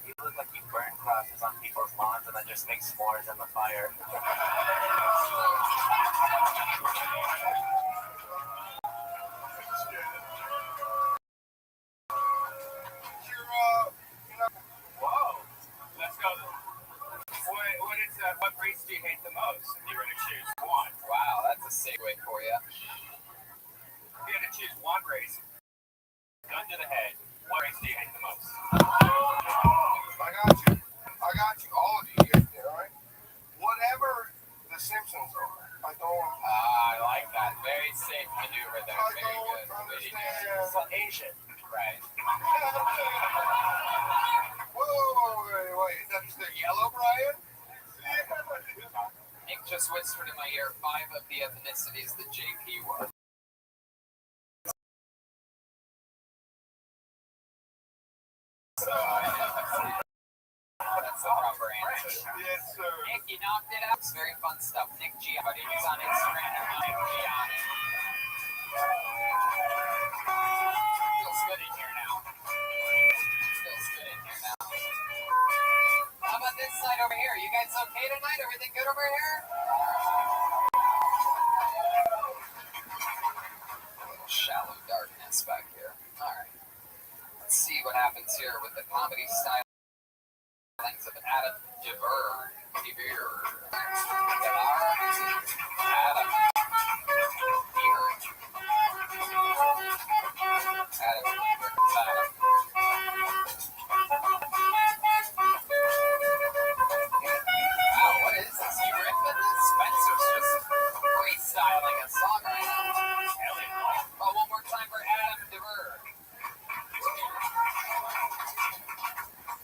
he looked like he burned crosses on people's lawns and then just make s'mores in the fire. Whoa. Let's go. What race do you hate the most? If you were to choose one. Wow, that's a segue for you. If you had to choose one race, gun to the head, what race do you hate the most? I got you. All of you get it, all right? Whatever the Simpsons are, I don't. I like that. Very safe maneuver there. I Very don't good. Very understand. good. So Asian. Right. Whoa, wait. That's the yellow Brian? Nick just whispered in my ear 5 of the ethnicities that JP was. So that's the proper answer. Yes, sir. Nick, you knocked it out. It's very fun stuff. Nick Gianni. He's on Instagram. Nick Gianni. Feels good in here now. How about this side over here? You guys okay tonight? Everything good over here? Shallow darkness back here. Alright. Let's see what happens here with the comedy stylings of Adam DeVere. Wow, what is this? You ripping this? Spencer's just freestyling a song right now. Oh, one more time for Adam DeVere.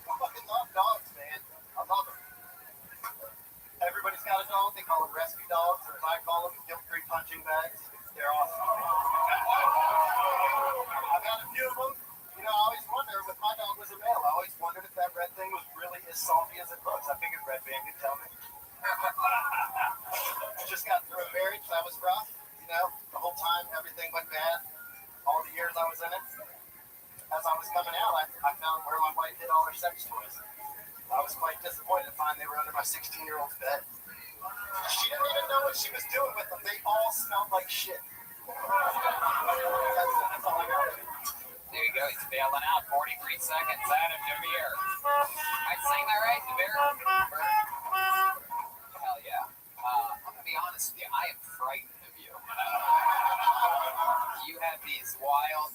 I fucking love dogs, man. I love them. Everybody's got a dog. They call them rescue dogs, or as I call them, guilt-free punching bags. They're awesome. I've got a few of them. You know, I always wonder, if my dog was a male, I always wondered if that red thing was really as salty as it looks. I figured Red Band could tell me. I just got through a marriage. That was rough. You know, the whole time everything went bad. All the years I was in it. As I was coming out, I found where my wife hid all her sex toys. I was quite disappointed to find they were under my 16-year-old's bed. She didn't even know what she was doing with them. They all smelled like shit. That's all I got. There you go. He's bailing out. 43 seconds. Adam DeVere. I sang that right, DeVere? Hell yeah. I'm going to be honest with you. I am frightened of you. You have these wild,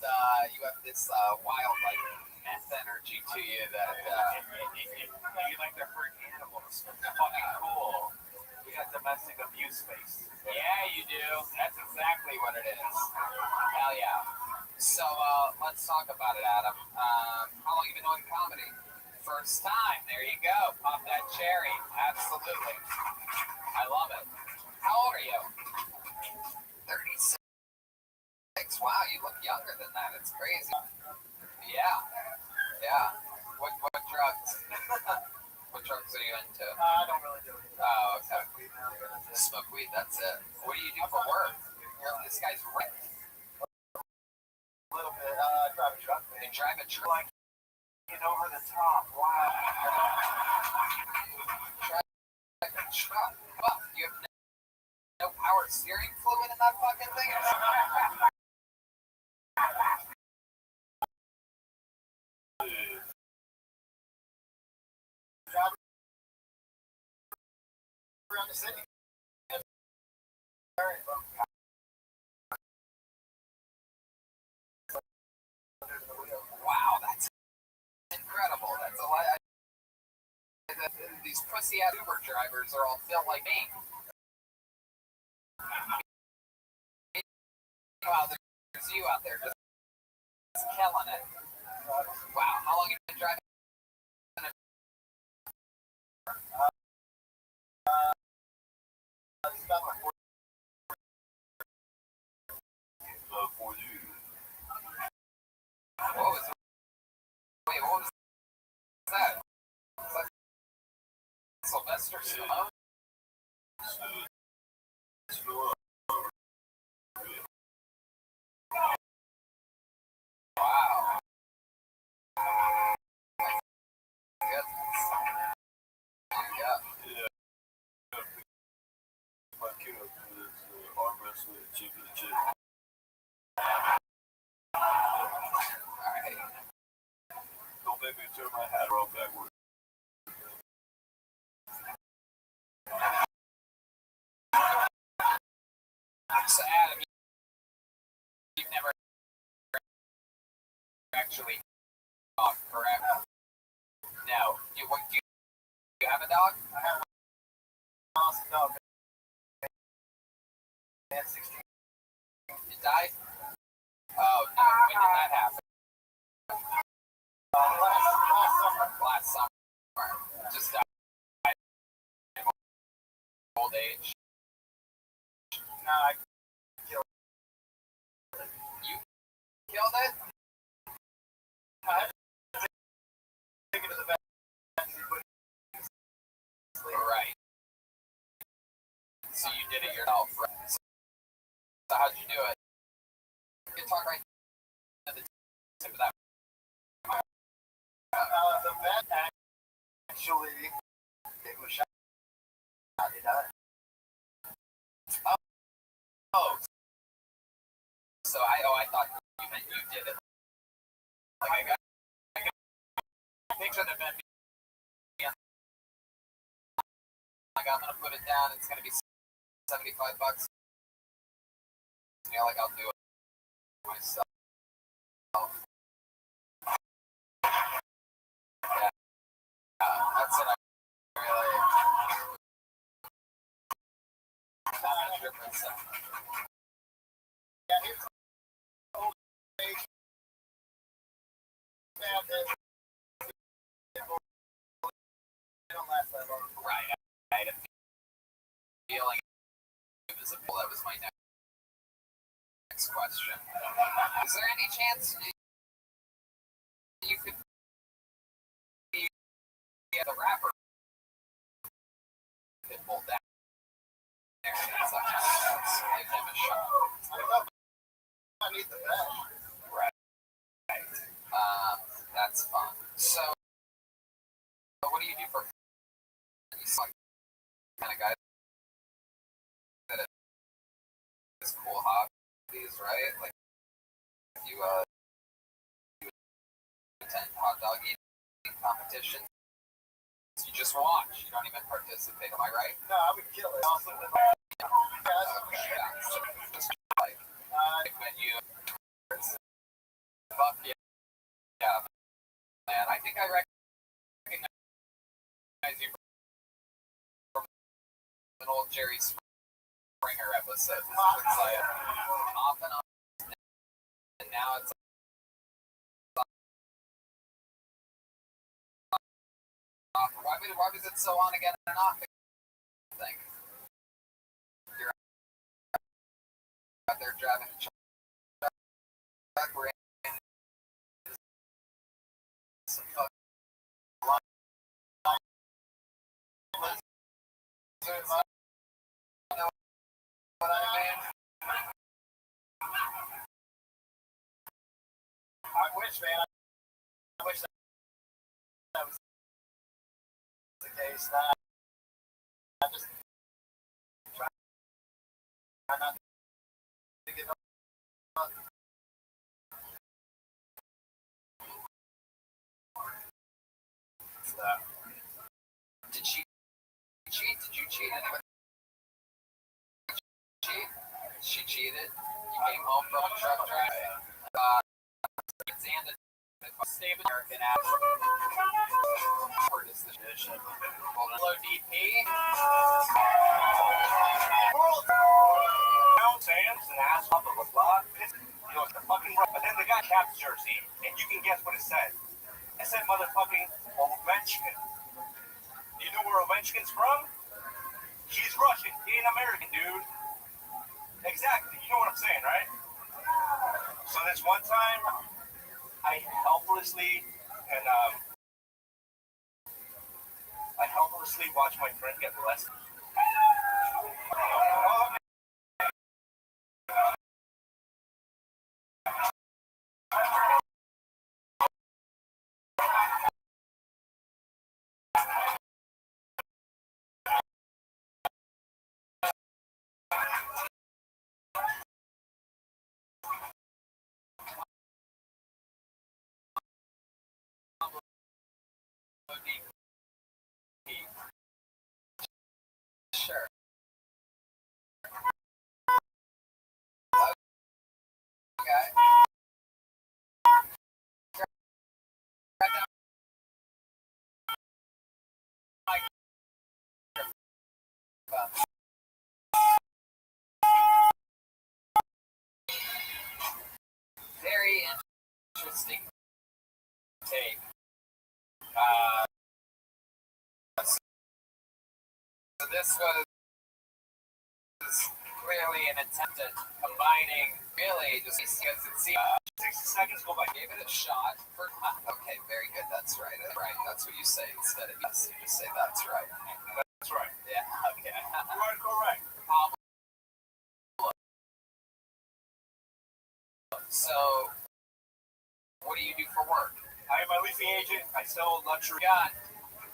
wild, like, meth energy to you that, You like the hurt animals. They're fucking cool. We got domestic abuse face. yeah, you do. That's exactly what it is. Hell yeah. So, let's talk about it, Adam. How long have you been doing comedy? First time. There you go. Pop that cherry. Absolutely. I love it. How old are you? 36. Wow, you look younger than that. It's crazy. Yeah. What drugs? What drugs are you into? I don't really do it. Oh, okay. Smoke weed, that's it. What do you do for work? This guy's ripped. A little bit. Drive a truck, man. You drive a truck. Get over the top. Wow. Drive a truck. Well, you have no power steering fluid in that fucking thing? Drive around the city. Wow, that's incredible. That's a lot. These pussy-ass Uber drivers are all built like me. Meanwhile, there's you out there just killing it. Wow, how long have you been driving? It's about my fourth. For you. Wait, what was that? Was that Sylvester Stallone? Wow. Sweet chicken chip. Alright. Don't make me turn my hat around backwards. So Adam, you've never actually dog, correct? No. Do you have a dog? I have a awesome dog. Man, 16. It died? Oh no. When did that happen? Last summer. Last summer. Just died of old age. No, I You killed it? had to take it to the vet. And he put it to sleep. Right. So you did it yourself, right? So how'd you do it? You can talk right to the tip of that. The vet actually gave him a shot. He died. Oh. So I thought you meant you did it. Like I got picture the vet being like I'm gonna put it down, it's gonna be $75. And you're like, I'll do it myself. Yeah. That's what I really 100%. Yeah, he was old age. Yeah, they don't last that long. Right. I had a feeling it was that was my next question. Is there any chance you could be the rapper that pulled down there? It's like, let's give him a shot. I don't know if I need the vet. Right. That's fun. So, what do you do for fun? He's like kind of guy that has cool hobbies, right? Like, if you attend hot dog eating competitions, you just watch. You don't even participate. Am I right? No, I would kill it. Also, the Just like when you fuck yeah, yeah, man. I think I recognize you from an old Jerry Springer episode. It's like off and on, and now it's off. Why was it so on again and off? Thing. You're out there driving a truck. We're in some fucking line. What I mean? I wish, man. I wish that was the case. I just try not to get up. Did she cheat? Did you cheat? Anybody cheat? She cheated. You came home from a truck drive. Xander, save American action. Word is the tradition. Hello, DP. Pound Sam's an ass off of a block. You know, it's the fucking rough. But then they got Caps jersey, and you can guess what it said. It said motherfucking Ovechkin. Do you know where Ovechkin's from? He's Russian. He ain't American, dude. Exactly. You know what I'm saying, right? So this one time, I helplessly watched my friend get molested. DP. Sure. Okay. Very interesting take. So this was clearly an attempt at combining really just because it seemed 60 seconds go by. gave it a shot. Okay, very good. That's right. Right. That's what you say instead of yes. You just say that's right. That's right. Yeah. Okay. You are correct. So, what do you do for work? I am a leasing agent. I sell luxury. God,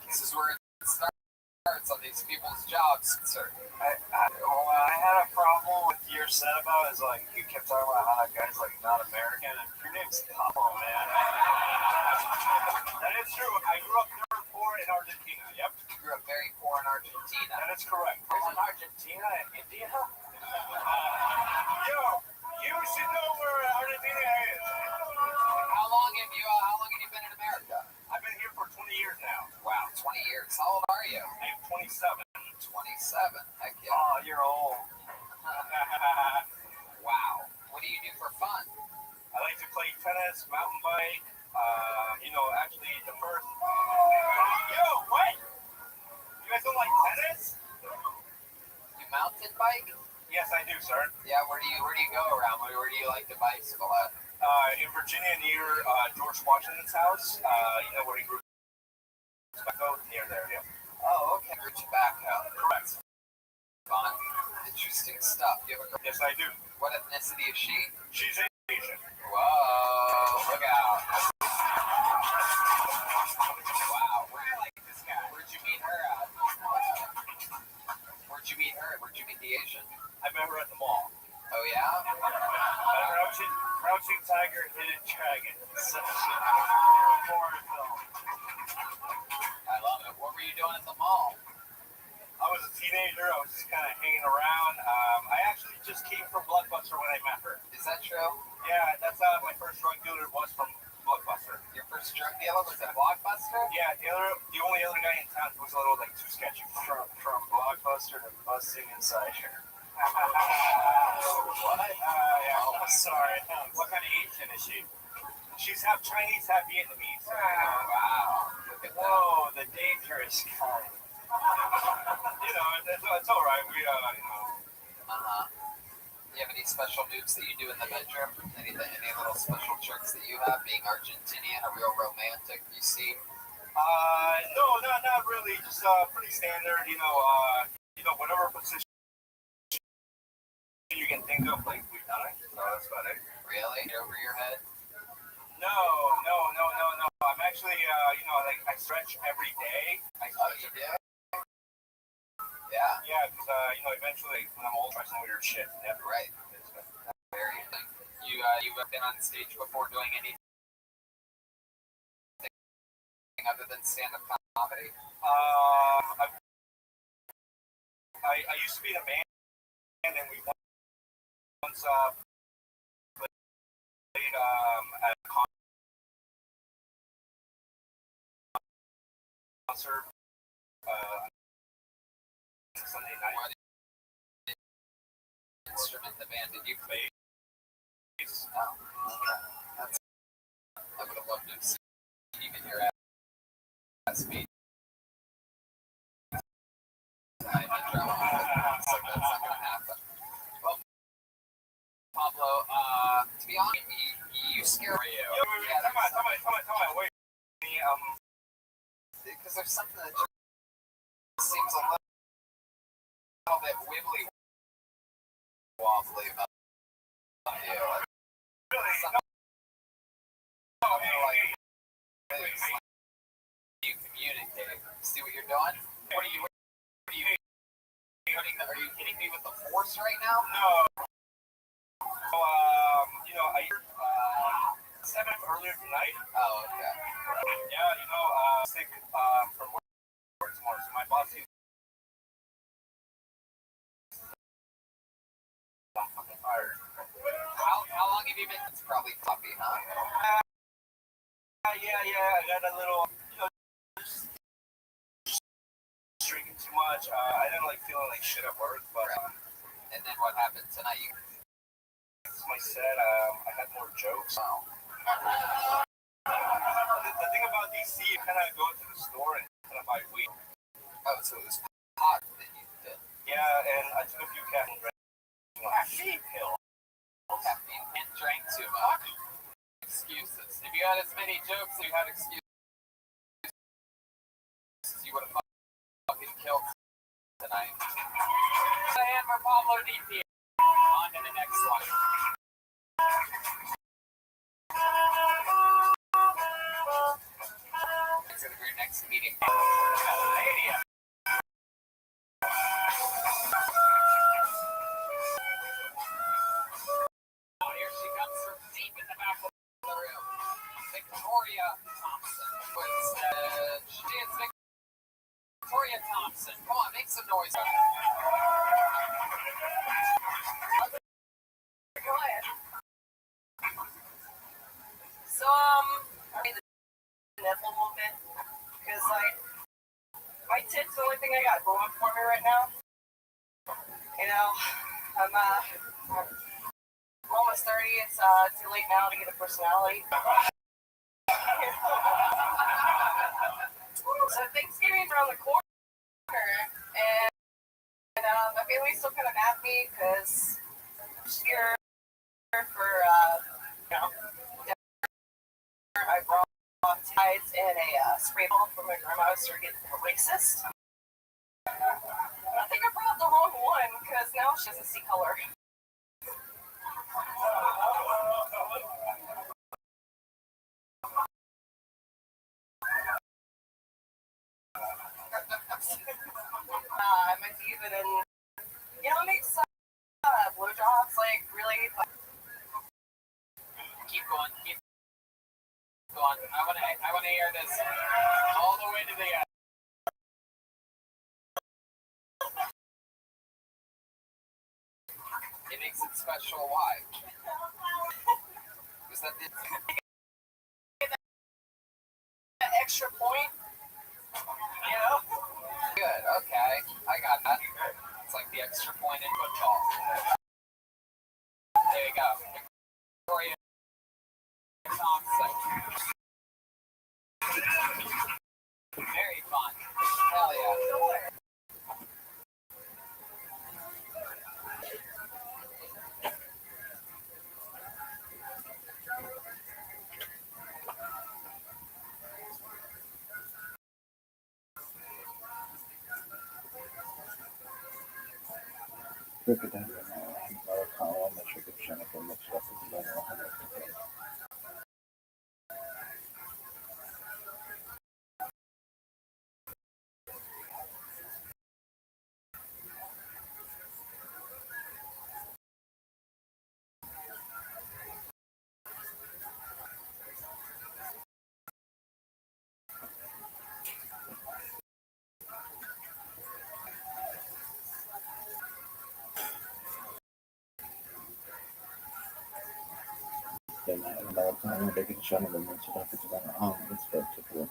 this is where it starts on these people's jobs, sir. I had a problem with your set about is like you kept talking about how that guy's like not American and your name's Pablo, man. That is true. I grew up very poor in Argentina. Yep. You grew up very poor in Argentina. That is correct. Isn't Argentina and India? Yo, you should know where Argentina is. How long have you been in America? I've been here for 20 years now. Wow, 20 years. How old are you? I am 27. 27. Heck yeah. Oh, you're old. Wow. What do you do for fun? I like to play tennis, mountain bike. Actually the first. Yo, what? You guys don't like tennis? You mountain bike? Yes, I do, sir. Yeah. Where do you go around? Where do you like to bicycle at? In Virginia, near George Washington's house. Where he grew tobacco, near there. Yeah. Oh, okay. Grew tobacco. Correct. Fun. Interesting stuff. You have a girl? Yes, I do. What ethnicity is she? She's Asian. Whoa. Look out. Wow. I like this guy. Where'd you meet her at? Where'd you meet her? Where'd you meet the Asian? I met her at the mall. Oh, yeah? Crouching Tiger, Hidden Dragon. Foreign film. I love it. What were you doing at the mall? I was a teenager. I was just kind of hanging around. I actually just came from Blockbuster when I met her. Is that true? Yeah, that's my first drug dealer was from Blockbuster. Your first drug dealer was at Blockbuster? Yeah, the only other guy in town who was a little too sketchy. From Blockbuster to busting inside here. What? Yeah. Oh, Sorry. what kind of Asian is she? She's half Chinese, half Vietnamese. Wow. Look at that. Whoa, the dangerous kind. It's all right. Uh-huh. Do you have any special moves that you do in the bedroom? Any little special tricks that you have? Being Argentinian, a real romantic, you see? No, not really. Just pretty standard. Whatever position you can think of, like we've done it. So that's about it. Really? Over your head? No. I'm actually, I stretch every day. Oh, you do? Yeah. Yeah, because eventually when I'm old, try some weird shit. Yeah, Right. Very good. You've been on stage before doing anything other than stand-up comedy? I used to be in a band, and we once played at a concert Sunday night. What instrument in the band did you play? Bass. Oh, okay. I would have loved to have seen you get your ass beat. I had drama, so that's not going to happen. Well, Pablo, to be honest, you scare me. Yo, wait, come on, wait. Because there's something that just seems a little bit wibbly wobbly about you. Really? You communicate. See what you're doing? What are you hitting me with the force right now? No. I heard 7 earlier tonight. Oh, okay. Yeah, sick achievement? It's probably puppy, huh? Yeah. I got a little, just drinking too much. I didn't like feeling like shit at work, but And then what happened tonight? You as I said, I had more jokes. wow. The thing about DC, you kind of go to the store and kind of buy weed. Oh, so it was pot that you did. Yeah, and I took a few caffeine pills. Caffeine and drank too much. Excuses. If you had as many jokes as you had excuses, you would have fucking killed tonight. A hand for Pablo DP. On to the next one. Consider your next meeting. Stadium. Oh, here she comes from deep in the back of the room. Victoria Thompson. She is Victoria Thompson. Come on, make some noise. Go ahead. So, I need to nipple a little bit because, like, my tits the only thing I got going for me right now. You know, I'm almost 30. It's too late now to get a personality. So Thanksgiving's around the corner, and my family's still kind of mad at me because I'm here for I brought ties and a spray bottle for my grandma to start getting racist. I think I brought the wrong one because now she doesn't see color. I might be even in, it makes blowjobs like really. Keep going. I wanna hear this all the way to the end. It makes it special. Why? Was that the extra point? Good. Okay, I got that. It's like the extra point in football. There you go. Victoria Thompson. Very fun. Hell yeah. Look at that. Another column that should get Jennifer mixed up with the other one. Then another column they get Jennifer mixed up with the other one. It's better to do.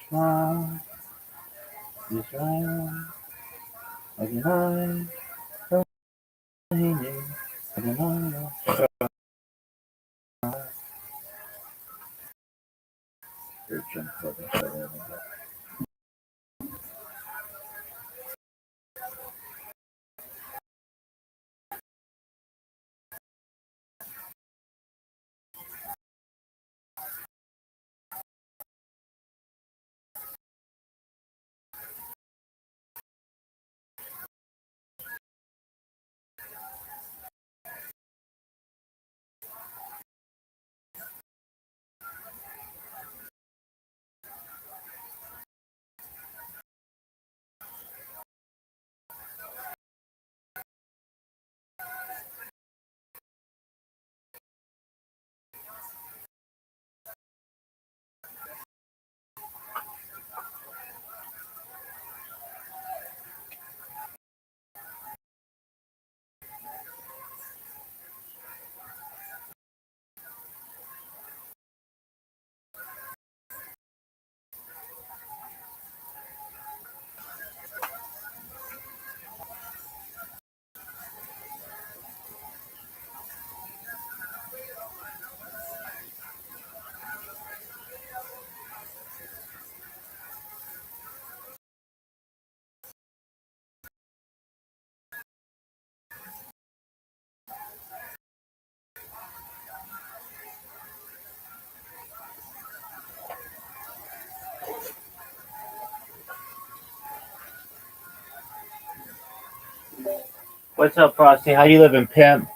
Smile, Israel, Adonai, Adonai, Adonai. Jennifer, What's up, Frosty? How you living, pimp?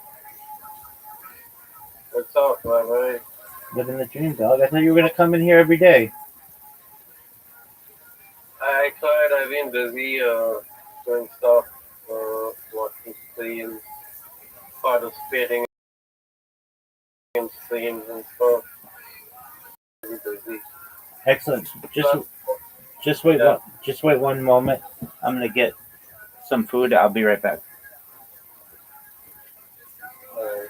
What's up, my boy? Living the dream, dog. I thought you were gonna come in here every day. I tried. I've been busy doing stuff, watching streams, participating in streams and stuff. Really busy. Excellent. But, Just wait yeah. just wait one moment. I'm gonna get some food. I'll be right back. Uh,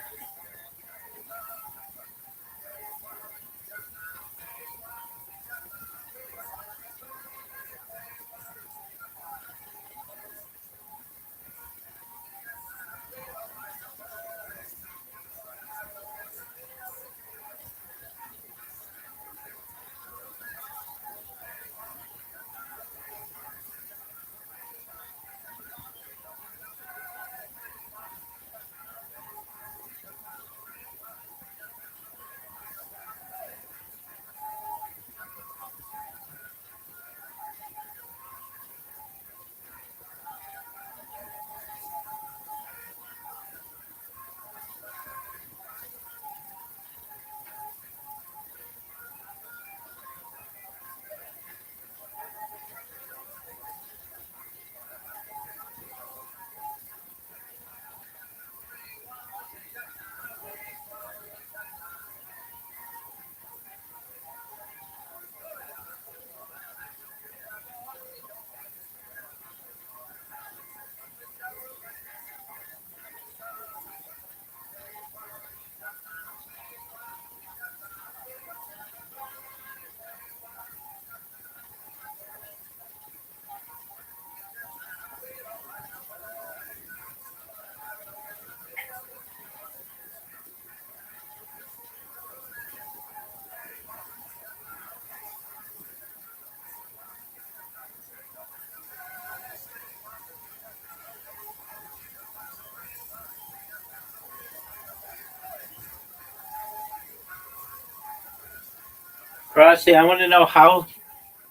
Frosty, I want to know how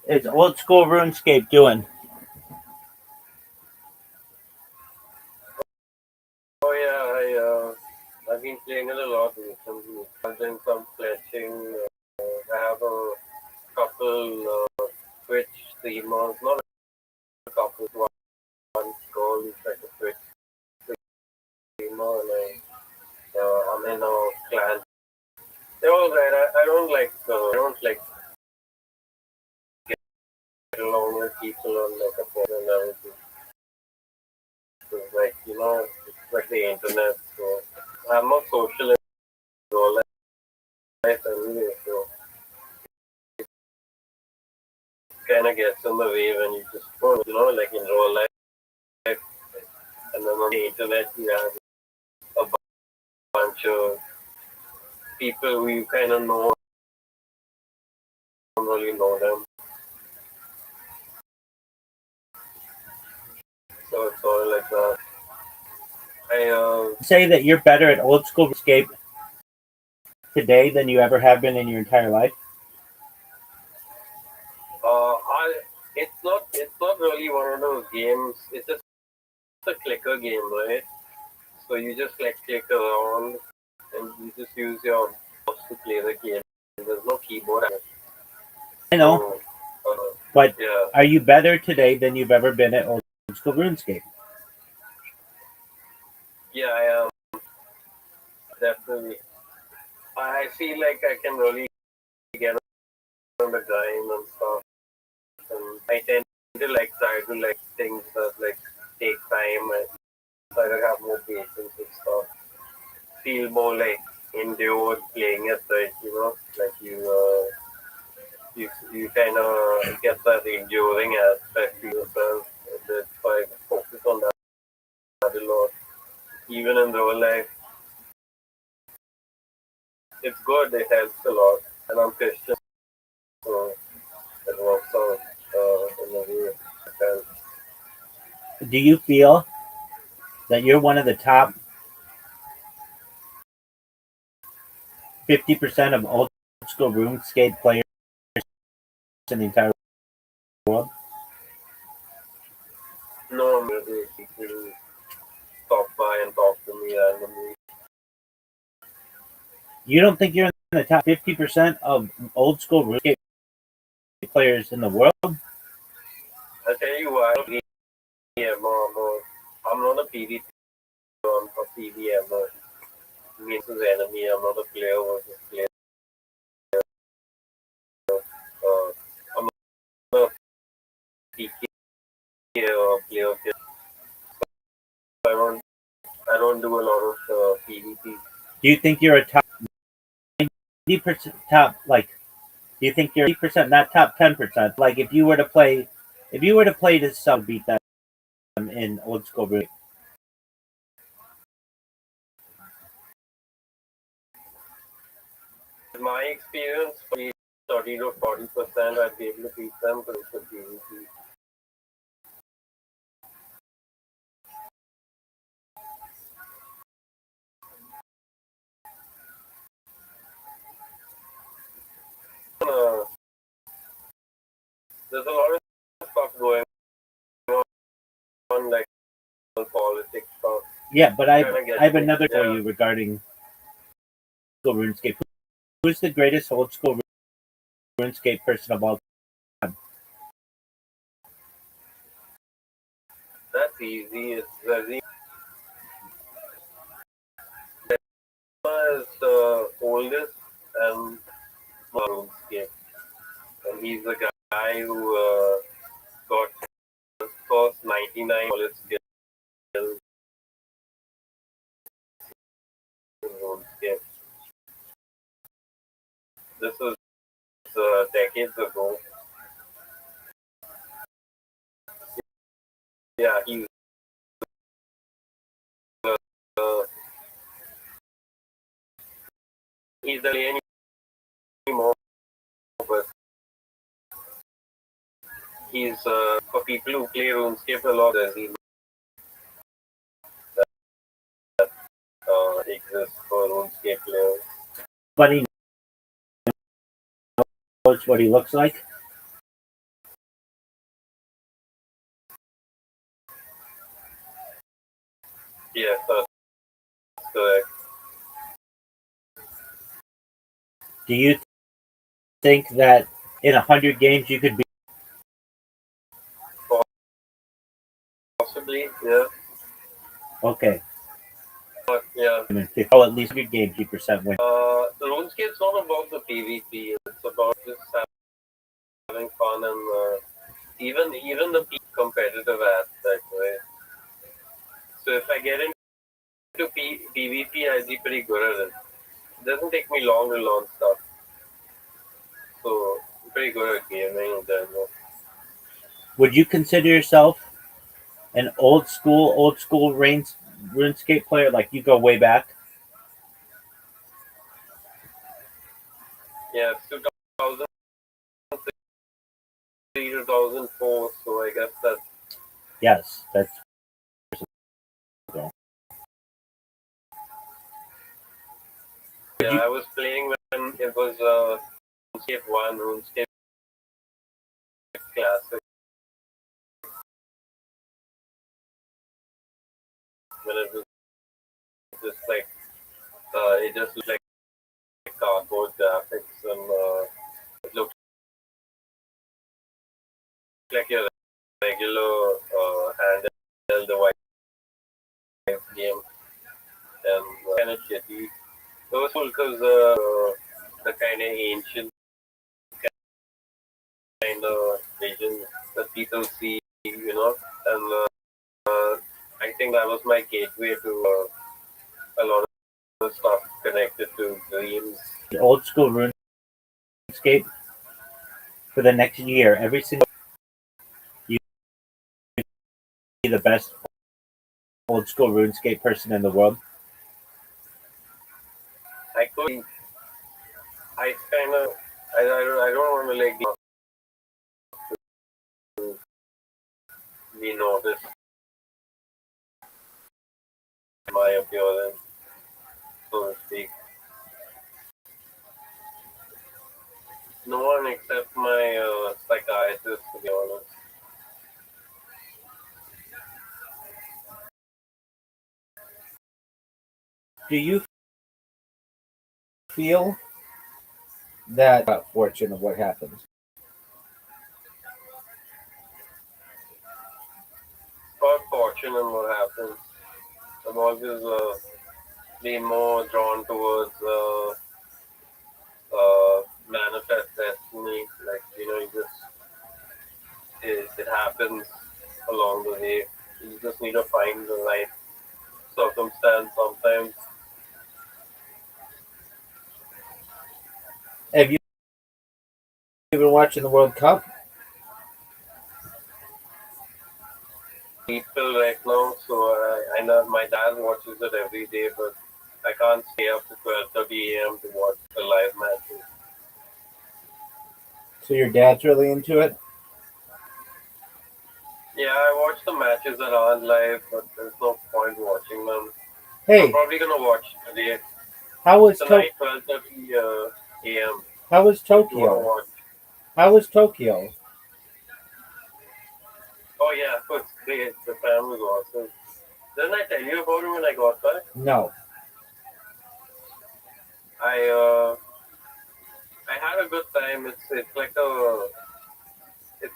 is old school RuneScape doing? oh yeah, I've been playing it a lot recently. I've done some fletching. I have a couple Twitch streamers, not a couple. One called is like a Twitch streamer, and I'm in a clan. They're all right. I don't like get along with people on like a phone level. It's like it's like the internet. So I'm not social in real life anyway. So kind of gets in the way when you just go, like in real life, and then on the internet you have a bunch of people who you kind of know, don't really know them. So it's all like that. I Say that you're better at old school RuneScape today than you ever have been in your entire life. it's not really one of those games. It's just a clicker game, right? So you just like click around and you just use your mouse to play the game. There's no keyboard. I know, So, but yeah, are you better today than you've ever been at old school RuneScape? yeah, I am definitely. I feel like I can really get on the grind and stuff. And I tend to like try to like things that like take time and try to have more patience and stuff. Feel more like endured playing it, right? Like you kind of get that enduring aspect to yourself. And that's why I focus on that a lot. Even in real life, it's good. It helps a lot. And I'm Christian, so it works out in a way. It helps. Do you feel that you're one of the top 50% of old school RuneScape players in the entire world? No, maybe people top randomly. You don't think you're in the top 50% of old school RuneScape players in the world? I tell you why. I'm not a PvP. I'm a PvM. Means his enemy. I'm not a player versus player. I'm not a PK or player. I don't do a lot of PvP. Do you think you're a top 90% top like? Do you think you're 80%, not top 10%? Like if you were to play this sub beat them in old school RuneScape. In my experience, 30 to 40%, I'd be able to beat them, but it's a PvP. There's a lot of stuff going on, like politics stuff. Yeah, but I have another for you regarding old school RuneScape. Who's the greatest old school RuneScape person of all time? That's easy. It's very. Dema is the oldest and RuneScape, and he's the guy who got his first 99 skills in RuneScape. This was decades ago. Yeah, he's he's the anymore, but he's for people who play RuneScape a lot. He's exists for RuneScape players. But he knows what he looks like. Yes, that's correct. Do you think that in 100 games you could be? Possibly, yeah. Okay. But yeah. Oh, at least 100 games, you percent win. RuneScape's not about the PvP. It's about just having fun and even the competitive aspect, right? So if I get into PvP, I'd be pretty good at it. It doesn't take me long to learn stuff. So I'm pretty good at gaming in general. Would you consider yourself an old school RuneScape player? Like you go way back? Yeah, 2003, 2004. So I guess that's. Yes, that's. Yeah, I was playing when it was RuneScape 1, RuneScape Classic. When it was just like, it just looked like cardboard graphics and it looked like your regular handheld device game and kind of shitty. It was cool because the kind of ancient kind of vision that people see, and I think that was my gateway to a lot of stuff connected to dreams. Old school RuneScape for the next year, every single you be the best old school RuneScape person in the world. I could. I kind of. I don't want to like be noticed by my appearance, so to speak. No one except my psychiatrist, to be honest. Do you feel that fortune of what happens? About fortune and what happens. I'm always been more drawn towards manifest destiny. Like, you just it happens along the way. You just need to find the right circumstance sometimes. Have you been watching the World Cup? People right now, so I know my dad watches it every day, but I can't stay up to 12:30 a.m. to watch the live matches. So your dad's really into it? Yeah, I watch the matches that aren't live, but there's no point watching them. I'm Hey, probably gonna watch today how was tonight, 12:30 a.m. how was You wanna Tokyo? watch? How was Tokyo? Oh yeah, it's great. The fan was awesome. Didn't I tell you about it when I got back? No. I I had a good time. It's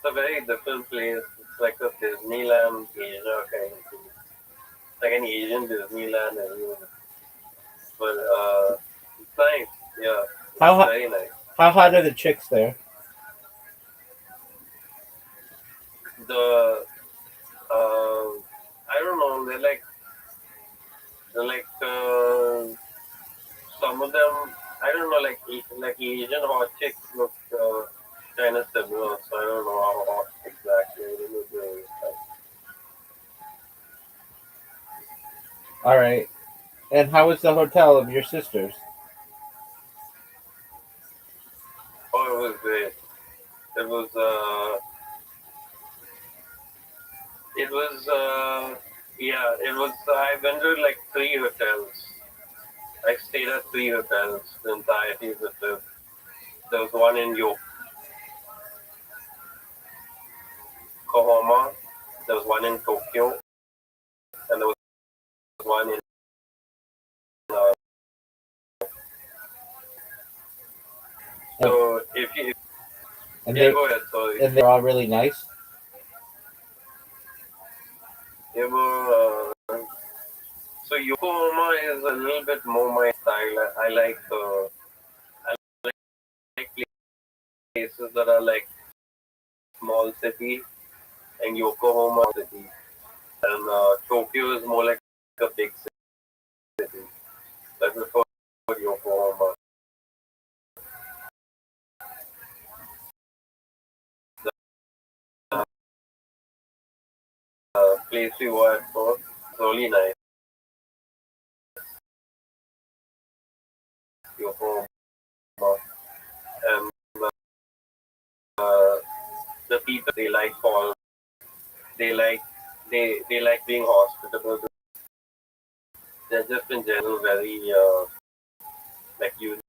a very different place. It's like a Disneyland Asia kind of thing. It's like an Asian Disneyland everywhere. But it's nice. Yeah, How it's hot? very nice. How hot are the chicks there? The I don't know. They're like some of them. I don't know. Like Asian hot chicks look kind of similar. So I don't know how hot exactly it is. All right. And how was the hotel of your sisters? Oh, it was great. It was It was, yeah, it was. I went to like three hotels. I stayed at three hotels the entirety of the trip. There was one in Yokohama, there was one in Tokyo, and there was one in. Uh, so if you, And yeah, they go ahead. Sorry, and they're all really nice. they were. So Yokohama is a little bit more my style. I like places that are like small city, and Yokohama city. And Tokyo is more like a big city. I prefer Yokohama. The place we were at was really nice. Yokohama. And uh, the people, they like Paul. They like they like being hospitable. They're just in general very like unique,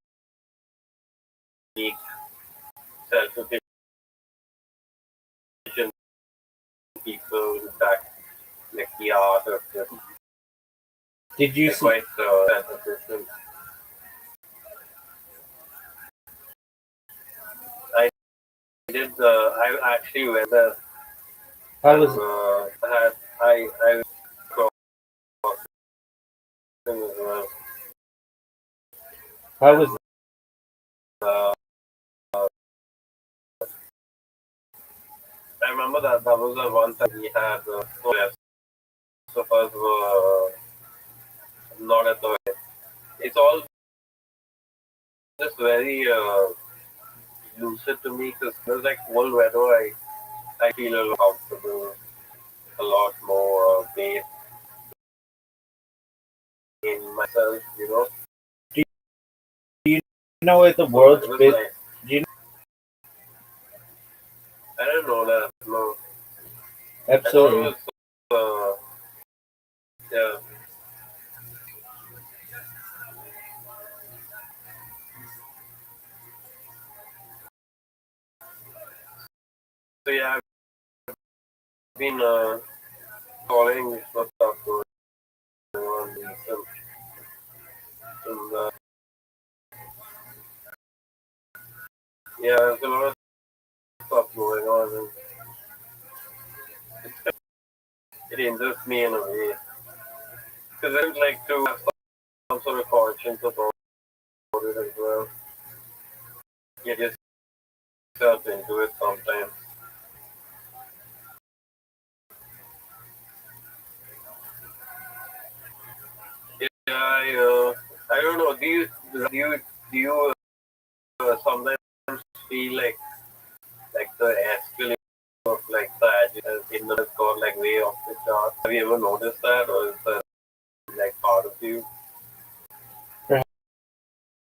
self-sufficient people. In fact, like the art of this. Did you They're see? quite self-sufficient. I did. I actually went there. How And, was I crossed as well. how was Uh, I remember that was the one time we had no rest of us were not at the. It's all just very lucid to me because there's like cold weather. I feel a lot comfortable, a lot more based in myself. do you know what the So world's it was big? nice. Do you I didn't know that. No, I thought it absolutely? was. Uh, yeah. So yeah, I've been following what stuff going on. and yeah, there's a lot of stuff going on, and it interests me in a way because I would like to have some sort of conscience about it as well. Get yourself into it sometimes. Yeah, I don't know. Do you sometimes feel like the escalation of like the in the got like way off the chart? Have you ever noticed that, or is that like part of you?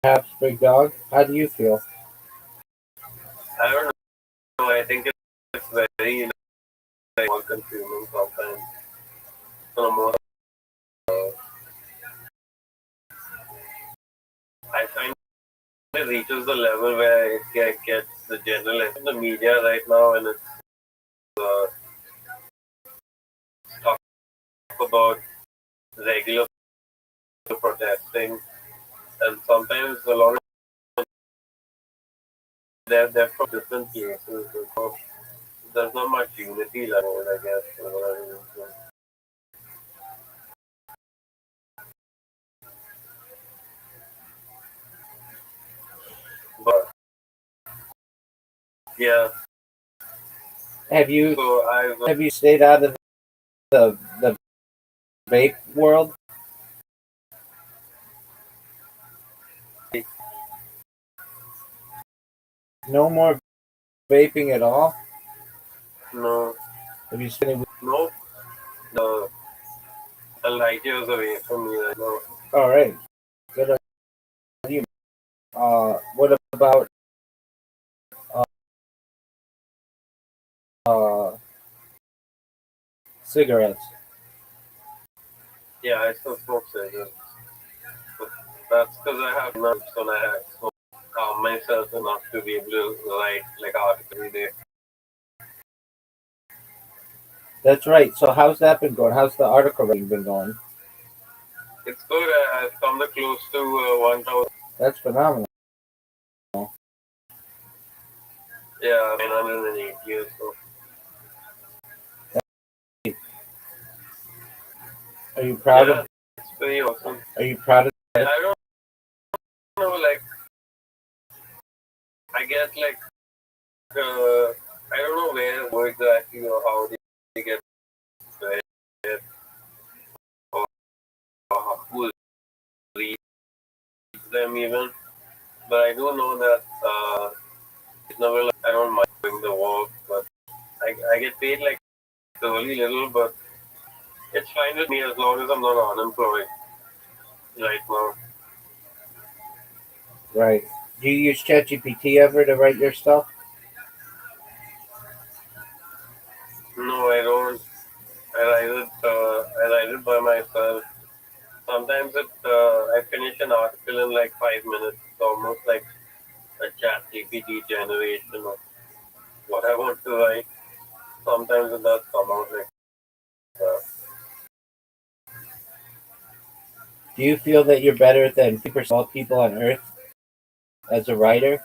Perhaps, Big Dog. How do you feel? I don't know. I think it's very like all consuming sometimes. Almost, I find it reaches the level where it gets the general in the media right now, and it's uh, talk about regular protesting, and sometimes a lot of they're from different places. So there's not much unity level, I guess. But yeah, Have you so have you stayed out of the vape world? No more vaping at all? no, Have you stayed? no, the light years away from me right now. All right. Good on you. What about uh, uh, cigarettes? Yeah, I still smoke cigarettes. But that's because I have nuts and I have to calm myself enough to be able to write like articles every day. That's right. So how's that been going? How's the article writing been going? It's good. I've come to close to 1,000. That's phenomenal. Yeah, 908 years. So Are you proud yeah, of? it's very awesome. Are you proud of? I don't know, like I guess like I don't know where exactly or how they get there or who reads them even. But I do know that it's never like I don't mind doing the work, but I get paid like really little, but it's fine with me as long as I'm not unemployed right now. Right. Do you use ChatGPT ever to write your stuff? No, I don't. I write it by myself. Sometimes I finish an article in like 5 minutes. It's almost like a chat GPT generation of what I want to write. Sometimes it does come out like that. Do you feel that you're better than 50% of all people on Earth as a writer?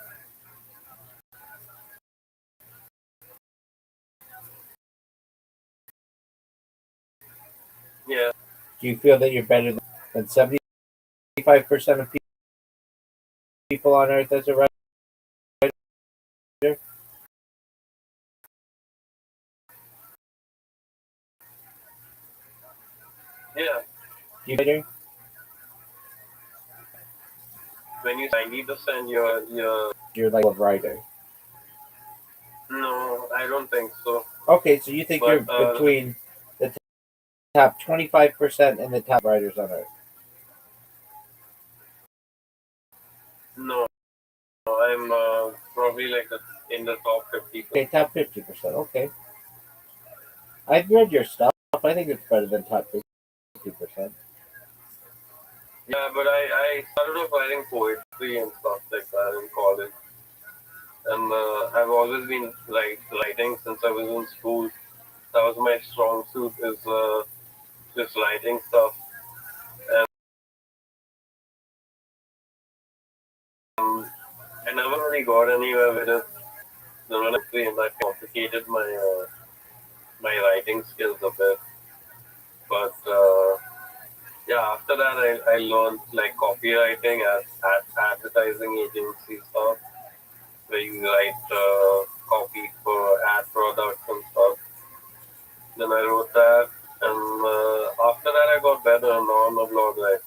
Yeah, Do you feel that you're better than 75% of people on Earth as a writer? yeah. You When you 90%, you're like a writer. no, I don't think so. Okay, so you think you're But between the top 25% and the top writers on Earth. no, I'm probably like in the top 50. Okay, top 50%. Okay. I've read your stuff. I think it's better than top 50%. Yeah, but I started off writing poetry and stuff like that in college. And I've always been like writing since I was in school. That was my strong suit is just writing stuff. never really got anywhere with it. That complicated my writing skills a bit. But yeah, after that I learned like copywriting at advertising agency stuff, where you write copy for ad products and stuff. Then I wrote that, and after that I got better. Now I'm a blog writer.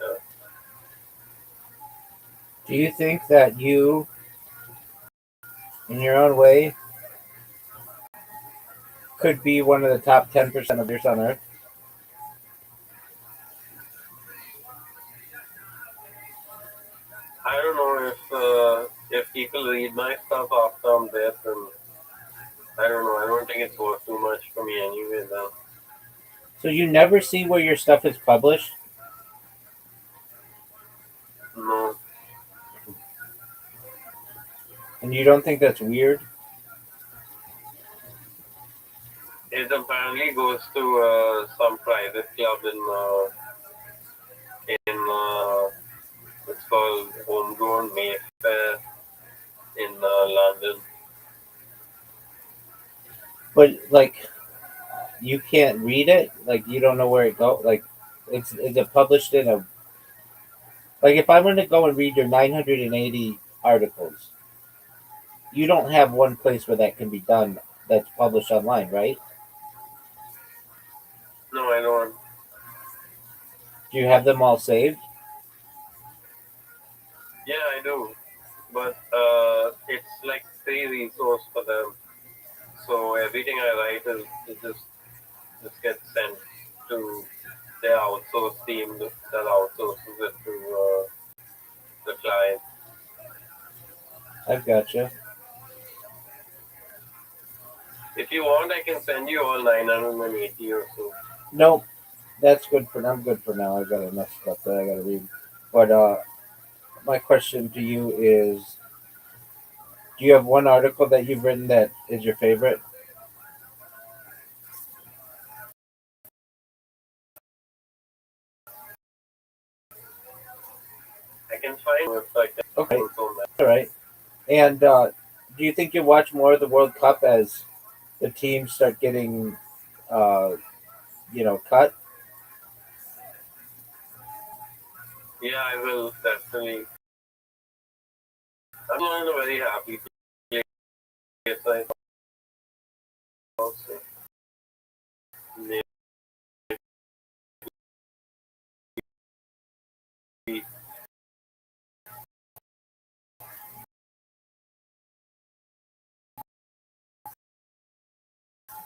Yeah. Do you think that you, in your own way, could be one of the top 10% of yours on Earth? I don't know if people read my stuff after I'm dead, then I don't know. I don't think it's worth too much for me anyway. Then So you never see where your stuff is published? no, And you don't think that's weird? it apparently goes to some private club in it's called Homegrown Mayfair in London. But like you can't read it? Like you don't know where it goes? Like is it published in a, like if I want to go and read your 980 articles, you don't have one place where that can be done that's published online, right? No, I don't. Do you have them all saved? Yeah, I do. But it's like free resource for them. So everything I write is it just gets sent to their outsourced team that outsources it to the client. I've got you. If you want, I can send you all 980 or so. Nope, that's good for now. I'm good for now. I got enough stuff that I got to read. But my question to you is: do you have one article that you've written that is your favorite? I can find if I can Okay, also all right. And do you think you'll watch more of the World Cup as the teams start getting, uh, cut? yeah, I will definitely. I'm not in a very happy place right now, so maybe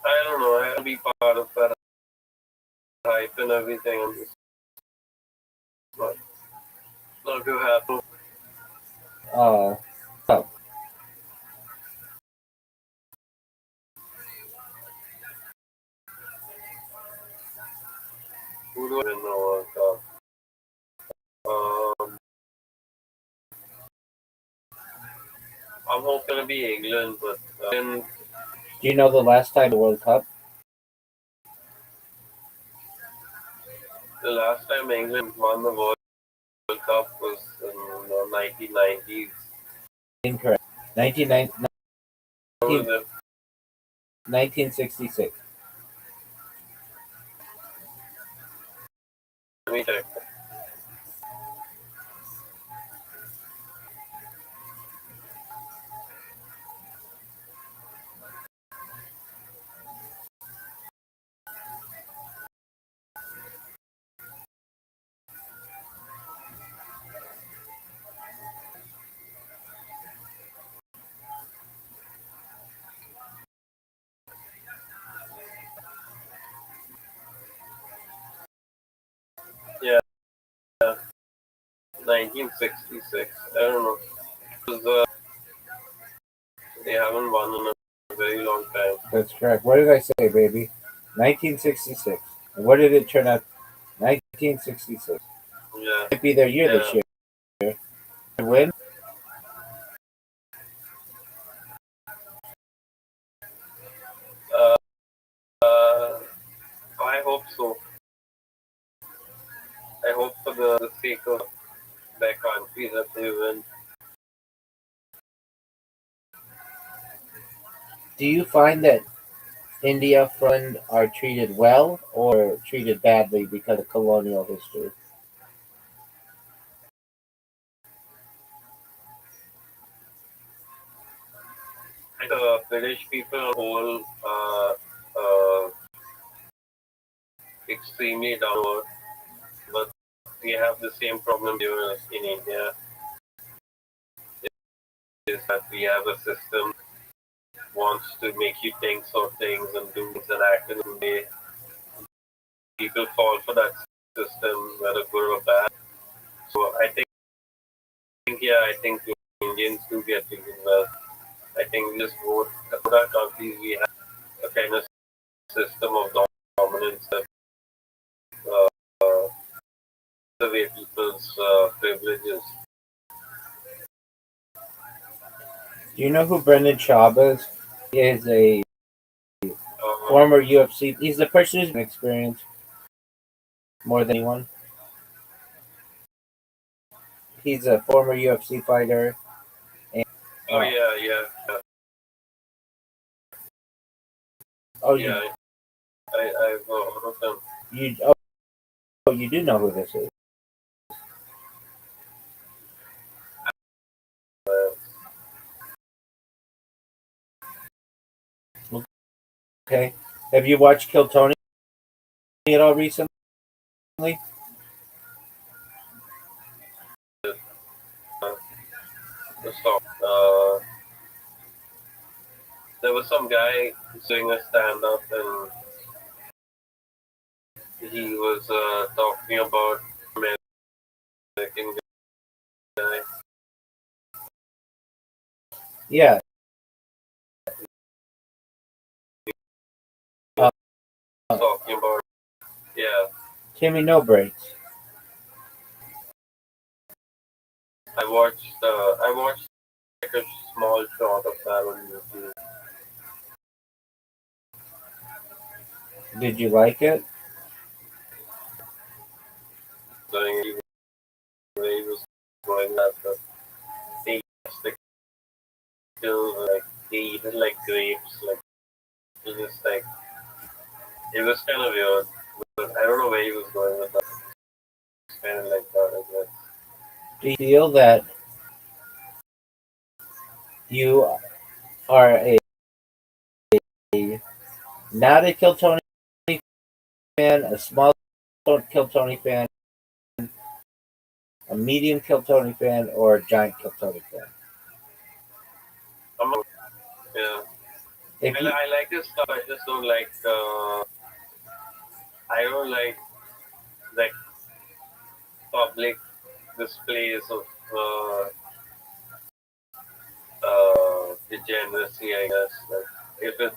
I don't know. I'll be part of that hype and everything. I'm just not too happy. Uh, oh, Who do I even know? I'm hoping to be England, but then do you know the last time the World Cup? the last time England won the World Cup was in the 1990s. Incorrect. 1966. Let me check. Yeah, 1966. I don't know. 'Cause, they haven't won in a very long time. That's correct. What did I say, baby? 1966. And what did it turn out? 1966. Yeah, Might be their year this yeah. year. Win? Uh, I hope so. I hope for the sake of their country that they win. Do you find that India friends are treated well or treated badly because of colonial history? The British people on the whole uh, extremely downward, but we have the same problem here as in India. Is that we have a system wants to make you think of things and do things and act in a way. People fall for that system, whether good or bad. So I think Indians do get treated well. I think just both our countries we have a kind of system of dominance that uh, away people's privileges. Do you know who Brendan Schaub is? He is a Uh, former UFC. He's the person who's experienced more than anyone. He's a former UFC fighter. And, oh yeah. oh, Yeah, I've heard of them. you you do know who this is. Uh, Okay, have you watched Kill Tony at all recently? so, there was some guy doing a stand up and he was talking about American guy. Yeah. Talking about, yeah, Timmy No Breaks. I watched like a small shot of that on YouTube. Did you like it? Doing the way he was going at the they still like they eat it like grapes, like it just like it was kind of weird. But I don't know where he was going with that. It's kind of like that, I guess. Do you feel that you are not a Kill Tony fan, a small Kill Tony fan, a medium Kill Tony fan, or a giant Kill Tony fan? Yeah. If you, I like this stuff. I just don't like. I don't like public displays of degeneracy. I guess like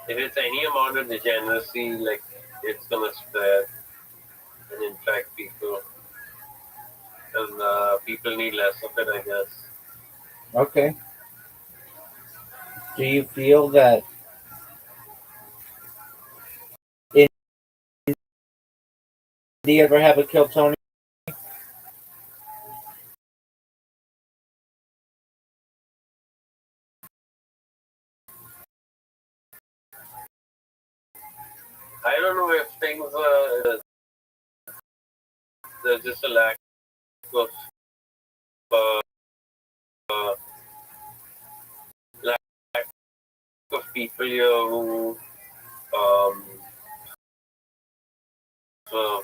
if it's any amount of degeneracy, like it's gonna spread and infect people, and people need less of it. I guess. okay. Do you feel that in do you ever have a Kill Tony? I don't know if things there's just a lack of uh, uh, lack of people here who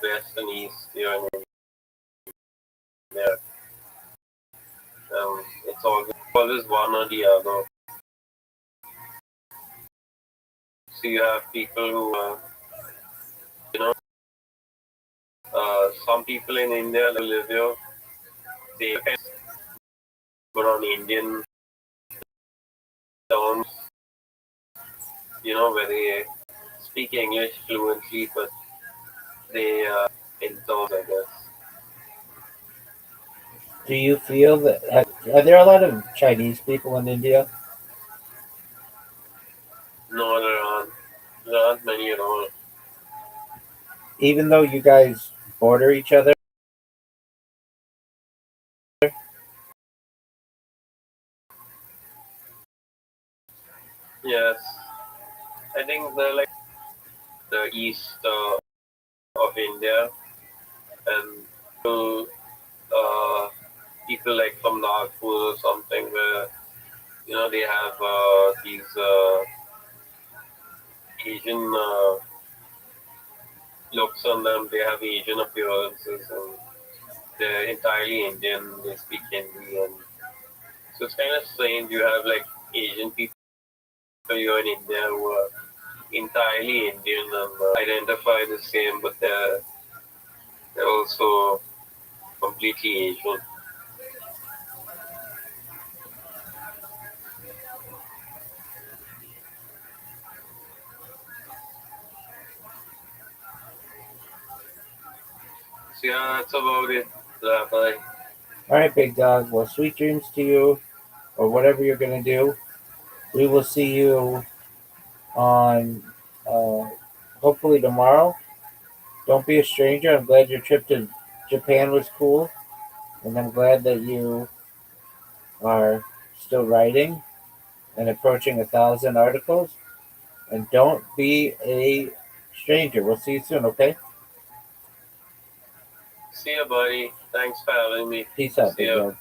west and east here and there. It's always one or the other. So you have people who, you know, some people in India who live here, they put on Indian terms, you know, where they speak English fluently, but they in terms, I guess. Do you feel that are there a lot of Chinese people in India? No, there aren't many at all. Even though you guys border each other? Yes, I think they're like the east of India, and people, uh, people like from Nagpur or something, where they have these Asian looks on them. They have Asian appearances, and they're entirely Indian. They speak Hindi, and so it's kind of strange. You have like Asian people here in India who are entirely Indian and identify the same, but they're also completely Asian. So yeah, that's about it, Rabbi. All right, big dog. Well, sweet dreams to you, or whatever you're gonna do. We will see you on uh, hopefully tomorrow. Don't be a stranger. I'm glad your trip to Japan was cool, and I'm glad that you are still writing and approaching 1,000 articles. And don't be a stranger. We'll see you soon. Okay? See you, buddy. Thanks for having me. Peace out, See big ya. dog.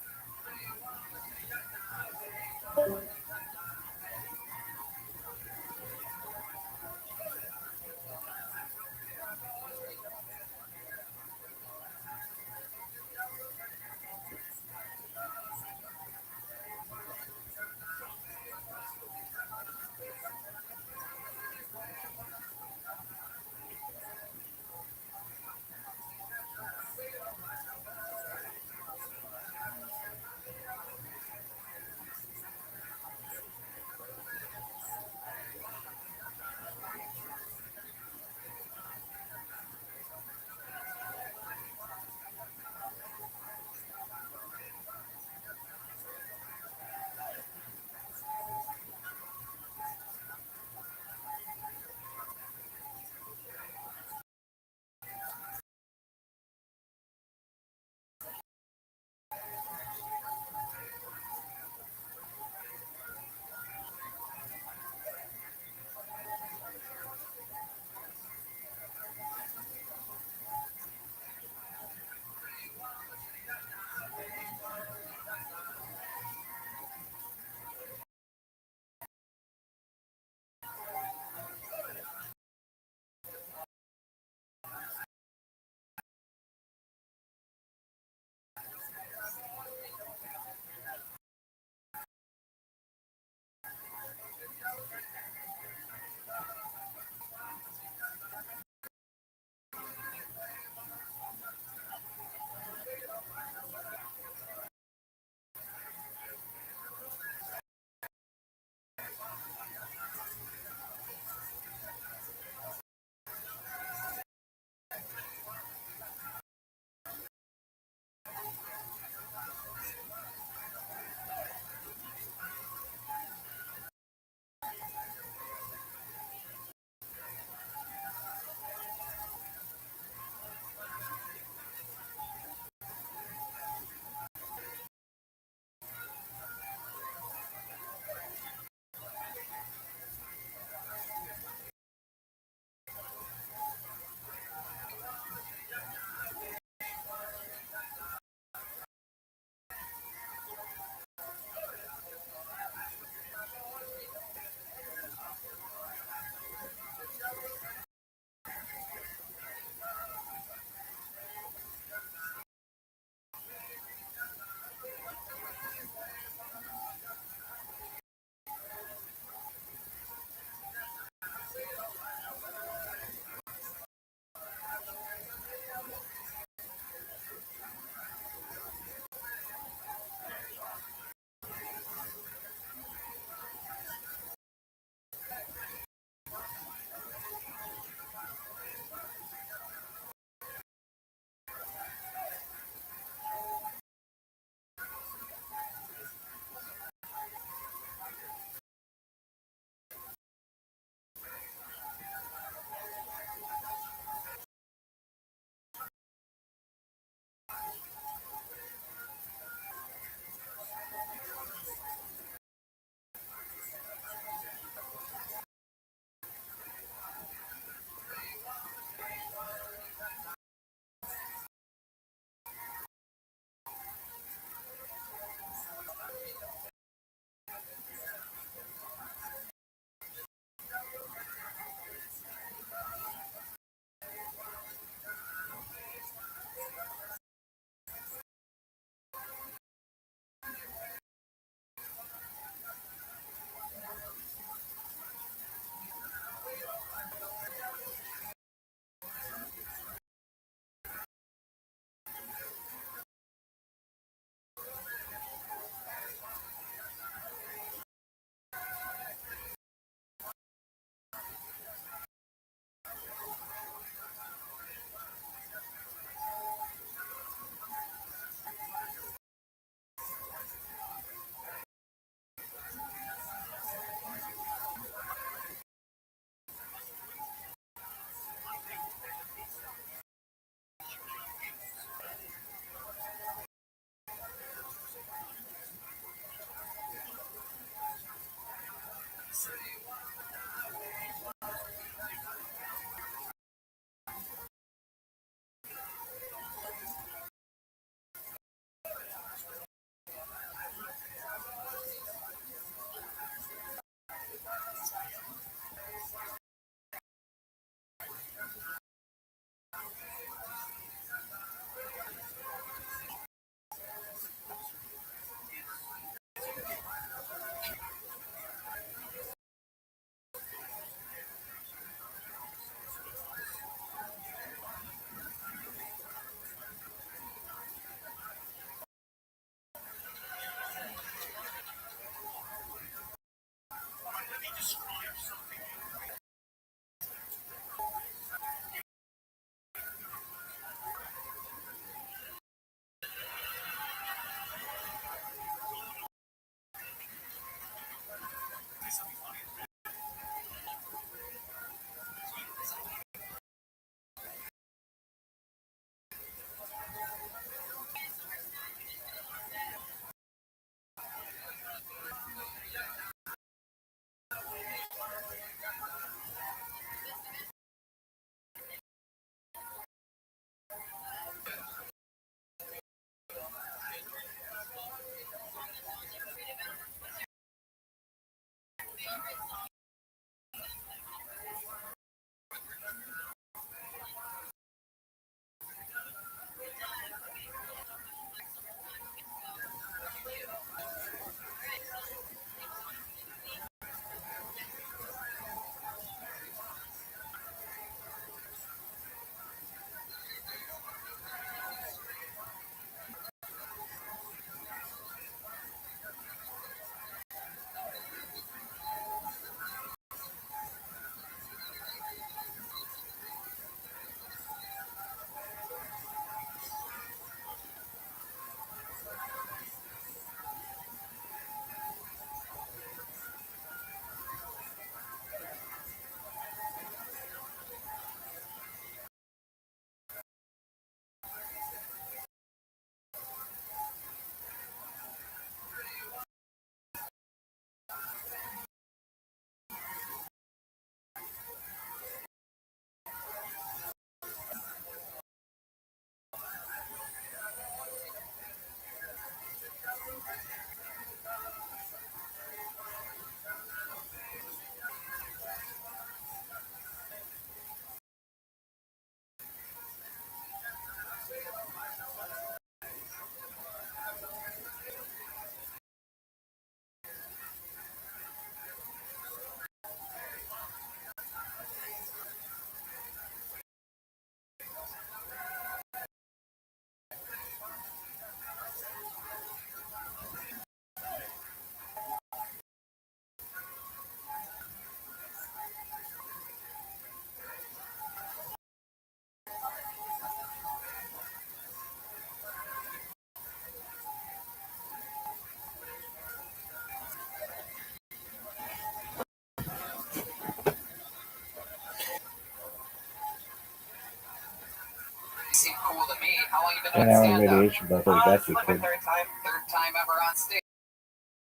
cool to me. How long you been 10 doing hour stand-up? radiation buffer. That's This is your like my kid. third time. Third time ever on stage.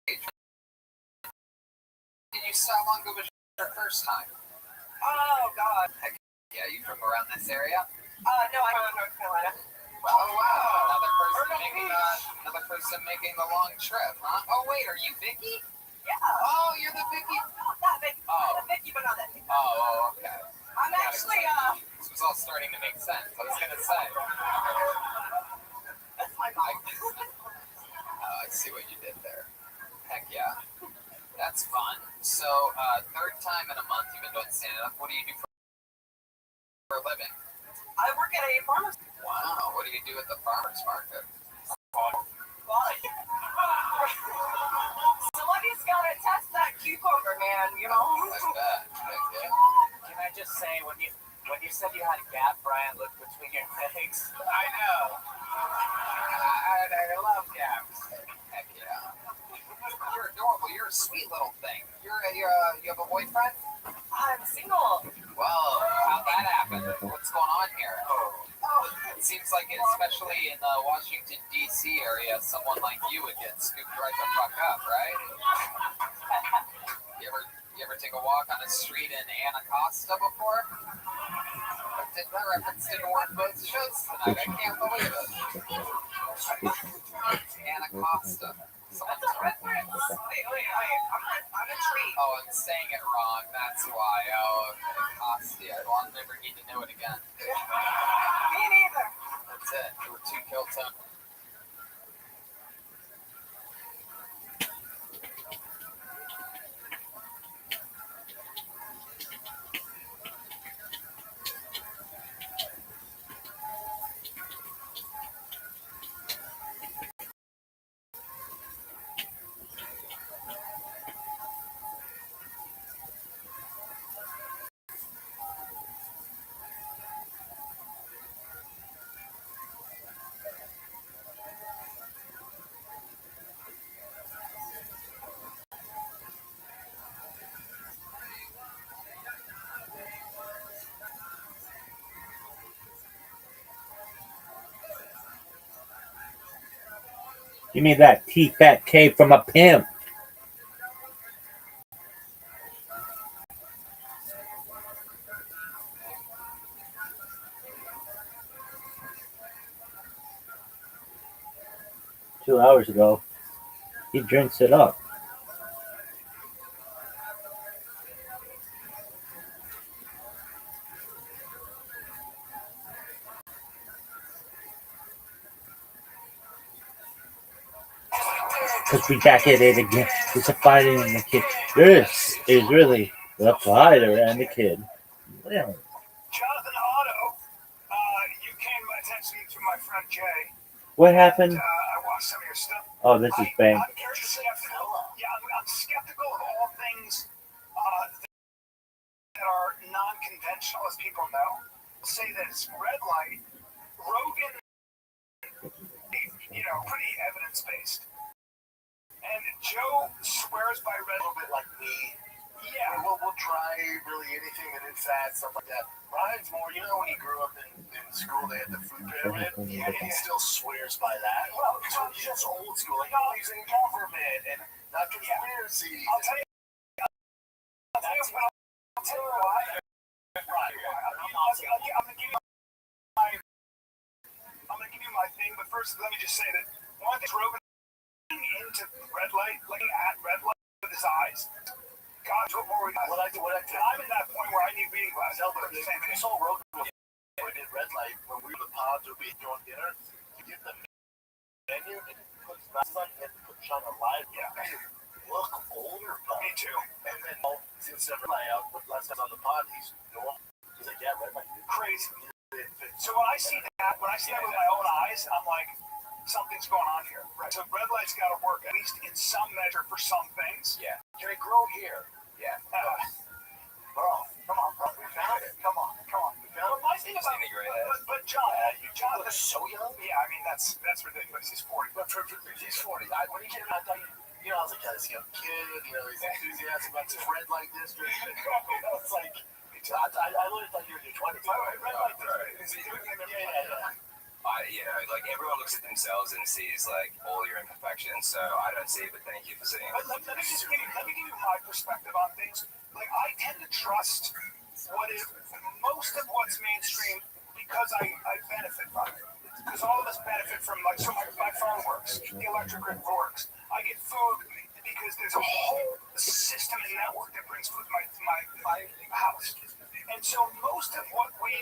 Did you how long ago was your first time? Oh God. Heck yeah, you from around this area? No, I'm from North Carolina. Oh wow, another person making the long trip, huh? Oh wait, are you Vicky? Yeah. Oh, you're the Vicky. Not Vicky. Oh. Vicky, but not that Vicky. Oh, okay. I'm actually This was all starting to make sense. I was gonna say. that's my mom. I see what you did there. Heck yeah, that's fun. So, third time in a month you've been doing stand-up. What do you do for a living? I work at a farmer's Wow, what do you do at the farmer's market? market. Somebody's gotta test that cucumber, man. You know. I bet. Heck yeah. Can I just say when you said you had a gap, Brian looked between your legs. I know. I love gaps. Heck yeah. You're adorable. You're a sweet little thing. You have a boyfriend? I'm single. Well, how'd that happen? What's going on here? It seems like, especially in the Washington, D.C. area, someone like you would get scooped right the fuck up, right? You ever take a walk on a street in Anacostia before? That reference didn't work both shows tonight. I can't believe it. Anacostia. That's a reference. Wait, I'm a tree. Oh, I'm saying it wrong. That's why. Oh, Anacostia. Well, I'll never need to know it again. Me neither. That's it. You were too killed to. Give me that T-Fat K from a pimp. Two hours ago, he drinks it up. Because we back at it again. It's a fighter and the kid. This is really the fighter and the kid. Yeah. Jonathan Otto, you came attention to my friend Jay. What happened? I watched some of your stuff. Oh, this is Bang. I'm skeptical. Yeah, I'm skeptical of all things that are non-conventional, as people know. I'll say this: red light, Rogan, pretty evidence-based. And Joe swears by red. A little bit like me. Yeah. We'll try really anything that is fat, stuff like that. Brian's more, when he grew up in school, they had the food pyramid. And he still swears by that. Well, He's just old school. Like, he believes in government and not conspiracy. I'll tell you why. Right. I'm gonna give you my thing, but first let me just say that one of the things Rogan into red light, looking at red light with his eyes. God, what I'm at that point where I need reading glasses. No, but you saw Rogan when did red light when we were the pods would be doing dinner. You get the menu and put his glasses on and put shine a light. Yeah, look older, bro. Me too. And then since the red light out, but last time on the pod, he's like, yeah, red light. Crazy. So when I see that with my own eyes, I'm like, something's going on here. Right. So red light's got to work at least in some measure for some things. Yeah. Can it grow here? Yeah. Bro, come on, bro. We found it. Come on. We found it. My thing about but John, John is so young. Yeah, I mean that's ridiculous. He's 40. But he's 40. When he came out, I thought I was like, this young kid. He's enthusiastic about this red light district. It's like, I literally thought you were in your 20s. Red light district. Yeah. like everyone looks at themselves and sees like all your imperfections. So I don't see it, but thank you for seeing it. Let me give you my perspective on things. Like, I tend to trust most of what's mainstream because I benefit from it. Because all of us benefit from, like, so my phone works, the electric grid works. I get food because there's a whole system and network that brings food to my house. And so most of what we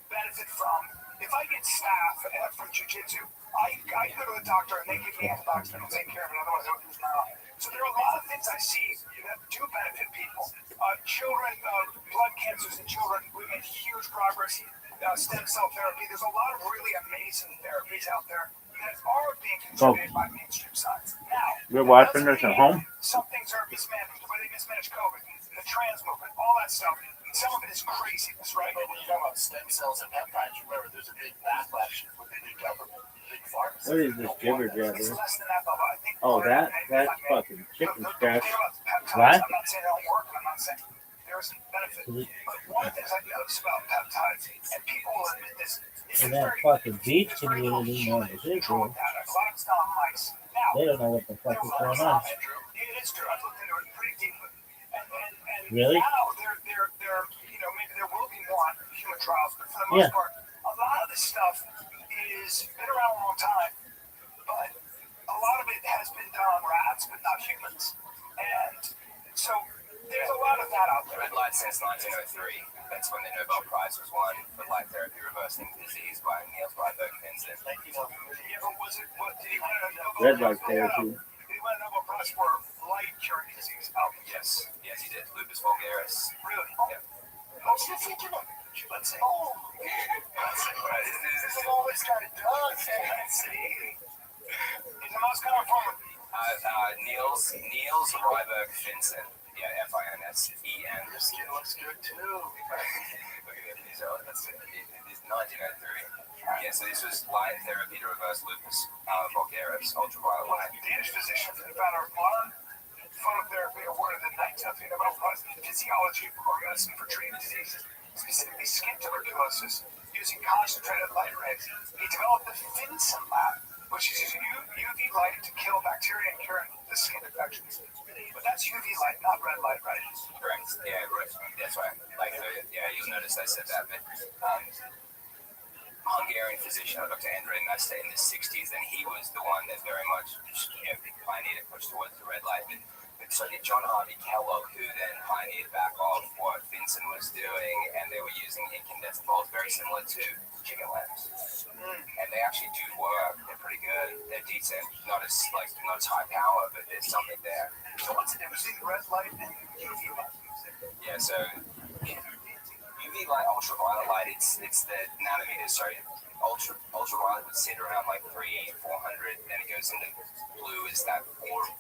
benefit from, if I get staff from jiu-jitsu, I go to a doctor and they give me antibiotics and I'll take care of it, otherwise I'll lose my life. So there are a lot of things I see that do benefit people. Children, blood cancers in children, we made huge progress. Stem cell therapy, there's a lot of really amazing therapies out there that are being contributed by mainstream science. Now, We're watching this at home. some things are mismanaged, the way they mismanage COVID, the trans movement, all that stuff. Some of it is craziness, right? But when you talk about stem cells and peptides, remember there's a big backlash within the government, big pharma. What is this jibber It's jabber? less than that, Bubba. I think Oh, that's fucking chicken scratch. What? I'm not saying they don't work. I'm not saying there isn't benefit. But one of the things I noticed about peptides, and people will admit this, is And it's that very fucking beach there's very little community human knows control Israel. of that. A lot of it's done on mice. Now, They don't know what the fuck is going on. it is true. I've looked into it pretty deeply. And Really? now maybe there will be more on human trials, but for the most Yeah. part, a lot of this stuff is been around a long time, but a lot of it has been done on rats, but not humans. And so there's a lot of that out there. Red light since 1903. That's when the Nobel Prize was won for light therapy reversing disease by Niels Bohr-Vincent. Yeah, but was it? What did he win a Nobel? Red light therapy. Did he win a Nobel Prize for light curing disease? Yes, he did. Lupus vulgaris. Really? Yeah. What's your thinking of? Let's see. Oh, this is always got it done. Let's see. He's the most common form. Niels Bohr-Vincent. Yeah, F-I-N-S-E-N. Your skin looks good too. Look at it. It's 1903. Yeah, so this was light therapy to reverse lupus vulgaris, ultraviolet light. Danish physicians and founder of modern phototherapy awarded the 19th Nobel Prize in Physiology or Medicine for treating diseases, specifically skin tuberculosis, using concentrated light rays. He developed the Finsen lab, which uses UV light to kill bacteria and cure the skin infections. But that's UV light, not red light, right? Correct. Yeah, right. That's right. You'll notice I said that. But Hungarian physician, Dr. Andrei Nesta, in the 60s, and he was the one that very much pioneered and pushed towards the red light. But so did John Harvey Kellogg, who then pioneered back off what Vincent was doing, and they were using incandescent bulbs very similar to chicken lamps. And they actually do work. They're pretty good. They're decent. Not as high power, but there's something there. So what's the difference between red light and UV light? Yeah, so UV light, ultraviolet light, it's the nanometers. Sorry, ultraviolet would sit around like 400, then it goes into blue is that 480.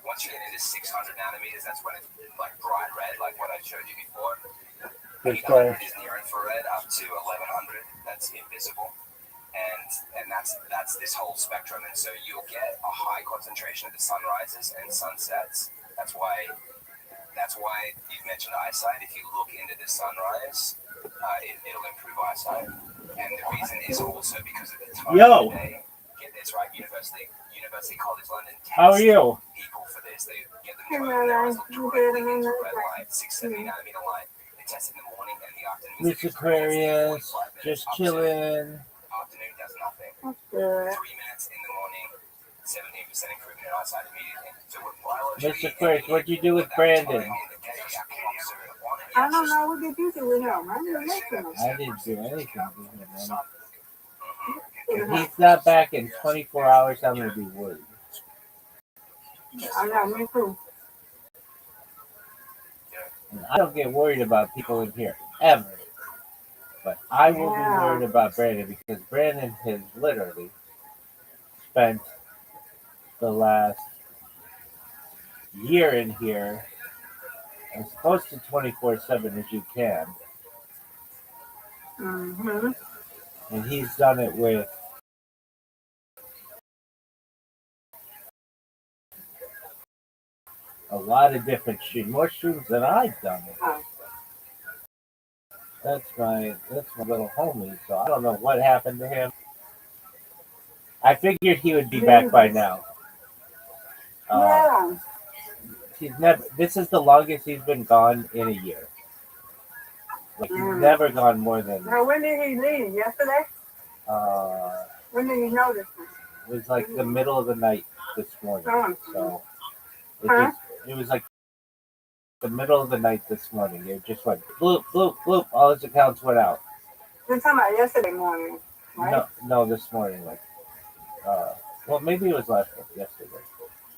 Once you get into 600 nanometers, that's when it's like bright red, like what I showed you before. 800 is near infrared, up to 1100, that's invisible. And that's this whole spectrum. And so you'll get a high concentration of the sunrises and sunsets. That's why you've mentioned eyesight. If you look into the sunrise, it'll improve eyesight. And the reason is also because of the time of the day. Get this right, University College London. How are you? People for this, they get them to open their eyes, look directly into red light, 670 nanometer light. They test in the morning and the afternoon. Miss Aquarius, just chilling. Afternoon does nothing. That's good. 3 minutes in the morning, 17% improvement in eyesight immediately. So with biology, Miss Aquarius, what'd you do with Brandon? I don't know. What did you do with him? I didn't listen to him. I didn't do anything with him. If he's not back in 24 hours, I'm going to be worried. I know, me too. And I don't get worried about people in here, ever. But I will be worried about Brandon because Brandon has literally spent the last year in here as close to 24/7 as you can. Mm-hmm. And he's done it with a lot of different streams, more streams than I've done it. Oh. That's my little homie, so I don't know what happened to him. I figured he would be back by now. Yeah. He's never. This is the longest he's been gone in a year. Like he's never gone more than. Now, when did he leave? Yesterday? Uh, When did you notice him? it was like the middle of the night this morning. So it was like the middle of the night this morning. It just went bloop bloop bloop. All his accounts went out. You're talking about yesterday morning, right? No, this morning. Like, well, maybe it was yesterday.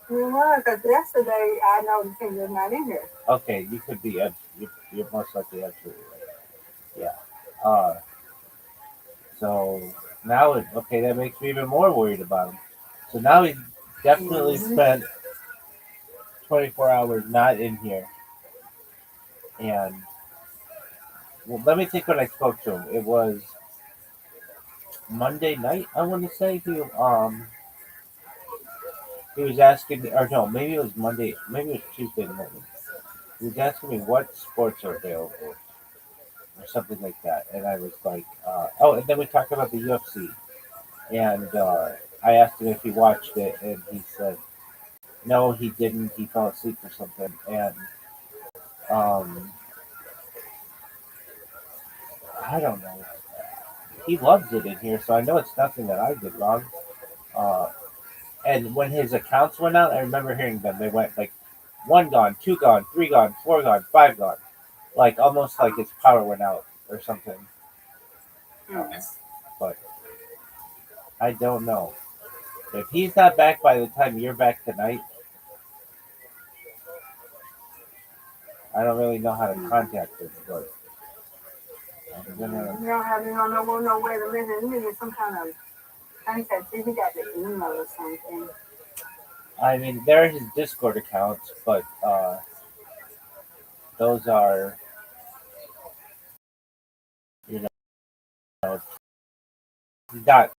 You know, because yesterday I noticed he was not in here. Okay, you could be. You're most likely absolutely right. Yeah. So now that makes me even more worried about him. So now he's definitely spent 24 hours not in here. And well, let me think when I spoke to him. It was Monday night, I want to say. He was asking me, or no, maybe it was Monday, maybe it was Tuesday morning. He was asking me what sports are available or something like that. And I was like, and then we talked about the UFC. And I asked him if he watched it, and he said, no, he didn't. He fell asleep or something. And I don't know. He loves it in here, so I know it's nothing that I did wrong. And when his accounts went out, I remember hearing them. They went like 1 gone, 2 gone, 3 gone, 4 gone, 5 gone. Like almost like his power went out or something. But I don't know. If he's not back by the time you're back tonight, I don't really know how to contact him. But I'm gonna. You don't know where to live. You need some kind of contact. He got the email or something. I mean, there are his Discord accounts, but those are, you know, not.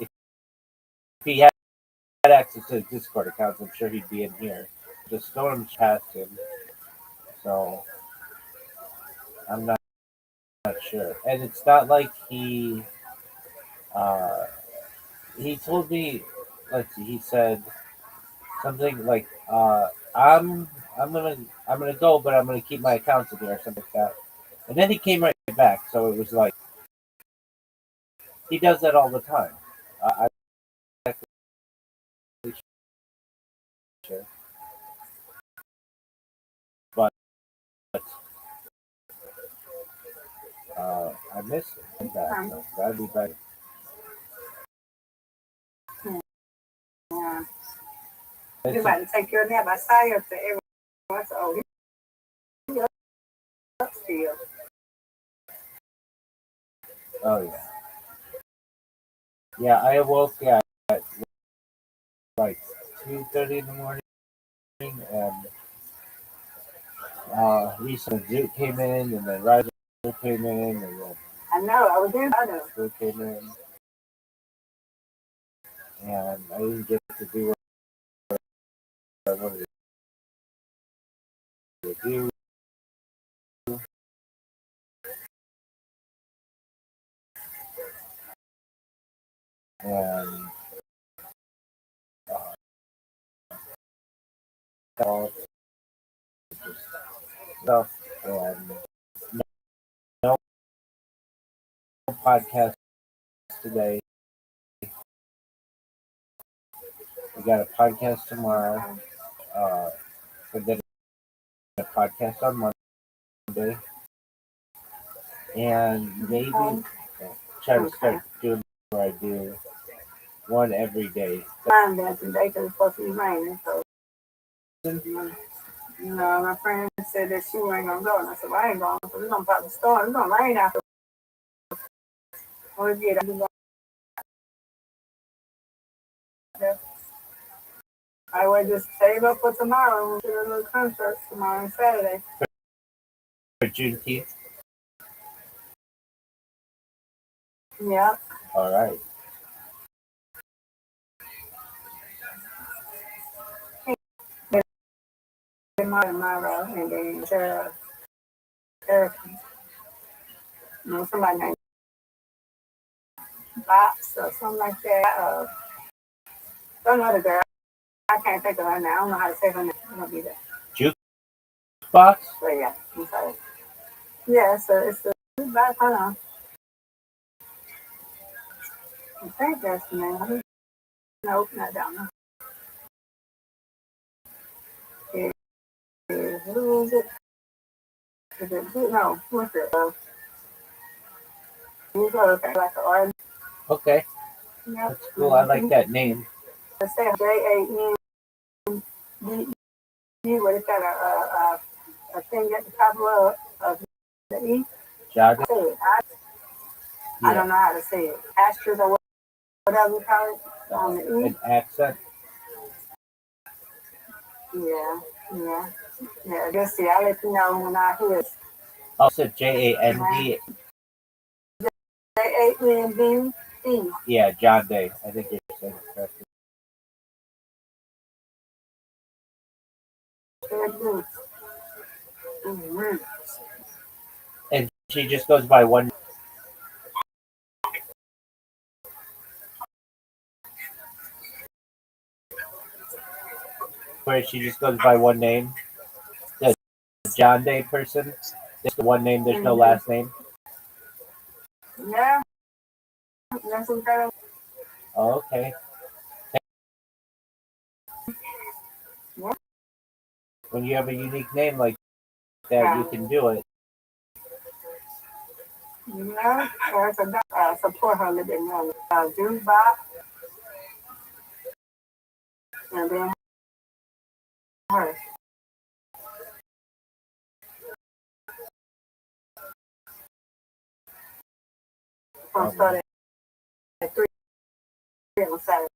If he had access to his Discord accounts, I'm sure he'd be in here. The storms passed him, so I'm not sure. And it's not like he told me. Let's see. He said something like, I'm gonna go, but I'm gonna keep my accounts in here or something like that. And then he came right back, so it was like he does that all the time. I'm not exactly sure, but I miss him. So that'd be better. Yeah. You about to take your nap. I saw you up there. Oh, you up still. Oh yeah. Yeah, I awoke at like 2:30 in the morning, and Lisa Zoot came in, and then Riser came in, and then I know. I was in. I know. Zoot came in, and I didn't get to do what I wanted to do. And all stuff, and no podcast today. We got a podcast tomorrow. And then a podcast on Monday, and maybe try to start doing where I do one every day. Mine that today because it's supposed to be raining. So, my friend said that she ain't gonna go, and I said, well, I ain't going. So we're gonna pop the storm. It's gonna rain after. When we get I would just save up for tomorrow and do a little concert tomorrow and Saturday. For Juneteenth? Yeah. All right. Tomorrow, and then Erica. Somebody named Box or something like that. Some other girl. I can't think of her now. I don't know how to say her name. It's gonna be there. Jukebox? But yeah, I'm sorry. Yeah, it's a box. Hold on. I think that's the name. Nope, not down there. Who is it? Is it no? What's it? You go like an artist. Okay, Yep. that's cool. I like that name. Let's say JANDE, where it's got a thing at the top of the E. Jada? I don't know how to say it. Astros or whatever you call it on the E. An accent? Yeah. Just see, I'll let you know when I hear it. Also JAND. JANDE. Yeah, John Day. I think you're saying it correctly. And she just goes by one. Where she just goes by one name. The John Day person. Just the one name. There's no last name. Yeah. That's incredible. Oh, okay. Yeah. When you have a unique name like that, you can do it. Yeah. There's a support her a little bit more. Jukebox. And then her. I'm starting at 3 on Saturday.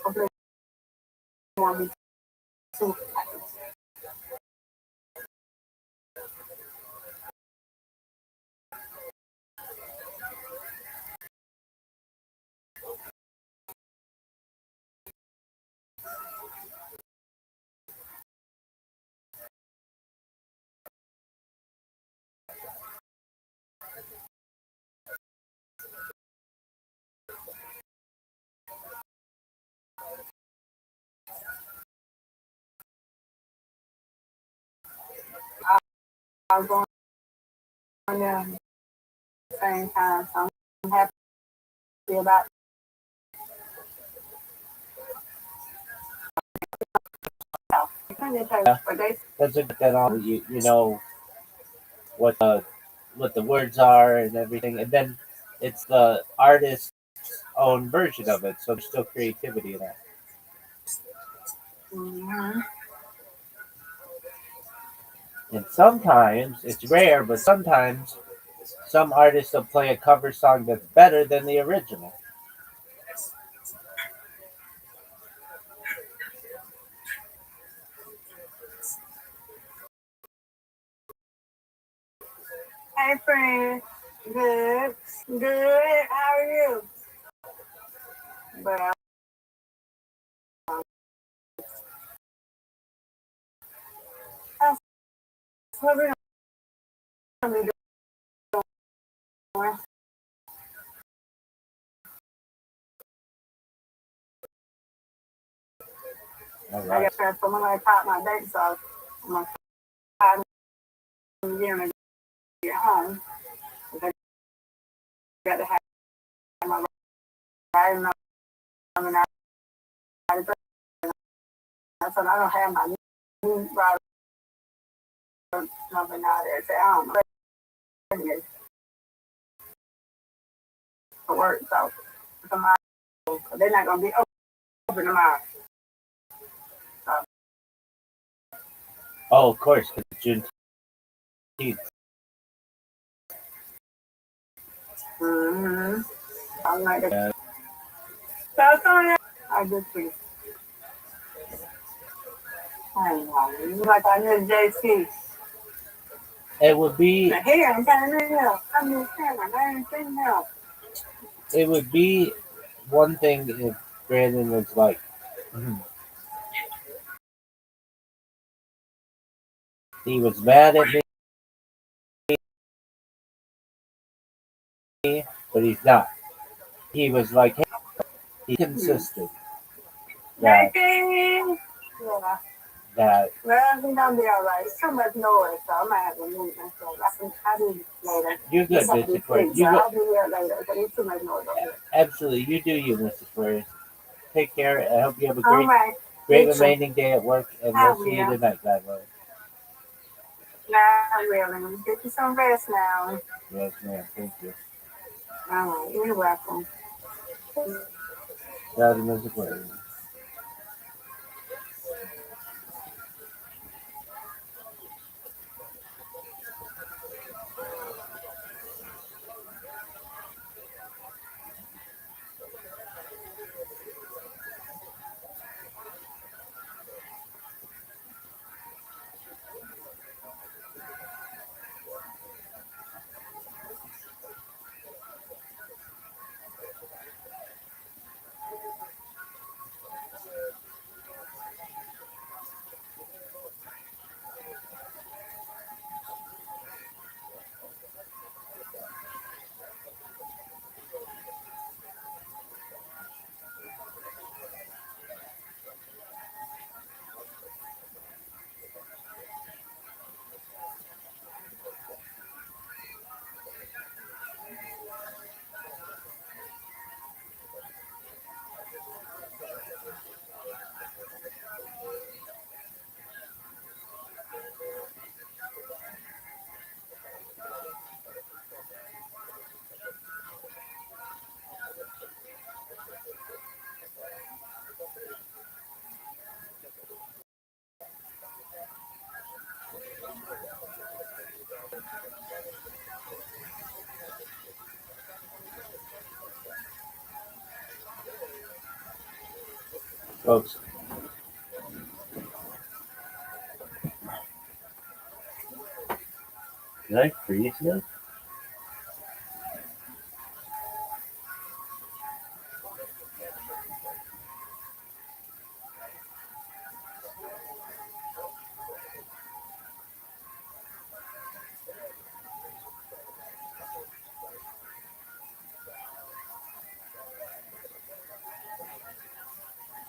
Hopefully, it won't be too. I'm going there at the same time, so I'm happy about it. That's a good that all you know what the words are and everything, and then it's the artist's own version of it, so there's still creativity in that. Mm-hmm. And sometimes it's rare, but sometimes some artists will play a cover song that's better than the original. Hey, friend. Good. Good. How are you? But what we gonna be doing? All I right. got friends, so I'm gonna pop my date, so I'm gonna try to get home. I got to have my riding number now. So I don't have my new rider number now there. So I don't know. For work, so tomorrow, they're not gonna be open tomorrow. So, Oh, of course, because Juneteenth. mm-hmm. I'm like that. Yeah. So Sonia, I just see. I ain't know. You like I knew JC. It would be Here, I'm telling you, I'm just saying, I ain't seen him. it would be one thing if Brandon was like, He was mad at me, but he's not. He was like, hey, he insisted that Baby! Yeah. that Well, he's gonna be alright. It's too much noise, so I might have to move myself. I'll do it later. you're good, It's like Mr. this Aquarius. thing, You so go, I'll be here later, but it's too much noise over here. absolutely, you do you, Mr. Aquarius. Take care. I hope you have a All great, right. great You too. remaining day at work, and I we'll see you will. tonight, God willing. I will. Get you some rest now. Yes, ma'am. Thank you. All right. You're welcome. That is Mr. Aquarius. Folks, did I freeze this?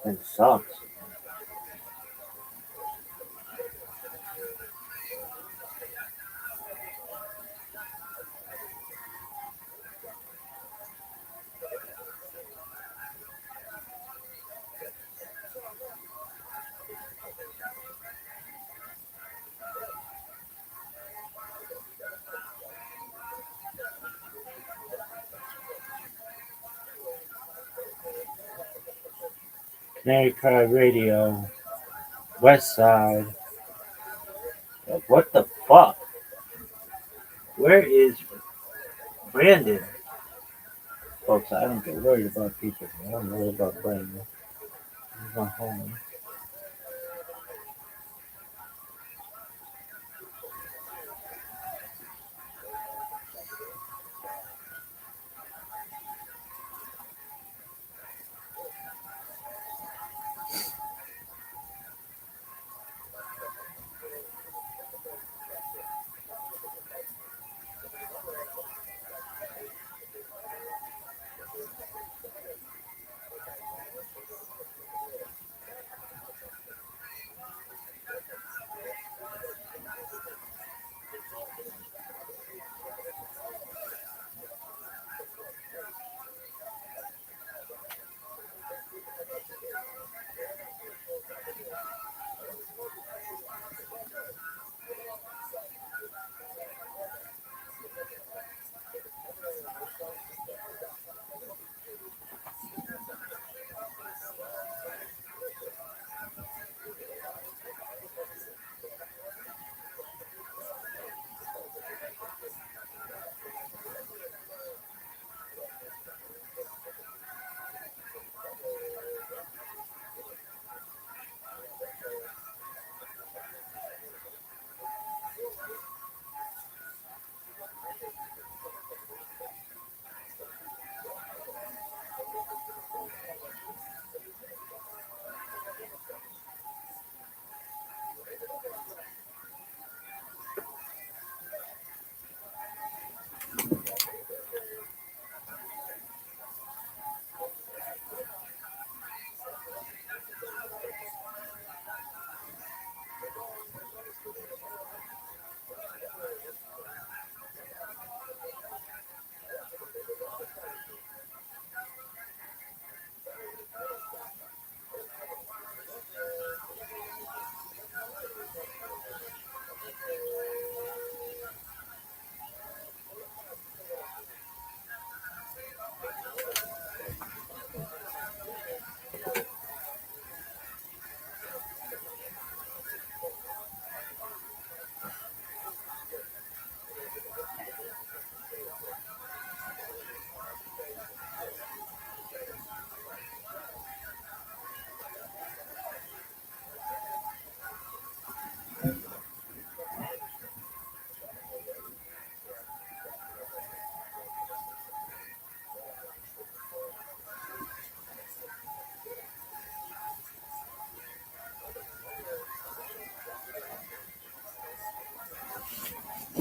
It sucks. Canary Cry Radio, West Side. What the fuck? Where is Brandon? Folks, I don't get worried about people. I'm worried about Brandon. He's not home.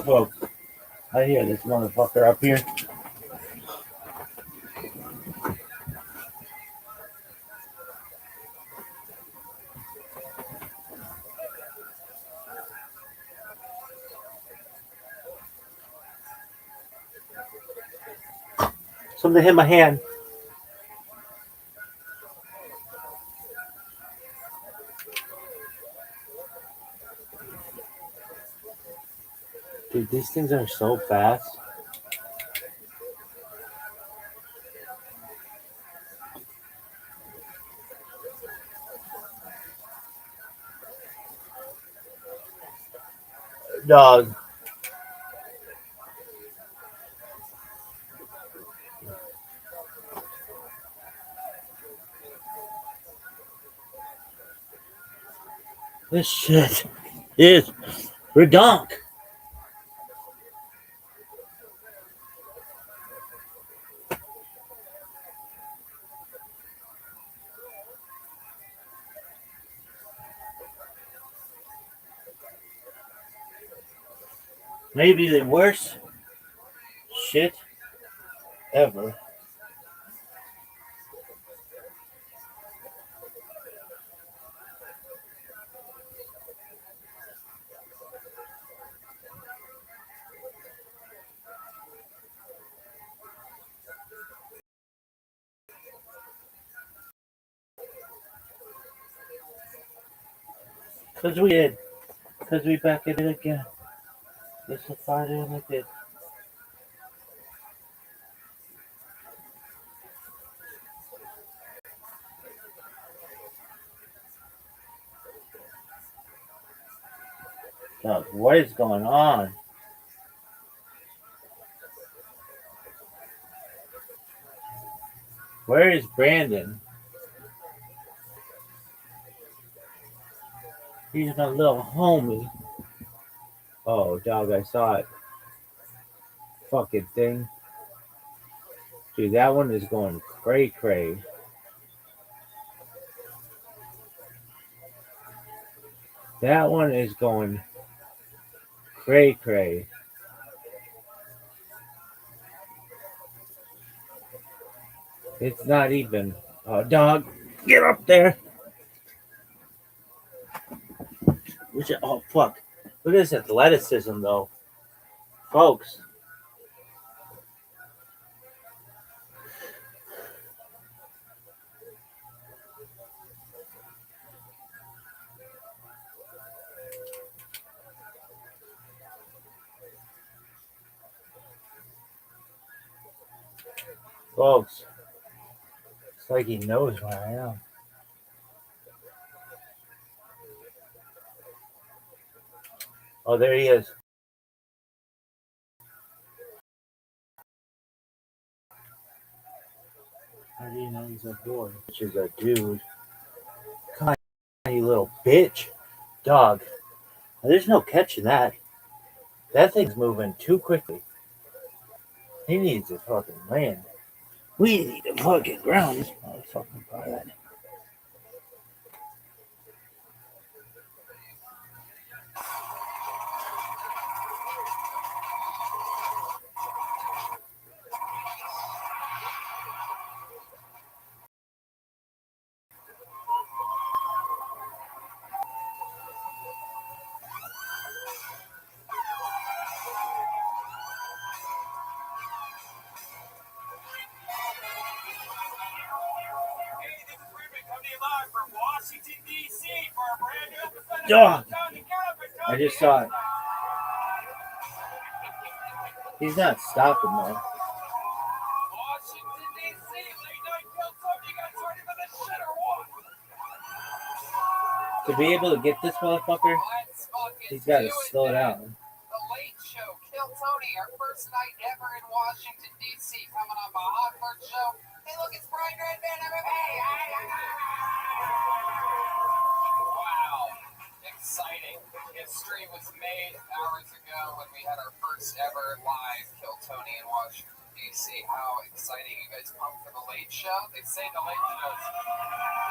Folks, I hear this motherfucker up here. Something hit my hand. Dude, these things are so fast. Dog. This shit is redonk. Maybe the worst shit ever. Cause we back at it again. It's a Friday and it did. Dog, what is going on? Where is Brandon? He's my little homie. Oh, dog, I saw it. Fucking thing. Dude, that one is going cray-cray. That one is going cray-cray. It's not even. Oh, dog, get up there. Oh, fuck. Look at this athleticism, though. Folks. Folks. It's like he knows where I am. Oh, there he is. How do you know he's a boy? Which is a dude. Come on, you little bitch. Dog. There's no catching that. That thing's moving too quickly. He needs to fucking land. We need to fucking ground this motherfucking bird. Dog. I just saw it. He's not stopping though. To be able to get this motherfucker, he's got to slow down. The Late Show, Kill Tony, our first night ever in Washington, D.C. Coming up a hot first show. Hey, look, it's Brian Redman, MMA. Wow. Exciting. History was made hours ago when we had our first ever live Kill Tony in Washington, D.C. How exciting. You guys pumped for the Late Show? They say the late shows,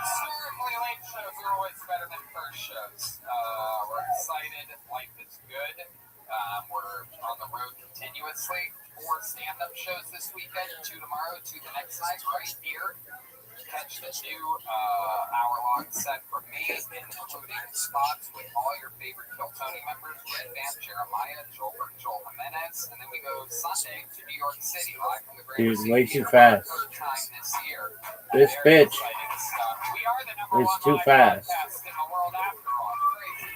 historically, late shows are always better than first shows. We're excited. Life is good. We're on the road continuously. 4 stand-up shows this weekend, 2 tomorrow, 2 the next night, right here. Catch the new hour-long set from me, including spots with all your favorite Kill Tony members, Red Band, Jeremiah, Joel Jimenez, and then we go Sunday to New York City, live from the Grand Dude, way too Theater, fast. third time this year. This Very bitch exciting stuff. We are the number is one too live fast. podcast in the world after all. Crazy.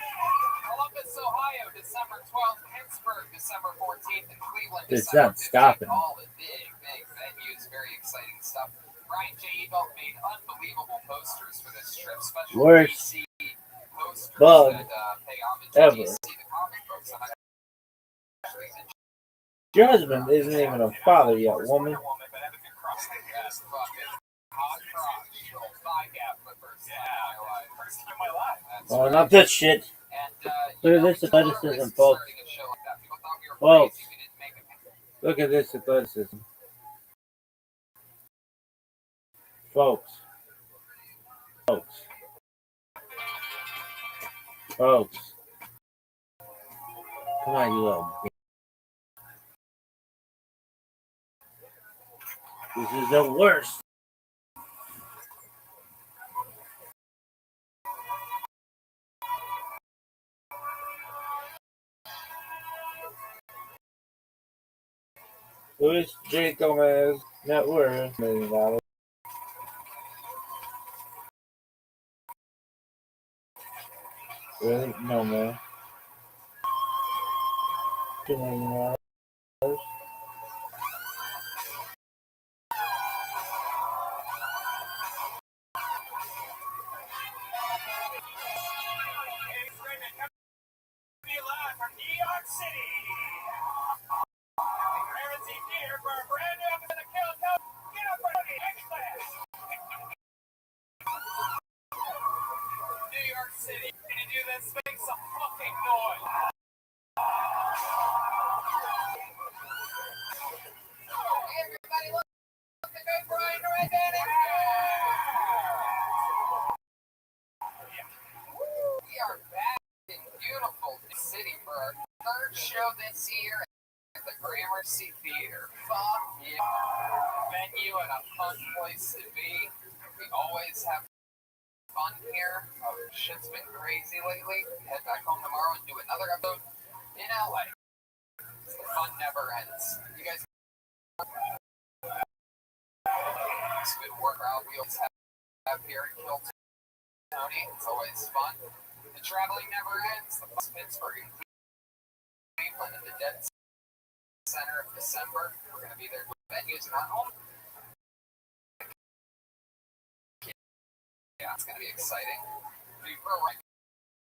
Columbus, Ohio, December 12th. Pittsburgh, December 14th. And Cleveland, It's December not 15th. stopping. All the big venues. Very exciting stuff. Brian J. Ebelt made unbelievable posters for this trip. Special Worst DC posters bug that pay homage ever. to DC, the comic books. And Your husband isn't even a father yet, woman. Oh, not this shit. Look at this athleticism, folks. Folks, look at this athleticism. Folks. Come on, you little bitch. This is the worst. Luis J. Gomez, net worth $1 million. Really? No, man. $2 million. we are back in beautiful city for our 3rd show this year at the Gramercy Theater. Fuck yeah. Venue and a fun place to be. We always have fun here. Shit's been crazy lately. Head back home tomorrow and do another episode in LA. The fun never ends. You guys it's good work out we always have here at Kill Tony. It's always fun. The traveling never ends. The Pittsburgh and Cleveland in the dead center of December. We're going to be there with venues and home. Yeah, it's going to be exciting. If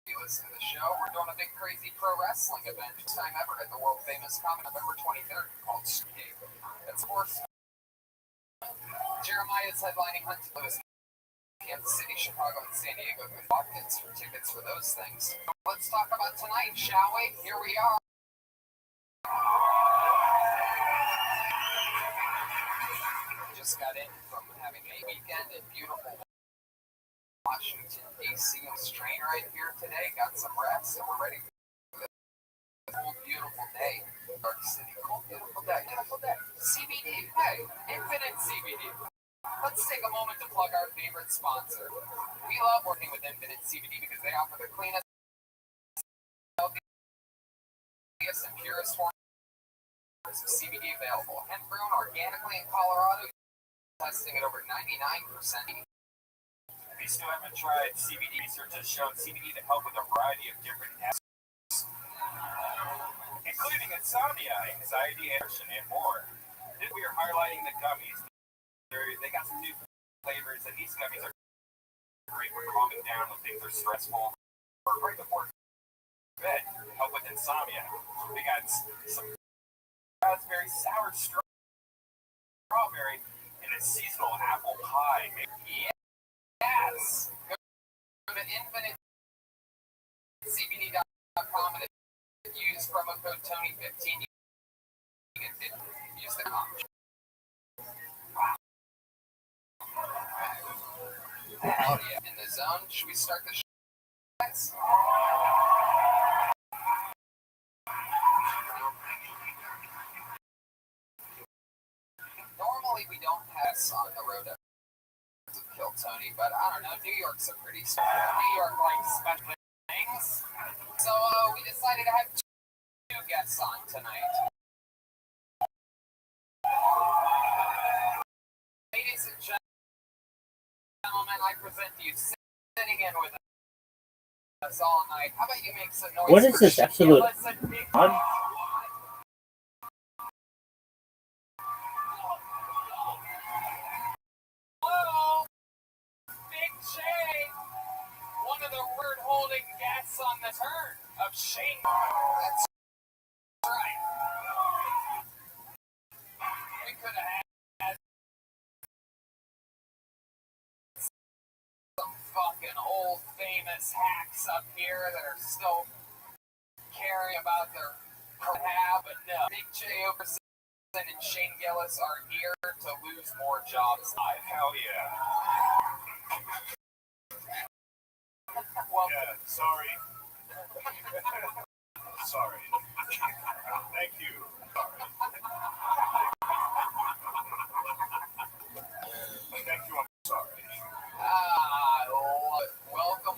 you listen to the show, we're doing a big crazy pro wrestling event this time ever at the world famous Common November 23rd called Escape. It's of course Jeremiah's headlining Huntington, Louis, Kansas City, Chicago, and San Diego. We bought tickets for those things. Let's talk about tonight, shall we? Here we are. Just got in from having a weekend in beautiful Washington, D.C. on this train right here today. Got some rest, and we're ready for the cool, beautiful day. Dark City, cool, beautiful day. CBD, hey, Infinite CBD. Let's take a moment to plug our favorite sponsor. We love working with Infinite CBD because they offer the cleanest, healthiest, and purest forms of CBD available. Hemp grown organically in Colorado, testing at over 99%. If you still haven't tried CBD, research has shown CBD to help with a variety of different aspects, including insomnia, anxiety, depression, and more. Then we are highlighting the gummies. They got some new flavors, and these gummies are great for calming down when things are stressful, or right before bed to help with insomnia. We got some raspberry, sour strawberry, and a seasonal apple pie. Yes! Go to infinitecbd.com and use promo code Tony15. You can use the comp. Wow. Oh yeah, in the zone. Should we start the show? guests on the road to kill Tony, but I don't know. New York's a pretty New York likes special things, so we decided to have two guests on tonight. Ladies and gentlemen, I present to you sitting in with us all night. How about you make some noise? What is this absolute odd? Hello, Big J, one of the word-holding guests on the turn of Shane. That's right. We could have had some fucking old famous hacks up here that are still caring about their crap, but no. Big J Okerson and Shane Gillis are here to lose more jobs. Hell yeah. Well, Yeah, sorry. Sorry. Thank you. Sorry. Thank you, I'm sorry.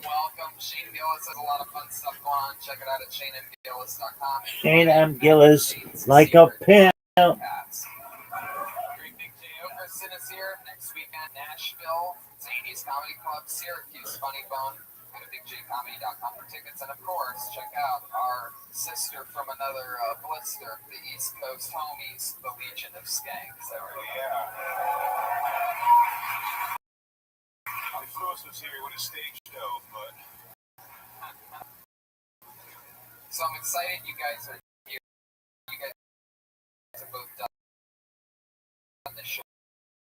welcome. Shane Gillis has a lot of fun stuff going on. Check it out at ShaneMGillis.com. Shane M. Gillis, like a pimp. Great Big J Okerson is here next weekend. Nashville, Zany's Comedy Club, Syracuse Funny Bone. Go to BigJComedy.com for tickets, and of course, check out our sister from another blister, the East Coast homies, the Legion of Skanks. Oh, yeah. I wish Lewis was here with a stage show, but. So I'm excited you guys are here. You guys have both done the show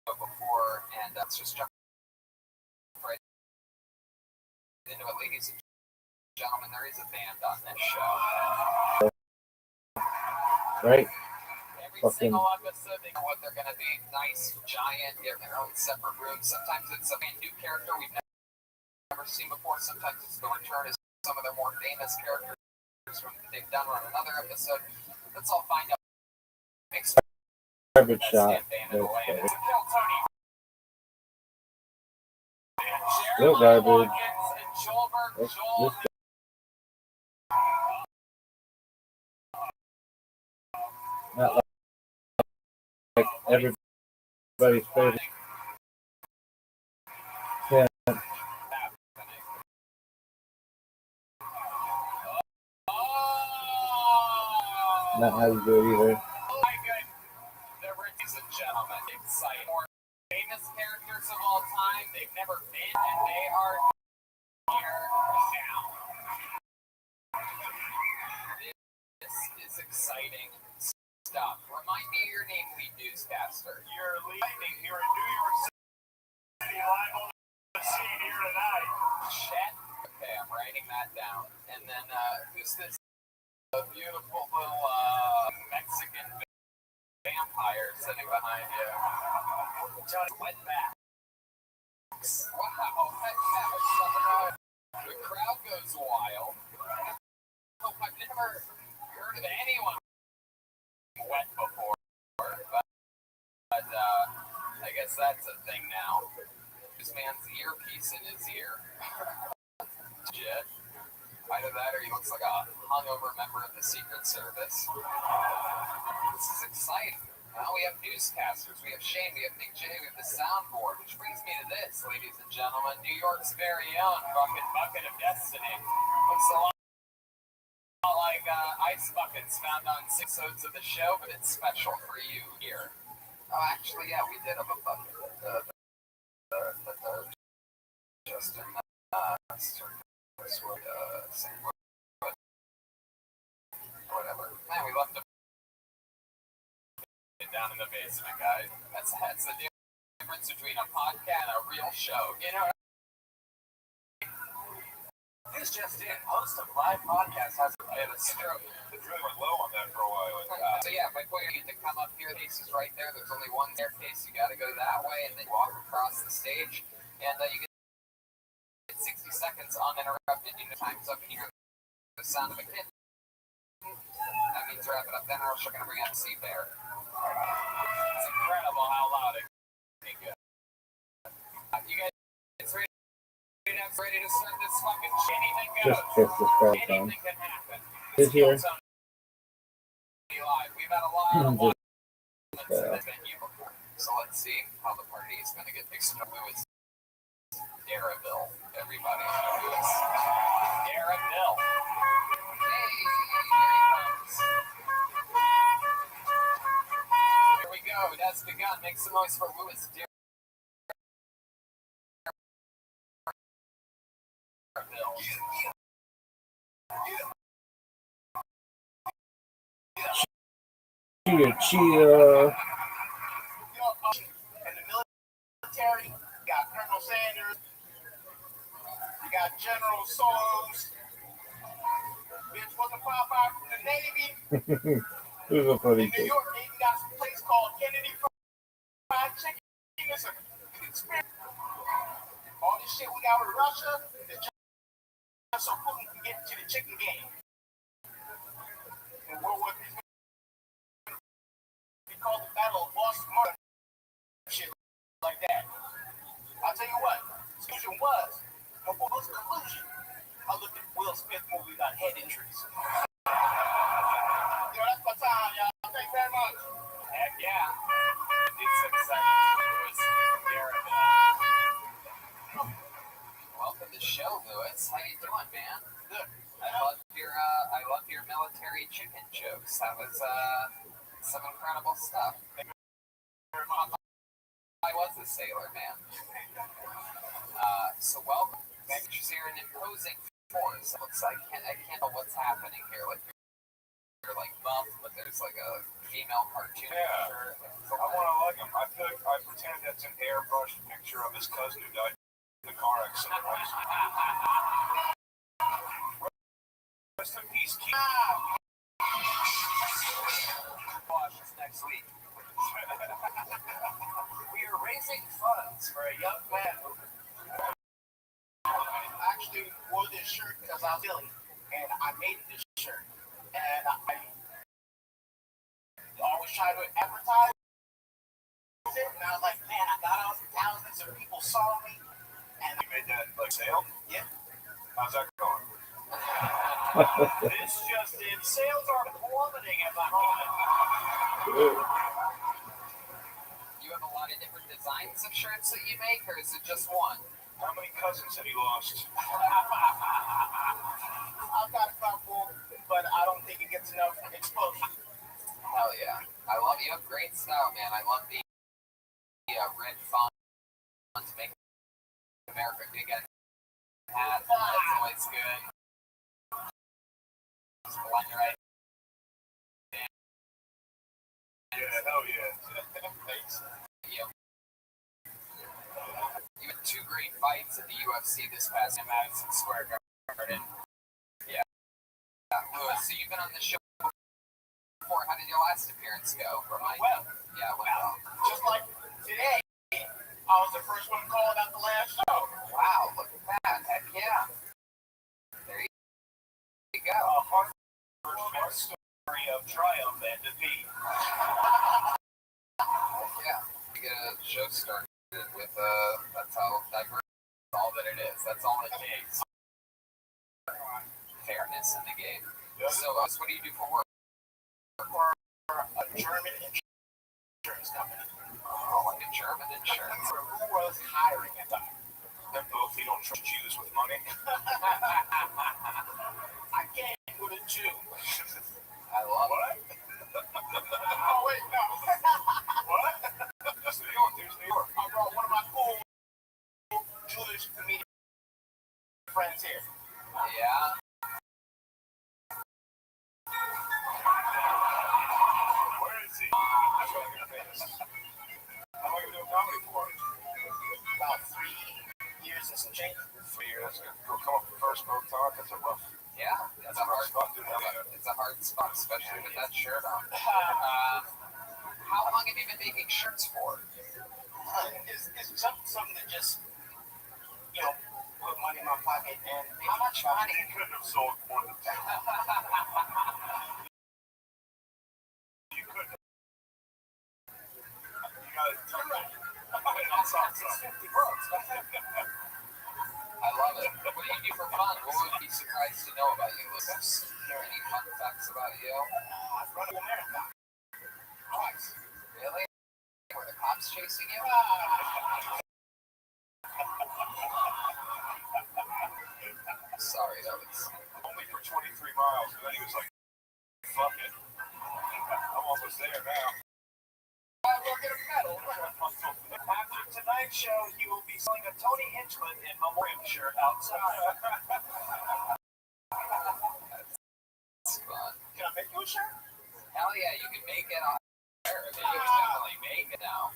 before, and let's just jump right into it, ladies and gentlemen. There is a band on this show. Right? Every Fucking- single episode, they know what they're going to be. Nice, giant, get their own separate rooms. Sometimes it's a new character we've never seen before. Sometimes it's the return of some of their more famous characters from they've done on another episode. Let's all find out. Garbage shot. Kill Tony. Real garbage. Joel This not like everybody's favorite. Yeah. Not how you do it either. Oh my goodness. Ladies and gentlemen, exciting. More famous characters of all time. They've never been, and they are here now. This is exciting stuff. Remind me of your name, lead newscaster. You're leaving here in New York City, live on the scene here tonight. Chet. Okay, I'm writing that down. And then, who's this? A beautiful little Mexican vampire sitting behind you. Johnny Wetbacks. Wow, Wetbacks. The crowd goes wild. Oh, I've never heard of anyone wet before, but I guess that's a thing now. This man's earpiece in his ear. Legit. Either that or he looks like a hungover member of the Secret Service. This is exciting. Now we have newscasters, we have Shane, we have Big J, we have the soundboard, which brings me to this, ladies and gentlemen. New York's very own fucking bucket of destiny. Looks a lot like ice buckets found on 6 episodes of the show, but it's special for you here. Oh, actually, yeah, we did have a bucket. Justin, whatever. Man, we left him down in the basement, guys. That's the difference between a podcast and a real show. You know. This just in. Host of live podcast has a stroke. The drill went low on that for a while. So yeah, if I put you to come up here, this is right there. There's only one staircase. You got to go that way, and then walk across the stage, and you get 60 seconds uninterrupted. You know, time's up, and you hear the sound of a kitten. That means wrap it up. Then we're going to bring out the sea bear. It's incredible how loud it Good. You guys ready to start this fucking shit? Anything Just goes. kiss this guy down. Anything can happen. Who's here? We've had a lot of Just in the venue before. So let's see how the party is going to get fixed. Lewis Darraville, everybody. Lewis Darraville. Hey, here he comes. Here we go. That's begun. Make some noise for Lewis Darraville. cheer, cheer. In the military, you got Colonel Sanders, you got General Soros, bitch was a Popeye from the Navy. Who's a funny In New kid? York, you got some place called Kennedy Fried Chicken. It's a experience. All this shit we got with Russia is just so Putin can get to the chicken game. In World War III, we called the Battle of Boston Martin. Shit like that. I'll tell you what, the solution was, before this conclusion, I looked at Will Smith movie about head injuries. Yo, that's my time, y'all. Thank you very much. Heck yeah. 56 seconds. Lewis Darraville. Welcome to the show, Lewis. How you doing, man? Good. I love your military chicken jokes. That was some incredible stuff. I was a sailor, man. So welcome. You're an imposing force. It looks like I can't know what's happening here. Like you're like buff, but there's like a female cartoon. Yeah. Shirt. I want to like him. I pretend that's an airbrushed picture of his cousin who died in the car accident. Rest in peace, Keith. Watch this next week. We are raising funds for a young man who I actually wore this shirt because I was Billy, and I made this shirt. And I always try to advertise it, and I was like, man, I got out, thousands of people saw me, and You made that like sale? yeah. How's that going? This just in, sales are plummeting at the moment. you have a lot of different designs of shirts that you make, or is it just one? How many cousins have you lost? I've got a couple, but I don't think it gets enough exposure. Hell yeah. I love you. Have great style, man. I love the red font. Make America big hat. That's always good. Just blend right. Yeah, hell yeah. Thanks. You had two great fights at the UFC this past in Madison Square Garden. Yeah. Lewis, so you've been on the show before. How did your last appearance go? Remind me. Yeah, well. Just like today, I was the first one called out the last show. Wow, look at that. Heck yeah. There you go. A hard story of triumph and defeat. Yeah. You get a show started with that's how diverse all that it is. That's all it takes. Fairness in the game. So, what do you do for work? For a German insurance company. Oh, like a German insurance. For who was hiring at the time? They're both, you don't trust Jews with money. I came with a Jew. I love it. Oh, wait, no. What? That's New York, dude. New York. I brought one of my cool Jewish comedian friends here. Yeah. Where is he? That's what I'm going to face. How long have you been doing comedy for? About 3 years and some change. 3 years. That's good. Go come up with first boat talk. That's a rough. Yeah. It's a hard spot, dude. It's a hard spot, especially with that shirt on. How long have you been making shirts for? It's something that just, you know, put money in my pocket. And How much money? You couldn't have sold more than 10. You couldn't have. You got it. You're right. Hear any fun facts about you? I've run a marathon. Twice. Really? Were the cops chasing you? Sorry, that was. Only for 23 miles, and then he was like, fuck it. I'm almost there now. We'll get a medal. After tonight's show, he will be selling a Tony Hinchman in memoriam shirt outside. That's fun. Can I make you a shirt? Hell yeah, you can make it on there. You can definitely make it now.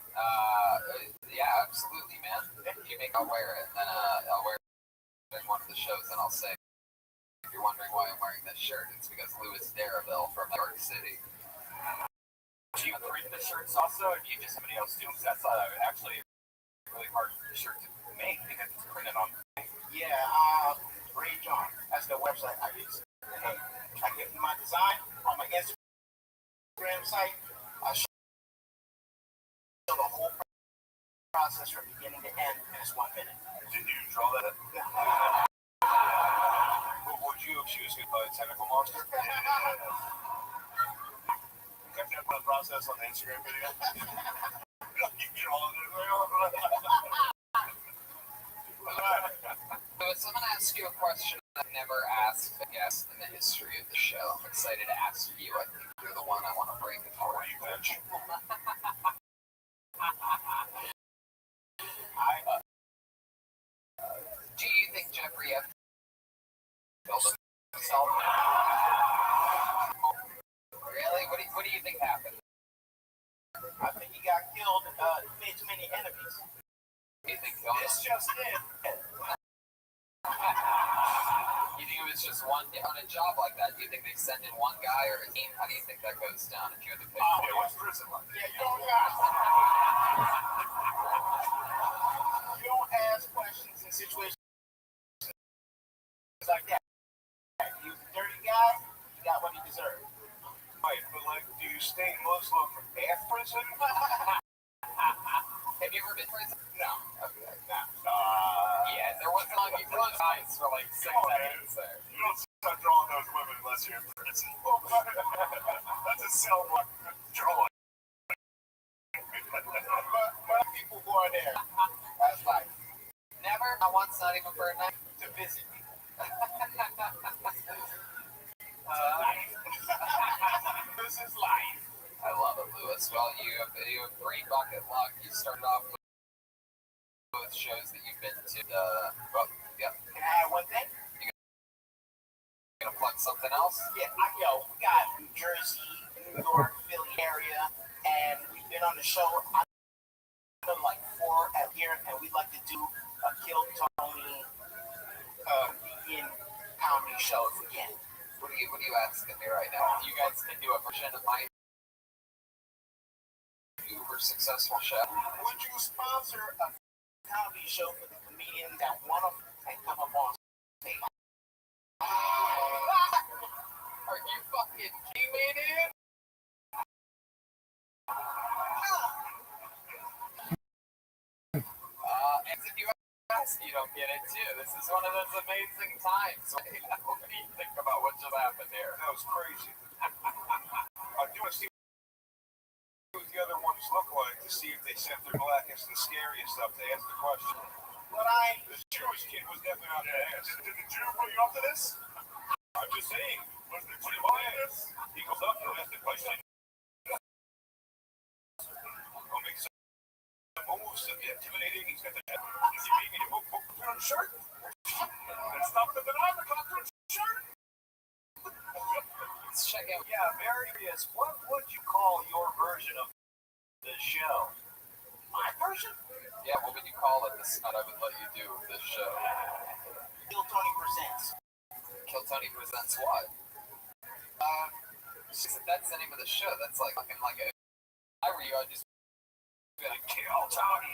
Yeah, absolutely, man. If you make, I'll wear it. Then I'll wear it in one of the shows, and I'll say, if you're wondering why I'm wearing this shirt, it's because Louis Darabelle from New York City. Do you print the shirts also, or do you just somebody else do? Because that's actually a really hard shirt to make because it's printed on. Yeah, Ray John. That's the website I use. And I get my design on my Instagram site. I show the whole process from beginning to end in just 1 minute. Did you draw that? What would you have chosen by a tentacle monster? Kept that one process on the Instagram video. So I'm going to ask you a question I've never asked a guest in the history of the show. I'm excited to ask you. I think you're the one I want to bring forward. You bitch. Do you think Jeffrey F. killed himself? Really? What do you think happened? I think he got killed. He made too many enemies. Do you think This just in. You think it was just one on a job like that? Do you think they send in one guy or a team? How do you think that goes down if you had to pick? Oh, It was prison life. yeah, you don't ask questions in situations like that. He was a dirty guy. He got what he deserved. Right, but like, do you stay Muslim after prison? Have you ever been to prison? No. Okay. Yeah, there wasn't long. You closed eyes for like 6 seconds there. You don't start drawing those women unless you're in prison. That's a cell block drawing. But people who are there, that's life. Never? Not once, not even for a night? To visit me. This is life. I love it, Louis. Well, you have 3 bucket luck. You started off with both shows that you've been to. Well, yeah. Can I add one thing? Gonna plug something else? Yeah, we got New Jersey, New York, Philly area, and we've been on the show. I've done like 4 out here, and we'd like to do a Kill Tony in comedy shows again. What are you asking me right now? You guys can do a version of my uber successful show. Would you sponsor a comedy show for the comedians that want to come up on stage? Are you fucking kidding me, dude? And if you ask, you don't get it too. This is one of those amazing times. What do you think about what just happened here? That was crazy. I do want to see what the other ones look like to see if they sent their blackest and scariest stuff to ask the question. But The Jewish kid was definitely on the ass. Did the Jew put you up to this? I'm just saying. Was the Jew on this? He goes up and asks the question. I'll make some moves to be intimidating. He's got the you beat me to put on a shirt. And stop the banana conference shirt. Let's check out. Yeah, very curious. What would you call your version of the show? my version, Yeah, what would you call it? This I would let you do this show. Kill Tony Presents. Kill Tony presents what? That's the name of the show. That's like fucking like a. If I were you, I'd just be like Kill Tony.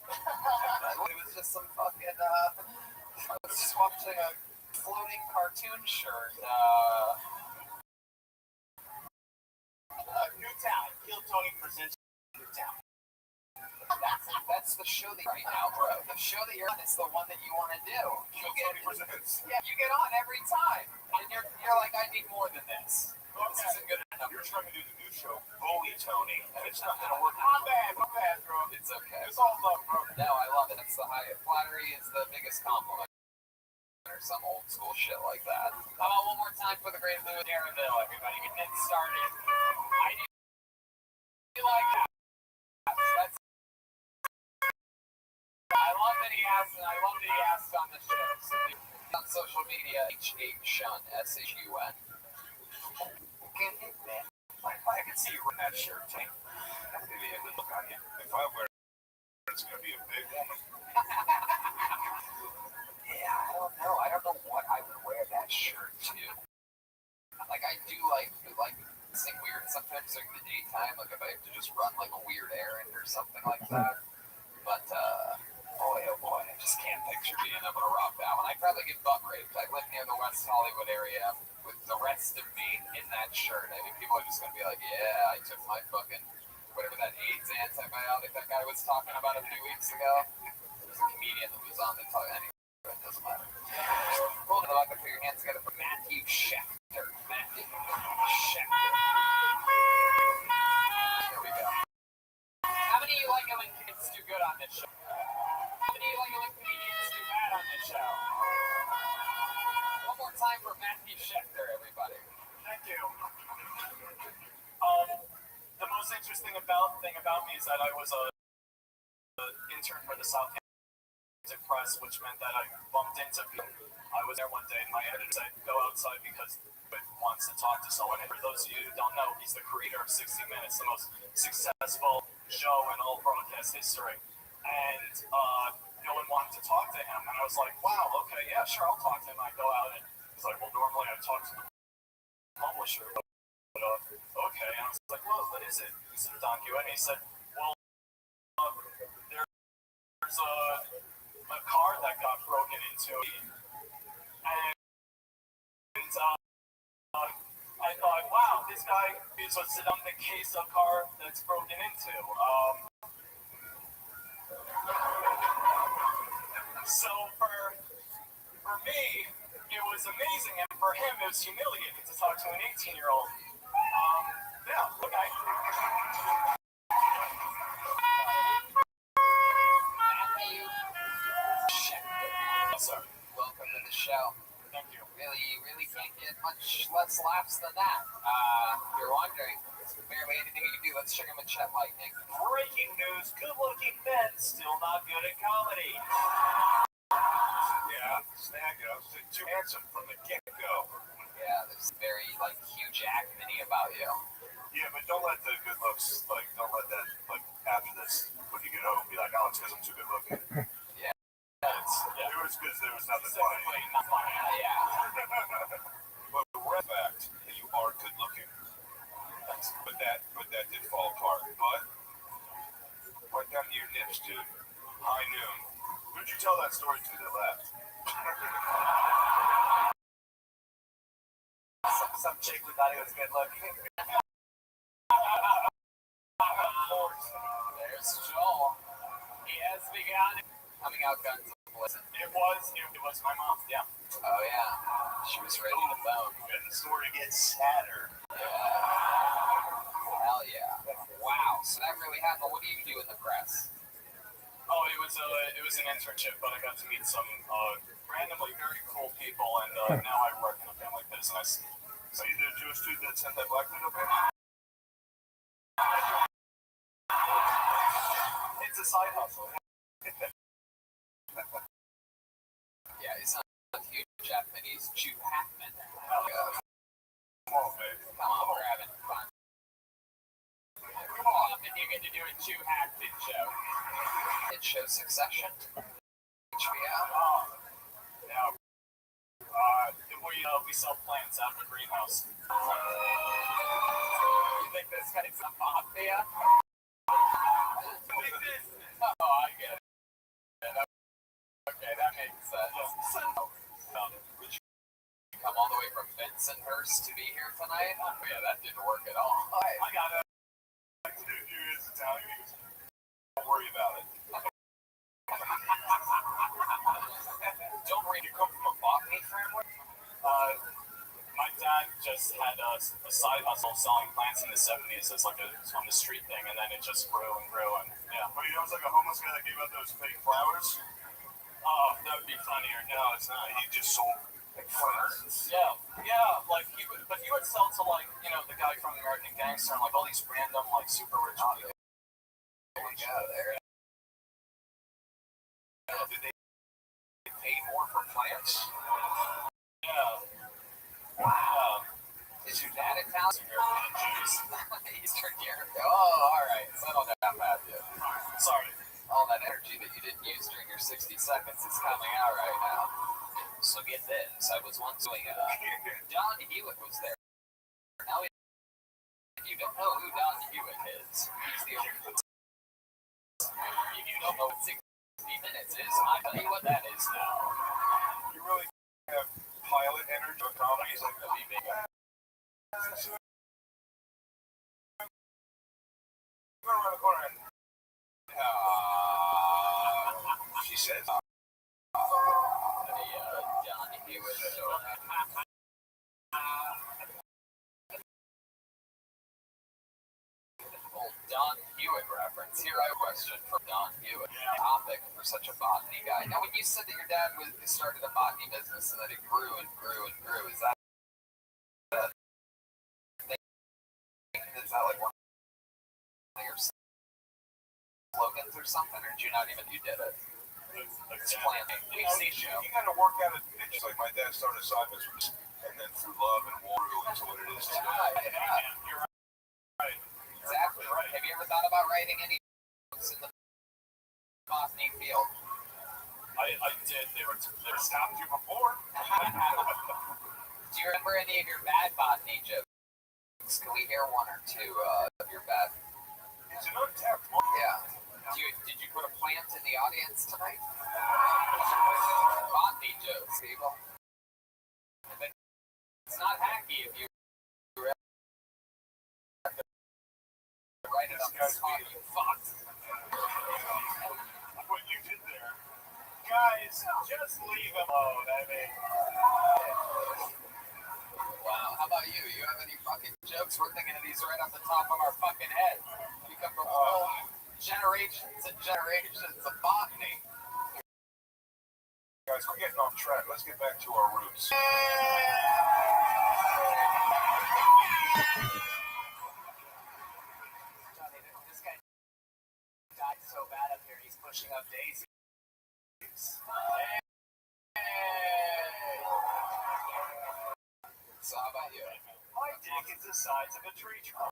It was just some fucking. I was just watching a floating cartoon shirt. New Town. Kill Tony Presents New Town. That's That's the show that right now, bro. The show that you're on is the one that you want to do. You get, you get on every time, and you're like, I need more than this. This isn't good enough. You're trying to do the new show, Bully Tony, and it's not gonna work. My bad, bro. It's okay. It's all love, bro. No, I love it. It's the high flattery is the biggest compliment. Or some old school shit like that. How about one more time for the great Louis Darrenville, everybody? Getting it started. I do like that. That's, I love that he asked, and I love that he asked on the show. So on social media, H-Shun, S-H-U-N. I can see you wearing that shirt, Tank. That's gonna be a good look on you. If I wear it, it's gonna be a big woman. Yeah, I don't know. I don't know what I would wear that shirt to. Like, I do like sing weird sometimes during the daytime, like if I have to just run like a weird errand or something like that. But boy, oh boy, I just can't picture being able to rock that one. I'd probably get butt raped. I live near the West Hollywood area with the rest of me in that shirt. I mean, people are just gonna be like, yeah, I took my fucking whatever that AIDS antibiotic that guy was talking about a few weeks ago. There's a comedian that was on the talk anyway. It doesn't matter. Hold it up and put your hands together for Matthew Schechter. Matthew Schechter. Here we go. How many of you like it when kids do good on this show? How many of you like it when comedians do bad on this show? One more time for Matthew Schechter, everybody. Thank you. The most interesting thing about me is that I was a intern for the Southampton Press, which meant that I bumped into people. I was there one day, and my editor said, "Go outside because he wants to talk to someone." And for those of you who don't know, he's the creator of 60 Minutes, the most successful show in all broadcast history. And no one wanted to talk to him, and I was like, "Wow, okay, yeah, sure, I'll talk to him." I go out, and he's like, "Well, normally I talk to the publisher, but okay." And I was like, "Well, what is it?" He said, "Don Q," and he said, "Well, there's a car that got broken into, and I thought, wow, this guy is on the case of car that's broken into." So for me, it was amazing, and for him, it was humiliating to talk to an 18-year-old. Yeah, okay. Matthew Schechter. Sir. Welcome to the show. Thank you. Really can't get much less laughs than that. You're wondering, is there barely anything you can do? Let's check in with Chet Lightning. Breaking news, good-looking men still not good at comedy. Yeah, snag it. I was too handsome from the get-go. Yeah, there's very, huge acne about you. Yeah, but don't let the good looks, don't let that, after this, when you get home, be like, "Oh, it's because I'm too good looking." Yeah. It was because there was nothing funny. Not funny. Yeah. But the red fact that you are good looking. But that did fall apart. But right down to your nips, dude. High noon. Who'd you tell that story to that left? Some chick who thought he was good looking. There's Joel. He has begun coming out guns blazing. It was my mom, yeah. Oh, yeah. She was ready to bone. And the story gets sadder. Hell yeah. Wow. So that really happened. What do you do in the press? Oh, it was an internship, but I got to meet some randomly very cool people, and now I work in a family business. So you the Jewish dude that sent that black dude up here? It's a side hustle. Yeah, he's not a huge Japanese Jew Hackman. Come on, baby. Come on, grab it. Fine. Come on, and you get to do a Jew Hackman show. It shows Succession. HBO. Yeah. We sell plants out of the greenhouse. You think this guy's a mafia? Oh, I get it. Okay, that makes sense. Would you come all the way from Bensonhurst to be here tonight? Oh, yeah, that didn't work at all. I got it. Dude, you is Italian. Don't worry about it. you come from a botany family? My dad just had a side hustle selling plants in the 70s as like on the street thing, and then it just grew and grew, and yeah. But he was like a homeless guy that gave out those fake flowers. Oh, that would be funnier. No, it's not. He just sold like flowers. Yeah, like he would, but he would sell to like, you know, the guy from American Gangster and like all these random like super rich people. There we go. There. Did they pay more for plants? Yeah. Wow. Is your dad Italian? Eastern Europe. Oh, all right. Settle down, Matthew. Sorry. All that energy that you didn't use during your 60 seconds is coming out right now. So get this. I was once doing Don Hewitt was there. Now, if you don't know who Don Hewitt is, he's the only. If you don't know what 60 minutes is, I tell you what that is now. You really have pilot energy of comedy. It's like Really big. go around the corner and she says, Don Hewitt show. Old Don Hewitt reference. Here I have a question from Don Hewitt. Topic for such a botany guy. Now, when you said that your dad started a botany business and that it grew and grew and grew, is that like one of your slogans or something, or did you not even you did it? It's planting. We see show. you got to work out a niche. Like my dad started Simon's and then through love and war grew into what it is today. You're right. Exactly. Have you ever thought about writing any books in the botany field? I did. They were stopped you before. Do you remember any of your bad botany jokes? Can we hear one or two of your bad? It's an untapped market. Yeah. Did you put a plant in the audience tonight? Botany jokes, people. It's not hacky if you write it up as talk, you fucked. What you did there. Guys, just leave him alone. I mean, Wow, how about you? You have any fucking jokes? We're thinking of these right off the top of our fucking head. We come from generations and generations of botany. Guys, we're getting off track. Let's get back to our roots. Johnny, this guy died so bad up here, he's pushing up daisies. So how about you? My dick is the size of a tree trunk.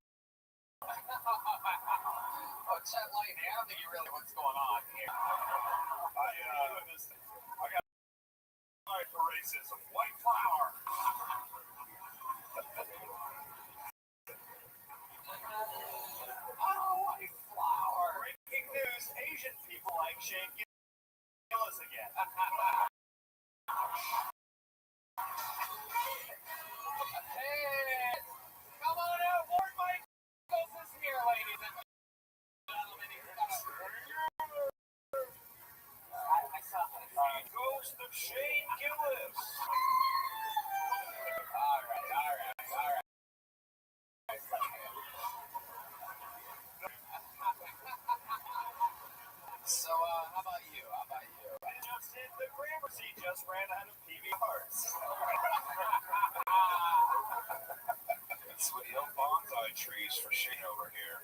Oh, Chet Light, I don't think you really know what's going on here. I got fired for racism. White flower. Oh, white flower. Breaking news: Asian people like Shane Gillis again. Hey, come on out, Lord Michaels is here, ladies and gentlemen. I saw that. Ghost of Shane Gillis. All right. So, how about you? Just hit the Gramercy, just ran out of PVRs. Sweet old bonsai trees for Shane over here.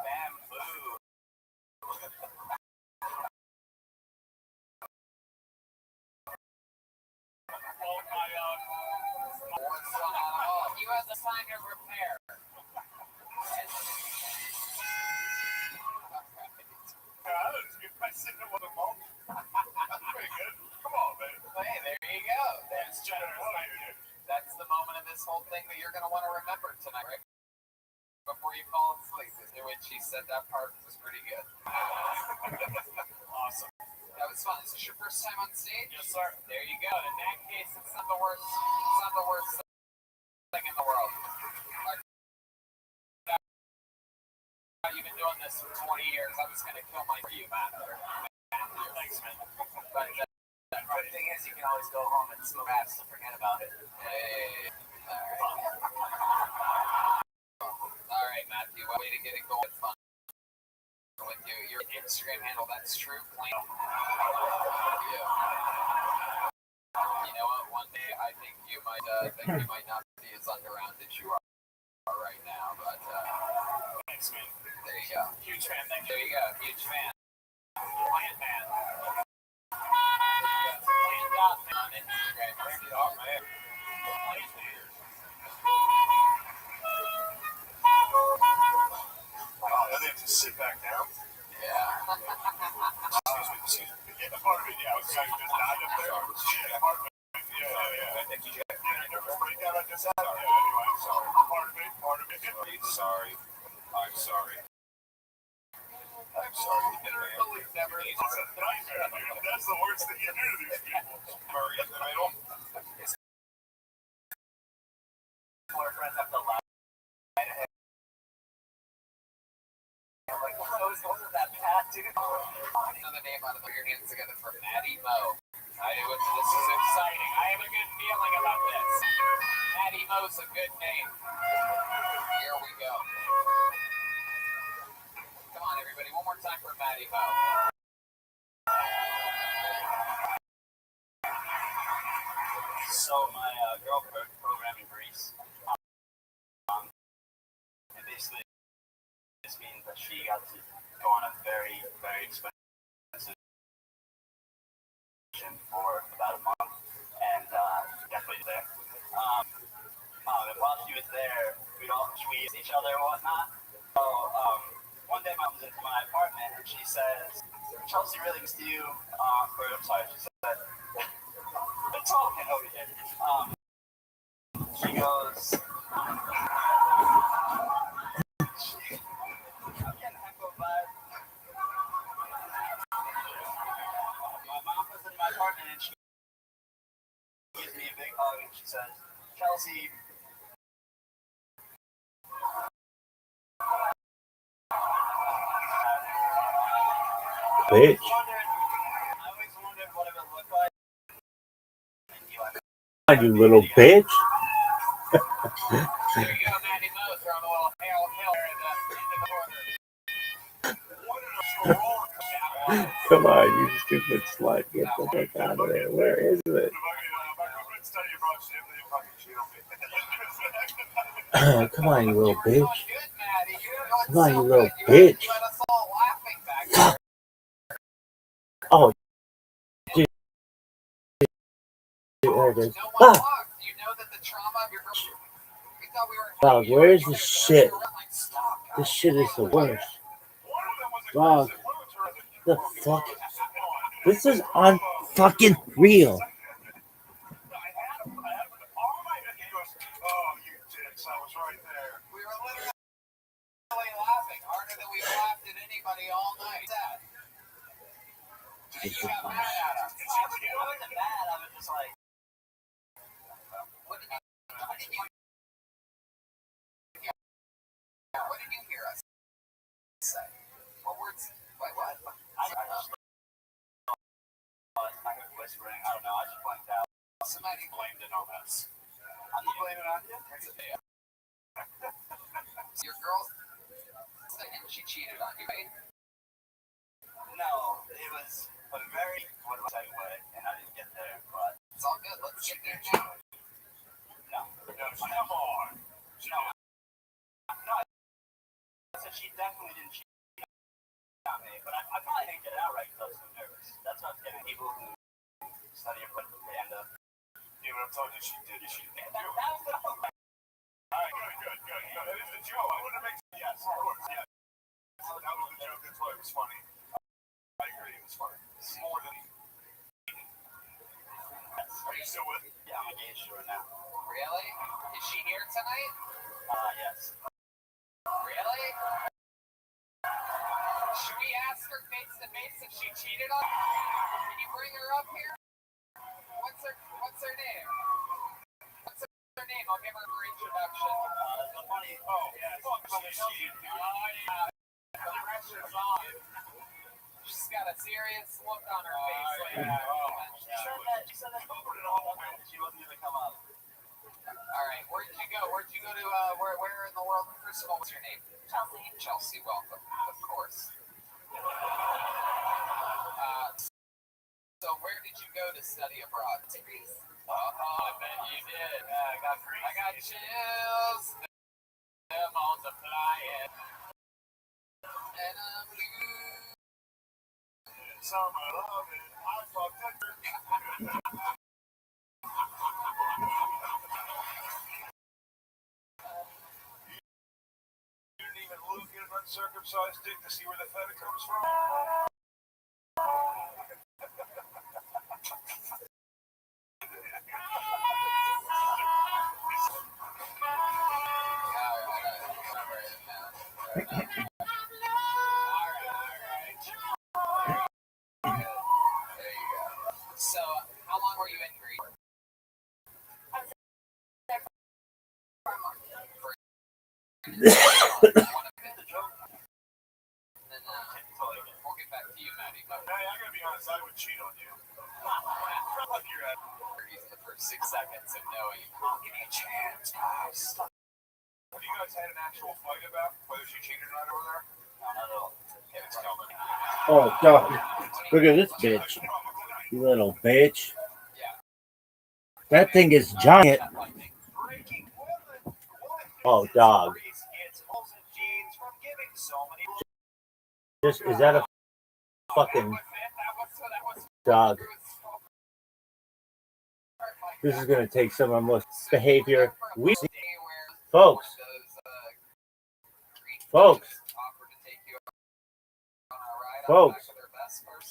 Bamboo. Well, What's going on? You have the sign of repair. I sitting with a bump. That's pretty good. Come on, man. Hey, there you go. That's generous. That's the moment of this whole thing that you're going to want to remember tonight, right? Before you fall asleep. In which she said that part was pretty good. Awesome. That was fun. Is this your first time on stage? Yes, sir. There you go. In that case, it's not the worst thing in the world. You've been doing this for 20 years. I was going to kill my for you, Matt. Thanks, man. But good thing is you can always go home and smoke ass to forget about it. Hey. All right, Matthew. One way to get it going fun with you. Your Instagram handle, that's True Clean. Yeah. You know what? One day I think you might not be as underground as you are right now, but Thanks, man. there you go. Huge fan. Thank There you. you go. Huge fan. Plant man. Plant.man on Instagram. Oh, man. Plant man. Oh, now they have to sit back down. Yeah. Excuse me. Yeah, part of it, yeah. I was trying to just died up there. Yeah, part of it. Yeah. Thank you, Jack. Yeah, I never break down like this. Yeah, anyway, I'm sorry. Part of it. Sorry. I'm sorry. I'm sorry. Never. It's a nightmare, dude. That's the worst thing you do to these people. Murray in the middle. Our friends have to laugh. I'm like, wasn't that bad, dude? Another name out of your hands together for Maddie Mo. This is exciting. I have a good feeling about this. Maddie Mo's a good name. Here we go. Come on, everybody. One more time for Maddie Mo. So my girlfriend program in Greece, and basically this means that she got to go on a very, very expensive vacation for about a month, and definitely there. And while she was there, we'd all tweet each other and whatnot. So one day mom comes into my apartment and she says, "Chelsea really missed you." I'm sorry, she said, "We're talking over here." She goes, I'm getting heckled by. My mom comes into my apartment and she gives me a big hug and she says, "Chelsea, Bitch. I always wondered what it would look like." And you like, You little bitch. There you go, Maddie Mo. Throwing a little hail in the corner. Come on, you stupid slut. Get the fuck out of there. Where is it? Come on, you little bitch. Come on, you little bitch. Fuck. Oh, dude. There it is. Ah. Dog, where is this shit? This shit is the worst. Dog. The fuck? This is on fucking real. What did you hear us say? What words? What? I heard whispering. I don't know. I just blanked out. Somebody blamed it on us. I'm not blaming it on you. Your girl said she cheated on you, right? No, it was a very segue, and I didn't get there, but It's all good. Let's get there now. no. Come on. No, so she definitely didn't cheat on me, but I probably didn't get it out right because I was so nervous. That's what I was getting. People who study it, but they end up. Yeah, but I'm telling you, she did. She did. That was the whole. All right, good. That is the joke. I wanted to make sure. Yes, of course. Yeah. That was the joke. That's why it was funny. I agree. It was funny. It's more than. Are you still with? Yeah, I'm engaged to her now. Really? Is she here tonight? Yes. Really? Should we ask her face to face if she cheated on you? Can you bring her up here? What's her name? What's her name? I'll give her her introduction. The funny. Oh, yeah. Fuck, she cheated. Oh yeah. The pressure's on. She's got a serious look on her face. Like, She said that over and all when she wasn't gonna come up. all right, where did you go? Where did you go to? Where in the world? First of all, what's your name? Chelsea. Chelsea. Welcome, of course. So where did you go to study abroad? To Greece. I bet you did. I got chills. They're multiplying. And I'm blue. Summer loving. I fucked it. You didn't even look at an uncircumcised dick to see where the feta comes from? So, how long were you in Greece? We'll get back to you, Maddie. But Hey, I gotta be honest, I would cheat on you. You're at the first 6 seconds of knowing, give me a chance, guys. Have you guys had an actual fight about whether she cheated or not over there? Not at all. Yeah, it's coming. Oh, God. Look at this bitch. You little bitch. That thing is giant. Oh, dog. Just, is that a fucking dog? This is going to take some of the most behavior we see. Folks.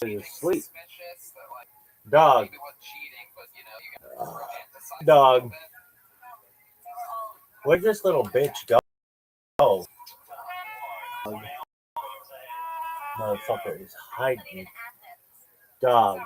You're asleep. Dog. Dog. Where'd this little bitch go? Oh. Motherfucker is hiding. Dog.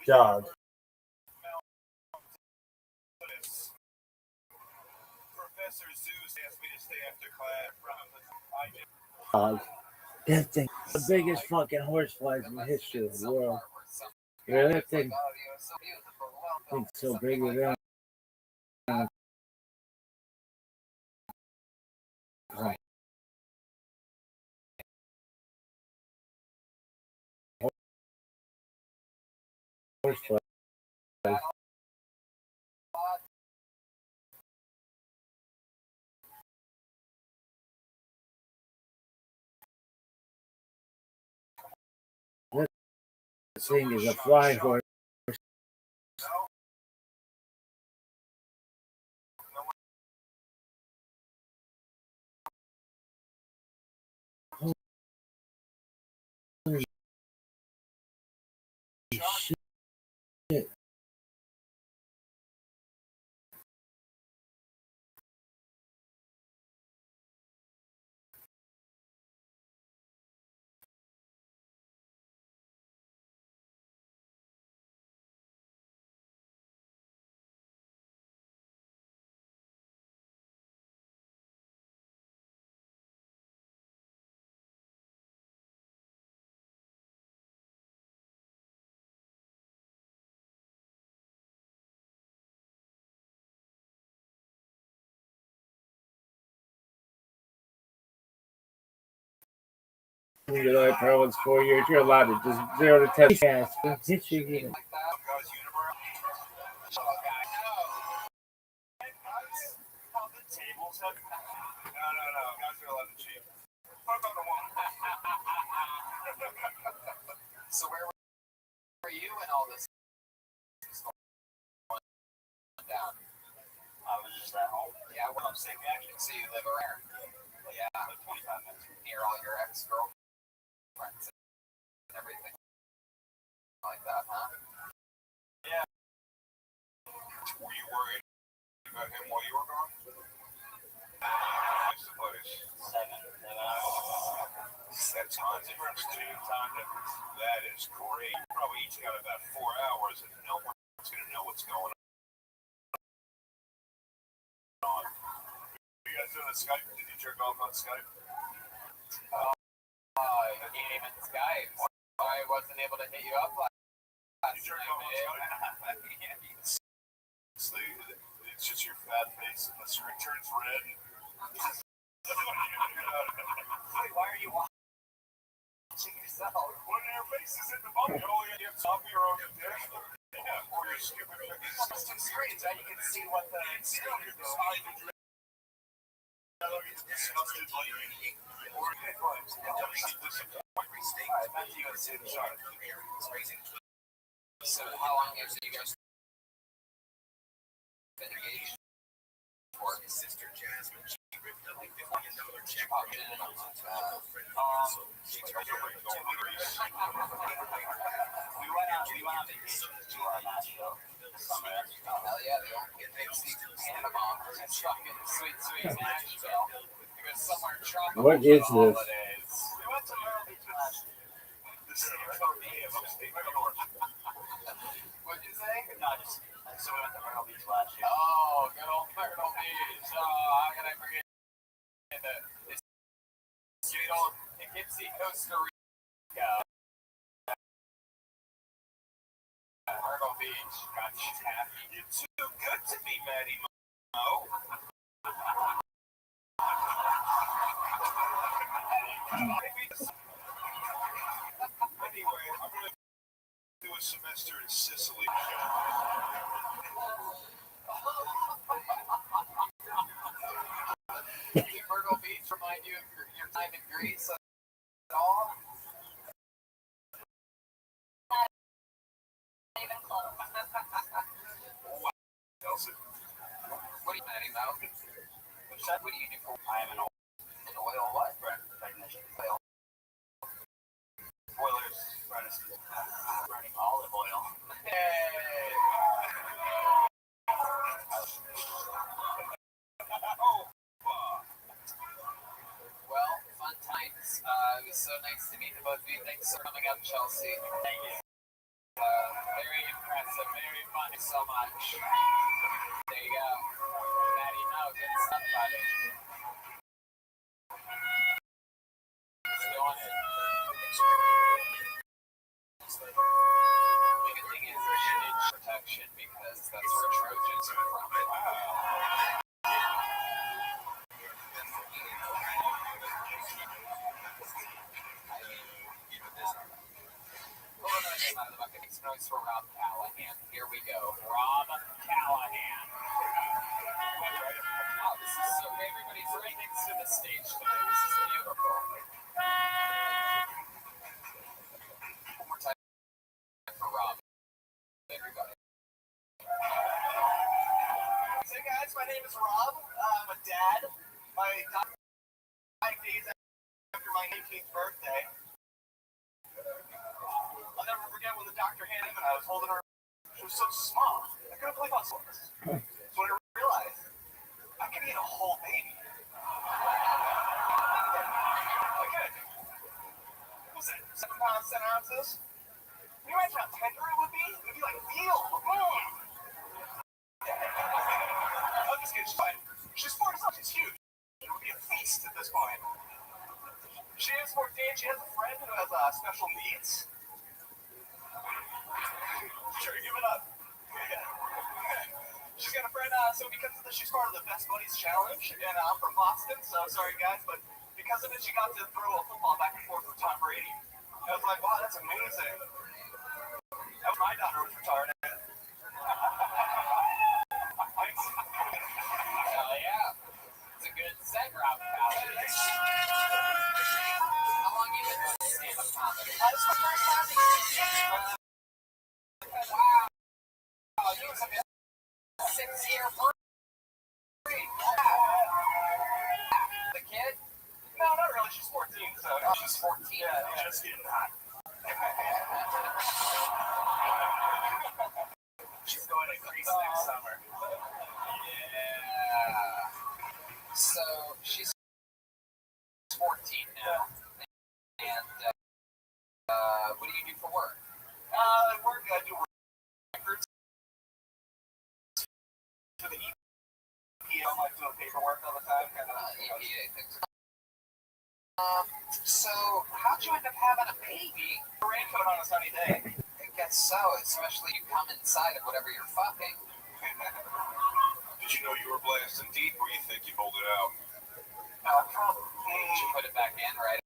Dog. Professor Zeus asked me to stay after class. Dog. That thing, the biggest fucking horseflies in the history of the world. Yeah, that thing. It's so big with that. Horsefly. This thing is a flying horse. Holy shit. Your life parents 4 years, you're allowed to just 0 to 10 chance. Hit you again. No. Guys are allowed to cheat. What about the woman? So where were you when all this was going down? I was just at home. Yeah, well, I'm sick actually. So you live around? Yeah, Like 25 minutes. near all your ex-girlfriends and everything like that, huh? Yeah. Were you worried about him while you were gone? What's the place? 7 hours. That's time difference, too. Time difference. That is great. Probably each got about 4 hours, and no one's going to know what's going on. You guys doing the Skype? Did you jerk off on Skype? You came in Skype. I wasn't able to hit you up last You jerk off on Skype? It's just your fat face and the screen turns red. Why are you watching yourself? When your face is in the bucket, all you have to top of your own dick. Yeah, or your stupid It's two screens, right? You can see what the screen is doing. So how long have you guys been engaged? For his sister Jasmine, she ripped up a $50 million check. We went out vacation to Nashville this summer. Hell yeah, they see Panama and fucking sweet Nashville. We go somewhere tropical. What is for the this? holidays. We went to Myrtle Beach last year. The city of upstate New York. What'd you say? So we went to Myrtle Beach last year. Oh, good old Myrtle Beach. Oh, how can I forget the sweet old Poughkeepsie, Costa Rica. Myrtle Beach. God, she's happy. You're too good to be Maddie Mo. Anyway, I'm going to do a semester in Sicily. Did Myrtle Beach remind you of your time in Greece at all? Not even close. Elsie. What do you, Maddie Mo? What do you do for? I am an oil what? Technician. Oil. Boilers, furnaces, burning olive oil. Hey. Well, fun times. It was so nice to meet the both of you. Thanks for coming up, Chelsea. Thank you. Very impressive, very fun, so much. There you go. Maddie Mo, good stuff, buddy. He's doing it. The good thing is she needs protection because that's where Trojans are from. Out of the bucket. Makes noise for Rob Callahan. Here we go. Rob Callahan. Oh, this is so everybody's right next to the stage today. This is beautiful. One more time for Rob. Everybody. Hey guys, my name is Rob. I'm a dad. My daughter 5 days after my 18th birthday. I'll never forget when the doctor handed him and I was holding her. She was so small. I couldn't believe how small it was. So when I realized I could eat a whole baby. Okay. What was it? 7 pounds, 10 ounces? Can you imagine how tender it would be? It would be like veal. I'm just kidding. She's fine. She's 4 years old. She's huge. It would be a feast at this point. She is 14. She has a friend who has special needs. Sure, give it up. Yeah. She's got a friend, so because of this, she's part of the Best Buddies Challenge, and I'm from Boston, so sorry guys, but because of it, she got to throw a football back and forth with Tom Brady. I was like, wow, that's amazing. That was my daughter was retarded. Hell yeah. It's a good set, Rob Callahan. How long have you been doing stand-up comedy? This is my first time. Wow. Oh, you was a 6-year free. The kid? No, not really. She's 14, so. Oh, she's 14. Yeah, just getting hot. She's going to Greece next summer. Yeah. So, she's 14 now. And PA things. So how'd you end up having a baby? A raincoat on a sunny day. I guess so, especially you come inside of whatever you're fucking. Did you know you were blasting deep, or you think you pulled it out? Did you put it back in right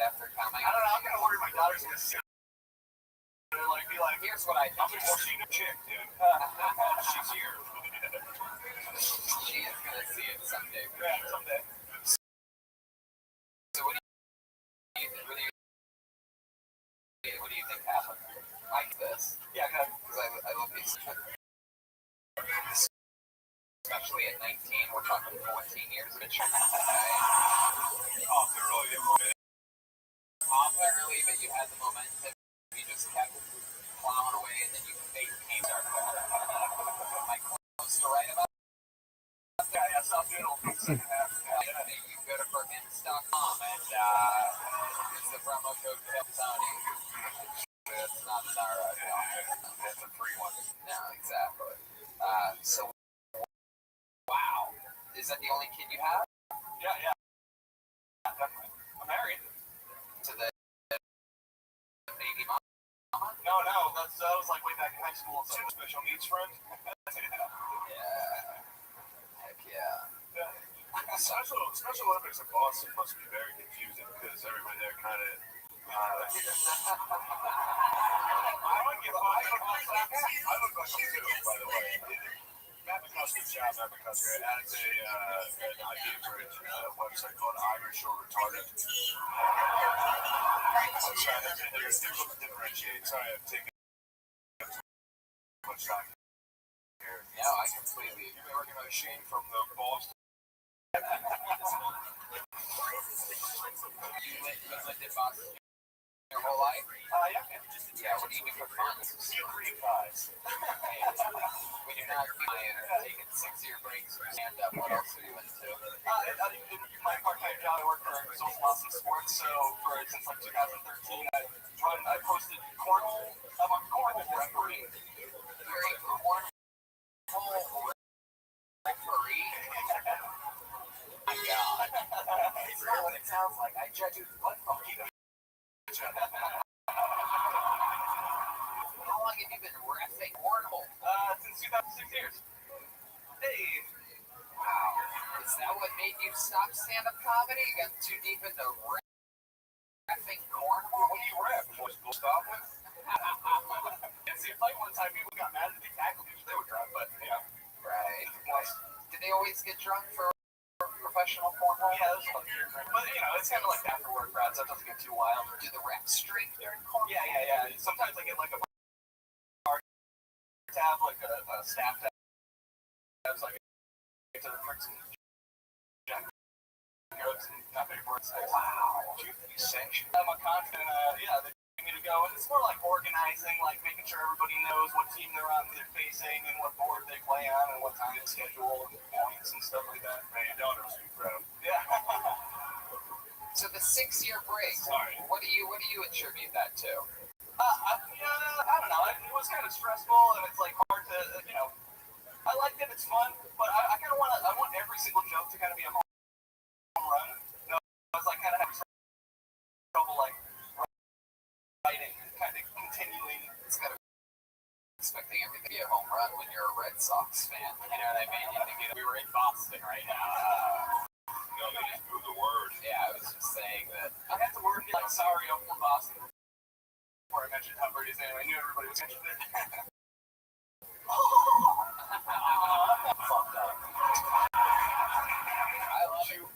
after coming? I don't know. I'm kind of worried my daughter's gonna see it. Like, be like, Here's what I think. Well, she a chick, dude. She's here. She is gonna see it someday. yeah, someday. So what do you think happened? Like this? Yeah, good. Because I love these. Especially at 19, we're talking 14 years of insurance. Off the early, Off early, but you had the momentum. You just kept plowing away, and then you came started. Am I close to right about that? Yeah, stop doing all the second half. You go to Perkins.com and it's the promo code Tony. That's not an That's a free one. No, exactly. So, wow. Is that the only kid you have? Yeah. Definitely. I'm married. To the baby mom? No, that was like way back in high school. So Special needs friend? Yeah. Heck yeah. Special Olympics in Boston must be very confusing because everybody there kind of. I would go too, by the way. Matt McCusker's job, Matt McCusker, has an idea bridge website called Irish or Retarded. I'm trying to differentiate. Sorry, I'm taking too much time here. No, I completely You've been working on Shane from the Boston. You lived in Boston your whole life? Yeah. Yeah, what do you do for fun? Cream pies. When you're not taking 6-year breaks or stand up, what else are you into? My part-time job, I work for Social Boston Sports, so since like 2013, I posted cornhole. I'm a cornhole referee. You're a cornhole referee? My God. It's not what it sounds like. I judge you. What? Oh, keep it. How long have you been reffing cornhole? Since 2006 years. Hey. Wow. Is that what made you stop stand-up comedy? You got too deep into reffing cornhole? What do you rap? What's the stop with? See, like one time people got mad that they tackled me. They were drunk, but yeah. Right. Did they always get drunk for professional cornhole? Yeah, it was fun. But it's kind of like after work crowds. That doesn't get too wild. Do the refs drink during cornhole? Yeah. Sometimes I get like a tab, like a staff tab. It's like to the tricks and jokes and cafe boards. Wow. Do you think he's sanctioned? I'm a content. They need me to go, and it's more like organizing, like making sure everybody knows what team they're on, who they're facing, and what board they play on, and what time schedule, and points and stuff like that. Man, your daughter was super proud. Yeah. So the 6-year break, Sorry. what do you attribute that to? I don't know. It was kind of stressful, and it's like hard to, I like it. It's fun, but I kind of I want every single joke to kind of be a home run. I was like kind of having trouble like writing, kind of continuing. It's got to be expecting everything to be a home run when you're a Red Sox fan. You know what I mean? You think we were in Boston right now. No, they just moved the word. Yeah, I was just saying that. I had to work like sorry, I'm from Boston. Before I mentioned Humbert's name, I knew everybody was interested. Fucked up. I love You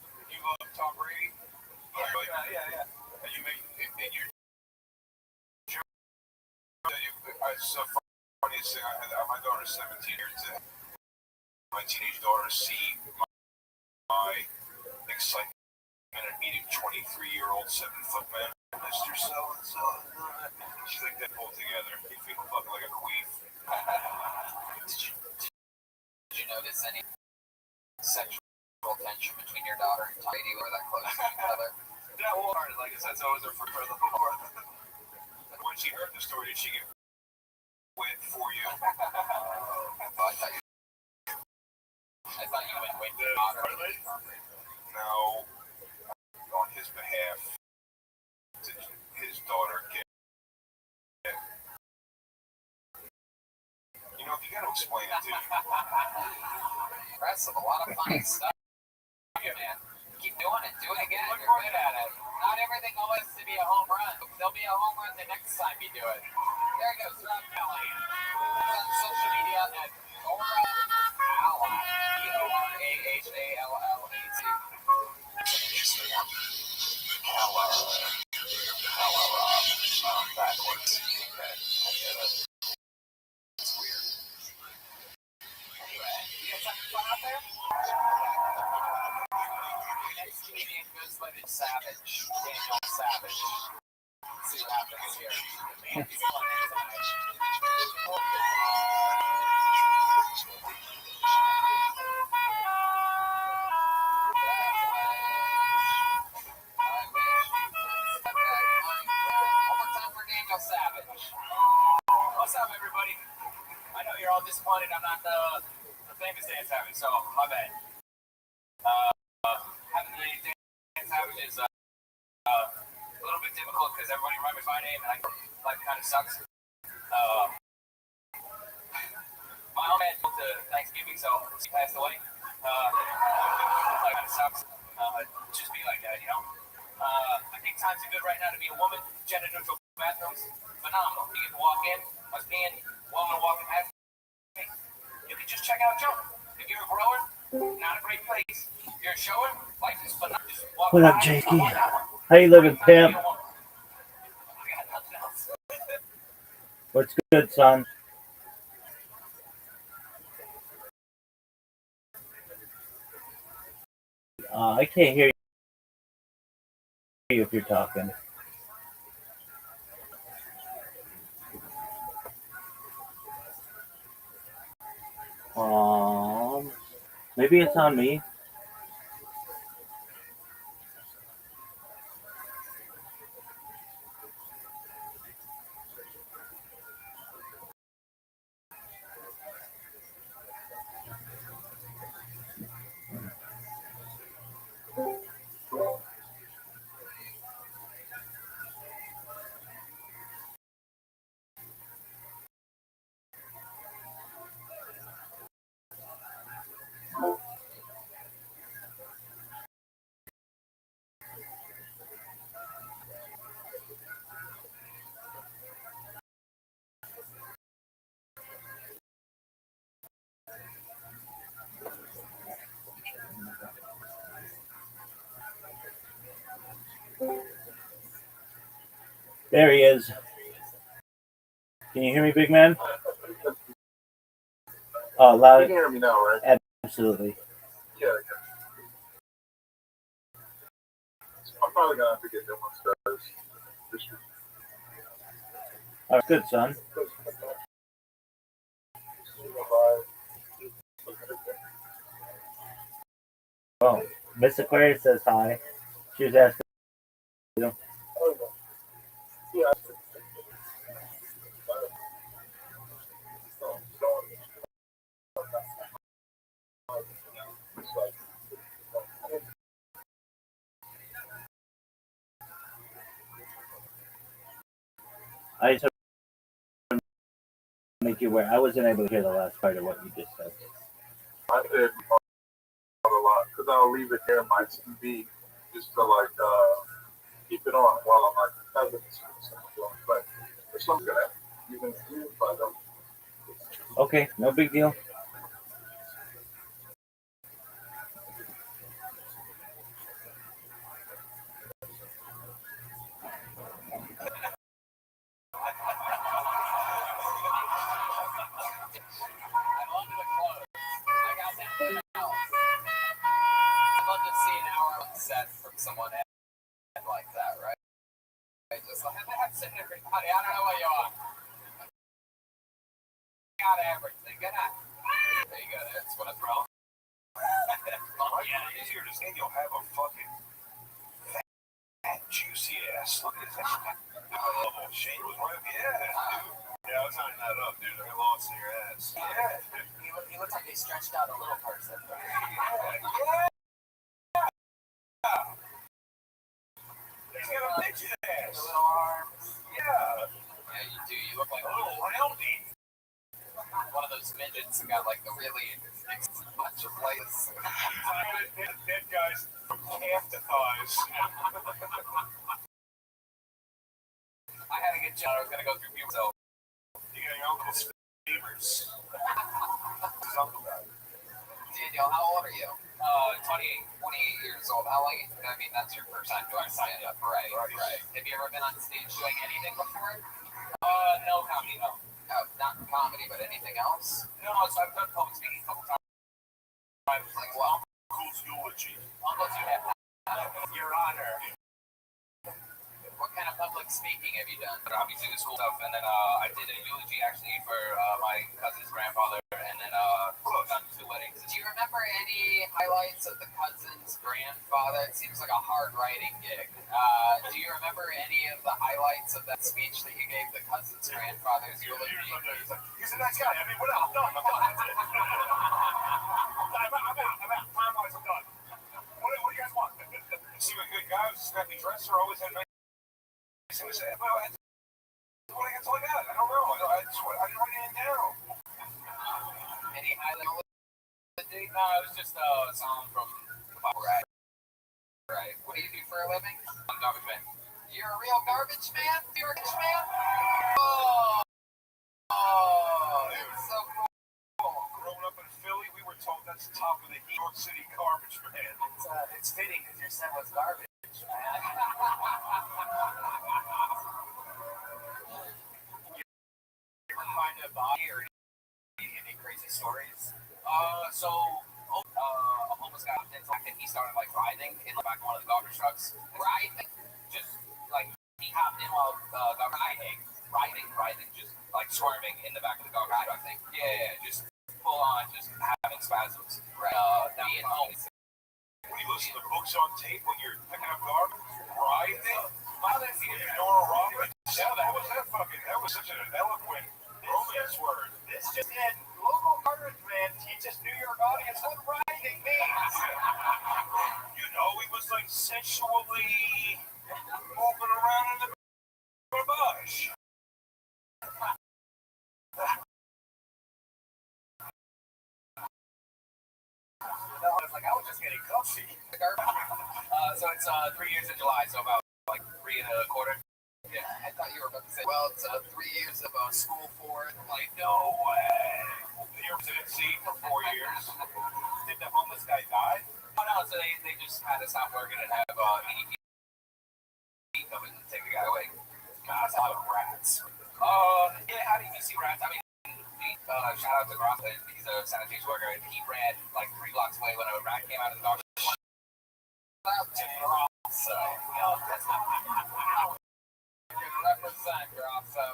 love Tom Brady? Yeah. And you make in your joke. It's so funny to say. My daughter's 17 years old. My teenage daughter see my excitement at meeting 23-year-old 7-foot man, Mr. So-and-so. She's like, they pulled together. You feel fucking like a queen. Did you notice any sexual tension between your daughter and Tom Brady? Were that close to each other? Yeah, well, like I said, so was her for the before. When she heard the story, did she get wet for you? I thought you went with your daughter. now, on his behalf, did his daughter get? You know, you got to explain it, dude. Impressive. A lot of funny stuff. Yeah, man. Keep doing it. Do it again. You're good at it. Not everything always has to be a home run. There'll be a home run the next time you do it. There it goes. Rob Kelly. He's on social media at Aura Ally. EORAHALLAT. Interesting one. Hello, Rob. Backwards. Okay, I get it. It's weird. Anyway, you guys having fun out there? Next comedian goes by the Savage, Daniel Savage. Let's see what happens here. Man, he's fun tonight. One more time for Daniel Savage. What's up, everybody? I know you're all disappointed I'm not the famous Dan Savage, so my bad. Having the name Dan Savage is a little bit difficult because everybody remembers my name, and life kind of sucks. My old man went to Thanksgiving, so he passed away. Life kind of sucks. Just be like that, you know? I think times are good right now to be a woman. Gender neutral bathrooms, phenomenal. You get to walk in. I was being woman walking past me. You can just check out Joe. If you're a grower, not a great place. If you're a shower, life is phenomenal. Just walk What up, by, Jakey? walk out. How you living, pimp? I got nothing else. What's good, son? I can't hear you if you're talking. Maybe it's on me. There he is. Can you hear me, big man? Oh, You loud. can hear me now, right? Absolutely. Yeah. I'm probably gonna have to get different stuff. All right, good, son. Oh, Miss Aquarius says hi. She was asking. Yeah. I just want to make you aware. I wasn't able to hear the last part of what you just said. I said a lot because I'll leave it there on my TV just to like keep it on while I'm like having but it's something that you can do by them. Okay, no big deal. I'm under the clothes. I got that now. I'd love to see an hour on set from someone like that, right? Just like, that's everybody. I don't know what you are. Got everything. Good night. There you go. That's what I throw. Oh, yeah, easier to say you'll have a fucking fat, juicy ass. Look at that. Oh, Shane was right. Yeah, dude. Yeah, I was tying that up, dude. I lost in your ass. Yeah. You look like they stretched out a little person. Yeah. the little arms. Yeah, Yeah, you do. You look like a little roundy. one of those midgets who got like the really bunch of lights. Dead guys from calf to thighs. I had to get John. I was gonna go through puberty. So You got your own little steamers. Something about it. Daniel, how old are you? 28 years old. How long? I mean, that's your first time doing stand up, right? Right. Have you ever been on stage doing anything before? No comedy, no. No, not comedy, but anything else? No, so I've done public speaking a couple times. Like what? Cool's eulogy. Uncles, you have Your Honor. What kind of public speaking have you done? But obviously the school stuff, and then I did a eulogy actually for my cousin's grandfather, and then done 2 weddings. Do you remember any highlights of the cousin's grandfather? It seems like a hard writing gig. Do you remember any of the highlights of that speech that you gave the cousin's grandfather's eulogy? He's a nice guy. I mean, what else? I'm done. That's it. I'm out. Time-wise, I'm done. What do you guys want? See what good guy was a snappy dresser, always had nice things to say. Well, that's all I got. I don't know. I didn't write anything down. Any highlights? No, it was just a song from the Bible. Right. What do you do for a living? I'm garbage man. You're a real garbage man? You're a garbage man? That's so cool. Growing up in Philly, we were told that's the top of the New York City garbage man. It's fitting because your son was garbage, man. You ever find a body or any crazy stories? A homeless guy and he started like riding in the back of one of the garbage trucks. Riding? Just like he hopped in while riding, just like swerving in the back of the garbage truck. Yeah, just full on, just having spasms. Right. Being home. When you listen to books on tape when you're picking up garbage, riding, Nora Roberts. Yeah, that was such an eloquent romance word. This just in, local garbage man teaches New York audience what riding means. You know, he was like sensually moving around in the garbage. I was just getting comfy. So it's 3 years in July, so about like 3 1/4. Yeah, I thought you were about to say, well, it's 3 years of school for it. Like, no way. Your residency for 4 years. Did the homeless guy die? Oh no, so they just had to stop working and have EDP come and take the guy away. God, a lot of rats. Yeah, how do you see rats? I mean, shout out to Groff, he's a sanitation worker, and he ran like 3 blocks away when a rat came out of the garbage. So, that's not Represent, Groff, so.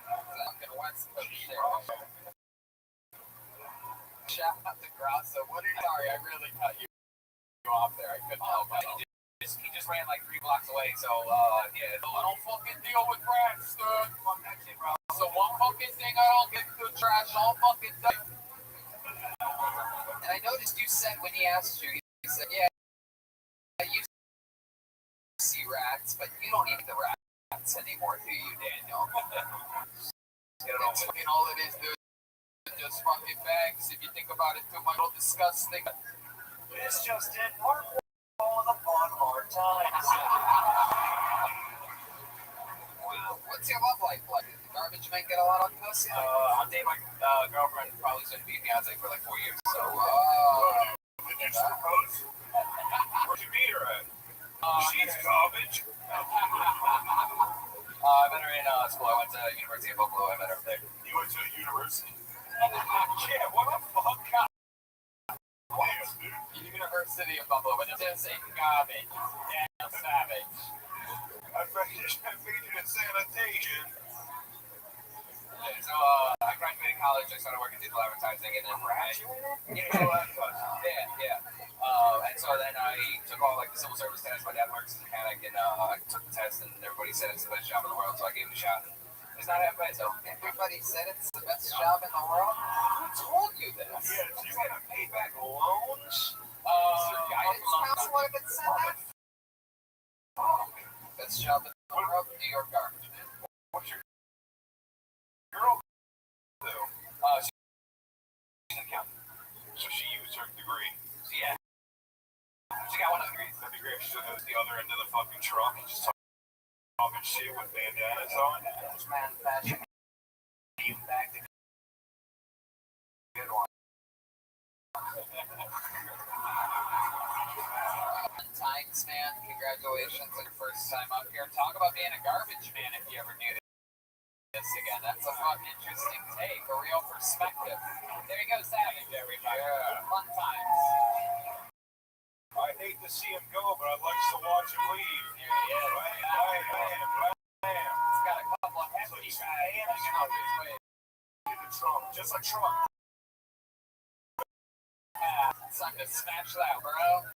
Fucking West Coast shit. Shout out to Grosso. Sorry, I really cut you off there. I couldn't help it. He just ran like 3 blocks away, so yeah. I don't fucking deal with rats, dude. Fuck that shit, bro. So one fucking thing I don't get good trash all fucking day. And I noticed you said when he asked you, you said, yeah, you see rats, but you don't eat the rats anymore, do you, Daniel? It's fucking all it is, dude. Just fucking bags. If you think about it too much, it'll disgusting. It's just in part one upon hard times. Wow. What's your love life like? Did the garbage man get a lot of pussy? I'm dating my girlfriend, probably soon to be fiance for like 4 years. So, Did you propose? Where'd you meet her at? She's garbage. I met her in school. I went to University of Buffalo. I met her there. You went to a university? Yeah, what the fuck? Yes, dude. University of Buffalo, but it is in garbage. Daniel Savage. I figured in sanitation. Yeah, so I graduated college. I started working digital advertising, and then and so then I took all like the civil service tests. My dad works as a mechanic, and I took the test, and everybody said it's the best job in the world, so I gave it a shot. It's not half bad, so Everybody said it's the best job in the world. Who told you this? Yeah, so you gotta pay back loans? Is your guidance counselor that said that? at the other end of the fucking truck, just talking shit with bandanas on. Man, fashion. You back to good one. Times, man. Congratulations on your first time up here. Talk about being a garbage man if you ever knew this again. That's a fun, interesting take, a real perspective. There you go, Savage, everybody. Yeah. Fun times. I hate to see him go, but I'd like to watch him leave. Here he is. Bam. He's got a couple of hefty guys hanging off his way. In the trunk, just a trunk. It's time to smash that, bro.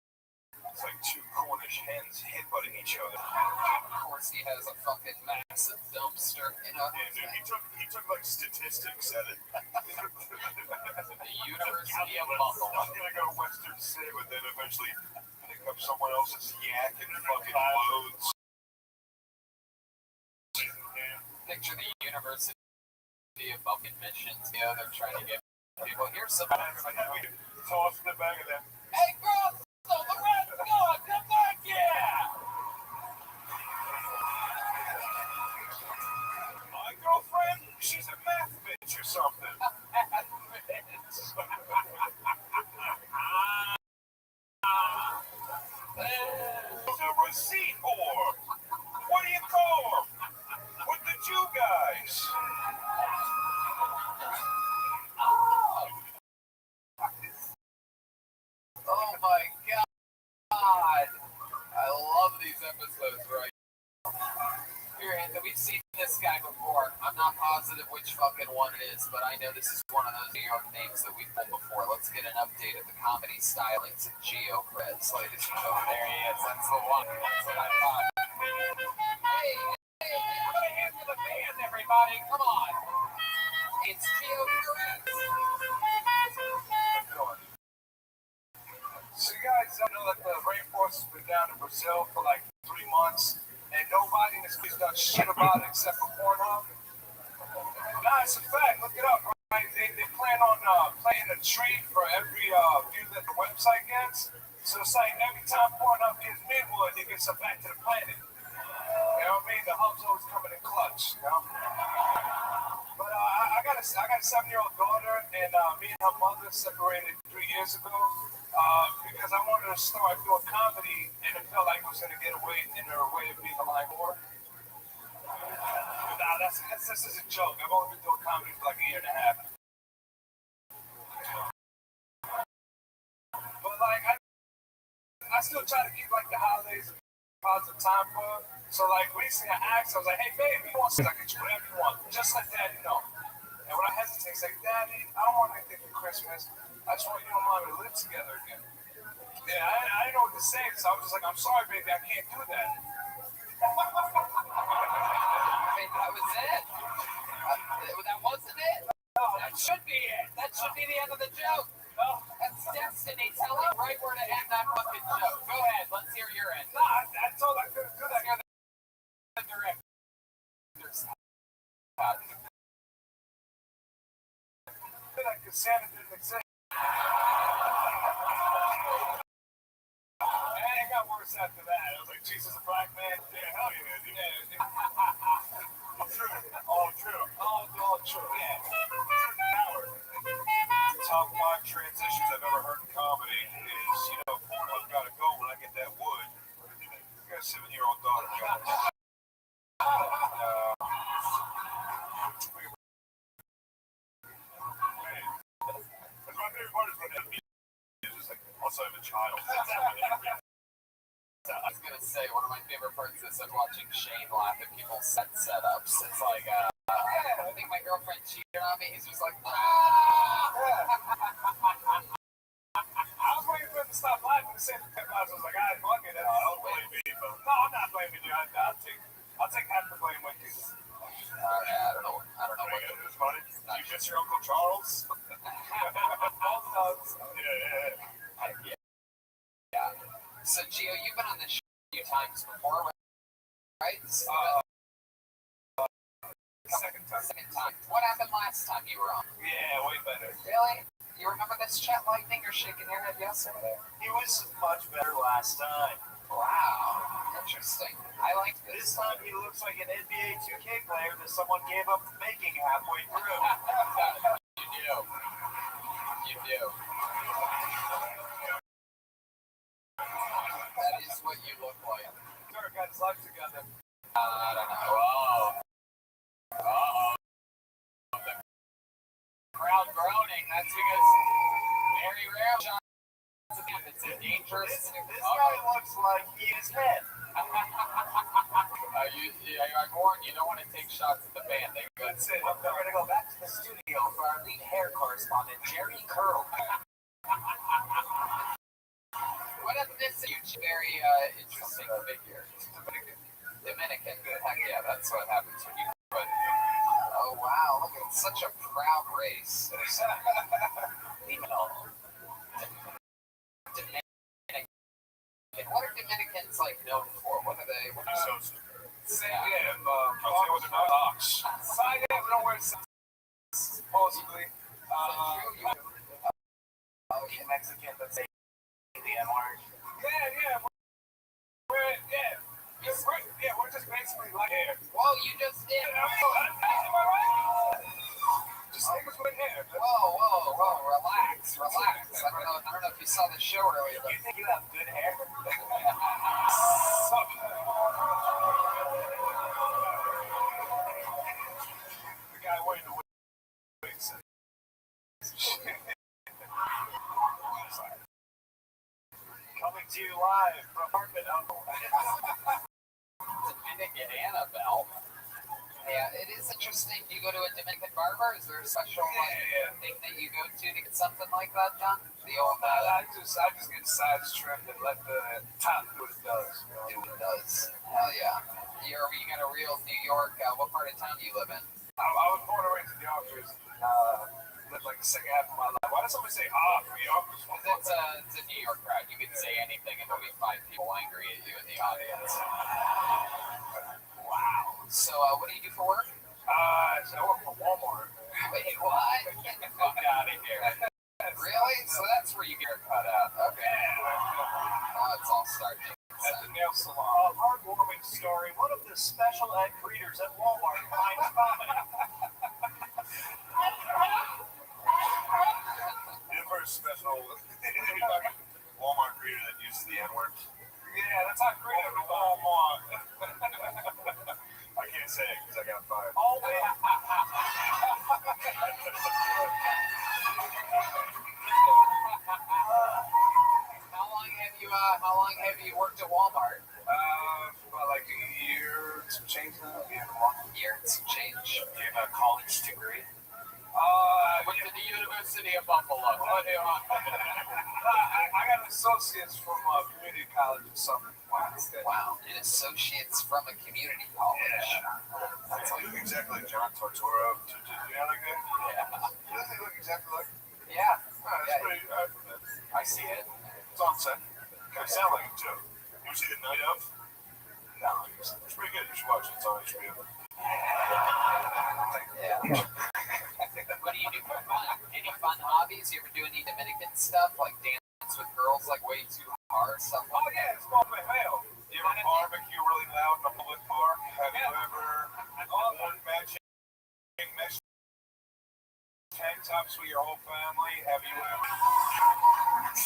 It's like two Cornish hens headbutting each other. Of course, he has a fucking massive dumpster. You know, Yeah, dude, he took like statistics at it. the University of Buffalo. I'm gonna go to Western City, but then eventually pick up someone else's yak and fucking loads. Picture the University of Buffalo missions. You know, they're trying to get people. Here's some. Toss in the bag of that. Hey, girls! So the red's gone! Come back here! My girlfriend, she's a math bitch or something. The receipt whore. What do you call them? What did you guys? Oh my god! I love these episodes, right? Here, Anthony, we've seen this guy before. I'm not positive which fucking one it is, but I know this is one of those New York names that we've pulled before. Let's get an update of the comedy stylings of Gio Creds, ladies and gentlemen. There he is. That's the one. That's what I thought. Hey, put a hand for the band, everybody. Come on. It's Gio Creds. So you guys know that the rainforest has been down in Brazil for like 3 months, and nobody in this place done shit about it except for Pornhub? Nah, it's a fact. Look it up, right? They plan on planting a tree for every view that the website gets. So it's like every time Pornhub gets midwood, it gets back to the planet. You know what I mean? The hub's always coming in clutch, you know? But I got a 7-year-old daughter, and me and her mother separated 3 years ago. Because I wanted to start doing comedy, and it felt like it was going to get away in her way of being a live whore. Nah, this is a joke. I've only been doing comedy for like a year and a half. But like, I still try to keep like the holidays a positive time for her. So like, recently I asked, I was like, hey baby, you want something? I can do whatever you want, just like Daddy, no. And when I hesitate, it's like, Daddy, I don't want anything for Christmas. I just want you and Mommy to live together again. Yeah, I didn't know what to say, so I was just like, I'm sorry, baby, I can't do that. I mean, that was it. That wasn't it. That should be it. That should be the end of the joke. That's destiny telling right where to end that fucking joke. Go ahead, let's hear your end. Nah, that's all I could do. Let's hear the director's cut. Like Santa didn't exist. And it got worse after that. I was like, Jesus, a black man? Yeah, hell yeah, dude. All true. All true. All true. Yeah. Top 5 transitions I've ever heard in comedy is, you know, Pornhub gotta go when I get that wood. I got a 7-year-old daughter, guys. My favorite part is when that music is like, also I have a child. I was gonna say one of my favorite parts is watching Shane laugh at people's setups. It's like, I think my girlfriend cheated on me. He's just like, ah! I was waiting for him to stop laughing the same time. I was like, I fuck it. Don't blame me. But no, I'm not blaming you. I'll take half the blame with you. Yeah, I don't know what It was funny. You miss your Uncle Charles? Yeah. So, Gio, you've been on this show a few times before, right? Second time. What happened last time you were on? Yeah, way better. Really? You remember this chat lightning? You're shaking your head yes over there? He was much better last time. Wow, interesting. I like This this. time he looks like an NBA 2K player that someone gave up making halfway through. You do. You do. That is what you look like. Sure, got his life together. I don't know. Whoa. Uh-oh. The crowd groaning. That's because very rare shots. It's a dangerous. This guy looks like he is head. I warn you, don't want to take shots at the band. That's it. We're going to go back to the studio for our lead hair correspondent, Jerry Curl. What ethnicity? Very interesting figure. Dominican. Heck yeah, that's what happens when you put. Oh wow, look at such a proud race. Dominican. What are Dominicans like known for? What are they? What are So, Yeah, I'll tell you what they're not ox. Side we don't wear supposedly. Mexican, but say the N-word. Yeah. We're just basically like hair. Whoa, you just did. Just like with hair. Whoa, relax. I don't know if you saw the show earlier, but You think you have good hair? The guy wearing the wig said. Coming to you live from apartment Uncle. Dominican Annabelle. Yeah, it is interesting. You go to a Dominican barber. Is there a special thing that you go to get something like that done? The old I just get sides trimmed and let the top do what it does. do what it does. Hell yeah. Are you got a real New York? What part of town do you live in? I was born and raised in Yonkers. Lived like the second half of my life. Why does somebody say from Yonkers? It's a New York crowd. You can say anything and there'll be 5 people angry at you in the audience. Wow. So, what do you do for work? So I work for Walmart. Wait, what? Get the fuck out of here. Really? So that's where you get your cut out. Okay. Now it's all starting. At the nail salon. Heartwarming story. One of the special ed greeters at Walmart finds comedy. Never special Walmart greeter that uses the N-word. Yeah, that's not great. Walmart. I can't say it because I got fired. Always. How long have you worked at Walmart? About like a year, some change now. Year and some change. Do you have a college degree? Went to the University of Buffalo. What do you want? I got an associate's from community college or something. Wow, an associate's from a community college. That's like exactly like John Tortora. You know, like that? Yeah. Doesn't he look exactly like? Yeah. That's pretty. I see it. It's on set. Kind of sound like it too. You ever see The Night Of? No. It's pretty good. You should watch it. It's on HBO. Yeah. What do you do for fun? Any fun hobbies? You ever do any Dominican stuff like dance with girls like way too hard? Stuff Oh like yeah, it's called my mail. You ever barbecue really loud in a public park? Have you ever matching mesh tank tops with your whole family? Have you ever?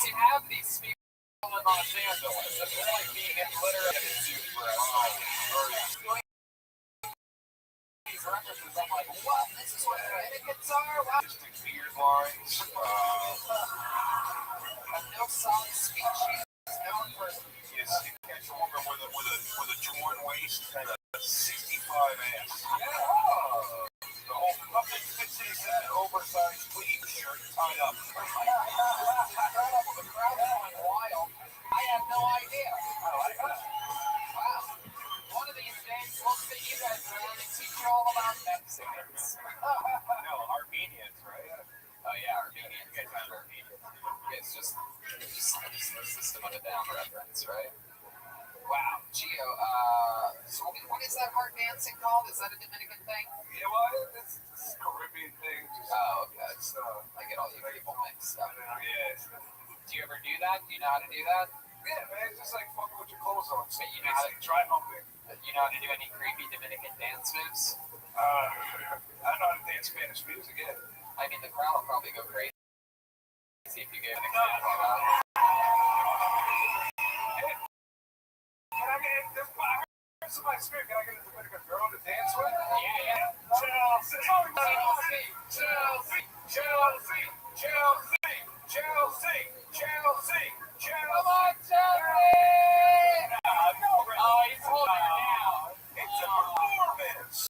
You have these people in Los Angeles. It's like being in literally a zoo for us. These references, I'm like, what? This is what Dominicans are? Wow. Just years lines. No song species. Known for You catch a woman with a torn waist and a 65 ass. The whole nothing fits in an oversized tweed shirt tied up. the crowd going wild. I have no idea. Wow. One of these days, we'll see you guys around and teach you all about Mexicans. No, Armenians, right? Oh yeah, Armenians. You guys are Armenians. It's just the System of a Down reference, right? Wow, Gio. So what is that hard dancing called? Is that a Dominican thing? Yeah, well, it's a Caribbean thing. Just, Oh, okay. it's, I get all you people mixed up. yeah. Do you ever do that? Do you know how to do that? Yeah, man, it's just like fucking with your clothes on. But you It's like dry humping. know how to do any creepy Dominican dance moves? I don't know how to dance Spanish music yet. I mean, the crowd will probably go crazy if you give an example. Can I get this? I heard somebody scream. Can I get a Dominican girl to dance with? Yeah. Chelsea, Chelsea, Chelsea, Chelsea, Chelsea, Chelsea, Chelsea, Chelsea. Come on, Chelsea! Oh, he's holding her down. It's a performance.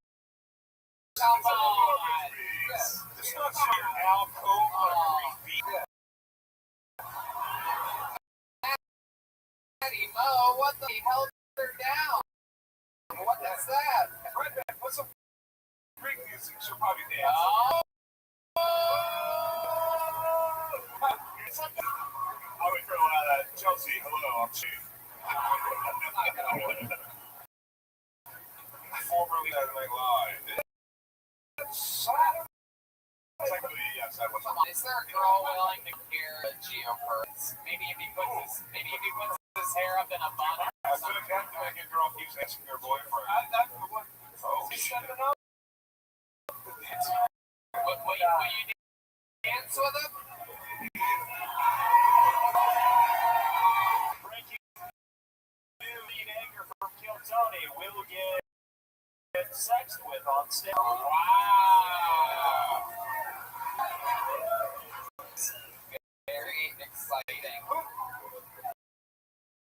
Come It's a on. performance. It's not your alcove on beat. Daddy Mo, what the hell her down? What is that? Redman, put some Greek music. She'll probably dance. Oh. I would throw out that Chelsea. Hello, I'm Chief. Formerly Saturday Night Live. Technically, yes, that was. Come on, is there a girl willing to hear Gio Perez? Maybe if he puts his hair up in a bun. I feel like that Dominican girl keeps asking her boyfriend. Oh, shit. Will you dance with him? Breaking new lead anchor from Kill Tony will get sexed with on stage. Wow. Very exciting.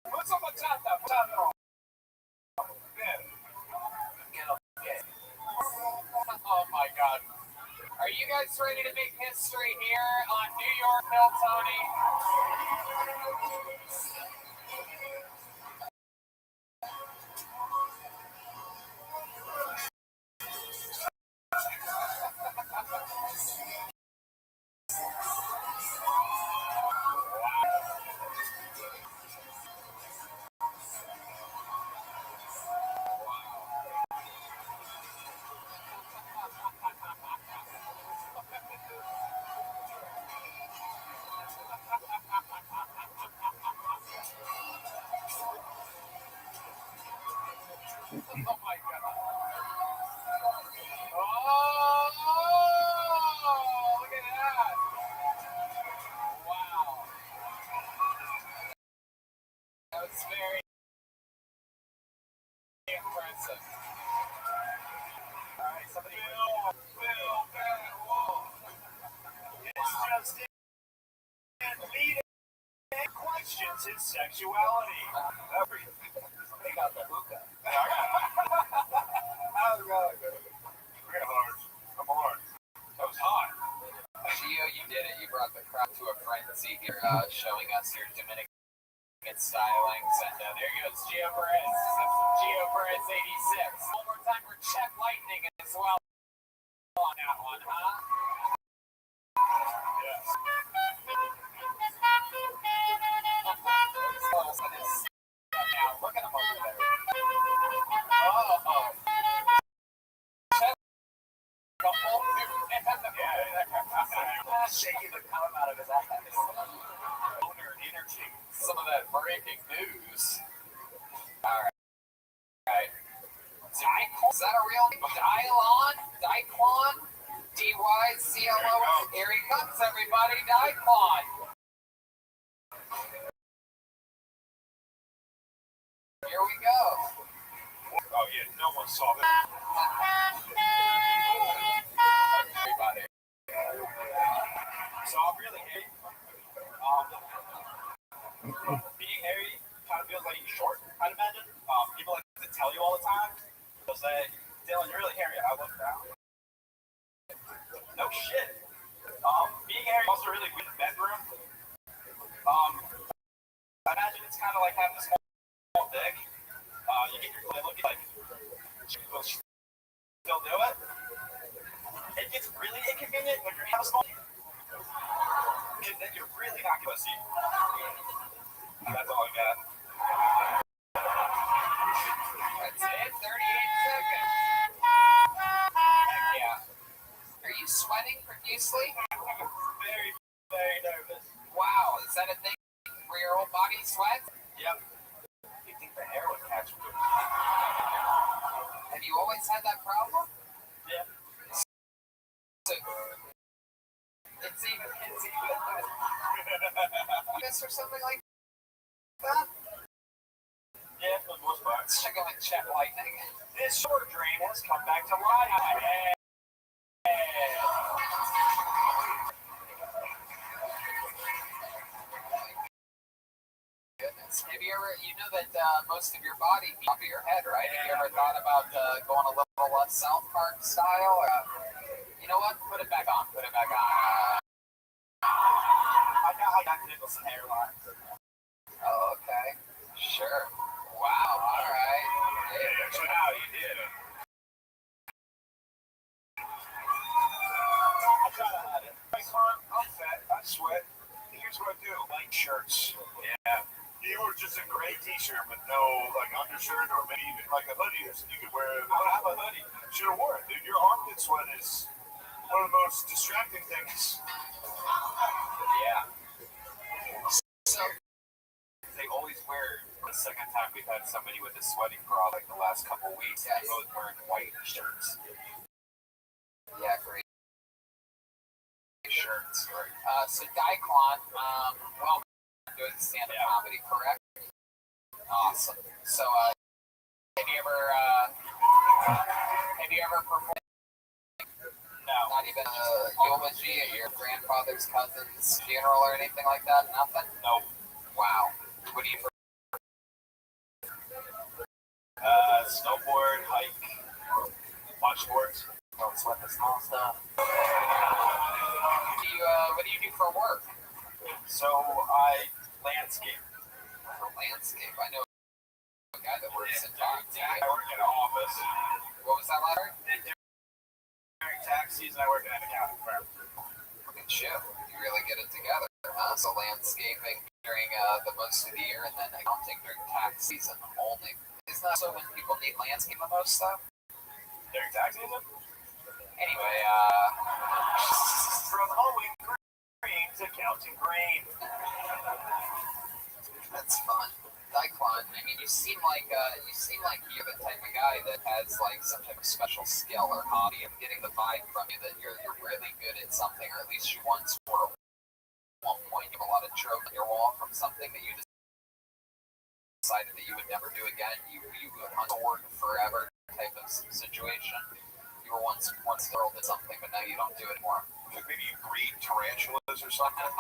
What's up with that? What's up? Oh my God. Are you guys ready to make history here on New York Kill Tony? Oh my God. Oh, look at that. Wow. That was very impressive. All right, somebody. It's just in lead and questions his sexuality. They got the hookah. I'm hard. That was hot. Gio, you did it. You brought the crowd to a frenzy here, showing us your Dominican stylings. And there goes Gio Perez. Gio Perez 86. One more time for Chet Lightning as well on that one, huh? Yes. Now, look at him over there. Oh. Shaking the cum out of his ass. Owner energy. Some of that breaking news. Alright. Is that a real name? Dylon? Dyklon? D-Y-C-L-O-N? Here he comes, everybody. Dyklon. Here we go. Oh yeah, no one saw that. Everybody. So I'm really hairy. Being hairy kind of feels like you're short, I'd imagine. People like to tell you all the time. They'll say, Dylan, you're really hairy. I look down. No shit. Being hairy is also really good in the bedroom. I imagine it's kind of like having a small dick. You get your looking like, will she still do it? It gets really inconvenient when you have a small dick. Because then you're really not going to see. That's all I got. That's it. 38 seconds. Heck yeah. Are you sweating profusely? Very, very nervous. Wow. Is that a thing where your whole body sweats? Yep. You think the hair would catch me? Have you always had that problem? Yeah. So, it's even this or something like that? Yeah, for the most part. Let's check out Chet Lightning. This short drain has come back to life. Goodness. Have you ever, you know that most of your body can top of your head, right? Have you ever thought about going a little South Park style? You know what? Put it back on. Put it back on. I got Jack Nicholson hairline. Oh, okay. Sure. Wow. All right. Hey, that's how you did it. I try to hide it. Hey, Con, I'm fat. I sweat. Here's what I do. White shirts. Yeah. You were just a gray t-shirt with no like undershirt or maybe even like a hoodie or something. You could wear it. I don't have a hoodie. Should have worn it, dude. Your armpit sweat is one of the most distracting things. Yeah. So, They always wear, the second time we've had somebody with a sweating bra like the last couple weeks, Yes. they're both wearing white shirts. yeah, great Shirts, right? So Diclon, well, doing stand-up comedy, correct? Awesome. So, have you ever performed? No. Not even a eulogy at your grandfather's cousin's funeral or anything like that? Nothing? No. Wow. What do you Snowboard, hike, watch sports. don't sweat the small stuff? What do you do for work? So I landscape. For landscape. I know a guy that works in I taxi. work in an office. What was that letter? During tax season, I work in an accounting firm. Good shit. You really get it together. So landscaping during the most of the year and then accounting during tax season only. Isn't that so when people need landscape the most though? During tax season? Anyway, From Halloween green to accounting green. that's fun. Diclon, I mean, you seem like you're the type of guy that has like some type of special skill or hobby. I'm getting the vibe from you that you're really good at something, or at least you once were. At one point, you have a lot of trophies on your wall from something that you decided that you would never do again. You would hunt forward forever type of situation. You were once thrilled at something, but now you don't do it anymore. Like maybe you breed tarantulas or something.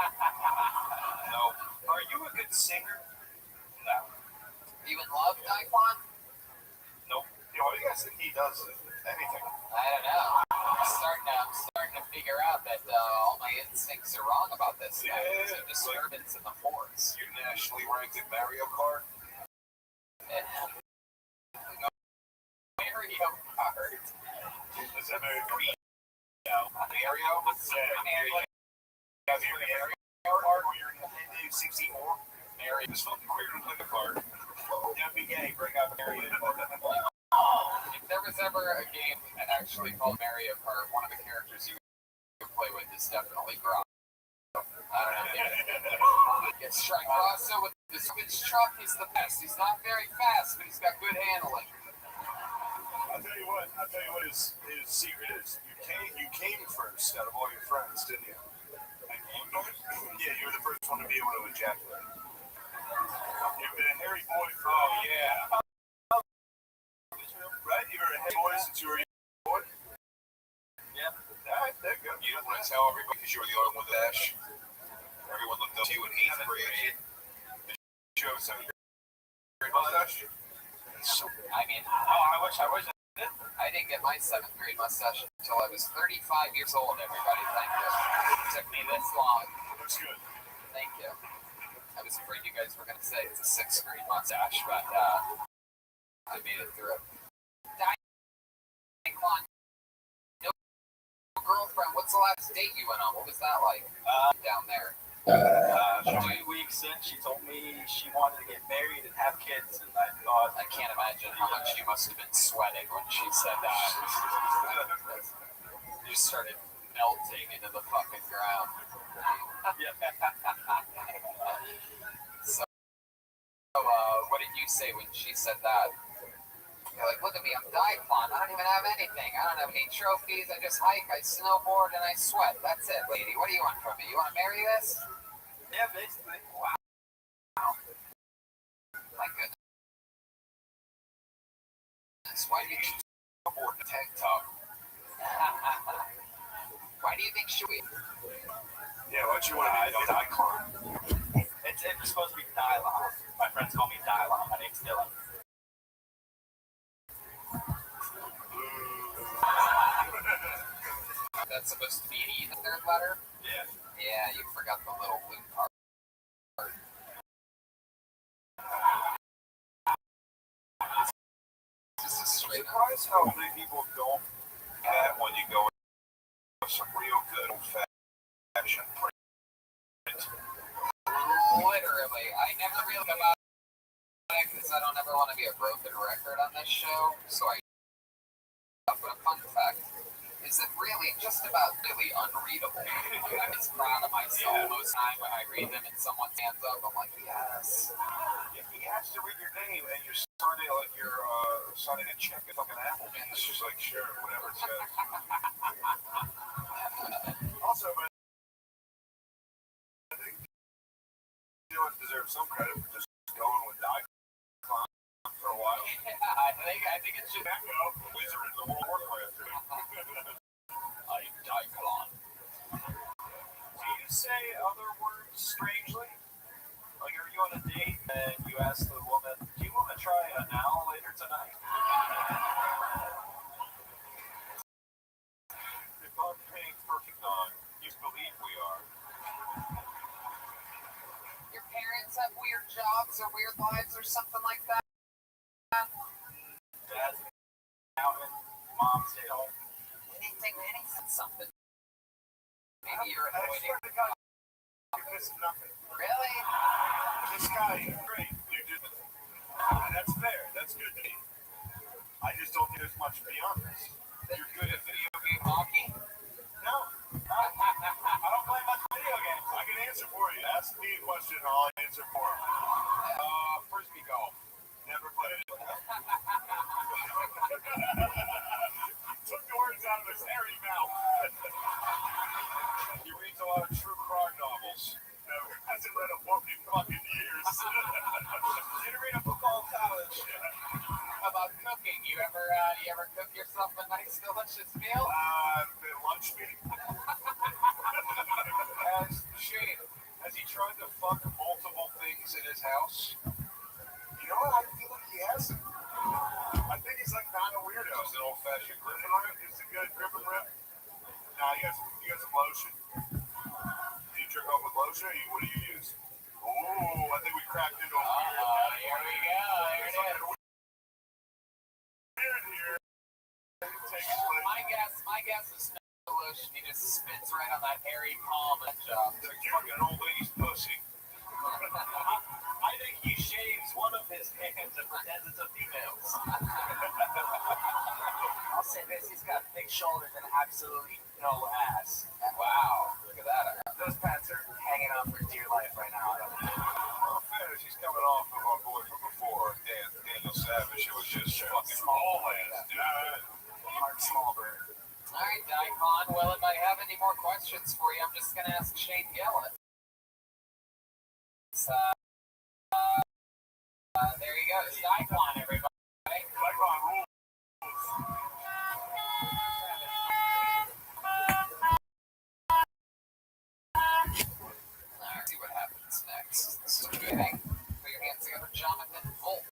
No. Are you a good singer? No. You in love, Diclon? Nope. You know, I guess he does anything. I don't know. I'm starting to figure out that all my instincts are wrong about this guy. There's a disturbance in the force. You're nationally ranked at Mario Kart. And Mario Kart. Is that very green? Mario? Mario? Guys, you're in the Mario Kart or you're in the Nintendo 64? Mario. It's fucking weird to play the card. Don't be gay, bring out Mario. If there was ever a game actually called Mario Kart, one of the characters you could play with is definitely Gronk. I don't know. Gets strike also with the switch truck. He's the best. He's not very fast, but he's got good handling. I'll tell you what his secret is. You came first out of all your friends, didn't you? Yeah, you were the first one to be able to ejaculate. You've been a hairy boy for yeah. Right? You were a hairy boy since you were a young boy? Yeah. Alright, there you go. You don't want to tell everybody because you were the only one with Ash. Everyone looked up to you in 8th grade. Did you have a 7th grade mustache? I mean, I wish I was. I didn't get my 7th grade mustache until I was 35 years old, everybody. Thank you. It took me this long. Looks good. Thank you. I was afraid you guys were going to say it's a 6th grade mustache, but I made it through. Diclon, no girlfriend. What's the last date you went on? What was that like down there? 2 weeks in, she told me she wanted to get married and have kids, and I thought, I can't imagine how much you must have been sweating when she said that. You started melting into the fucking ground. So, you say when she said that? You're like, look at me, I'm Daikon. I don't even have anything. I don't have any trophies. I just hike, I snowboard, and I sweat. That's it, lady. What do you want from me? You want to marry this? Yeah, basically. Wow. My goodness. Why do you think snowboard the tank top? Why do you think she would? Yeah, what you want to be? Daikon. It's supposed to be Dylon. My friends call me Dylon. My name's Dylan. That's supposed to be an E, the third letter? Yeah. Yeah, you forgot the little blue part. This is straight up. Surprised how many people don't get when you go with some real good old-fashioned print. Literally, I never really about it because I don't ever want to be a broken record on this show. So but a fun fact is that really just about really unreadable. I'm just proud of myself most time when I read them and someone hands up. I'm like, yes. If he asks to read your name and you're signing like you're signing a check at fucking Applebee's, it's just like sure, whatever it says. Also, but I think Dylan deserves some credit for just going with Daikon for a while. Yeah, I think it should That go, Wizard of the World of Warcraft. I'm Daikon. Do you say other words strangely? Like, are you on a date and you ask the woman, do you want to try an owl later tonight? If I'm paying perfect on, you believe we are. Your parents have weird jobs or weird lives or something like that? Dad's out and mom's at home. Anything something. Maybe you're I avoiding. swear to God, you're missing nothing. Really? This guy is great. You just, that's fair. That's good to me. I just don't think there's much beyond this. You're good at video game hockey? No. I don't play much video games. I can answer for you. Ask me a question, I'll answer for him. Frisbee golf. Never played it. Took the words out of his hairy mouth. He reads a lot of true crime novels. No, hasn't read a book in fucking years. Didn't read a book all college. About cooking. You ever cook yourself a nice, delicious meal? Lunch meeting. Has he tried to fuck multiple things in his house? You know what? I feel like he hasn't. I think he's like not a weirdo. Just an old-fashioned Grip grip. and rip. It's a good grip and rip. Nah, you got some lotion. Do you jerk off with lotion? Or what do you use? Ooh, I think we cracked into a weird category. Here we go. Here it is. Weird here. Taking place. My guess is no lotion. He just spits right on that hairy palm and job. It's like fucking old lady's pussy. I think he shaves one of his hands and pretends it's a female's. I'll say this, he's got big shoulders and absolutely no ass. Wow. Look at that. Those pants are hanging on for dear life right now. I don't know. Well, fairness, he's coming off of our boy from before, Daniel Savage, who was just fucking Small ass, dude. Hard small bird. All right, Daikon. Well, if I have any more questions for you, I'm just going to ask Shane Gillen. There you go. It's Daikon, everybody. Daikon rules. Let's see what happens next. This is good. Put your hands together, Jonathan Volpe.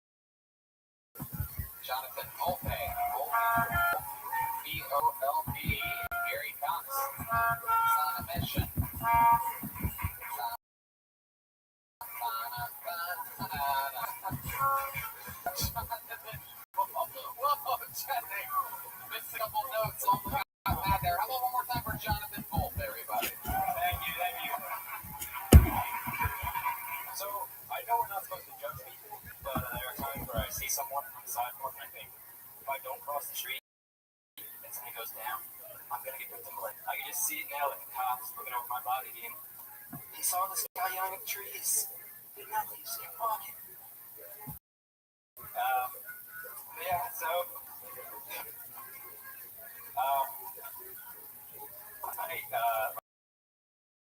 Jonathan Volpe. V-O-L-P. Here he comes. He's on a mission. Whoa, Jonathan. Missed a couple notes. Almost got mad there. How about one more time for Jonathan Volpe, everybody? Thank you. So, I know we're not supposed to judge people, but there are times where I see someone on the sidewalk and I think, if I don't cross the street and something goes down, I'm gonna get victim blamed. I can just see it now, like the cops looking over my body being, they saw this guy yelling at the trees. Did nothing, just kept walking. Yeah, so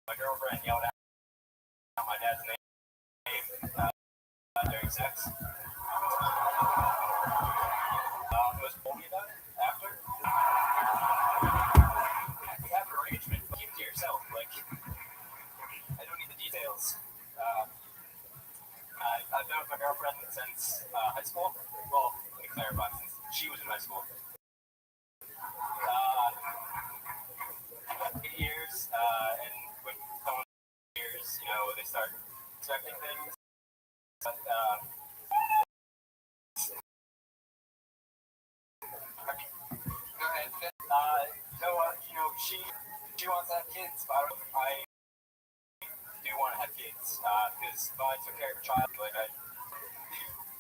my girlfriend yelled out my dad's name during sex. It was told me about it after. We have an arrangement, but keep it to yourself. Like, I don't need the details. I've been with my girlfriend since high school. Well, let me clarify, since she was in high school. 8 years, and with someone years, you know, they start expecting things. But, go ahead. You know, she wants to have kids. I do want to have kids, because if I took care of a child, like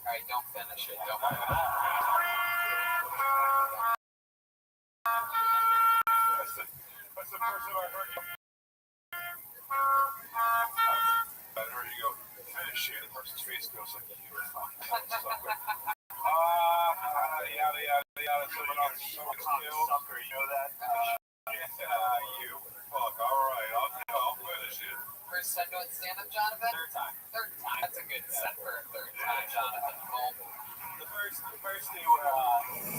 Alright, don't finish it. Don't finish it. That's the first time I heard you. I heard you go, finish it. The person's face goes like, you were fucking yada, yada, yada. Someone else killed. Sucker, you know that? You. Fuck, alright. I'll finish it. First time doing stand-up, Jonathan? Third time. Third time. That's a good set for a third time, Jonathan. The first they were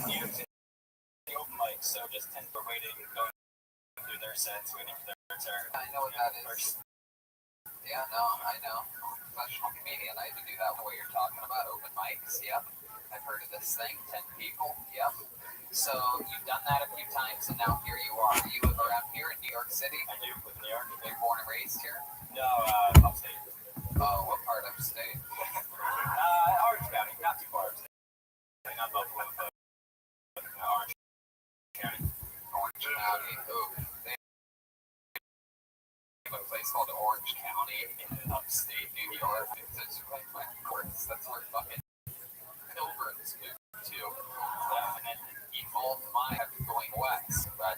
New York City open mics, so just 10 were waiting, going through their sets, waiting for their turn. I know what that is. Yeah, no, I know. Professional comedian. I had to do that what you're talking about. Open mics. Yep. I've heard of this thing. 10 people. Yep. So you've done that a few times, and now here you are. You live around here in New York City? I do, with New York. You're born and raised here? No, upstate. Oh, what part of state? Orange County, not too far upstate. Not Buffalo, but Orange County. Orange County. Oh, they have a place called Orange County in upstate New York. It's right by courts. That's where fucking pilgrims go to. Definite evil mind going west, but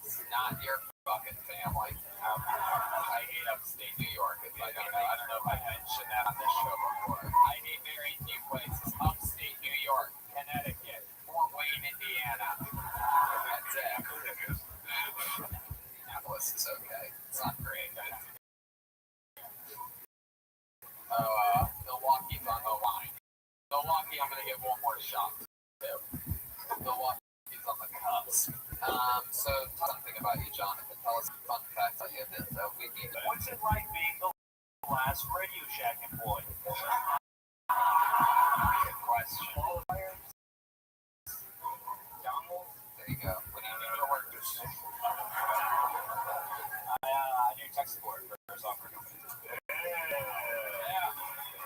it's not your fucking family. I hate upstate New York. I don't know if I mentioned that on this show before. I hate very few places. Upstate New York, Connecticut, Fort Wayne, Indiana. That's it. Indianapolis is okay. It's not great. Milwaukee's on the line. Milwaukee, I'm gonna get one more shot too. Milwaukee's on the cusp. So tell something about you, Jonathan. Tell us a fun fact about you that we need to know. What's it like being the last Radio Shack employee? Good question. There you go. What do you do to work? I do tech support for a software company. Yeah.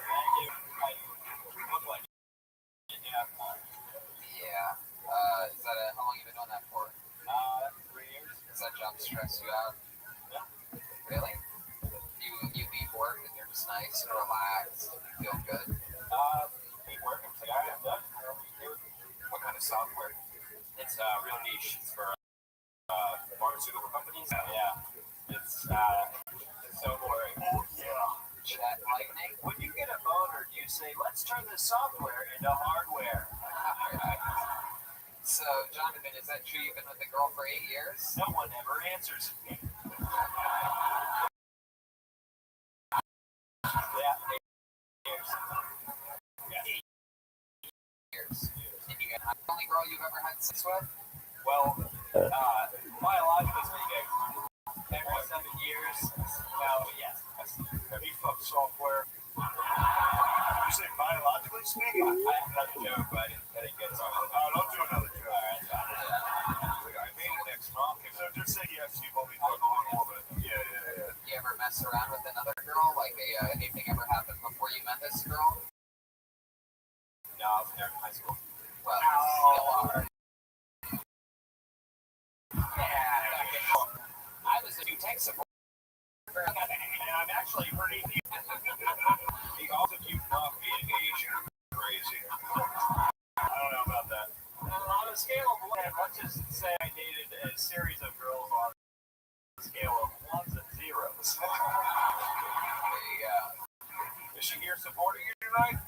Thank you. I look like it. Yeah. Yeah. Is that how long you been doing that for? 3 years. Does that job stress you out? Yeah. Really? You leave work and you're just nice and relaxed. You feel good. Keep working. Like, I am done. What kind of software? It's real niche. It's for pharmaceutical companies. Yeah. It's so boring. Yeah. Chat Lightning? When you get a boner, you say, let's turn the software into hardware. So, Jonathan, is that true? You've been with a girl for 8 years? No one ever answers me. Yeah, 8 years. Yeah. 8 years. And you got the only girl you've ever had sex with? Well, biologically speaking, every 7 years. Well, yes. Have you fucked software? You say biologically speaking? I have another joke, but I didn't get it. Don't do another joke. Alright, I made it next month. So just say yes, you've only fucked one woman. Yeah. You ever mess around with another girl? Like, anything ever happened before you met this girl? No, I was there in high school. Well, you still are. I was a new tech support. And I'm actually pretty. He also keeps not being Asian. Crazy. I don't know about that. On a scale of 1, let's just say I dated a series of girls on a scale of 1s and 0s. There you go. Is she here supporting you tonight?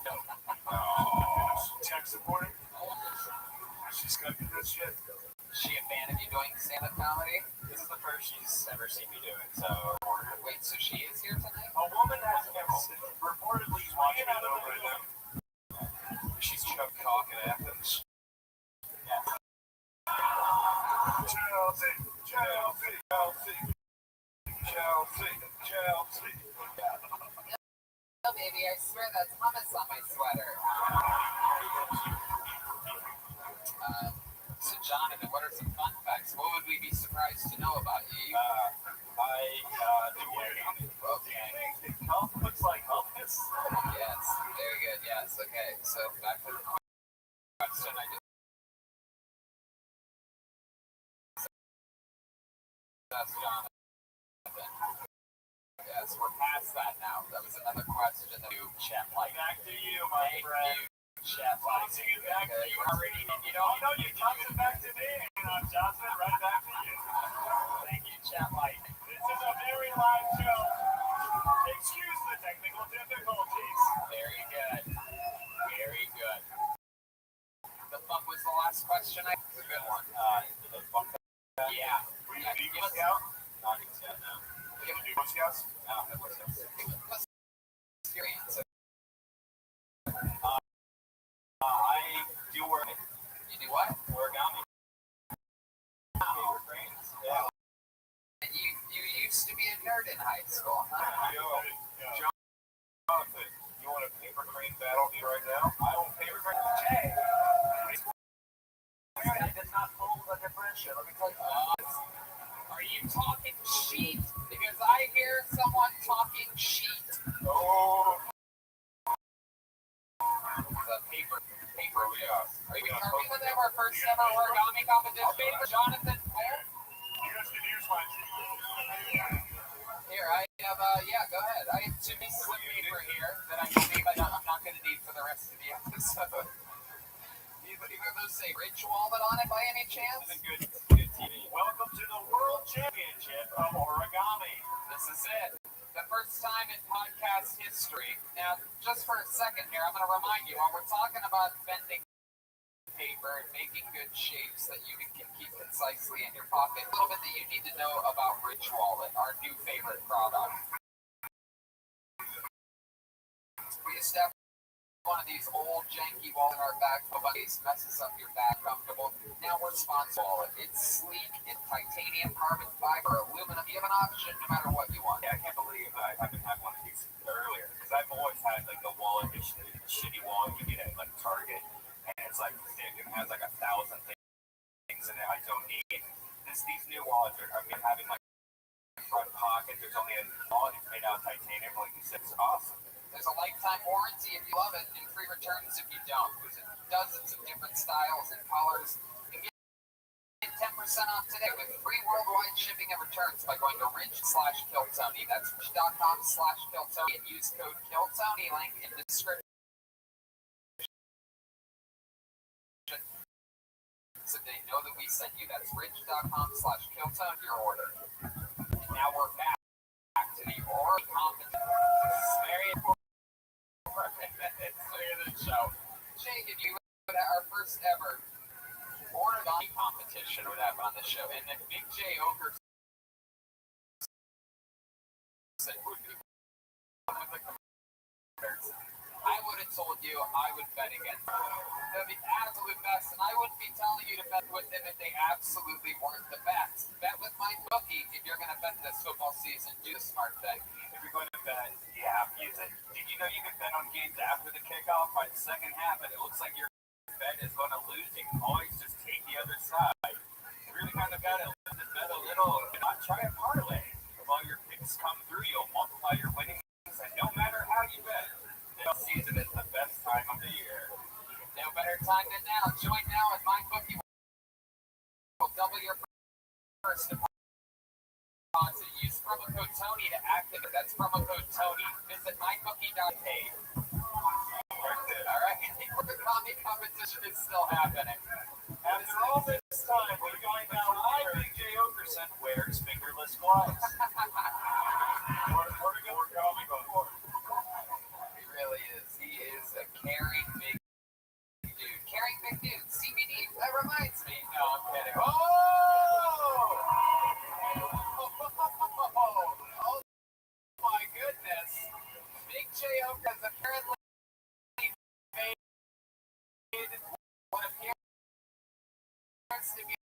No. Is she a fan of you doing stand-up comedy? This is the first she's ever seen me do it. So Wait, so she is here tonight? a woman has reportedly watching it over them. She's Chuck Cock in Athens. Chelsea, Chelsea, Chelsea, Chelsea, Chelsea. No, baby, I swear that's hummus on my sweater. So, Jonathan, what are some fun facts? What would we be surprised to know about you? I do origami. Okay. Health looks like hummus. Yes, very good. Yes, okay. So, back to the question I just asked Jonathan. Yes, we're past that now. That was another question that you chat like. Back to you, my friend. Chat like. Tossing it back to you already. You know, you tossed it back to me, and I'm tossing it right back to you. Thank you, chat like. This is a very live show. Excuse the technical difficulties. Very good. Very good. The fuck was the last question? It was a good one. The fuck. Yeah. Were you Eagle Scout? Not Eagle Scout, no. You do Boy Scouts? I don't have Boy Scouts. Experience. I do work. You do what? Origami. Yeah. You used to be a nerd in high school, huh? Yo, Jonathan, you want a paper crane battle me right now? I will paper crane. Jay! This guy does not fold under pressure. Let me tell you. Are you talking sheet? Because I hear someone talking sheet. Oh, The paper, yeah. Are you coming with them our first ever origami competition? Jonathan Cole? You guys can use my. Here, I have, go ahead. I have 2 pieces of paper here that I believe I'm not going to need for the rest of the episode. Either those say Rich Wallet on it by any chance? Good TV. Welcome to the World Championship of Origami. This is it. The first time in podcast history. Now, just for a second here, I'm going to remind you, while we're talking about bending paper and making good shapes that you can keep concisely in your pocket, a little bit that you need to know about Rich Wallet, our new favorite product. We established one of these old janky wallet in our bag, but it messes up your bag comfortable. Now we're sponsored wallet. It's sleek, it's titanium, carbon fiber, aluminum. You have an option no matter what you want. Yeah, I can't believe I haven't had one of these earlier because I've always had like the wallet, the shitty wallet you get at like Target, and it's like thick and has like 1,000 things in it I don't need. These new wallets are having like front pocket. There's only a wallet made out of titanium, like you said, it's awesome. There's a lifetime warranty if you love it, and free returns if you don't. There's dozens of different styles and colors. You can get 10% off today with free worldwide shipping and returns by going to Ridge/Kiltony. That's Ridge.com/Kiltony and use code Kiltony, link in the description. So they know that we sent you. That's Ridge.com/Kiltony your order. And now we're back to the origami competition. This is very important. Show. Jake, if you would our first ever origami competition would have on the show, and then Big J Okerson would be one of the competitors. I would have told you I would bet against them. They're the absolute best, and I wouldn't be telling you to bet with them if they absolutely weren't the best. Bet with my bookie if you're going to bet this football season. Do the smart bet. If you're going to bet, you have to use it. Did you know you can bet on games after the kickoff by the second half, and it looks like your bet is going to lose? You can always just take the other side. You really kind of got to bet a little, and not try a parlay. If all your picks come through, you'll multiply your winnings, and no matter how you bet, this season is the best time of the year. No better time than now. Join now at MyBookie. Will double your first deposit. Use promo code Tony to activate. That's promo code Tony. Visit mybookie.pay. All right, the comic competition is still happening. After all this time, we're going down live. Big J Okerson wears fingerless gloves. He really is. He is a caring big dude. Caring big dude. CBD. That reminds me. No, I'm to be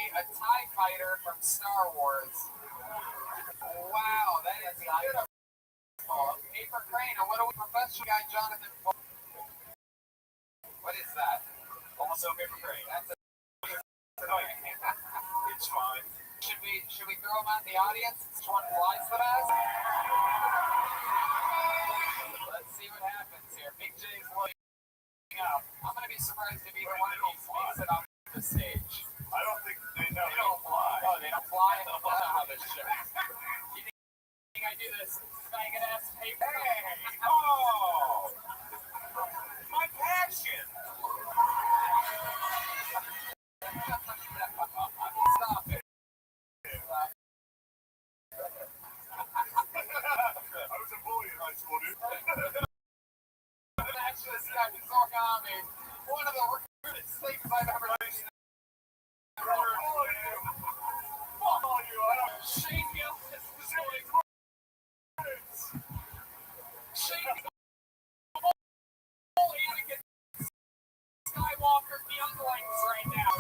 a TIE fighter from Star Wars. Wow, that is beautiful. Paper crane, and what do we professional guy Jonathan? What is that? Also paper crane. That's a It's fine. should we throw him out in the audience? Which one flies the best? Let's see what happens here. Big J's loading up. I'm gonna be surprised if either one of these makes it off the stage. I don't think they know. They don't fly. Oh, they don't fly? I don't know how this show. You think I do this faggot ass paper? Hey! Oh! My passion! Stop it. I was a bully in high school, dude. Actually, this guy is origami. One of the rudest things I've ever seen. Follow you. I don't Shane Gillis is destroying words. Shane Anakin Skywalker younglings right now.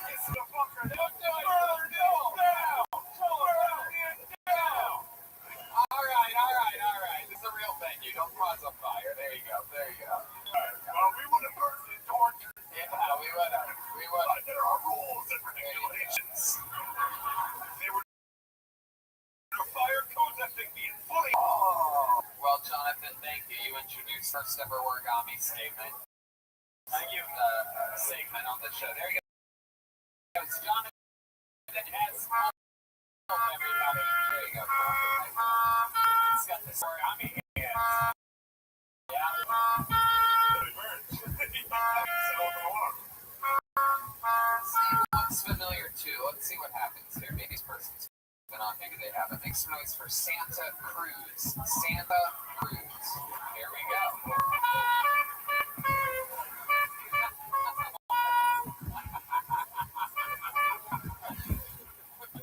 It's the fucker. Don't do it. Burn it down! Burn it down! All right. This is a real venue. Don't cause a fire. There you go. Well, we would have burned it, tortured. Yeah, we would have. But there are rules and regulations. They were fire codes that thing being fully. Oh. Well, Jonathan, thank you. You introduced first ever origami statement. Thank you. Segment on the show. There you go. It's Jonathan S. Everybody. There you go. He's got this origami hands. Yeah. Looks familiar too. Let's see what happens here. Maybe this person's been on, maybe they haven't. Make some noise for Santa Cruz. Santa Cruz. Here we go.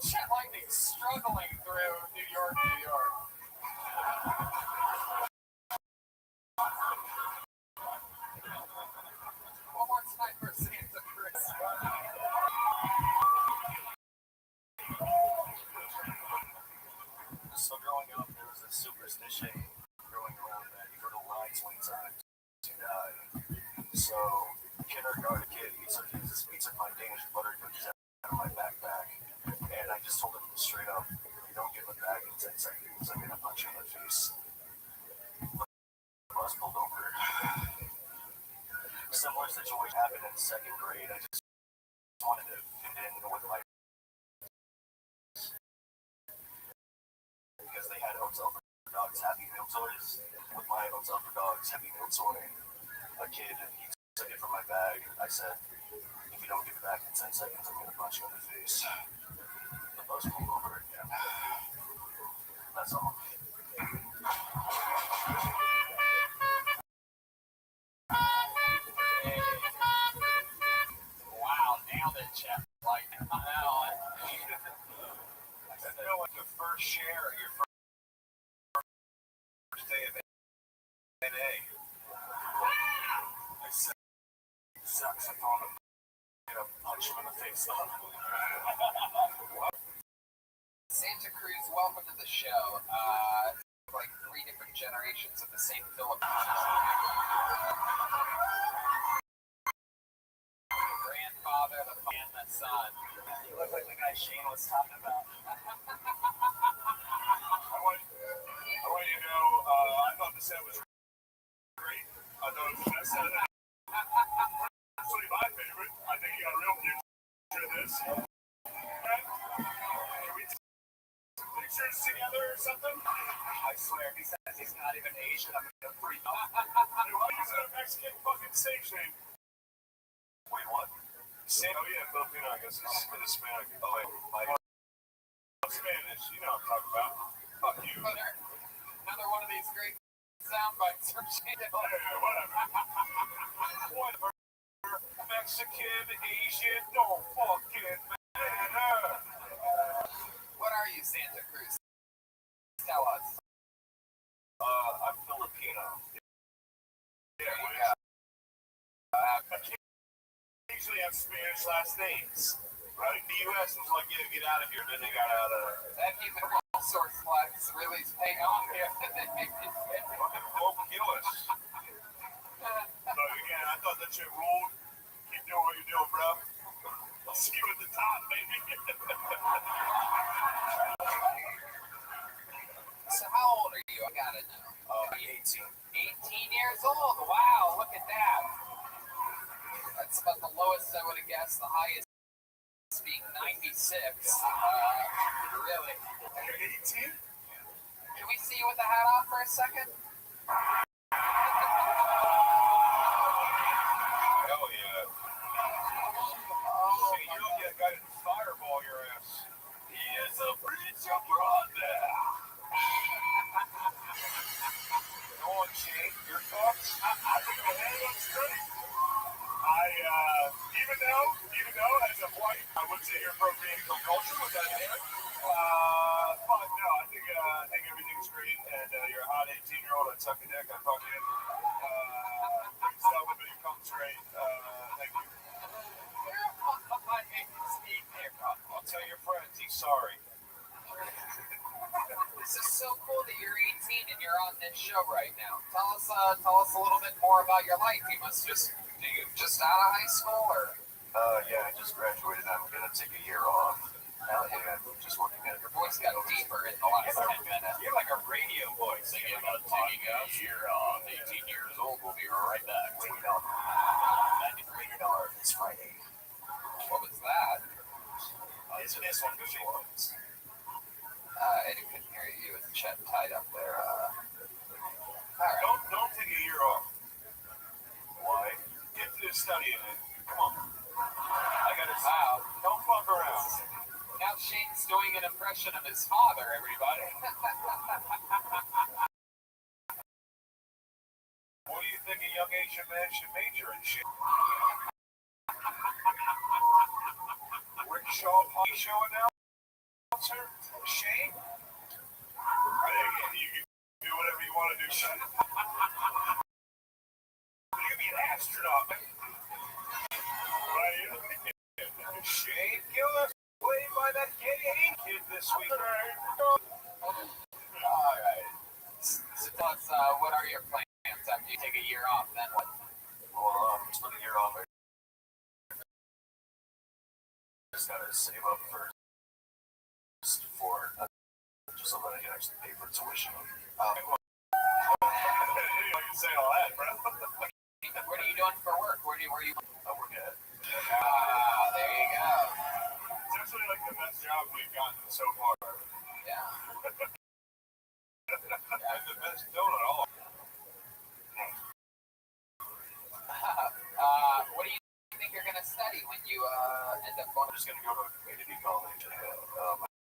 Jet lightning struggling through New York. One more time for Santa Cruz. So growing up, there was a superstition going around that if you're lines one time, you die. So, kindergarten kid, he took his pizza pie Danish butter cookies out of my backpack, and I just told him straight up, if you don't give it back in 10 seconds, I'm gonna punch you in the face. The bus pulled over. Similar situation happened in second grade. I just wanted to fit in with my because they had Hotel for Dogs Happy Meal toys. With my Hotel for Dogs Happy Meal toy, a kid, he took it from my bag. I said, if you don't give it back in 10 seconds, I'm going to punch you in the face. The bus pulled over again. That's all. Wow, nailed it, Jeff. Like, I know. I feel like the first share of your first day of NA. I said, saxophone and punch him in the face. Santa Cruz, welcome to the show. Like 3 different generations of the same Filipino. Grandfather, the father, and the son. You look like the guy Shane was talking about. I want you to know, I thought the set was great. I thought it was the best set of that. Actually, my favorite. I think you got a real future in this. Can we take pictures together or something? I swear, he says he's not even Asian. I'm going to freak out. Hey, why is that a Mexican fucking stage name? Wait, what? Oh yeah, Filipino, I guess it's Hispanic. Oh wait, Spanish, you know what I'm talking about. Fuck you. Another one of these great sound bites from Shane. Whatever. Mexican, Asian, don't fucking matter. What are you, Santa Cruz? Tell us. I'm Filipino. Yeah, There you go. Occasionally I got Spanish last names. Right? The U.S. was like, yeah, get out of here. Then they got out of. That keeping all sorts of flags really is paying off here. Fucking won't kill us. So again, I thought that shit ruled. Keep doing what you're doing, bro. I'll see you at the top, baby. So how old are you? I gotta know. 18. 18 years old. Wow, look at that. That's about the lowest I would have guessed. The highest being 96. Really? You're 18? Can we see you with the hat on for a second? Hell yeah. Oh, Hey, you don't get a guy to fireball your ass. He is a preacher brother. Go on, Shane. Your thoughts? I think the head looks great. Even though, as a white, I would say you're appropriating some culture with that hair. But no, I think everything's great, and you're a hot 18-year-old. I suck a dick. I fuck you. Stuff with me comes great. Thank you. I'll tell your friends. He's sorry. this is so cool that you're 18 and you're on this show right now. Tell us a little bit more about your life. You just out of high school, or? Yeah, I just graduated. I'm gonna take a year off. Hell yeah, I'm just working at Your voice got deeper in the last 10 minutes. You're like a radio voice. Thinking about taking a year off. 18 years old. We'll be right back. waiting on $93 this Friday. What was that? Isn't this one good ones? I couldn't hear you with Chet tied up there. All right. Don't take a year off. Why? Get to studying it. Come on. I got it. Wow. Don't fuck around. Now Shane's doing an impression of his father, everybody. What do you think a young Asian man should major in shit? Rick Shaw, Potty Show announcer? Shane? You can do whatever you want to do, Shane. You can be an astronaut. Right? Shane Gillis, played by that gay kid this week. All right. So tell us, what are your plans after you take a year off? Then what? Well, spend a year off. I just gotta save up for just so that I can actually pay for tuition. I can say all that, bro. What are you doing for work? Where you? I work at. There you go. It's actually like the best job we've gotten so far. Yeah. And the best donut all. What do you think you're gonna study when you end up going? I'm just gonna go to a community college.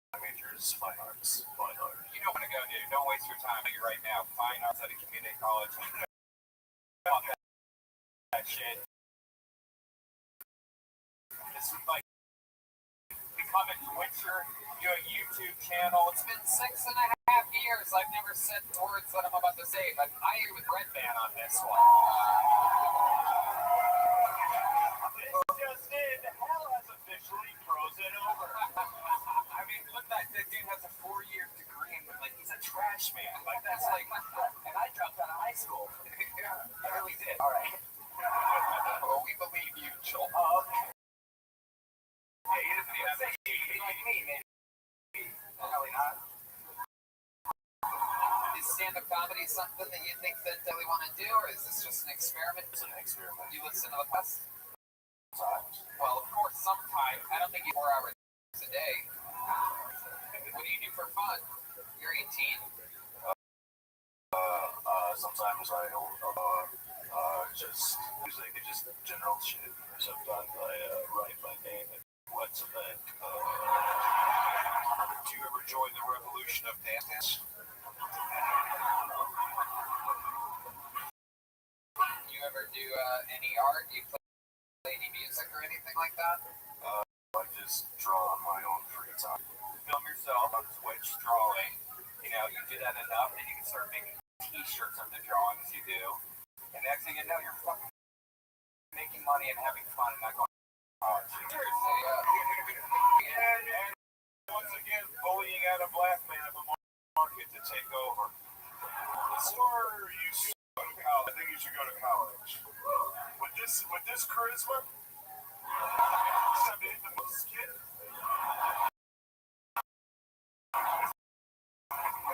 My major is fine arts. Fine arts. You know what to go do. Don't waste your time right now. Fine arts at a community college. That shit. This is like become a Twitcher, do a YouTube channel. It's been 6.5 years. I've never said the words that I'm about to say, but I agree with Red Band on this one. This just in, hell has officially frozen over. I mean, look at that dude has a 4-year degree and like he's a trash man. Like that's like, and I dropped out of high school. Yeah, I really did. All right. Well, we believe you, Joel. Hey, he doesn't even say he's like me, maybe. Probably not. Is stand-up comedy something that you think that we want to do, or is this just an experiment? It's an experiment. You listen to the podcast? Sometimes. Well, of course, sometimes. I don't think you 4 hours a day. What do you do for fun? You're 18. Sometimes I just music and just general shit. Sometimes I write my name and what's a bit. Do you ever join the revolution of dance? You ever do any art? Do you play any music or anything like that? I just draw on my own free time. Film yourself on Twitch drawing. You know, you do that enough that you can start making t-shirts of the drawings you do. And next thing you know, you're fucking making money and having fun and not going Seriously, And once again, bullying out a black man of a market to take over. Or you should go to college. I think you should go to college. With this charisma, somebody hit the most kid.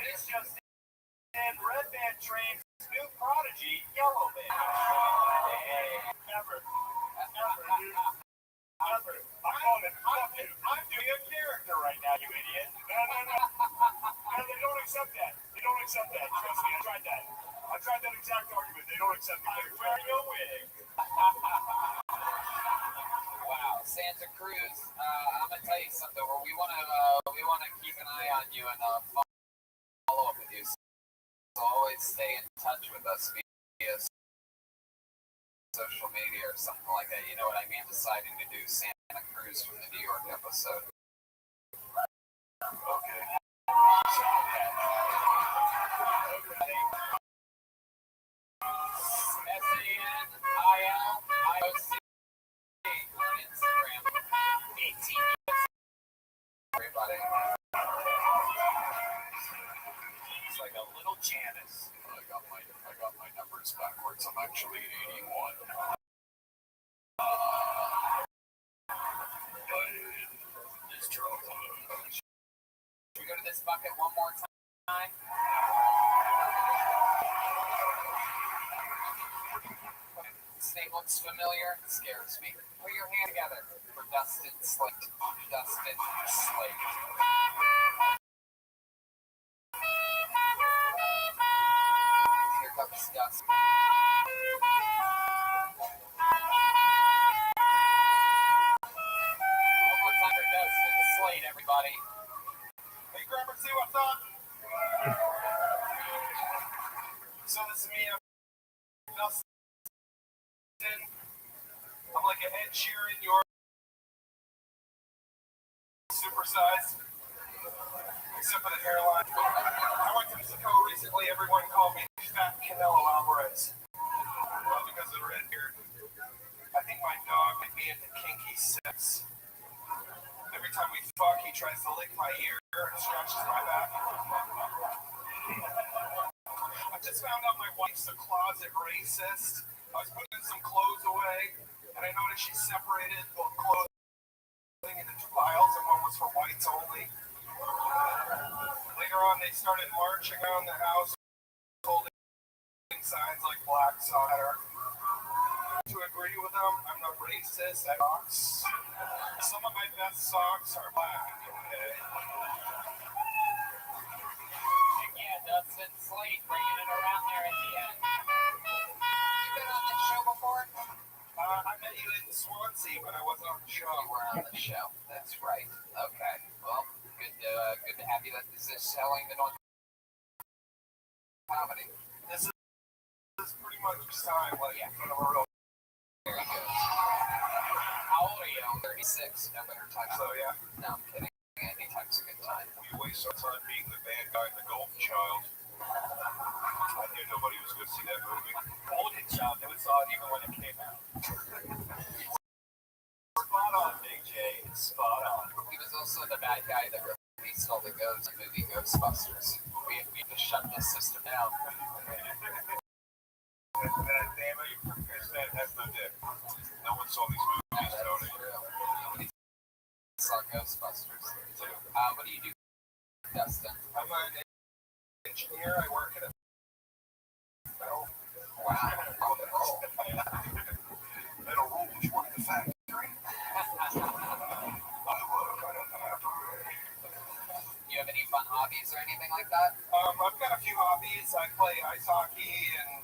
It's just in Red Band trains new prodigy, Yellow Band. Never. I'm doing a character right now, you idiot. No, they don't accept that. They don't accept that. Trust me, I tried that. I tried that exact argument. They don't accept it. I'm wearing a wig. wow, Santa Cruz. I'm gonna tell you something. Where we wanna keep an eye on you and follow up with you. So always stay in touch with us via social media or something like that. You know what I mean? Deciding to do Santa Cruz from the New York episode. Okay. SANILIOC on Instagram. 18 years. Everybody. It's like a little Janice. I got my numbers backwards. I'm actually 81. This Charles. Should we go to this bucket one more time? This name looks familiar. It scares me. Put your hand together for Dustin Slate. Dustin Slate. Here comes Dustin. One more time for Dustin Slate, everybody. Hey, Grandma, see what's up? So this is me. I'm Dustin. I'm like a Ed Sheeran, you're supersized, except for the hairline. I went to Mexico recently. Everyone called me Fat Canelo Alvarez. Well, because of the red beard. I think my dog might be into kinky sex. Every time we fuck, he tries to lick my ear and scratches my back. I just found out my wife's a closet racist. I was putting some clothes away, and I noticed she separated both clothing into two piles, and one was for whites only. Later on, they started marching around the house, holding signs like Black Soccer. To agree with them, I'm not racist. I socks. Some of my best socks are black. Okay. Again, Dustin Slate bringing it around there at the end. You been on this show before? I met you in Swansea, but I wasn't on the show. You were on the show. That's right. Okay. Well, good to have you. Is this how long you been on comedy? This is pretty much time, like, in front of a real. Very good. How old are you? 36. No better time. So, yeah. No, I'm kidding. Any time's a good time. We waste our time being the bad guy in the Golden Child. I knew nobody was going to see that movie. Golden Child. Never saw it even when it came out. Spot on, Big J. Spot on. He was also the bad guy that released all the ghosts in the movie Ghostbusters. We have to shut this system down. God damn it. That's no dick. No one saw these movies, Tony. Nobody saw Ghostbusters. What do you do, Dustin? I'm an engineer. I work at a metal. Wow. Metal rules. You work at the factory. I work at a factory. You have any fun hobbies or anything like that? I've got a few hobbies. I play ice hockey and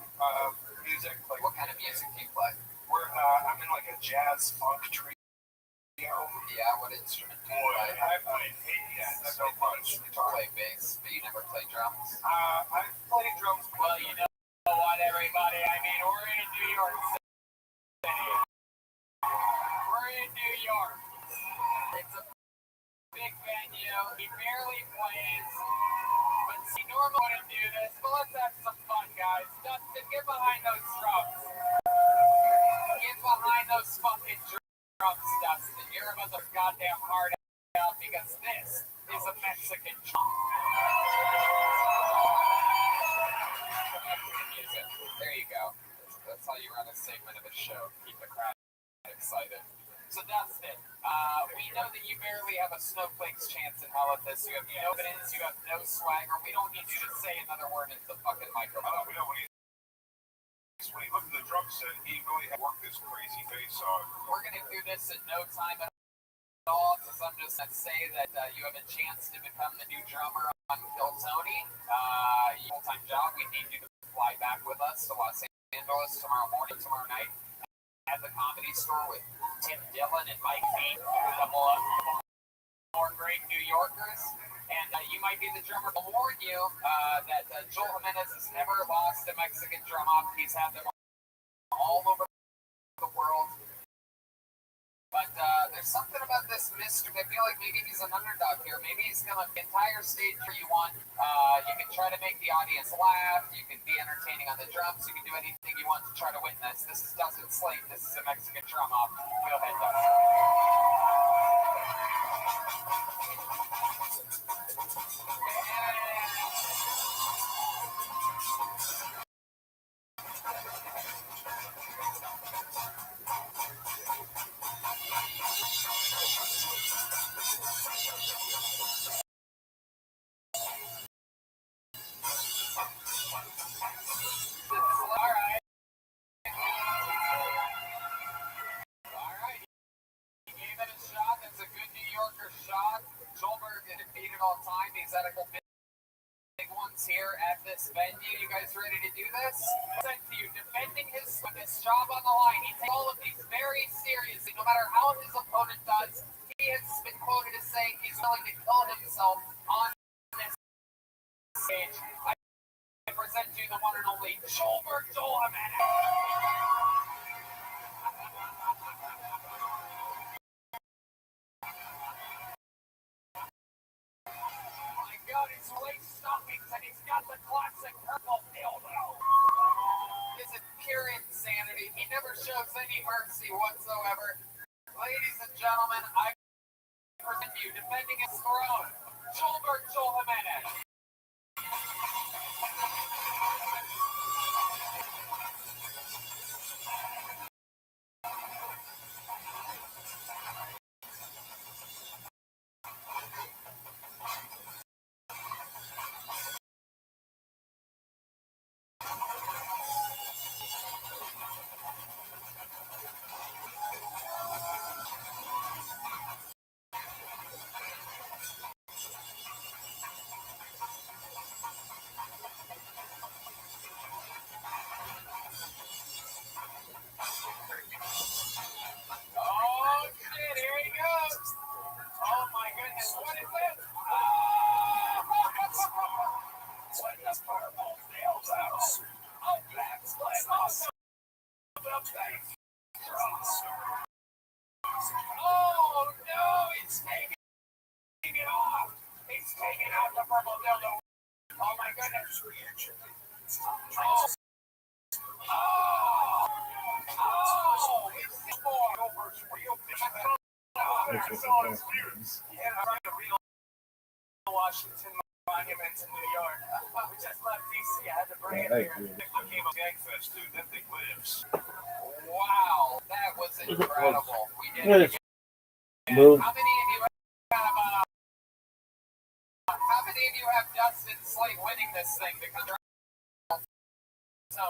music. Like, What kind of music do you play? I'm in like a jazz funk trio. Yeah, what instrument do you Boy, play? I played bass so much. You play bass, but you never play drums? I play drums. Well, you know what, everybody? I mean, we're in New York City. We're in New York. It's a big venue. He barely plays. But he normally wouldn't do this. But let's have some fun, guys. Dustin, get behind those drums. Get behind those fucking drums, Dustin. how you run a segment of a show. Keep the crowd excited. So Dustin, we know that you barely have a snowflake's chance in hell at this. You have no evidence, you have no swagger. We don't need you to say another word into the fucking microphone. We know when he looked at the drum set, he really had worked this crazy face on. We're gonna do this in no time at all. So I'm just gonna say that you have a chance to become the new drummer on Kill Tony. Full-time job. We need you to fly back with us to Los Angeles tomorrow night at the Comedy Store with Tim Dillon and Mike Feet, a couple more great New Yorkers. And you might be the drummer. I'll warn you that Joel Jimenez has never lost a Mexican drum off. He's had them all over the world. But there's something about this mystery. I feel like maybe he's an underdog here. Maybe he's going to the entire stage where you want. You can try to make the audience laugh. You can be entertaining on the drums. You can do anything you want to try to win this. This is Dustin Slate. This is a Mexican drum off. Go ahead, Dustin. He's at a couple big ones here at this venue. You guys ready to do this? Sent to you, defending his job on the line. He takes all of these very seriously, no matter how his opponent does. He has been quoted as saying he's willing to kill himself on this stage. I present to you the one and only Joel Jimenez. His lace stockings and he's got the classic purple dildo. This is pure insanity. He never shows any mercy whatsoever. Ladies and gentlemen, I present you defending his throne, Joel Jimenez. Washington Monument in New York. We just left DC. I had to bring it here. It became a gangfest, dude. That thing lives. Wow, that was incredible. We did it. How many of you have Dustin Slate winning this thing? Because so,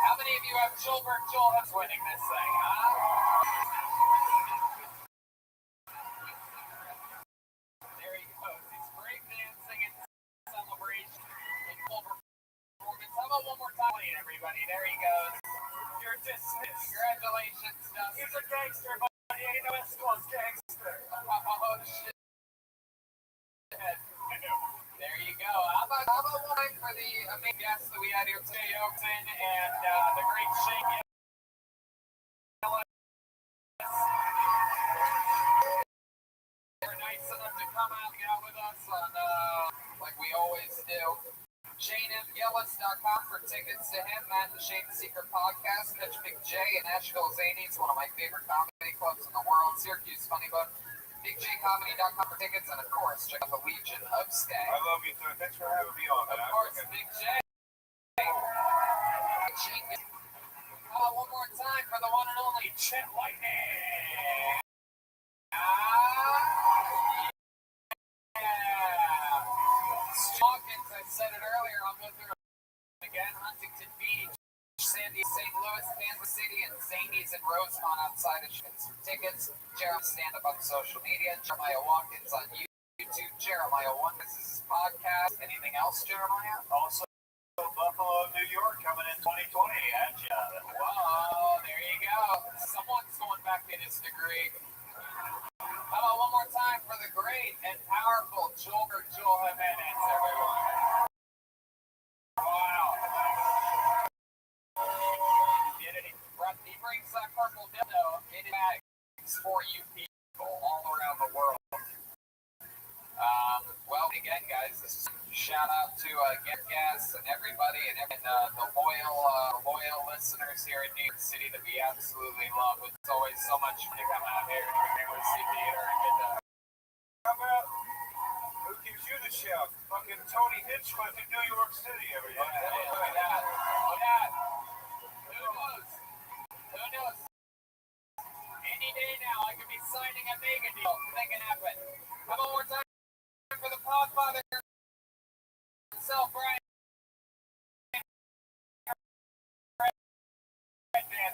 how many of you have Joel winning this thing, huh? There he goes. He's breakdancing in celebration in full performance. How about one more time, everybody? There he goes. You're dismissed. Congratulations, Dustin. He's a gangster, but he ain't no Escal's gangster. Oh, shit. There you go. How about one for the amazing guests that we had here today, Oakton and the great Shane Gillis. They're nice enough to come out and out with us on like we always do. ShaneMGillis.com for tickets to him, Matt and Shane's Secret Podcast. Catch Big J in Asheville Zanies, one of my favorite comedy clubs in the world. Syracuse Funny Book. BigJComedy.com for tickets, and of course, check out the Legion of Skag. I love you, sir. Thanks for having me on. Of course, Big J. Tony Chet Lightning. Hawkins, I said it earlier, I'll go through it again. Huntington Beach, Sandy, St. Louis, Kansas City, and Zanies and Rosemont outside of tickets. Jeremiah stand up on social media. Jeremiah Watkins on YouTube. Jeremiah One. This is his podcast. Anything else, Jeremiah? Also, Buffalo, New York coming in 2020. And whoa, there you go. Someone's going back to his degree. How about one more time for the great and powerful Joel Jimenez, everyone. Wow. He brings that purple dildo in bags for you people all around the world. Well, again, guys, this is shout out to guests and everybody and the loyal listeners here in New York City that we absolutely love. It's always so much fun to come out here to the University Theater and get to How about who gives you the shout? Fucking Tony Hinchcliffe in New York City, everybody. look at that. Look at that. Who knows? Who knows? Any day now, I could be signing a mega deal. That can happen. How about more time for the Podfather himself, Brian?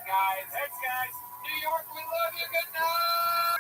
Guys. Thanks, guys. New York, we love you. Good night.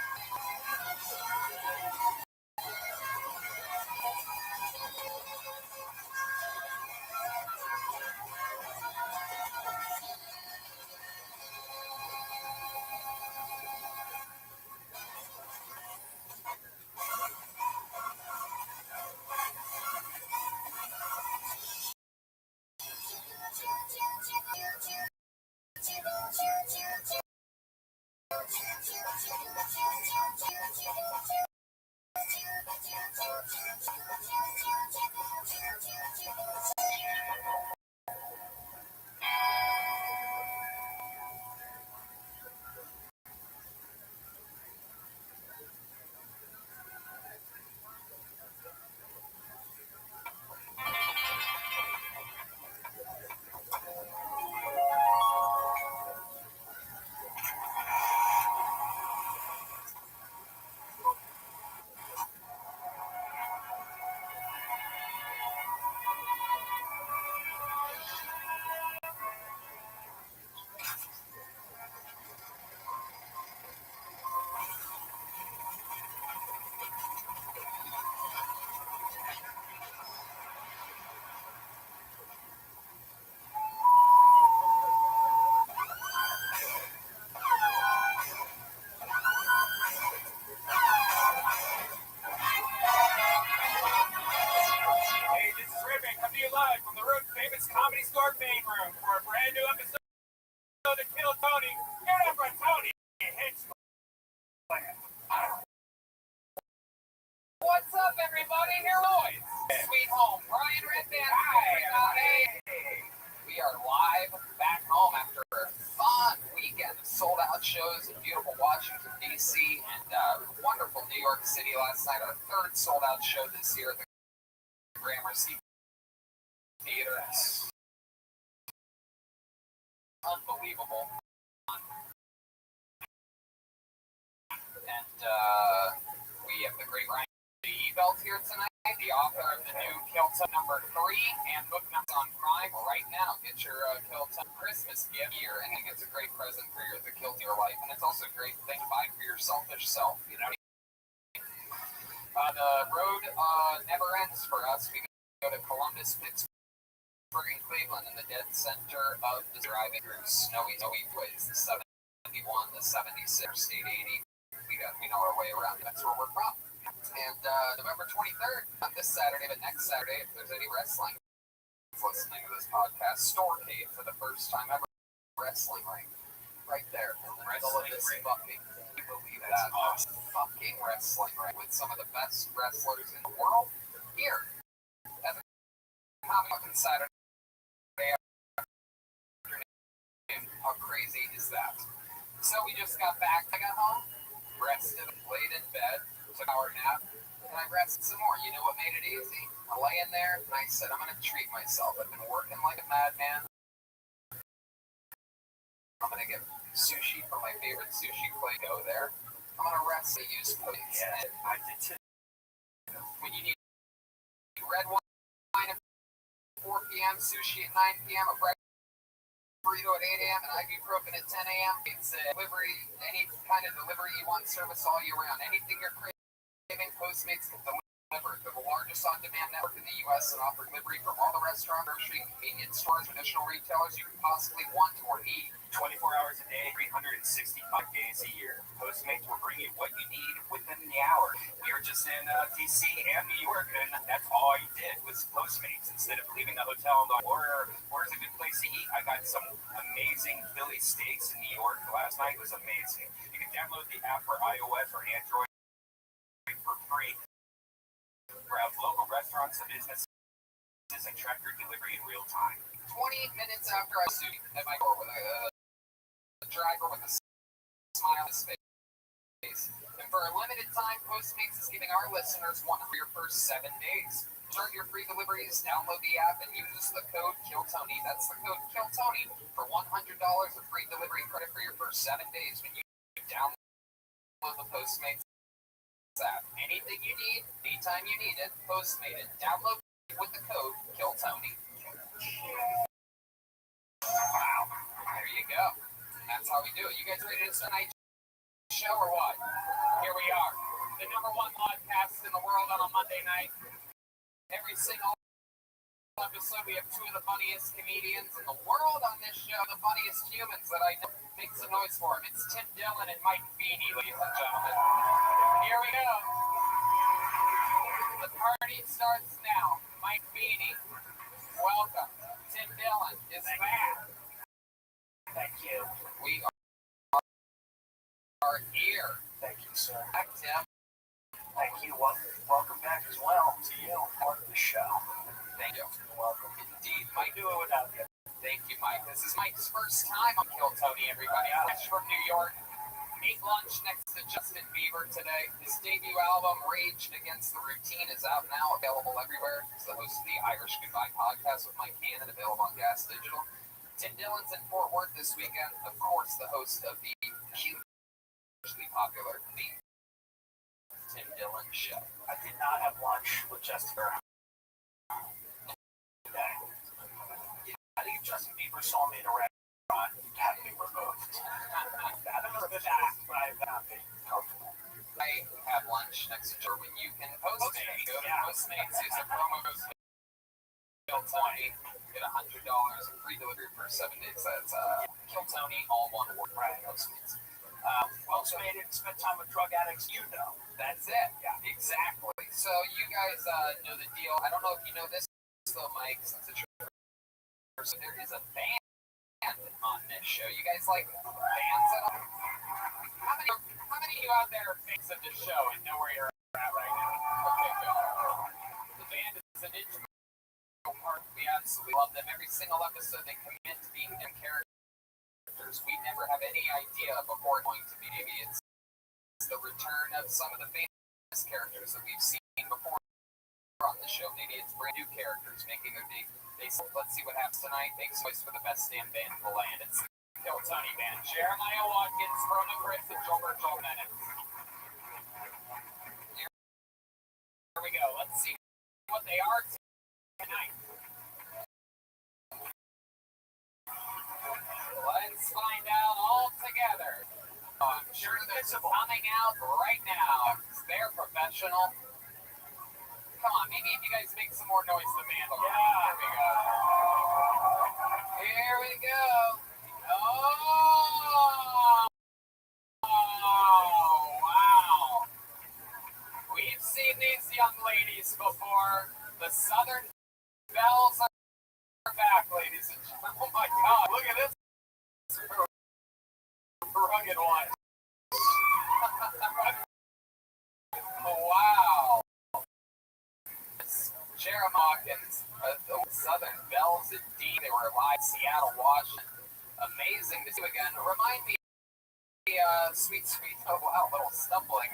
Comedy Store main room for a brand new episode of Kill Tony. Get up for Tony Hinchcliffe. What's up, everybody? Here, boys. Sweet home. Brian Redband. Hi. We are live back home after a fun weekend of sold-out shows in beautiful Washington, D.C. and wonderful New York City last night. Our third sold-out show this year at the Gramercy Theater. Unbelievable. And we have the great Ryan Belt here tonight, the author of the new Kill Tony #3 and book numbers on Prime right now. Get your Kill Tony Christmas gift here, and it's a great present for the Kill to your life, and it's also a great thing to buy for your selfish self. You know, the road never ends for us. We go to Columbus, Pittsburgh, in Cleveland, in the dead center of the driving through snowy ways, the 71, the 76, State 80. We know our way around. That's where we're from. And November 23rd, not this Saturday, but next Saturday, if there's any wrestling listening to this podcast, Storecade for the first time ever. Wrestling ring. Right there. In the middle of this fucking, can you believe that? Awesome. Fucking wrestling ring with some of the best wrestlers in the world here. At the fucking Saturday. How crazy is that? So we just got back. I got home, rested, laid in bed, took an hour nap, and I rested some more. You know what made it easy? I lay in there and I said, I'm going to treat myself. I've been working like a madman. I'm going to get sushi from my favorite sushi place. Go there. I'm gonna rest the use points. Yeah, I did too. When you need red wine at 4 p.m., sushi at 9 p.m., a burrito at 8 a.m., and ibuprofen at 10 a.m. It's delivery, any kind of delivery you want, service all year round. Anything you're craving, Postmates can deliver. They're the largest on-demand network in the U.S. and offer delivery from all the restaurant, grocery, convenience stores, additional retailers you could possibly want or need. 24 hours a day, 365 days a year. Postmates will bring you what you need within the hour. We were just in D.C. and New York, and that's all I did was Postmates. Instead of leaving the hotel and going, where's a good place to eat? I got some amazing Philly steaks in New York last night. It was amazing. You can download the app for iOS or Android for free. Browse local restaurants and businesses and track your delivery in real time. 20 minutes after I stood at my door with a driver with a smile on his face. And for a limited time, Postmates is giving our listeners one for your first 7 days. Start your free deliveries, download the app, and use the code KILLTONY. That's the code KILLTONY for $100 of free delivery credit for your first 7 days when you download the Postmates app. Anything you need, anytime you need it, Postmate it. Download with the code KILLTONY. Wow. There you go. And that's how we do it. You guys ready to start tonight's show or what? Here we are. The #1 podcast in the world on a Monday night. Every single episode, we have two of the funniest comedians in the world on this show, the funniest humans that I know. Make some noise for them. It's Tim Dillon and Mike Feeney, ladies and gentlemen. Here we go. The party starts now. Mike Feeney, welcome. Tim Dillon is back. Thank you. We are here. Thank you, sir. Back, Tim. Thank you. Welcome back as well to you, part of the show. Thank you. You're welcome. Indeed. Mike, Do it without you. thank you, Mike. This is Mike's first time on Kill Tony, everybody. Fresh from New York. Ate lunch next to Justin Bieber today. His debut album, Rage Against the Routine, is out now, available everywhere. He's the host of the Irish Goodbye podcast with Mike Cannon, available on Gas Digital. Tim Dillon's in Fort Worth this weekend. Of course, the host of the hugely popular The Tim Dillon Show. I did not have lunch with Justin today. I think if Justin Bieber saw me in a restaurant, he'd have me removed. I don't know if that, but I've not been comfortable. I have lunch next to when you can Postmates. Go to Postmates, use the promo code Kill Tony, get $100 in free delivery for 7 days. That's Kill Tony, all one word. Right. Postmates. Postmated and spent time with drug addicts, you know. That's it. Yeah, exactly. So you guys know the deal. I don't know if you know this, though, Mike, since it's your first. There is a band on this show. You guys like bands at all? How many of you out there are fans of the show and know where you're at right now? Okay, good. The band is an integral part. We absolutely love them. Every single episode they commit to being them characters we never have any idea before going to be. Maybe it's the return of some of the famous characters that we've seen before on the show. Maybe it's brand new characters making their debut. Let's see what happens tonight. Make some noise for the best damn band in the land. It's the Kill Tony Band. Jeremiah Watkins, Vernon Chris, and Gilbert Joel-Bennett. Here we go. Let's see what they are tonight. Let's find out all together. I'm sure this is coming out right now. They're professional. Come on, maybe if you guys make some more noise, the band will. Yeah, here we go. Here we go. Oh, wow. We've seen these young ladies before. The Southern Bells are back, ladies and gentlemen. Oh my God, look at this rugged one. Oh, wow. Jeremiah Watkins, the Southern Bells, indeed. They were live in Seattle, Washington. Amazing to see again. Remind me, sweet, oh wow, little stumbling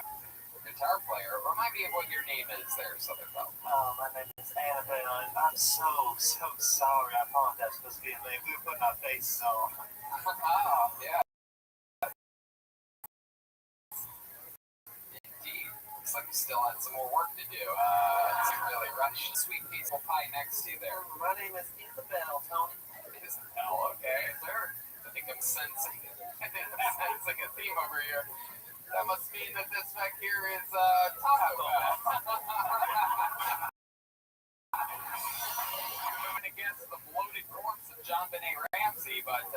guitar player. Remind me of what your name is there, Southern Belle. My name is Annabelle, and I'm so sorry. I apologize for being late. We were putting our faces on. Oh, yeah. like you still had some more work to do. It's really rushed. Sweet peaceful pie next to you there. My name is Isabel, Tony. Isabel, okay. Sir, I think I'm sensing a theme over here. That must mean that this back here is Taco Bell. I'm going to guess the bloated corpse of John Benet Ramsey, but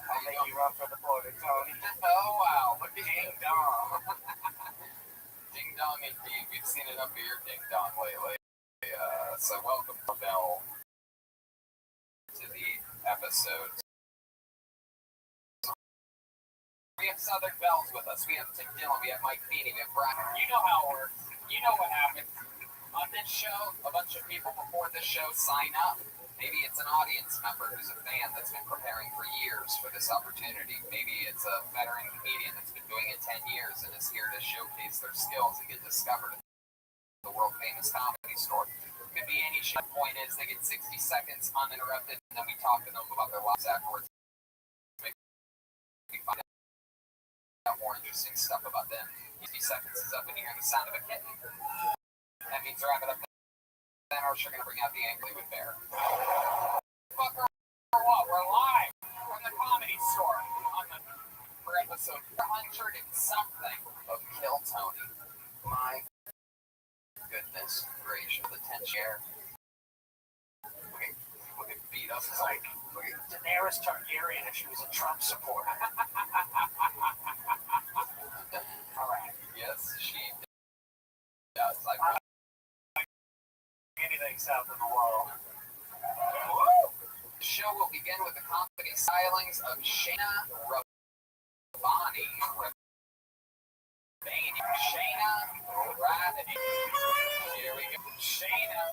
I'll make you run for the border, Tony. oh wow, look at Ding Dong. Ding Dong indeed. We've seen enough of your Ding Dong lately. So welcome, Bell, to the episode. We have Southern Bells with us. We have Tim Dillon. We have Mike Feeney. We have Brian. You know how it works. You know what happens. On this show, a bunch of people before this show sign up. Maybe it's an audience member who's a fan that's been preparing for years for this opportunity. Maybe it's a veteran comedian that's been doing it 10 years and is here to showcase their skills and get discovered at the world-famous Comedy Store. It could be any show. The point is, they get 60 seconds uninterrupted, and then we talk to them about their lives afterwards. Maybe we find out more interesting stuff about them. 60 seconds is up, and you hear the sound of a kitten. That means wrap it up. Then or you're going to bring out the Angry with Bear. Fucker or what? We're live from the Comedy Store for episode 100 and something of Kill Tony. My goodness gracious, the 10 share. Look at beat up. It's like Daenerys Targaryen if she was a Trump supporter. All right. Yes, she does. Anything south of the wall. The show will begin with the comedy stylings of Shayna Ravani. Shayna Ravani. Here we go. Shayna.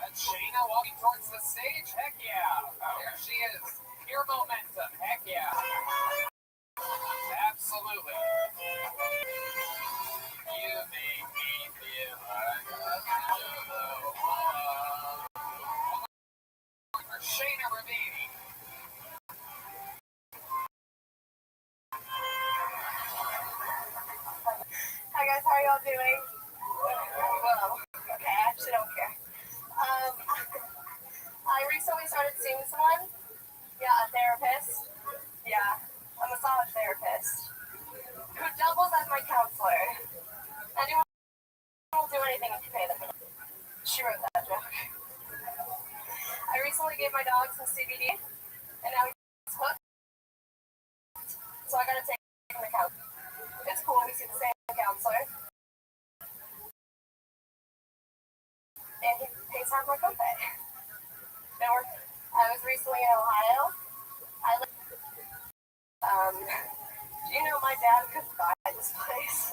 That's Shayna walking towards the stage. Heck yeah. There she is. Pure momentum. Heck yeah. Absolutely. You make me feel like Shayna Ravani. Hi guys, how are y'all doing? Well, okay, I actually don't care. I recently started seeing someone. Yeah, a therapist. Yeah. A massage therapist who doubles as my counselor. Anyone will do anything if you pay them. She wrote that joke. I recently gave my dog some CBD, and now he's hooked. So I gotta take him to counselor. It's cool, we see the same counselor. And he pays half my copay. I was recently in Ohio. Do you know my dad could buy this place?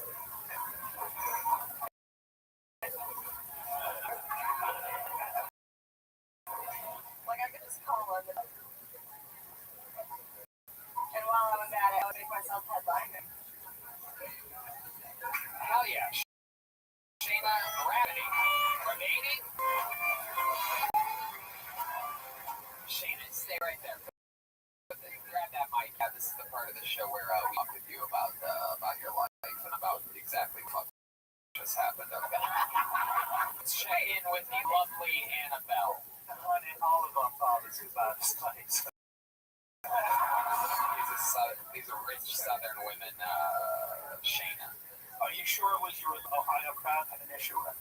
Like, I could just call him. And while I was at it, I would make myself headliner. Hell yeah. Shayna Ravani. Ravani? Shayna, stay right there. Grab that mic. Yeah, this is the part of the show where we talk with you about your life and about exactly what just happened. Okay. Shay in with the lovely Annabelle. All of our fathers who buy this place. These are rich Southern women, Shayna. Are you sure it was your Ohio crowd had an issue with?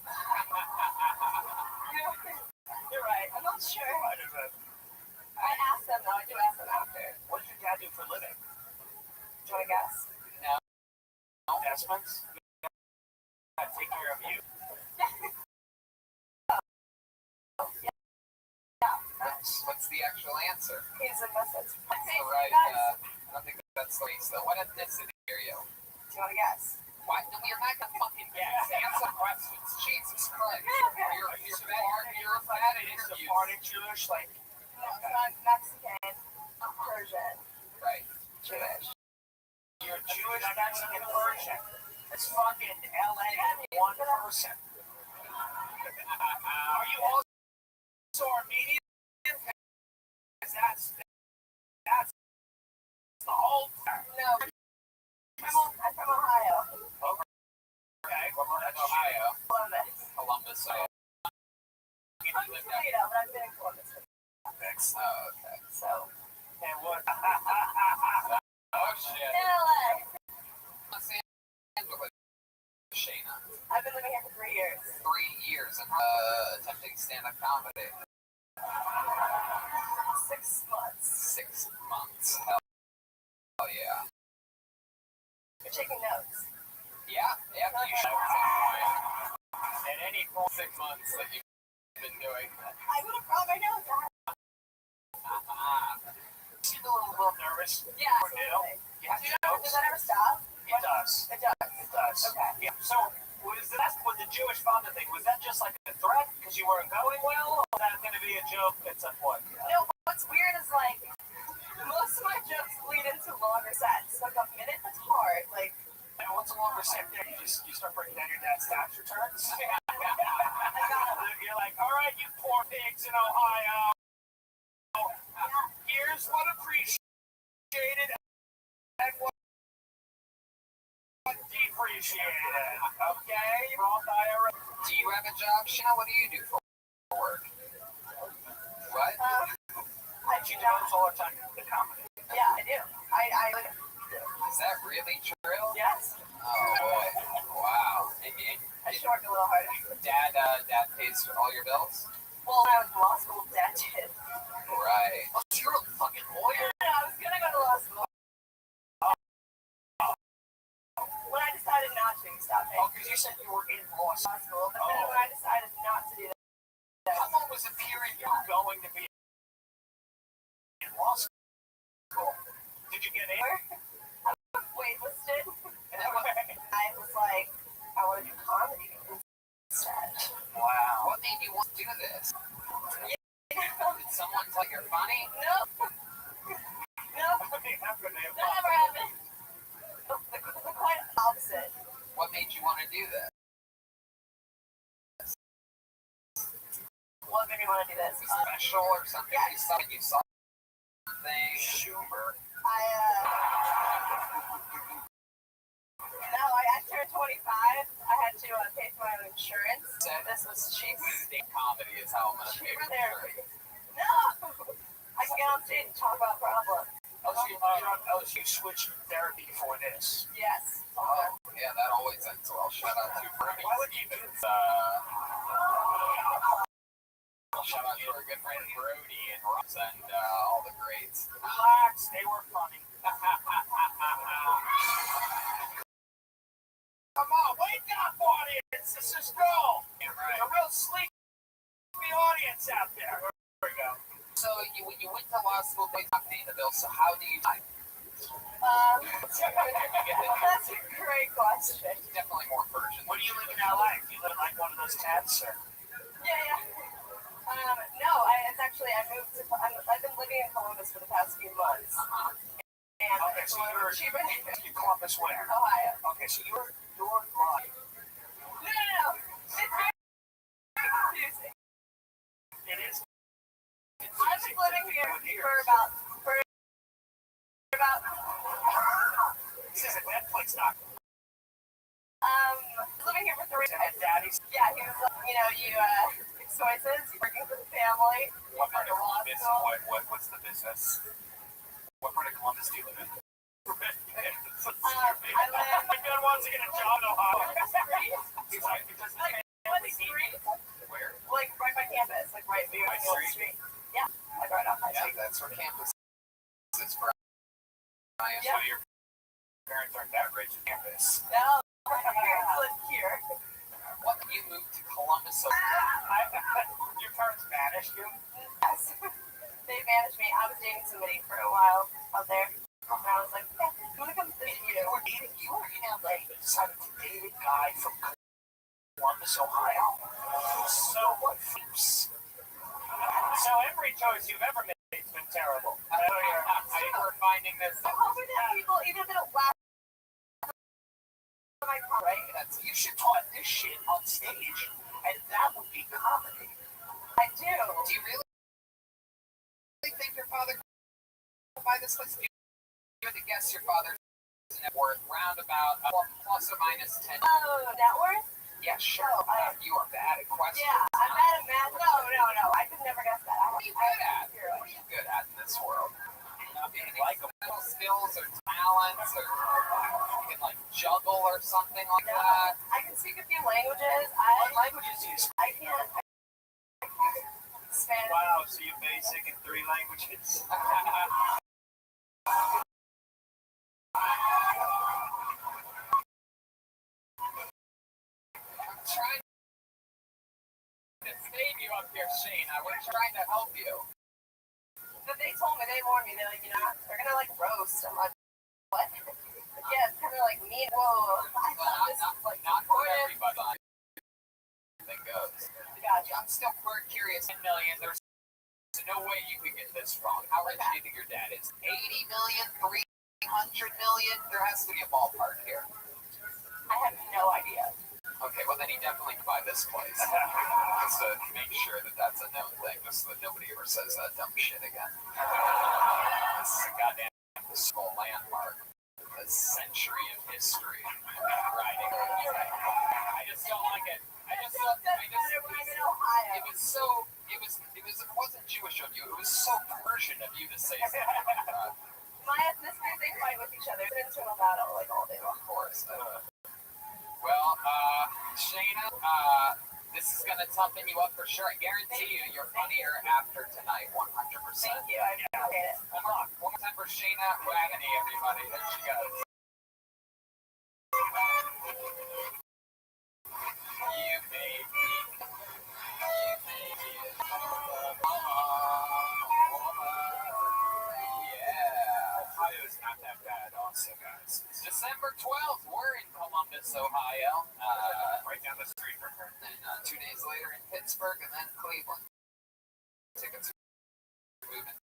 You're right, I'm not sure. Why does that? I asked them though, I do ask them after. What does your dad do for a living? Do you want to guess? No. Investments? I take care of you. What's the actual answer? He's a message. That's the right, I don't think that's the race though. What ethnicity are you? Do you want to guess? What? No, you're not gonna fucking guess. Answer questions. Jesus Christ. You're a fat interview. Sephardic Jewish, like. No, it's not Mexican, Persian. Right. Jewish. You're Jewish, Mexican, Persian. It's fucking LA, one person. Are you also Armenian? That's the whole. No, I'm from Ohio. Okay, well, that's Ohio, Columbus. Columbus, Ohio. You I'm lived from Toledo, but I've been in Columbus. Oh, okay. So, and what? Oh, shit. in LA. Los Angeles, Shayna. I've been living here for 3 years. 3 years and attempting stand-up comedy. 6 months. 6 months. Hell yeah. You're taking notes. Yeah, you should at some point. And any 6 months that you've been doing. I would have brought my notes. She's a little nervous. Yeah, Or new. absolutely. You have to Does that ever stop? It does. It does. It does. Okay. Yeah. So was the Jewish father thing? Was that just like a threat because you weren't going well, or was that going to be a joke at some point? No, what's weird is like most of my jokes lead into longer sets. Like a minute, that's hard. Like, And what's a longer set there? You start breaking down your dad's tax returns. You're like, all right, you poor pigs in Ohio. Here's what appreciated and what depreciated. Okay, Roth IRA. Do you have a job, Shayna? What do you do for work? What? I She do not. devotes all her time to the comedy. Yeah, I do. I Is that really true? yes. Oh boy! Wow. And I should work a little harder. dad pays for all your bills. Well, when I was in law school, Dad did. Right. Oh, so you're a fucking lawyer? I was gonna go to law school. When I decided not to, stop Oh, it. because you said you were in law Law school, but then when I decided not to do that, How long was the period you were going to be in law school? Did you get in? I was waitlisted, and I was like, I want to do comedy instead. Wow. What made you want to do this? Did someone tell you you're funny? Nope. Nope. That never happened. The quite opposite. What made you want to do this? What made me want to do this? Special or something? Yeah. You saw something. Schumer. No, I turned 25. I had to pay for my own insurance. This was cheap. Stand comedy is how I'm gonna pay Cheaper for therapy. it. No! I can get on stage and talk about problems. You switched therapy for this. Yes. Oh, yeah, that always ends well. Shout out to Brody. Why would you do Shout out to our good friend Brody and Ross and all the greats. Relax, they were funny. Come on, wake up, audience. This is gold. Yeah, right. A real sleepy audience out there. There we go. So you went to law school, but not paying the bills. So how do you? That's a great question. Definitely more Persian. Where do you live in LA? Do you live in like one of those tents, or? Yeah. No, it's actually, I've been living in Columbus for the past few months. And Okay, it's so a little cheaper than you Columbus where? Ohio. Okay, so you're lying. No. It's very confusing. It is. I've been living here for about. This is a Netflix doc. Living here for 3 And months. Daddy's. Yeah, he was, choices, working for the family, What part of law Columbus? school. What's the business? What part of Columbus do you live in? I live. My dad wants to get a job in Ohio. Street? He's like, because the Like, what street? Where? Like, right by campus, like right near High the old Street? street. Yeah, like right off High Yeah, Street. that's where campus is for. Yeah. So your parents aren't that rich at campus. No, my parents live here. What you moved to Columbus? So Your parents banished you? Yes. They managed me. I was dating somebody for a while out there. And I was like, hey, I'm gonna come visit you. You were in LA, but decided to date a guy from Columbus, Ohio. So what? So every choice you've ever made has been terrible. I know you're finding this. I'm hoping that people, even if they don't laugh, right? You should talk this shit on stage, and that would be comedy. I do. Do you really think you're father buy this place? You had to guess your father's net worth roundabout plus or minus 10. Oh, net worth? Yeah, sure. Oh, You are bad at questions. Yeah, I'm bad at math. No. I could never guess that. What are you good at? What are you good at in this world? Not being likable skills or talents, or you can like juggle or something like that. I can speak a few languages. What languages do you speak? I can't. Spanish. Wow, so you're basic in 3 languages. I'm trying to save you up here, Shayna. We're trying to help you. But they told me, they warned me, they're like, they're gonna like roast. I'm like, what? Yeah, it's kind of like mean. Whoa. I thought this was like not for important. everybody. That goes. Gotcha. I'm still very curious. 10 million. There's no way you could get this wrong. How rich do you think your dad is? 80 million, 300 million. There has to be a ballpark here. I have no idea. Okay, well then he definitely could buy this place. Just to make sure that that's a known thing, just so that nobody ever says that dumb shit again. This is a goddamn historical landmark. A century of history. Riding. I just don't like it. It wasn't Jewish of you. It was so Persian of you to say something like that. My ethnicities, they fight with each other. It's an internal battle, like all day long. Of course. Well, Shayna, this is going to toughen you up for sure. I guarantee you're funnier after tonight, 100%. Thank you. I appreciate it. One more time for Shayna Wagner, everybody. There she goes. You made me. Yeah. Ohio's not that bad also, guys. December 12th, we're in Columbus, Ohio. Right down the street from her. And 2 days later in Pittsburgh, and then Cleveland. Tickets are moving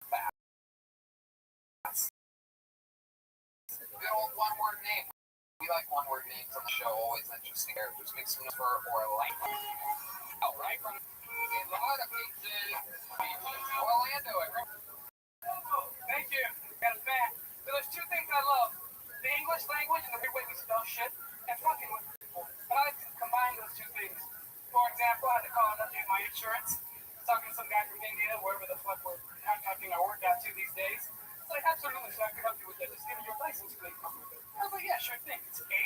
fast. Good old one-word name. We like one-word names on the show. Always interesting characters. Makes them for Orlando. Oh, right from Orlando, everyone. Thank you. Got it back. So there's 2 things I love. The English language and the weird way we spell shit, and fucking with people. And I like to combine those 2 things. For example, I had to call and update my insurance. Talking to some guy from India, wherever the fuck we're contracting our work out to these days. It's like, absolutely, so I can help you with that. Just give me your license plate. I was like, yeah, sure thing. It's A,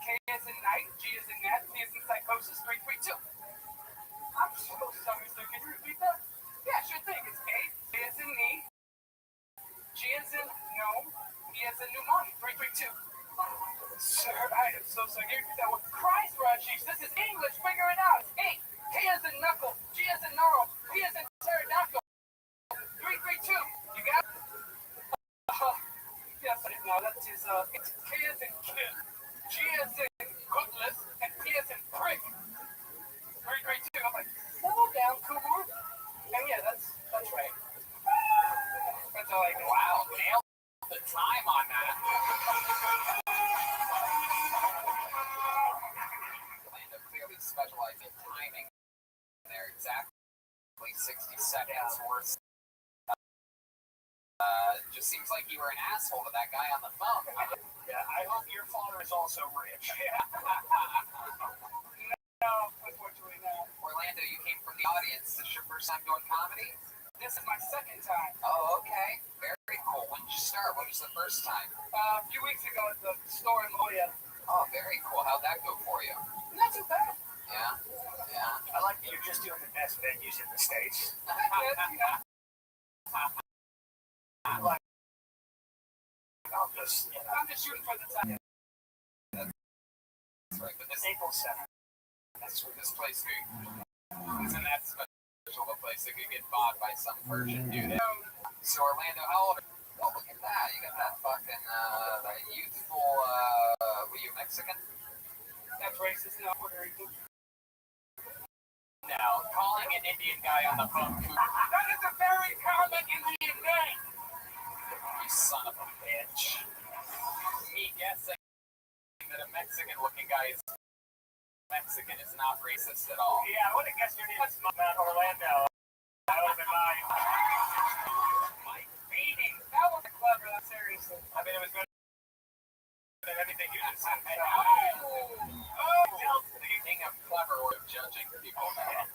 K as in night, G as in nat, P as in psychosis, 332. I'm supposed to tell me, sir, can you repeat that? Yeah, sure thing. It's A, K as in knee, G as in gnome, E as in pneumonia, 332. Sir, I am so sorry. Can you repeat that one? Christ, Rajesh, this is English. Figure it out. It's 8, K as in knuckle, G as in gnarl, P as in pterodactyl, 332. You got it? Yes, I know. That is, it's K as in kid, G as in cutlass, and P as in prick. 332. I'm like, settle down, Kumar. And yeah, that's right. That's all I can. Wow, nailed the time on that. Orlando clearly specialized in timing. They're exactly 60 seconds worth. Just seems like you were an asshole to that guy on the phone. Yeah, I hope your father is also rich. No, unfortunately not. Orlando, you came from the audience. This is your first time doing comedy? This is my 2nd time. Oh, okay. Very cool. When did you start? When was the first time? A few weeks ago at the store in Loya. Oh, very cool. How'd that go for you? Not too bad. Yeah? Yeah. I like that you're just doing the best venues in the States. Like, I'm just shooting for the time. That's right. But this Staples Center. That's where this place isn't that special a place that could get bought by some Persian dude. So Orlando, how old are you? Oh, look at that. You got that fucking that youthful were you Mexican? That's racist, not Puerto Rican. Now, calling an Indian guy on the phone. That is a very common Indian name. You son of a bitch. Me guessing that a Mexican-looking guy is Mexican is not racist at all. Yeah, I would have guessed your name was Mount Orlando. That would have been mine. seriously. I mean, it was better than anything you just said. Being a clever way of judging people. That's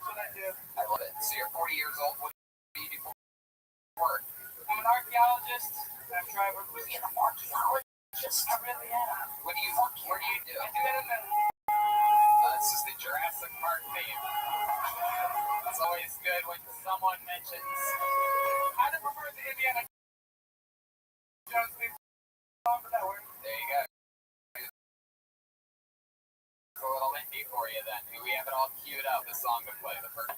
what I do. I love it. So you're 40 years old. What do you do for work? I'm an archaeologist. I'm trying to You're an archaeologist. I really am. Where do you do? I do it in the This is the Jurassic Park theme. It's always good when someone mentions. I prefer the Indiana Jones theme song, but that works. There you go. It's a little indie for you then. We have it all queued up, the song to play. The first.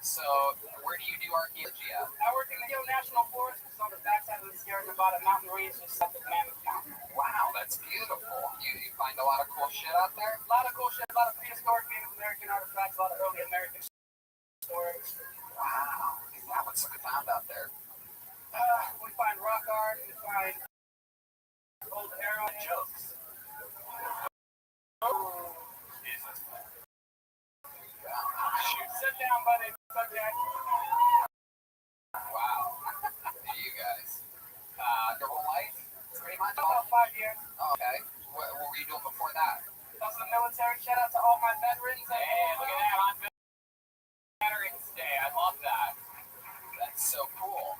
So, where do you do archaeology at? I work in the Hill National Forest, which is on the backside of the Sierra Nevada mountain range, just south of Mammoth Mountain. Wow, that's beautiful. You find a lot of cool shit out there? A lot of cool shit, a lot of prehistoric Native American artifacts, a lot of early American stories. Wow. What's some found out there? We find rock art, we find old arrow jokes. Oh, Jesus. Shoot, sit down, buddy. Subject. Wow. You guys. Your whole life? Pretty much? About 5 years. Okay. What were you doing before that? I was in the military. Shout out to all my veterans. Hey, look at that on Veterans Day. I love that. That's so cool.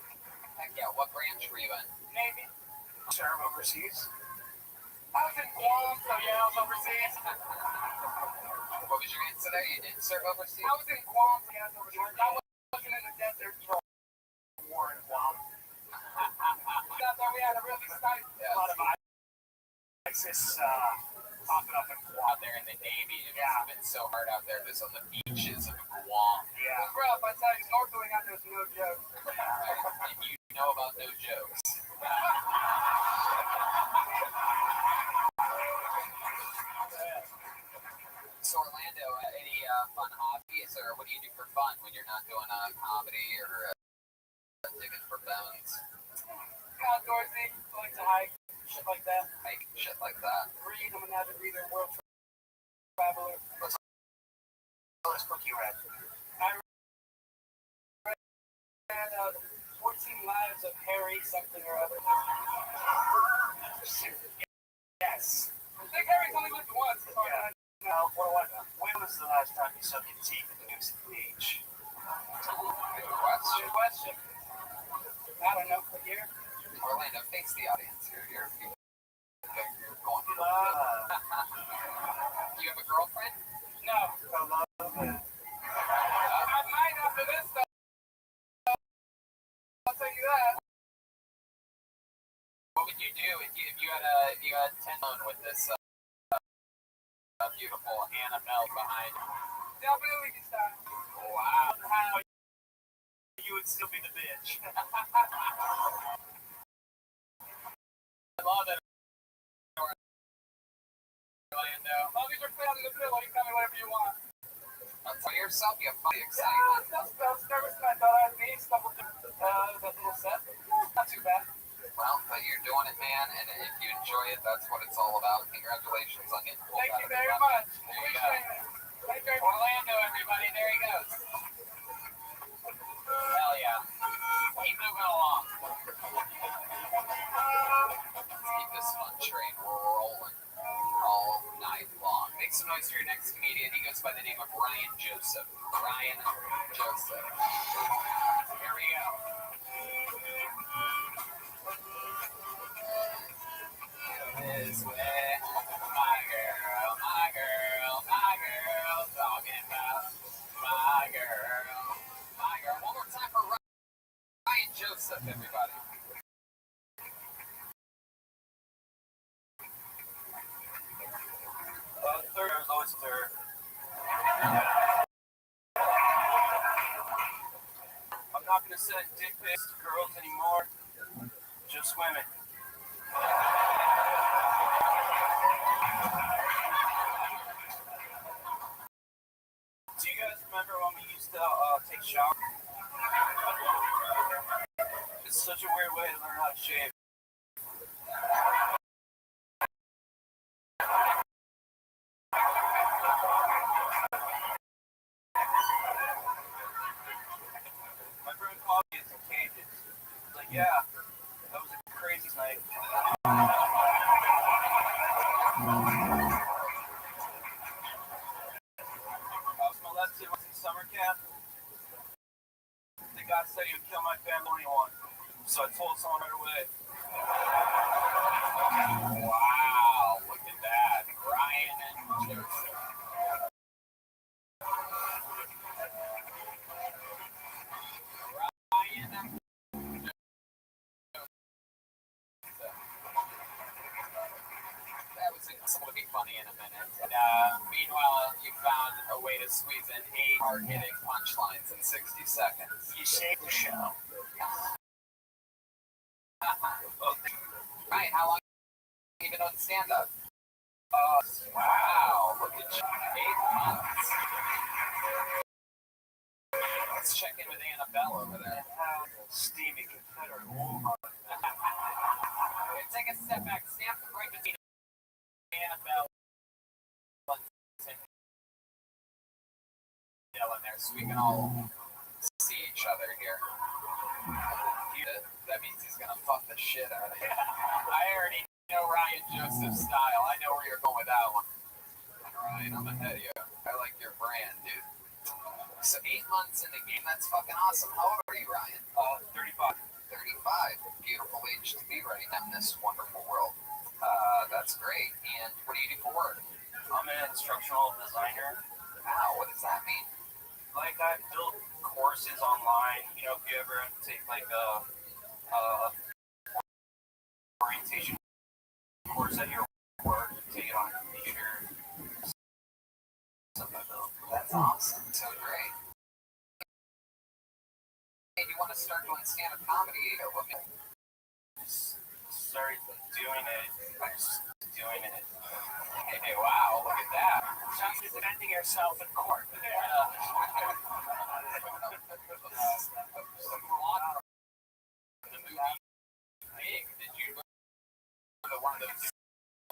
Heck yeah. What branch were you in? Navy. Serve overseas? I was in Guam, so yeah, I was overseas. What was your answer there? You didn't serve overseas? I was in Guam, so yeah, I was overseas. I wasn't in the desert. War in Guam. Out there, we had a really tight, a lot of ISIS popping up in Guam. Out there in the Navy. It must have been so hard out there, just on the beaches of Guam. Yeah. It was rough, I tell you. Snorkeling out there is no joke. And you know about no jokes. So Orlando, any fun hobbies, or what do you do for fun when you're not doing comedy or digging for bones? Outdoorsy, I like to hike, shit like that. Like shit like that. Read, I'm an avid reader, world traveler. What's What book you read? I read 14 Lives of Harry something or other. Yes. I think Harry's only lived once. Yeah. When was the last time you sunk your teeth in the music page? Good question. I don't know, what year? Orlando, face the audience. You're going to You have a girlfriend? No. I might after this stuff. I'll tell you that. What would you do if you had 10 on with this beautiful Annabelle behind you? Definitely this time. Wow. How you would still be the bitch. I love it. Orlando. As long as you're fit on the pillow, you can tell me whatever you want. Tell yourself you have fun, Yeah, excitement. I was nervous and I thought I'd be stumbled through that little set. Not too bad. Well, but you're doing it, man, and if you enjoy it, that's what it's all about. Congratulations on getting pulled Thank out you of the very bucket. much. There you go. Appreciate it. Thank you very much. Orlando, everybody, there he goes. Hell yeah. Keep moving along. Let's keep this fun train rolling all night long. Make some noise for your next comedian. He goes by the name of Ryan Joseph. Ryan Joseph. Here we go. This way, my girl, talking about my girl. One more time for Ryan Joseph, everybody. Third, lowest third. I'm not going to send dick pics to girls anymore. Just women. Do you guys remember when we used to take showers? It's such a weird way to learn how to shave. My friend called me in cages. Like, yeah, that was I was molested once in summer camp. The guy said he would kill my family one. So I told someone right away. Wow, look at that. Ryan and Joseph. Ryan and that was going to be funny in a minute. And, meanwhile, you found a way to squeeze in 8 hard-hitting punchlines in 60 seconds. You saved the show. Right, how long have you been on stand-up? Wow, look at you. 8 months. Let's check in with Annabelle over there. Steamy Confederate war. Okay, take a step back. Stand right between Annabelle and Dylan there, so we can all see each other here. That means he's gonna fuck the shit out of you. I already know Ryan Joseph's style. I know where you're going with that one. Ryan, I'm ahead of you. I like your brand, dude. So 8 months in the game, that's fucking awesome. How old are you, Ryan? 35. 35. Beautiful age to be right now in this wonderful world. That's great. And what do you do for work? I'm an instructional designer. Wow, what does that mean? Like, I build courses online. You know, if you ever take like a orientation course at your work, take it on a computer. Stuff like that. That's awesome. So great. Hey, you want to start doing stand-up comedy? Just started doing it. I'm just doing it. Hey, wow, look at that. Sounds like defending yourself in court. The movie Big, did you go to one of those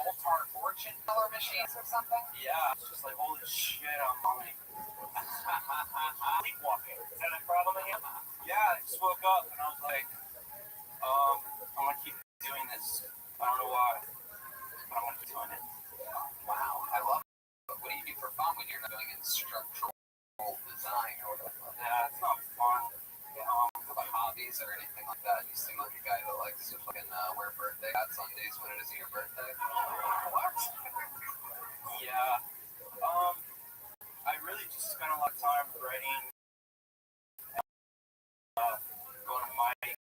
old tar fortune teller machines or something? Yeah, it's just like, holy shit, I'm like sleepwalking. Is that a problem again? Yeah, I just woke up and I was like, I'm gonna keep doing this. I don't know why, but I'm gonna keep doing it. Wow, I love it. But what do you do for fun when you're not doing instructional design or whatever? Yeah, it's not fun. About hobbies or anything like that? You seem like a guy that likes to fucking wear birthday hats on days when it isn't your birthday. What? Yeah. I really just spent a lot of time writing, going to mics,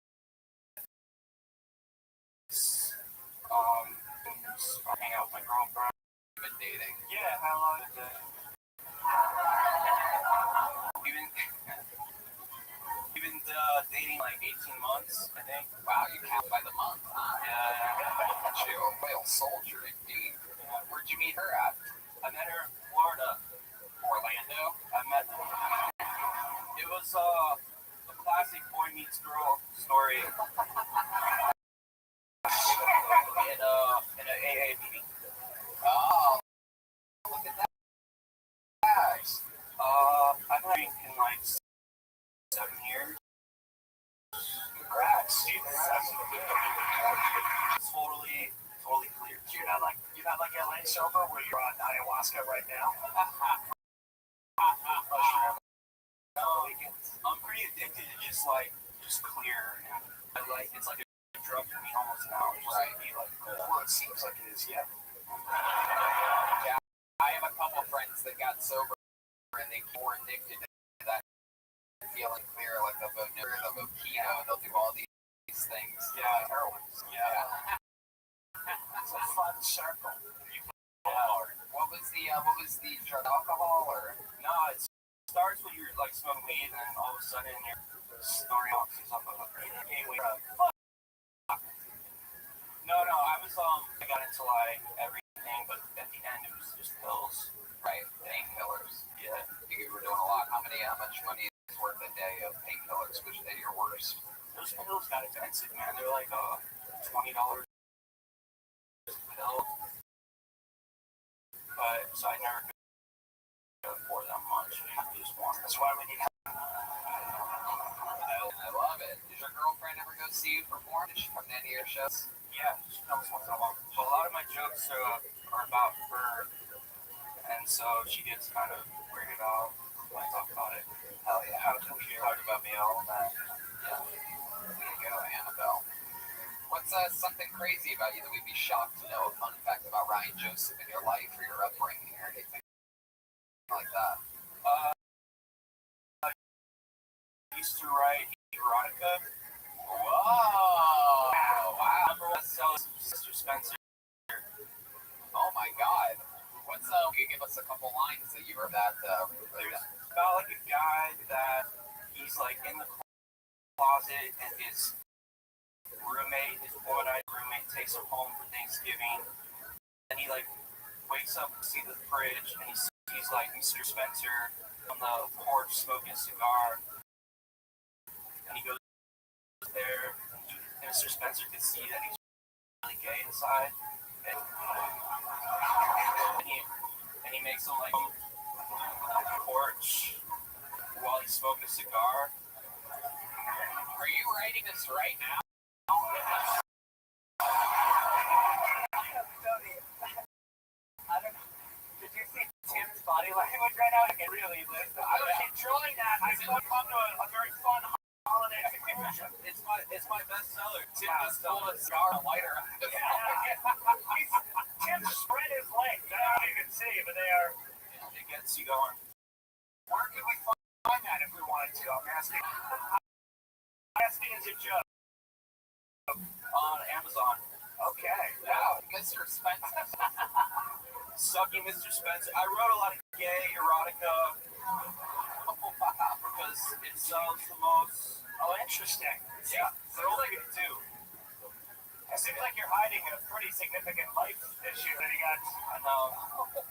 hang out with my girlfriend. You've been dating. Yeah, how long is it? We've been dating like 18 months, I think. Wow, you count by the month, huh? Yeah. You're a whale soldier indeed. Where'd you meet her at? I met her in Florida. Orlando? I met her. It was a classic boy meets girl story in an AA meeting. Oh, look at that. I've been dating in like 7 years. Congrats. Totally clear. You're not like LA sober where you're on ayahuasca right now. I'm pretty addicted to just clear. And it's like a drug for me almost now. It's just like, well, it seems like it is, yeah. Yeah, I have a couple friends that got sober and they more addicted to that feeling clear, like the mojito, they'll do all these things. Yeah, Heroin. Yeah. It's a fun circle. What was the drug, alcohol, or? No, it starts when you're like smoking weed and then all of a sudden you're snorting oxys off of a gateway. No, I got into like everything, but at the end it was just pills. Right, painkillers. Yeah. You were doing a lot. How much money is worth a day of painkillers? Which day you're worse? Those pills got expensive, man. They're like $20 a pill. But so I never could afford that much. I just want. That's why we need. I love it. Did your girlfriend ever go see you perform? Did she come to any of your shows? Yeah, she comes once in a while. So a lot of my jokes are about her, and so she gets kind of weirded out when I talk about it. Hell yeah. How come you talk about me all the time? Yeah. There you go, Annabelle. What's something crazy about you that we'd be shocked to know? A fun fact about Ryan Joseph in your life or your upbringing or anything like that? I used to write erotica. Whoa! Wow. Number one seller, Mr. Spencer. Oh my God. What's can you give us a couple lines that you were that? There's about like a guy that he's like in the closet and his roommate, his boy-eyed roommate, takes him home for Thanksgiving, and he like wakes up to see the fridge and he sees like Mr. Spencer on the porch smoking a cigar, and he goes there, and Mr. Spencer can see that he's really gay inside, and he makes him like on the porch while he's smoking a cigar. Are you writing this right now? I don't know. Did you see Tim's body language right now? I can really listen. I was enjoying that. I still come to a very fun holiday conclusion. It's my bestseller. Tim just pulled a cigar and lighter. Tim spread his legs. I don't even see, but they are. It gets you going. Where can we find that if we wanted to? I'm asking. As a joke on Amazon. Okay. Wow, Mr. Spencer. Sucky Mr. Spencer. I wrote a lot of gay erotica because it sells the most. Oh, interesting. Yeah, sold like it too. It seems like you're hiding a pretty significant life issue that he got. I know.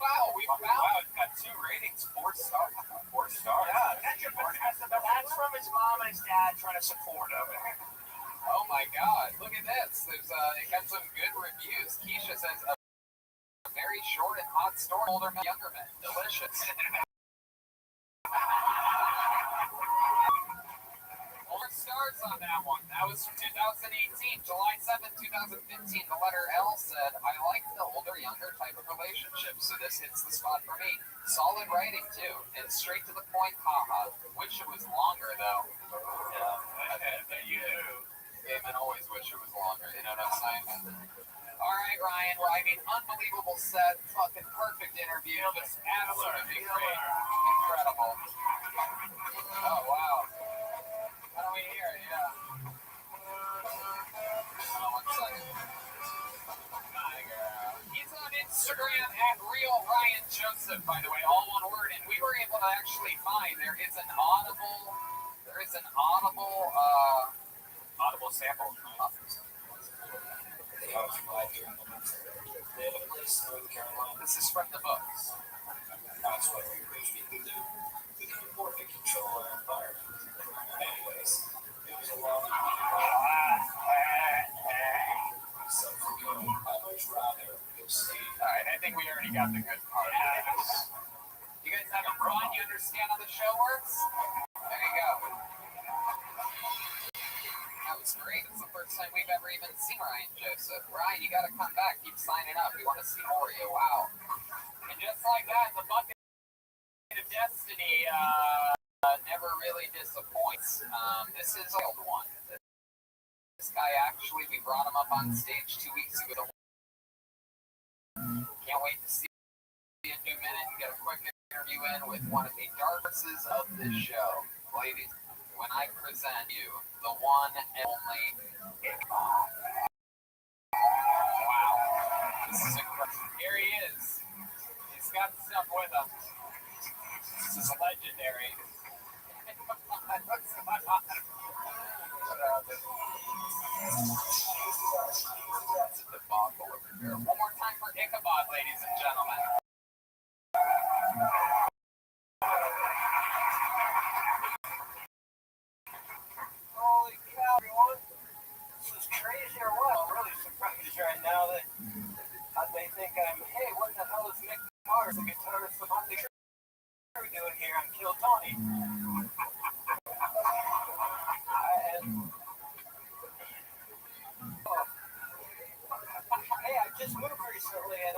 Wow, we found. Wow, it's got 2 ratings, 4 stars. 4 stars. Yeah, that's from his mom and his dad trying to support him. Oh my God, look at this. There's it got some good reviews. Keisha says a very short and hot story. Older men, younger men, delicious. More stars on that one. That was from 2018, July 7th, 2015. The letter L said, I like the older-younger type of relationship, so this hits the spot for me. Solid writing, too, and straight to the point, haha. Wish it was longer, though. Yeah, you do. Yeah, man, always wish it was longer, you know what I'm saying? Alright, Ryan, well, I mean, unbelievable set, fucking perfect interview, just absolutely great, incredible. Oh, wow. How do we hear it? Yeah. One second. He's on Instagram at Real Ryan Joseph, by the way, all one word, and we were able to actually find there is an audible sample. This is from the books. That's what we wish we could do. We can afford to control our environment. Anyways, it was a long something good. I much rather go see. Alright, I think we already got the good part. You guys having fun? You understand how the show works? There you go. That was great. It's the first time we've ever even seen Ryan Joseph. Ryan, you gotta come back. Keep signing up. We want to see more of you. Wow. And just like that, the bucket of destiny never really disappoints. This is the old one. This guy actually, we brought him up on stage 2 weeks ago. Can't wait to see in a few minutes. Get a quick interview in with one of the darknesses of this show. Ladies, when I present you the one and only Ichabod. Wow. This is incredible. Here he is. He's got stuff with him. This is legendary. It's a debacle over here. One more time for Ichabod, ladies and gentlemen. Holy cow, everyone. This is crazy or what? I'm really surprised right now that they think I'm, hey, what the hell is Mick Mars, the guitarist of Motley Crue, doing here on Kill Tony? Hey, I just recently, and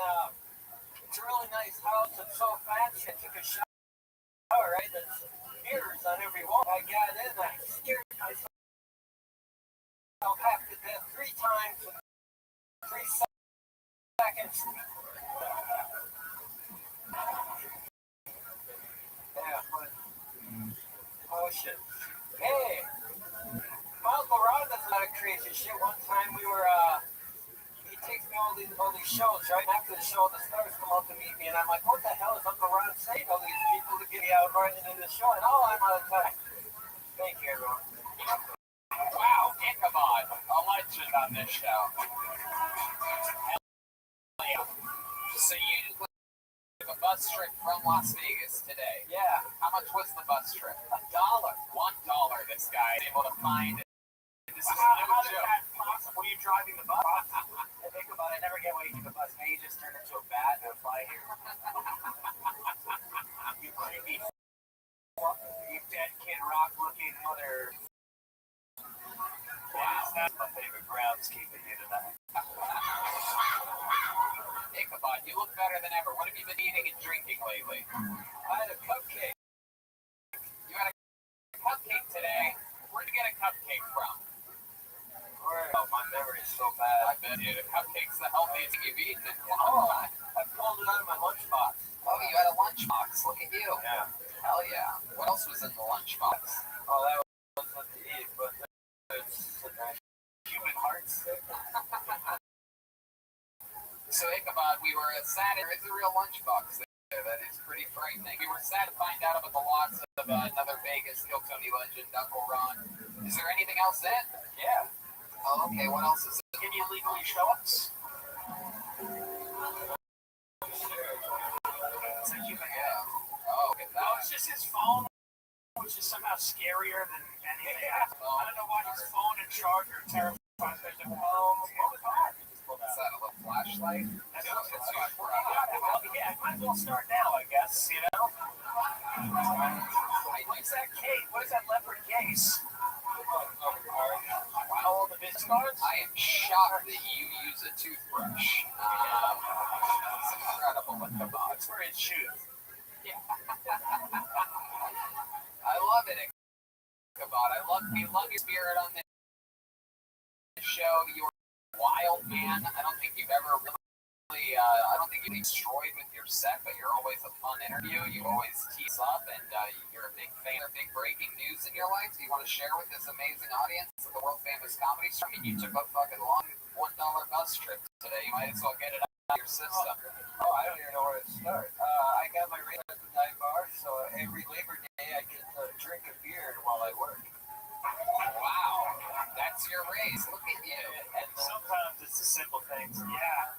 it's a really nice house. It's so fancy. I took a shower, right? There's mirrors on every wall. I got in, I scared myself half to death 3 times in 3 seconds. Yeah, but, oh shit. Hey, Miles Morales does a lot of crazy shit. One time we were, he takes me all these shows, right? After the show, the stars come out to meet me, and I'm like, what the hell is Uncle Ron saying? All these people to get me out running in the show, and I'm out of time. Thank you, everyone. Wow, Ichabod, a legend on this show. So you took a bus trip from Las Vegas today. Yeah. How much was the bus trip? $1. $1 this guy is able to find. This is How no is joke. that possible? Are you driving the bus? I think about it. I never get why you keep a bus. Now you just turn into a bat and fly here. You creepy, you dead Kid Rock looking mother. Wow. That's my favorite groundskeeper here tonight. Ichabod, you look better than ever. What have you been eating and drinking lately? I had a cupcake. You had a cupcake today. Where'd you get a cupcake from? Oh, my memory is so bad. I bet you the cupcake's the healthiest thing you've eaten in a long Oh, time. I pulled it out of my lunchbox. Oh, you had a lunchbox. Look at you. Yeah. Hell yeah. What else was in the lunchbox? Oh, that wasn't to eat, but it's human hearts. So Ichabod, we were sad. There is a real lunchbox there. That is pretty frightening. We were sad to find out about the loss of another Vegas Kill Tony legend, Uncle Ron. Is there anything else in? Yeah. Oh, okay. What else is it? Can you legally show us? It's a human head. Oh, okay. No, it's just his phone, which is somehow scarier than anything. I don't know why his phone and charger terrifies me. Is that a little flashlight? That's what it's yeah, might as well start now, I guess, you know? What's that case? What is that leopard case? All the business cards? I am shocked that you use a toothbrush. It's incredible, Ichabod. It's for his shoes. I love it, Ichabod. We love your spirit on this show. You're a wild man. I don't think you've ever really, I don't think you've destroyed with your set, but you're always a fun interview. You always tease up, and you're a big fan of big breaking news in your life. Do you want to share with this amazing audience of the world famous comedy store? I mean, you took a fucking long $1 bus trip today. You might as well get it out of your system. Oh, I don't even know where to start. I got my rate at the dive bar, so every Labor Day I get to drink a beer while I work. Wow, that's your raise. Look at you. And sometimes it's the simple things. Yeah.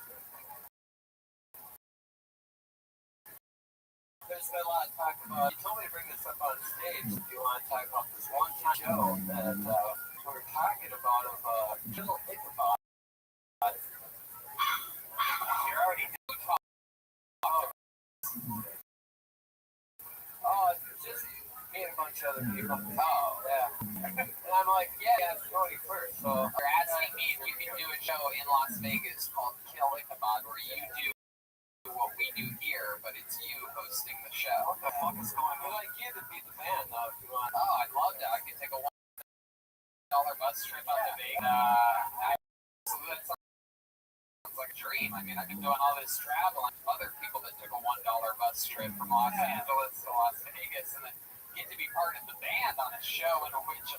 There's been a lot of talk about. You told me to bring this up on stage. If you want to talk about this one show that we were talking about of Kill Ichabod. You're already doing talk. Oh, it's just me and a bunch of other people. Oh, yeah. And I'm like, yeah, it's Tony first. So You're asking me if you can do a show in Las Vegas called Kill Ichabod, where you do what we do here, but it's you hosting the show. what the fuck is going on? I'd like you to be the man, though, if you want. Oh, I'd love that. I could take a $1 bus trip out to Vegas. That sounds like a dream. I mean, I've been doing all this travel. I have other people that took a $1 bus trip from Los Angeles to Las Vegas and then get to be part of the band on a show in which,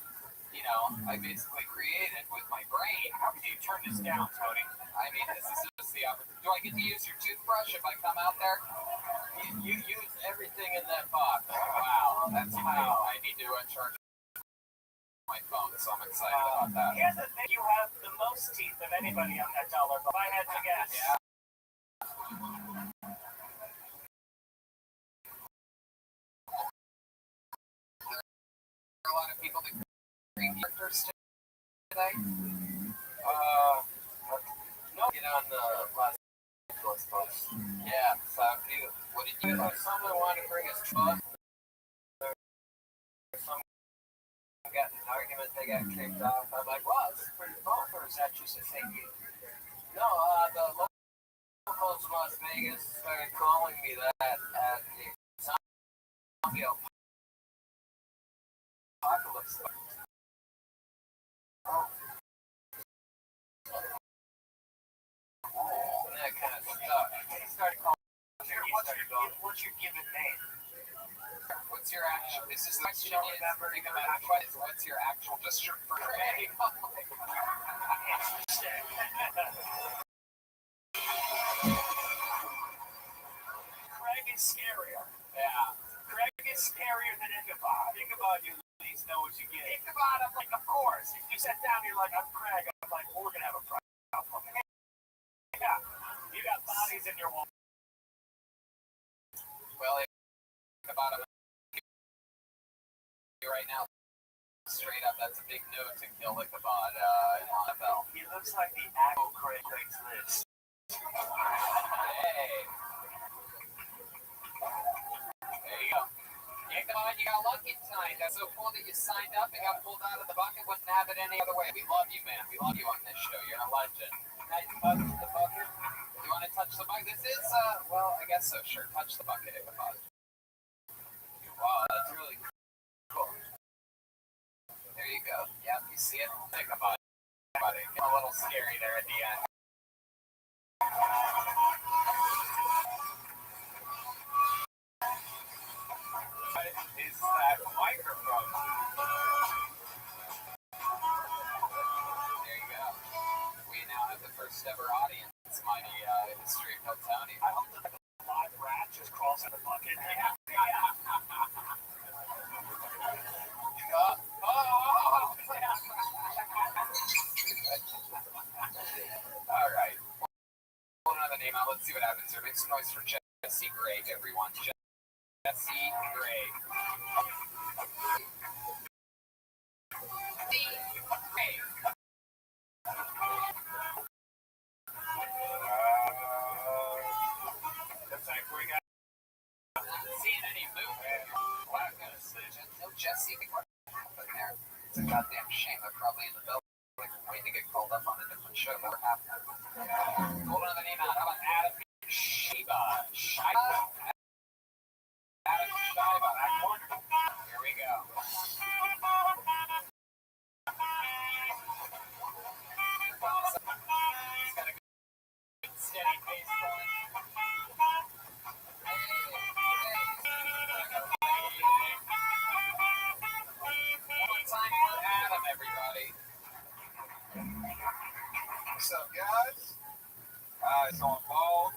you know, I basically created with my brain. How could you turn this down, Tony? I mean, this is just the opportunity. Do I get to use your toothbrush if I come out there? You use everything in that box. Wow, that's how I need to charge my phone, so I'm excited about that. Here's the thing, you have the most teeth of anybody on that dollar, but I had to guess. Yeah. There are a lot of people that create characters today. No, get on the last Angeles post. Yeah, so you. What did you do? Someone wanted to bring us trust. Some got in an argument, they got kicked off. I'm like, wow, this is pretty fun for us actors to say you. No, the local locals of Las Vegas started calling me that at the zombie apocalypse. And that kind of stuff. He started calling me. What's your given name? What's your actual? This is the question. Think about it twice. What's your actual? Just your first name. Craig is scarier. Yeah. Craig is scarier than Ichabod. Ichabod, you at least know what you get. Ichabod, I'm like, of course. If you sat down, you're like, I'm Craig. I'm like, well, we're gonna have a problem. Yeah. You got bodies in your wall. Well, Ichabod, right now, straight up, that's a big no to kill Ichabod in NFL. He looks like the actual Craig List. Hey. There you go. Ichabod, you got lucky tonight. That's so cool that you signed up and got pulled out of the bucket. Wouldn't have it any other way. We love you, man. We love you on this show. You're a legend. Now you touch the bucket. You want to touch the bucket? This is, well, I guess so. Sure, touch the bucket, Ichabod. Wow, that's really cool. There you go. Yep, you see it? Ichabod. Getting a little scary there at the end. Is that microphone? There you go. We now have the first ever audience in my history of Hiltonian. I hope that the live rat just crawls in the bucket. All right. Pull another name out. Let's see what happens here. Make some noise for Jesse Gray, everyone. Jesse Gray. Looks like we got. Seeing any movement? What I'm gonna say, no Jesse there. It's a goddamn shame. They're probably in the building waiting to get called up on a different show. Never happened. Pull another name out. How about Adam Shiba? Adam Shiba. Here we go. He's got a good steady pace going. One time for Adam, everybody. What's up, guys? So I'm bald.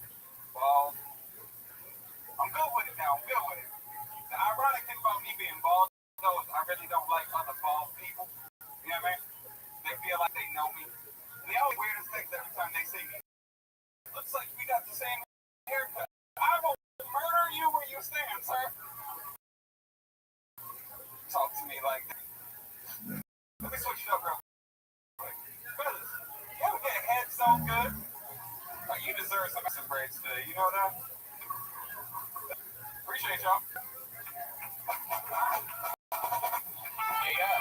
I'm good with it now. I'm good with it. The ironic thing about me being bald, though, is I really don't like other bald people. You know what I mean? They feel like they know me. And the only weirdest thing is every time they see me, looks like we got the same haircut. I will murder you where you stand, sir. Talk to me like that. Let me switch it up real quick. Fellas, you ever get head so good? Like, you deserve some braids today. You know that? Appreciate y'all. There you go.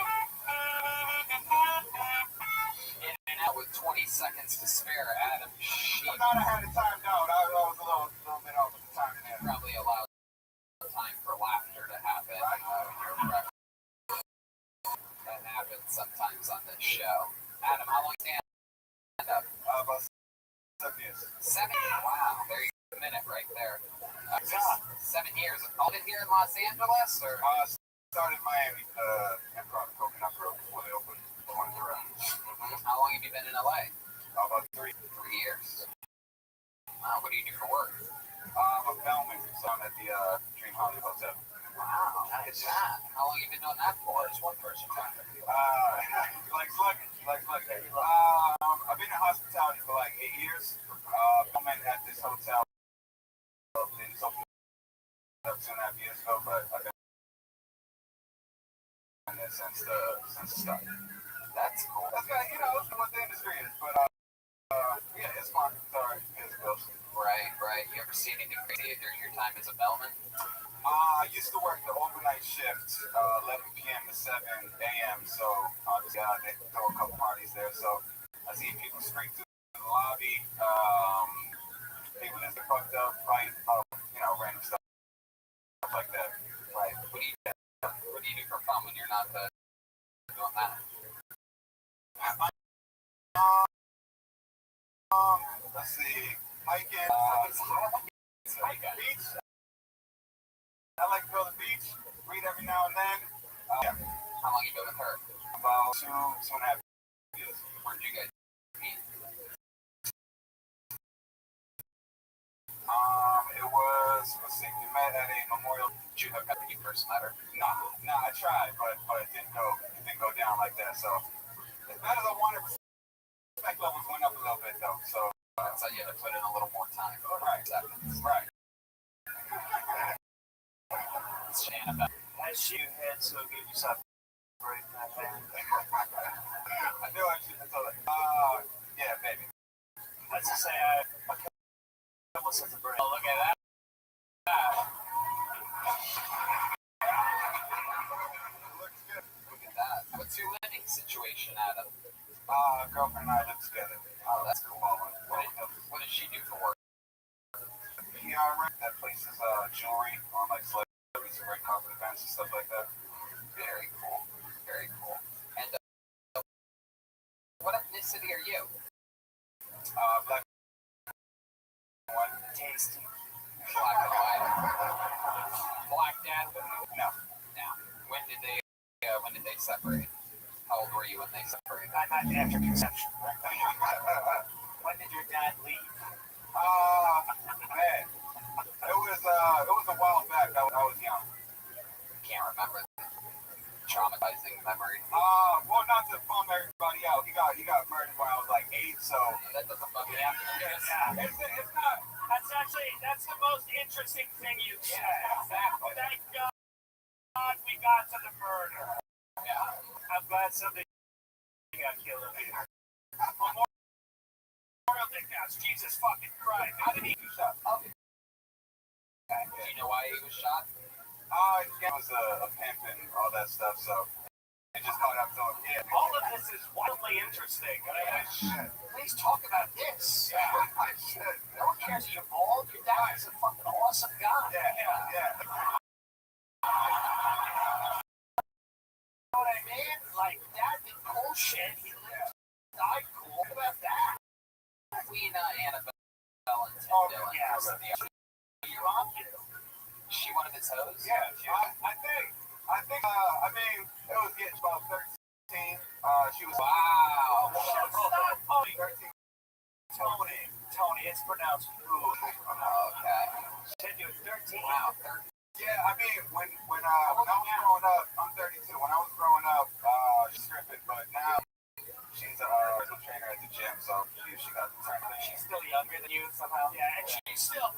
In and out with 20 seconds to spare, Adam Shiba. I thought I had it timed out. I was a little bit off with the timing there. Probably allowed time for laughter to happen. That happens sometimes on this show. Adam, how long stand up? About 7 years. 7? Wow, there you go. A minute right there. 7 years. All in here in Los Angeles, or? Started in Miami, Improv Coconut Grove before they opened the one around. How long have you been in LA? About 3 years. What do you do for work? I'm a bellman, so I'm at the Dream Hollywood Hotel. Wow, nice. How long have you been doing that for? Just one person time. Like luggage. I've been in hospitality for like 8 years. Bellman at this hotel. It's opened up 2.5 years ago, but I've been in there since the start. That's cool. That's kind of, what the industry is, but yeah, it's fun. It's alright. It's good. Right. You ever see anything crazy during your time as a bellman? I used to work the overnight shift, 11 p.m. to 7 a.m. So they throw a couple parties there. So I see people streak through the lobby. people just get fucked up, fight, random stuff like that. Right. What do you do for fun when you're not doing that? Let's see, hiking, beach. I like to go to the beach, read every now and then. Yeah. How long you been with her? About 2.5 years. Where did you guys meet? It was, let's see, we met at a memorial. Did you hook up when you first met her? Nah, I tried, but it didn't go down like that. So as bad as I wanted, respect levels went up a little bit though. So You had to put in a little more time. Right. Seconds. Right. It's Shannon. I shoot your head, so give you something. Right, I knew I should have told it. Yeah, baby. let's just say I couple sets of bread. Oh, look at that. Looks good. Look at that. What's your living situation, Adam? Girlfriend and I live together. Oh, that's cool. What does she do for work? PR rep that places jewelry on like celebrities and red carpet events and stuff like that. Very cool. Very cool. And what ethnicity are you? Black and white. Tasty. Black and white. Black dad? No. No. When did they separate? How old were you when they separated? Not after conception. When did your dad leave? Man, it was a while back. I was young. Can't remember. Traumatizing memory. Well, not to bum everybody out. He got murdered when I was like 8, so That doesn't bug me out. Yeah. it's not. That's the most interesting thing you said. Exactly. Thank God we got to the murder. Yeah. I'm glad somebody got killed up here. Memorial Day counts. Jesus fucking Christ. How did he get shot? Do you know why he was shot? It was a pimp and all that stuff, so it just caught up to him. Yeah. All of this is wildly interesting. Please talk about this. Yeah, I should. No one cares you're bald. Your dad is a fucking awesome guy. Yeah. You know what I mean? Like, dad did cool shit. He lived, died cool. What about that? Queen Annabelle and Tim Dillon. yeah. You're on you. She one of his hoes? Yeah, I think, it was getting about 13. She was, Wow. Tony, it's pronounced food. Okay. Said you were 13. Wow. yeah, when I was growing up, I'm 32. When I was growing up, she's stripping, but now she's a personal trainer at the gym, so she got the turn. She's still younger than you somehow. Yeah, and she's still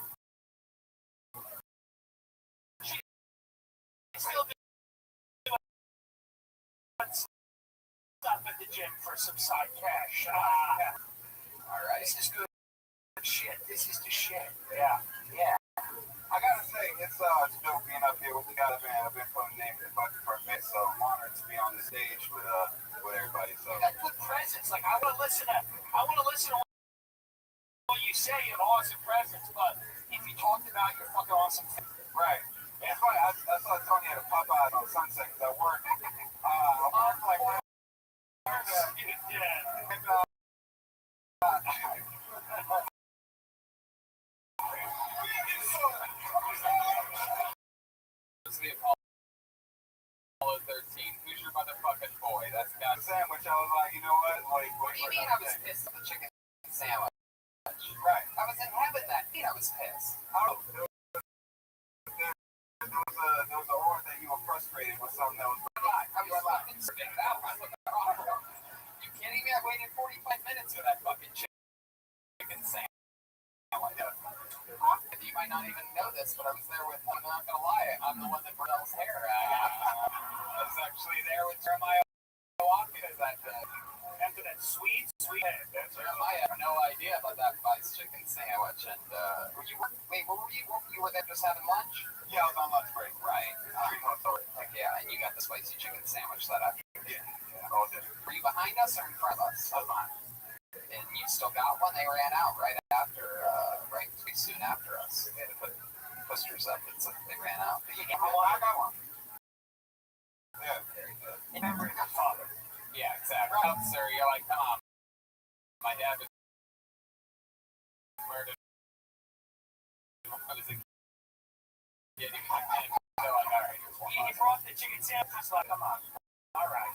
doing stuff at the gym for some side cash. All right. This is good shit. This is the shit. Yeah. I gotta say, it's dope being up here with the guys. I've been putting names in the bucket for a bit, so I'm honored to be on the stage with everybody. So You got good presence. Like I want to listen to what you say. You have awesome presence, but if you talked about your fucking awesome, right. It's funny. I saw Tony at a Popeyes on Sunset because I work. I work like. It's the Apollo 13. Who's your motherfucking boy? That's got Sandwich. I was like, you know what? What do you mean I was pissed at the chicken sandwich? Right. I was in heaven that night. I was pissed. There was a horror that you were frustrated with something that was. I was fucking sick. That was wrong. You kidding me? I waited 45 minutes for that fucking chicken sandwich. You might not even know this, but I was there with, I'm not gonna lie, I'm the one that Brunel's hair. I was actually there with Jeremiah Watkins that day. after that sweet head. Jeremiah had no idea about that Vice chicken sandwich. And wait, what were you? You were there just having lunch? Yeah, I was on lunch break. Right. 3 months old. Heck yeah, and you got the spicy chicken sandwich that afternoon. Yeah, all day. Were you behind us or in front of us? I was behind. And you still got one? They ran out right after, right? pretty soon after us. They had to put posters up, and so they ran out. But Well, I got one. yeah, very good. Remember your father. Yeah, exactly. Well, sir, you're like, come on. My dad was murdered. I was a kid. And they're like, all right, here's one. He brought the chicken sandwich. Like, come on. All right.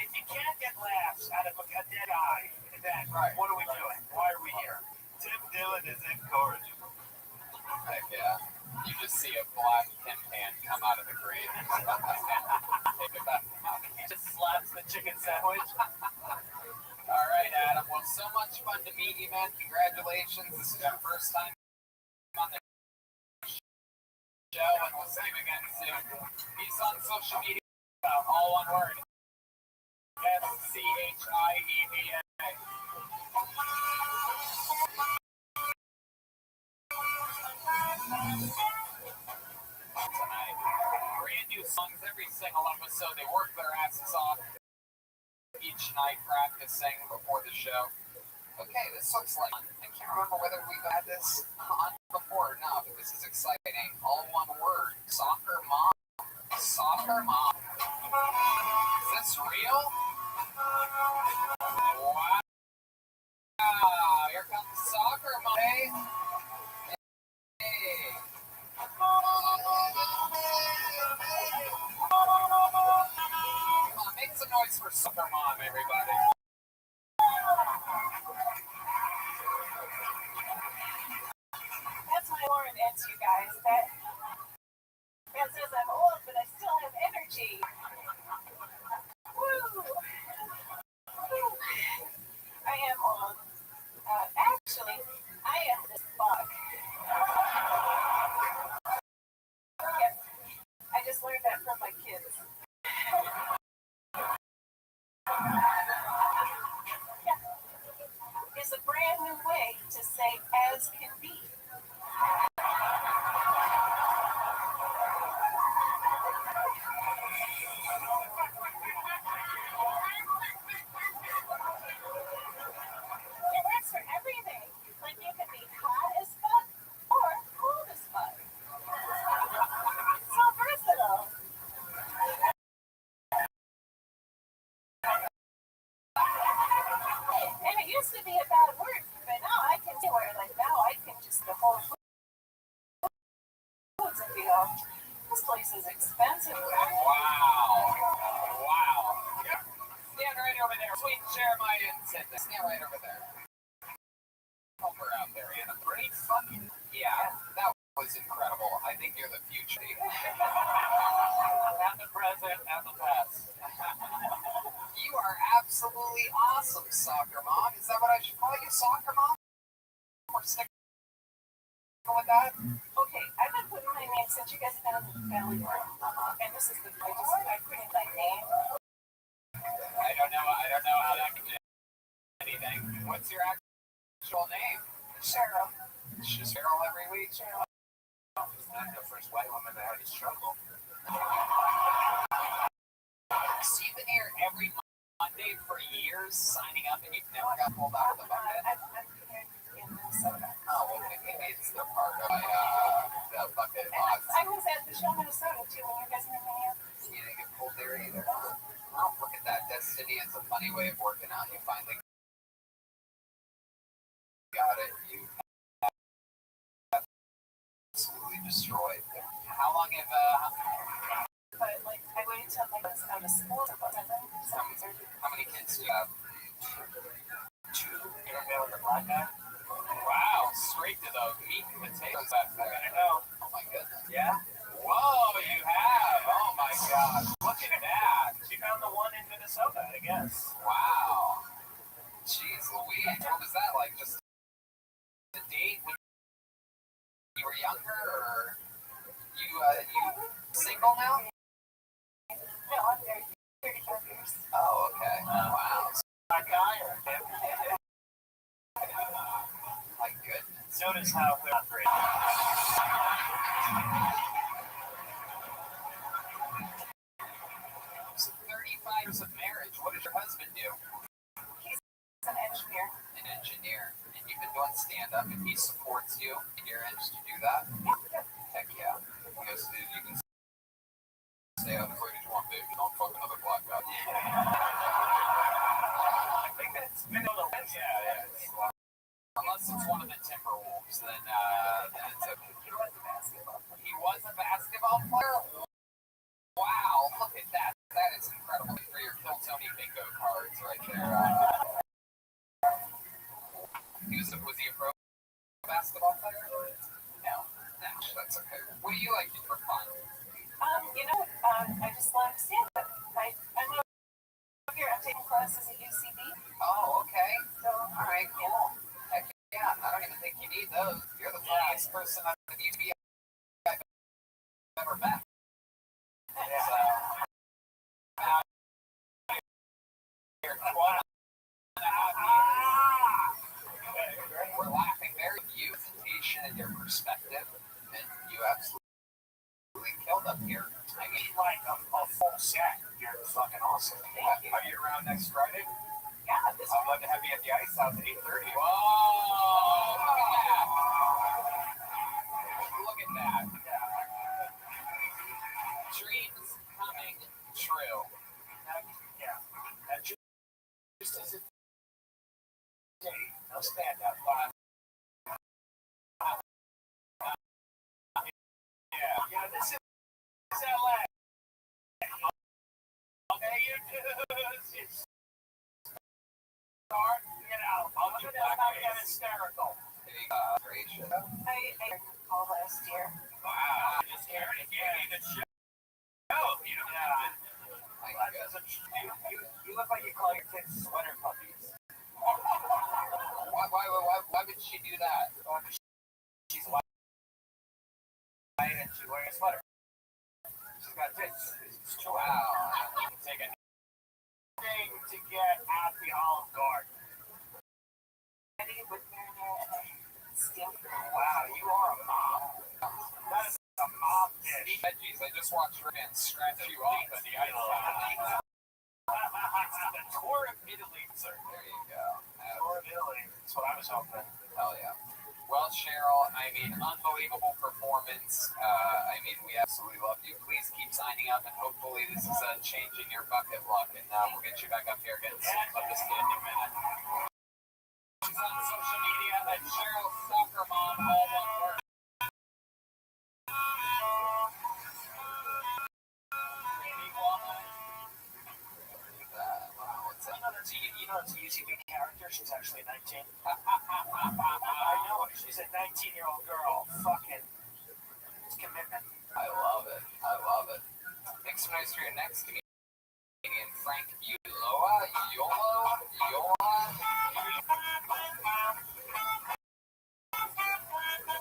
If you can't get laughs out of a dead guy, then what are we doing? Why are we here? Tim Dillon is incorrigible. Heck yeah. You just see a black tin pan come out of the grave. Take it back. He just slaps the chicken sandwich. All right, Adam. Well, so much fun to meet you, man. Congratulations. This is your first time on the show, and we'll see you again soon. He's on social media, all one word. SCHIEVA. Tonight, brand new songs every single episode. They work their asses off each night practicing before the show. Okay, this looks like, I can't remember whether we've had this on before or not, but this is exciting. All one word. Soccer mom. Soccer mom. Is this real? Wow. Here comes soccer mom. Hey. Hey. Come on, make some noise for soccer mom, everybody. That's my Lauren answer, you guys. That man says I'm old, but I still have energy. Woo! Woo. I am old. Actually, I am this bug. Yes, I just learned that from my kids. Yeah. It's a brand new way to say as can be. It works for everything. Like you can be hot as fuck or cold as fuck. So versatile. And it used to be a bad word, but now I can say where like now I can just the whole foods and be all, this place is expensive. Wow. Wow. Stand right over there. Sweet Jeremiah and Cindy. Stand right over there. Help her out there, Anna. Great fucking. Yeah, that was incredible. I think you're the future. And the present and the past. You are absolutely awesome, soccer mom. Is that what I should call you, soccer mom? Or stick with that? Okay, I've been putting my name since you guys have been in the family room. And this is the I put in my name. I don't know how that can do anything. What's your actual name? Cheryl. Just Cheryl every week. Cheryl. I'm the first white woman that had to struggle. So you've been here every Monday for years, signing up, and you've never got pulled out of the bucket? I'm here in Minnesota. Oh, well, maybe it's the part of the bucket And odds. I was at the show Minnesota too when you guys were in Minneapolis. You didn't get pulled there either. Well, look at that. Destiny is a funny way of working out. You finally got it. You absolutely destroyed. How long have But like I waited till like I was out of school or whatever. So how many kids do you have? 2. You ever been with a black guy? Wow, straight to the meat and potatoes back there. I know. Oh my goodness. Yeah? Whoa, you have. Oh my gosh. Look at that. She found the one in Minnesota, I guess. Wow. Jeez Louise. What was that like? Just a date when you were younger, or you single now? no, I'm married 35 years. Oh, okay. Wow. Black guy or him? My goodness. Notice how we're not great. So 35 years of marriage. What does your husband do? He's an engineer. An engineer. And you've been doing stand-up, and he supports managed to do that? Heck yeah. You guys, you can stay out as late as you want, baby. Don't fuck another black guy. I think that's been on the list. Yeah. Unless it's one of the Timberwolves, then it's okay. He was a basketball player? Wow, look at that. That is incredible for your Kill Tony bingo cards right there. Was he a pro basketball player? No, that's okay. What do you like to do for fun? I just love stand-up. I'm over here. I'm taking classes at UCB. Oh, okay. So, all right, cool. Heck yeah, I don't even think you need those. You're the funniest person at the UCB I've ever met. So, you're 12.5 years. We're laughing there at your presentation and your perspective, and you absolutely killed up here. I mean, Like a full set. You're fucking awesome. are you around next Friday? Yeah, I'd love to have you at the Ice House at 8:30. Whoa! Look at that. Dreams coming true. That just is a day. No stand up. Yeah, this is LA. Okay, you dudes. Start, I'm gonna not get hysterical. I call last year. Wow, just here to give you the show. You don't have you look like you call your kids sweater puppies. Why would she do that? She's white and she's wearing a sweater. She's got tits. It's true. Wow. Take a thing to get at the Olive Garden. Wow, you are a mom. That is a mom dish. Veggies, I just watched Rick scratch you off at the Ice House. The tour of Italy, sir. There you go. Tour of Italy. That's what I was hoping. Hell yeah. Well, Cheryl, I mean, unbelievable performance. I mean, we absolutely love you. Please keep signing up, and hopefully this is a change in your bucket luck, and we'll get you back up here again soon. Love to see you in a minute. She's on social media at Cheryl Soccer Mom, all one word. You know, it's a UCB character. She's actually 19. I know. She's a 19-year-old girl. Fucking commitment. I love it. I love it. Thanks so much for your next comedian, Frank Yola.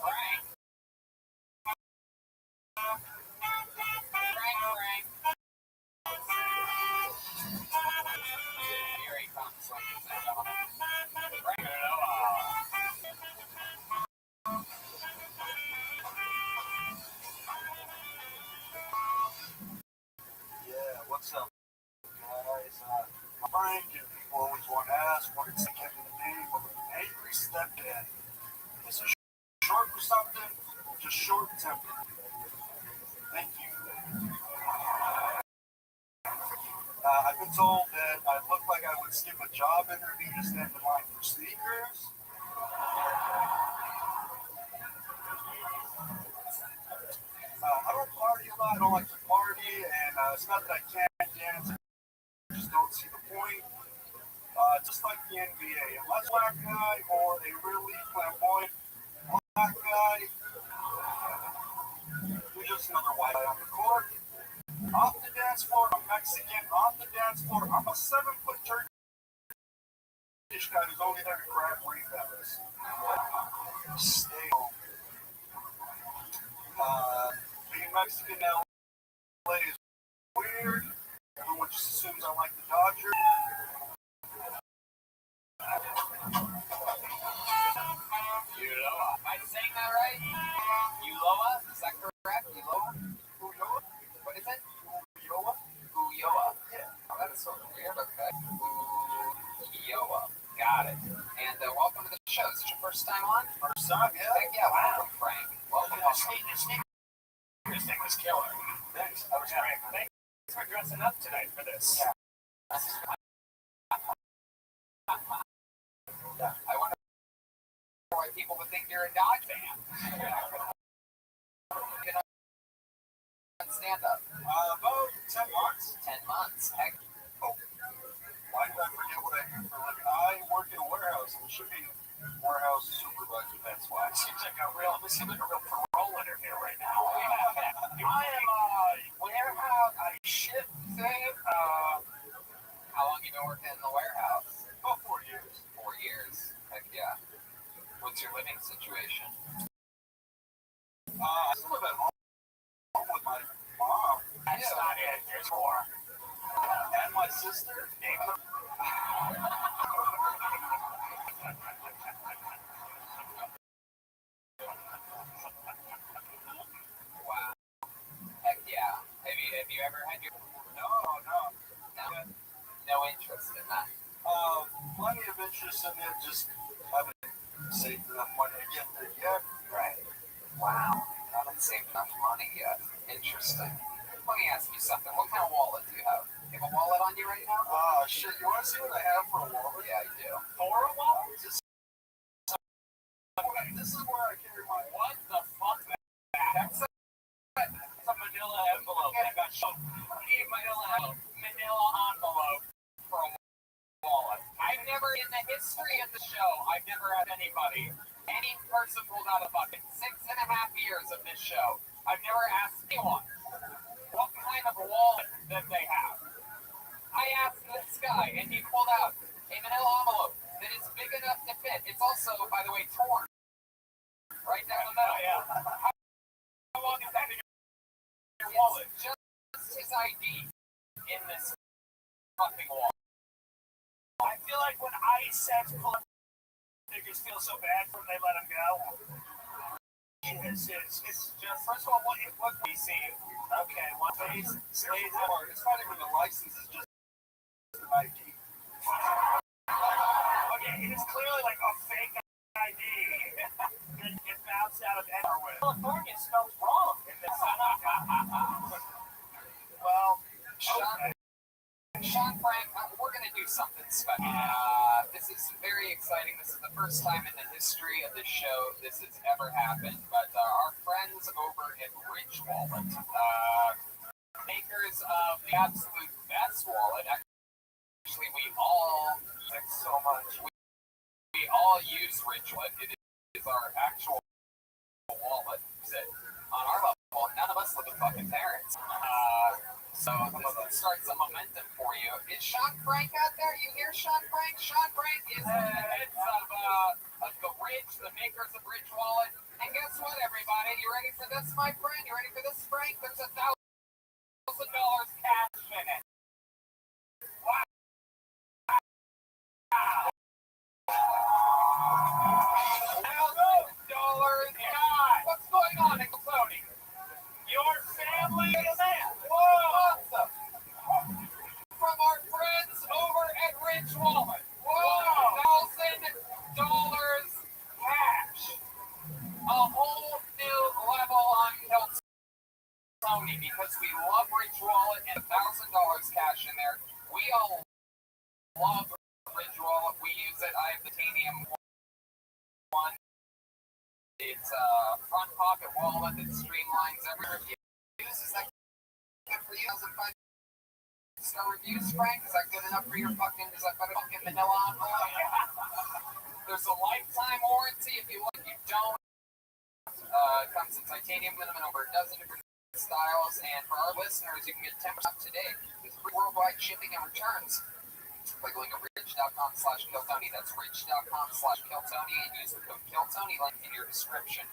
Frank. Here he comes, ladies and gentlemen. Frank Yola. Yeah, what's up, guys? Frank, and people always want to ask what it's like having the name of an angry stepdad. Is it short for something or just short-tempered? Thank you. I've been told that I look like I would skip a job interview to stand in line for sneakers. I don't party a lot. I don't like to party, and it's not that I can't dance. I just don't see the point. Just like the NBA, unless black guy or a really flamboyant black guy, you're just another white guy on the court. Off the dance floor, I'm Mexican. On the dance floor, I'm a 7-foot Turkish guy who's only there to grab rebounds. Stay home. Being Mexican in LA is weird. Everyone just assumes I like the Dodgers. Uloa. Am I saying that right? Uloa? Is that correct? Uloa? What is it? Uyoa? Yeah. Oh, that is so weird. Okay. Uyoa. Got it. And welcome to the show. Is this your first time on? First time, yeah. Heck yeah. Welcome, Frank. This thing was killer. Thanks. That was great. Thanks for dressing up tonight for this. Yeah. I wonder why people would think you're a Dodge fan. You know, stand up. About 10 months. 10 months. Heck. Oh, why did I forget what I do for a living? I work in a warehouse. I'm a shipping warehouse supervisor. That's why. Seems like a real parole interview right now. I am warehouse. I ship thing. How long you been working in the warehouse? About 4 years. 4 years. Heck yeah. What's your living situation? I still live at home with my mom. That's not it. There's more. And my sister. Wow. Heck yeah. Have you ever had your No. no interest in that? Plenty of interest in it. Just haven't saved enough money to get there yet. Right. Wow. Haven't saved enough money yet. Interesting. Let me ask you something. What kind of wallet do you have? You have a wallet on you right now? Shit, you want to see what I have for a wallet? Yeah, I do. For a wallet? This is where I carry my What the fuck? That's a manila envelope. I got some manila envelope for a wallet. I've never, in the history of the show, I've never had anybody, any person pulled out a bucket. 6.5 years of this show, I've never asked anyone what kind of wallet that they have. I asked this guy, and he pulled out a manila envelope that is big enough to fit. It's also, by the way, torn. Right down the middle. Yeah. How long is that in your wallet? Just his ID in this fucking wallet. I feel like when ISEX pull up, niggas feel so bad when they let them go. It's just, first of all, what we see? Okay, what phase? It's not even the license, it's just an ID. Okay, it is clearly like a fake ID. It bounced out of anywhere. California spelled wrong in this. Well, Sean Frank, we're going to do something special. This is very exciting. This is the first time in the history of the show this has ever happened. But our friends over at Rich Wallet, makers of the absolute best wallet, actually we all, thanks so much, we all use Rich Wallet. It is our actual wallet. That on our level, none of us live with fucking parents. So this starts some momentum for you. Is Sean Frank out there? You hear Sean Frank? Sean Frank is the heads of the Ridge, the makers of Ridge Wallet. And guess what, everybody? You ready for this, my friend? You ready for this, Frank? There's $1,000 cash in it. Wow. $1,000 cash. What's going on, Nickel Tony? Your family is that. Whoa! Awesome. From our friends over at Rich Wallet. Whoa! $1,000 cash. A whole new level on Tony because we love Rich Wallet and $1,000 cash in there. We all love Rich Wallet. We use it. I have the Titanium one. It's a front pocket wallet that streamlines every review. Is that good for you? 5-star reviews, Frank? Is that good enough for your fucking? Is that better fucking manila envelope? There's a lifetime warranty if you like. You don't. It comes in titanium minimum over a dozen different styles, and for our listeners, you can get 10% off today with free worldwide shipping and returns by going to ridge.com/Kiltony. That's ridge.com/Kiltony and use the code Kiltony link in your description.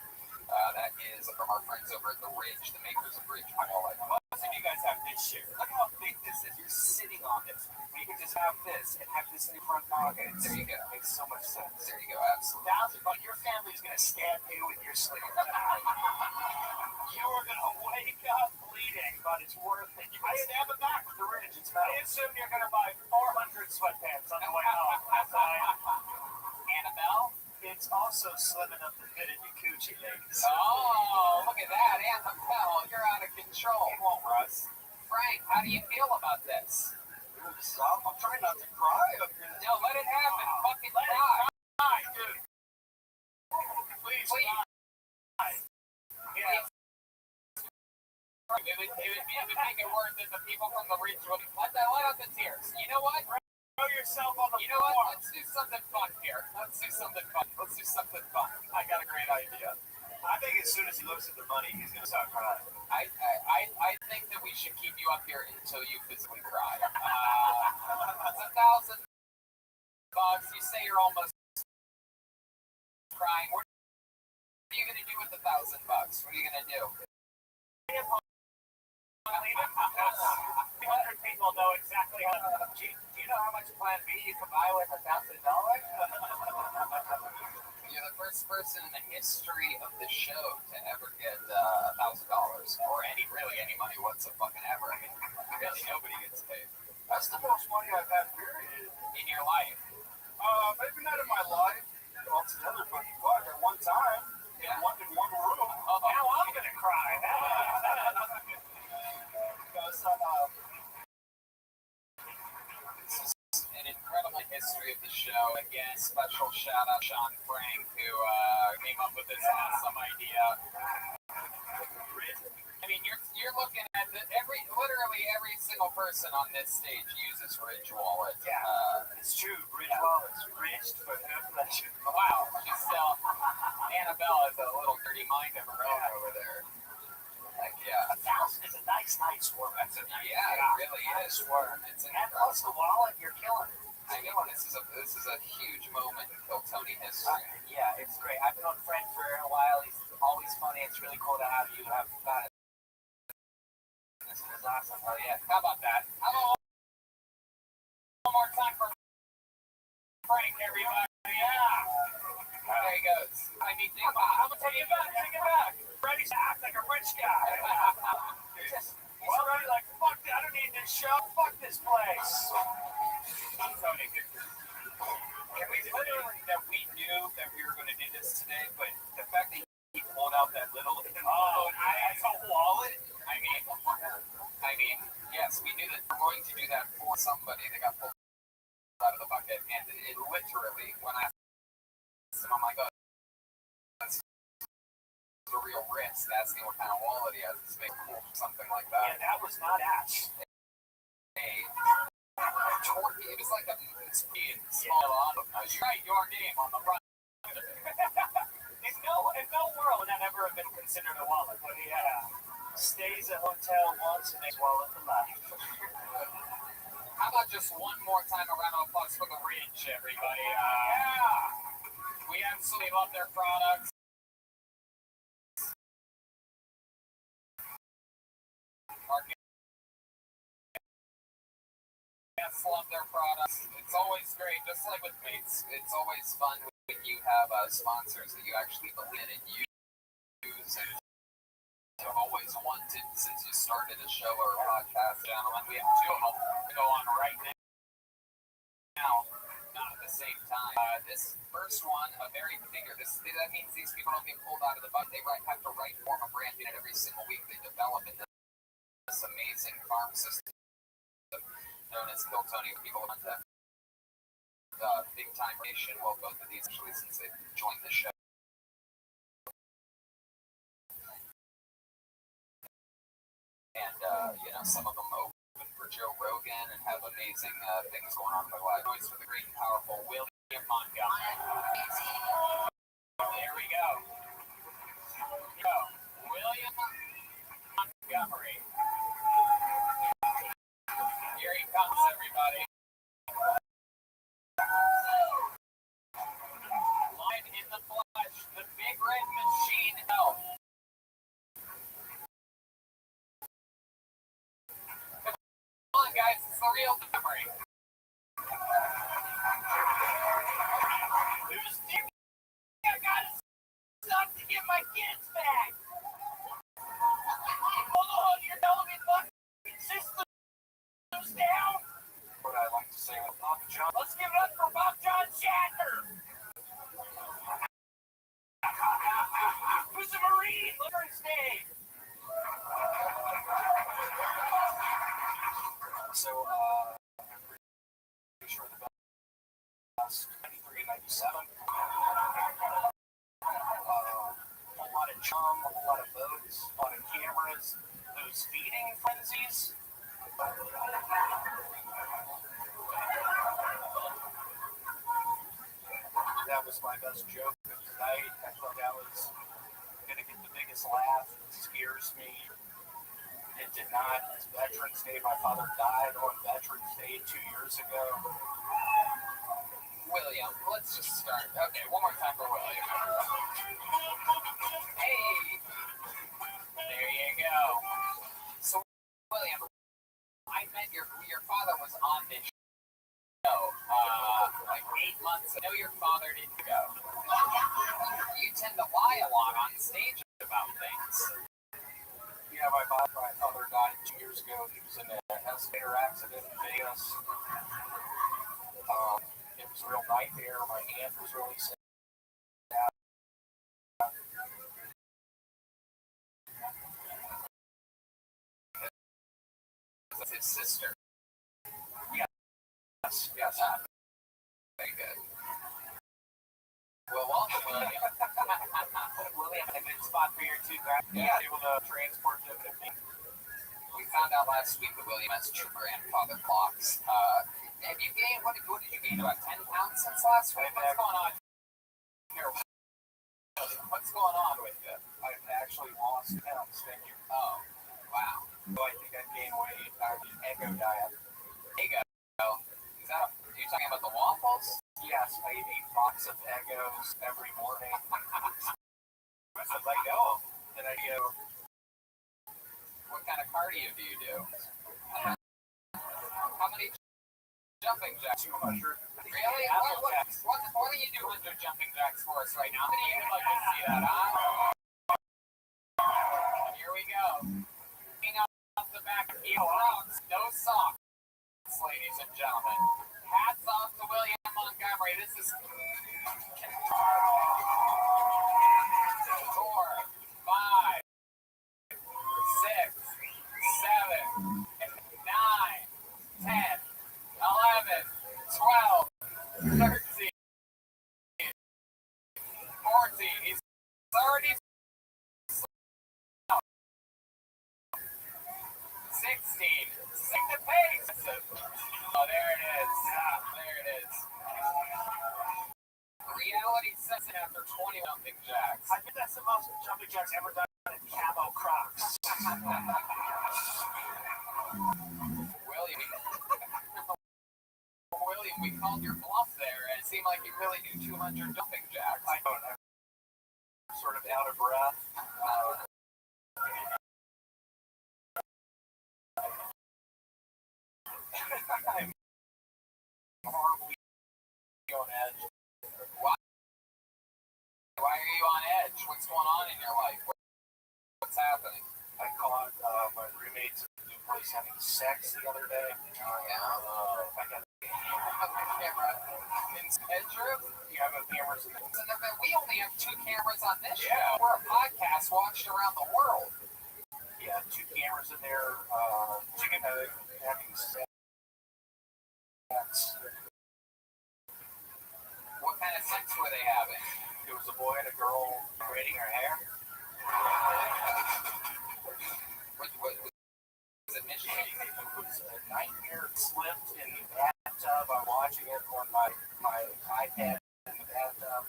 That is from our friends over at the Ridge, the makers of Ridge Wallet. Most of you guys have this shit. Look how big this is. You're sitting on this. You can just have this and have this in your front pocket. There you go. Makes so much sense. There you go. Absolutely. But your family's gonna stab you in your sleep. You are gonna wake up bleeding, but it's worth it. You might have it back with the Ridge. It's I assume you're gonna buy 400 sweatpants on the way home. Annabelle? It's also slim enough to fit in your coochie, ladies. Oh, look would make it worth it. The people from the Ridge would let out the tears. You know what? Throw yourself on the You know floor. what? Let's do something fun here. Let's do something fun. I got a great idea. I think as soon as he looks at the money, he's gonna start crying. I think that we should keep you up here until you physically cry. It's $1,000. You say you're almost crying. What are you gonna do with the $1,000? What are you gonna do? 200 people know exactly how. Do you know how much Plan B you can buy with $1,000? You're the first person in the history of the show to ever get $1,000 or any money whatsoever. I mean, really nobody gets paid That's the most money I've had, period. in your life. Maybe not in my life altogether, but at one time, in one room. Now I'm gonna cry. Because, This is an incredible history of the show. Again, special shout out Sean Frank, who came up with this awesome idea. I mean, you're looking at literally every single person on this stage uses Ridge Wallet. Yeah, it's true. Ridge Wallet's ridged for her pleasure. Wow, she's still Annabelle has a little dirty mind of her own over there. Like, yeah. 1,000 is a nice work. Yeah, it really is. It's And plus the wallet, you're killing it. I know this is a huge moment in Phil Tony history. Yeah, it's great. I've known Frank for a while. He's always funny. It's really cool to have you have fun. This is awesome. Oh yeah, how about that? How about one more time for Frank, everybody? Yeah. There he goes. I mean, think about it. I'm gonna take it back. Freddie's act like a rich guy. He's already like, fuck that. I don't need this show. Fuck this place. Tony, can we literally that we knew that we were going to do this today, but the fact that he pulled out that little wallet. I mean, yes, we knew that we're going to do that for somebody that got pulled out of the bucket, and it literally, when I asked him, I'm like, oh, that's a real risk asking what kind of wallet he has to make cool, something like that. Yeah, that was not Ash. It was like a small envelope. You write your name on the front. In no world would that ever have been considered a wallet. But he stays at hotel once and makes wallet for life. How about just one more time a round of applause for the Ridge, everybody? We absolutely love their products. Our guests love their products. It's always great, just like with mates. It's always fun when you have sponsors that you actually believe in and use and have always wanted since you started a show or a podcast. Gentlemen, we have two of them to go on right now, not at the same time. This first one, a very bigger. That means these people don't get pulled out of the bucket. They have to form a brand unit every single week. They develop in this amazing farm system known as Phil Tony. People want to big time nation. Well, both of these actually since they joined the show. And some of them open for Joe Rogan and have amazing things going on in their lives. Always for the great and powerful William Montgomery. There we go. William Montgomery. Here he comes, everybody. Live in the flesh, the Big Red Machine Health. Come on, guys, it's the real memory. I gotta stop to get my kids back. Hold on, you're telling me fucking systems down? What I like to say with Bob John. Let's give it up for Bob John Shatner. Who's a Marine? Look at his name. So, I'm pretty sure the best 93 and 97. A whole lot of chum, a whole lot of boats, a lot of cameras. It those feeding frenzies. That was my best joke of tonight. I thought that was gonna get the biggest laugh. It scares me. It did not. It's Veterans Day. My father died on Veterans Day 2 years ago. William, let's just start. Okay, one more time for William. Hey! There you go. So, William, I met your father was on this show like 8 months ago. I know your father didn't go. You tend to lie a lot on stage about things. Yeah, my father died 2 years ago. He was in an escalator accident in Vegas. It was a real nightmare. My aunt was really sick. With his sister. Yes. Very good. Well, welcome, William. William, a good spot for your two grandparents. Able to transport them to me. We found out last week that William has 2 grandfather clocks. Have you gained, what did you gain, about 10 pounds since last week? What's going on here? What's going on with you? I've actually lost pounds. Thank you. Oh, wow. So I think I've gained weight. The Eggo diet. Eggo? Is that, are you talking about the waffles? Yes, I eat a box of Eggos every morning. As I go, then I go. What kind of cardio do you do? How many jumping jacks? 200. Really? What do you do 100 jumping jacks for us right now? How many of you would like to see that, huh? Here we go. Hang off the back of heel rocks. No socks, ladies and gentlemen. Hats off to William Montgomery. This is 4, 5, 6, 7, 9, 10, 11, 12, 13, 14. He's already 16. Stick the pace. Oh, there it is. There it is. Reality sets in after 20 jumping jacks. I think that's the most jumping jacks ever done in camo Crocs. William, we called your bluff there, and it seemed like you really do 200 jumping jacks. I don't know. I'm sort of out of breath. I'm horribly on edge. Why are you on edge? What's going on in your life? What's happening? I caught my roommates at the new place having sex the other day. Oh, yeah? I got a camera in the bedroom? You have cameras in the We only have 2 cameras on this show. We're a podcast watched around the world. Yeah, 2 cameras in there. Chicken having sex. What kind of sex were they having? It was a boy and a girl braiding her hair. What was it initially? It was a nightmare. Slipped in the bathtub. I'm watching it on my iPad in the bathtub.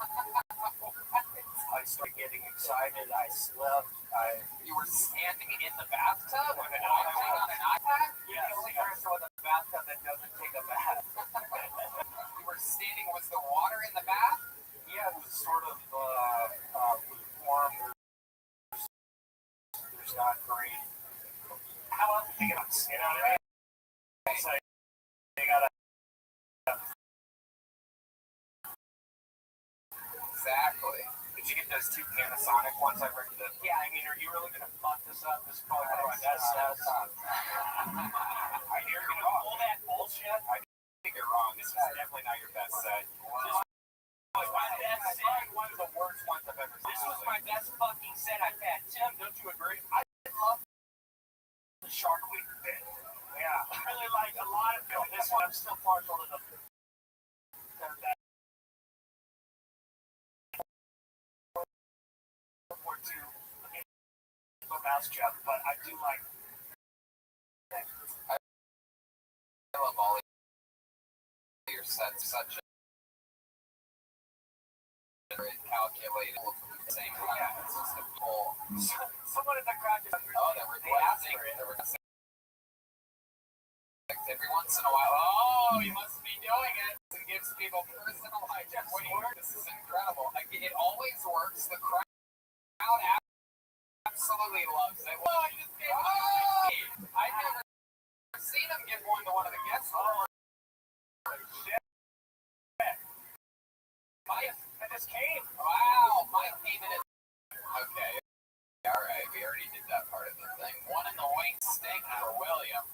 I started getting excited. I slipped. You were standing in the bathtub with an watching on an iPad? You're the only person in the bathtub that doesn't take a bath. You were standing, was the water in the bath? Yeah, it was sort of lukewarm. There's not great. How else are you going to, you know what I mean? So you got to. Exactly. Did you get those 2 Panasonic ones I recommended? Yeah, I mean, are you really going to fuck this up? This is probably one of my best sets. I hear you all that bullshit. I think you're wrong. This is definitely not your best set. My best set. One of the worst ones I've ever seen. This was my best fucking set I've had. Tim, don't you agree? I love the Shark Week bit. Yeah, I really like a lot of film. This one, I'm still partial to the third best. Or 2 Mousetrap, but I do like such a calculated same time. It's just a pull. Someone in the crowd just Oh, they were glassing. They were every once in a while. Oh, he must be doing it. It gives people personalized. This is incredible. Like, it always works. The crowd absolutely loves it. Oh, I just gave I've never seen him give one to one of the guests. Oh, shit. Mike, I just came. Wow, Mike came in. Okay. All right, we already did that part of the thing. One in the wing stink for William.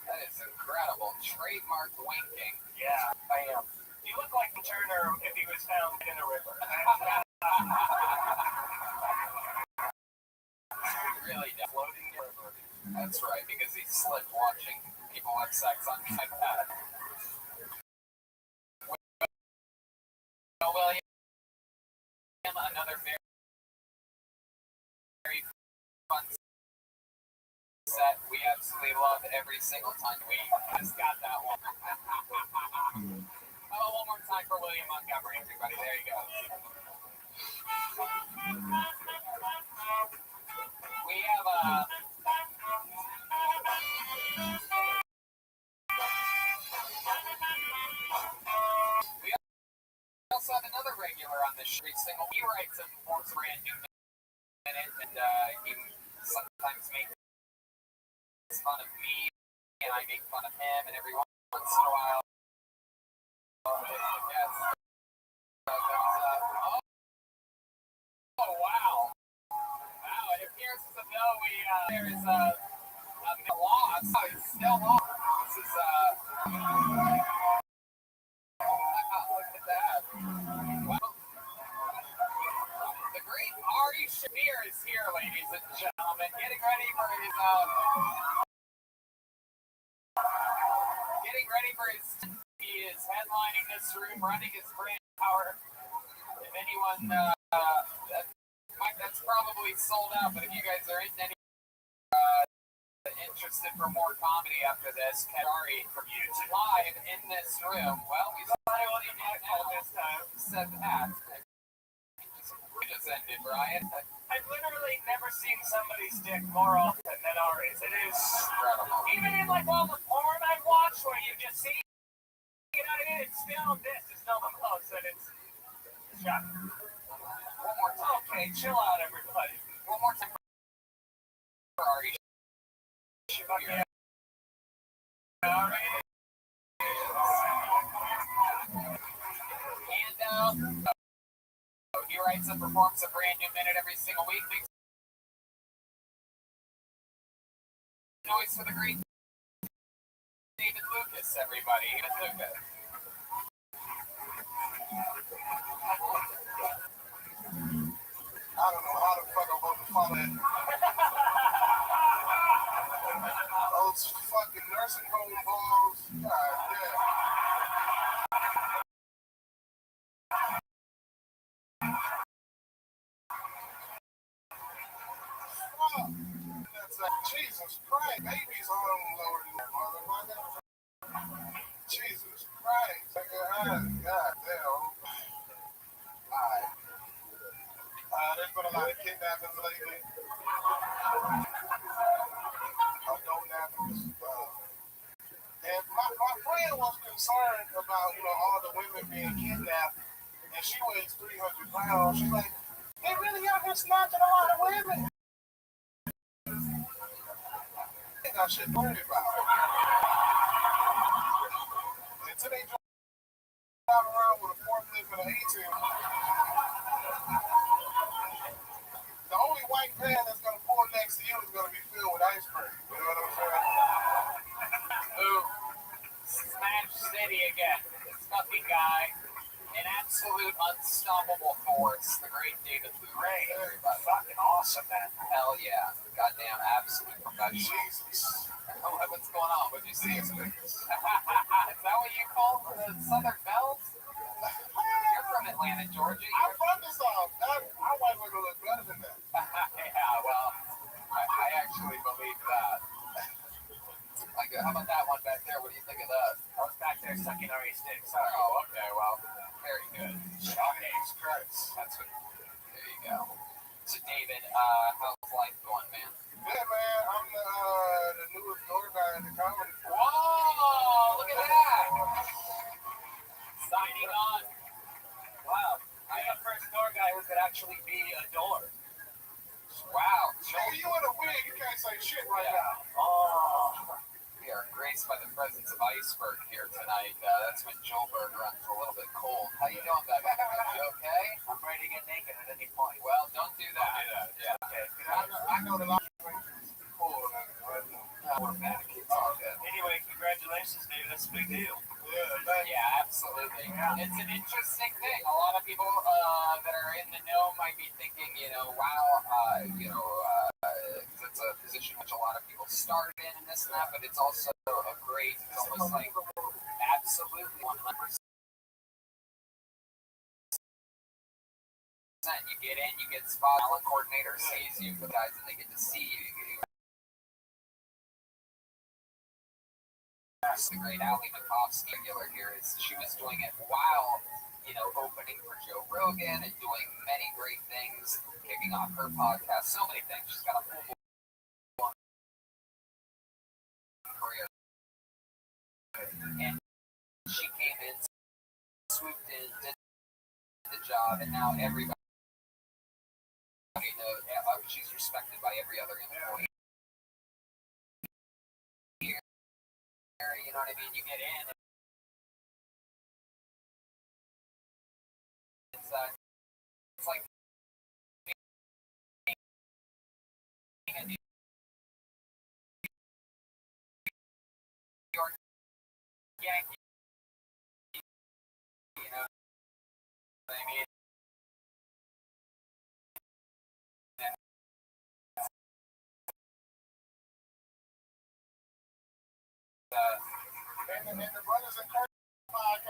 That is incredible. Trademark winking. Yeah, I am. You look like Turner if he was found in a river. Really floating in a river. That's right, because he slipped watching people have sex on his iPad. William, another very fun set. We absolutely love every single time we just got that one. Oh, one more time for William Montgomery, everybody. There you go. We have we also have another regular on this single. He writes a brand new minute, and he sometimes makes fun of me, and I make fun of him, and every once in a while, oh wow! Wow, it appears as though there is a loss. Oh, it's still lost. This is look at that. Well, the great Ari Shaffir is here, ladies and gentlemen, getting ready for his he is headlining this room, running his brand power. If anyone that's probably sold out, but if you guys are interested for more comedy after this, Ari from YouTube live in this room. Well, we finally this time said that. We just ended, Brian. I've literally never seen somebody's dick more often than Ari's. It is incredible. Even in like all the porn I've watched where you just see, you know what I mean? It's still this. It's still the close, and it's shocking. One more time. Okay, chill out, everybody. One more time for Ari. Okay. And he writes and performs a brand new minute every single week. Makes noise for the great David Lucas, everybody. David Lucas. I don't know how the fuck I'm supposed to follow that. Those fucking nursing home balls. God damn. Fuck. That's like, Jesus Christ. Babies are lower than that motherfucker. Jesus Christ. God damn. Alright. There's been a lot of kidnappings lately. Adult nappings. And my friend was concerned about, all the women being kidnapped. And she weighs 300 pounds. She's like, they really out here snatching a lot of women. I should worry about it. Until they drive around with a forklift and an A-team. The only white van that's going to pull next to you is going to be filled with ice cream. You know what I'm saying? Boom. Smash City again. This fucking guy. An absolute unstoppable force. The great David Lucas. Fucking awesome, man. Hell yeah. Goddamn absolute professional. Jesus. What's going on? What'd you see? Is that what you call the Southern Bells? You're from Atlanta, Georgia. I'm from the South. I might want to look better than that. Yeah, well, I actually believe that. Like, how about that one, Ben? there. What do you think of that? I was back there sucking RE sticks. Oh, okay. Well, very good. Okay, that's what. There you go. So, David, how's life going, man? Yeah, man, I'm the newest door guy in the comedy. Whoa! Look at that. Signing on. Wow. I'm the first door guy who could actually be a door. Wow. Hey, you in a wig, you can't say shit right now. Oh. We are graced by the presence of Iceberg here tonight. That's when Joelberg runs a little bit cold. How you doing, baby? You okay? I'm ready to get naked at any point. Well, don't do that. Yeah. Okay. I know the lot of things before. We're back. It's all good. Anyway, congratulations, David. That's a big deal. Yeah, absolutely. It's an interesting thing. A lot of people that are in the know might be thinking, wow, it's a position which a lot of people start in and this and that, but it's also a great, it's almost like absolutely 100%. You get in, you get spot. Talent coordinator sees you, the guys, and they get to see you. The great Ali Makovsky regular here is she was doing it while, opening for Joe Rogan and doing many great things, kicking off her podcast, so many things. She's got a full career. And she came in, swooped in, did the job, and now everybody knows she's respected by every other employee. You know what I mean? You get in. It's like being a New York Yankee. You know what I mean? And the brothers and Kirk podcast.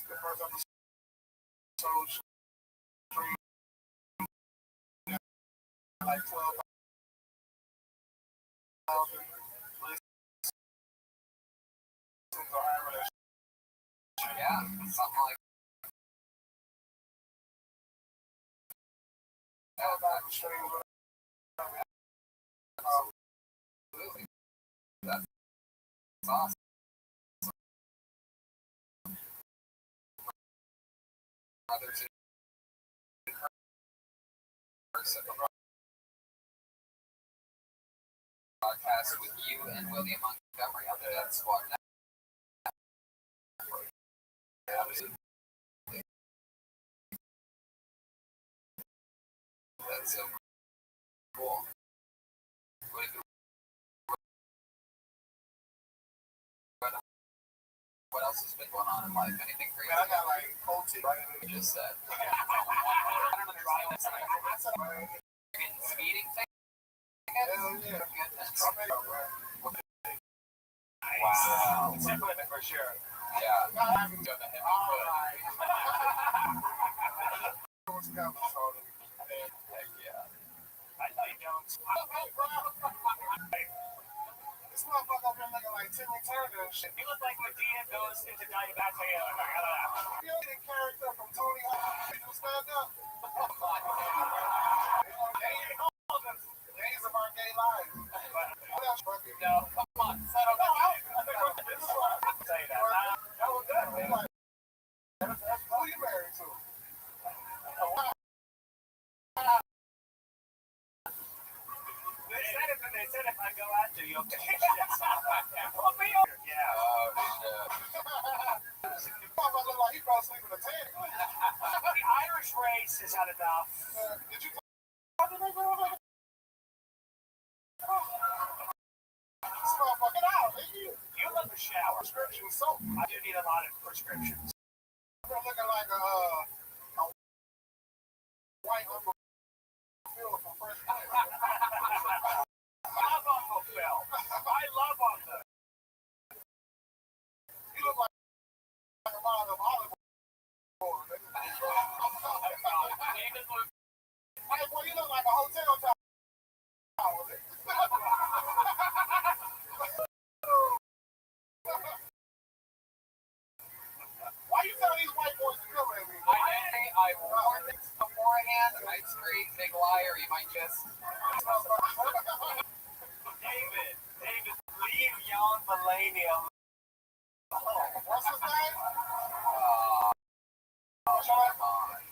The first episode, like 12,000 listens or however that shit. Yeah, something like absolutely. That's awesome. Brothers in person. Podcast with you and William Montgomery on the Death Squad Network. That's so cool. What else has been going on in life? Anything crazy? I got like 14 right in You just said. Speeding thing? Hell yeah. Goodness. Nice. Wow. It's different for sure. Yeah. Go to heavy foot. Heck yeah. I know you don't. This motherfucker been looking like Timmy Turner and shit. You look like Medina goes into Diamante. You know the character from Tony Hawk. You stand up. Days of our gay lives. What else, Bucky? No, come on. Settle down. This is what I can say that. That was good. Who you married to? They said if I go after you, you'll get shit. Put me over. Yeah. Oh, shit. Motherfucker look like he fell asleep in a tent. The Irish race has had enough. Did you fucking out, nigga. You love the shower. Prescription soap. I do need a lot of prescriptions. You're looking like a white Uncle beautiful. First. I love Uncle Phil. I love Uncle. You look like a bottle of olive oil. David Luke. Hey, boy, you look like a hotel tower. Why you tell these white boys to come at me? I warned it beforehand. I scream, big liar. You might just. David, leave young Mulaney alone. What's his name? Come on.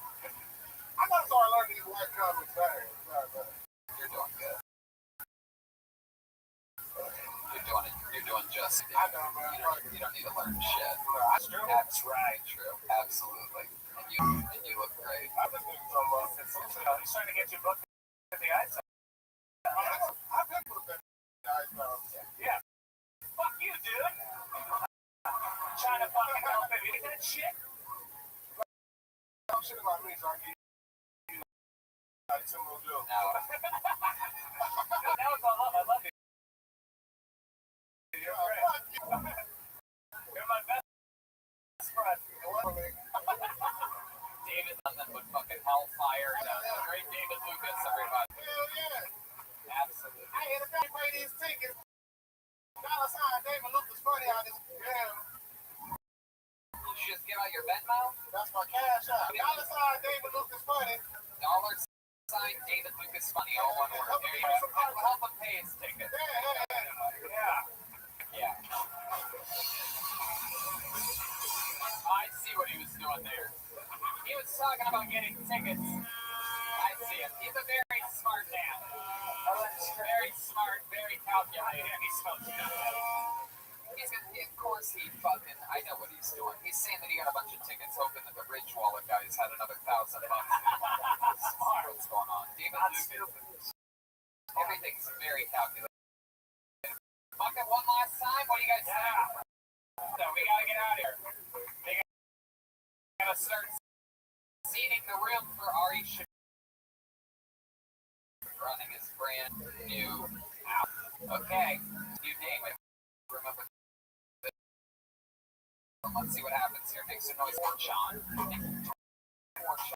I gotta start learning these white comics better. You're doing good. You're doing just. I know, man. You don't need to learn shit. That's true. That's right. True. Absolutely. And you look great. I've been doing so long. He's trying to get you booked at the ice. I've been booked at the ice now. Yeah. Fuck you, dude. Trying to fucking help him. You think that shit? Talk shit about me, so I can get like some little joke. Now, That was all love. I love you. You're great. You're my best friend. David nothing but fucking hellfire. Great David Lucas, everybody. Hell yeah. Absolutely. Hey, and if they pay these tickets, $sign David Lucas funny on this. Yeah, You should just give out your Venmo. that's my cash out. $sign David Lucas funny. $sign David Lucas funny. All one word. There you go. Help him pay his ticket. Yeah. I see what he was doing there. He was talking about getting tickets. I see it. He's a very smart man. Very smart, very calculated. He smells good. He's gonna, of course, I know what he's doing. He's saying that he got a bunch of tickets, hoping that the Ridge Wallet guys had another $1,000. Smart. What's going on? David Lucas. Everything's very calculated. Fuck it one last time. What do you guys think? So we gotta get out of here. We gotta start seating the room for Ari Shaffir running his brand new app. Okay, you name it. Remember this. Let's see what happens here. Make some noise for Sean. More Sean.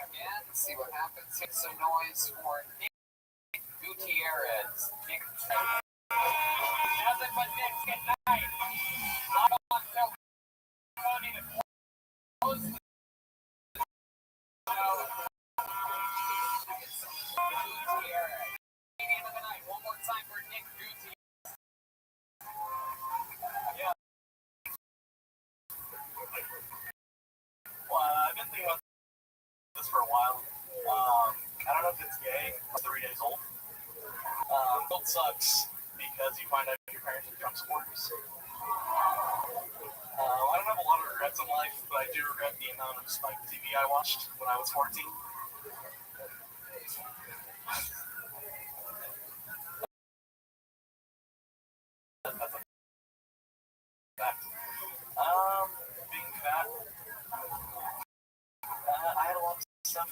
Again, see what happens. Hit some noise for Nick Gutierrez. Nothing but Nick at night. I don't want no money to close the show. Gutierrez. Game of the night. One more time for Nick Gutierrez. Yeah. Well, I've been thinking about this for a while. I don't know if it's gay. It's 3 days old. It sucks because you find out your parents are Trump supporters. I don't have a lot of regrets in life, but I do regret the amount of Spike TV I watched when I was 14. That's a fact. Being fat, I had a lot of stuff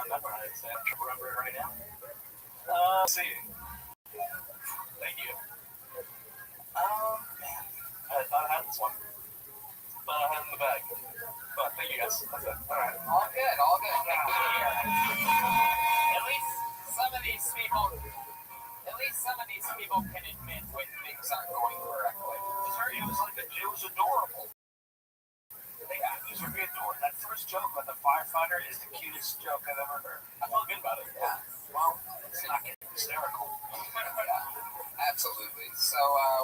memorized. I can't remember it right now. Let's see. Thank you. Man, I thought I had this one, but I had it in the bag. But thank you guys. That's it. All right. All good, all good. Nick Gutierrez. At least some of these people can admit when things aren't going correctly. It was adorable. It was really adorable. That first joke about the firefighter is the cutest joke I've ever heard. I felt good about it. Yeah. Well, it's not getting hysterical. Yeah, absolutely. So,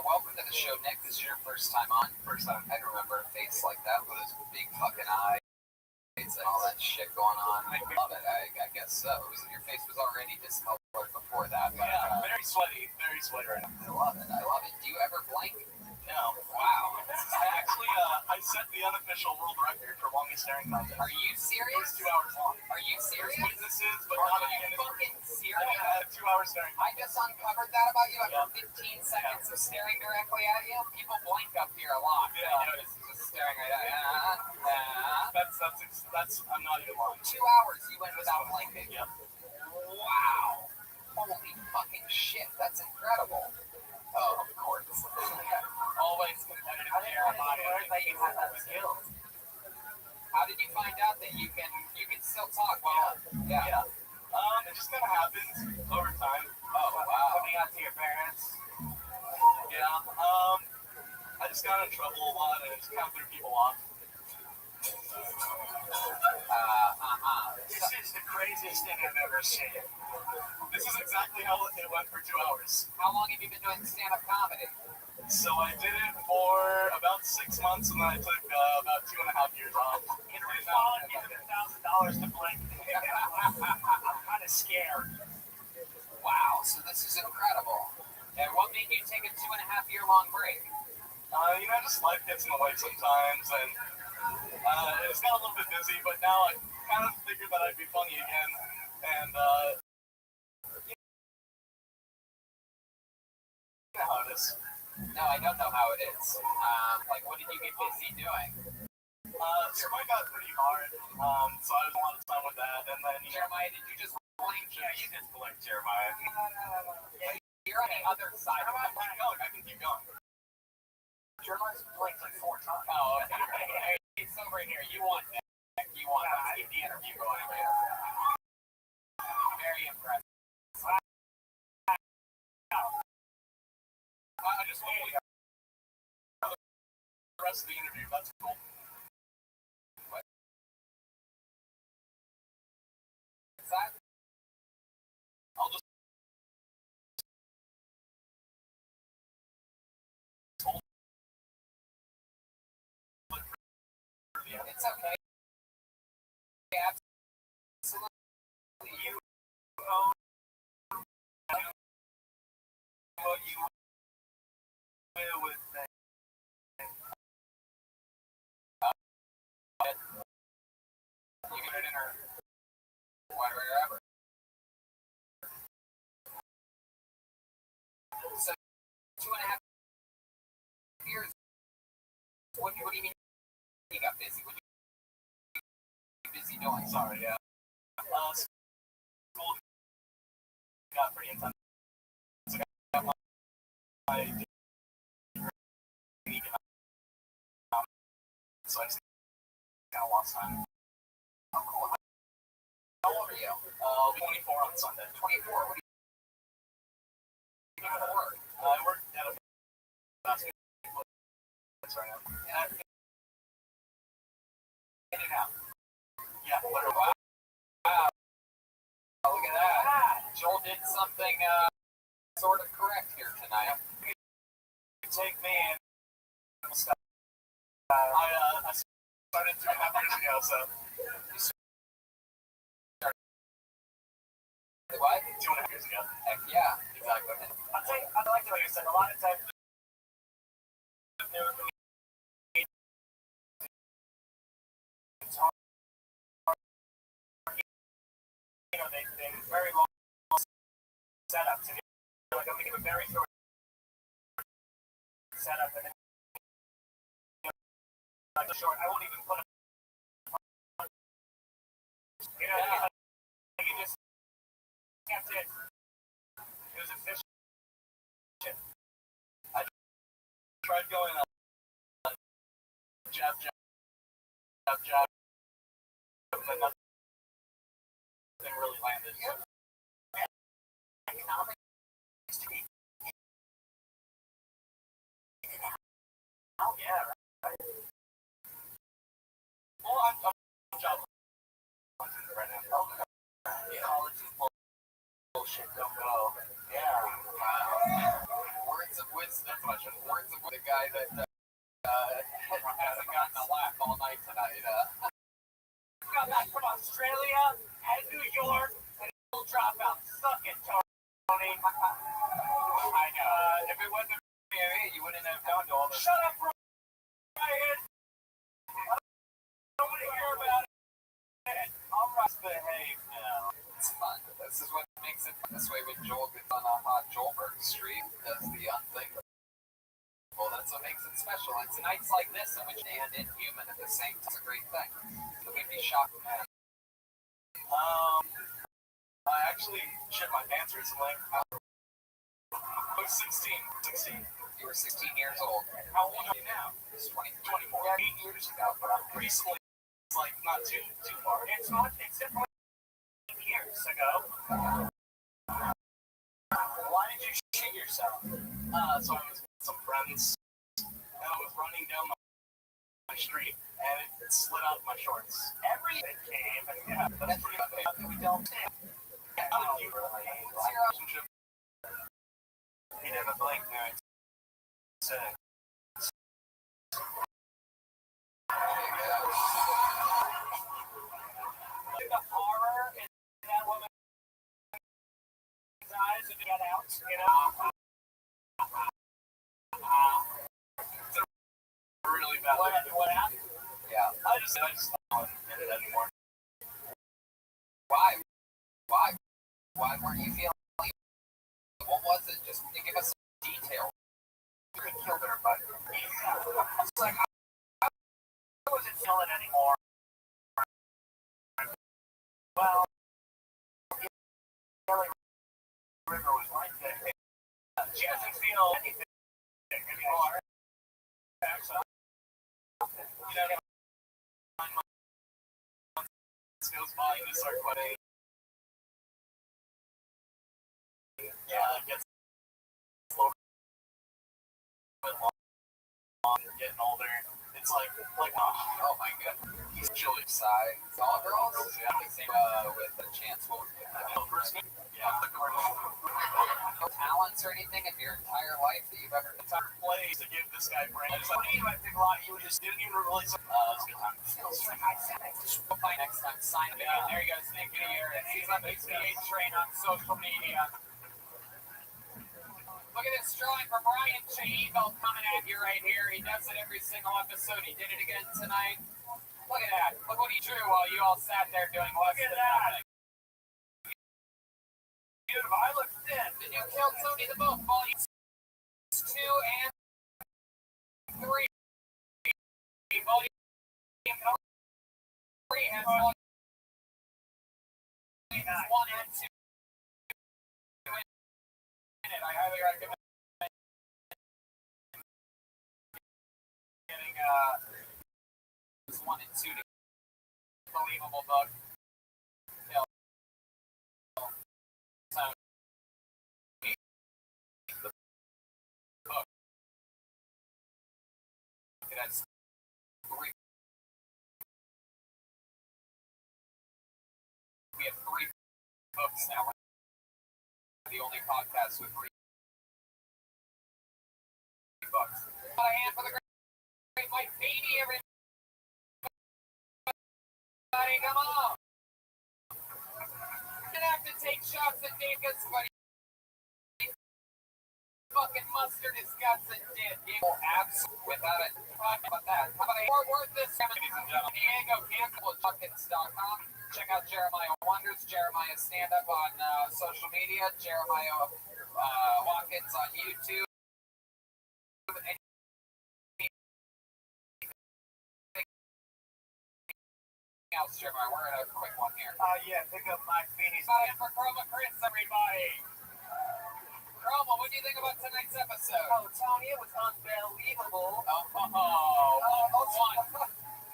welcome to the show, Nick. This is your first time on. First time I remember a face like that with his big fucking eyes and all that shit going on. I love it. I guess so. Your face was already discolored before that. But, Yeah, very sweaty right now. I love it. Do you ever blink? No. Wow. Actually, I set the unofficial world record for longest staring contest. Are you serious? It was 2 hours long. Are you serious? Witnesses, but Are not you again. fucking serious? staring I at had 2 hours staring. I just uncovered that about you after 15 seconds of staring directly at you. People blink up here a lot. Yeah. I noticed just staring right at you. That's I'm not even lying. 2 hours you went without blinking. Yep. Wow. Holy fucking shit. That's incredible. Oh, of course. Always competitive. How did you learn that you had that skill? How did you find out that you can still talk well? Yeah. It just kind of happened over time. Oh, wow. Coming out to your parents. Yeah. I just got in trouble a lot and just kind of threw people off. This is the craziest thing I've ever seen. This is exactly how it went for 2 hours. How long have you been doing stand-up comedy? So I did it for about 6 months, and then I took about 2.5 years off. If we fall and give him $1,000 to blink, I'm kind of scared. Wow, so this is incredible. And what made you take a 2.5 year long break? Just life gets in the way sometimes, and it's got a little bit busy, but now I kind of figured that I'd be funny again, and you know how it is. No, I don't know how it is. What did you get busy doing? School got pretty hard, so I had a lot of time with that, and then, Jeremiah, did you just blink? Yeah, you just blink, Jeremiah. You're on the other side of the Keep going, I can keep going. Jeremiah's blinked like 4 times. Oh, okay. It's over here. You want that. Let's keep the interview going here. Very impressive. I just want to the rest of the interview. That's cool. What? What's that? I'll just It's okay. Absolutely. You own what you will with things. You get it in her whatever. So 2.5 years. What do you mean you got busy? What you busy doing? Sorry, yeah. School got pretty intense. So I got my so I just kind of lost time. Oh, cool. How old are you? 24 on Sunday. 24. What do you do for work? I work at a basketball place right now. Yeah. In and out. Yeah, literally. Wow. Oh, look at that. Joel did something sort of correct here tonight. Take me and I started 2.5 years ago, so. What? 2.5 years ago. Heck yeah. Exactly. I'll tell you, I like what you said. A lot of times, they very long setups. And like, I'm going to give a very short setup, and then like short, I won't even put a Yeah. I can just kept it. It was efficient. I tried going jab, but nothing really landed. Oh, yeah, right. Well, I'm job right now. College is bullshit. Don't go. Yeah. Words of wisdom. Words of the guy that hasn't gotten a laugh all night tonight. Got back from Australia and New York, and he'll drop out. Suck it, Tony. I know. If it wasn't for me, you wouldn't have gone to all this. Shut up, Brian. I don't want to hear about it. I'll behave now. It's fun. This is what makes it fun. It's nights like this in which and inhuman at the same time. It's a great thing. We'd be shocked, man. I actually shit my pants recently. I was 16. You were 16 years old. How old are you now? It's 24. 24. 8 years ago. Recently, it's like not too far. It's definitely 8 years ago. Why did you shit yourself? So I was with some friends, and I was running down my street, and it slid out my shorts. Everything came, and yeah, that's pretty much we don't. How did you really? What's your relationship? He never blinked, man. The horror in that woman's eyes when you got out, you know? Really bad. What happened? Yeah. I just don't get it anymore. Why? Why weren't you feeling? What was it? Just give us some detail. You could kill her, but it's like I wasn't feeling anymore. Well, the river was like that. She doesn't feel anything anymore. So, you know, 9 months goes by and it's like what a it gets slower, getting older. It's like Oh my goodness. He's chilly side. All girls? Yeah. With a chance. What was it? Yeah. No talents or anything in your entire life that you've ever done? Plays to give this guy brain. It's funny, I think a lot of you just didn't even really. It's a good time. Feels like I said it. We'll find next time. Sign a video. There you go. Snake of the year. He's on the HBA train on social media. Look at this drawing from Ryan Chaibo coming at you right here. He does it every single episode. He did it again tonight. Look at that. Look what he drew while you all sat there doing what's the nothing. Beautiful. I look thin. The new Kill Tony the Book, volumes 2 and 3. Volume 3 has volumes 1 and 2 in it. I highly recommend getting 1 and 2 to believable book. Kill Tony. It has 3. We have 3 books now. We're the only podcast with 3 books. Got a hand for the great Mike Beatty, everybody. Come on. You're gonna have to take shots at Dinkus, but fucking mustard his guts and did. Without it. Talk about that. How about a more worth this, ladies and gentlemen? Diego Campbell at Chuckins.com. Check out Jeremiah Wonders, Jeremiah Stand Up on social media, Jeremiah Watkins on YouTube. Anything else, Jeremiah? We're in a quick one here. Yeah, pick up my Phoenix. Time for Chroma Chris, everybody. Chroma, what do you think about tonight's episode? Oh, Tony, it was unbelievable.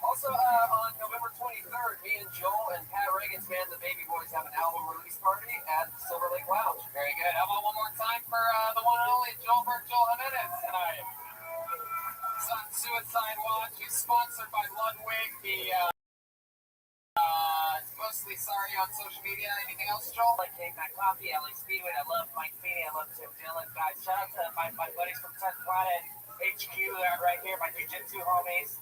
Also, on November 23rd, me and Joel and Pat Reagan's band, the Baby Boys, have an album release party at Silver Lake Lounge. Very good. How about one more time for the one and only Joel Jimenez tonight? It's on Suicide Watch. He's sponsored by Ludwig. He is mostly sorry on social media. Anything else, Joel? I Cake Back Coffee, LA Speedway. I love Mike Feeney. I love Tim Dillon. Guys, shout out to my buddies from 10th Planet HQ. They're right here, my jiu-jitsu homies.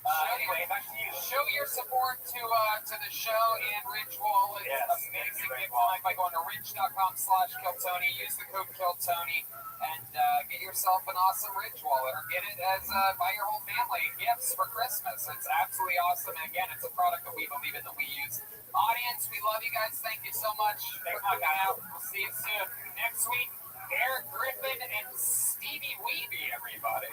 Anyway, back to you. Show your support to the show and Ritual. It's amazing gift tonight by going to rich.com/KillTony. Use the code KillTony and get yourself an awesome Ritual, or get it as buy your whole family gifts for Christmas. It's absolutely awesome. And again, it's a product that we believe in, that we use. Audience, we love you guys. Thank you so much for coming out. We'll see you soon. Next week, Eric Griffin and Stevie Weeby, everybody.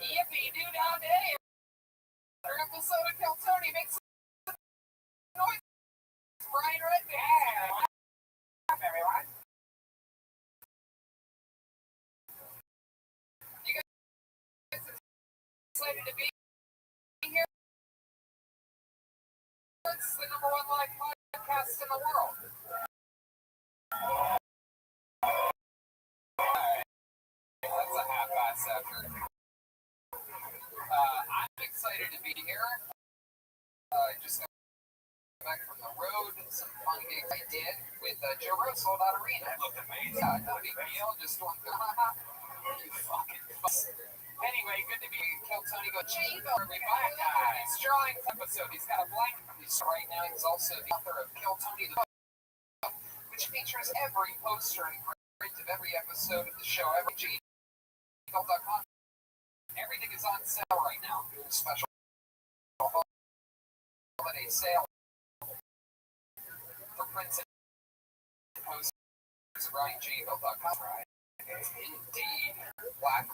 Yippee doo down day. Another episode of Kill Tony makes noise. Brian Redman. Everyone. You guys excited to be here? It's the number one live podcast in the world. That's a half-ass effort. I'm excited to be here. Just got back from the road, some fun gigs I did with Joe Rogan Sold Out Arena. It looked amazing. Yeah, no big deal. Just went through. You fucking fuss. Anyway, good to be Kill Tony. Go Chivo, everybody. He's drawing this episode. He's got a blank piece right now. He's also the author of Kill Tony, the book, which features every poster and print of every episode of the show. Every gmail.com. Everything is on sale right now. Special holiday sale for prints and posters at RyanGmail.com. Indeed. Black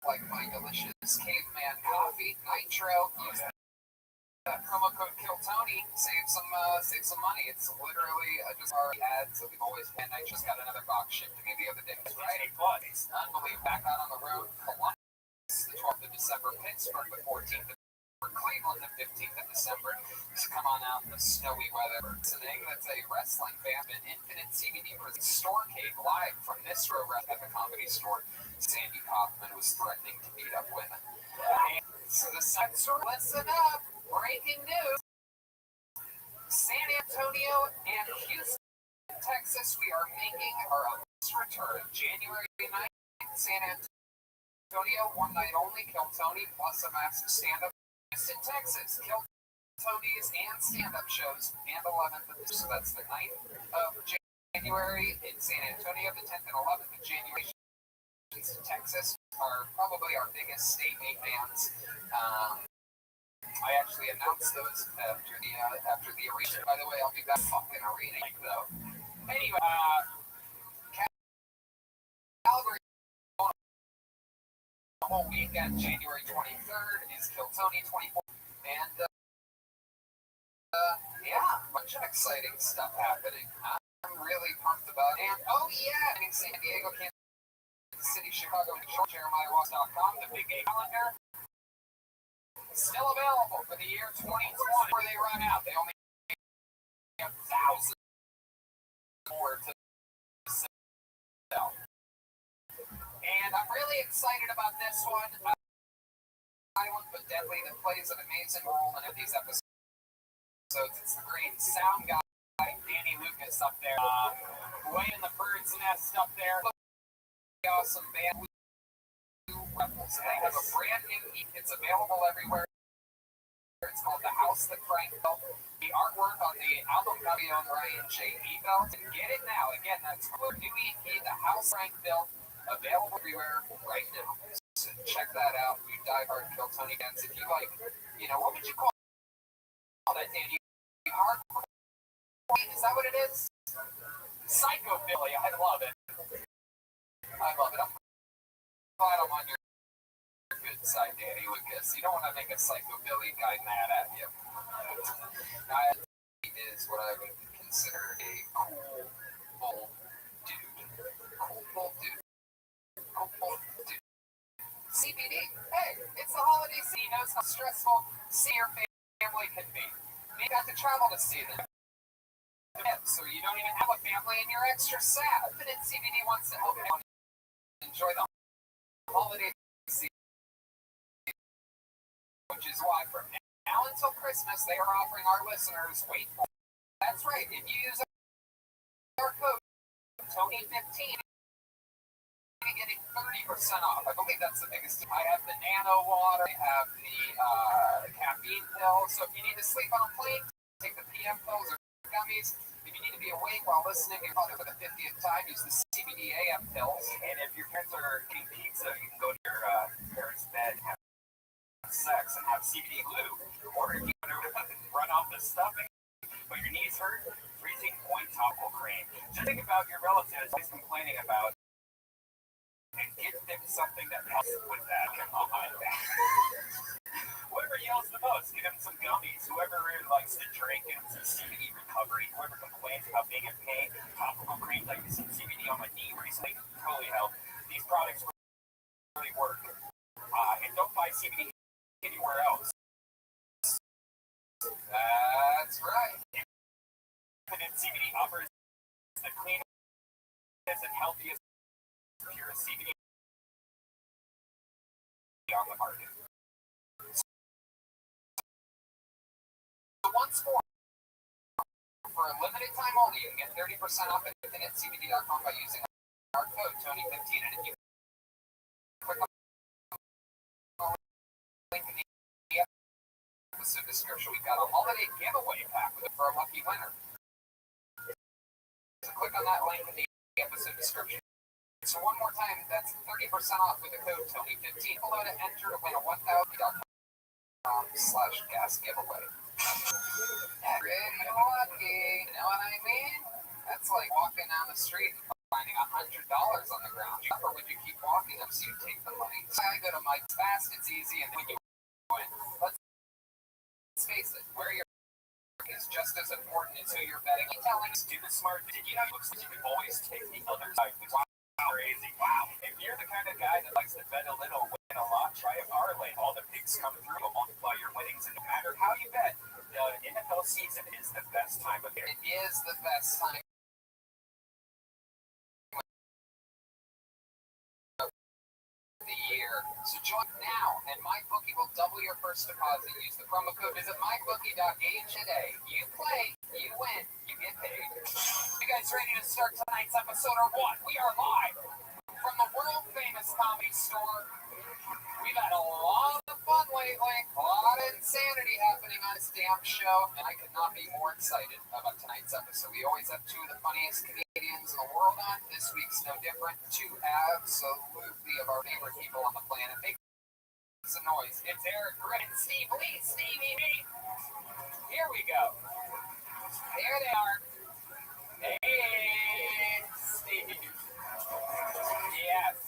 like my delicious caveman coffee, Nitro. Use that promo code KillTony. Save some money. It's literally just our ads that we've always had. I just got another box shipped to me the other day. Right? It's unbelievable. Back out on the road. Columbus, the 12th of December. Pittsburgh, the 14th of Cleveland, the 15th of December. Just come on out in the snowy weather. It's an egg that's a wrestling fan, an Infinite CBD Storecade live from this row at the Comedy Store. Sandy Kaufman was threatening to meet up with him. So the censor, listen up. Breaking news. San Antonio and Houston, Texas, we are making our return. January 9th, San Antonio, one night only, Kill Tony, plus a massive stand-up. Houston, Texas, Kill Tony's and stand-up shows, and 11th of this, so that's the 9th of January in San Antonio, the 10th and 11th of January in Texas are probably our biggest statewide bands. I actually announced those after the arena. By the way, I'll be back fucking arena though. Anyway, Calgary the whole weekend, January 23rd is Kill Tony 24th, and yeah, a bunch of exciting stuff happening. I'm really pumped about it. And oh yeah, in San Diego, Kansas City, Chicago, Jeremiahross.com, the Big A calendar. Still available for the year 2020 where they run out. They only have 1,000 more to sell. And I'm really excited about this one. Silent but deadly that plays an amazing role in these episodes. It's the great sound guy, Danny Lucas, up there. Way in the bird's nest up there. Awesome band. Rebels. They have a brand new EP. It's available everywhere. It's called The House That Frank Built. The artwork on the album copy on Ryan J. Belt. Get it now. Again, that's our new EP, The House Frank Built. Available everywhere right now. So check that out. You Die Hard Kill Tony Guns. If you like, what would you call that, Danny? Hardcore? Is that what it is? Psychobilly. I love it. I love it. I'm glad I'm on your good side, Danny Lucas. You don't want to make a psychobilly guy mad at you. Is what I would consider a cool, bold dude. Cool, bold dude. Cool, bold dude. CBD. Hey, it's the holiday season. You know how stressful see your family can be. You got to travel to see them. So you don't even have a family and you're extra sad. But CBD wants to help everyone enjoy the holiday season. Which is why from now until Christmas they are offering our listeners, wait for it. That's right, if you use our code Tony15, you're getting 30% off. I believe that's the biggest. I have the nano water, I have the caffeine pill. So if you need to sleep on a plane, take the PM pills or gummies. If you need to be awake while listening, you're probably for the 50th time, use the CBD AM pills. And if your parents are eating pizza, you can go to your parents' bed and have sex and have CBD glue. Or if you want to run off the stuffing, but your knees hurt, Freezing Point topical cream. Just think about your relatives always complaining about and give them something that helps with that. Whoever yells the most, give them some gummies. Whoever really likes to drink and some CBD recovery. Whoever complains about being in pain, topical cream like some CBD on my knee recently totally help. These products really work. And don't buy CBD anywhere else. That's right. Infinite CBD offers the cleanest and healthiest pure CBD on the market. So once more, for a limited time only, you can get 30% off at infinitecbd.com by using our code Tony15. And if you click on the link in the episode description, we've got a holiday giveaway pack for a lucky winner. So click on that link in the episode description. So one more time, that's 30% off with the code Tony15. Below to enter to win a $1,000.com/gas giveaway. Pretty lucky, you know what I mean? That's like walking down the street and finding $100 on the ground. Or would you keep walking up so you take the money? So I go to Mike's Fast, it's easy, and then you win. Let's face it, where you're is just as important as who you're betting. I'm telling you, do the smart thing. You know, it looks like you can always take the other side. Wow, crazy. Wow. If you're the kind of guy that likes to bet a little, win a lot, try a parlay. All the picks come through, will multiply your winnings, and no matter how you bet, the NFL season is the best time of year. It is the best time of the year. So join now, and MyBookie will double your first deposit. Use the promo code. Visit mybookie.ag today. You play, you win, you get paid. You guys ready to start tonight's episode or what? We are live from the world famous Comedy Store. We've had a lot of fun lately, a lot of insanity happening on this damn show, and I could not be more excited about tonight's episode. We always have two of the funniest comedians in the world on. This week's no different. Two absolutely of our favorite people on the planet. Make some noise. It's Eric Griffin, Steve Lee, Stevie B. Here we go. There they are. Hey, Steve. Yes.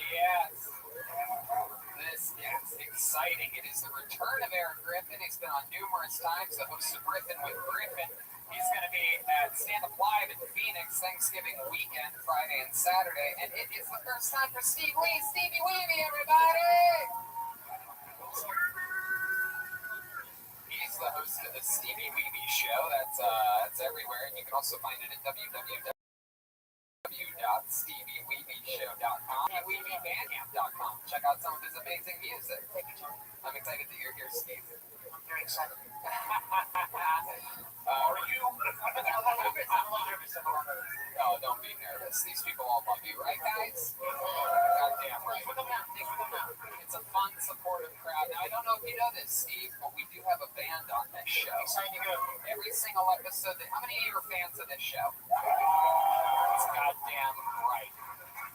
Yes. This is exciting. It is the return of Eric Griffin. He's been on numerous times, the host of Griffin with Griffin. He's going to be at Stand Up Live in Phoenix Thanksgiving weekend, Friday and Saturday. And it is the first time for Steve Lee. Stevie Weavy, everybody! The Stevie Weeby Show. That's everywhere, and you can also find it at www.stevieweebyshow.com and weebybandcamp.com. Check out some of his amazing music. I'm excited that you're here, Steve. I'm very excited. Are you? No, don't be nervous. These people all love you, right, guys? Goddamn right. It's a fun, supportive crowd. Now, I don't know if you know this, Steve, but we do have a band on this show. Every single episode. How many of you are fans of this show? That's goddamn right.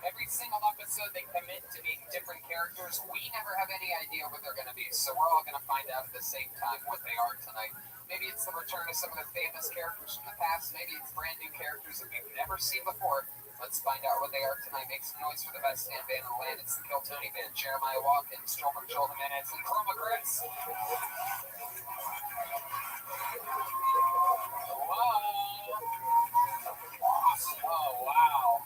Every single episode, they commit to being different characters. We never have any idea what they're going to be, so we're all going to find out at the same time what they are tonight. Maybe it's the return of some of the famous characters from the past. Maybe it's brand new characters that we've never seen before. Let's find out what they are tonight. Make some noise for the best hand band in the land. It's the Kill Tony Band. Jeremiah Watkins, Joel Jimenez, and Chroma Chris. Whoa. Oh, wow.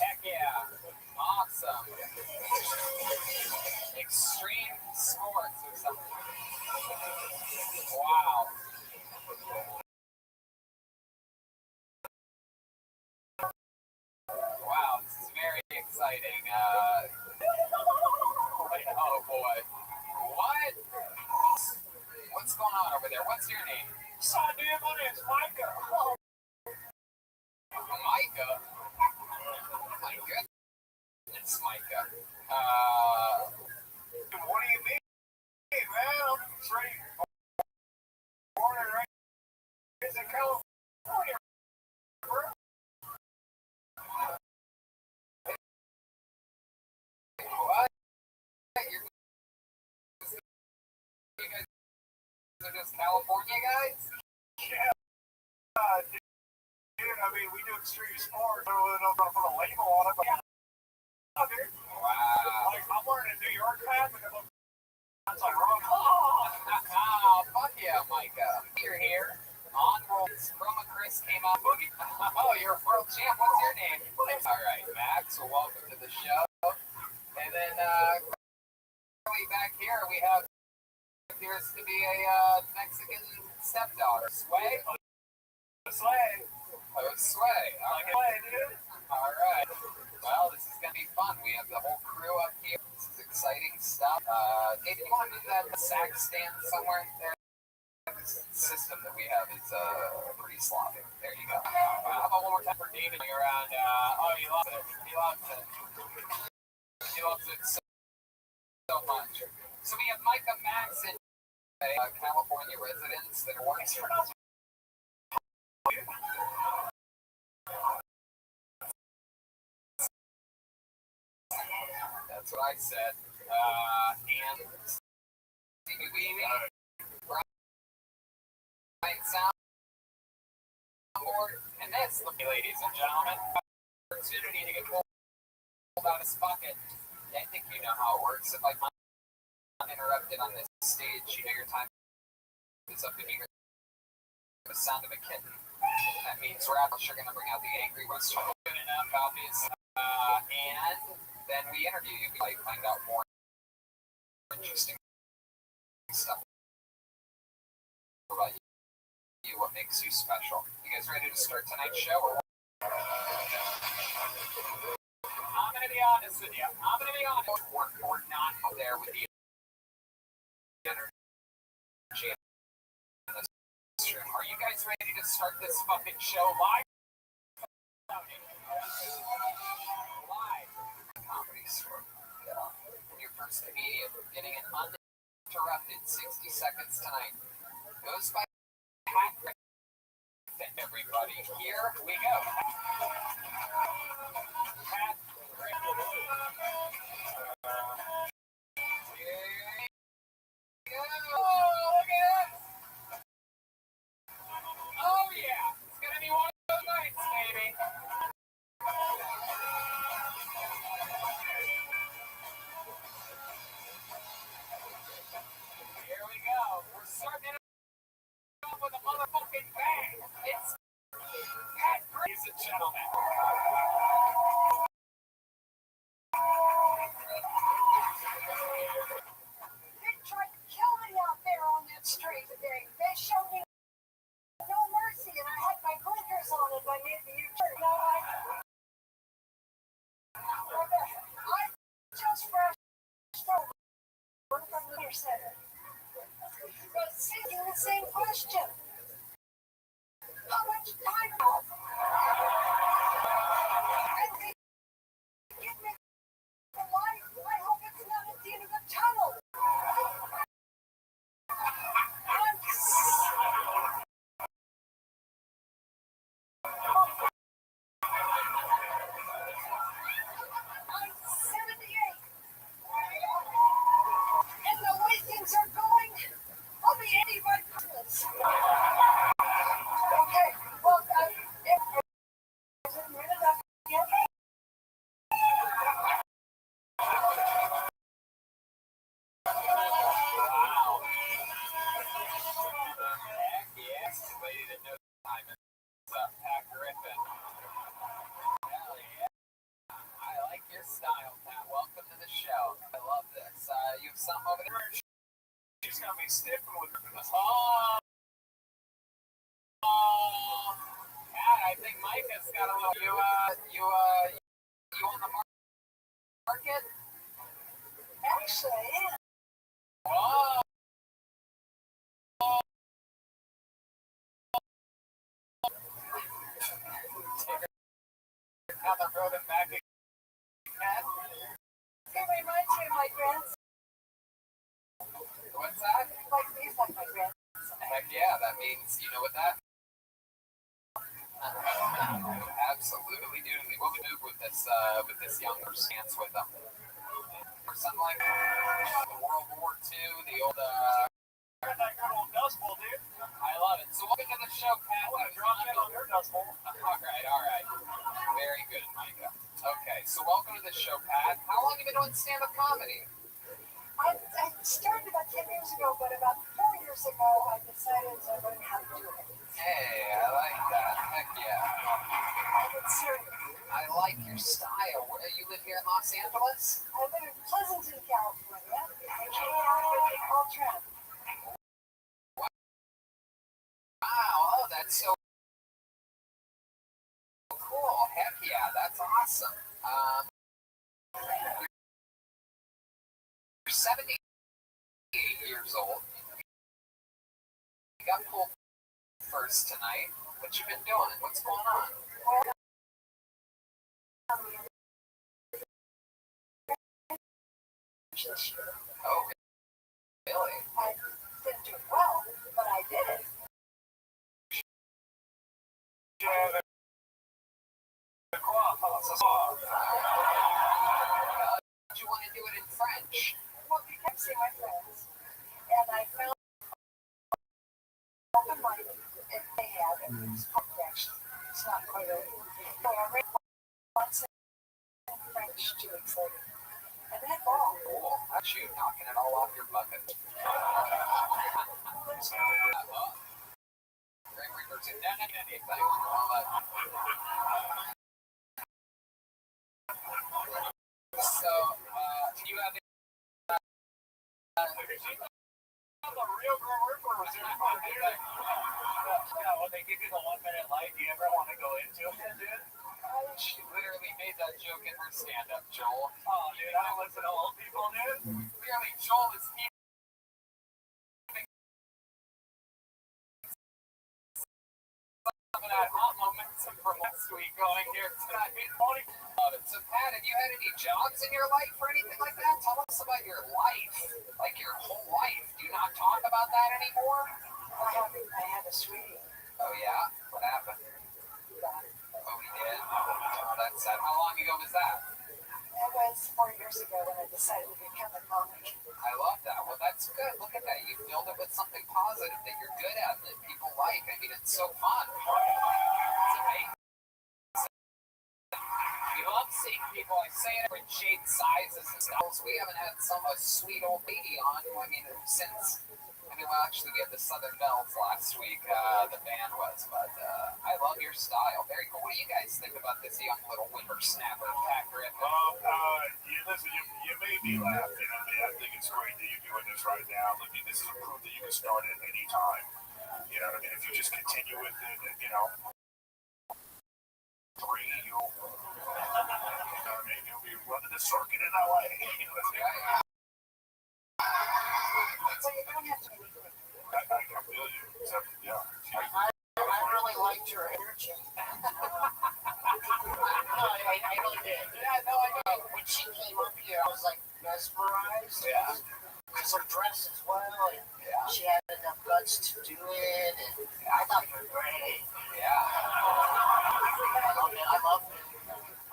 Heck yeah. Awesome. Extreme sports or something. Wow. Wow, this is very exciting. Oh boy. What? What's going on over there? What's your name? Son, dude, my name's Micah. Micah? My goodness, Micah. What do you mean, man? I'm straight born and raised in California, bro. What? You guys are just California guys? Yeah, dude, I mean, we do extreme sports. I don't really know if I'm going to put a label on it, but yeah, dude. Wow. Like, I'm wearing a New York hat because I'm outside wrong. Oh, fuck yeah, Micah. You're here. On rolls. Chroma Chris came out. Oh, you're a world champ. What's your name? All right, Max. Well, welcome to the show. And then, back here, we have appears to be a Mexican stepdaughter. Sway? Sway. Oh, Sway. Like Sway, dude. All right. Well, this is going to be fun. We have the whole crew up here. This is exciting stuff. Dave, you want to move that sax stand somewhere there? This system that we have is pretty sloppy. There you go. How about one more time for David around? He loves it. He loves it. He loves it so much. So we have Micah, Max, and California residents that are working for us. That's what I said. And Stevie Weeby, Brian Soundboard, and that's the ladies and gentlemen. Opportunity to get pulled out of his pocket. I think you know how it works. If I'm uninterrupted on this stage, you know your time is up and you hear the sound of a kitten. That means Rattles are going to bring out the angry Western. Good enough, obvious. And then we interview you. We find out more interesting stuff about you, what makes you special. You guys ready to start tonight's show? I'm going to be honest with you. We're not there with the energy in this room. Are you guys ready to start this fucking show live? Live. Comedy Store. From your first comedian, getting an uninterrupted 60 seconds tonight. Goes by Pat Griffin. Everybody, here we go. Pat Griffin. Here we go. Oh, look at that. Oh, yeah. It's going to be one of those nights, baby. Here we go. We're starting it off with a motherfucking bang. It's Pat Griffin, ladies and gentlemen. asking the same question. How much time off? And they give me the light. I hope it's not at the end of the tunnel. I'm 78. And the way things are going, I'll be 80 by Christmas. Okay, well, if there's a minute I can get Wow. Heck yes, the lady that knows time is Pat Griffin. Hell yeah. I like your style, Pat. Welcome to the show. I love this. You have something over there? She's got me sniffing with this. Oh, Pat, I think Micah's got a little. You on the market? actually, yeah. Whoa. Down the road and back again. It reminds me of my grandson. What's that? Like he's like my grandson. Heck yeah, that means you know what that. Absolutely, dude. We'll move with this younger stance with them. Or something like World War II, the old That good old Dust Bowl, dude. I love it. So welcome to the show, Pat. I dropped in on your Dust Bowl. All right. Very good, Micah. Okay, so welcome to the show, Pat. How long have you been doing stand-up comedy? I started about 10 years ago, but about 4 years ago, I decided to learn how to do it. Hey, I like that. Heck yeah. I get serious. I like your style. Where you live here in Los Angeles? I live in Pleasanton, California. I came out with a call trend. Wow, oh, that's so cool. Heck yeah, that's awesome. You're 78 years old. You got pulled first tonight. What you been doing? What's going on? This year. Oh, really? I didn't do well, but I did it. Yeah, the cross. Did you want to do it in French? Well, because I see my friends, and I found open mic, and they had it. It's actually, it's not quite open. So I read once in French 2 weeks later. And that ball. Cool. That's you knocking it all off your bucket. Greg Reaper's in down in anything. So, do you have any? The real Grim Reaper was there fun, dude. Yeah, when they give you the 1 minute light, do you ever want to go into it, dude? She literally made that joke in her stand-up, Joel. Oh, dude, I listen to old people, dude. Clearly, Joel is keeping some of that hot momentum from last week going here tonight. Love it. So, Pat, have you had any jobs in your life or anything like that? Tell us about your life, like your whole life. Do you not talk about that anymore? I had a sweetie. Oh, yeah? What happened? Oh, he did? Oh, that's sad. How long ago was that? That was 4 years ago when I decided to become a comic. I love that. Well, that's good. Look at that. You filled it with something positive that you're good at, that people like. I mean, it's so fun. It's amazing. We love seeing people. I say it in shade sizes and styles. We haven't had a sweet old lady on. I mean, since... well, actually, we had the Southern Bells last week, the band was, but I love your style. Very cool. What do you guys think about this young little whippersnapper, Pat Griffin? Listen, you made me laugh. You know, I think it's great that you're doing this right now. I mean, this is a proof that you can start at any time. You know what I mean? If you just continue with it, and, you know, you'll be running the circuit in LA. So you don't have to be good. I I really liked your energy. No, I really did. Yeah, no, I know. When she came up here, I was like mesmerized. Yeah. Because her dress as well, and she had enough guts to do it, and I thought you were great. Yeah. I love it. I love it.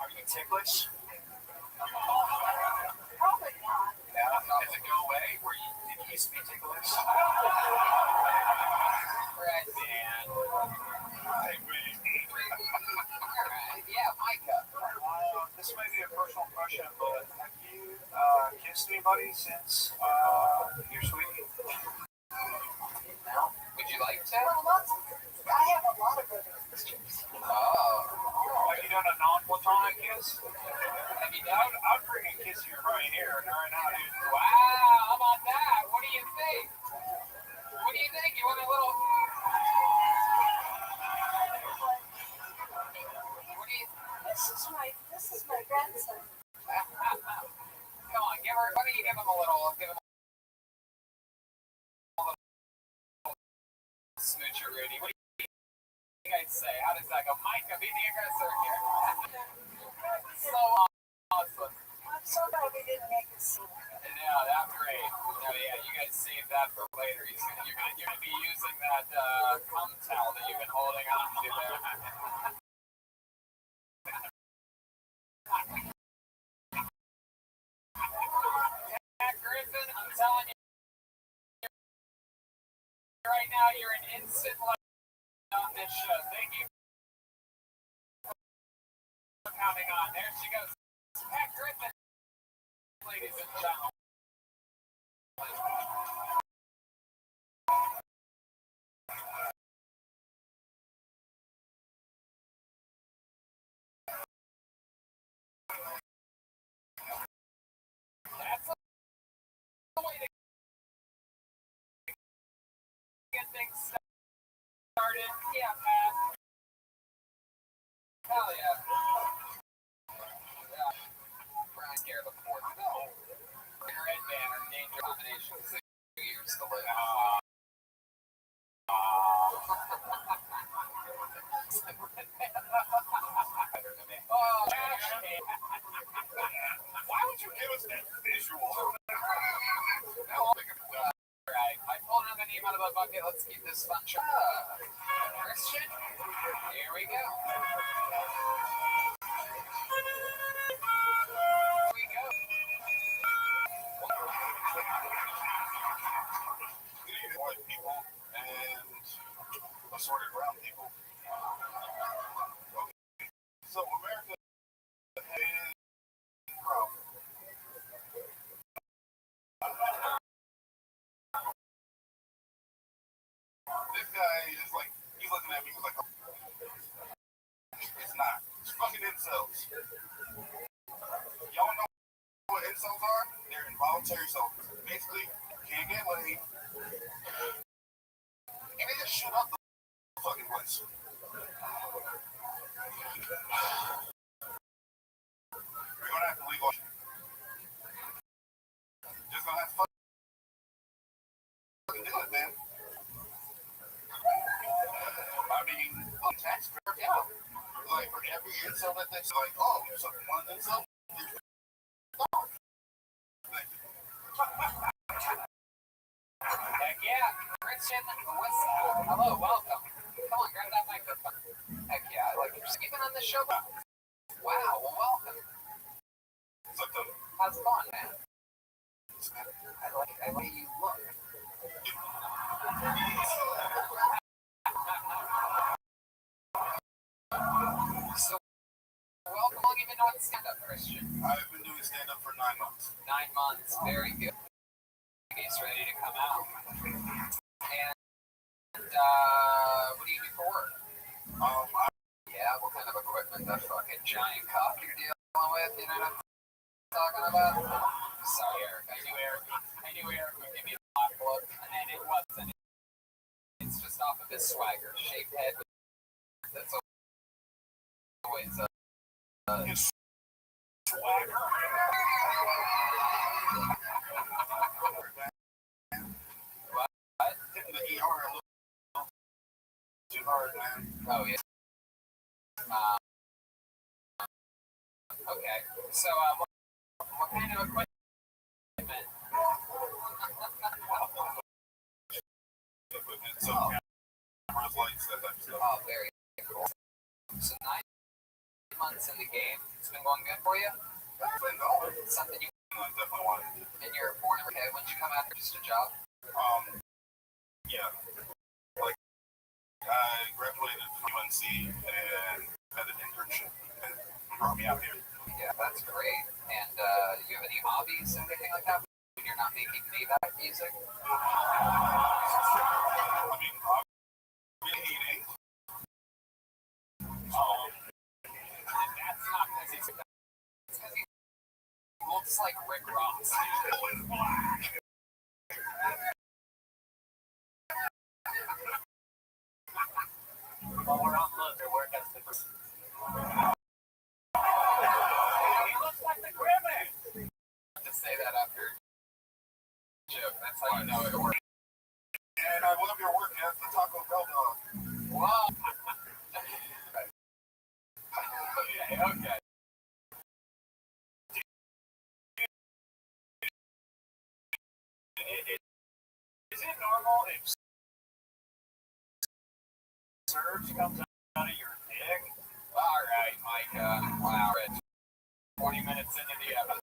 Are you ticklish? Probably not. Yeah. Does it go away? Did you used to be ticklish? Red man. Hey, Reed. Alright, yeah, Micah. This may be a personal question, but have you kissed anybody since your sweetie? Would you like to? Well, lots of, I have a lot of good questions. Oh. Have you done a non-platonic kiss? Have you done? I'd bring a kiss you right here and right now, dude. Wow, how about that? What do you think? What do you think? You want a little... What do you... This is my grandson. Come on, give her... Why don't you give him a little... Give him a little... Smoocher, Rudy. What do you guys say? How does that go? Micah, be the aggressor here. So awesome. I'm so glad we didn't make a scene. Yeah, that's great. No, yeah, you guys save that for later. You're gonna be using that cum towel that you've been holding on to there. Jack Griffin, I'm telling you right now, you're an instant legend on this show. Thank you for coming on. There she goes. Pat Griffin, ladies and gentlemen. That's the way to get things started. Yeah, Pat. Hell yeah. Brian scared of the fourth. Red banner, danger combination, 6 years to live. Why would you give us that visual? Alright, I pulled another name out of a bucket. Let's keep this fun. Christian, here we go. Here we go. Good evening, white people and assorted brown people. Okay. So America has a problem. This guy is like, he's looking at me like, it's not. It's fucking incels. Y'all know what incels are? They're involuntary celibate. Basically, can't get laid. And they just shoot up the fucking place. We're gonna have to legalize it. Just gonna have to fucking do it, man. I mean, look, tax credit, yeah. Like, for every incel that thinks, like, oh, you're something one incel? Thank you. Heck yeah, Christian Whistle. Hello, welcome. Come on, grab that microphone. Heck yeah, I like you're even on the show. Wow, well, welcome. How's it going, man? I like the way you look. So, welcome. How long have you been doing stand-up, Christian? I've been doing stand-up for 9 months. 9 months. Very good. He's ready to come out. And what do you do for work? Yeah, what kind of equipment? That fucking giant cock you're dealing with? You know what I'm talking about? Sorry, Eric. I knew Eric would give me a black look, and then it wasn't. It's just off of his swagger, shaved head. That's always his swagger. What? Hitting the ER a little cameras, lights, that type of stuff. Oh, very cool. So 9 months in the game, it's been going good for you? That's been going. Something you I definitely want to. and you're born and okay. When did you come out here? Just a job? Yeah. Like, I graduated from UNC and had an internship and brought me out here. Yeah, that's great. And do you have any hobbies, anything like that? When you're not making payback music? I mean, I've been eating. That's not because he's he looks like Rick Ross. While we're on look, their work has to. He looks like the Grimace. To say that after joke, that's how you know it works. And I love your work as the Taco Bell dog. Wow. Okay. Is it normal if surge comes out of your dick? All right, Micah. Wow, Rich. 20 minutes into the episode.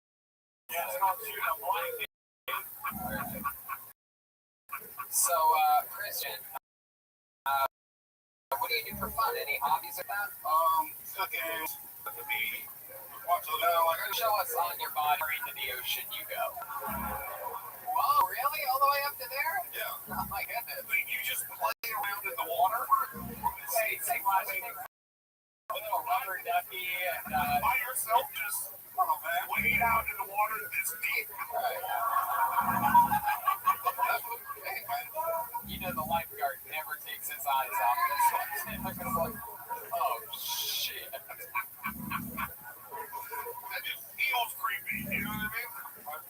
Yeah, it's not shooting a blanket. So, Christian, what do you do for fun? Any hobbies or that? Cooking, at the beach, watch the now, like, Show us on your body where into the ocean you go. Whoa, really? All the way up to there? yeah. Oh my goodness. You just play around in the water. Hey, take my a little rubber ducky and By yourself, just, oh man, wade out in the water this deep. You know the lifeguard never takes his eyes off this one. It's like, oh shit. That just feels creepy, you know what I mean?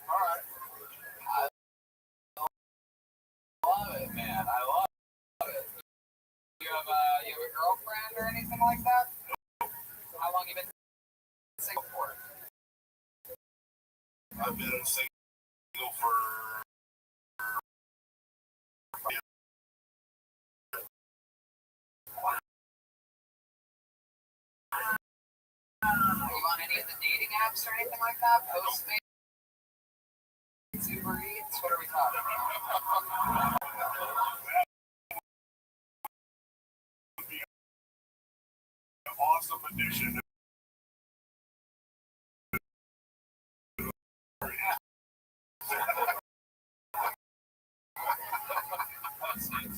Alright. I love it, man. I love it. You have a girlfriend or anything like that? How long you been single for? I've been single for Are you on any of the dating apps or anything like that? Postmates, Uber Eats, what are we talking about? awesome addition.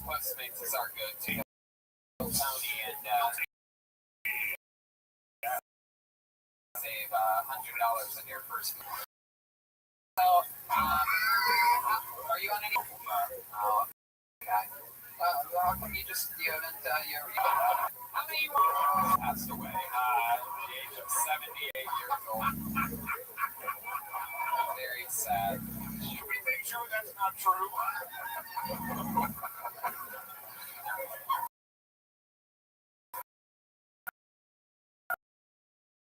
Postmates is our go-to. Tony and save $100 on your first meal. So, are you on any? Oh, okay. How come you haven't, how many passed away at the age of 78 years old? Very sad. Should we make sure that's not true?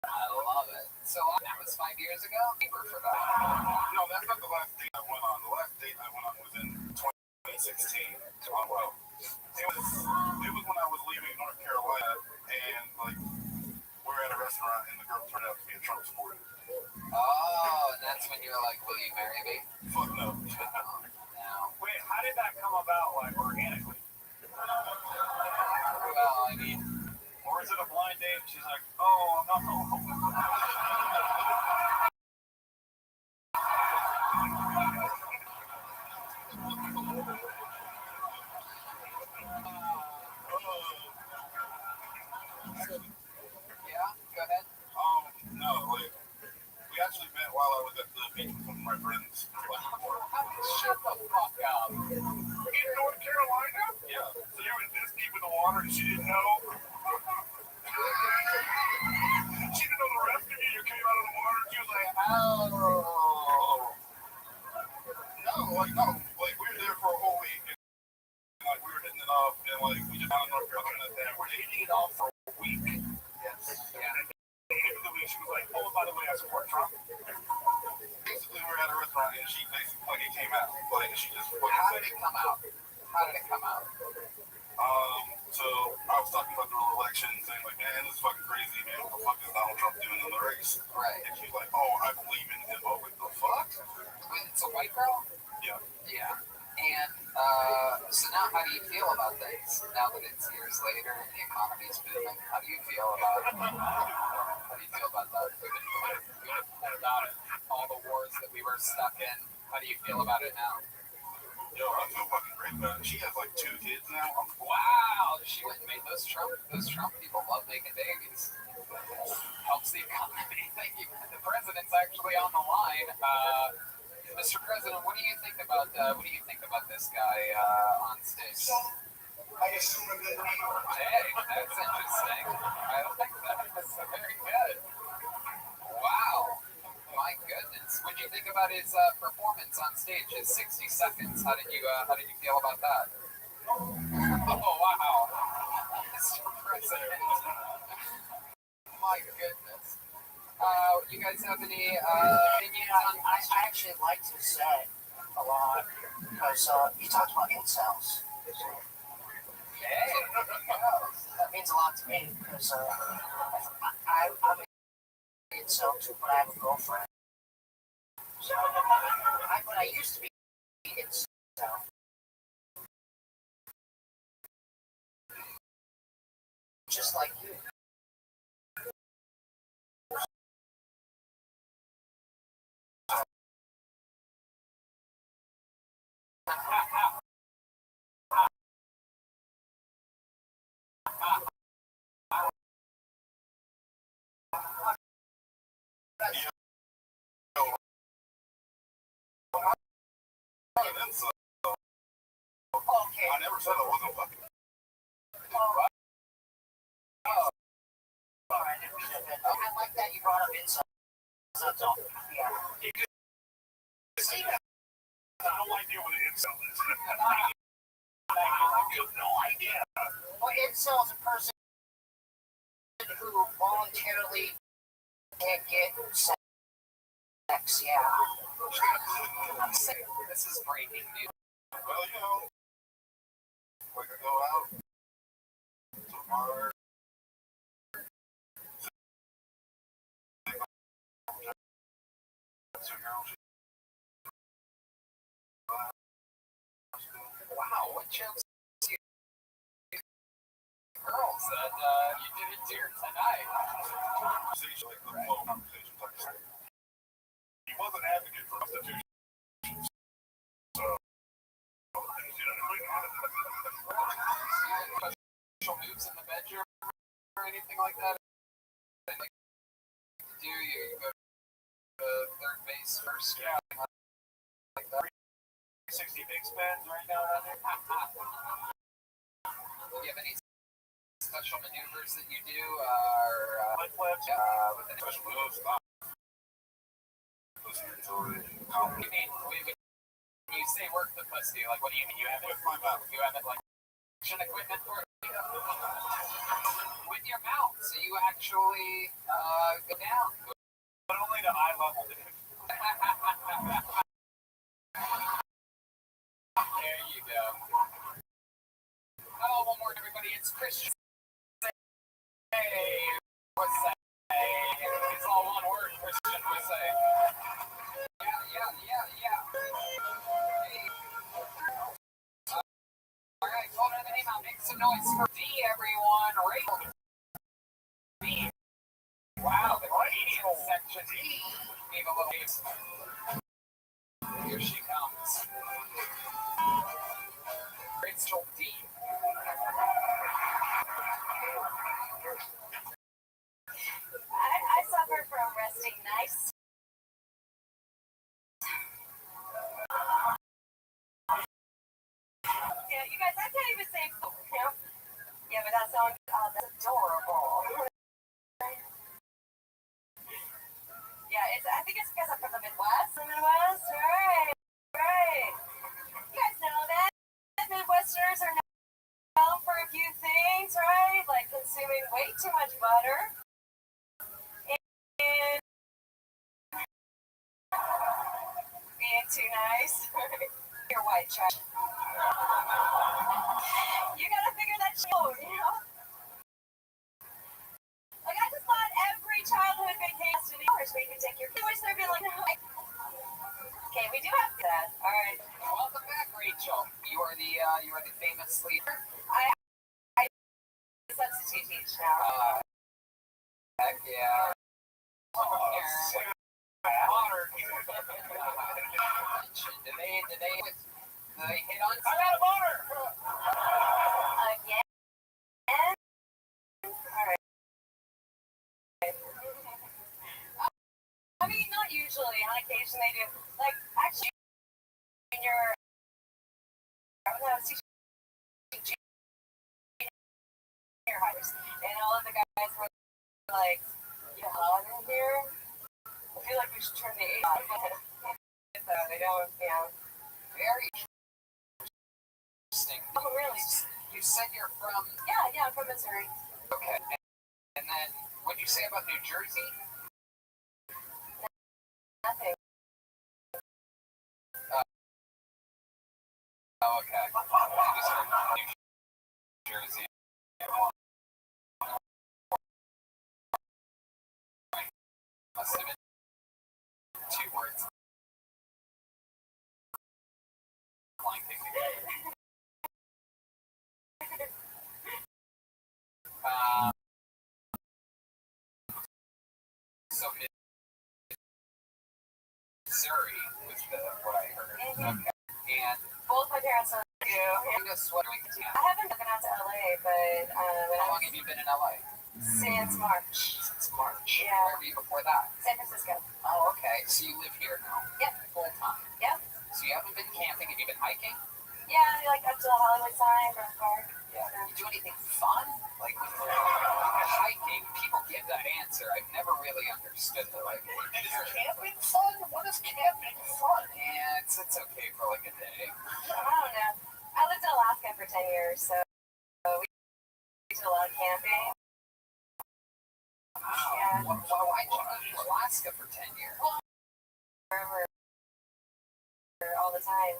I love it. So that was 5 years ago? For that. No, that's not the last date I went on. The last date I went on was in 2016. Well, it was when I was leaving North Carolina, and like we're at a restaurant, and the girl turned out to be a Trump supporter. Oh, and that's when you were like, "Will you marry me?" Fuck no. No. Wait, how did that come about, like, organically? Well, I mean, Or is it a blind date? She's like, oh, no. yeah, go ahead. No, like we actually met while I was at the beach with some of my friends. Shut the fuck up. In North Carolina? Yeah. So you were this deep in the water and she didn't know? She didn't know the rest of you. You came out of the water and she was like, oh. No, like we were there for a whole week. And, like we were hitting it off and like we just found North Carolina and we're hitting it off for a week. Yes. Yeah. And at the end of the week she was like, oh, by the way, I support Trump. Basically, we're at a restaurant and she basically like it came out. Like she just How did it come out? How did it come out? So So I was talking about the real election, saying like, man, this is fucking crazy, man. What the fuck is Donald Trump doing in the race? Right. And she's like, oh, I believe in him. Oh, what the fuck? It's a white girl? Yeah. Yeah. And so now how do you feel about things? Now that it's years later and the economy's booming, how do you feel about it? How do you feel about that? About it? All the wars that we were stuck in. How do you feel about it now? Yo, I feel fucking great, man. She has like 2 kids now. Wow, she went and made those Trump people love making babies. Helps the economy. Thank you. The president's actually on the line. Mr. President, what do you think about this guy on stage? I assume that Hey, that's interesting. I like that. That's very good. Wow. My goodness. What did you think about his performance on stage? His 60 seconds. How did you feel about that? Oh wow. Mr. President. My goodness. You guys have any opinions on? I actually liked his set a lot because he talked about incels. Hey, That means a lot to me because I'm an incel too, but I have a girlfriend. So, but I used to be an incel. Just like you. Okay. I never said I wasn't fucking. I like that you brought up incels. That's all. Yeah. You see that? I have no idea what an incel is. You have no idea. Well, incel is a person who voluntarily can't get sex. Yeah. This is breaking news. Well, you know, we could go out tomorrow. Wow, what jokes girls that you didn't do tonight? Conversation, like the flow conversation type of thing. He was an advocate for prostitution. So, Special moves in the bedroom or anything like that? Like, do you go to third base first? Yeah. Like that? 360 big spins right now. Do you have any special maneuvers that you do, or Flip flips. with any special moves. What do you mean? When you say work the pussy, like what do you mean? You have it with my mouth. You have it like action equipment for it? With your mouth, so you actually go down. But only to eye level, dude. There you go. Oh, one more, everybody. It's Christian. Hey, what's that? It's all one word, Christian would say. Yeah. Hey. All right, hold on the name. I'll make some noise for D, everyone. Rachel. D. Wow, the Canadian section. D. Gave a little haste. Here she comes. Rachel D. I suffer from resting nice. Yeah, you guys, I can't even say. Yeah, but that song, that's adorable. Yeah, I think it's because I'm from the Midwest. Right. You guys know that Midwesterners are known for a few things, right? Like consuming way too much butter and being too nice. You're white trash. You gotta figure that shit out, you know? Like, I just thought every childhood vacation to the hours where you can take your kids. I wish there'd be like, okay, we do have that. All right. Welcome back, Rachel. You are the famous leader. I substitute teach now. Heck yeah. Did they hit on? I got a boner. Again? Alright. I mean, not usually. On occasion they do. Like, actually, in your... I was teaching junior hires, and all of the guys were like, you hot in here? I feel like we should turn the AC on. So they don't, you know. Very interesting. Oh, really? You said you're from... Yeah, I'm from Missouri. Okay. And then, what did you say about New Jersey? Nothing. Oh, okay. I just heard New Jersey. Must have been 2 words. So Missouri was what I heard. Mm-hmm. And Both my parents are too. I'm just wondering, I haven't been out to LA, but how long have you been in LA? since March. Since March. Yeah. Where were you before that? San Francisco. Oh, okay. So you live here now? Yep. Full time? Yep. So you haven't been camping? Have you been hiking? Yeah, like up to the Hollywood sign, Grove Park. Yeah. You do anything fun? Like with hiking, people give that answer. I've never really understood it. Like, is camping fun? What is camping fun? Yeah, it's okay for like a day. I don't know. I lived in Alaska for 10 years, so we did a lot of camping. Wow. Yeah. Why did you go to Alaska for 10 years? Forever. All the time.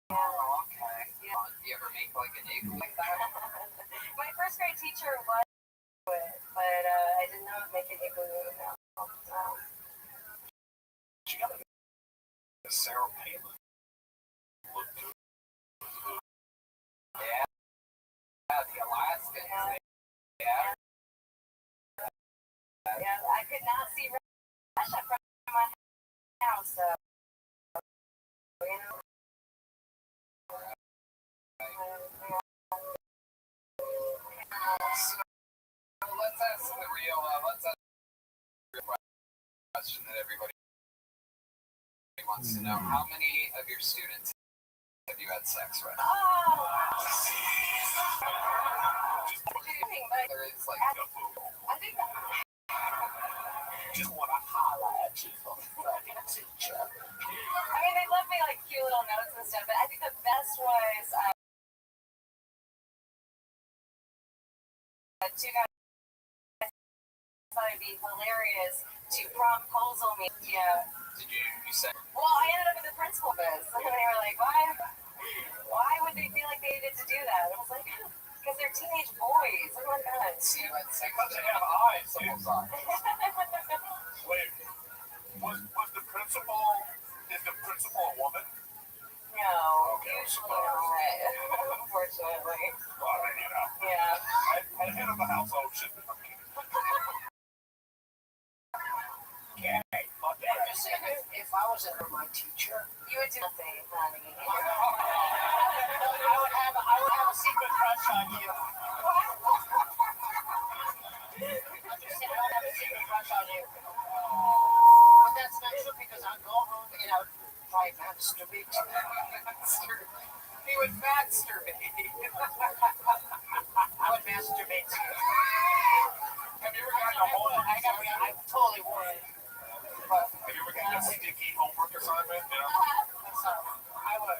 Yeah. Oh, okay. Yeah. Do you ever make like an igloo like that? My first grade teacher was, but I didn't know it would make an igloo. No. She got a Sarah Palin look to it. Yeah. The Alaskans. Yeah. Yeah, I could not see Russia from my house, so, you know. So let's ask the real question that everybody wants to know. How many of your students have you had sex with? Oh! There is like I think Just want to highlight you. I mean, they left me like cute little notes and stuff, but I think the best was two guys thought it'd be hilarious to proposal me. Yeah. Did you say? Well, I ended up in the principal biz, and they were like, why would they feel like they needed to do that? And I was like, because they're teenage boys. Oh my god. So you had sex Because with they have eyes. someone's eyes. Wait, was the principal, is the principal a woman? No, Okay, usually not. Unfortunately. Well, I mean, you know. Yeah. And head of the household should be. If I was ever my teacher, You would do nothing, honey. I would have a secret crush on you. I'm just saying, I would have a secret crush on you. But that's not true because I'll go home and try masturbate. He would masturbate. I would masturbate to you. Have you ever gotten a homework assignment? I totally would. But Have you ever gotten a sticky homework assignment? Yeah. so I would.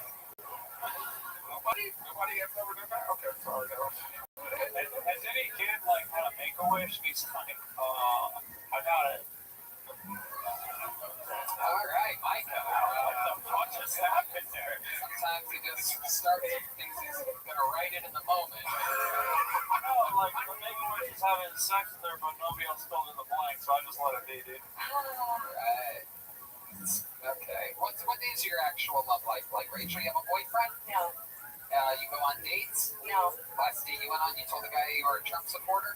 Nobody has ever done that? Okay, sorry. Has any kid like had a make-a-wish? He's like, I got it. All right, Micah. excited in the moment. No, like the making wish is having sex in there, but nobody else filled in the blank, so I just let it be, dude. Right. Okay. What is your actual love life like, Rachel? You have a boyfriend? No, You go on dates? no. Last date you went on, you told the guy you were a Trump supporter?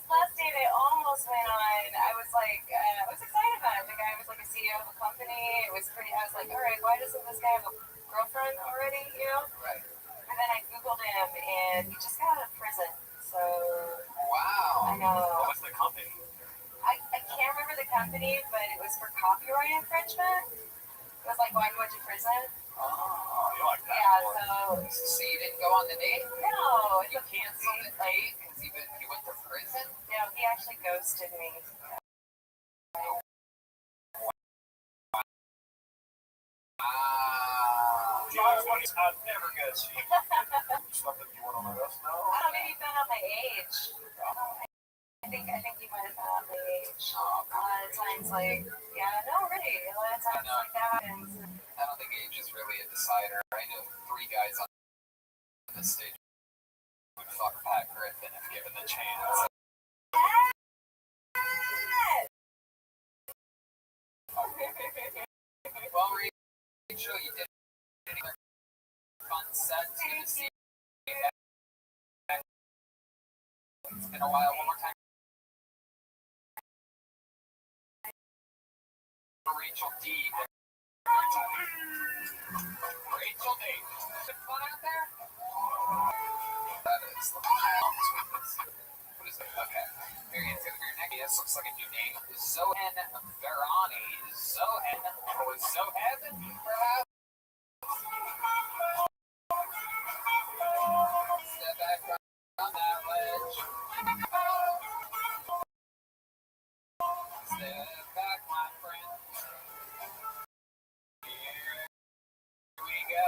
Last date I almost went on. I was like, I was excited about it. The guy was like a CEO of a company. It was pretty. I was like, all right, why doesn't this guy have a girlfriend already? You know. Right. And then I googled him, and he just got out of prison. So Wow. I know. What's the company? I can't remember the company, but it was for copyright infringement. It was like, why went to prison? Oh, You like that? Yeah. So you didn't go on the date? No, You canceled the date because he went to prison? No, he actually ghosted me. I'd never guess you. Something you want to let us know? I don't know, maybe he found out my age. I think he might have found out my age. A lot of times, like, yeah, no, really. A lot of times like that happens. I don't think age is really a decider. I know 3 guys on this stage would fuck Pat Griffin if given the chance. Well, Rachel, you did another fun set. It's good to see you. It's been a while. One more time. Rachel D. Rachel D. Is it fun out there? That is. What is it? Okay. Marianne's gonna be your next guest. Looks like a new name. Zohan Verani. Zohan or Zohan, perhaps? Step back from that ledge. Step back, my friend. Here we go.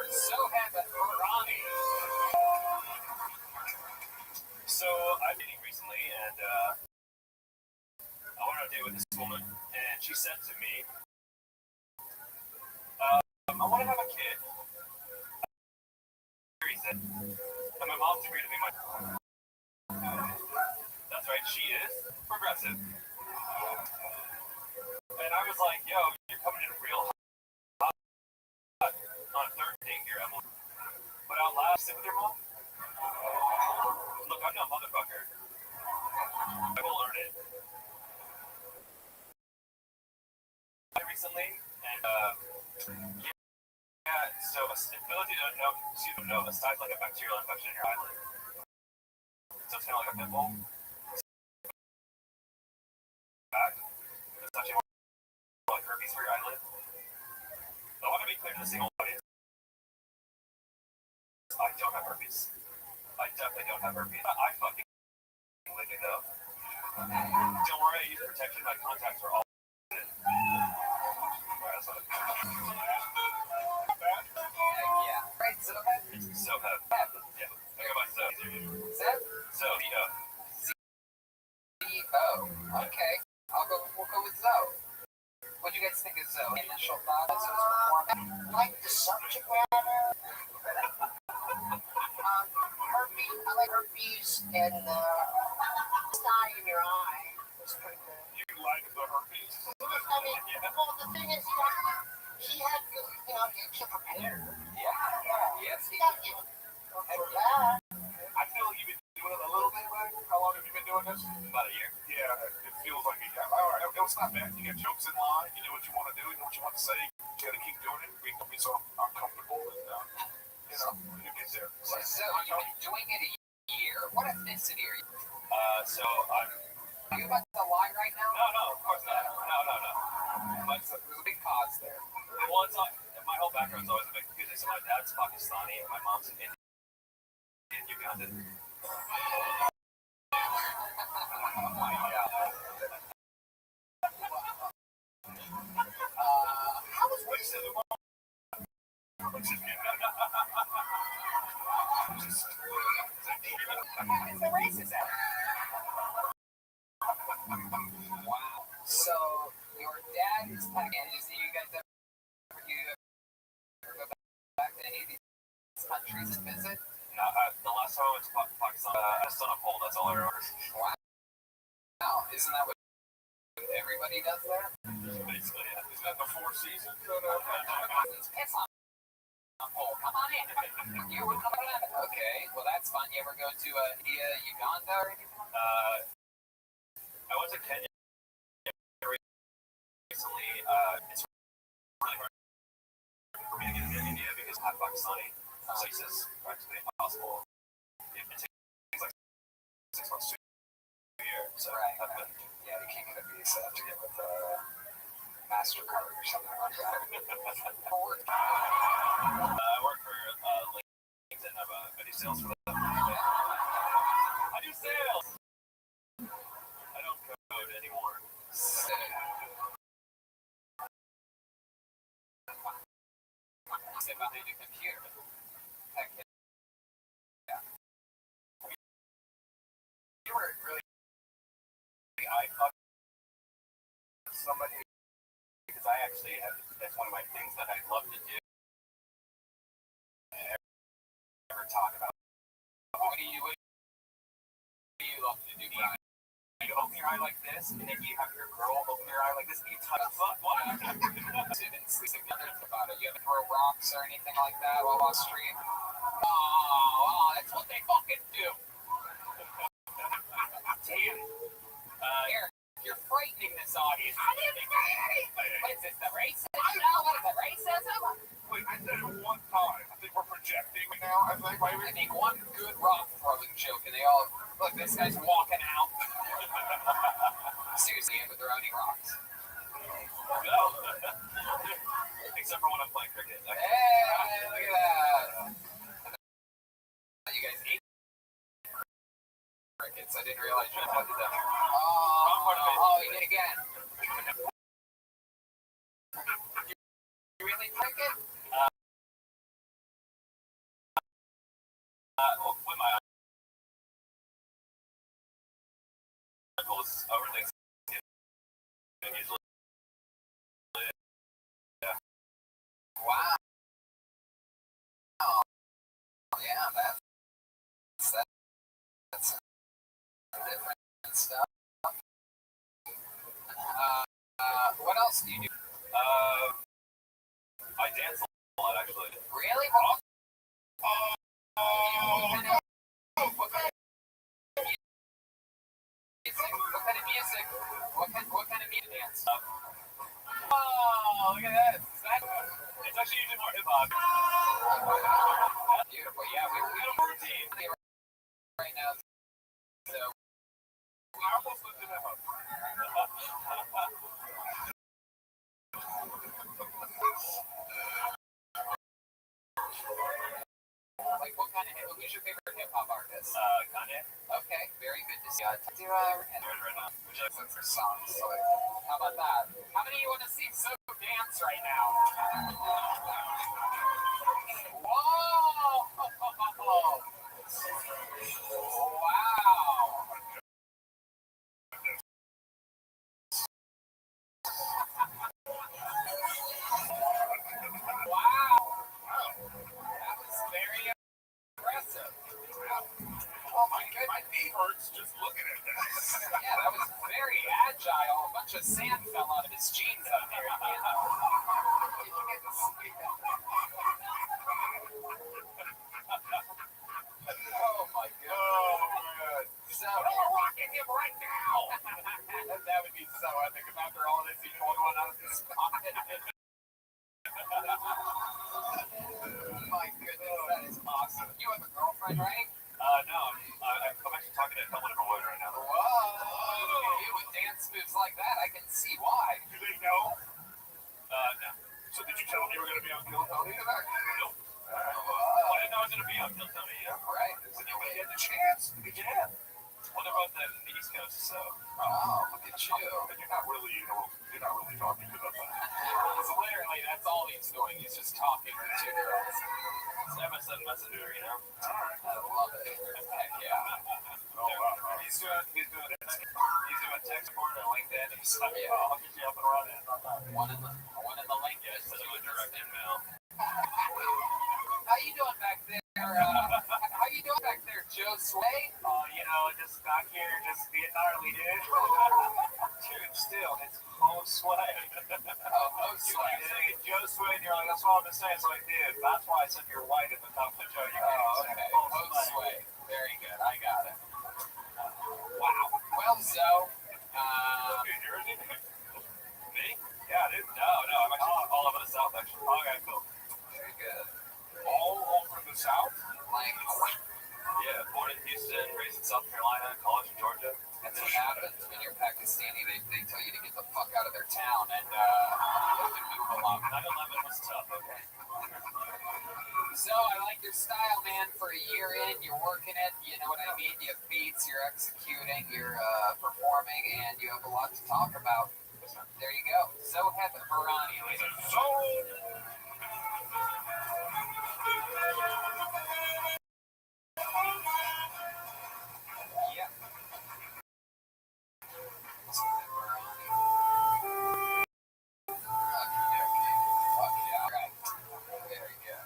Zohan Verani. So I've been dating recently, and I went on a date with this woman, and she said to me, I want to have a kid. And my mom's agreed to be my. That's right, she is progressive. And I was like, yo, you're coming in real hot on a third date here, Emily. But out loud, sit with your mom? Look, I'm no motherfucker. I will learn it. Recently, and yeah, so if those you don't know, a size like a bacterial infection in your eyelid. So it's kind of like a pimple. Back. It's actually more like herpes for your eyelid. I want to be clear to the single audience. I don't have herpes. I definitely don't have herpes. I fucking lick it up. Don't worry, I use protection. My contacts are all. Yeah. Right, Zohan. Zohan. Yeah. Think about Zohan. Zeb? Zohan. Z-O. Okay. We'll go with Zoe. What do you guys think of Zoe? Initial thoughts as it was performing? Like the subject matter. Herpes, I like herpes, and sty in your eye. It's pretty good. You like the herpes? I mean, well, the thing is, he had to, get prepared. Yeah. Yes. He got to get for that. I feel like you've been doing it a little bit, right? How long have you been doing this? About a year. Yeah, it feels like a year. All right, it's not bad. You get jokes in line, you know what you want to do, you know what you want to say. You got to keep doing it. We don't be so uncomfortable, and you get there. So you've been doing it a year. What ethnicity are you? So I'm. Are you about to lie right now? No, of course not. No. But there's a big pause there. Well, it's not. My whole background's always a bit confusing. So my dad's Pakistani, and my mom's an Indian Ugandan. Oh my God. How was racism? It's a racist act. Wow. countries and visit? No, the last time I went to Pakistan, I was on a pole. That's all I remember. Wow, isn't that what everybody does there? Basically, yeah. Is that the Four Seasons? It's on a pole. Come on in. You would come in. Okay, well that's fun. You ever go to India, Uganda, or anything? I went to Kenya recently. It's really hard for me to get into India because I'm Pakistani. So it's practically impossible. It takes like 6 months to a year. So Right. yeah, you can't get a visa to get with MasterCard or something like that. I work for LinkedIn. I do sales for them. I do sales. I don't code anymore. Sit behind a computer. Heck yeah. You were really I fucked somebody because I actually have, that's one of my things that I love to do. Ever talk about. what do you love to do, Brian? You open your eye like this, and then you have your girl open your eye like this, and you touch fuck. What? Significant about it. You ever throw rocks or anything like that while on the street? Oh, that's what they fucking do. Damn. You're frightening this audience. I didn't say anything. What is this, the racism? What is the racism? Wait, I said it one time. I think we're projecting now. I think one good rock throwing joke, and they all look. This guy's walking out. Seriously, but they're owning rocks. No. Except for when I'm playing cricket. Hey, look at that. You guys ate crickets. I didn't realize you had did that. Oh, he did again. You really like it? When my uncles over Thanksgiving, usually. Yeah. Wow. Yeah, that's different stuff. What else do you do? I dance a lot, actually. Really? What kind of music? What kind of music dance? Oh, look at that. It's actually usually more hip-hop. Beautiful. Yeah, we got a routine right now. So, I almost looked at him up. like, who's your favorite hip-hop artist? Kanye. Okay, very good to see. Do right now. Which I listen for songs. So, how about that? How many of you want to see So dance right now? Whoa! Wow! Wow! That was very impressive. Oh my goodness. My knee hurts just looking at that. Yeah, that was very agile. A bunch of sand fell out of his jeans out there. Did you get to see that? Oh my god. Oh, man. So, we're rocking him right now. That would be so epic if after all this he pulled one out of his pocket. My goodness, that is awesome. You have a girlfriend, right? No. I'm actually talking to a couple different women right now. Whoa! You with dance moves like that, I can see why. Do they know? No. So did you tell them you were going to be on Kill Tony tonight? Nope. I didn't know I was going to be on Kill Tony, yeah. Right. So you had the chance. Yeah. Well, they're both in the East Coast, so. Oh, look at you. And you're not really talking to them. Because literally, that's all he's doing. He's just talking to two girls. It's MSN Messenger, you know? I love it. Heck yeah. Oh, wow. He's doing tech support on LinkedIn. He's like, I'll get you up and running. One in the link. Yeah, send you a direct email. How you doing back there? How you doing back there, Joe Sway? You know, just back here, just being gnarly, dude. Dude, still, it's Josue. Sway. You say Joe Sway, and you're like, that's what I'm gonna say. So I did. That's why I said you're white at the top of the show. Okay. Sway. Very good. I got it. Wow. Well, Zoe. New Jersey? Me? Yeah, dude. No, I'm actually all over the South, actually. Okay, cool. Very good. All over the South? Like, Yeah, born in Houston, raised in South Carolina, college in Georgia. that's what happens when you're Pakistani. They tell you to get the fuck out of their town and have to move along. 9/11 was tough, okay? So I like your style, man. For a year in, you're working it. You know what I mean? You have beats, you're executing, you're performing, and you have a lot to talk about. There you go. Zoheb Varani, ladies and gentlemen. Yeah. Zoheb Varani. Fuck yeah. Right. Very good.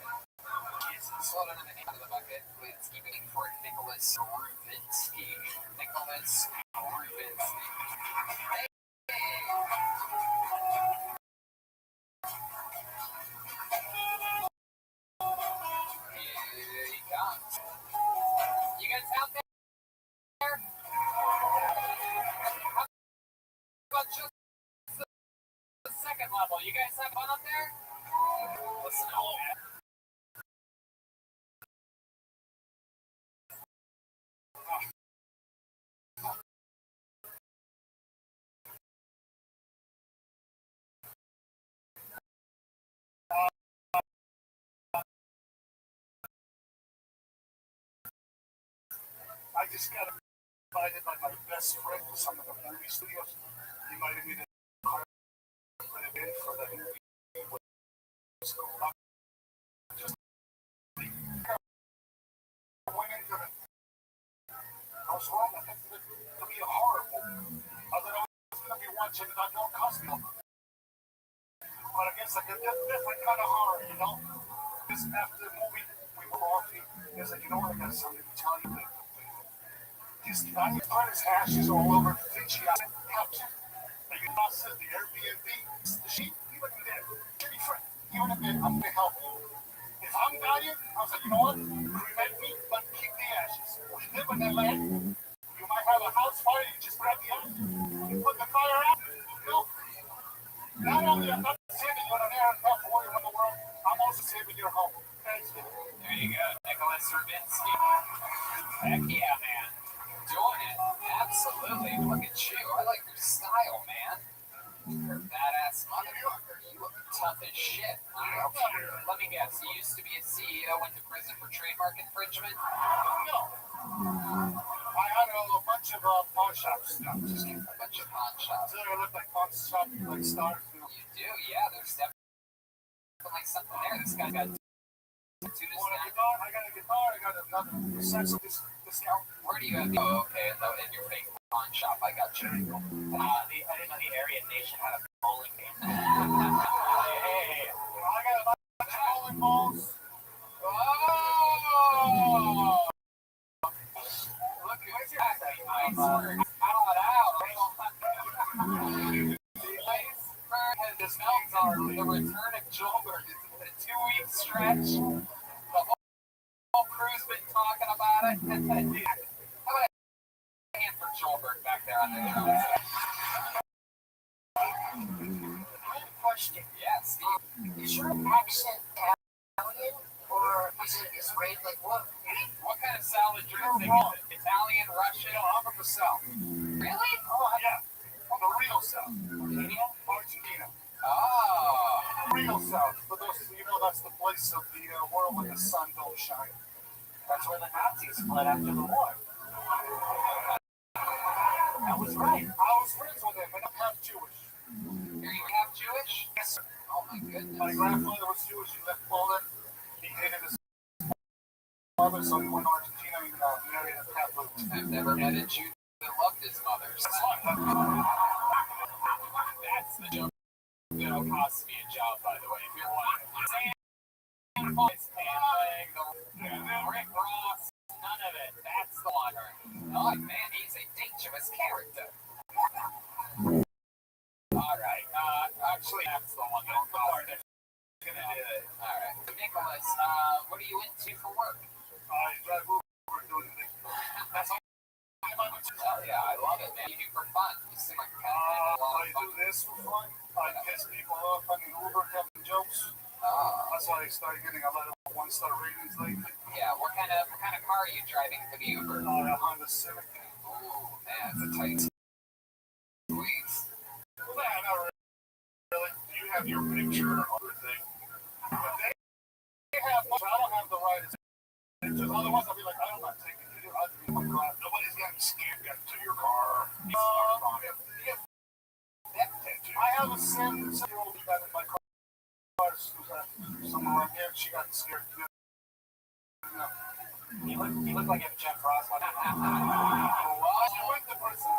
Slow down in the name of the bucket. Let's keep it for Nicholas Rubinsky. Nicholas Rubinsky. Hey. Here he comes. You guys out there? How about just the second level? You guys have fun up there? Listen up, man. I just got invited by my best friend to some of the movie studios. He invited me to put it in for the movie. So I just went into it. I was wrong. I think it to be a horror movie. I thought I was going to be watching Bill Cosby. But I guess like a different kind of horror, you know? Because after the movie, we were walking. He was like, you know what? I got something to tell you. His guy put his ashes all over Fiji Island. The bosses, the Airbnb, the sheep, he would have been pretty friend. He would have been, I'm going to help you. If I'm dying, I was like, you know what? Cremate me, but keep the ashes. We live in that land. You might have a house fire, you just grab the ashes. You put the fire out. You know? Not only I'm not saving you an air and not for you in the world, I'm also saving your home. Thanks, man. There you go, Nicholas Rubinsky. Heck yeah, man. Doing it. Absolutely. Look at you. I like your style, man. You're a badass motherfucker. You look tough as shit. Let me guess. You used to be a CEO, went to prison for trademark infringement? No. I had a bunch of pawn shops. No, just kidding. A bunch of pawn shops. So I look like pawn shop, like stars. You do, yeah. There's definitely something there. This guy's got tattoos. I got a guitar. I got another sex discount. Where do you have? Oh, okay. In your fake pawn shop. I got you. I didn't know the Aryan Nation had a bowling game. Hey, I got a bunch of bowling balls. Oh! Look at that. Nice work. Has announced the return of Joelberg. It's a 2-week stretch. The whole crew's been talking about it. How about a hand for Joelberg back there on the drums? Question. Yes, Steve. Is your accent Italian or is it Israeli? Like what? What kind of salad dressing is it? Italian, Russian? No, I'm from the South. Really? Oh, yeah. From the real South. Argentina. Oh. Real South. For those of you know, that's the place of the world where the sun don't shine. That's where the Nazis fled after the war. That was right. I was friends with him, and I'm half Jewish. Are you half Jewish? Yes, sir. Oh my goodness. My grandfather was Jewish. He left Poland. He hated his father, so he went to Argentina and married a Catholic. I've never met a Jew that loved his mother. That's fine. That's the joke. That'll cost me a job, by the way, if you're wondering. started getting a lot of 1-star ratings lately. Yeah, what kind of car are you driving for the Uber? A Honda Civic. Ooh, man, it's a tight squeeze. Well, not really. You have your picture and everything. But they have, I don't have the right. Just otherwise, I'll be like, I'm not taking you. I'll do my car. Nobody's gotten scammed into your car. I have a 7-year-old that in my car. Someone right there, she got scared. You look like a Jeff Ross. Wow. You with the person.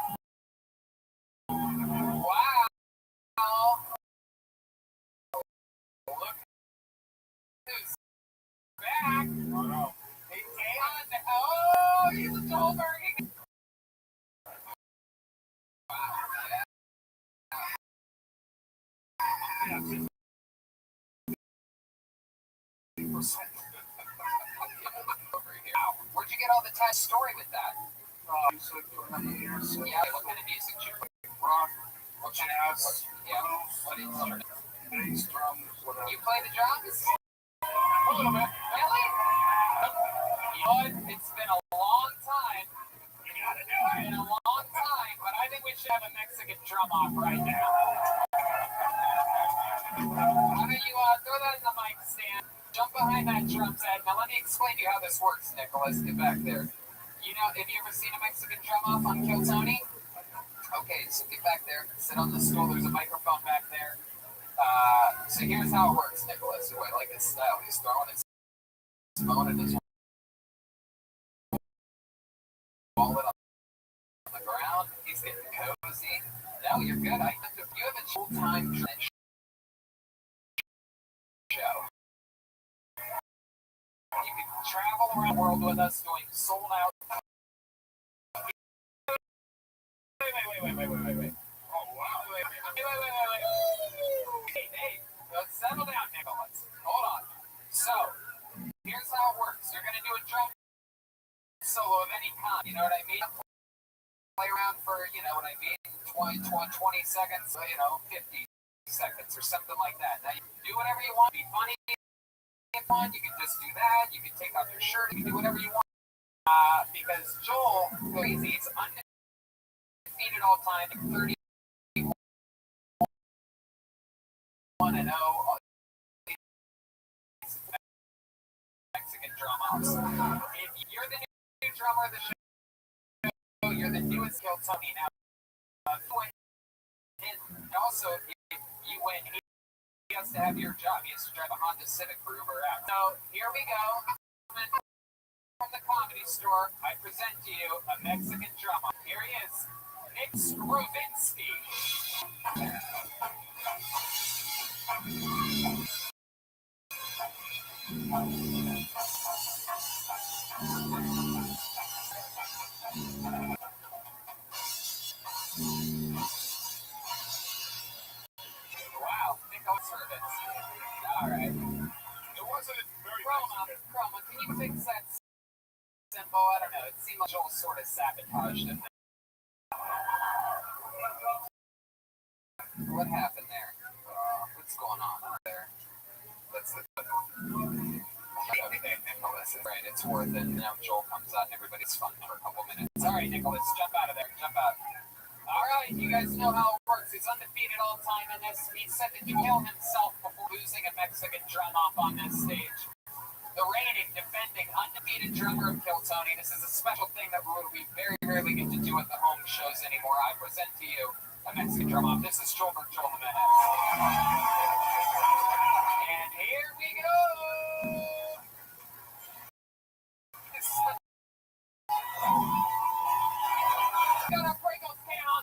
Wow. Look who's back. Oh, no. Hey, oh, he's a Goldberg. Yeah. Where'd you get all the Tide story with that? Music for many years. Yeah, what kind of music do you play? Rock, What jazz, Yeah, blues, what instrument? bass, drums, whatever. You play the drums? A little bit. Really? You know what? It's been a long time. You gotta do It's been a long time, but I think we should have a Mexican drum off right now. Why don't you throw that in the mic stand? Jump behind that drum set. Now let me explain to you how this works, Nicholas. Get back there. You know, have you ever seen a Mexican drum off on Kill Tony? Okay, so get back there. Sit on the stool. There's a microphone back there. So here's how it works, Nicholas. I like his style. He's throwing his phone and his wallet on the ground. He's getting cozy. No, you're good. You have a full-time show. You can travel around the world with us doing sold out. Wait. Oh, wow. Wait. Hey, settle down, Nicholas. Hold on. So, here's how it works. You're going to do a drum solo of any kind. You know what I mean? Play around for, you know what I mean, 20 seconds, 50 seconds or something like that. Now, you can do whatever you want. Be funny. Fun. You can just do that. You can take off your shirt. You can do whatever you want. Because Joel, he's undefeated all time, 31-0. Mexican drum offs. If you're the new drummer of the show, you're the newest Kill Tony now. And also, if you win, he has to have your job. He has to drive a Honda Civic for Uber X. So here we go. From the Comedy Store, I present to you a Mexican drummer. Here he is, Nick Skrovinsky. Wow, Nicholas Skrovinsky. All right. It wasn't very Chroma, can you fix that symbol? I don't know. It seemed like Joel sort of sabotaged it. What happened there? What's going on there? Let's look. Okay, Nicholas. Right, it's worth it. Now Joel comes out and everybody's fun for a couple minutes. All right, Nicholas, jump out of there. Jump out. All right, you guys know how it works. He's undefeated all time in this. He said to kill himself before losing a Mexican drum off on this stage. The reigning, defending, undefeated drummer of Kill Tony. This is a special thing that we very rarely get to do at the home shows anymore. I present to you a Mexican drum off. This is Joel Jimenez. And here we go. Gotta break a pan on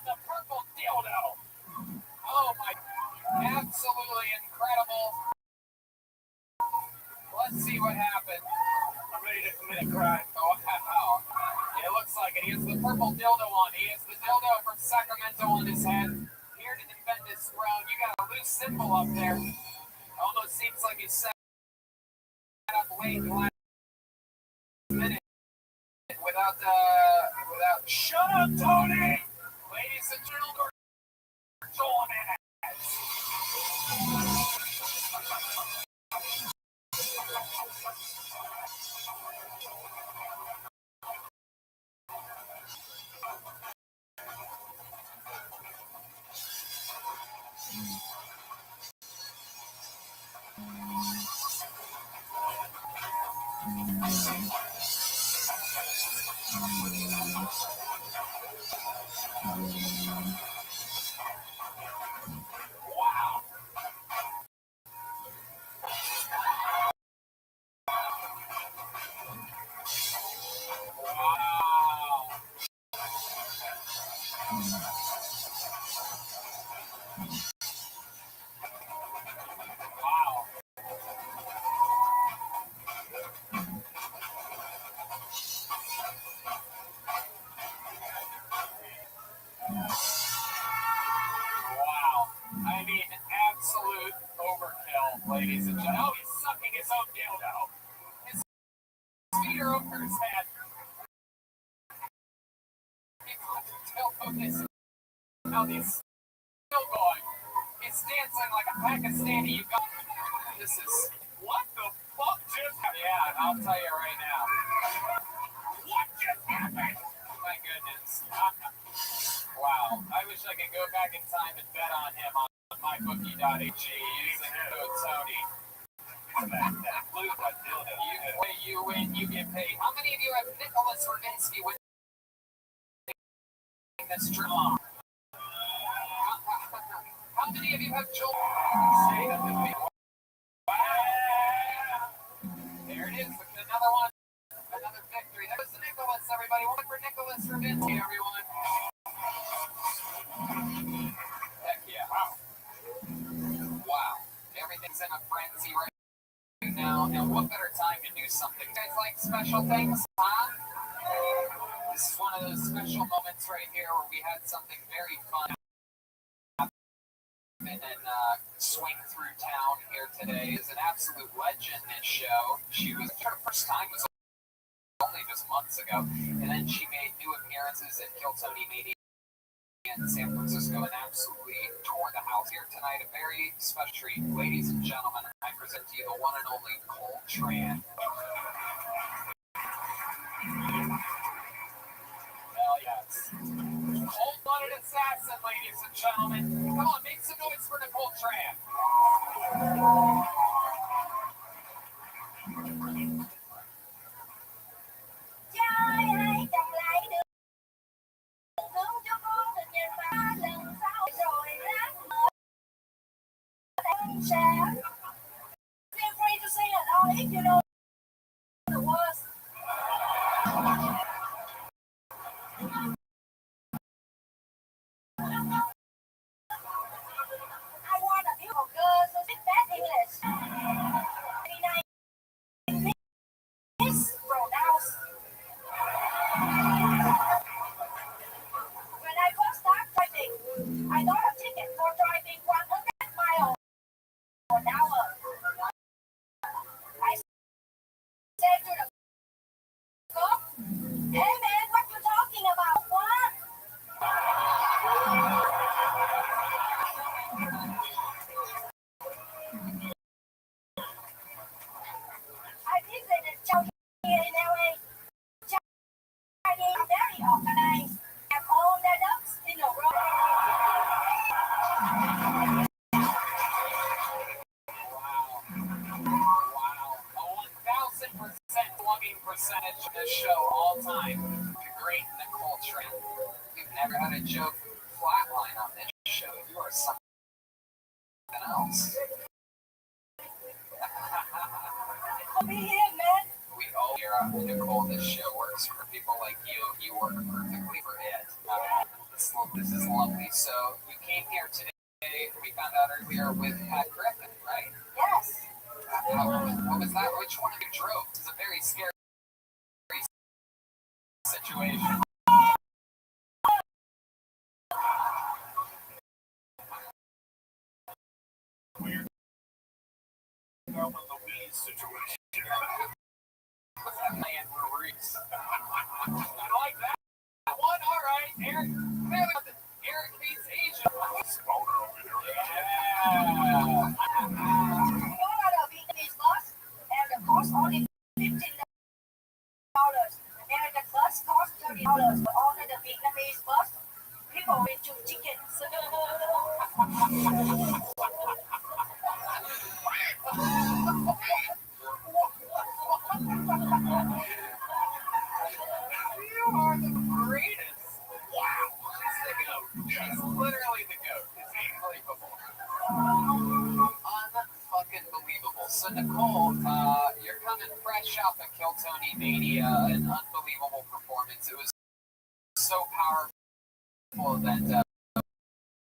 the purple dildo. Oh my, absolutely incredible. Let's see what happened. I'm ready to commit a crime. Oh, wow. It looks like it. He has the purple dildo on. He has the dildo from Sacramento on his head. Here to defend his throne. You got a loose symbol up there. Almost seems like you set up late last minute without shut up, Tony! Ladies and gentlemen, Joel Jimenez. Wow. I mean, absolute overkill, ladies and gentlemen. Oh, he's sucking his own dildo. His feet are over his head. Now he's still going. He's dancing like a Pakistani Uganda. This is what the fuck just happened? Yeah, I'll tell you right now. What just happened? My goodness. Wow. I wish I could go back in time and bet on him on mybookie.ag using code Tony. You win, you get paid. How many of you have Nicholas Ravinsky winning this draw? How many of you have Joel? There it is. Another one. Another victory. That was Nicholas, everybody. One for Nicholas Ravinsky, everyone. Heck yeah. Wow. Everything's in a frenzy right now. And what better time to do something? You guys like special things, huh? This is one of those special moments right here where we had something very fun and swing through town here today. Is an absolute legend in this show. She was, her first time was only just months ago, and then she made new appearances at Kill Tony Media in San Francisco and absolutely tore the house here tonight. A very special treat, ladies and gentlemen. I present to you the one and only Cole Tran. Hell yes. Cold-blooded assassin, ladies and gentlemen. Come on, make some noise for Nicole Tran. Feel free to sing along if you know the words. I want a beautiful girl, so speak that English. Mispronounced. When I first started driving, I got a ticket for driving 100 miles an hour. I said to the cop, "Hey man, what you talking about? What?" I visited Chelsea in LA. Chinese are very organized. Have all their ducks in a row. Wow. A 1,000% plugging percentage of this show all time. The great Nicole Tran. We've never had a joke flatline on this show. You are something else. Be here, man. We all hear Nicole, this show works for people like you. You work perfectly for it. This is lovely. So you came here today, we found out earlier, with Pat Griffin, right? Yes. What was that? Which one of you drove? This is a very scary situation. Weird. Thelma Louise situation. What's that man Ruiz? I like that one. All right, Eric. Eric meets Asia. Yeah. You order a Vietnamese bus, and the cost only $15. And the bus costs $30. But order the Vietnamese bus, people will choose chickens. are the greatest. Wow. She's the goat. She's literally the goat. It's unbelievable. Unfucking believable. So Nicole, you're coming fresh off of Kill Tony Mania, an unbelievable performance. It was so powerful that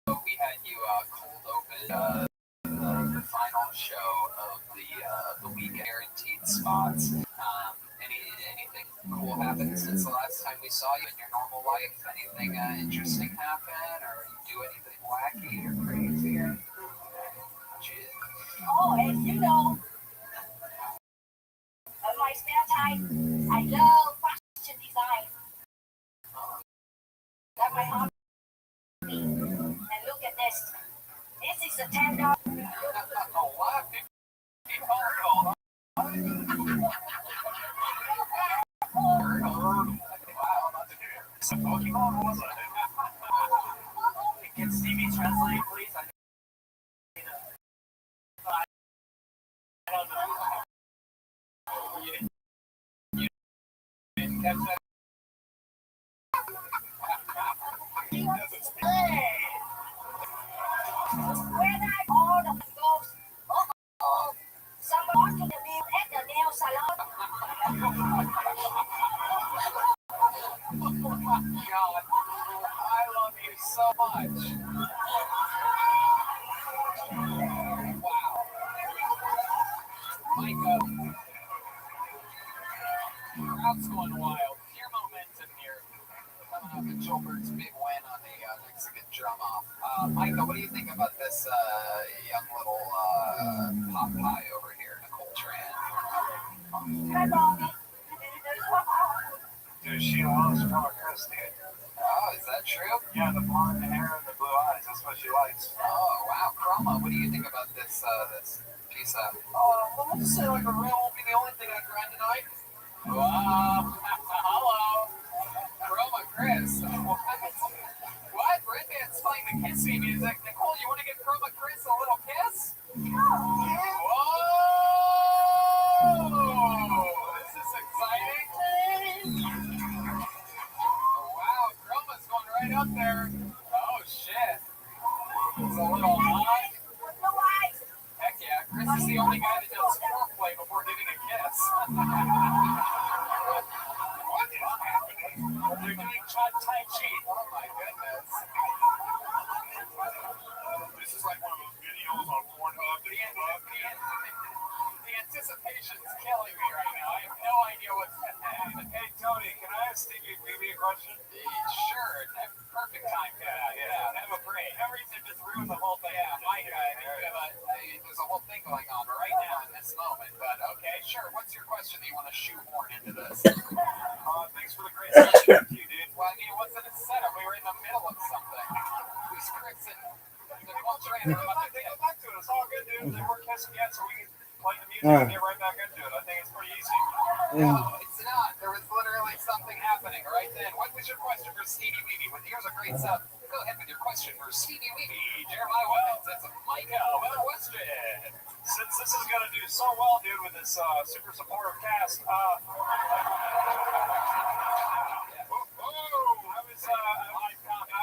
we had you cold open the final show of the week, guaranteed spots. Anything cool happened since the last time we saw you in your normal life? Anything interesting happen, or you do anything wacky or crazy? Or... Oh, and you know, in my spare time, I love fashion design. That's my hobby. And look at this. This is a $10. Oh, what? Wow, Pokemon was it? Can Stevie translate, please? I don't know. You didn't catch that? He doesn't speak. When I order the ghost, someone walked to the bill at the nail salon. God, I love you so much. Wow. Micah, crowd's going wild. Pure momentum here. Coming off of Gilbert's big win on the Mexican drum off. Micah, what do you think about this young little pop pie over here, Nicole Tran? Dude, she loves Chroma Chris, dude. Oh, is that true? Yeah, the blonde hair and the blue eyes. That's what she likes. Oh, wow. Chroma, what do you think about this piece of... well, let's just say like a real won't be the only thing I grind tonight. Wow. Hello. Chroma Chris. What? Red Band's playing the Kiss Me music. Nicole, you want to give Chroma Chris a little kiss? Whoa! This is exciting. Wow, Chroma's going right up there. Oh, shit. It's a little hot. Heck yeah, Chris is the only guy that does foreplay before giving a kiss. What is happening? They're doing Chad Tai Chi. Oh my goodness. This is like one of those videos on Pornhub. The anticipation's killing me right now. I have no idea what's going to happen. Hey, Tony, can I ask Stevie maybe a question? Sure, perfect time. Yeah, have a break. Everything just ruined the whole thing. Yeah, Mike, there's a whole thing going on right now in this moment. But okay, sure. What's your question that you want to shoehorn into this? Thanks for the great session with you, dude. Well, I mean, it wasn't a setup. We were in the middle of something. Who's Chris and Nicole Tran? They go back to it. It's all good, dude. They weren't kissing yet, so we can play the music and get right back into it. I think it's pretty easy. No, it's not. There was literally something happening right then. What was your question for Stevie Weeby? Well, here's a great sub. Go ahead with your question for Stevie Weeby. Jeremiah Williams, that's Micah with a question. Since this is going to do so well, dude, with this super supportive cast, I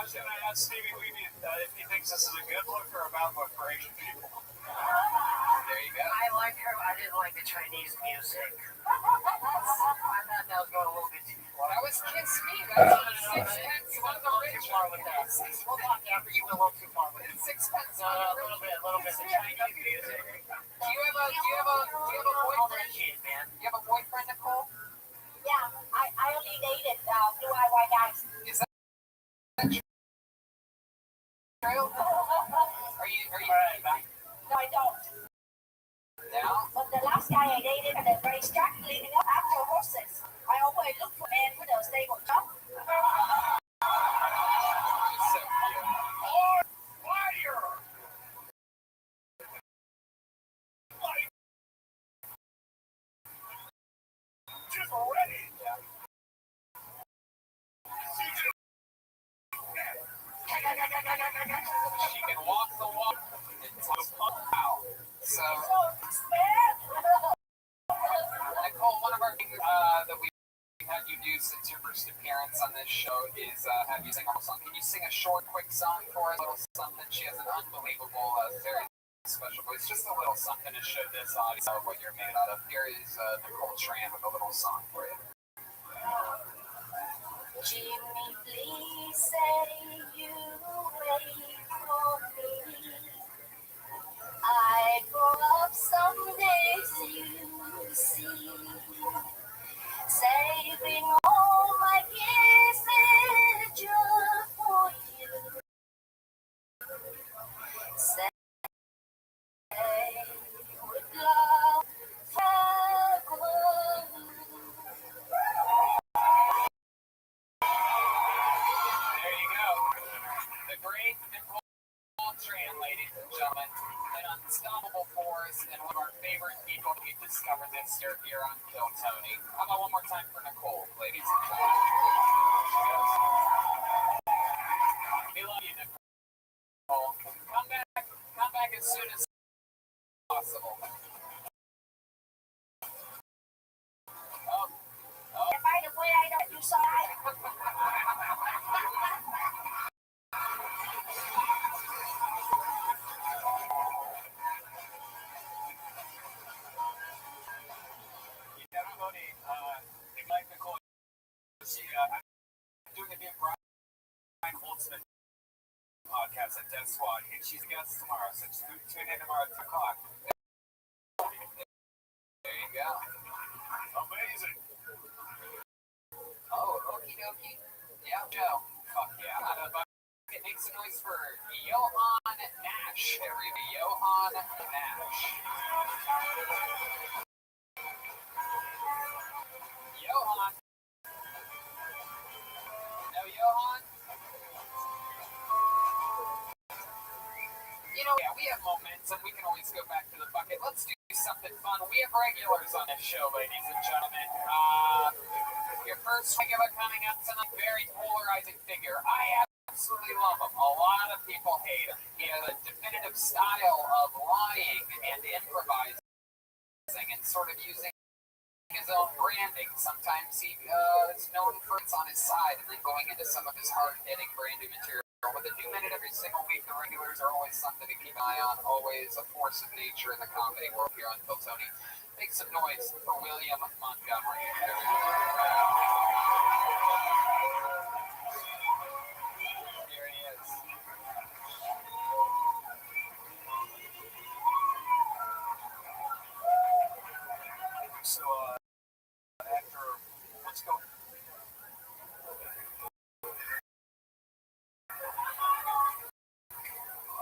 was going to ask Stevie Weeby if he thinks this is a good look or a bad look for Asian people. There you go. I like her. I didn't like the Chinese music. I thought that was going a little bit too far. That was Kiss Me. That was Sixpence. One of the original. We'll talk after you went a little too far with it. Sixpence. No, a little bit. The Chinese music. Do you have a boyfriend? Man. You have a boyfriend, Nicole? Yeah, I only dated blue-eyed white guys. Is that true? Are you No, I don't. now? But the last guy I dated at the racetrack, leading up after horses. I always look for men with a stable job. So cute. Fire! Just ready. She can walk the walk and talk wow. So, Nicole, one of our that we've had you do since your first appearance on this show is have you sing a song. Can you sing a short, quick song for us? A little something. She has an unbelievable, very special voice. Just a little something to show this audience what you're made out of. Here is Nicole Tran with a little song for you. Jimmy, please say you wait for me. I grow up someday, you see, saving all my kisses just for you. Say with love, farewell. There you go. The great Nicole Tran, ladies and gentlemen. An unstoppable force and one of our favorite people we've discovered this year here on Kill Tony. How about one more time for Nicole, ladies and gentlemen? We love you, Nicole. Come back as soon as possible. If I the way I don't do something. I'm doing a new Brian Holtzman podcast at Death Squad, and she's a guest tomorrow, so just tune in tomorrow at 2 o'clock. There you go. Amazing. Oh, okie dokie. Yeah, Joe. Fuck yeah. Make some noise for Johan Nash. Everybody, Johan Nash. Johan. No, Johan? You know, yeah, we have momentum. We can always go back to the bucket. Let's do something fun. We have regulars on this show, ladies and gentlemen. Your first regular coming up tonight, very polarizing figure. I absolutely love him. A lot of people hate him. He has a definitive style of lying and improvising and sort of using his own branding. Sometimes he is known for it's on his side and then going into some of his hard-hitting branding material. With a new minute every single week, the regulars are always something to keep an eye on, always a force of nature in the comedy world here on Kill Tony. Make some noise for William Montgomery. Here he is. So, after, let's go.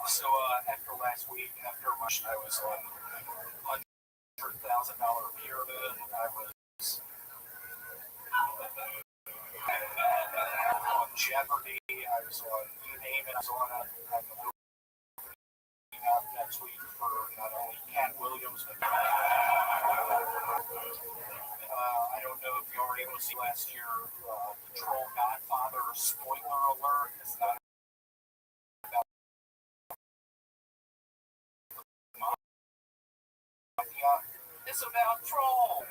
So, after last week, after much, I was on $100,000 beer bid. I was on Jeopardy. I was on, you name it, I was on it. I'm out next week for not only Cat Williams, but I don't know if you were able to see last year, the Troll Godfather, spoiler alert, it's not about mafia, it's about Troll.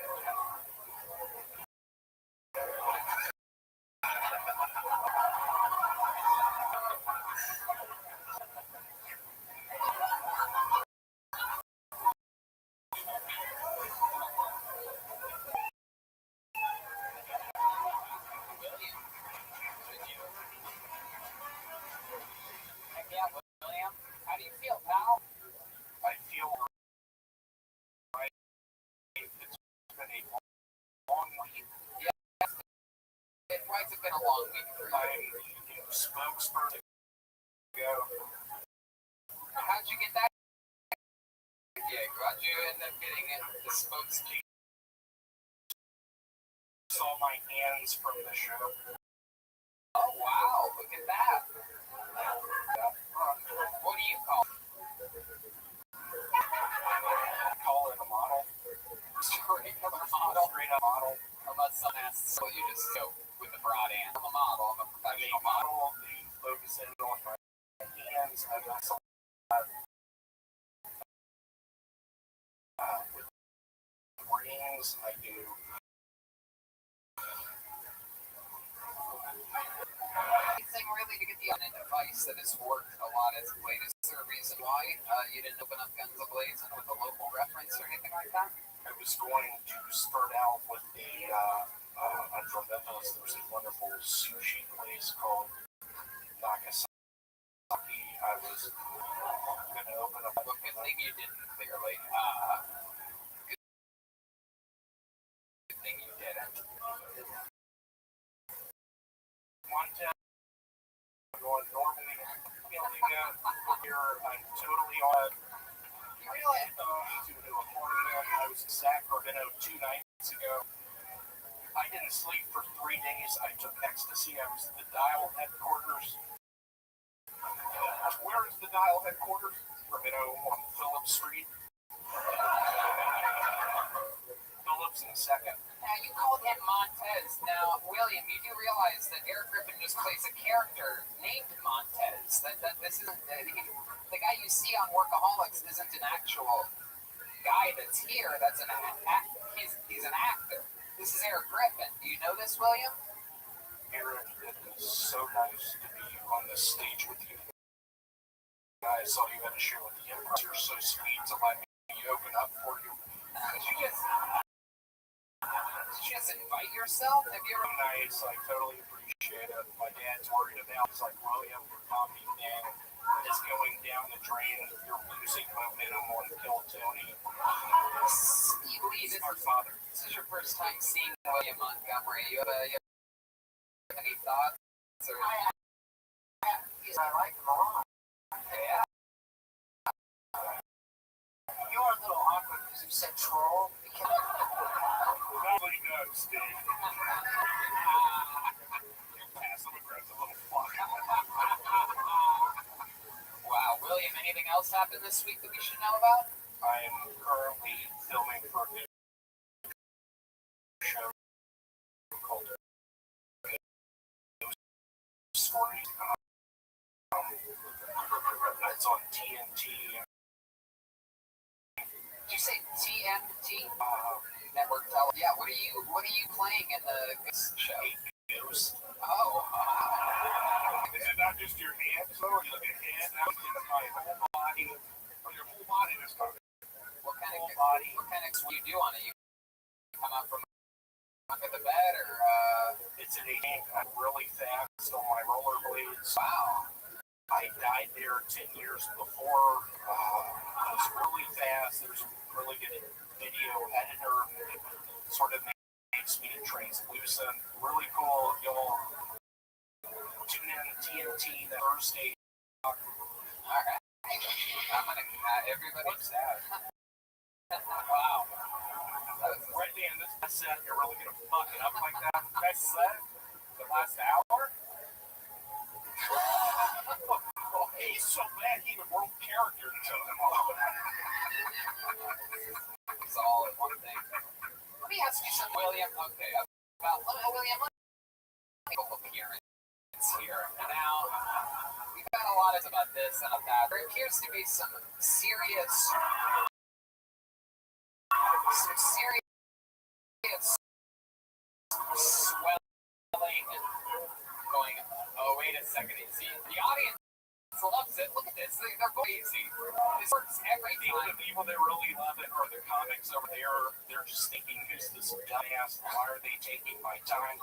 William, how do you feel, pal? I feel right. It's been a long week. Yeah, it's been a long week for you. I'm the spokesperson. How'd you get that gig? How'd you end up getting the spokesman? Saw my hands from the show. Oh, wow, look at that. What do you call it? I call it a model. Straight up model. Straight up model. Unless someone asks, so you just go with the broad end. I'm a model. I'm a professional model. They focus in on my hands. I also with rings. I do place that has worked a lot as of late. Is there a reason why you didn't open up Guns A-Blazing with a local reference or anything like that? I was going to start out with I'm from Memphis. There's a wonderful sushi place called Nagasaki. I was going to open up. Well, good thing you didn't, clearly. Good thing you didn't. Montana, going normally feeling here. I'm totally on. You realize To a party. I was in Sacramento 2 nights ago. I didn't sleep for 3 days. I took ecstasy. I was at the Dial headquarters. Where is the Dial headquarters? On Phillips Street. Phillips in second. Now, you called him Montez. Now, William, you do realize that Eric Griffin just plays a character named Montez. That this isn't the guy you see on Workaholics isn't an actual guy that's here. That's he's an actor. This is Eric Griffin. Do you know this, William? Eric, it is so nice to be on this stage with you. I saw you had a show with the Empress. You're so sweet to let me open up for you. Did you just invite yourself? Have you ever? Nice. I totally appreciate it. My dad's worried about. It's like, William, your comedy thing is going down the drain. You're losing momentum on Kill Tony. Steve Lee, this is your first time seeing William Montgomery. You have any thoughts? Or... I like him a lot. Yeah. You are a little awkward because you said troll. Nobody knows, Steve. You passive aggressive little fuck. Wow, William, anything else happened this week that we should know about? I am currently filming for a new show called Story. It's on TNT. Did you say TNT? Network Television. Yeah. What are you playing in the show? News. Oh. Is it not just your hands, though? You look at hands now, it's my whole body, or your whole body this time. What kind of what do you do on it? You come out from under the bed, or It's an 8. I'm really fast on my rollerblades. wow. I died there 10 years before. I was really fast. There's a really good video editor that sort of makes me translucent. Really cool. You'll tune in TNT Thursday. All right. I'm gonna everybody's sad. Wow. Right, man, this set, you're really gonna fuck it up like that. Best set? The last hour? He's so bad he even wrote character to him. It's all in one thing. Let me ask you something, William. Okay, about William. Let me go look here. It's here. Now, we've got a lot about this and that. There appears to be some serious swelling and going. Oh, wait a second. See, the audience loves it. Look at this. They're crazy. This works every time. The people that really love it are the comics over there. They're just thinking, who's this dumbass? Why are they taking my time?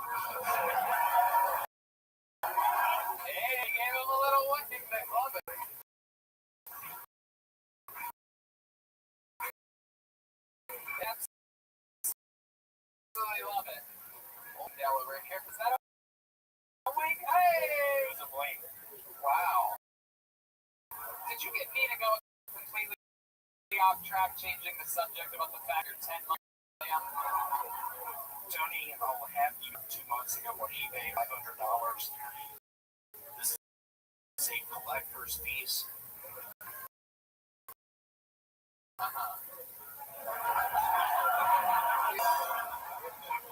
Hey, gave him a little one. They love it. Absolutely love it. Oh, now over here. Is that a wink? Hey! It was a blink. Wow. Did you get me to go completely off track, changing the subject about the fact you're 10 months? Tony, I'll have you 2 months ago on eBay, $500. This is a collector's piece.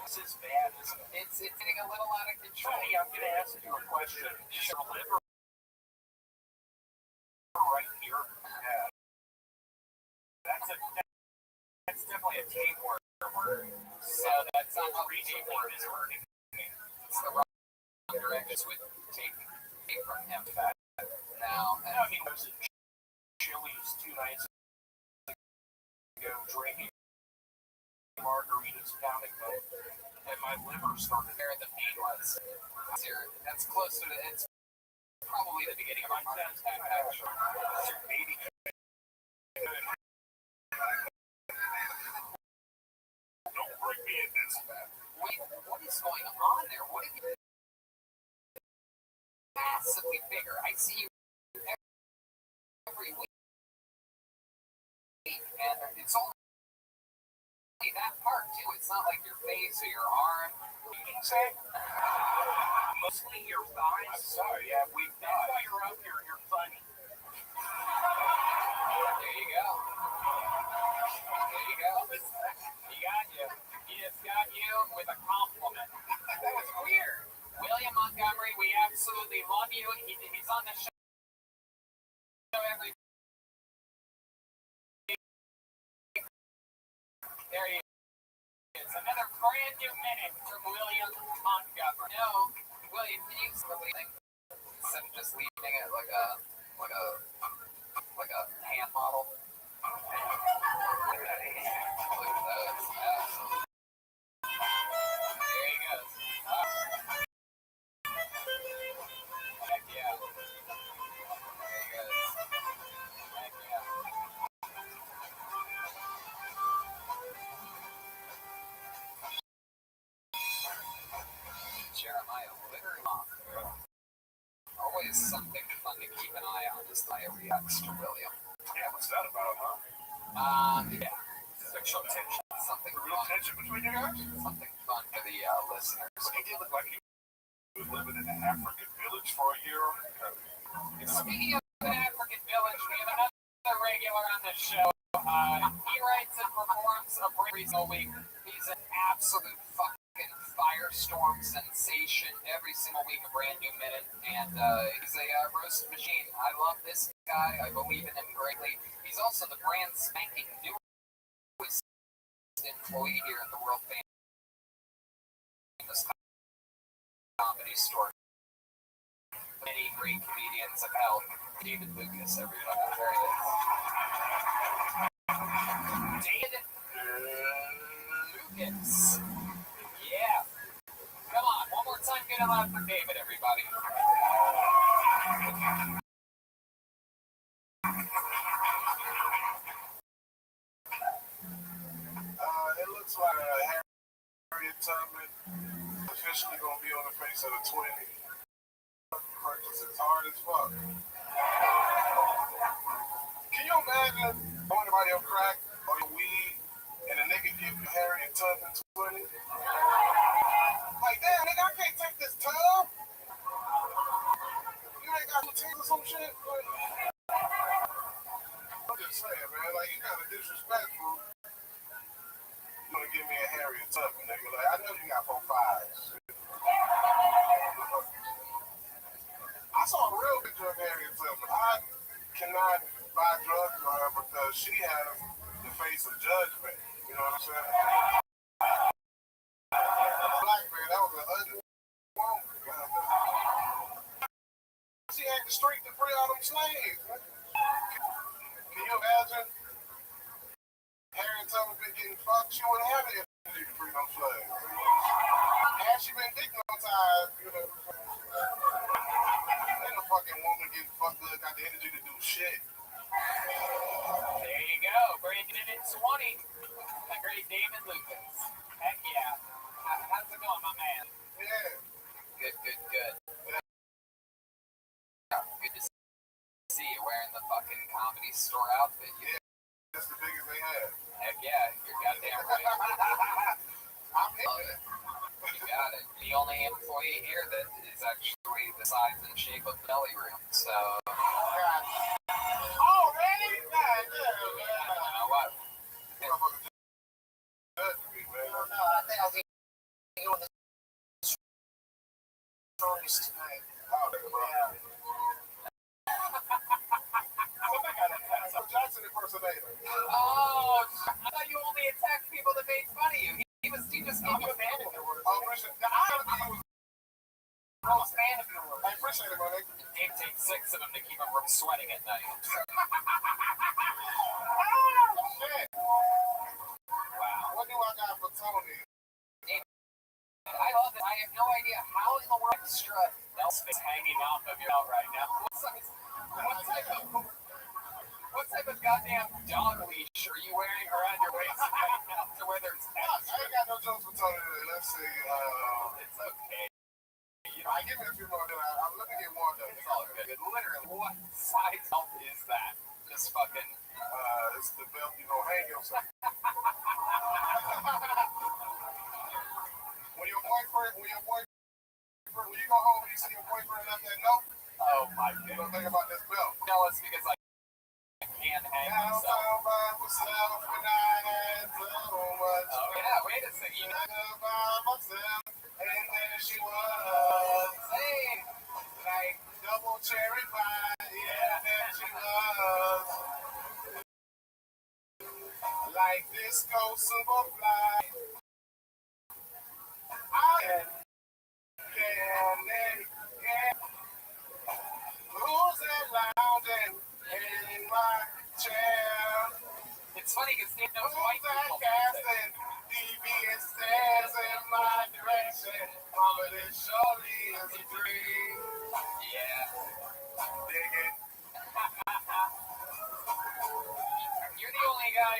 This is bad, isn't it? It's getting a little out of control. Tony, I'm going to ask you a question. Is your liver right here? Yeah. That's definitely a tape word. So that's not how Reaching tape for works. is hurting me. It's the wrong direction with tape from him. now. I mean, I was at Chili's 2 nights ago drinking margaritas down at and my liver started. Where the pain was. Here, that's closer to it's probably the beginning of my heart attack. Actually, Maybe. Don't bring me in this. Wait, what is going on there? What are you massively bigger? I see you every week, and it's only that part too. It's not like your face or your arm. You can say mostly your thighs. I'm sorry, yeah, that's why you're up here. You're funny. There you go. There you go. He got you. He just got you with a compliment. That was weird. William Montgomery, we absolutely love you. He's on the show every. There he is. Another brand new minute from William Montgomery. No, William, can you instead of just leaving it like a hand model? Look at those. Absolutely. There he goes. Heck yeah. There he goes. Heck yeah. Jeremiah Litterlock. Always something fun to keep an eye on as Maya reacts to William. Yeah, what's that about, huh? Yeah. Sexual tension. Something Real fun. tension between you guys? Something fun for the listeners. He did look like he was living in an African village for a year. Speaking of an African village, we have another regular on the show. He writes and performs a every single week. He's an absolute fucking firestorm sensation. Every single week, a brand new minute. And he's a roast machine. I love this guy. I believe in him greatly. He's also the brand spanking newest employee here in the world famous comedy store. Many great comedians have helped. David Lucas, everybody. There he is. David Lucas. Yeah. Come on, one more time, get it loud for David, everybody. It looks like Harriet Tubman officially gonna be on the face of the 20. It's hard as fuck. Can you imagine going about your crack or your weed and a nigga give you Harriet Tubman 20? Like, damn, nigga, I can't take this tub. You ain't got to take or some shit. I'm just saying, man, like, you got a disrespectful. You wanna give me a Harriet Tubman, nigga? Like, I know you got 4 5s. I saw a real picture of Harriet Tubman. I cannot buy drugs on her because she has the face of judgment. You know what I'm saying? Black man, that was an ugly woman. She had the street to free all them slaves. Man. Can you imagine? Harriet Tubman been getting fucked, she wouldn't have the energy to free them slaves. Had she been dignitized, you know. Ain't no fucking woman getting fucked up, got the energy to do shit. There you go, Brandon in 20. The great David Lucas. Heck yeah. How's it going, my man? Yeah. Good. Good to see you wearing the fucking Comedy Store outfit. Yeah, that's the biggest they have. Heck yeah, you're goddamn right. I'm in it. You got it. The only employee here that is actually the size and shape of the belly room, so. Already? God damn, man. You know what? No, I think I'll be on the strongest tonight. Oh, yeah. Jackson impersonator. Oh, I thought you only attacked people that made fun of you. He just gave you a manager. Oh, listen, I gotta be I'm a fan of yours. I appreciate it, buddy. Dave takes 6 of them to keep him from sweating at night. Shit. Wow. What do I got for Tony? I love it. I have no idea how in the world extra else is hanging off of your belt right now. What type of goddamn dog leash are you wearing around your waist right now to where there's I ain't got no jokes for Tony today. Let's see. It's okay. I give me a few more. I'm looking at one though. It's all good. Literally, what size belt is that? Just fucking. It's the belt you gonna hang yourself. When you go home and you see your boyfriend left that note, Oh my you god. don't think about this belt. Jealous because I can't hang myself. Downtown by myself and I had so much. Oh yeah, wait a second. You know, By myself, and then she was saying, like double cherry pie. Yeah, there she was. Like disco superfly. I can. Who's that lounging in my chair? it's funny because Steve knows Who's white that people. casting deviant stares in my direction? Mama, this surely is a dream. Yeah. Dig it. You're the only guy,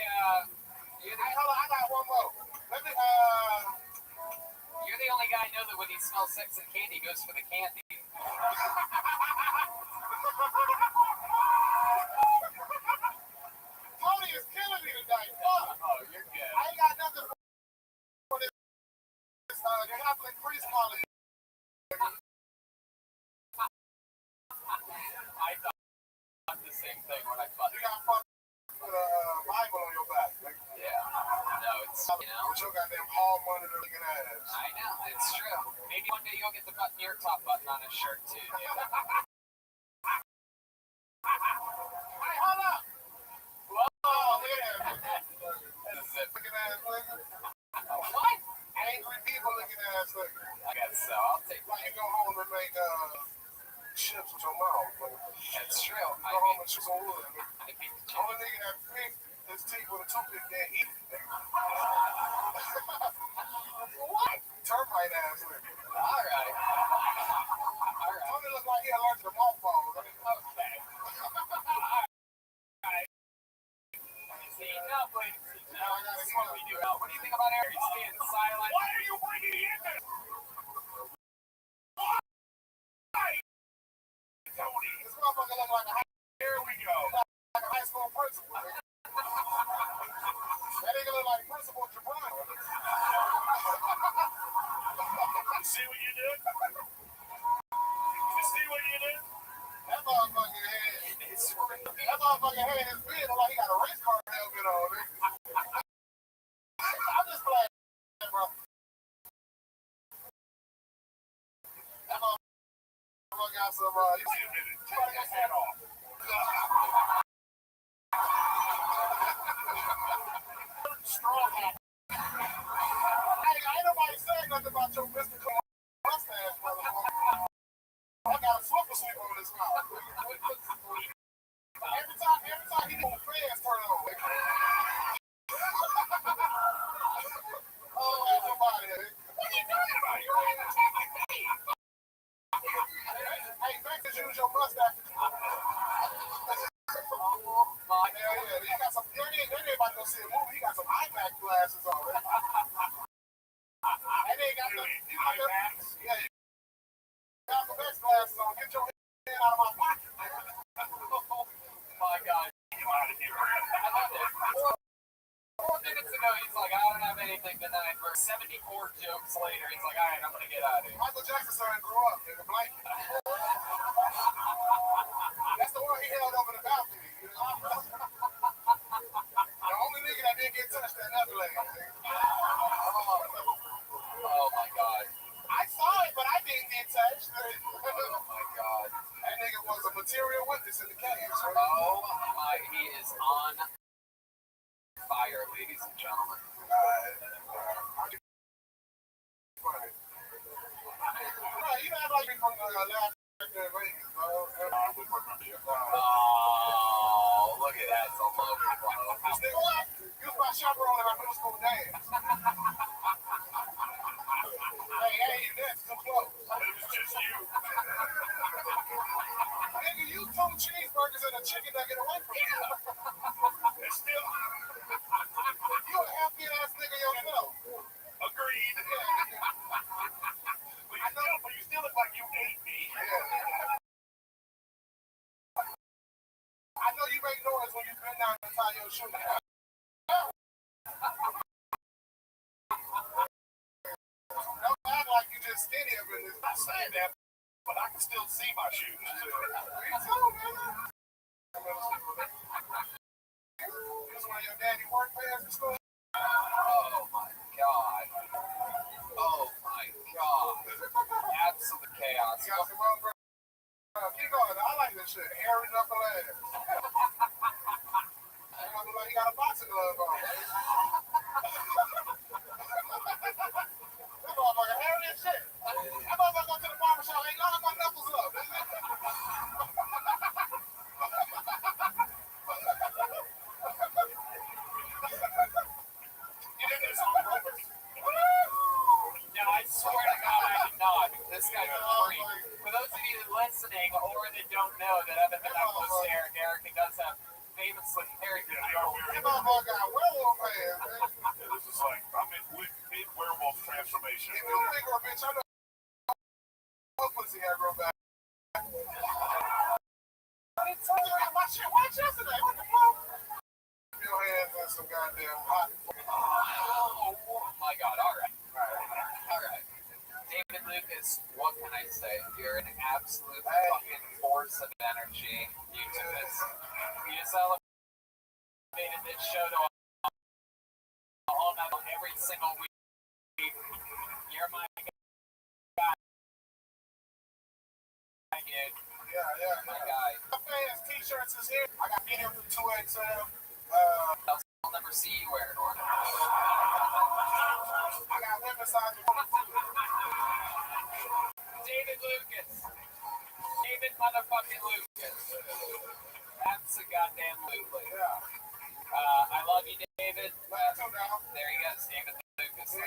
Hey, hold on, I got one more. Let me, you're the only guy I know that when he smells sex and candy goes for the candy. Tony is killing me tonight. Fuck. Oh, you're good. I ain't got nothing for this Catholic priest calling. I thought the same thing when I thought. You got fucked with a Bible on your back. Yeah. No, it's, you know. With your goddamn hall monitor looking ass. I know, it's true. Maybe one day you'll get the button, your top button on his shirt too. Dude. Hey, hold up. Whoa. Oh, yeah. This is it. Looking ass nigga. What? Angry people looking ass nigga. I guess so. I'll take Like you go home and make chips with your mouth. That's true. Go I home mean, and chew some wood. I mean, Only nigga that picked his teeth with a toothpick can't eat. What? Termite ass nigga. all right. All right. Tony look like he allergic to mothballs. Okay. Alright. See, now, please. Now, this is what we do. What do you think about Harry staying silent? Why are you bringing in this? Tony, This motherfucker look like a here we go. high school principal. That nigga look like Principal Jabron. You see what you did? You see what you did? That motherfucker had his beard look like he got a race car helmet on. I'm just playing, bro. That motherfucker got some, Wait a minute. Take that hat off. strong hat. Hey, ain't nobody saying nothing about your mystical mustache, motherfucker. I got a swiffer sweep on this mouth. Every time he do fans turn on. Oh, everybody. What you talking about? You're right attacking me. Hey, Max, just use your mustache. My Hell yeah, he got some. They ain't about to go see a movie. He got some IMAX glasses on. And they got the. You got the. Yeah, you got the best glasses on. Get your head out of my pocket. my God. Get out of here. I love it. 4 minutes ago, he's like, I don't have anything tonight. For 74 jokes later, he's like, all right, I'm going to get out of here. Michael Jackson son grew up in the blanket. That's the one he held over the balcony. You know? The only nigga that didn't get touched that other leg. Oh, my God. I saw it, but I didn't get touched. Oh, my God. That nigga was a material witness in the case. Oh, my. He is on fire, ladies and gentlemen. Bro, you act like last year in Vegas, bro. I would remember you. Oh, look at that. It's all over. This nigga, what? You was my chaperone in our middle school dance. Hey, that's too close. It was just you. Nigga, you 2 cheeseburgers and a chicken nugget away from me. It's still You a happy ass nigga yourself. agreed. But you still look like you ate me. I know you make noise when you bend down and tie your shoe. Don't act like you just skinny up in this. I'm saying that, but I can still see my shoes. Me too, man. This one of your daddy work pants in school? Oh my god. Oh my god. Absolute chaos. You got some wrong, bro. Keep going. I like this shit. Hairy knuckle ass. You look like you got a boxing glove on. That motherfucker hairy as shit. That motherfucker go to the barbershop. Ain't none of my knuckles up. You did this on purpose. No, I swear to God, I did not. This guy's a freak. For those of you listening or that don't know that Evan the Knuckles here, Eric does have famously hairy Yeah, hair. you're weird. That motherfucker got werewolf hands, man. Yeah, this is like, I'm in mid-werewolf transformation. If you think or bitch, I know what pussy had grown back. I didn't tell you that my shit watch yesterday. What the fuck? Your hands in some goddamn hot. Oh my god, alright. Alright. David Lucas, what can I say? You're an absolute fucking force of energy. You took this. You just elevated this show to a whole nother every single week. You're my guy, dude. Yeah. My guy. My fans t-shirts is here. I got medium to 2XL. I'll never see you wear it, or I got women size 22. David Lucas. David motherfucking Lucas. That's a goddamn Lucas. Yeah. I love you, David. There he goes, David Lucas.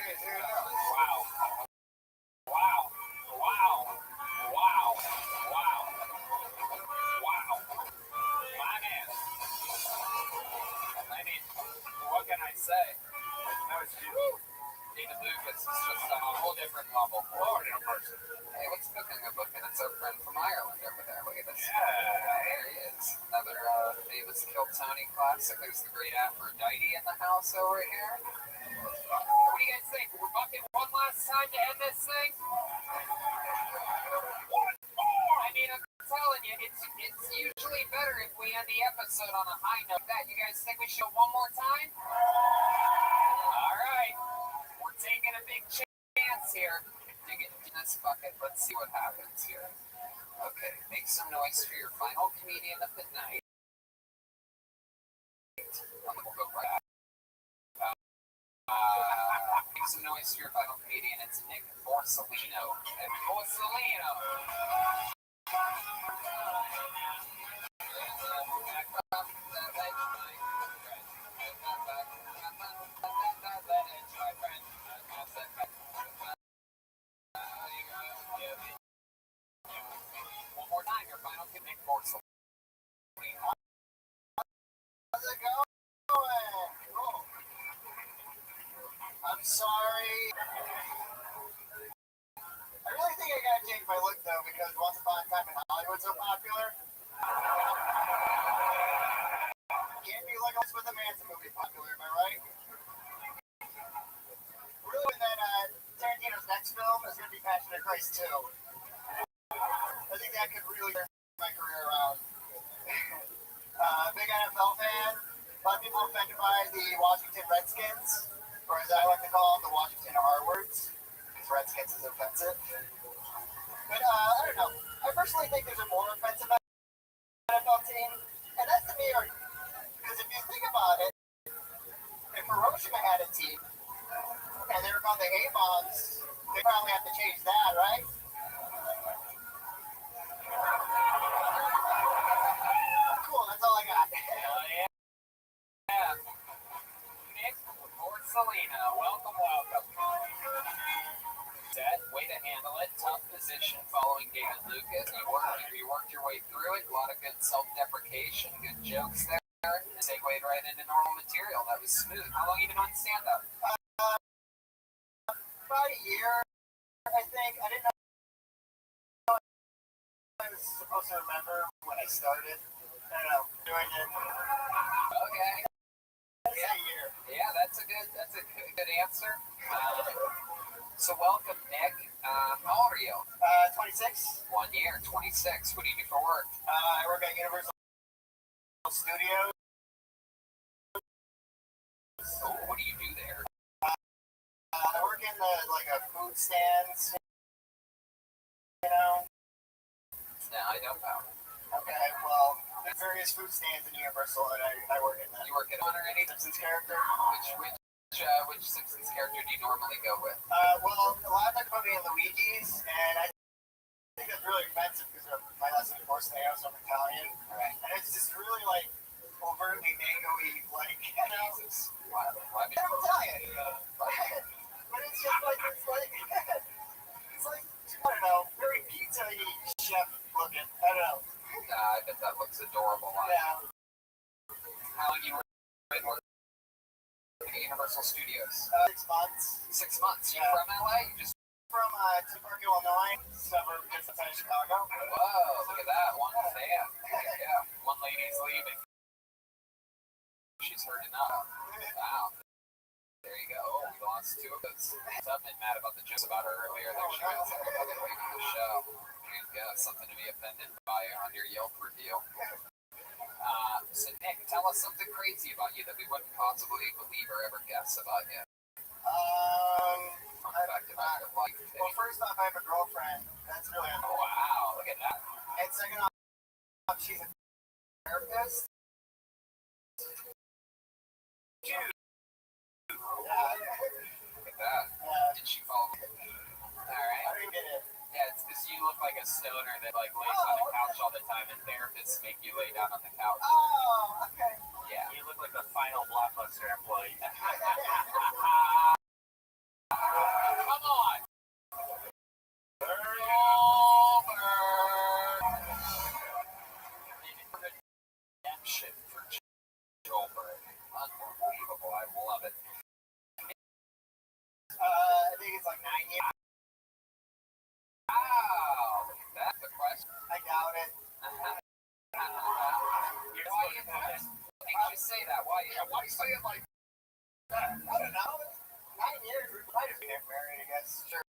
Wow. Wow. Wow. Wow. Wow. Wow. My man. I mean, what can I say? David Lucas is just on a whole different level. Hey, what's cooking a book? And it's our friend from Ireland over there. Look at this. There he is. Another famous Kiltony classic. There's the great Aphrodite in the house over here. What do you guys think? We're bucking one last time to end this thing? I mean, I'm telling you, it's usually better if we end the episode on a high note. That you guys think we should go one more time? All right, we're taking a big chance here. Dig it in this bucket. Let's see what happens here. Okay, make some noise for your final comedian of the night. We'll go right. Make some noise for your final comedian. It's Nick Borsellino. And Borsellino. One more time, your final comedian, Nick Borsellino. How's it going? I'm sorry. I really think I gotta change my look though because Once Upon a Time in Hollywood's so popular. Can't be like this with a Manson movie popular, am I right? Really, when that Tarantino's next film is gonna be Passion of Christ 2. I think that could really turn my career around. Big NFL fan. A lot of people are offended by the Washington Redskins, or as I like to call them, the Washington R-words, because Redskins is offensive. But I don't know. I personally think there's a more offensive NFL team, and that's the New York. Because if you think about it, if Hiroshima had a team, and they were called the A-Bombs, they probably have to change that, right? was smooth. How long you been on stand-up? About a year, I think. I didn't know I was supposed to remember when I started. I don't know, doing it. Okay. Yeah, a year. Yeah, that's a good answer. So welcome, Nick. How old are you? 26. 1 year, 26. What do you do for work? I work at Universal Studios. Oh, what do you do there? I work in the food stands. You know. No, I don't know. Okay, well, there's various food stands in Universal, and I work in them. You work at one or any Simpsons character. Which Simpsons character do you normally go with? Well, a lot of them put me in Luigi's, and I think that's really offensive because my last name is Borsellino, so I'm Italian. Right. And it's just really overtly mango-y, Jesus. Why? I'm Italian. But it's just it's I don't know, very pizza-y chef looking. I don't know. I bet that looks adorable. Yeah. How long you been working at Universal Studios? 6 months. 6 months. You Yeah. from LA? You just From Two Park, Illinois, suburb just outside of Chicago. whoa! Look at that one fan. Yeah, one lady's leaving. She's heard enough. Wow. There you go. Oh, we lost two of those. I've been mad about the jokes about her earlier. There she goes. Fucking leaving the show. There you go. Something to be offended by on your Yelp review. So Nick, tell us something crazy about you that we wouldn't possibly believe or ever guess about you. Well, first off, I have a girlfriend. That's really Oh, wow, look at that. And second off, she's a therapist. Dude. Yeah. Look at that. Did she fall? Alright. I didn't get it. Yeah, it's because you look like a stoner that lays on the couch all the time, and therapists make you lay down on the couch. Oh, okay. Yeah. You look like the final Blockbuster employee. Come on! Redemption for Joelberg. Unbelievable. I love it. I think it's 9 years. Wow! That's the question. I doubt it. Why did you say that? Why you say it like that? I don't know. 9 years. We might have been married, I guess. Sure.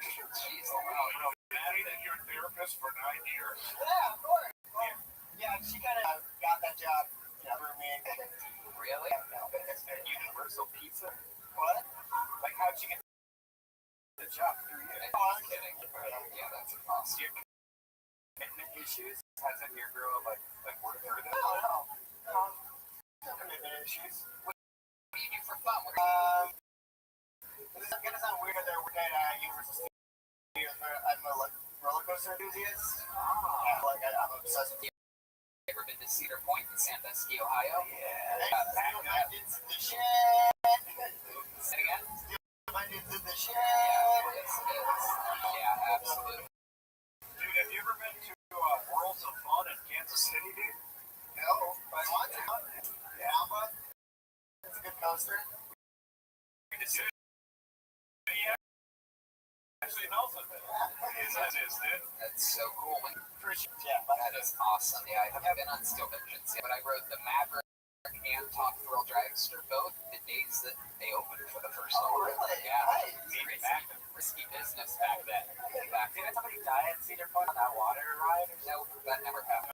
Jeez, Wow, you dated your therapist for 9 years? Yeah, of course. Well, yeah, she kind of got that job for me. really? At Universal Pizza? What? Like, how'd you get the job through you? I'm kidding. Yeah, that's impossible. Commitment issues? Hasn't your girl, like worked through them? No. No commitment issues. What do you do for fun? This is gonna sound weird that we're at Universal Studios, but I'm a roller coaster enthusiast. Yeah, I'm obsessed with You ever been to Cedar Point in Sandusky, Ohio? Yeah. It's the shit. Say it again? It's the shit. Yes, it is. Yeah, absolutely. Dude, have you ever been to Worlds of Fun in Kansas City, dude? No, but I want to. Yeah, but it's a good coaster. Yeah. Actually knows of it. That is, dude. That's so cool. Yeah, That is awesome. Yeah, I haven't been on Steel Vengeance yet, but I rode the Maverick and Top Thrill Dragster both the days that they opened for the first time. Oh, really? Yeah. Nice. Risky business back then. Didn't somebody die at Cedar Point on that water ride or No, that never happened.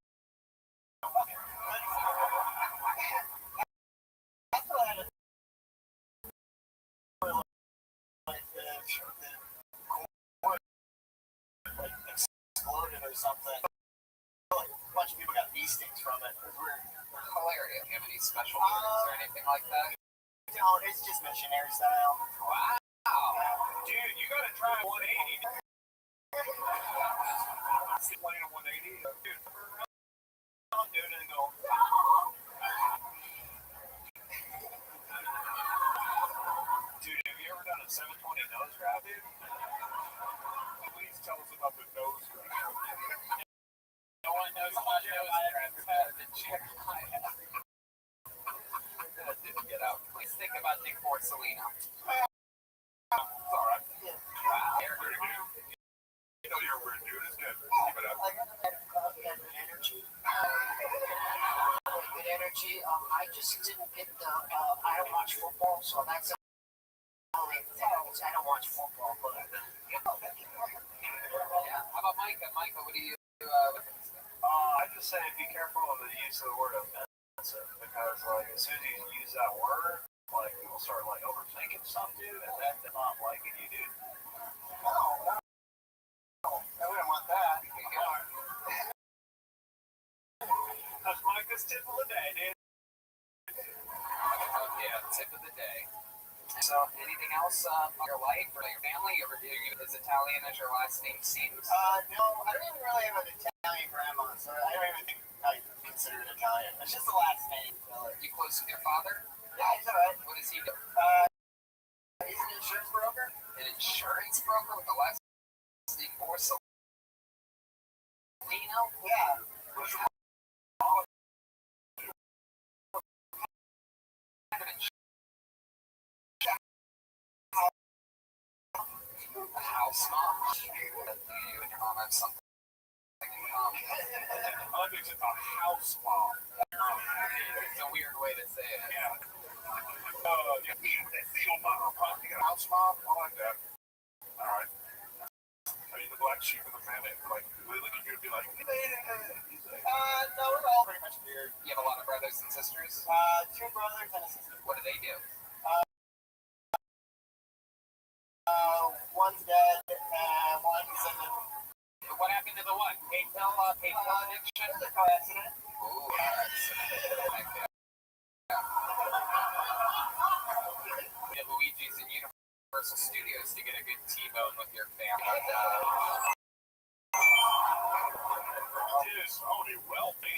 That's what I had exploded or something. A bunch of people got bee stings from it. It was weird. Hilarious. Do you have any special orders or anything like that? No, it's just missionary style. Wow. dude, you gotta try 180. 20 to 180. Dude, I'm doing it and go. Dude, have you ever done a 720 nose grab, dude? Please tell us about the nose grab. No one knows about nose grabs better than Jeremiah. Nick Porcelino? It's alright. Yeah. Wow. You're a weird dude. You know you're a weird dude. It's good. Keep it up. I got good energy. Good energy. I just didn't get the. I don't watch football, so that's the only thing. I don't watch football, but Yeah. How about Micah? Micah, what do you I just say be careful of the use of the word offensive, because like as soon as you use that word, like people start like overthinking something, dude, and then they're not liking you, dude. No, I wouldn't want that. That's Micah's tip of the day, dude. Yeah, tip of the day. So, anything else on your life or your family? Or are you as Italian as your last name seems? No, I don't even really have an Italian grandma, so I don't even think I consider it Italian. It's just the last name. You close with your father? Yeah, he's alright. What does he do? He's an insurance broker. An insurance broker with the last name Porcelino? Yeah. A house mom? You and your mom have something in common. I like it's a house mom. It's a weird way to say it. Yeah. House mom? I like that. Alright. Are you the black sheep of the family? Like, they look at you and be like, No, we're all pretty much weird. You have a lot of brothers and sisters? 2 brothers and a sister. What do they do? One's dead, and one's in the... What happened to the one? PayPal addiction? It was a car accident. Ooh, accident. Yeah, Luigi's in Universal Studios to get a good T-bone with your family. dude, Tony, well, can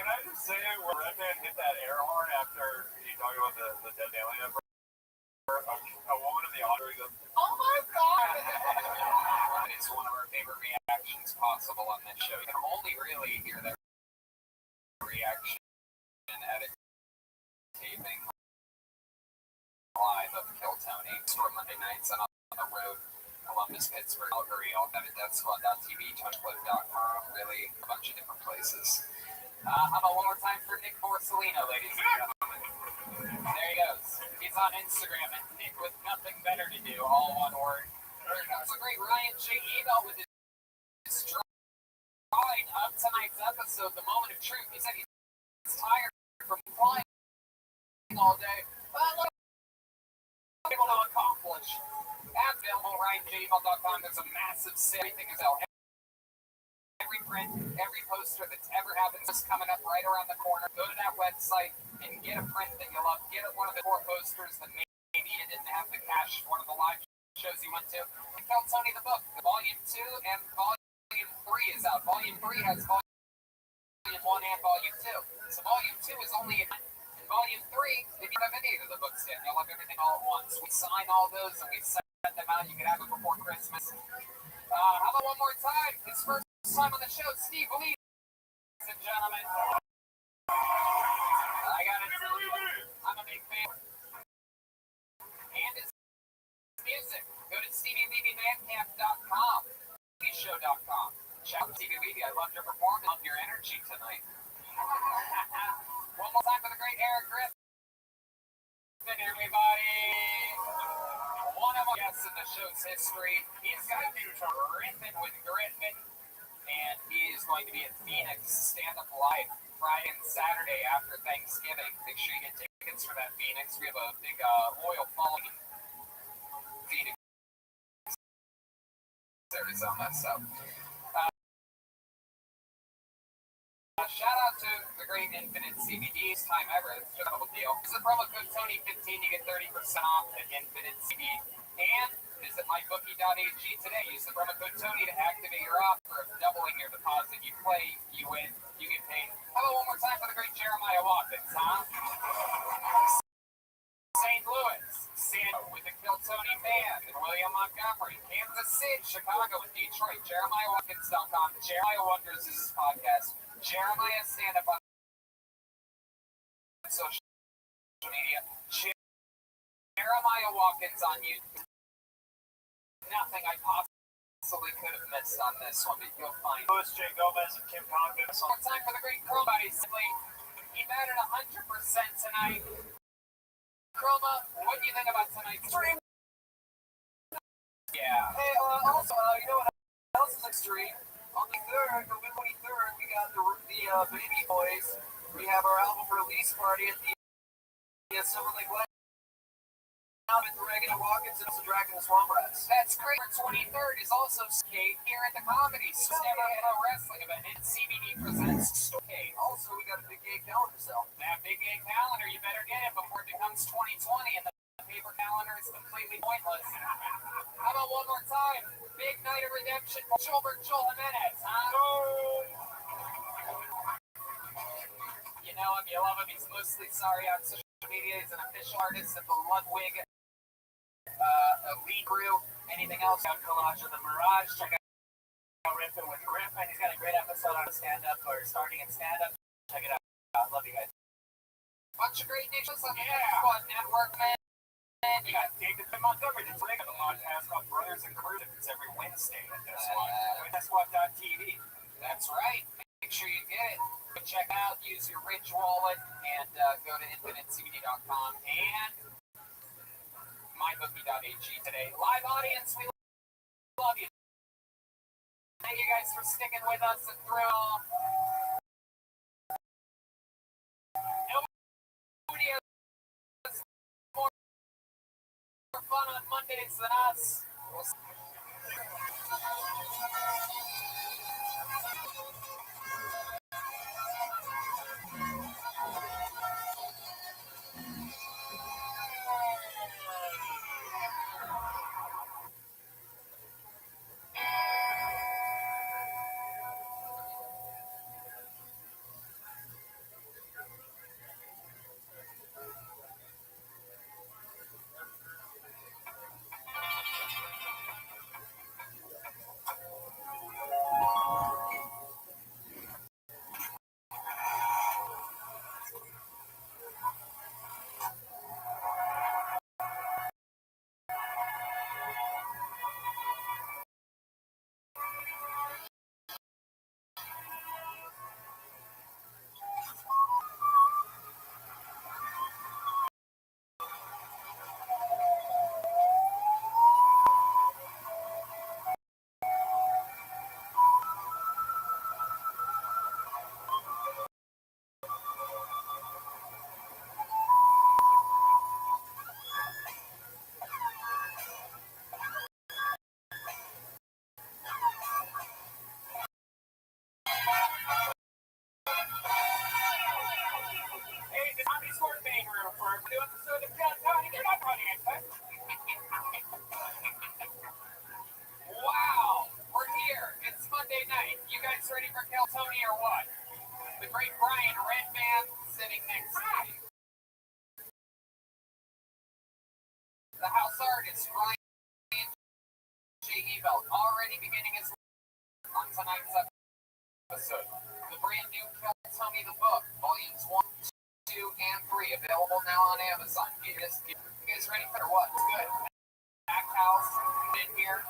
I just say where Redman hit that air horn after he talked about the dead alien? A woman in the audience goes, Oh my god! It's one of our favorite reactions possible on this show. You can only really hear that reaction at a taping live of Kill Tony. Store Monday nights and on the road. Columbus, Pittsburgh, Calgary, all that at deathsquad.tv, touchclip.com, really a bunch of different places. How about one more time for Nick Porcelino, ladies and gentlemen? There he goes. He's on Instagram at Nick with nothing better to do, all one word. That's a great Ryan J. email with his drawing of tonight's episode, The Moment of Truth. He said he's tired from flying all day. But able to accomplish. At available, RyanJemail.com. There's a massive sale. Everything is out. Every print, every poster that's ever happened is coming up right around the corner. Go to that website and get a print that you love. Get one of the 4 posters that maybe you didn't have the cash for one of the live shows you went to. And tell Tony the book. Volume 2 and Volume 3 is out. Volume 3 has Volume 1 and Volume 2. So Volume 2 is only in Volume 3, if you have any of the books yet, you'll have everything all at once. We sign all those and we send them out. You can have it before Christmas. How about one more time? His first time on the show, Steve Lee, ladies and gentlemen. I gotta tell you, I'm a big fan. And his music. Go to StevieLevyBandcamp.com, TVShow.com. Check out Stevie Levy. I loved your performance. Love your energy tonight. One more time for the great Eric Griffin, everybody. One of our guests in the show's history. He's got to do Griffin with Griffin, and he is going to be at Phoenix Stand Up Live Friday and Saturday after Thanksgiving. Make sure you get tickets for that Phoenix. We have a big loyal following in Phoenix, Arizona. So, shout out to the great Infinite CBD's time ever. It's a double deal. Use the promo code Tony15 to get 30% off at Infinite CBD. And visit mybookie.ag today. Use the promo code Tony to activate your offer of doubling your deposit. You play, you win, you get paid. How about one more time for the great Jeremiah Watkins, huh? St. Louis, San with the Kill Tony Band, and William Montgomery, Kansas City, Chicago, and Detroit. JeremiahWatkins.com. Jeremiah Wonders is his podcast. Jeremiah stand up on social media. Jeremiah Watkins on YouTube. Nothing I possibly could have missed on this one, but you'll find Louis J. Gomez and Kim Convin. more time for the great Chroma Buddy. He batted 100% tonight. Chroma, what do you think about tonight's stream? Yeah. Hey, also, you know what else is extreme? On the 3rd, November 23rd, we got the Baby Boys. We have our album release party at the Silver Lake Light. With Reagan Watkins and also Dragon the Swamp Rats. That's great. 23rd is also skate here at the Comedy Store. A wrestling event in CBD presents. Okay, also we got a big gay calendar sale. That big gay calendar, you better get it before it becomes 2020 and the paper calendar is completely pointless. How about one more time? Big night of redemption for Joel Jimenez, huh? You know him, you love him. He's mostly sorry on social media. He's an official artist of the Ludwig Elite Crew. Anything else? Got Collage of the Mirage. Check out Riffin with Griffin. He's got a great episode on stand-up or starting in stand-up. Check it out. Love you guys. Bunch of great nations on the Squad Network, man. You got David Montgomery. It's like a podcast called Brothers and Crew. It's every Wednesday at this one. WinSquad.tv. That's right. Make sure you get it. Go check it out. Use your Ridge wallet and go to infinitecbd.com and mybookie.ag today. Live audience, we love you. Thank you guys for sticking with us and through. Nobody has more fun on Mondays than us. Wow, we're here. It's Monday night. You guys ready for Kill Tony or what? The great Brian Redman sitting next to me. The house artist Brian J. Ebel already beginning his work on tonight's episode. The brand new Kill Tony the book, volumes 1, 2, and 3, available now on Amazon. You guys ready for what? It's good. Packed house in here.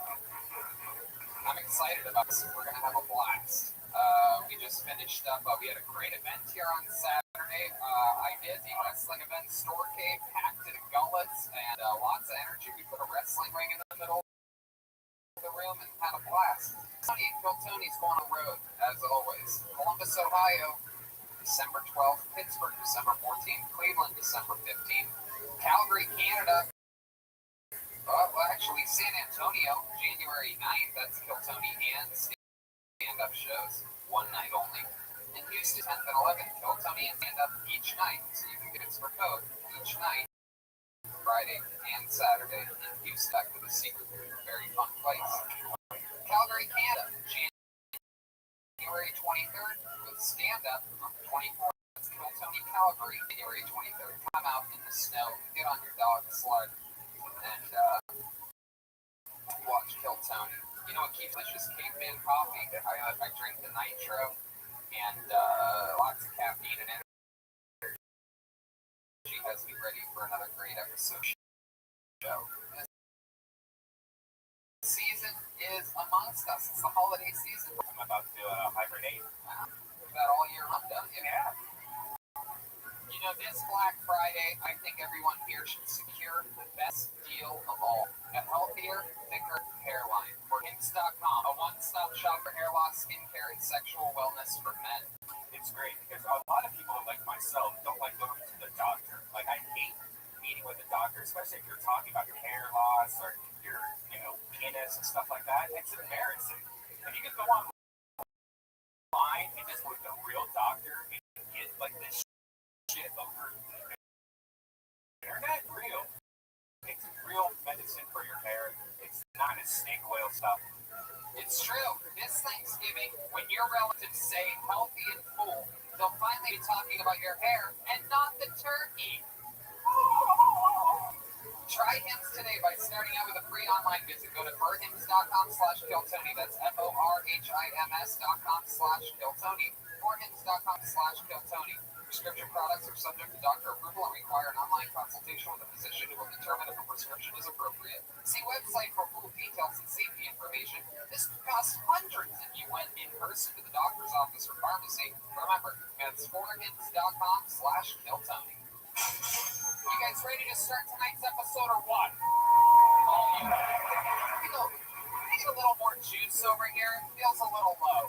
I'm excited about this. We're gonna have a blast. We just finished up. We had a great event here on Saturday. I did the wrestling event Storecade, packed to the gullets, and lots of energy. We put a wrestling ring in the middle of the room and had a blast. Tony and Kill Tony's going on the road, as always. Columbus, Ohio, December 12th. Pittsburgh, December 14th. Cleveland, December 15th. Calgary, Canada. Well, actually, San Antonio, January 9th. That's Kill Tony and stand-up shows. One night only. In Houston, 10th and 11th. Kill Tony and stand-up each night. So you can get it for code each night. Friday and Saturday in Houston. Back to the secret. Very fun place. Calgary, Canada. January 23rd with stand-up on the 24th. That's Kill Tony Calgary, January 23rd. Come out in the snow, get on your dog sled, and watch Kill Tony. You know what keeps us just caveman coffee? I drink the nitro and lots of caffeine and energy. Has me ready for another great episode show. This season is amongst us. It's the holiday season. I'm about to hibernate. About all year round, don't you? Yeah. You know, this Black Friday, I think everyone here should secure the best deal of all. A healthier, thicker hairline. For Hints.com, a one-stop shop for hair loss, skincare, and sexual wellness for men. It's great because a lot of people like myself don't like going to the doctor. Like I hate meeting with the doctor, especially if you're talking about your hair loss or your, penis and stuff like that. It's embarrassing. If you could go online and just go to the real doctor and get like this shit over the internet, real. It's real medicine for your hair. It's not a snake oil stuff. It's true. This Thanksgiving, when your relatives say healthy and full, they'll finally be talking about your hair and not the turkey. Try Hims today by starting out with a free online visit. Go to forhims.com/Kiltony. That's forhims.com/Kiltony. Forhims.com/Kiltony. Prescription products are subject to doctor approval and require an online consultation with a physician who will determine if a prescription is appropriate. See website for full details and safety information. This could cost hundreds if you went in person to the doctor's office or pharmacy. Remember, that's forhims.com/Kiltony. You guys ready to start tonight's episode or what? Oh, yeah. I need a little more juice over here. It feels a little low.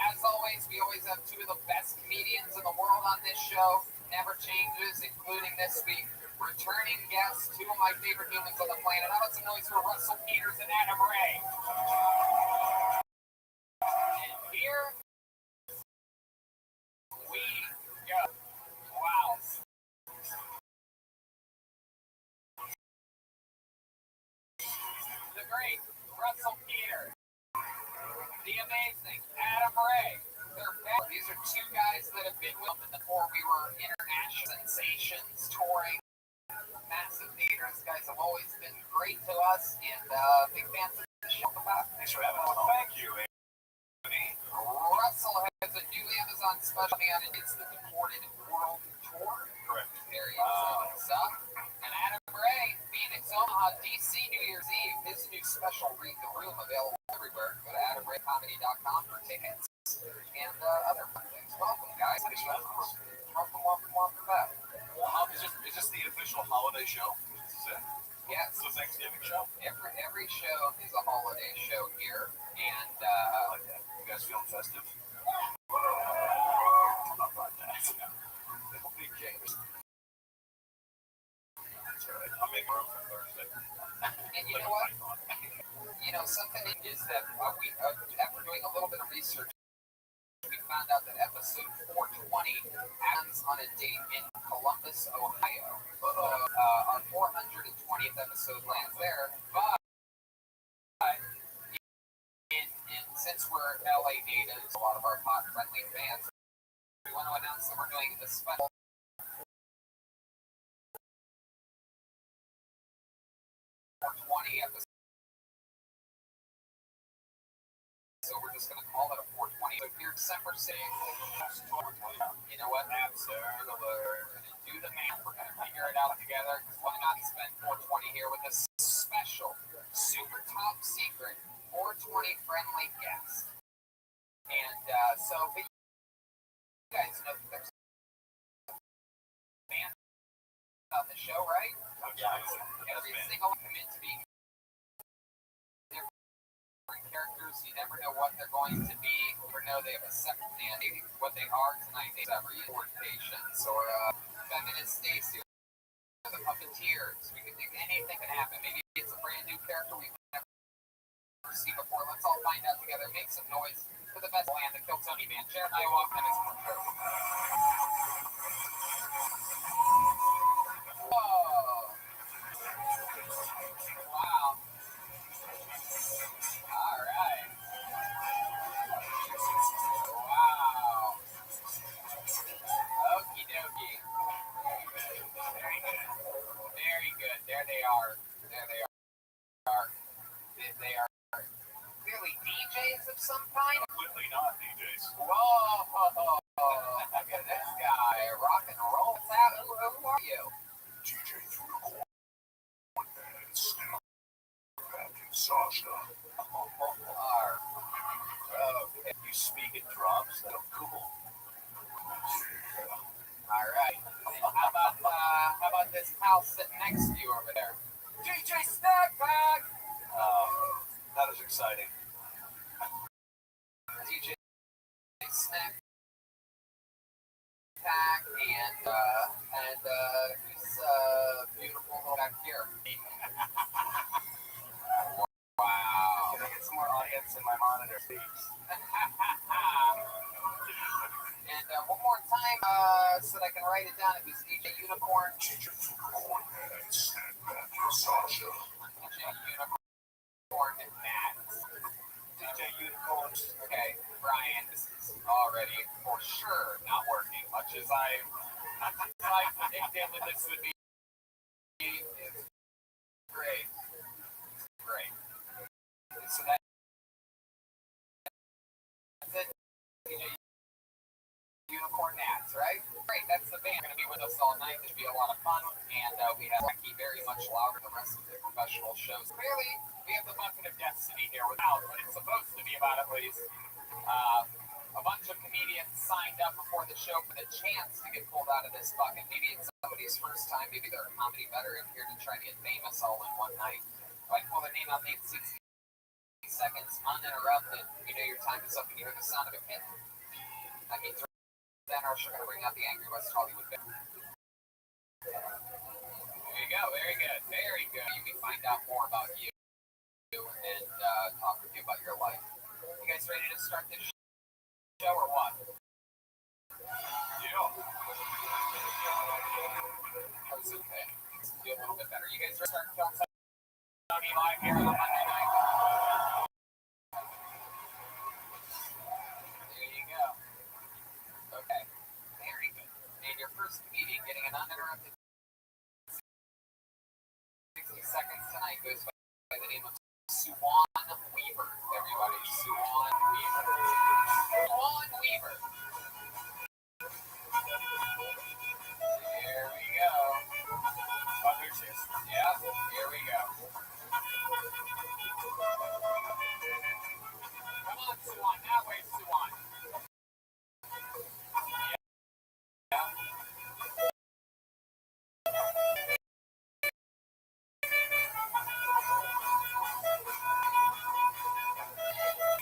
As always, we always have two of the best comedians in the world on this show. Never changes, including this week. Returning guests, two of my favorite humans on the planet. How about some noise for Russell Peters and Adam Ray? And here we go. Wow. The great Russell Peters. The amazing Adam Ray. These are two guys that have been with them before we were international sensations touring. Massive theaters. Guys have always been great to us and big fans of the show. Thanks for having us. Thank you, Anthony. Russell has a new Amazon special on it. It's the Deported World Tour. Correct. Very exciting stuff. And Adam Ray, Phoenix, Omaha, DC, New Year's Eve. His new special, Read the Room, available everywhere. Go to AdamRayComedy.com for tickets and other fun things. Welcome, guys. Thanks for having us. Welcome back. Well, is this the official holiday show? This is it? Yes. It's the Thanksgiving show? Every show is a holiday show here, and I like that. You guys feeling festive? Not like that. It'll be James. That's right. I'll make room for Thursday. And you know what? Something is that after doing a little bit of research, we found out that episode 420 ends on a date in Columbus, Ohio. Our 420th episode lands there, but since we're LA natives, a lot of our pod-friendly fans, we want to announce that we're doing the special 420 episode. So we're just going to call it a 420. So here, December 6th, you know what? Absolutely. We're going to do the math. We're going to figure it out together. Why not spend 420 here with a special, super top secret 420 friendly guest? And so you guys know that there's fans on the show, right? Every single one come in to be characters. You never know what they're going to be. You never know they have a second man. What they are tonight is every board patients or feminist Stacy or the puppeteers. We can think anything can happen. Maybe it's a brand new character we've never seen before. Let's all find out together. Make some noise for the best band, the Kiltony Band. Jeremiah Walkman is from Whoa. Wow. All right. Wow. Okie dokie. Very good. There they are. They are clearly DJs of some kind. Completely not DJs. Whoa. Look at this guy. rock and roll. Who are you? DJ Unicorn and Snapback and Sasha. Okay. You speak in drops? That's cool. All right. How about this house sitting next to you over there? DJ Snackback. That is exciting. DJ Snackback and who's beautiful back here? Wow. Can I get some more audience in my monitor, please? And one more time, so that I can write it down. It was DJ Unicorn. DJ Unicorn and Snapback and Sasha. DJ Unicorn and Matt. DJ Unicorn. Okay, Brian, this is already for sure not working. Much as I predicted that this would be. It's great. Great. So that's it. DJ Unicorn Nats, right? Great, that's the band. Going to be with us all night. It'll be a lot of fun, and we have Becky very much louder than the rest of the professional shows. Clearly, we have the bucket of destiny here without what it's supposed to be about, at least. A bunch of comedians signed up before the show for the chance to get pulled out of this bucket. Maybe it's somebody's first time. Maybe they're a comedy veteran here to try to get famous all in one night. If I pull their name out, maybe 60 seconds uninterrupted. You know your time is up and you hear the sound of a kitten. That means then are going to bring out the Angry West Hollywood band. There you go. Very good. Very good. You can find out more about you and talk with you about your life. You guys ready to start this show or what? Yeah. That was okay. Do a little bit better. You guys ready to start Film Tony live here on Monday night? There you go. Okay. Very good. And your first comedian getting an uninterrupted 60 seconds tonight goes by the name of Suwan Weaver. Everybody, Suwan Weaver. Suwan Weaver. Here we go. Oh, there she is. Yeah, here we go. Come on, Suwan. That way, Suwan. Yeah.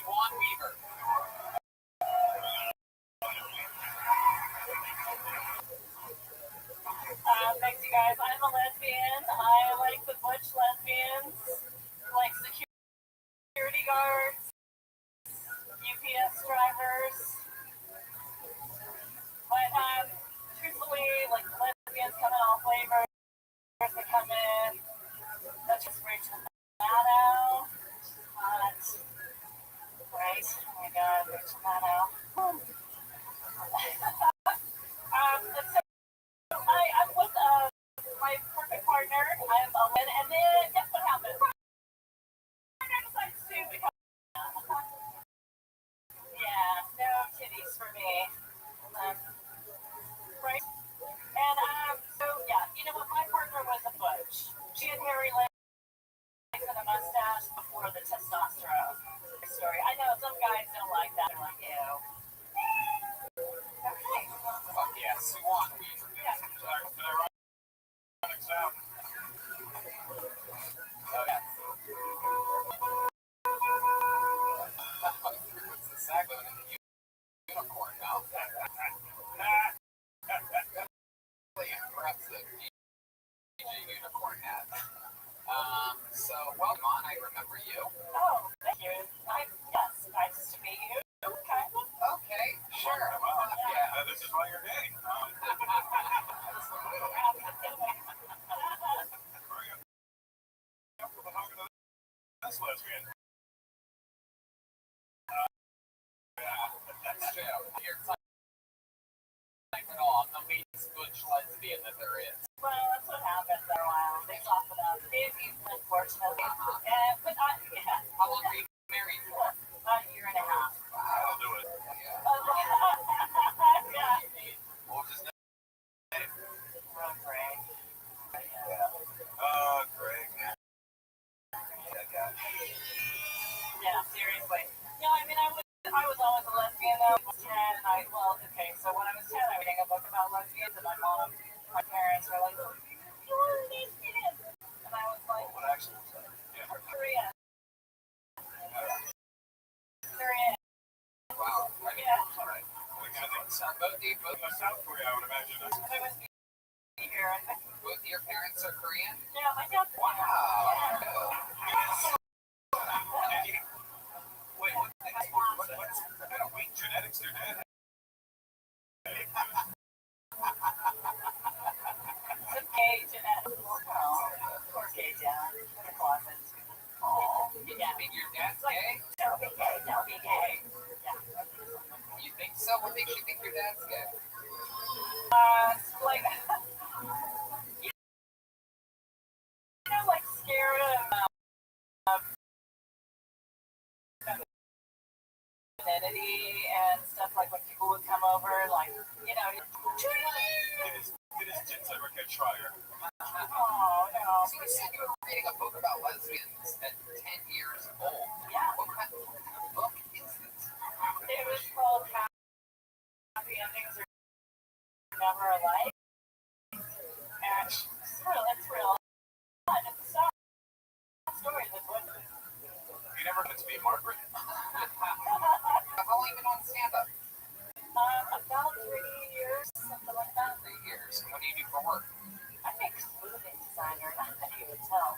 Suwan Weaver. Thanks, you guys. I'm a lesbian. I like the butch lesbians, like security guards, UPS drivers. But truthfully, like lesbians come in all flavors. They come in. That's just Rachel Maddow. Right? Oh my God, Rachel Maddow. I'm with my perfect partner. I'm a win, and then guess what happened? Partner decides to become. Yeah, no titties for me. Right? And so yeah, you know what? My partner was a butch. She had hairy legs and a mustache before the testosterone. Story. I know some guys don't like that. They're like, ew. Okay. Fuck yeah, Suwan Weaver. Yeah. Did I run an exam? Okay. What's the exactly what the unicorn now? Really impressive. DJ Unicorn hat. So welcome on. I remember you. Oh, thank you. Yes, nice to meet you. Okay. Okay, sure. Yeah. This is why you're dating. That's lesbian. That's true. You're type at all. The least butch lesbian that there is. Well, that's what happens for a while. They talk about it, unfortunately. But yeah. How long were you married for? A year and a half. I'll do it. Yeah. Yeah. We'll just was always a lesbian though. I was 10 and so when I was 10 I was reading a book about lesbians and my parents were like, you want to be lesbian? And I was like, What accent was that? yeah. Korean. Korean. Wow. Yeah. All right. Both South Korea, I would imagine. I was here. both your parents are Korean? Yeah, my dad's Wow. Wait, what's kind of weak genetics their dad had? Some gay genetics. Poor gay dad in the closet. You think your dad's gay? Don't be gay, don't be gay. You think so? What makes you think your dad's gay? Like, like scared of femininity and stuff, like when people would come over, like, Did his tits ever catch fire? oh, no. So you said you were reading a book about lesbians at 10 years old. Yeah. What kind of book is this? It was called Happy Endings Are Never Alike. And it's real. And it's a sad story. That's what You never got to meet Margaret? How long you been on stand-up? about 3 years, something like that. 3 years. What do you do for work? I think clothing designer, not that you would tell.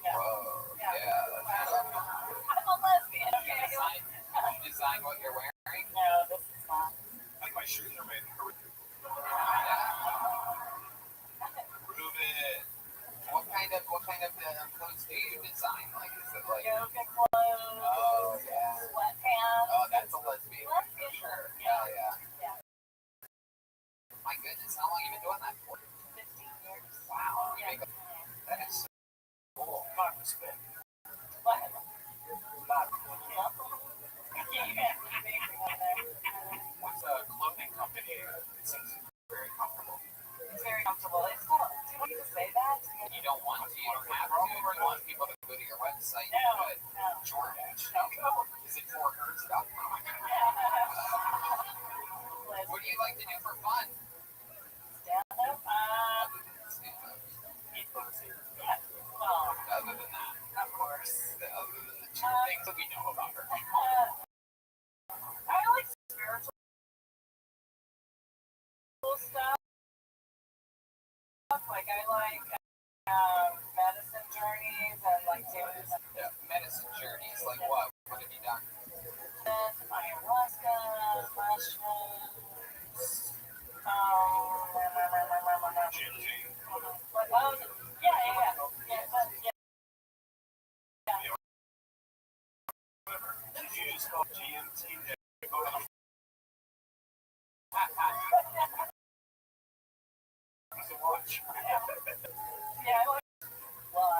Yeah. Whoa. Yeah. Yeah. I'm a lesbian. You design what you're wearing? No, this is not. I think my shoes are made in Korea. Prove it. What kind of clothes do you design? Like, is it like? Yoga clothes. Oh yeah. Sweatpants. Oh, that's a lesbian for sure. Hell yeah. Yeah. My goodness, how long you been doing that for? 15 years. Wow. Yeah. That is so cool. Not respect. What? Not What's a clothing company? It seems very comfortable. It's very comfortable. It's cool. Do you want me to say that? You don't want to. You don't have to. You want people to go to your website. No. But No. DoorDash. Is it forherds.com? What do you like to do for fun? Stand up. Yeah. Well, Other than that, of course. other than the two things that we know about her. I like spiritual stuff. Like I like medicine journeys and like doing Yeah, medicine journeys. Like what? What have you done? ayahuasca, mushrooms. Did you just call GMT? Watch. Well,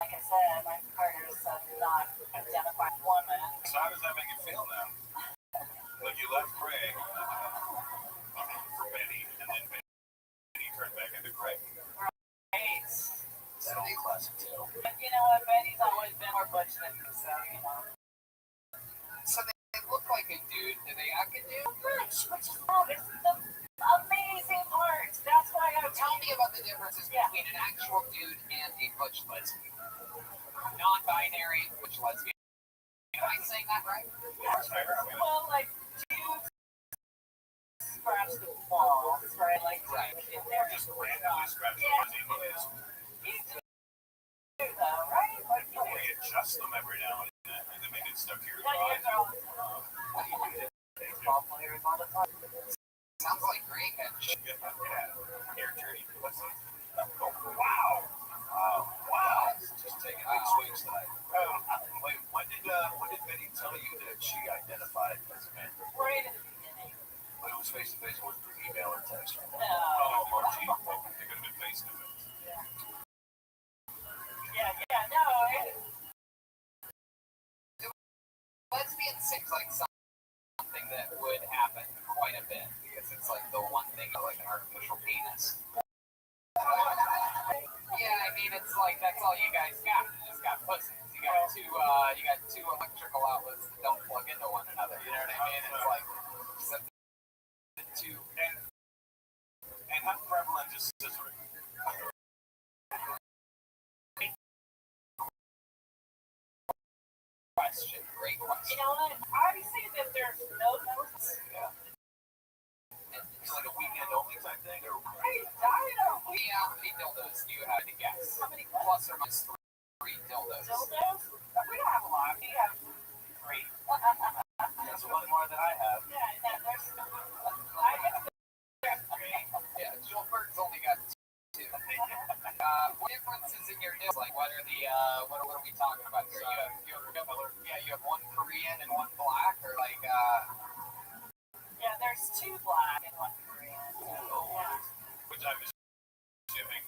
like I said, my partner's not identified woman. So how does that make you feel now? When you left Craig for Betty, and then Betty turned back into Craig. Right. That'll be classic too. But you know what? Betty's always been more butch than me, so you know. So they look like a dude. Do they act a dude? Butch, which is the amazing part. That's why I Tell me about the differences Yeah. between an actual dude and a butch lesbian. Non-binary butch lesbian. Am I saying that right? well, like dudes scratch the balls, right? Like Right. they're Just randomly scratch the Yeah. fuzzy buzz. You do though, right? Like you do. We adjust them every now and then, and then make it stuck to your Yeah, you thigh. guys are all the time. What do you do? Baseball players all the time. Sounds like great. Yeah. Air journey. What's it? Oh, wow. Wow. Just taking big swings tonight. Wait, when did Betty tell you that she identified as a man? Right at the beginning. When it was face to face, was through email or text? No. Oh, Margie. It could have been face to face. Yeah, no. Lesbian seems like something that would happen quite a bit because it's like the one thing like an artificial penis. Yeah, I mean it's like that's all you guys got. You just got pussies. You you got two electrical outlets that don't plug into one another. You know what I mean? It's like the two. And how prevalent is scissoring? Question. Great question. You know what? I already say that there's no notes. Yeah. It's like a weekend only type thing, or Yeah, how many dildos do you have to guess? How many Plus or minus three dildos. dildos? We don't have a lot. We have 3. that's one more than I have. Yeah, there's. I have 3. Yeah, Gilbert's only got 2. What differences in your dildos? Like, what are the what are we talking about here? You have one Korean and one black, or like Yeah, there's 2 black and 1 Korean. Yeah. Which I'm assuming,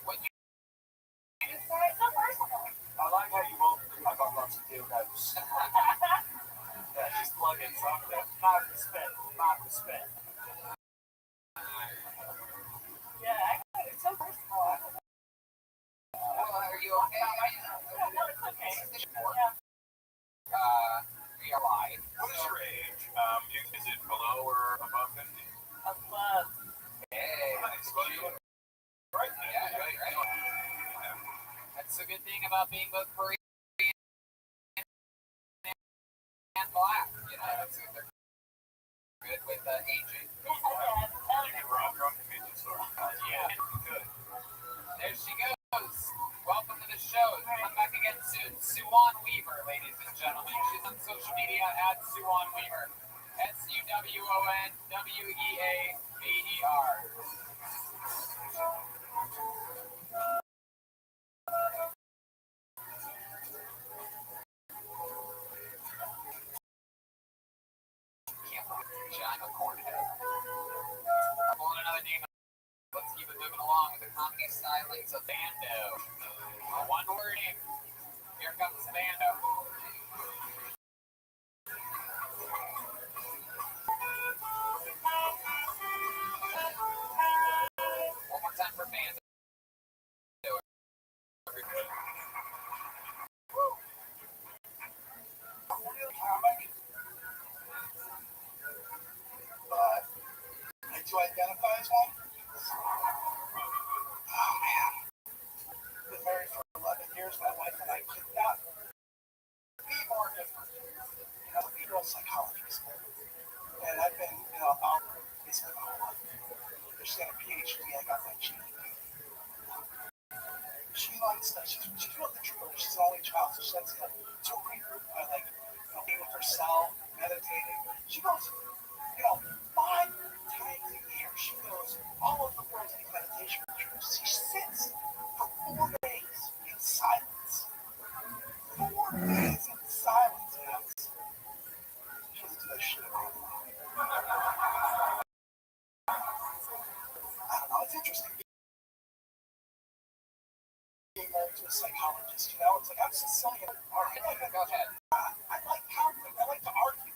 what you Sorry, it's not personal. I like how you both. I got lots of dildos. Yeah, just plug in something. Not respect. Yeah, it's so personal. are you okay? No, it's okay. We are live. what is your age? Is it below or above 50? Above. Hey, Nice. Well, you look right. Yeah, right. That's the good thing about being both Korean and black. You know, that's they're good with aging. You can rob your own convenience store. Yeah, good. There she goes. Welcome to the show. Come back again soon. Suwon Weaver, ladies and gentlemen. She's on social media at Suwon Weaver. SUWONWEAVER. China Cornhead. I'm pulling another name. Let's keep it moving along with the comedy stylings of Bando. One word in. Here comes Bando. One more time for Bando. Did you identify as one? Oh man. Been married for 11 years. My wife and I could not be more different. You know, I'm a psychologist. And I've been, about basically my whole life. She's got a PhD. I got my GED. She likes that. She's real introverted. She's an only child, so she likes to read. Like, being with herself, meditating. She goes, 5 times a year. She goes all over the world to meditation retreats. She sits for 4 days in silence. 4 days in silence, guys. She doesn't do that shit at all. I don't know. It's interesting. Being married to a psychologist, it's like I'm Sicilian. Go ahead. I like conflict. I like to argue,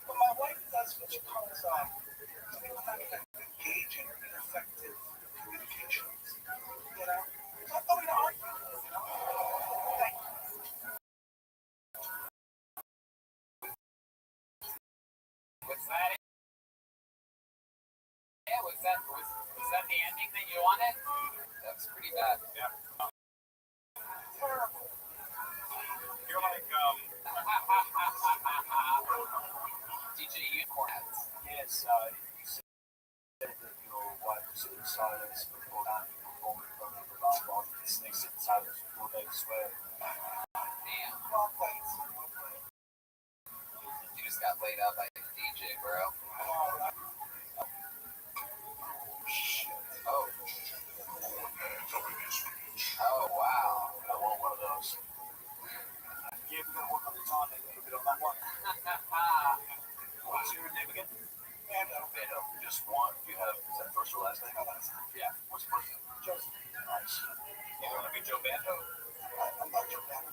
But my wife does what she calls engage in ineffective communications. So I'm going to argue. Thank you. Was that it? Yeah, was that the ending that you wanted? That's pretty bad. Yeah. Terrible. You're like, DJ Unicorn Heads. Yes, you said that your wife was in silence before that performing in front of the live audience. They sit in silence for 4 days, swear. Damn. Well played. You just got laid out by a DJ, bro. Shit. Oh. Oh, wow. I want one of those. Yeah, we're going to work on the time and a little bit on that one. What's your name again? Bando. Just one. Do you have, is that first or last name? Yeah. What's the first name? Joseph. Nice. You want to be Joe Bando? I'm not Joe Bando.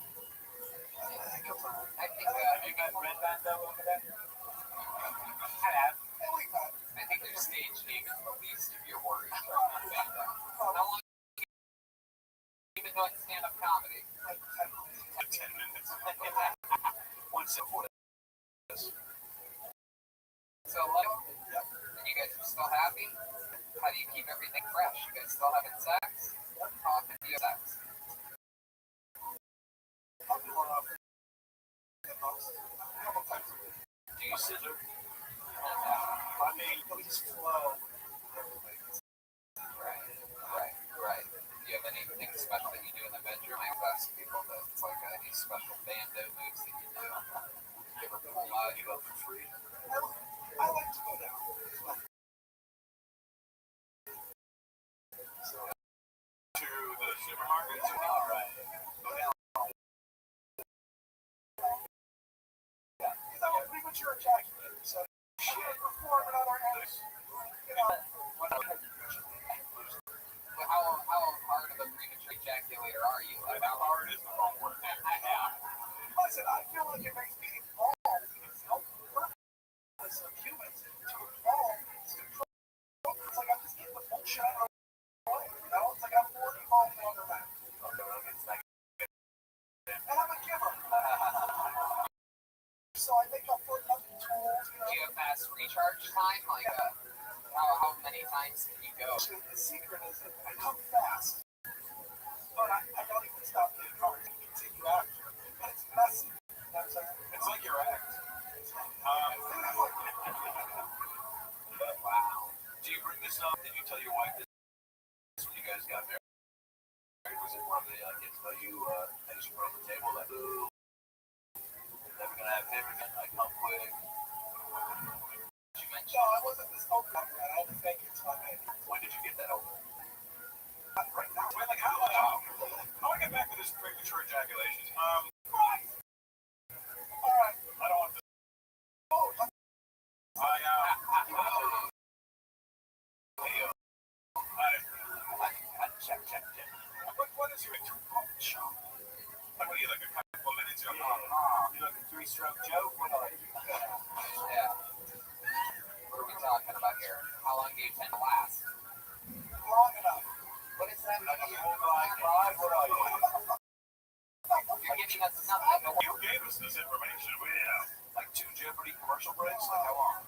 I think You got Red Bando over there? I have. been doing stand-up comedy? Like 10 minutes. Once in 4 days. So, like, and you guys are still happy? How do you keep everything fresh? You guys still having sex? How often do you have sex? Do you scissor? I mean, please flow. Right. Do you have anything special that you do in the bedroom? I always ask people that it's like any special bando moves that you do. You ever pull out, you go for free? I like to go down. To the supermarket? All right. Go down. Because I'm a premature ejaculator, so shit perform another house. You know, How hard of a premature ejaculator are you? Like, how hard is the wrong word? listen, I feel like it makes me evolve. It's no purpose of humans to evolve. It's control. It's like I'm just getting the full shot of life, you know? It's like I'm 40 miles on the map. And I'm a giver. So I make up for nothing tools, you know? Do you have fast recharge time? Like, how many times can you go? The secret is that I come fast, but I don't even stop getting hard. I continue after. And it's messy. You know what I'm saying? It's like your act. Wow. Do you bring this up? Did you tell your wife this when you guys got married? Was it one of the kids tell you, I just broke the table, like, ooh, never gonna have him again, I come quick. You mentioned No, I wasn't this open up yet. I had to fake it till I made it. When did you get that open? Right now. Wait, like, how I get back to this premature ejaculation? Right. All right. I don't want this. Oh, Check. What is your shop? Like, what are you, like a couple of minutes? You're you like a three-stroke joke? What are you? Yeah. What are we talking about here? How long do you tend to last? Long enough. What is that? Like a whole live. What are you? You're giving us nothing to You gave us this information. We like 2 Jeopardy commercial breaks? Like, how long?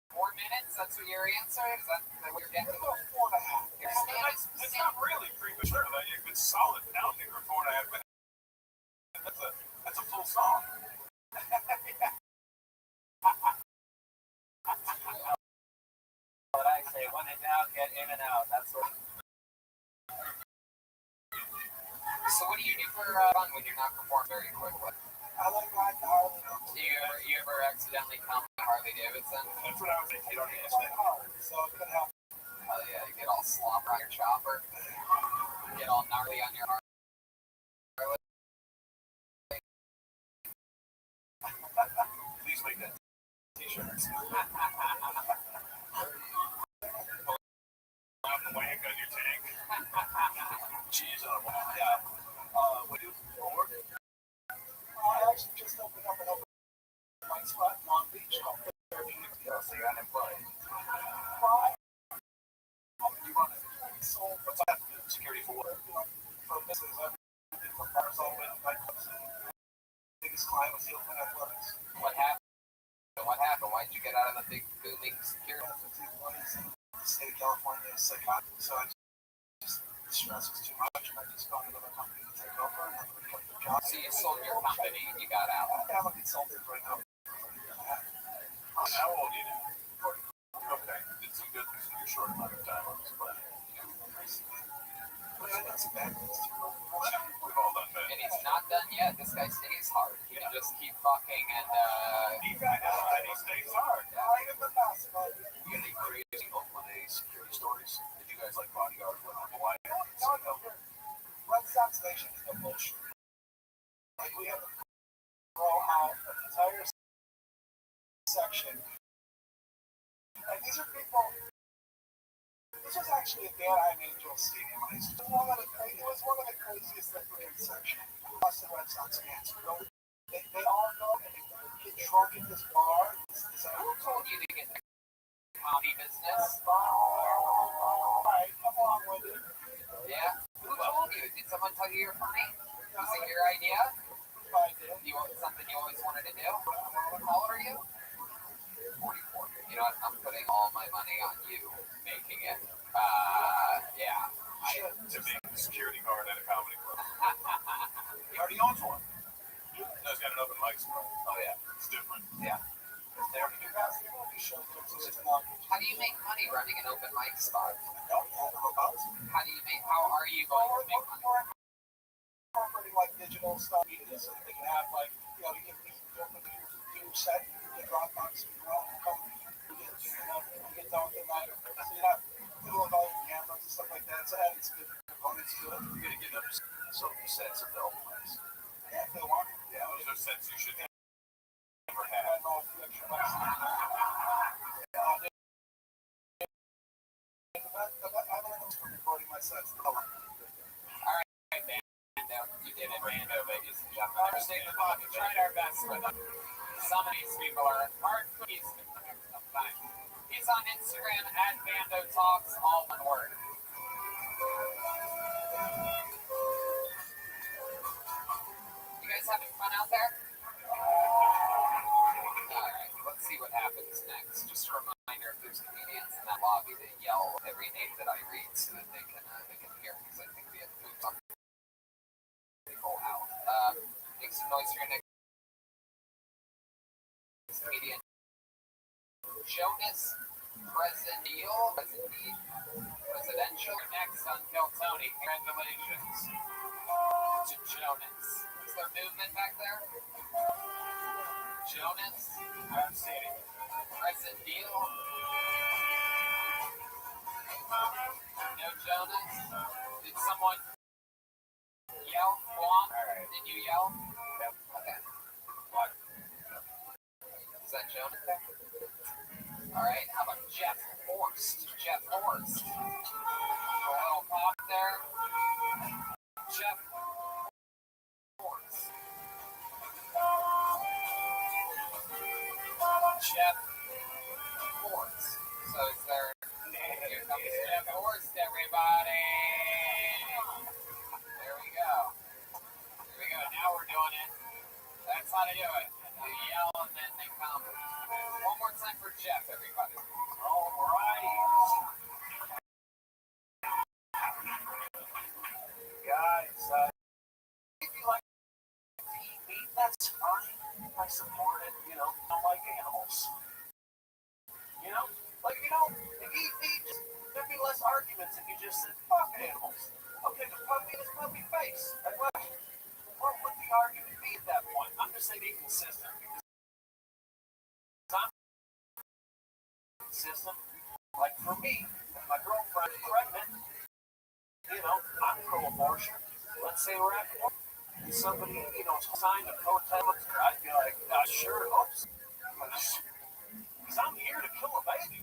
4 minutes? That's what your answer is? That what you're getting? 4.5. Your stand is It's not really premature. Like, you've been solid pounding for 4.5 minutes. That's a full song. What I say, when in doubt, get in and out. That's what. So what do you do for fun when you're not performing very quickly? I like riding Harley. Do you ever accidentally come to Harley Davidson? That's what I was thinking. You don't need to It's say. hard, so it could help. Oh yeah, you get all slobber on your chopper. Get all gnarly on your Harley. Please make that t-shirts. Out the wank on your tank. Cheese on a wall. Yeah. What do you do for work? I actually just opened up an open mic spot in Long Beach called Therapeutic. Yeah, so you're unemployed. Why? You run it. So, What's that? Security for what? for business, everything from bars all the way to nightclubs. Biggest client was the Oakland Athletics. What happened? Why'd you get out of the big booming security? The state of California is psychotic, so I just the stress was too much, and I just found another company to take over, and I'm going to the job. So you sold your company and you got out. I'm a consultant right now. How old are you now? Okay. Did some good things in your short amount of time on this planet. But I did some bad things too. We've all done bad. And he's not done yet. This guy stays hard. He can just keep fucking and He stays hard. Right in the mouth, buddy. You got any crazy Oakland A's security stories? Did you guys like bodyguard when on Hawaii? No. Red Sox Nation is no bullshit. Like, we have to throw out an entire section. And these are people. This was actually at the Anaheim Angels Stadium. It was one of the craziest things in the section. Us the Red Sox fans. They all go and they get drunk at this bar. who told you to get in the comedy business? Alright, come on with it. Yeah? Who told you? Did someone tell you you're funny? Was it your idea? Something you always wanted to do? How old are you? 44. You know what? I'm putting all my money on you making it. Yeah. To be the security guard at a comedy club. He already owns one. No, he's got an open mic spot. Oh, yeah. It's different. Yeah. They already do basketball. He shows up to 6 o'clock. How do you make money running an open mic spot? How How are you going to make money? Incorporating like digital stuff, media, so that they can have like, you know, you can do set, you get Dropbox, you come, you get done with the night. So you're not fiddling with all your cameras and stuff like that. So adding some good components to it. You're gonna get up some sets of the open mics. Yeah, if they want. Yeah, those are sets you should never I have. don't know if the extra bucks. I've learned from recording my sets. Alright, man. You did it, Rando, ladies and gentlemen. Understand the thought. We tried our best with them. Some of these people are hard cookies to sometimes. He's on Instagram at Bando Talks, all one word. You guys having fun out there? Alright, let's see what happens next. Just a reminder, if there's comedians in that lobby, they yell every name that I read so that they can hear, because I think we have food on people out. Make some noise for your next comedian. Jonas Presidential. Next on Kill Tony. Congratulations to Jonas. Is there movement back there? Jonas? I don't see any. Presidential. No Jonas? Did someone yell? Guam? Did you yell? Yep. Okay. What? Is that Jonas there? Alright, how about Jeff Horst? Jeff Horst. A little pop there. Jeff Horst. Jeff Horst. So is there... Here comes Jeff Horst, everybody. There we go. There we go. Now we're doing it. That's how to do it. They yell and then they come. One more time for Jeff, everybody. All right. Guys, if you like TV, that's fine. I support it, you know, I like animals. You know, like, you know, if you eat, there'd be less arguments if you just said, fuck animals. Okay, the puppy in his puppy face. Like, what would the argument be at that point? I'm just saying be consistent, because I'm consistent. Like, for me, if my girlfriend's pregnant, you know, I'm pro-abortion. Let's say we're at work, and somebody, you know, signed a protest, I'd be like, sure, oops. Because I'm here to kill a baby.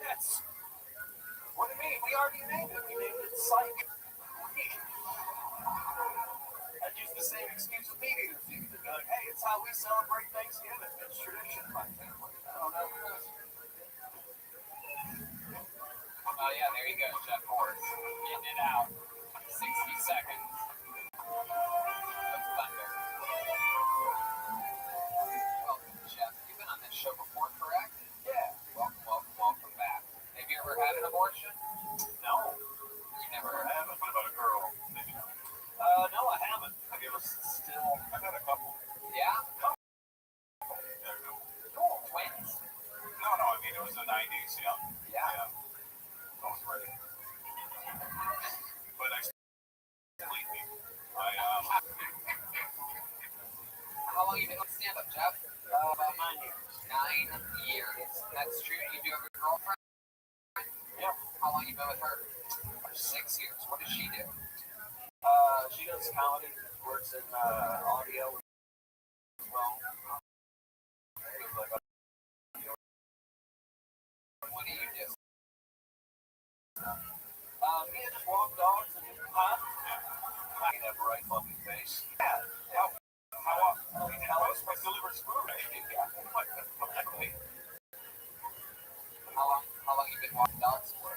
That's, what do you mean? We already named it. We named it Psych. I'd use the same excuse with meat eaters. They'd be like, hey, it's how we celebrate Thanksgiving. It's tradition in my family. I don't know. Oh, yeah, there you go, Jeff Horst. Getting it out. 60 seconds of thunder. Welcome, Jeff. You've been on this show before, correct? Yeah. Welcome back. Have you ever had an abortion? No. You never What about a girl? Maybe not. No, I haven't. Have you ever still? I've had a couple. Yeah? There you go. Cool. Twins? No, I mean, it was the 90s, yeah. Yeah. I was ready. But I believe me. How long have you been on stand-up, Jeff? About 9 years. 9 years. That's true. You do have a girlfriend? Yep. How long have you been with her? 6 years. What does she do? She does comedy, works in audio as well. What do you do? Me and just walk dogs and I can have a right fucking face. Yeah. How else I deliver food? How long you been walking dogs for?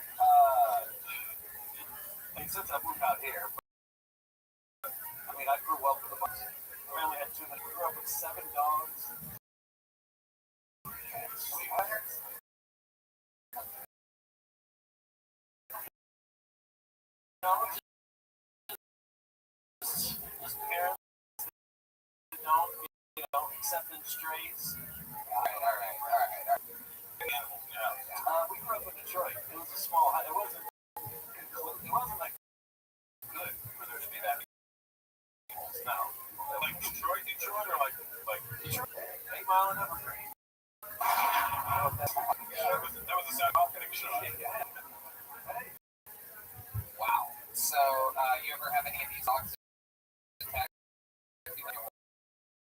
Since I moved out here. just parents that don't, accepting strays. All right. Animals, yeah. We grew up in Detroit. It was a small. It wasn't like good for there to be that many animals. No, Like Detroit, or like Detroit, 8 Mile and Evergreen. that was a South African show. Wow. So, you ever have any of these dogs attack you when you're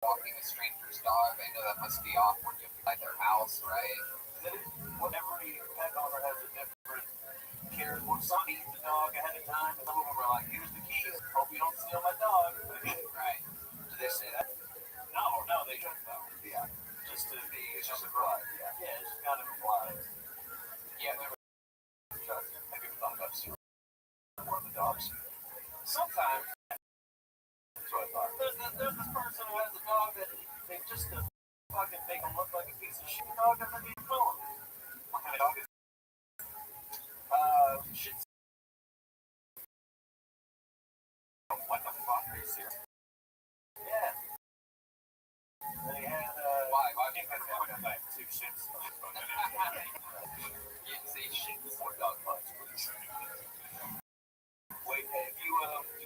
walking a stranger's dog? I know that must be awkward to like their house, right? Every pet owner has a different care. Some eat the dog ahead of time, and some of them are like, "Here's the keys. Hope you don't steal my dog." Right. Do they say that? No, they don't. Yeah, just to be. It's just a bribe. Yeah, it's just kind of a bribe. Yeah. Have you ever thought about stealing one of the dogs? Sometimes. That's what I thought. There's this person who has a dog that they just to fucking make him look like a piece of shit. The dog doesn't even know him. What kind of dog is it? Shih Tzu. What the fuck? Are you serious? Yeah. They had, Why? I think that's how I got back to Shih Tzu. You didn't say shit before dog bites. Wait, have you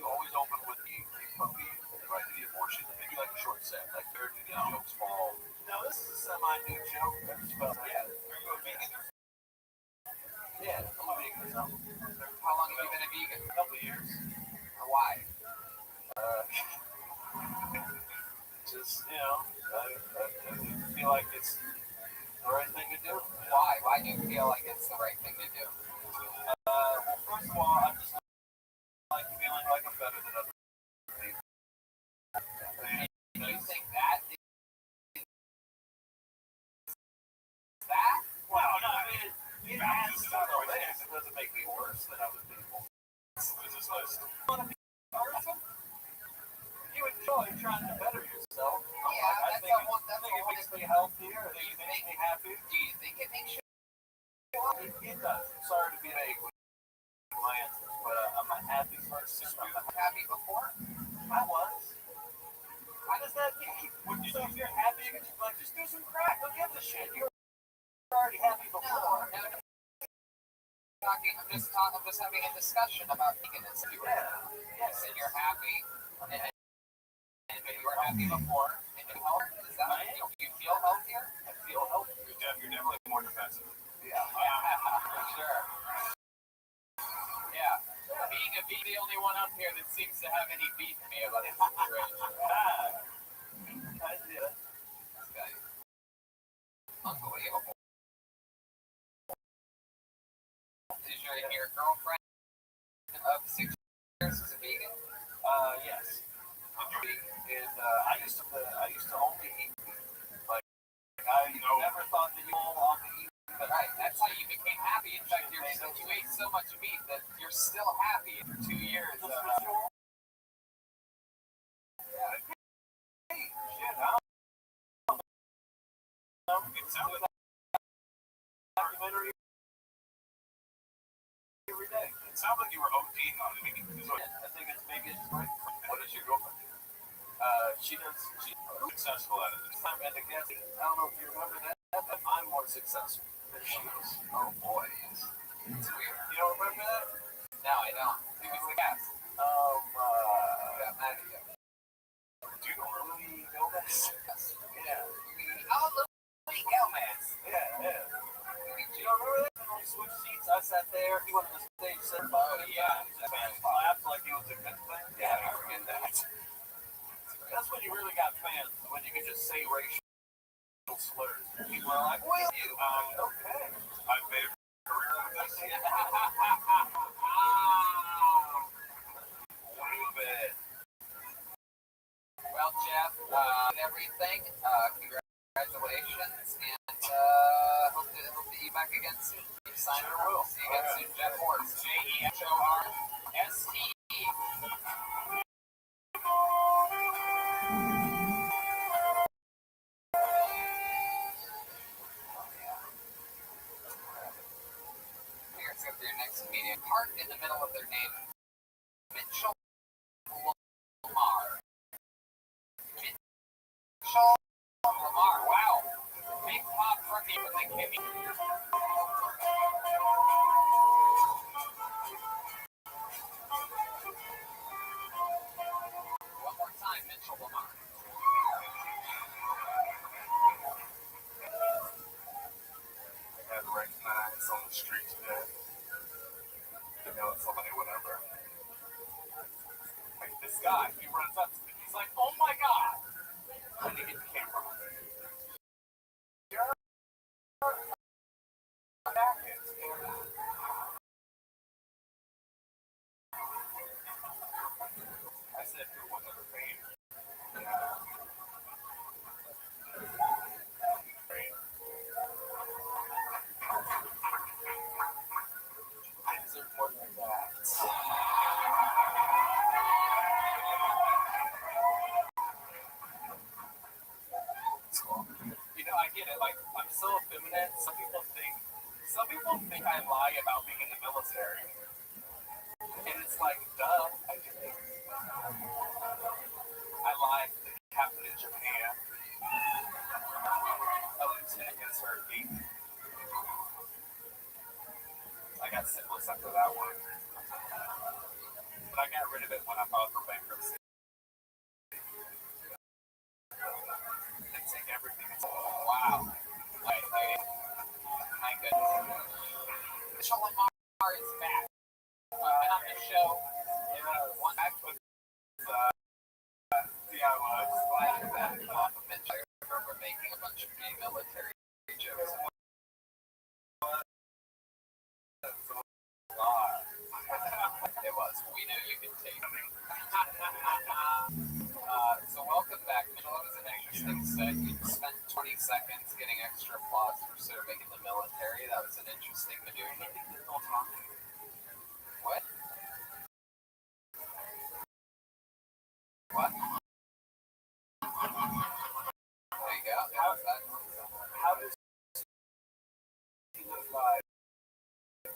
always open with the puppy right to the abortion? Maybe like a short set, like 30 jokes fall. No, this is a semi-new joke. Yeah. Are you a vegan? Yeah, I'm a vegan. How long have you been a vegan? A couple of years. Why? Just, I feel like it's the right thing to do. Why? Why do you feel like it's the right thing to do? Well, first of all, I just like feeling like I'm better than other people. Do you think that is that? Well, no, I mean, it adds to the list. It doesn't make me worse than other people. What is this list? Want to be a person? You enjoy trying to better yourself. Yeah, I think it makes me healthier. I think it makes me happy. Do you think it makes you? It does. I'm sorry to be vague with my answers, but I'm a happy person. I'm happy before. I was. How does that mean? So if you're happy, you can just do some crack. Who gives a shit? You're already happy before. No. I'm just having a discussion about veganism. Yes. And you're happy, and you were happy before, and you're healthy. Is that right? Do you feel healthier? I feel healthy. You're definitely more defensive. Yeah, for sure. Yeah. Being a bee, the only one up here that seems to have any beef in me about this situation. I did. This guy. Unbelievable. Is your girlfriend of 6 years is a vegan? Yes. And I used to only eat meat. Like I never thought that you all eat. But right, that's how you became happy. In fact, you ate so much meat that you're still happy after 2 years. It sounds like Documentary every day. It sounds like you were ODing on it. I think it's maybe it's right. What does your girlfriend do? She's successful at it. time at the guest. I don't know if you remember that, but I'm more successful than she is. Oh boy, it's weird. You don't remember that? No, I don't. Who was the guest? Got mad at you. Do you know Louis Gomez? Yeah. Oh, Louis Gomez. Yeah. You don't remember that? When we switched seats, I sat there. He went on the stage, said, yeah. Fans laughed like it was a good thing. Yeah, I forget that. That's when you really got fans, when you can just say racial slurs. People are like, will you? Okay. I've made a career out of this. A little bit. Well, Jeff, everything. Congratulations, and hope to see you back again soon. Simon will. See you again soon, Jeff Horst. JEHORSE. Here's their next meeting. Heart in the middle of their name. guy. He runs up to me. He's like, "Oh my god!" I need to get the camera. You're back in. I said, "Who was a fan?" Is there more than that? You know, I get it. Like, I'm so effeminate. Some people think I lie about being in the military, and it's like, duh. I lied to the captain in Japan. A lieutenant in Turkey. I got syphilis after that one, but I got rid of it when I filed for bankruptcy. They take everything. Wow. Wait. My goodness. Mitchell Lamar is back. Been on the show. One back with I was glad that off of Mitchell. I remember making a bunch of gay military jokes. It was. We knew you could take me. So welcome back, Mitchell. That was an interesting set. You spent 20 seconds getting extra applause for serving in the military. That was an interesting maneuver. What? What? There you go. How does he look like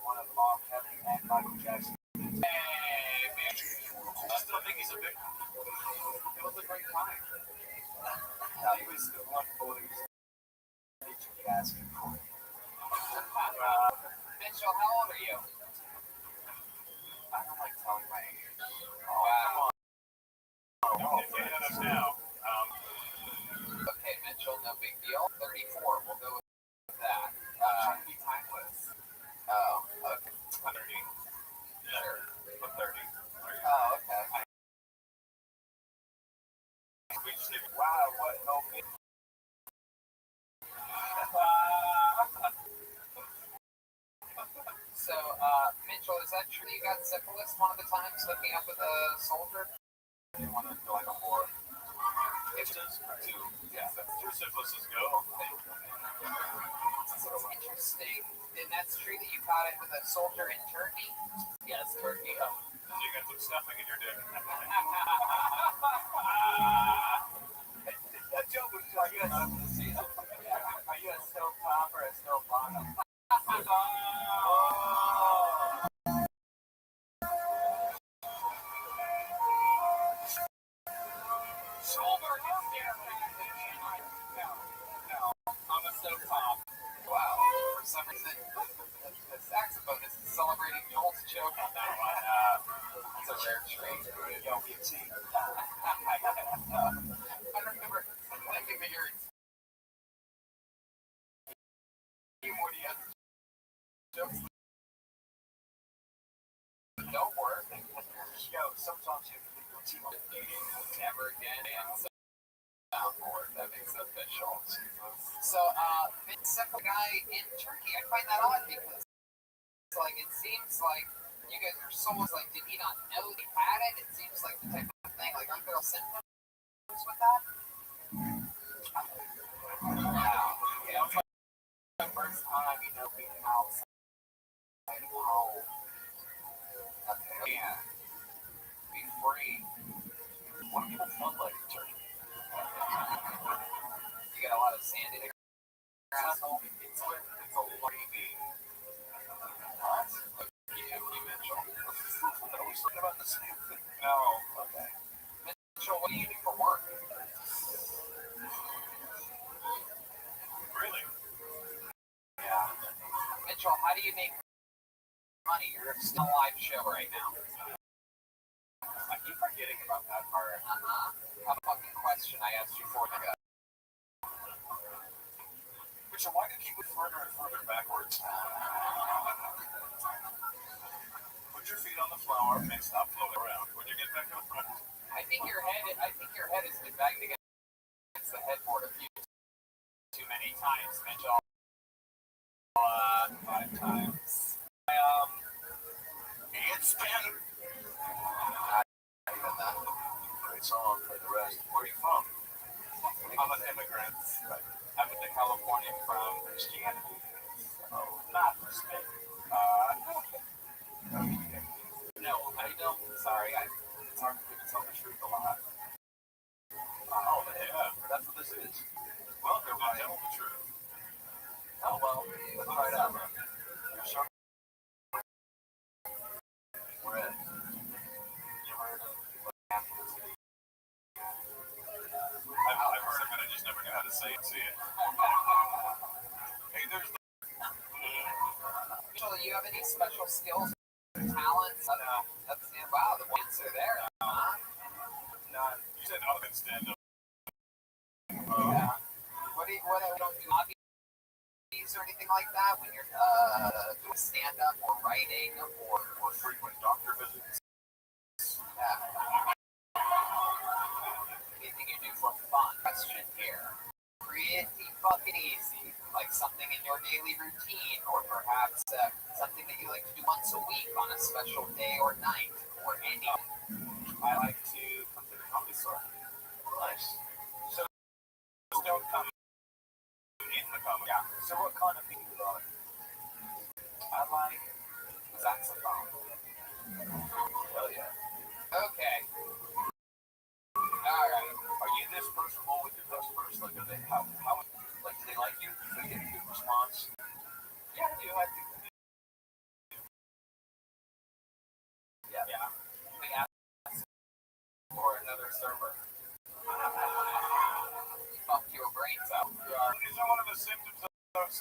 one of R. Kelly and Michael Jackson? Hey, man. I still think he's a big. It was a great time. He was wonderful. He was asking for. Mitchell, how old are you? I don't like telling my age. Wow. Now. Okay, Mitchell, no big deal. 34. We'll go with that. Trying to be timeless. Oh, okay. 30. Sure. But 30. Oh, okay. We just did, wow, what? No big. So, Mitchell, is that true you got syphilis one of the times hooking up with a soldier? You want to feel like a whore? It does two. Yeah, that's two syphilises go. That's interesting. And that's true that you caught it with a soldier in Turkey? Yes, Turkey. You got some stuffing in your dick. That joke was just good. Are you a stove top or a stove bottom? Shoulder is there. No. I'm a stove top. Wow. For some reason, the saxophonist is celebrating Joel's joke on that one. It's a rare treat. Yo, we see. I remember thinking that you're more the other jokes that don't work. Yo, sometimes you can do a team up never again and soundboard. That makes it official. So, second guy in Turkey, I find that odd because like it seems like you guys are souls. Like, did he not know he had it? It seems like the type of thing. Like, aren't there symptoms with that? Wow. Yeah, it's like the first time, being outside of home. Yeah. Be free. What do people feel like in Turkey? You got a lot of sand in your asshole. It's a wavy. What? Yeah, Mitchell. Are we talking about the same thing? No. Okay. Mitchell, what do you do for work? Really? Yeah. Mitchell, how do you make money? You're still a live show right now. I keep forgetting about that part. A fucking question I asked you for ago. Mitchell, why do you keep it further and further backwards? Put your feet on the floor and stop floating around. When you get back to the front, I Mitchell. 5 times. It's been Great song for the rest. Where are you from? I'm an immigrant. I moved to California from Christianity. Oh, not respect. No, I don't. Sorry, it's hard for me to tell the truth a lot. Oh, yeah, that's what this is. welcome to Tell the Truth. Oh, well, let's try it out. You're sure? Where at? You heard of Athens City? I've heard of it, I just never knew how to say it. See it. Hey, there's the Mitchell, you have any special skills or talents? That's wow, the wins are there. none. You said other than stand up. Yeah. What don't do hobbies or anything like that when you're doing stand up or writing or Frequent doctor visits. anything you do for fun? Question here. Pretty fucking easy. Like something in your daily routine, or perhaps something that you like to do once a week on a special day or night, or any. I like to come to the comedy store. Nice. So don't come in the comedy. Yeah. So what kind of people do you like? I like saxophone. Hell yeah. Okay. All right. Are you this personable with your customers? Like, are they how like do they like you? Do they get a good response? Yeah, I do. I do. Yeah. We ask for another server. Fuck your brains out. Is that one of the symptoms of drives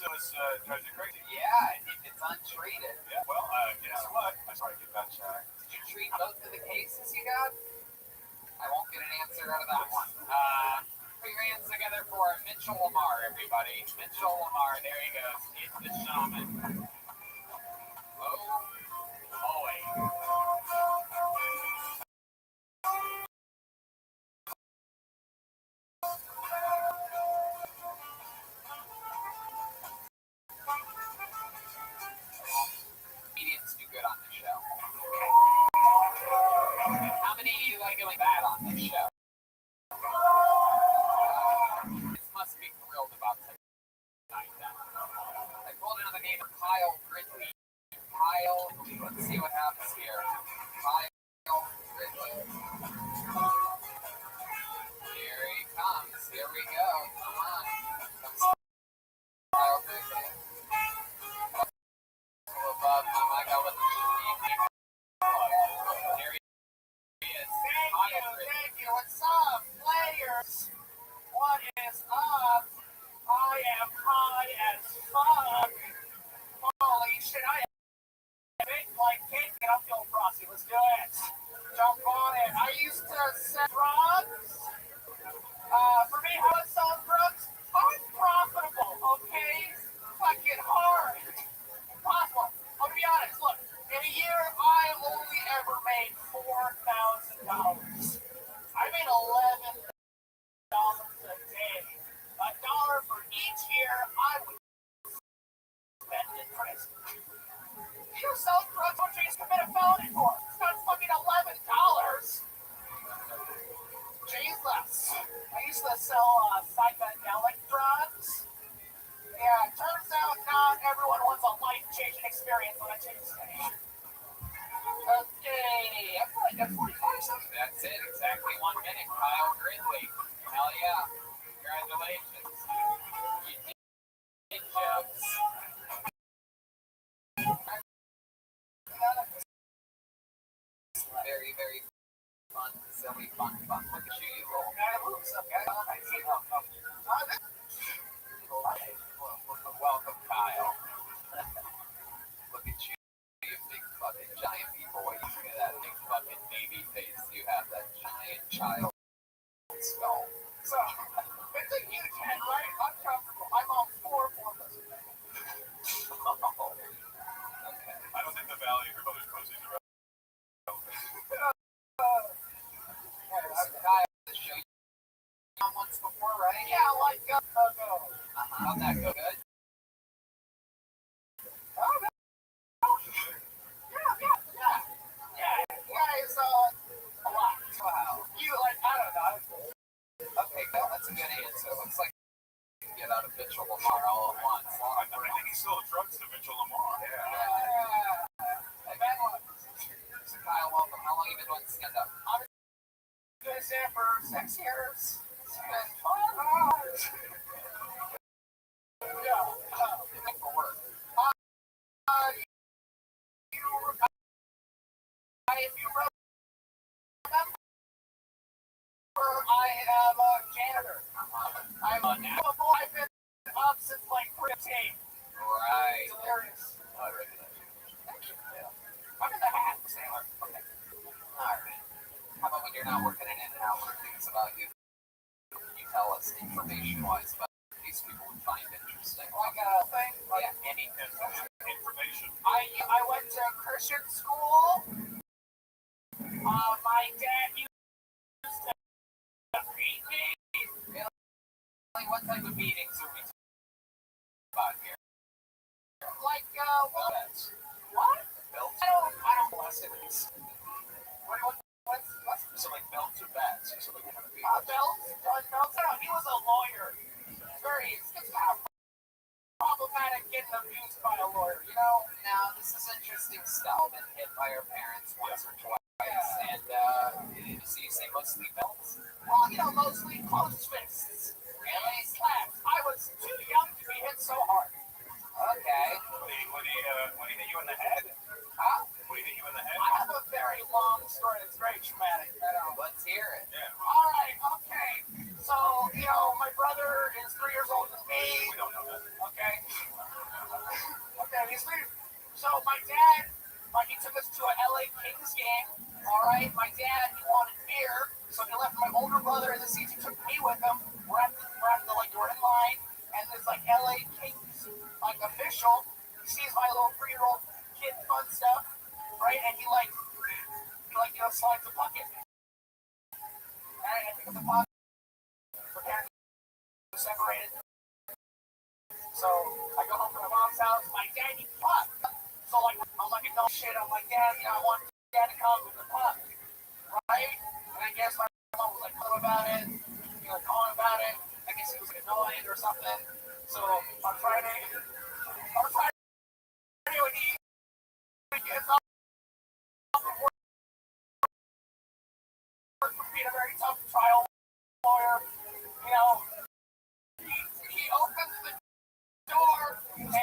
you crazy? Yeah, if it's untreated. Yeah. Well, guess what? I'm sorry to get that shot. Did you treat both of the cases you got? I won't get an answer out of that one. Put your hands together for Mitchell Lamar, everybody. Mitchell Lamar, there he goes. He's the shaman. Oh, boy. Comedians do good on this show. How many of you like doing bad on this show? This must be thrilled about tonight then. I pulled another name of Kyle Ridley. Kyle, let's see what happens here. Kyle Ridley. Here he comes. Here we go. Come on. Kyle Ridley. Above my mic, I'll let Here he is. Thank you. What's up, players? What is up? I am high as fuck. Holy shit, I am big like cake and I'm feeling frosty. Let's do it. Jump on it. I used to sell drugs. For me, how to sell drugs? I'm profitable, okay? Fucking hard. Impossible. I'll be honest, look, in a year, I only ever made $4,000. I made $11 a day. $1 for each year I would spend in prison. You sell drugs, what you just commit a felony for? It's not fucking $11. Jesus. I used to sell psychedelic drugs. Yeah, it turns out not everyone wants a life-changing experience on a Tuesday. Okay, I feel like that's 45 seconds. That's it, exactly 1 minute. Kyle Ridley. Hell yeah. Congratulations. You did jokes. Very, very fun, silly, fun. Look at you roll. What's up, guys? I see how welcome, Kyle. Look at you, you big fucking giant b-boy. Look at that big fucking baby face. You have that giant child skull. So, it's a huge head, right? Uncomfortable. I'm on 4 for this. Oh, okay. I don't think the value of your mother's pussy is around. Kyle, the show you on once before, right? Yeah, like, how'd that go? Good? He sold drugs to Mitchell Lamar. Hey, man, so Kyle, welcome. How long have you been doing stand-up? I've been doing stand for 6 years. It's been fun. For work. If you remember, I am a janitor. I'm a now. I've been up since like 15. Right. It's hilarious. Oh, really? I'm in the hat, Sailor. Okay. Alright. How about when you're not working in In-N-Out, what are things about you you tell us information-wise about these people would find interesting? Like a thing? Like Any information. I went to Christian school. My dad used to beat me. Really? What type of beatings are we talking about here? Like, What? Belts? I don't lessons. What's So like belts or bats? So like kind of belts? Belts? No, he was a lawyer. It's kind of problematic getting abused by a lawyer, you know? Now, this is interesting stuff. Been hit by our parents once or twice. And, so you say mostly belts? Well, you know, mostly closed fists. Really? Slaps. I was too young to be hit so hard. Okay. When he hit you in the head? Huh? When he hit you in the head? I have a very long story. It's very traumatic. Let's hear it. Yeah. All right, okay. So, you know, my brother is 3 years older than me. We don't know that. Okay. Okay, he's 3. So my dad, he took us to a LA Kings game. All right, my dad, he wanted beer, so he left my older brother in the seats. He took me with him. We're at the we're in line, and there's like LA Kings, like official. He sees my little 3-year-old kid fun stuff, right? And he slides the bucket. And I pick up the bucket. We're getting separated. So I go home to my mom's house. My dad needs puck. So I'm like, no shit. I'm like, Dad, I want Dad to come with the puck, right? And I guess my mom was like, calling about it. Calling about it. I guess he was annoyed or something. So on Friday when he gets up from work, being a very tough trial lawyer, he opens the door and the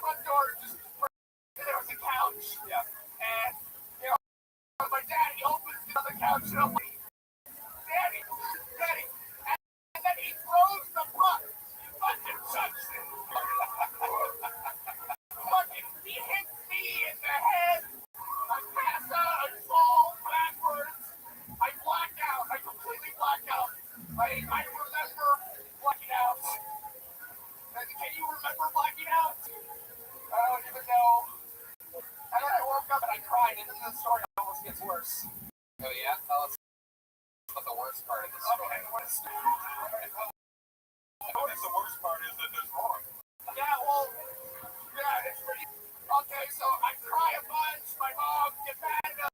front door just there was a couch. Yeah. And my dad, he opens the other couch and I'm like, Daddy. And then he throws the puck. He fucking chucks it. He hits me in the head. I pass out. I fall backwards. I black out. I completely black out. I remember blacking out. Can you remember blacking out? I don't even know. And then I woke up and I cried, and then the story almost gets worse. Oh, yeah? Tell us about the worst part of the story. I think the worst part is that there's more. Yeah, it's pretty. Okay, so I cry a bunch. My mom gets mad at us.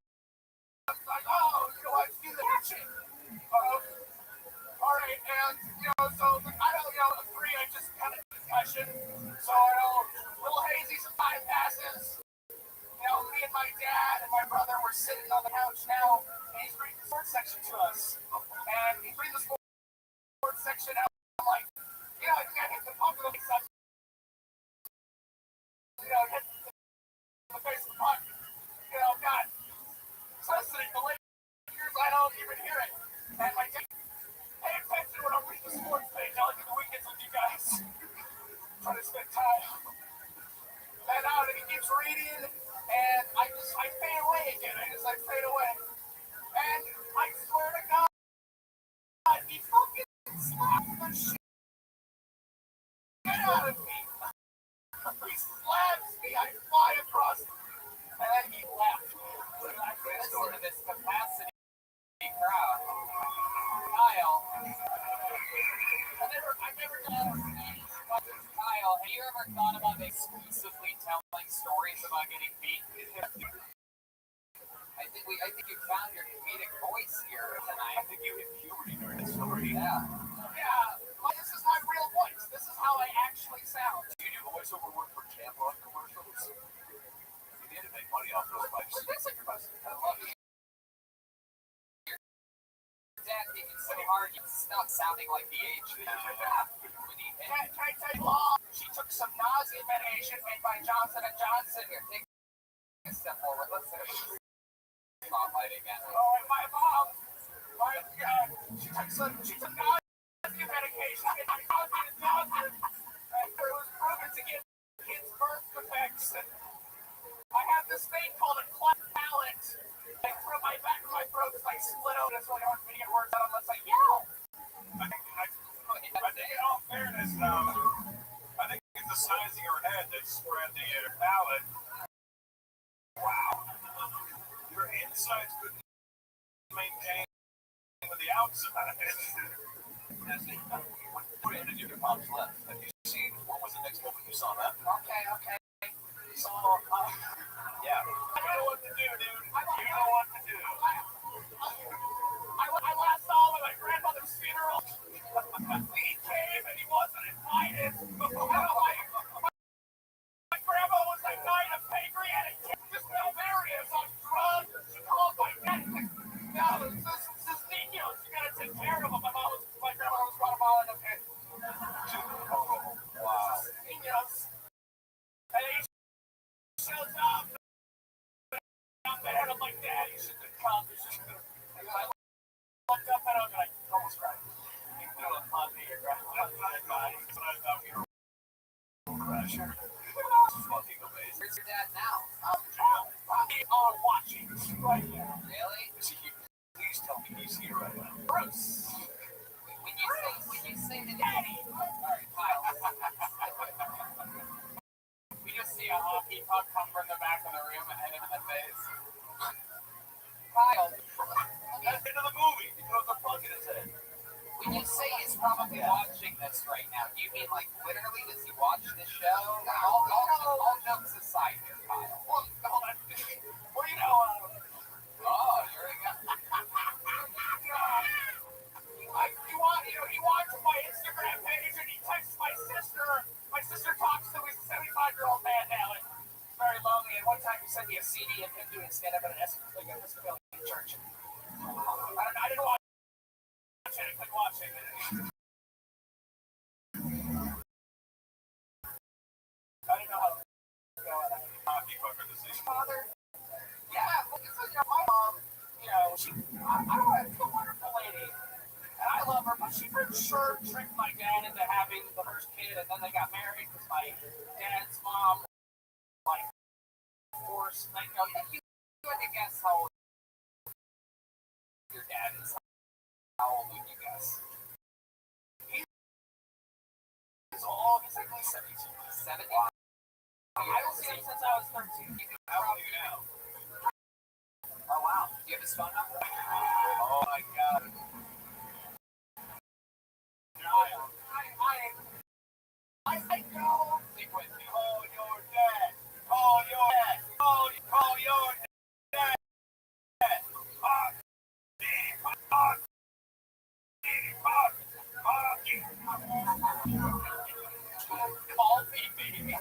Like, oh, let's do the action. All right, and, so I don't, at 3, I just kind of concussion. So, little hazy, some time passes. Me and my dad and my brother were sitting on the couch now, and he's reading the sports section to us. And he's reading the sports section, and I'm like, I think I hit the puck with a big suck. Hit the face of the puck. God. So I'm sitting the Lakers, I don't even hear it. And my dad, pay attention when I'm reading the sports page. I look at the weekends with you guys. Trying to spend time. And he keeps reading, and I fade away again. I fade away. And I swear to God, he fucking slapped the shit out of me. He slaps me, I fly across, and then he left. Listen to this capacity crowd. Kyle. I've never done Kyle, have you ever thought about exclusively telling stories about getting beat? I think you found your comedic voice here tonight. I think you hit puberty during the story. Yeah. Yeah. how I actually sound. Do you do voiceover work for Tampon commercials? You need to make money off those pipes. That's like your best. I love it. Your dad being so hard, you stop sounding like the age that you have when he hit. She took some nausea medication made by Johnson & Johnson. Here, take a step forward. Let's say spotlight again. Oh, and my mom. She took nausea medication made by Johnson & Johnson. And it was proven to give kids birth defects. I have this thing called a cleft palate. I throw my back of my throat is like split open. That's why I want me to get words out unless I yell. I think in all fairness, I think it's the size of your head that spread the palate. Wow. Your insides couldn't maintain with the outside. What ended your mom's left? Have you seen what was the next movie you saw that? Okay. So, yeah. You know what to do, dude. You know what to do. I last saw him at my grandmother's funeral. He came and he wasn't invited. My grandma was like dying of pancreatic cancer. This Malvarius on drugs. She called my dad. No, this is Ninos. You gotta take care of him. My grandma was brought him all in the pit. Wow. Ninos. And he shows up. I'm bad. I'm like, Dad, you shouldn't have come. You shouldn't have. I looked up at him and I almost cried. You don't love me, your grandma. That's what I thought we were. Crasher. Fucking amazing. Where's your dad now? We are watching right now. Really? Please tell me he's here right now. Bruce. When you say the daddy. Alright, Kyle. We just see a hockey puck come from the back of the room and hit him in the face. Kyle. That's the end of the movie. He throws a puck in his head. When you say he's probably watching this right now, do you mean like literally does he watch the show? All jokes aside here, Kyle. Well, you know, here we go. He watches my Instagram page and he texts my sister. My sister talks to his 75-year-old man now. And it's very lonely. And one time he sent me a CD of him doing stand-up at an Episcopalian church. I didn't watch it. I couldn't watch it. I didn't know how to go at it. Hockey puck or the season. Father? Yeah, because my mom, she's a wonderful lady. And I love her, but she for sure tricked my dad into having the first kid, and then they got married because my dad's mom, like, forced, like, you had to guess how old your dad is. How old would you guess? He's old, he's like 72. 70? I haven't seen him since I was 13. How old are you now? Oh, wow. Do you have his phone number? Oh, my God. I know. Stick with me. Call your dad. Call your dad. Call your dad. Call me, baby. I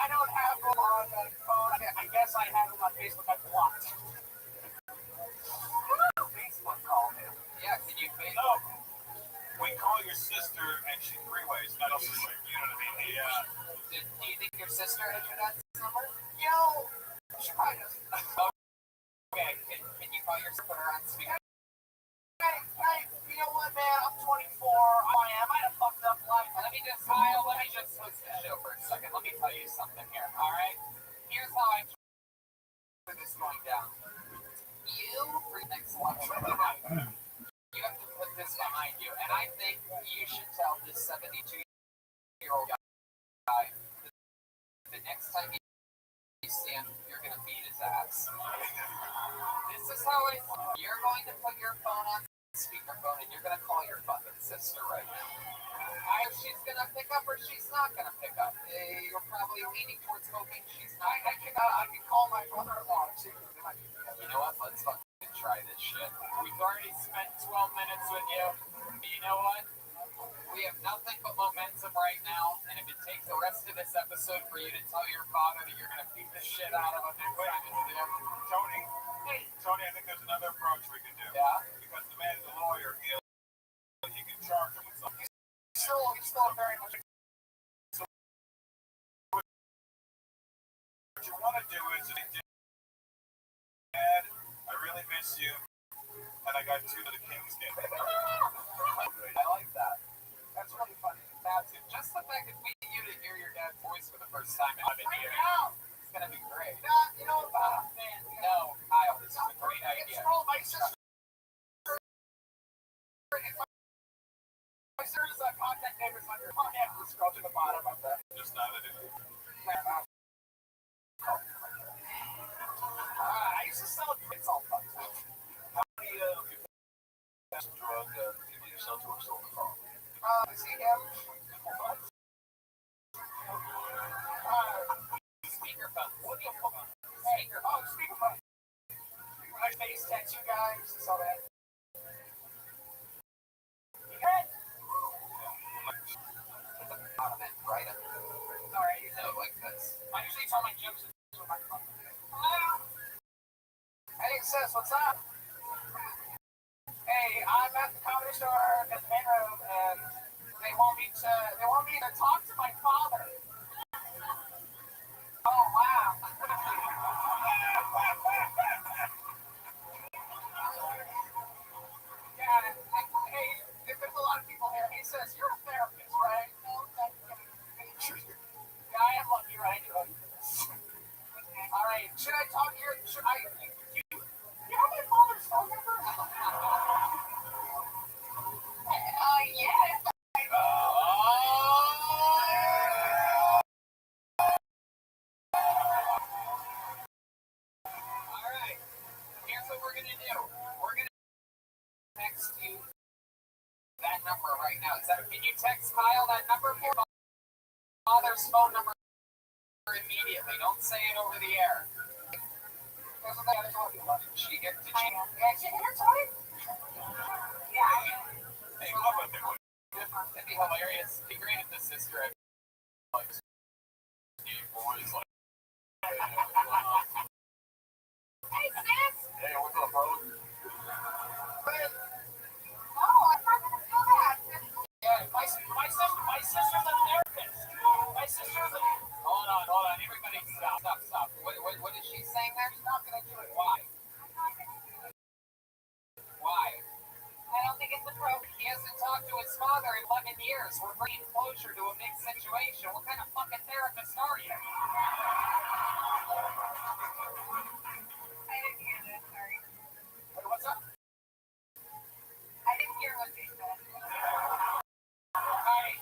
don't have him on the phone. I guess I have him on Facebook. I blocked. Facebook call him. Yeah, can you Facebook? No. We call your sister and she three-ways. Not a three-way. You know what I mean? Do you think your sister has your dad's number? She probably doesn't. Okay, can you call your sister, put her on speaker? Hey, you know what, man? I'm 24. I had a fucked up life. Let me just switch the show for a second. Let me tell you something here, all right? Here's how I put this going down. You, for the next lunch, you have to put this behind you. And I think you should tell this 72-year-old guy that the next time you see him, you're going to beat his ass. This is how you're going to put your phone on speakerphone and you're going to call your fucking sister right now. Either she's going to pick up or she's not going to pick up. You're probably leaning towards hoping she's not. I can call my brother-in-law too. You know what? Let's fucking try this shit. We've already spent 12 minutes with you. But you know what? We have nothing but momentum right now, and if it takes the rest of this episode for you to tell your father that you're going to beat the shit out of him next time you see him. Tony, I think there's another approach we can do. Yeah? Because the man's a lawyer, you can charge him with something. He's still very much. So what you want to do is, Dad, I really miss you, and I got 2 of the Kings game. I like that. That's really funny. That's it. Just the fact that we get you to hear your dad's voice for the first time in 11 years. It's going to be great. You know, man. No, Kyle, this is a great idea. My sister. My sister's contact name is under. I have to scroll to the bottom of that. Just not it. I used to sell it's all fun. How many of you drug people you sell to are still on the phone? I see him. Speakerphone. What do you call it? Speakerphone. My face tattoo guy. Used to sell that. You good? Right up. Sorry. You know, like this. I usually tell my jokes with my phone. Hey, sis, what's up? Hey, I'm at the comedy store at the main room, and they want me to talk to my father. Oh wow. Yeah. Hey, if there's a lot of people here, he says you're a therapist, right? Yeah, I am lucky, right? All right. Should I talk here? Should I? You have my father's phone number? Yeah. Alright, here's what we're gonna do. We're gonna text you that number right now. Can you text Kyle that number for father's phone number immediately? Don't say it over the air. She get to Hey, how about that one? That'd be hilarious. It'd be great if the sister had like boys like Hey, sis! Hey, what's up, bro? No, I'm not gonna do that. Yeah, my sister's a therapist. My sister's a... Hold on. Everybody stop. What is she saying there? She's not gonna do it. Why? Why? I don't think it's appropriate. He hasn't talked to his father in 11 years. We're bringing closure to a big situation. What kind of fucking therapist are you? I didn't hear that, sorry. Wait, what's up? I didn't hear what they said.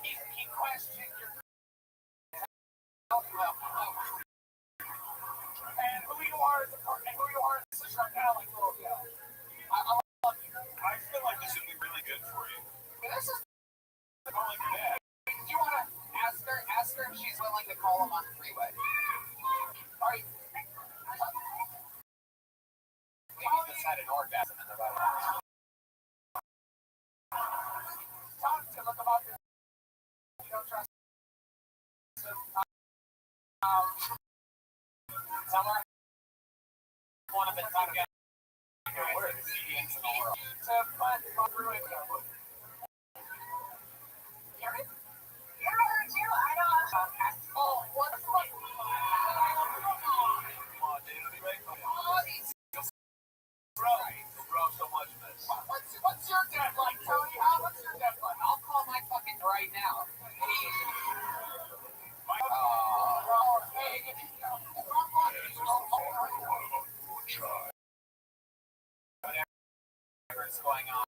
He questioned your... And who you are as a person, and who you are as a sister, I'm kind of like, oh, yeah. I love you. I feel like this would be really good for you. This is... I'm like your dad. Do you want to ask her if she's willing to call him on the freeway? Are you... Maybe he just had an orgasm in the road. Talk to him about this. You don't trust him. Tell her one of the top guys in the world. To put my ruin over. Hear me? You're her too? I don't... Oh, what the fuck? Come on, dude. Oh, these... Bro, so much of this. What's your dad like, Tony? What's your dad like? I'll call my fucking right now. Whatever's going on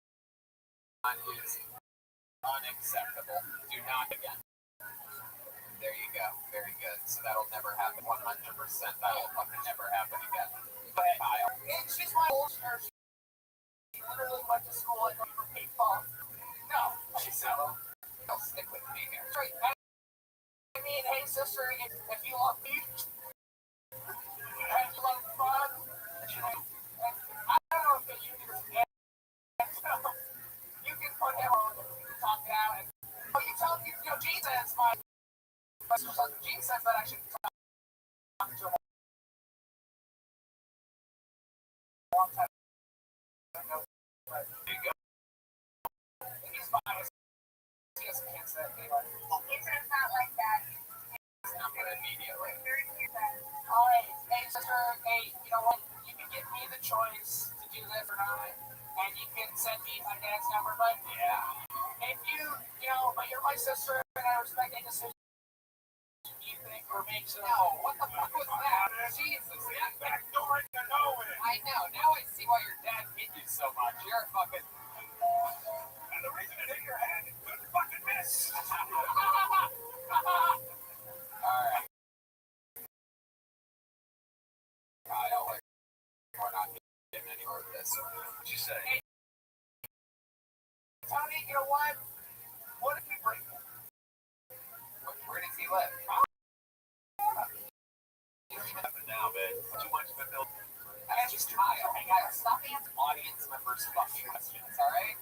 is unacceptable. Do not again. There you go. Very good. So that'll never happen. 100%. That'll fucking never happen again. Go ahead, Kyle. She's my old nurse. She literally went to school and for people. No, She said, "I'll stick with me here." straight. I mean, hey, sister, if you love me, and you love fun, I don't know if Gene says that I should talk to him a long time ago. There you go. He's fine. He doesn't can't say anymore. It's not like that. Number immediately. Alright. Hey, sister, hey, you know what? You can give me the choice to do this or not, and you can send me my dad's number, but yeah. If you know, but you're my sister, and I respect any decision you think or make. So, no, what the fuck was that? Jesus, that back door into nowhere. I know. Now I see why your dad hit you so much. You're a fucking. And the reason it hit your head, it couldn't fucking miss. All right. Kyle, like, we're not getting anywhere with this. What'd you say? Hey, Tony, you know what? What if we break him? Where does he live? You don't even have it now, man. Too much of a bill. That's just Kyle. Hey, guys, stop answering audience members' fucking questions, all right?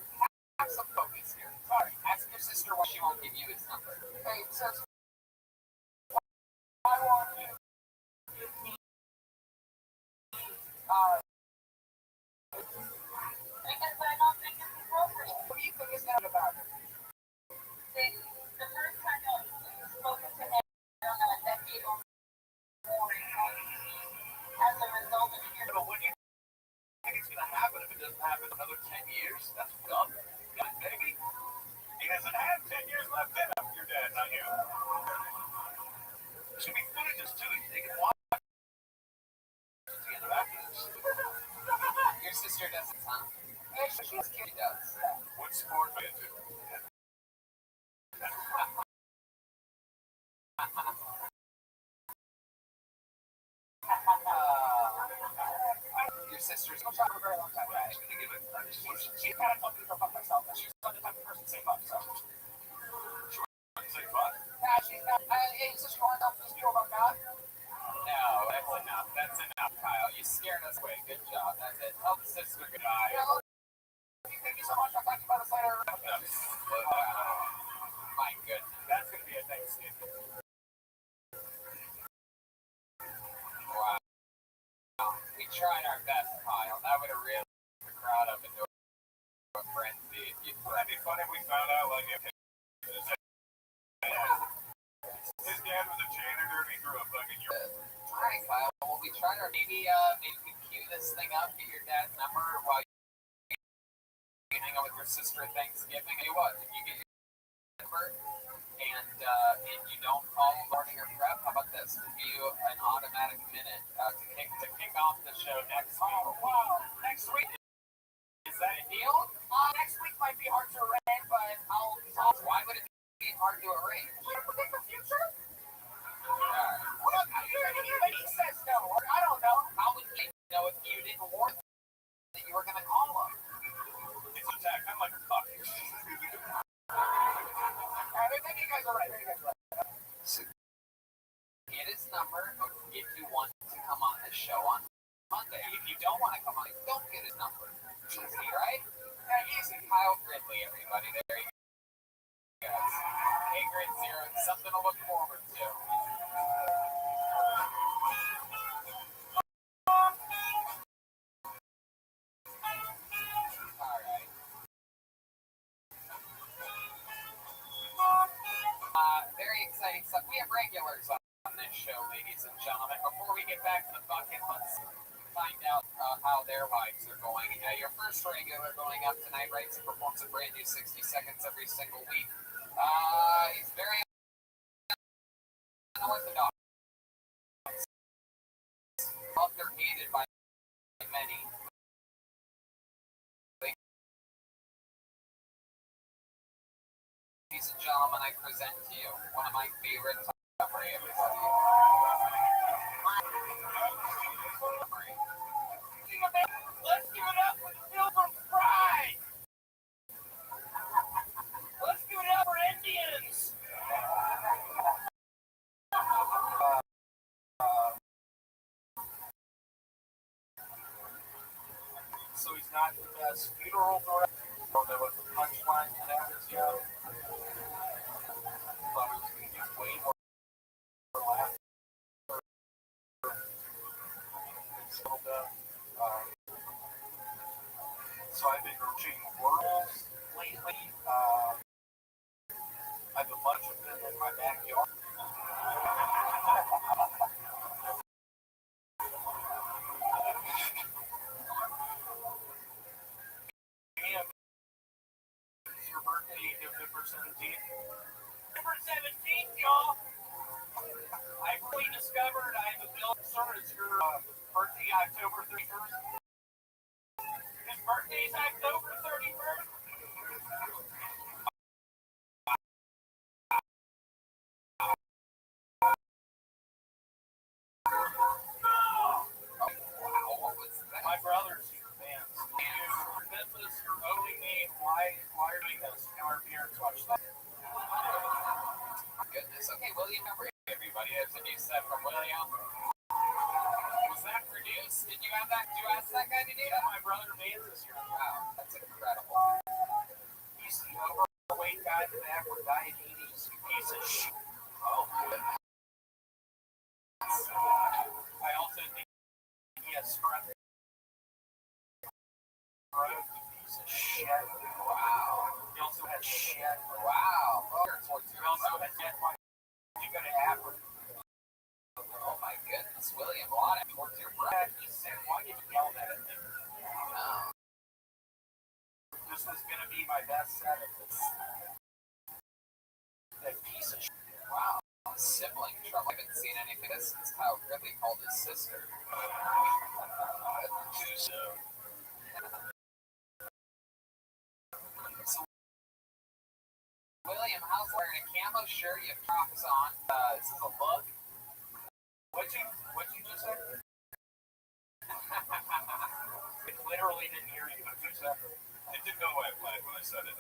Have some focus here. Sorry. Ask your sister why she won't give you his number. Hey, sis. I want you to give me Because I don't think it's appropriate. what do you think is that about it? The first time I've spoken to him, I don't know, a decade or more as a result of your. But what do you think is going to happen if it doesn't happen another 10 years? That's dumb. God, baby. He doesn't have 10 years left in him. Your dad, not you. There should be footages too. They can watch together after this. Your sister doesn't, huh? Yeah, she's kid does. What sport are you into? Your sister's been trying for a very long time. Right? She's gonna give it. She kind of told me to go fuck myself. She's not the type of person to say fuck. So. She wouldn't say fuck. Yeah, she's not. Hey, sister, you want to talk to these people about God? No, that's enough. That's enough, Kyle. You scared us away. Good job. That's it. Help sister goodbye. Thank you so much. I'll talk to you about this later. My goodness. That's gonna be a Thanksgiving. Wow. We tried our best, Kyle. That would have really put the crowd up into a frenzy. That'd be fun if we found out, like, if his dad was a janitor and he threw a fucking Alright, Kyle. Well, we tried our maybe we can cue this thing up, get your dad's number while you hang out with your sister at Thanksgiving. Tell you what, if you get your number and you don't call morning or prep, how about this? We'll give you an automatic minute to kick off the show next week. Oh, wow. Next week? Is that a deal? Next week might be hard to arrange, but I'll talk. Why would it be hard to arrange? You predict the future? Well, he says no. I don't know. How would he know if you didn't warn him that you were going to call him? It's attack. I'm like a fuck. Maybe you guys are right. So, get his number if you want to come on this show on Monday. If you don't want to come on, don't get his number. Easy, right? Yeah, easy. Kyle Gridley, everybody. There you go. K-Grid 0. Something to look forward to. Very exciting stuff. We have regulars on this show, ladies and gentlemen. Before we get back to the bucket, let's find out how their lives are going. Your first regular going up tonight, right? He performs a brand new 60 seconds every single week. He's very unorthodox. Loved or hated by many. Ladies and gentlemen, I present to you one of my favorite Montgomery, everybody. Let's give it up for Pilgrim Pride! Let's give it up for Indians! So he's not the best funeral director. So there was a punchline to that this year. Thought he was going to get way more a little bit. So I've been coaching worlds lately. I have a bunch of them in my backyard. And it's your birthday, November 17th. November 17th, y'all. I really discovered I have a bill. Sir, it's your birthday, October 31st. His birthday's October 31st. My brother's here, man. You're Memphis, you're owing me. Why are you doing this? Now our parents watch that. Goodness. Okay, William, everybody. That's a new set from William. Was that produced? Did you have that? Did you ask that guy to do that? My brother Vance is here. Wow, that's incredible. He's the overweight guy in the back with diabetes. Piece of shit. Oh, good. I also think he has strep. Piece of shit. Wow. He also has shit. Wow. He also has shit. You gotta have her. Oh my goodness, William, a lot of towards your breath. He said, why did you yell that at me? No. This was gonna be my best set of this. That piece of shit. Wow. Sibling trouble. I haven't seen anything since how Ridley called his sister. Too soon. So, William, how's wearing a camo shirt? You have Crocs on. This is a look. What'd you just say? I literally didn't hear you. What you said? It didn't go away when I said it.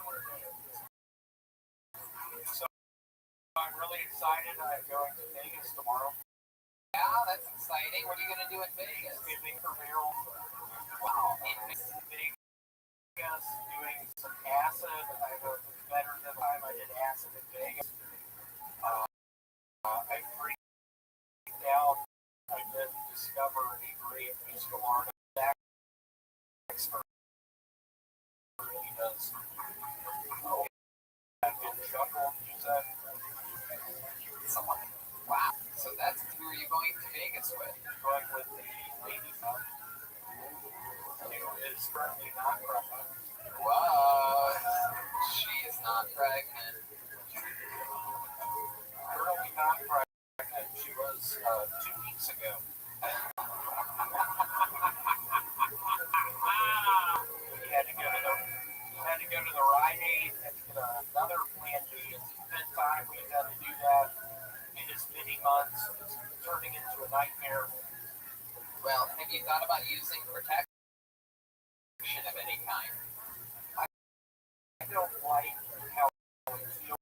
So I'm really excited. I'm going to Vegas tomorrow. Yeah, that's exciting. What are you gonna do in Vegas? Thanksgiving for Merrill. Wow. Vegas, doing some acid. I have better than the time I did acid in Vegas. I freaked out. I did discover a great musical artist expert. He does. I've been chuckle music. Someone. Wow. So that's who are you going to Vegas with? Going with the lady who is currently not pregnant. Whoa. She is not pregnant. Currently not pregnant. She was 2 weeks ago. We had to go to the Rite Aid and get another Plan B. It's the fifth time we've had to do that in as many months. It's turning into a nightmare. Well, have you thought about using protection of any kind? I don't like how it feels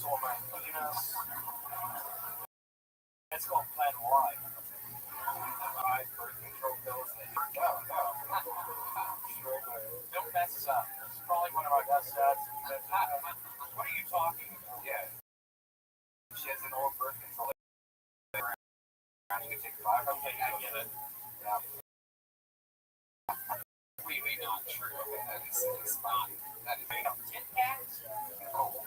on my penis. It's called Plan Y. Birth control pills. No. Don't mess this up. This is probably one of my best sets. What are you talking about? Yeah. She has an old birth control. You can take 5. Okay, I get it. Yeah. Really not true. That is not. That is not. Tit Tats? Oh.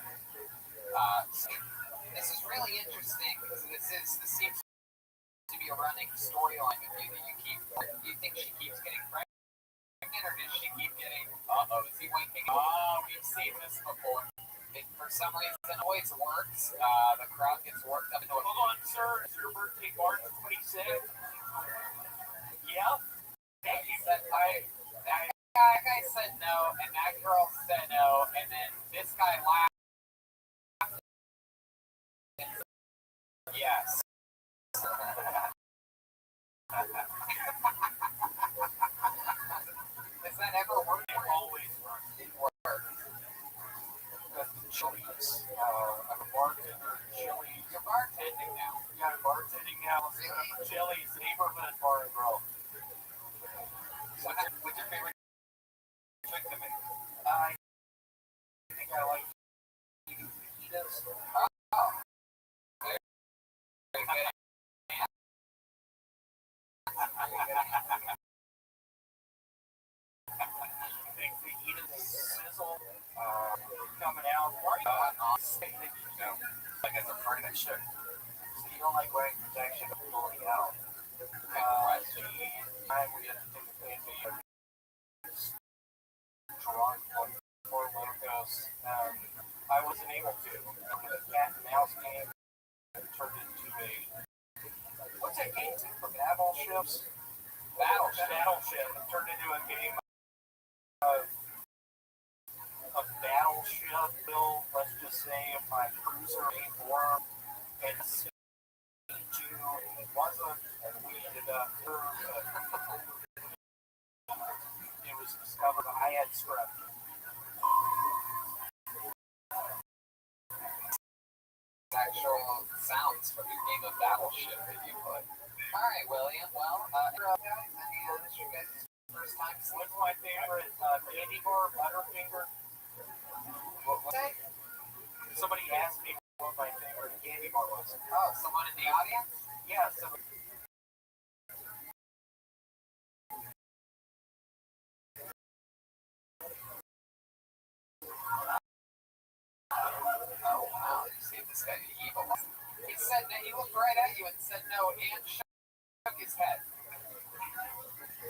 This is really interesting because this seems to be a running storyline with you that you keep. Do you think she keeps getting pregnant, or does she keep getting? Is he waking up? We've seen this before. For some reason, it always works. The crowd gets worked up into a. Hold on, sir. Is your birthday March 26th? Yeah. Thank you. That guy said no, and that girl said no, and then this guy laughed. Yes. Does that ever work? It always works. It works. Because the Chili's, I'm a bartender at Chili's. You're bartending now. Yeah, I'm bartending now. Really? Chili's neighborhood bar and grill. What's your favorite drink to make? I think I like eating fajitas. Oh. Very good. Like as a partnership. So you don't like wearing protection fully out. Time we had to take a plane to Toronto for locos. I wasn't able to. The cat and mouse game turned into a what's that game? For battleships? Battleship. It turned into a game of a battleship build. Let's just say if my cruiser A4 and C2 it wasn't, and we ended up. It was discovered I had strep. Actual sounds from your game of Battleship that you put. Alright, William. Well, guys, any you guys first time seeing What's my favorite candy bar? Butterfinger? what's that? Somebody asked me what my favorite candy bar was. Oh, someone in the audience? Yeah, somebody. Oh, wow. You see this guy evil. He said that he looked right at you and said no and shook his head.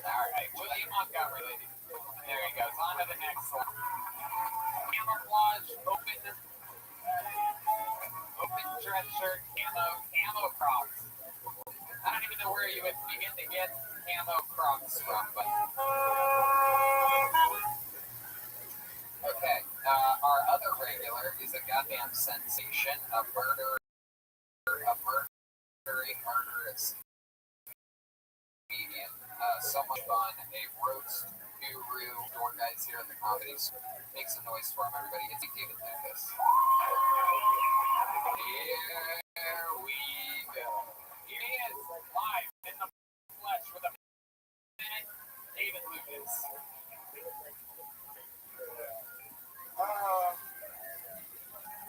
Alright, William Montgomery, ladies. There he goes. On to the next one. Camouflage, open dress shirt, camo Crocs. I don't even know where you would begin to get camo Crocs from, but okay. Our other regular is a goddamn sensation, a murderous comedian. So much fun, a roast guru. Door guys here at the comedy school. Make some noise for him, everybody. It's David Lucas. Here we go. Here he is, live in the flesh with a minute, David Lucas.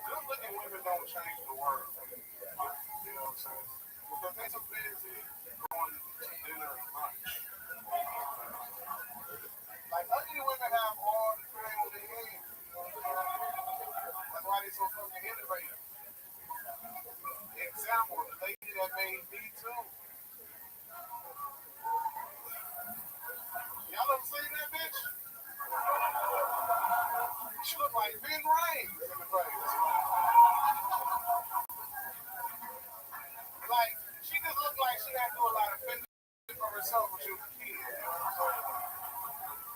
Good looking women don't change the world. You know what I'm saying? Because they're so busy going to dinner and lunch. Like ugly women have all the cream on their head. You know what I'm saying? That's why they're so fucking innovative. Example, the lady that made Me Too. Y'all ever seen that bitch? She looked like Ben Raines in the face. Like, she just looked like she had to do a lot of fending for herself when she was a kid. You know what I'm saying?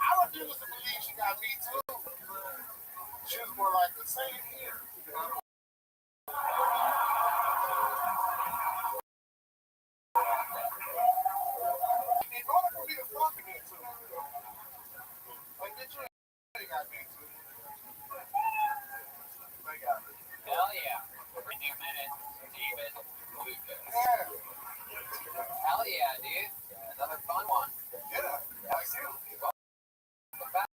I refuse to believe she got Me Too. She was more like the same here. You know? In order for me to fuck Me Too, like, bitch, you ain't got Me Too. They got me. Hell yeah. Every new minute, David Lucas. Yeah. Hell yeah, dude. Another fun one. Yeah. Like you. Welcome back.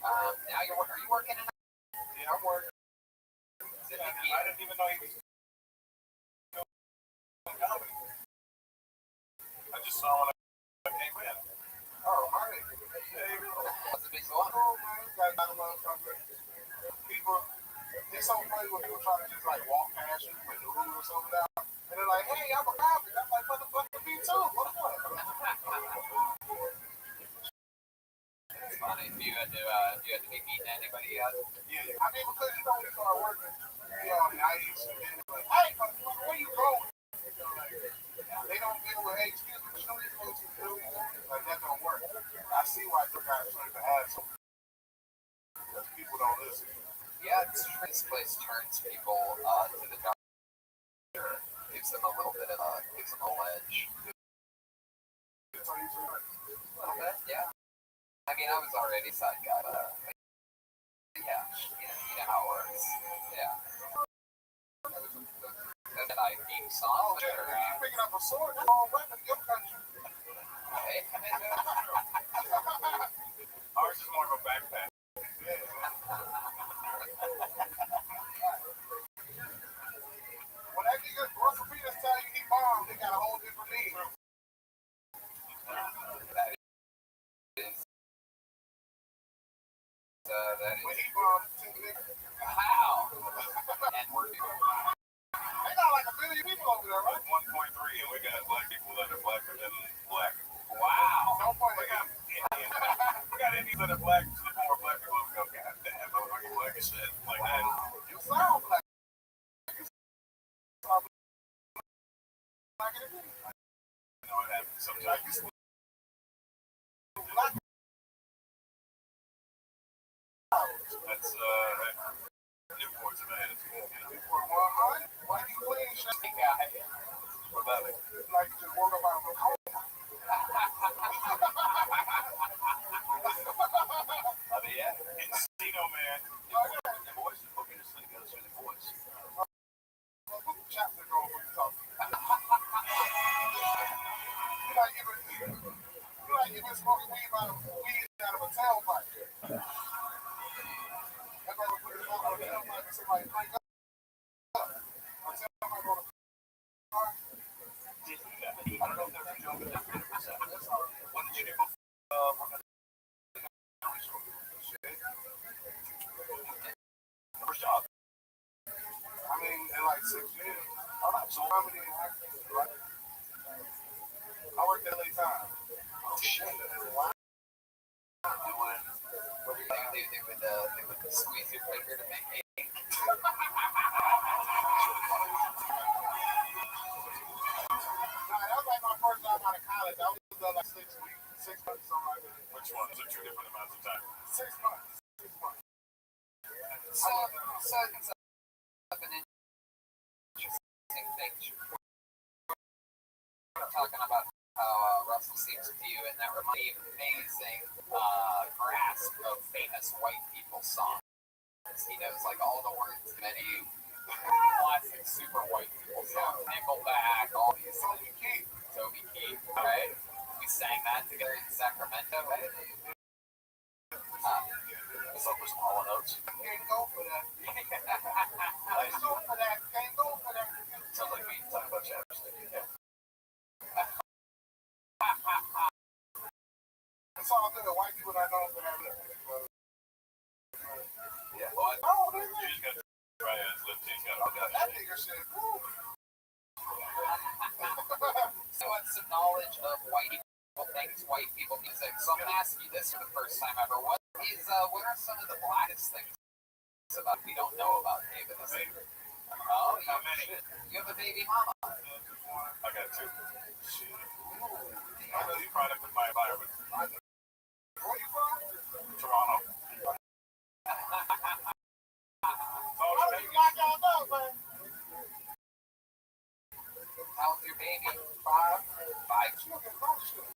Now are you working in? Yeah, I'm working. Is it I didn't even know he was doing comedy. I just saw when I came in. Oh, hi. Hey, What's the big one? oh, man, you guys got a motherfucker. People, it's so funny when people try to just like walk past you with the rules or something down. And they're like, hey, I'm a copy. I'm like, motherfucker, me too. What the fuck? It's funny. Do you have to be meeting anybody yet? Yeah, I mean, because you know, when you start working, you know, nice, and then they're like, hey, where you going? They don't deal with, hey, excuse me, you know these folks who do these things? Like, that don't work. I see why you guys trying to have some, because people don't listen. Yeah, this place turns people to the dark. Gives them a little bit of gives them a ledge. A little bit, yeah. I mean, I was already side guy, yeah, you know how it works. Yeah. And then I being song. You picking up a sword, you're all weapon in your country. Hey, I mean, Ours is more of a backpack. When that nigga Russell Peters tell you he bombed, they got a whole different meaning. that is When he bombed, two niggas. know it happens sometimes. That's Newport's in my head. Newport 100? Why do you clean shit? What about it? Like you just woke up out of a coma. I mean, yeah. Encino, man. Your voice is put me to sleep. Gotta hear the voice. Put the chapstick on when you talk. You like even smoking weed out of a tailpipe. That's why we put it on a tailpipe and somebody crank up. A tailpipe on a car. I don't know if there's a joke in that 50%. What did you do before? First job. I mean, in like 6 years. All right, so how many actors, right? I worked at LA Times. Oh, shit. Wow. They would squeeze your finger to make ink. That was like my first job out of college. I was there like 6 weeks, 6 months, something like that. Which one? Those are 2 different amounts of time. 6 months. 6 months. So it's an interesting thing. We're talking about how Russell seems to you, and that reminds me of an amazing grasp of famous white people songs. He knows like all the words to many classic super white people songs. Nickelback, all these. Toby Keith, right? We sang that together in Sacramento, right? What's up with some Hall & Oates? Can't go for that. Can't go for that. Can't go for that. Sounds like we talk about chapstick. Yeah. It's all good. White people not known for that. Yeah, well, Oh, you just got to try his lip teeth. that nigga shit. So what's some knowledge of white people things, white people music? So I'm gonna ask you this for the first time ever. What are some of the blackest things about we don't know about David? Oh, you have a baby mama. I got 2. Shit. I know you product of my environment. Where you from? Toronto. How's your baby? 5. 5. She looking close to it.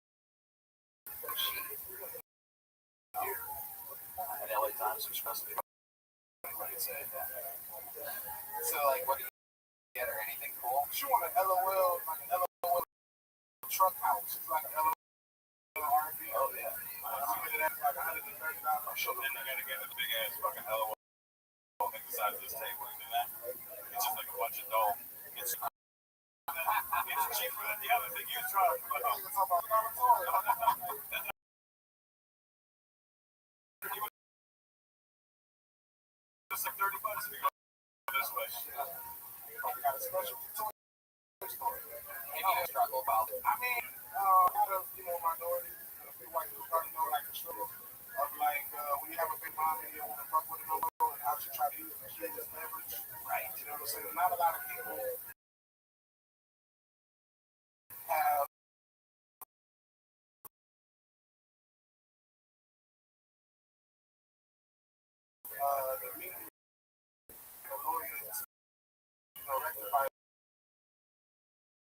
And LA Times expressly. I could say that. So, like, what do you get or anything cool? She want an LOL, like an LOL truck house. It's like an LOL R&B. Oh, yeah. She get it at like $130. I'm sure then I gotta get a big ass fucking LOL thing the size of this table. And that, it's just like a bunch of dough. It's cheaper than the other thing you tried. It's like $30 if you go this way. We got a special toy store. Maybe you struggle about it. I mean, a lot of, minorities, white people probably know like the struggle of like when you have a big mom and you don't want to fuck with her no more and how she try to use the kid as leverage. Right. You know what I'm saying? Not a lot of people have the meaning of lawyers, rectify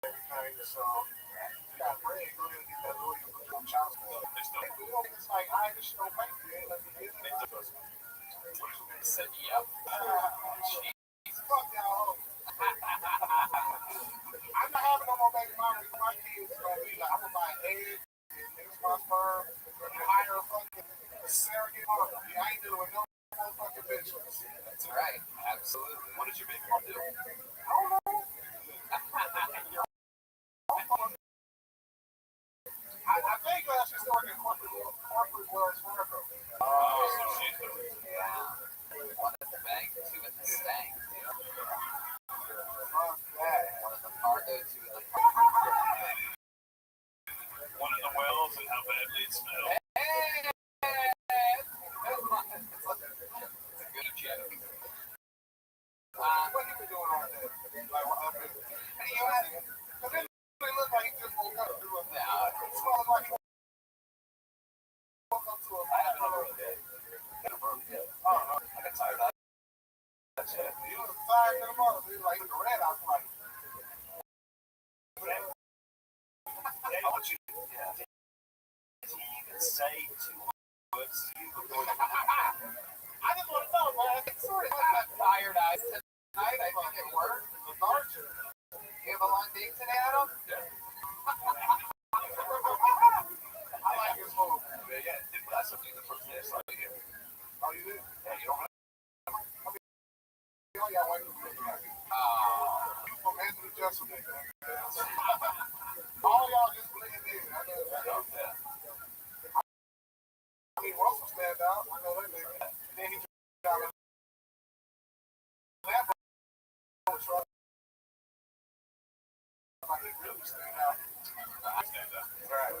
everything. So you got bread, go ahead and get that lawyer for your child support. It's like, I just don't pay for it. Let me get it. Said, yep. Fuck y'all. I'm not having no more baby mama. My kids gonna be like, I'm gonna buy eggs, mix my sperm, and hire a fucking surrogate mother. I ain't dealing with no fucking bitches. That's right. Absolutely. What did your baby mom do? I don't know. I think she's working corporate Wells Fargo. Oh, so she's the Yeah. One at the bank, 2 at the stank. Fuck that. One at the cargo, 2 at the one in the wells and how badly it smells. Hey! It's a good joke. What you been doing all day? Like, what up? And you had it. But then He was fine to the mother. He was like the red out like. I want you to, did he even say 2 words to you before you I just want to know, man. It's sort of like tired eyes tonight. I think it worked. It's lethargic. You have a long day today, Adam? I like your move. Yeah, that's something the first day I saw you. Oh, you did? Yeah, you don't You only got one looking at me. You from Anthony Jessup, man. All y'all just blend in. I know that. I mean, Russell stand out. I know that nigga. Then he got a Lambo truck. Like he really stand out. I stand up. Right.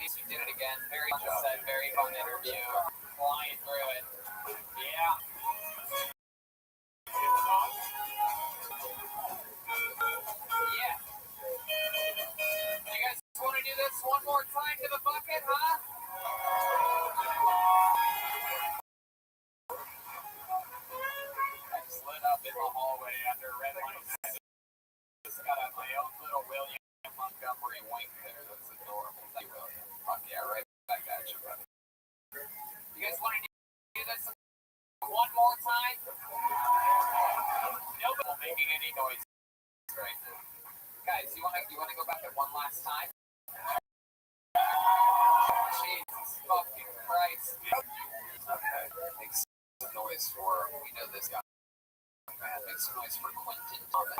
These did it again. Very well said. Very fun interview. Flying through it. Yeah. Yeah. You guys want to do this one more time to the bucket, huh? I just lit up in the hallway under red lights. Just got my own little William Montgomery wink there. That's adorable. Thank you, William. Fuck yeah, right back at you, brother. You guys want to do this one more time? Nobody making any noise right now. Guys, you want to go back at one last time? Jesus fucking Christ. Okay. Make some noise for, we know this guy. Man, make some noise for Quentin Thomas.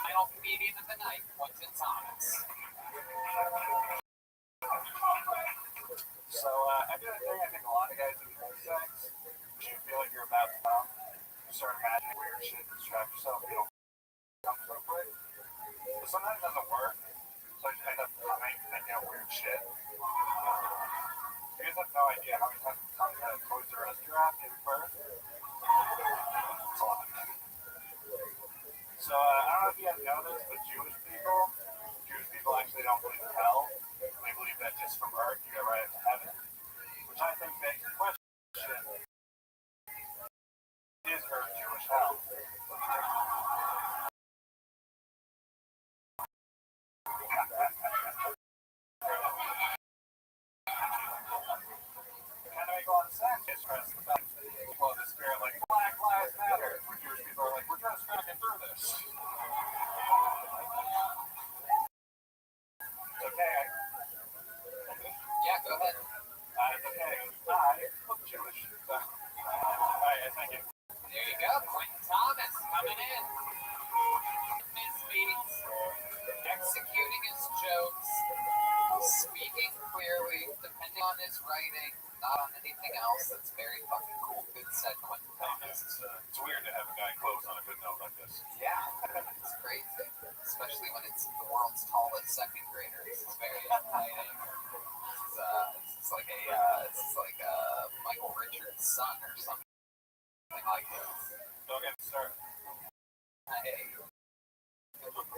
Final comedian of the night, Quentin Thomas. So, I do a thing I think a lot of guys do during sex. You feel like you're about to come. You start imagining weird shit to distract yourself. You don't come so quick. But sometimes it doesn't work. So I just end up coming thinking of weird shit. You guys have no idea how many times I'm coming out of Toys R Us draft in birth. It's a lot. So, I don't know if you guys know this, but Jewish people actually don't believe in hell. They believe that just from earth you go right into heaven. Which I think begs the question, is earth Jewish hell? Kind of make a lot of sense. It's stress the fact that people of the spirit like Black Lives Matter. Where Jewish people are like, we're just trying to get through this. Okay. Yeah, go ahead. It's okay. I look Jewish. So, alright, thank you. There you go, Quentin Thomas coming in. His beats, executing his jokes, speaking clearly, depending on his writing, not on anything else. That's very fucking cool. Good set, Quentin Thomas. It's weird to have a guy close on a good note like this. Yeah, it's crazy, especially when it's the world's tallest second graders. It's very exciting. It's like Michael Richards' son or something like this. Don't get me started. Hey,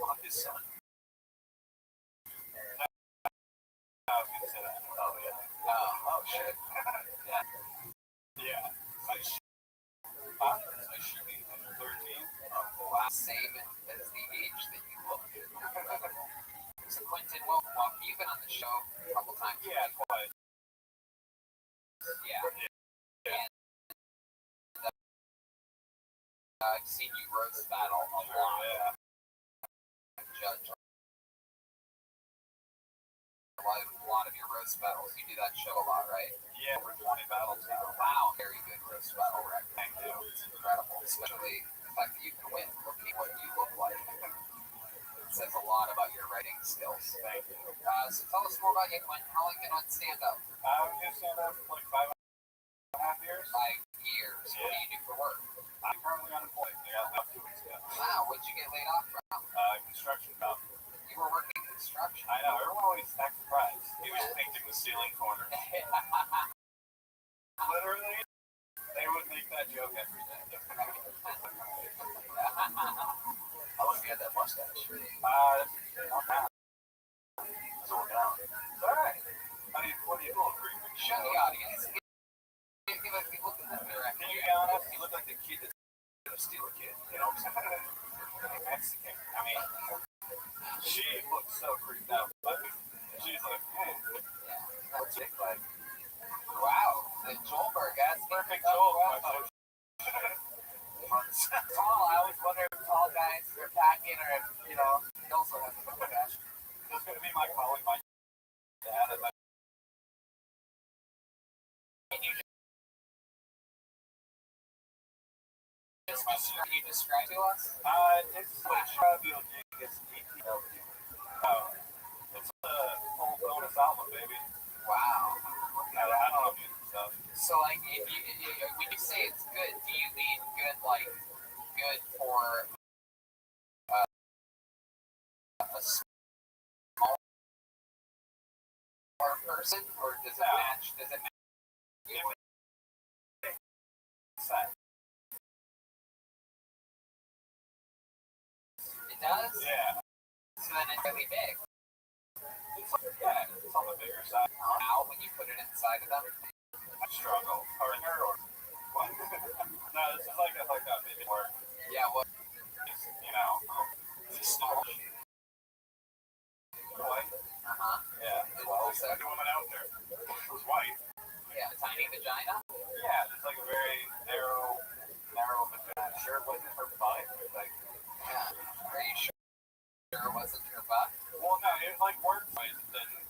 On his son. I was gonna say that. Oh yeah. oh shit. Yeah. Yeah. I should be 13. Wow, same as the age that you look. Incredible. So Quentin, well, you've been on the show a couple times. Yeah, twice. Yeah. And I've seen you roast battle a lot. Yeah. Judge a lot of your roast battles. You do that show a lot, right? Yeah, we're 20 battles now. Wow, very good roast battle record. Thank you. It's incredible, especially the fact that you can win looking at what you look like. It says a lot about your writing skills. Thank you. So tell us more about you, Quentin. How long have you been on stand-up? I've been doing stand-up for like 5.5 years. 5 years. What do you do for work? I'm currently unemployed. I got left 2 weeks ago. Wow, what'd you get laid off from? Construction job. You were working construction. I know. Everyone always acts surprised. He was painting the ceiling corner. Literally, they would make that joke every day. mustache? Not bad. It's working out. It's alright. What do you feel, Green? Show the audience. Give a look in that direction. Can you be honest? You look like the kid that's gonna steal a kid. You know what I'm saying? Mexican. I mean, she looks so creeped out. She's like, What's it like? Wow, the Joelberg, that's perfect Joel. Tall, I always wonder if tall guys are packing or if, he also has a mustache. This is gonna be my calling my dad. Can you describe to us? It's like Shabby it's DPW. It's a full bonus album, baby. Wow. I don't know music stuff. So, like, if when you say it's good, do you mean good, like, good for a small person, or does it match? Does it match? It does? Yeah. So then it's really big. It's on the bigger side. How when you put it inside of them? I struggle. Partner or what? No, this is like a maybe more. Yeah, well, It's small. White. Yeah. Well, So, the woman out there was white. yeah, a tiny vagina. Yeah, it's like a very narrow vagina. Sure, it wasn't her butt. Like, Yeah. Are you sure it wasn't your butt? well, no, it like worked.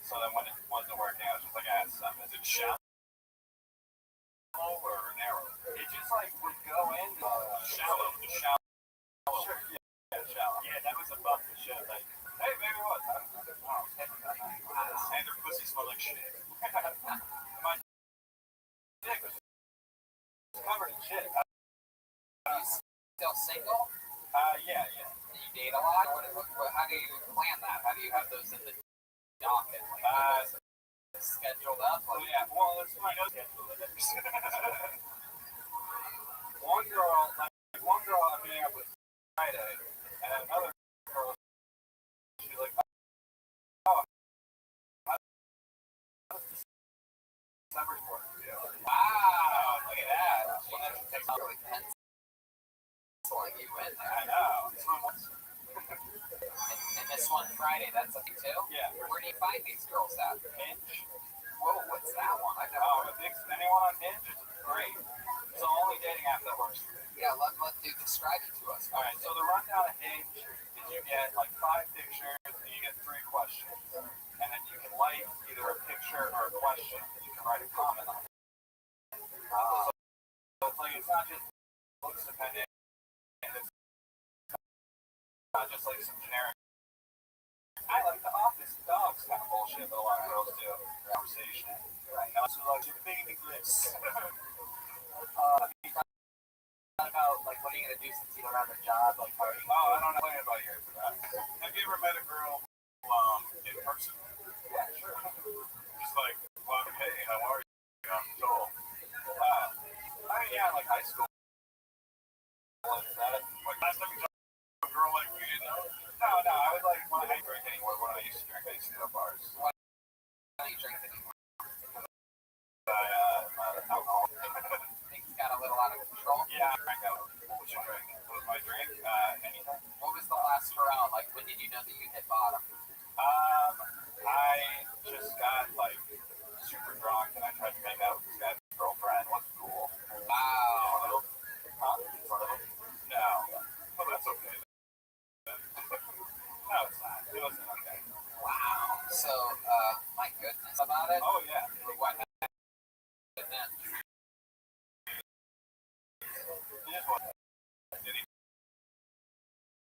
So then when it wasn't working, I was just like, is it shallow or narrow? It just like would go in shallow. Sure, yeah, shallow. Yeah, that was above the shit. Like, hey, maybe what? I don't know. And their pussy smelled like shit. My dick was covered in shit. Are you still single? Yeah. Do you date a lot? How do you plan that? How do you have those in the docket? Like, scheduled up? Well, yeah. Well, it's my schedule. One girl I'm meeting up with Friday, and another girl, she's like, oh, how does December's work? Wow, look at that. Well, that takes really penciling you in there. I know. And this one Friday, that's up too? Yeah. Where do you find these girls at? Hinge. Whoa, what's that one? I've never heard of it. Anyone on Hinge is great. It's the only dating app that works for me. Yeah, let describe it to us. Alright, so the rundown of Hinge is you get like 5 pictures and you get 3 questions. And then you can like either a picture or a question and you can write a comment on it. So it's like, it's not just looks dependent, and it's not just like some generic, I like the office dogs kind of bullshit that a lot of girls do. Conversation. Right. Now, so like, your baby bliss. About, like, what are you going to do since you don't have a job? Like, how are you? I don't know about you. Have you ever met a girl in person? Yeah, sure. Just like, well, hey, how are you? I'm Joel. Yeah, like high school. Like that. Like last time you talked to a girl like we didn't know? No, I was like, when I drink anymore, when I used to drink, I used to go to bars. Why don't you drink anymore? I'm not alcohol. Things got a little out of control. Yeah, I drank out. What was your drink? What was my drink? Anything. What was the last hurrah? Like, when did you know that you hit bottom? I just got like super drunk and I tried to make out with this guy's girlfriend. It wasn't cool. Wow. In front of him? No. Well, that's okay. No, it's not. It wasn't okay. Wow. So, my goodness about it. Oh, yeah. What happened then? Did he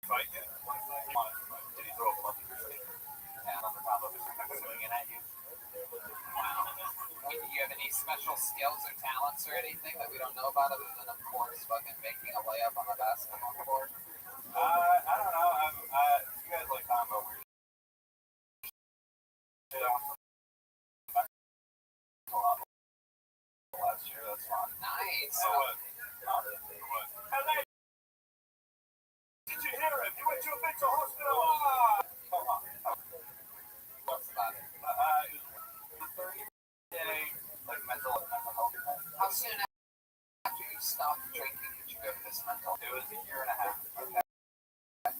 fight you? Did he throw a blunt? Yeah, on the top of his head, swinging at you. Wow. Do you have any special skills or talents or anything that we don't know about other than, of course, fucking making a layup on the basketball court? I don't know. You guys like combo weird shit. Last year, that's fun. Nice. So what? Did you hear him? He went to a big So hospital. Come on. What's about it? It was the 30-day like mental health. How soon after you stopped drinking did you go to this mental? It was a year and a half. Okay.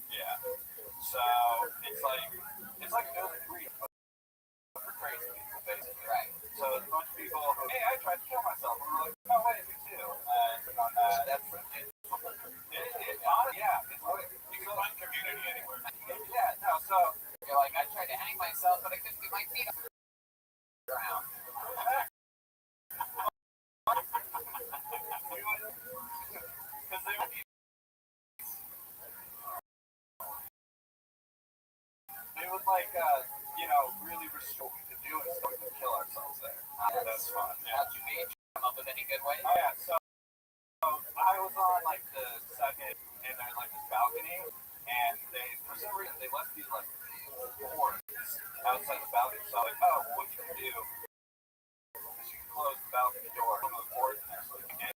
Yeah. So it's like no free for crazy people, basically. Right. So it's a bunch of people who, hey, I tried to kill myself. And we're like, no way, me too. And that's it. Yeah, it's what you can find community anywhere. Yeah, no, so You're like, I tried to hang myself, but I couldn't get my feet off the ground. because they would like really restrict what we could do and so we could kill ourselves there. That's fun. Yeah. How'd you meet? Come up with any good ways? Oh yeah, so I was on like the second and there's like this balcony and they for some reason they left these like boards outside the balcony. So I'm like, oh, well, what you can do is you can close the balcony door, put the boards in there so you can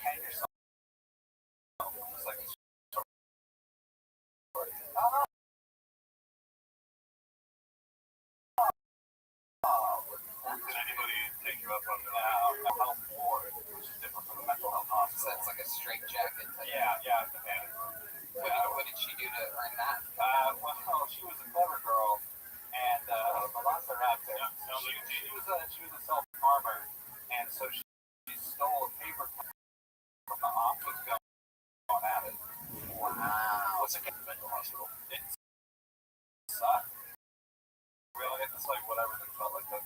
hang yourself. It's like Did anybody take you up on the health board, which is different from the mental health So hospital? that's like a straight jacket. Yeah, and What did she do to earn that? well, she was a clever girl, and Velociraptor. She was a self-farmer, and so she stole a paper from the office going at it. Wow. What's a mental hospital? It sucked. Really, it's like whatever they felt like that.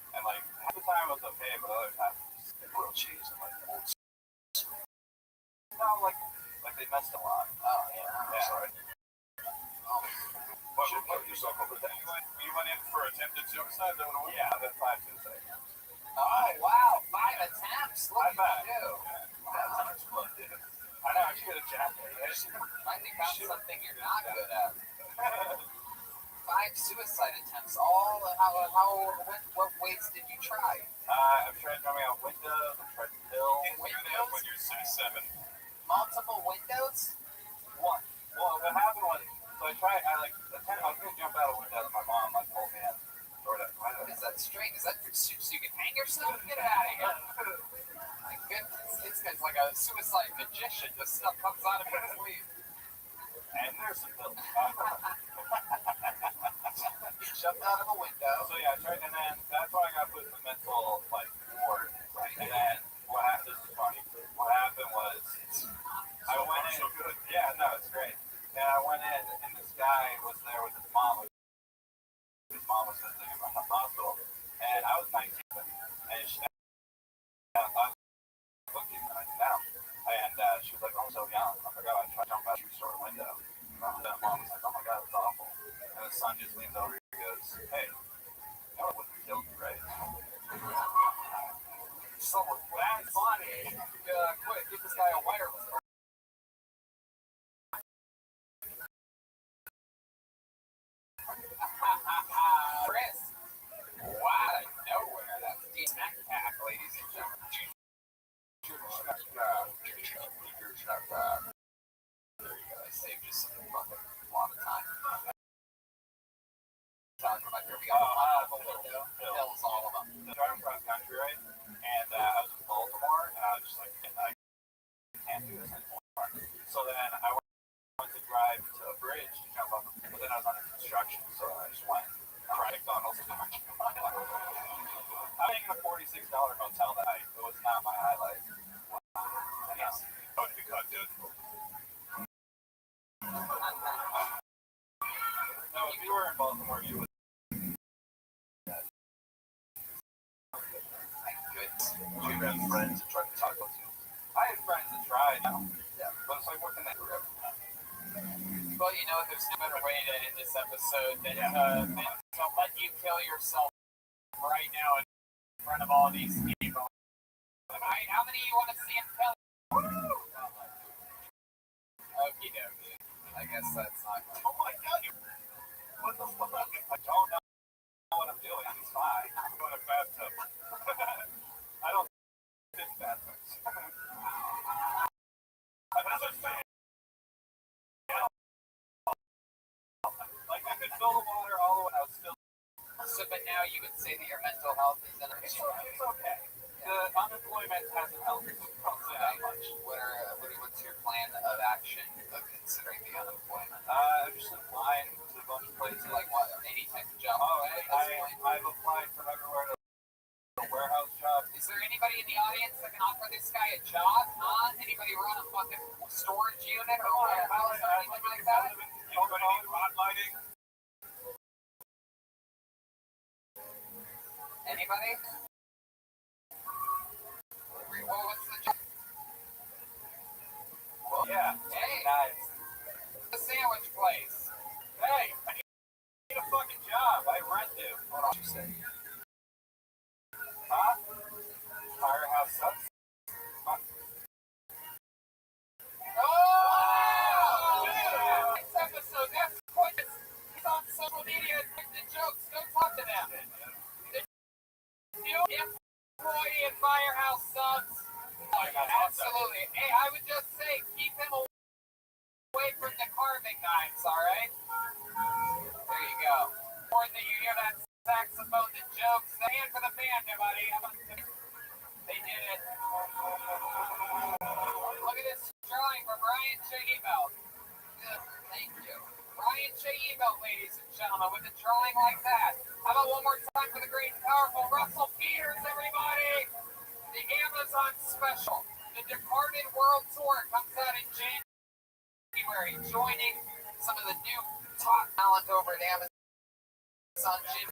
And like half the time it was okay, but other times it was like grilled cheese and like old. No, like they messed a lot. Oh, yeah. Yeah. Sorry. What should put yourself over there? You went in for attempted suicide? Yeah, that's 5 suicide. Oh, wow. 5 attempts. Look at you. Wow. I know, I should have jacked it. I think that's something you're not good at. 5 suicide attempts. What ways did you try? I've tried jumping out windows, I've tried pills. When you're 6'7". Multiple windows? One. Well, what happened was, so I was going to jump out a window and my mom told me What is that string? Is that so you can hang yourself? Get it out of here. My goodness. This guy's like a suicide magician. This stuff comes out of his sleeve. and there's some pills. You jumped out of a window. So yeah, I tried, and then that's why I got put in the mental ward. Right. And then what happened? This is funny. What happened was I went in. So good. Yeah, no, it's great. And I went in, and this guy was there with his mom. His mom was visiting him at the hospital, and I was 19, and she looked at me now, and she was like, "Oh, I'm so young." I forgot I tried to jump out a shoe store window. And the mom was like, "Oh my God, it's awful." And the son just leans over and goes, "Hey, you know what would kill you, right?" So that's funny. Quick, give this guy a wireless. Chris. Wow, out of nowhere. That's a deep backpack, ladies and gentlemen. There you go. I saved you some fucking lot of time. Talking about here, we got hills, all of them. Driving cross country, right? And I was in Baltimore, and I was just like, I can't do this anymore. So then I went to drive to a bridge to jump off, but then I was under construction, so I just went. Tried McDonald's. I'm taking a $46 hotel that night. It was not my highlight. Yes. How did you got dead? No, if you were in Baltimore, you would. Do you have friends that try to talk about you? I had friends that tried, yeah, but it's like, what can they do? Well, you know, there's no better way to end this episode than to let you kill yourself right now in front of all these people. Alright, how many you want to see him kill? Okie dokie. I guess that's not good. Oh my God, what the fuck? I don't know what I'm doing. It's fine. I'm going to bathtub. I don't think bathtubs. spill the water all the way. I was still. So, but now you would say that your mental health is in a It's okay. The unemployment hasn't helped. I'll say that much. What's your plan of action of considering the unemployment? I'm just applying to a bunch of places. Like what? Any type of job? Oh, I've applied from everywhere to a warehouse job. Is there anybody in the audience that can offer this guy a job? Huh? Anybody run a fucking storage unit or warehouse or anything like that? Anybody need rod lighting? Anybody? Well, what's the job? Well, yeah. Hey, Nice. the sandwich place. Hey, I need a fucking job. I rent it. What else you say? Huh? Firehouse sucks. Oh! Next episode, that's quite. He's on social media and the jokes. Go talk to them. The new employee at Firehouse Subs. Absolutely. Hey, I would just say keep him away from the carving knives, alright? There you go. More than you hear that saxophone, the jokes. The hand for the band, everybody. They did it. Look at this drawing from Ryan Cheibelt. Thank you. Ryan Cheibelt, ladies and gentlemen, with a drawing like that. How about one more time for the great and powerful Russell Peters, everybody? The Amazon special, The Departed World Tour, comes out in January, joining some of the new top talent over at Amazon, Jim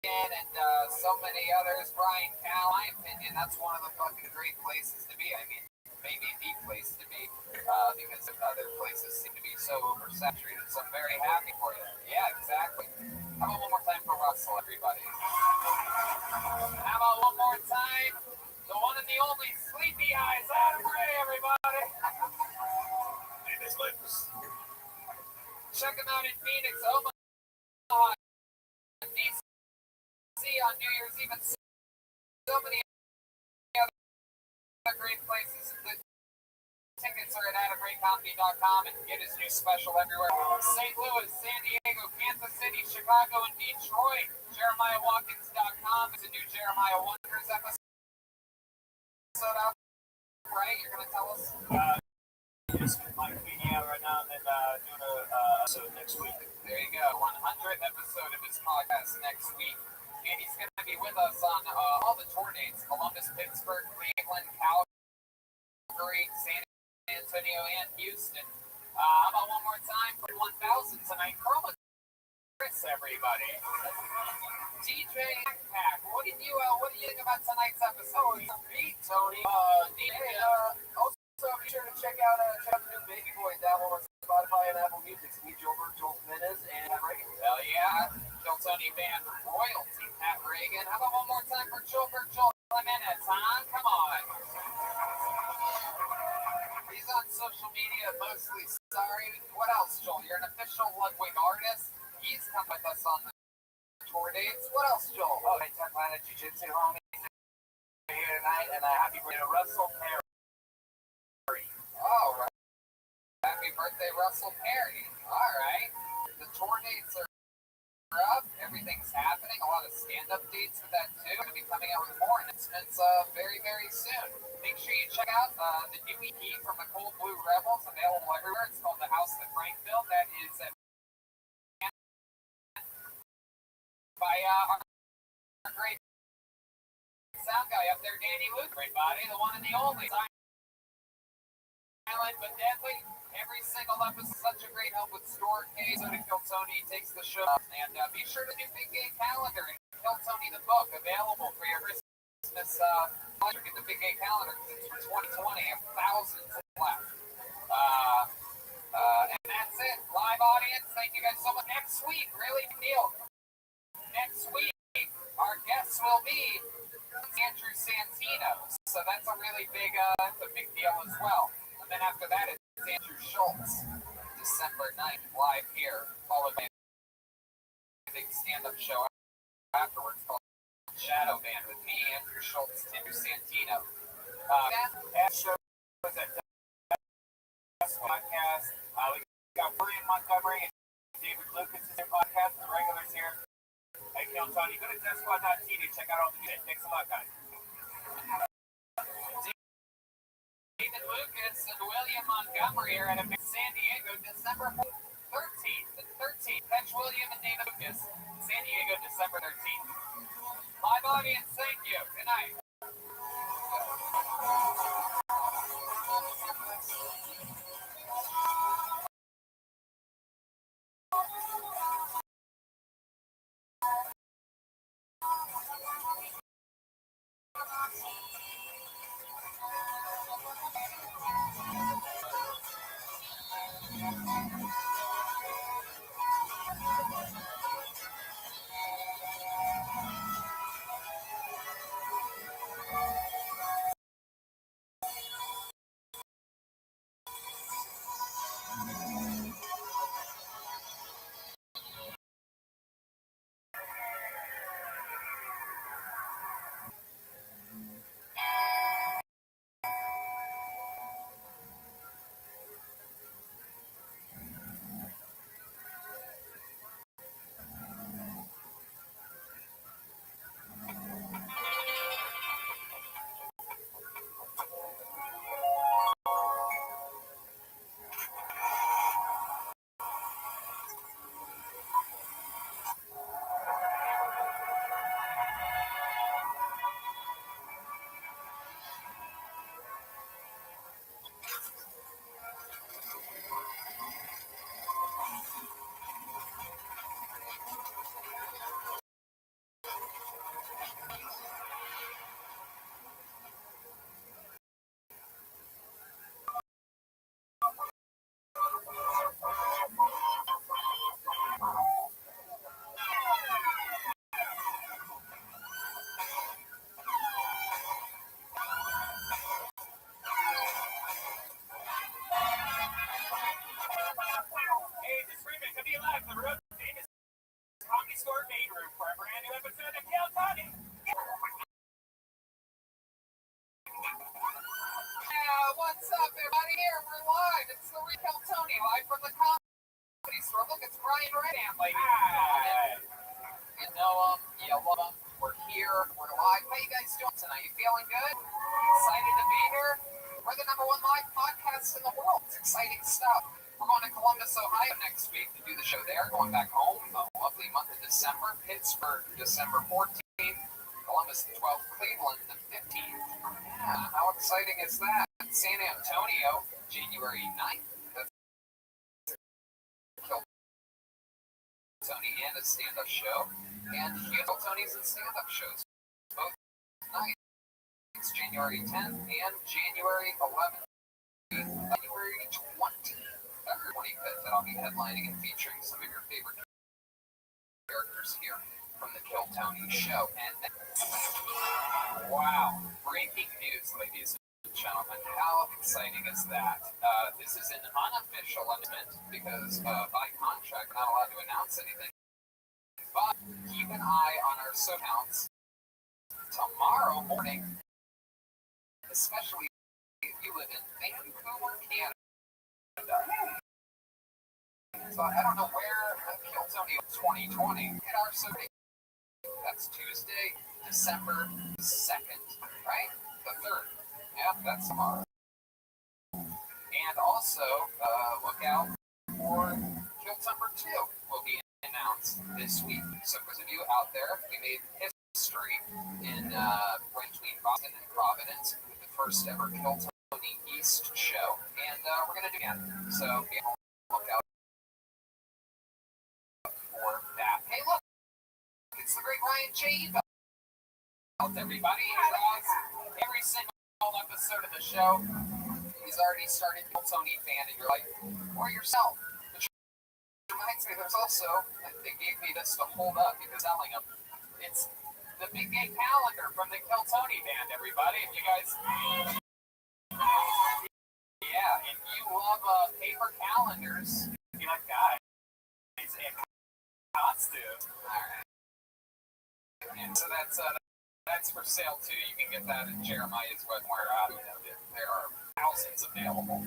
and so many others. Brian Cal, in my opinion, that's one of the fucking great places to be. I mean, maybe the place to be, because other places seem to be so oversaturated. So I'm very happy for you. Yeah, exactly. How about one more time for Russell, everybody? How about one more time? The one and the only Sleepy Eyes, Adam Ray, everybody. And his lips. Check him out in Phoenix, Omaha, DC on New Year's Eve, and so many other great places. The tickets are at AdamRayComedy.com and get his new special everywhere. St. Louis, San Diego, Kansas City, Chicago, and Detroit. JeremiahWatkins.com is a new Jeremiah Wonders episode out, right? You're going to tell us? Just like tweeting out right now and then doing a episode next week. There you go. 100th episode of his podcast next week. And he's going to be with us on all the tour dates: Columbus, Pittsburgh, Cleveland, Calgary, San Antonio, and Houston. How about one more time for 1,000 tonight? Chroma Chris, everybody. DJ Pack, what do you think about tonight's episode? Beat Tony. DJ, also be sure to check out the new Baby Boys album on Spotify and Apple Music. Steve Gilbert, Joel Jimenez, and Pat Reagan. Hell yeah. Joel Tony Band royalty, Pat Reagan. How about one more time for Gilbert, Joel Jimenez, huh? Come on. He's on social media, mostly sorry. What else, Joel? You're an official Ludwig artist. He's come with us on the tour dates. What else, Joel? Oh, hey, 10 Planet Jiu-Jitsu homies here tonight, and a happy birthday to Russell Perry. Oh, right. Happy birthday, Russell Perry. All right. The tour dates are up. Everything's happening. A lot of stand-up dates for that, too. Going to be coming out with more announcements very, very soon. Make sure you check out the new EP from the Cold Blue Rebels, available everywhere. It's called The House That Frank Built. That is by our great sound guy up there, Danny Luke. Everybody, the one and the only. Silent but deadly. Every single episode, such a great help with Store K. So to Kill Tony takes the show. And be sure to do Big Gay Calendar and Kill Tony the book, available for your Christmas pleasure. Get the Big Gay Calendar because it's for 2020. I have thousands left. And that's it. Live audience, thank you guys so much. Next week, really big deal. Next week, our guest will be Andrew Santino. So that's a really big, deal as well. And then after that, it's Andrew Schultz, December 9th, live here, followed by a big stand-up show afterwards called Shadow Band with me, Andrew Schultz, Andrew Santino. That show was at Podcast. We got William Montgomery Tony. Go to DeathSquad.tv. Check out all the shit. Thanks a lot, guys. David Lucas and William Montgomery are at a San Diego, December 13th. The 13th. Catch William and David Lucas, San Diego, December 13th. Live audience, thank you. Good night. Hey, this remake could be live for the road famous Comedy Store Main Room for a brand new episode of Kill Tony. What's up, everybody? Here we're live. It's the Kill Tony live from the Comedy Store. Look, it's Brian Redham, ladies and gentlemen. You know him. We're here. We're live. How you guys doing tonight? You feeling good? Excited to be here? We're the #1 live podcast in the world. It's exciting stuff. We're going to Columbus, Ohio next week to do the show there. Going back home, a lovely month of December. Pittsburgh, December 14th. Columbus, the 12th. Cleveland, the 15th. Yeah, how exciting is that? San Antonio, January 9th. That's Kill Tony and a stand-up show. And Kill Tony's and stand-up shows. Both nights. It's January 10th and January 11th. January 25th, that I'll be headlining and featuring some of your favorite characters here from the Kill Tony show. And wow, breaking news, ladies and gentlemen. How exciting is that? This is an unofficial announcement because by contract, we're not allowed to announce anything. But keep an eye on our accounts tomorrow morning, especially if you live in Vancouver, Canada. So I don't know where Kill Tony 2020 hit our survey. That's Tuesday, December 2nd, right? The 3rd. Yeah, that's tomorrow. And also, look out for Kill Number 2 will be announced this week. So for those of you out there, we made history in between Boston and Providence with the first ever Kill Tony East show. And we're going to do it again. So be on the lookout for that. Hey, look! It's the great Ryan J. Ebelt, everybody. Every single episode of the show, he's already started Kill Tony fan, and you're like, or yourself. Which reminds me, there's also, they gave me this to hold up because I'm telling them, it's the Big Gay Calendar from the Kill Tony band, everybody. If you guys, yeah, if you love paper calendars, you're like, guys, it's a costume. All right. And so that's for sale too. You can get that in Jeremiah's Webware. There are thousands available.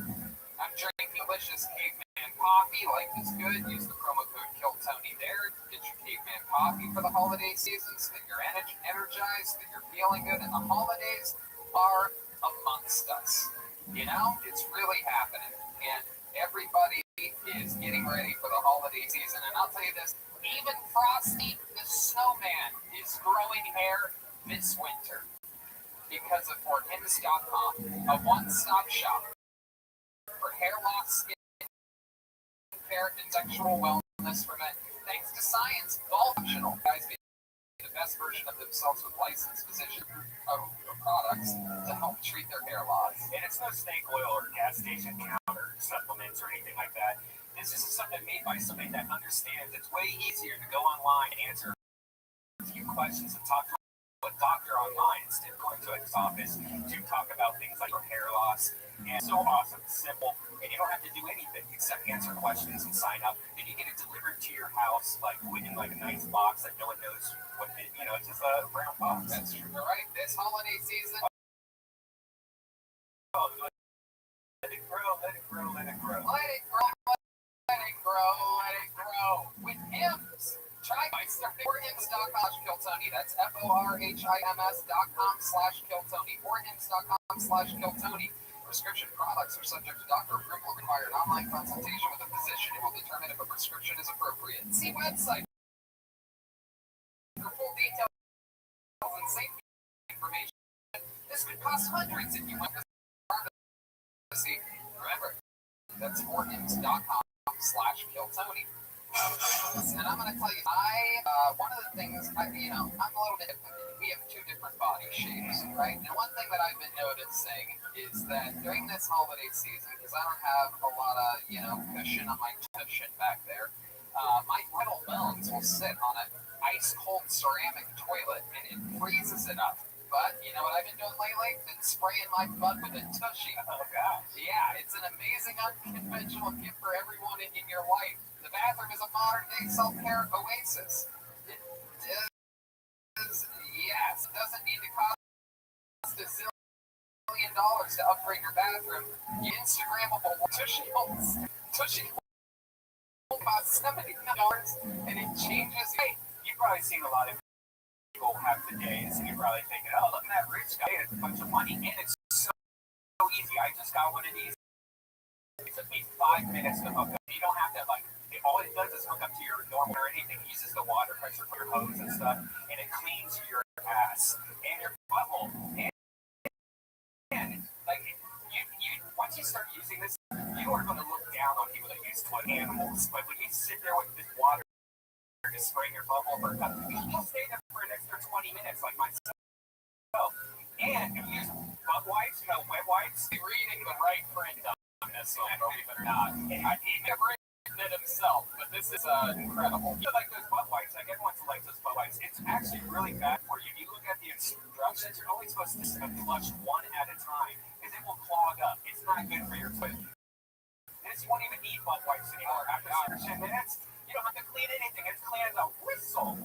I'm drinking delicious caveman coffee. Life is good. Use the promo code Kill Tony there. Get your caveman coffee for the holiday season so that you're energized, that you're feeling good, and the holidays are amongst us. You know, it's really happening, and everybody is getting ready for the holiday season. And I'll tell you this, even Frosty the Snowman is growing hair this winter because of ForHims.com, a one-stop shop for hair loss, skin care, and sexual wellness for men. Thanks to science, bald optional guys get the best version of themselves with licensed physician products to help treat their hair loss. And it's no snake oil or gas station counter supplements or anything like that. This is something made by somebody that understands. It's way easier to go online, answer a few questions, and talk to a doctor online instead of going to his office to talk about things like your hair loss. And it's so awesome, simple, and you don't have to do anything except answer questions and sign up. And you get it delivered to your house, like in like a nice box that no one knows what it, it's just a brown box. That's true. All right, this holiday season. Oh, let it grow, let it grow, let it grow. Let it grow, let it grow, let it grow. With Hims. Try ForHims.com/KillTony. That's ForHims.com/KillTony. ForHims.com/KillTony. Prescription products are subject to doctor approval, require an online consultation with a physician who will determine if a prescription is appropriate. See website for full details and safety information. This could cost hundreds if you went to pharmacy. Remember, that's ForHims.com/KillTony. And I'm going to tell you, one of the things, I'm a little bit, we have two different body shapes, right? And one thing that I've been noticing is that during this holiday season, because I don't have a lot of, cushion on my cushion back there, my brittle bones will sit on an ice-cold ceramic toilet, and it freezes it up. But you know what I've been doing lately? Been spraying my butt with a Tushy. Oh, gosh. Yeah, it's an amazing, unconventional gift for everyone in your life. The bathroom is a modern-day self-care oasis. It doesn't need to cost $1 zillion to upgrade your bathroom. The Instagrammable Tushy Holds. Tushy Holds about $70, and it changes. Hey, you've probably seen a lot of people have the days, and you're probably thinking, oh, look at that rich guy, it's a bunch of money, and it's so easy. I just got one of these. It took me 5 minutes to hook up. You don't have to, all it does is hook up to your normal or anything. It uses the water pressure for your hose and stuff, and it cleans your ass and your butthole. And once you start using this, you are going to look down on people that use toilet animals. But when you sit there with this water, just spraying your butthole for a couple, you'll stay there for an extra 20 minutes, like myself. And if you use butt wipes, wet wipes, You're reading the right print on this one, believe it or not. He never written it himself, but this is incredible. You like those butt wipes, like everyone likes those butt wipes. It's actually really bad for you. If you look at the instructions, you're only supposed to flush one at a time, because it will clog up. It's not good for your toilet. And you won't even need butt wipes anymore. After 10 minutes, you don't have to clean anything. It's clean as a whistle.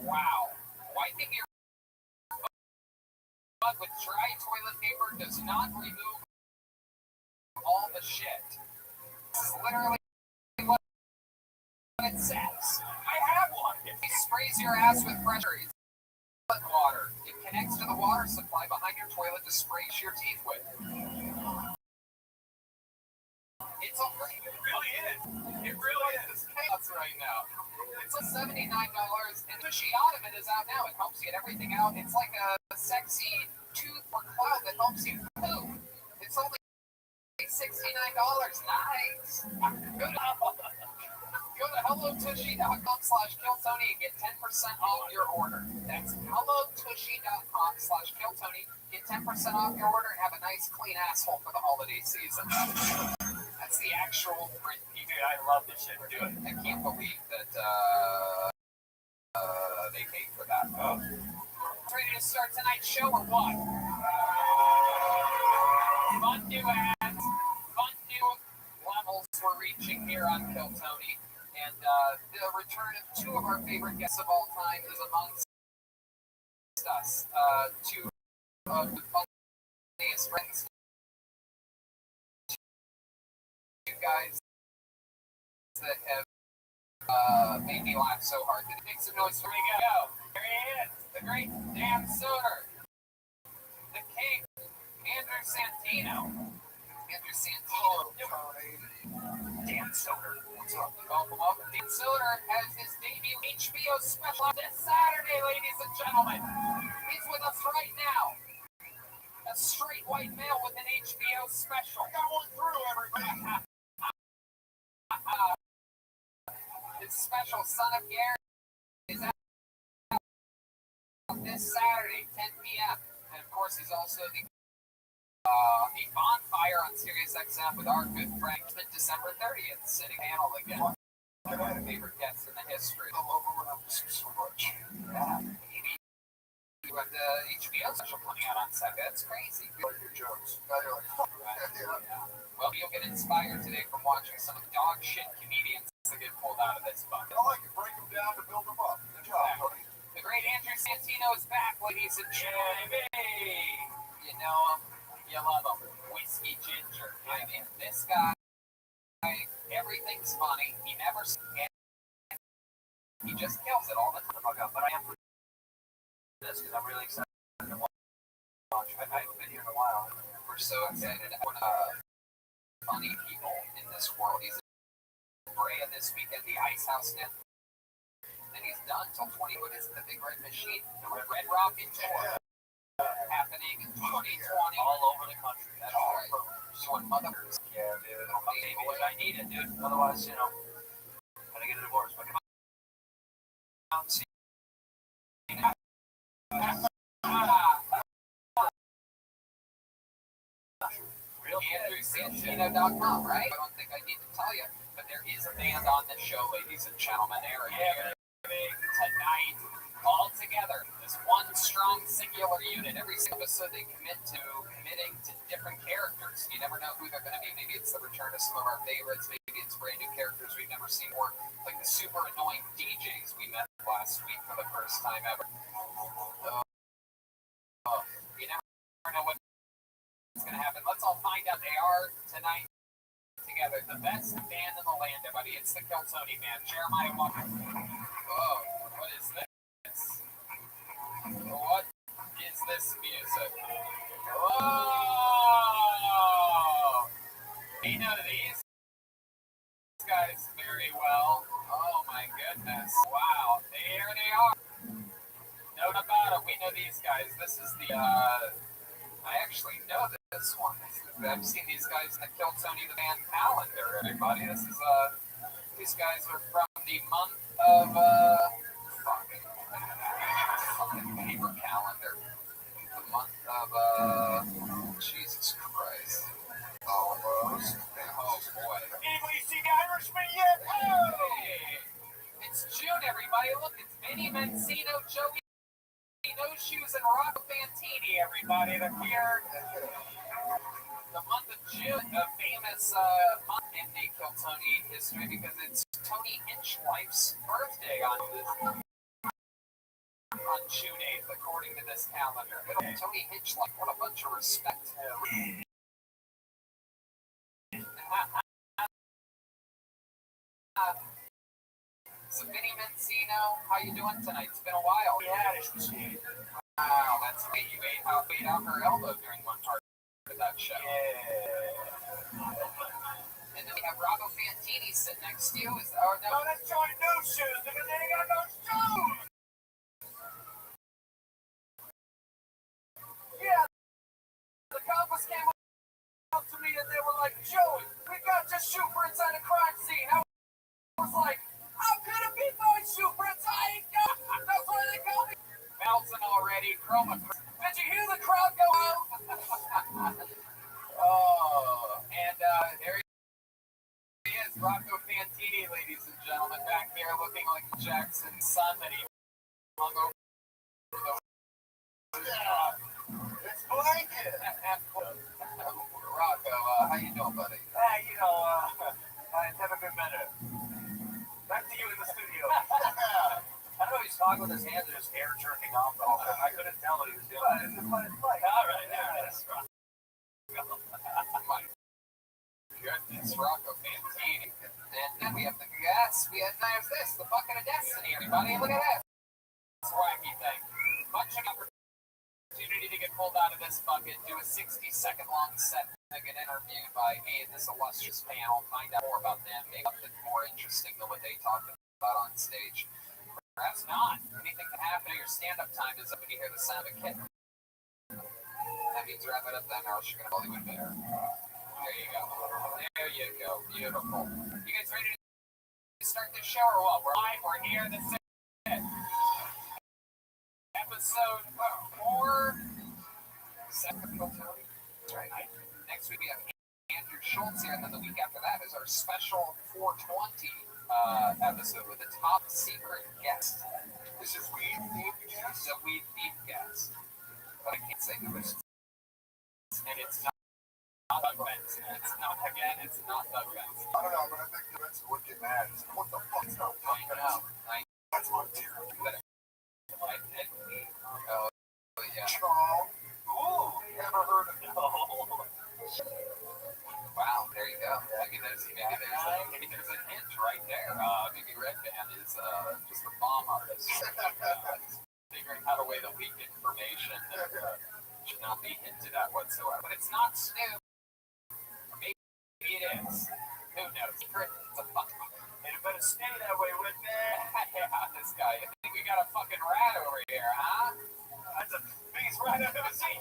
Wow. Wiping your butt with dry toilet paper does not remove all the shit. This is literally what it says. I have one. It sprays your ass with fresh water. It connects to the water supply behind your toilet to spray your teeth with. It's all free. It really is. It really is. Chaos right now. It's $79, and Tushy Ottoman is out now. It helps you get everything out. It's like a sexy tooth or cloud that helps you poop. It's only $69. Nice. Go to HelloTushy.com/KillTony and get 10% off your order. That's HelloTushy.com/KillTony. Get 10% off your order and have a nice clean asshole for the holiday season. That's the actual print. Dude, I love this shit. Do it. I can't believe that they paid for that. Ready to start tonight's show or what? Fun new ads, fun new levels we're reaching here on Kill Tony. And the return of two of our favorite guests of all time is amongst us. Two of the funniest friends. Two guys that have made me laugh so hard that it makes some noise. Here we go. Here he is, the great Dan Soder, the king, Andrew Santino. Andrew Santino. Dan Soder. What's up? Welcome. Dan Soder has his debut HBO special this Saturday, ladies and gentlemen. He's with us right now. A straight white male with an HBO special. Got one through, everybody. His special, Son of Gary, is out this Saturday, 10 p.m. And of course, he's also the bonfire on Sirius XM with our good friend, December 30th, sitting panel again. One of my favorite guests in the history. I love it when I listen so much. Yeah, you have the HBO special coming out on Saturday. That's crazy. Like your jokes. Now you're like, Yeah. Well, you'll get inspired today from watching some of the dog shit comedians that get pulled out of this bucket. I like to break them down to build them up. Good job, buddy. The great Andrew Santino is back, ladies and gentlemen. You know him, you love him. Whiskey Ginger. I mean, this guy, everything's funny. He never, he just kills it all the time. But I am for this because I'm really excited to watch. I haven't been here in a while. We're so excited. Funny people in this world. He's in Brea this weekend, the Ice House Net. And he's done till 20. What is it? The Big Red Machine? The Red Rocket Tour. Happening in 2020 all over the country. That's right. Doing mothers. Yeah, dude. What I needed, dude. Otherwise, you know, gonna get a divorce. But come on. See. AndrewSantino.com, right? I don't think I need to tell you, but there is a band on this show, ladies and gentlemen. They're here tonight, all together, this one strong singular unit. Every episode they committing to different characters. You never know who they're going to be. Maybe it's the return of some of our favorites. Maybe it's brand new characters we've never seen before, like the super annoying DJs we met last week for the first time ever. You never know what's going to happen. Let's all find out. They are tonight together. The best band in the land, everybody. It's the Kiltony Band. Jeremiah Walker. Oh, what is this? What is this music? Oh! We know these guys very well. Oh my goodness. Wow. There they are. No doubt about it. We know these guys. This is the, I actually know this one. I've seen these guys in the Kiltony the Band calendar, everybody. This is, these guys are from the month of, fucking paper calendar. The month of, Jesus Christ. Oh boy. Anybody see the Irishman yet? Hey! It's June, everybody. Look, it's Vinny Mancino, Joey No Shoes, and Rocco Fantini, everybody. They're here. The month of June, a famous month in the Kiltony history because it's Tony Hinchcliffe's birthday on June 8th, according to this calendar. Tony Hinchcliffe, what a bunch of respect. So Vinny Mancino, how you doing tonight? It's been a while. Yeah, it's machine. Wow, that's great. You ate out her elbow during one part of that show. Yeah. And then we have Rocco Fantini sitting next to you. No, that's Johnny No Shoes. They ain't got no shoes. Yeah. The cops came up to me and they were like, Joey, we got your super inside a crime scene. I was like, how could it be my super? It's that's why they call me. Bouncing already, chroma. Did you hear the crowd go out? Oh, and there he is, Rocco Fantini, ladies and gentlemen, back there looking like Jackson's son that he hung over the. It's blanket. Rocco, how you doing, buddy? You know, I've never been better. Back to you in the studio. I don't know, he's talking with his hands and his hair jerking off. I couldn't tell what he was doing. This is what it's like. All right, there it is. My goodness, Rocco Fantini. And man. We have the gas. There's this, the bucket of destiny, everybody. Look at this. This wacky thing. Much of opportunity to get pulled out of this bucket, do a 60-second long set, and get interviewed by me and this illustrious panel, find out more about them, make something more interesting than what they talked about on stage. Perhaps not. Anything can happen. Your stand-up time is up when you hear the sound of a kitten. That means wrap it up then, or else you're going to Hollywood Bear. There you go. There you go. Beautiful. You guys ready to start this show or what? We're live. We're here. This is it. Episode 4. Right. Next week we have Andrew Schultz here, and then the week after that is our special 420 episode with a top secret guest. This is weed thief guest. It's a weed thief guest. But I can't say who it is. And it's not Doug Benson. It's not Doug Benson. I don't know, but I think Benson would get mad. He's like, what the fuck's up? I know. That's my theory. Oh, yeah. Charles. Ooh, never heard of it. Wow, there you go. Maybe there's a hint right there. Maybe Red Band is just a bomb artist. Figuring how to weigh the leaked information that should not be hinted at whatsoever. But it's not Snoop. Or maybe it is. Who knows? Secret, it's a fuck. And it better stay that way, wouldn't it? Yeah, this guy. I think we got a fucking rat over here, huh? That's the biggest rat I've ever seen.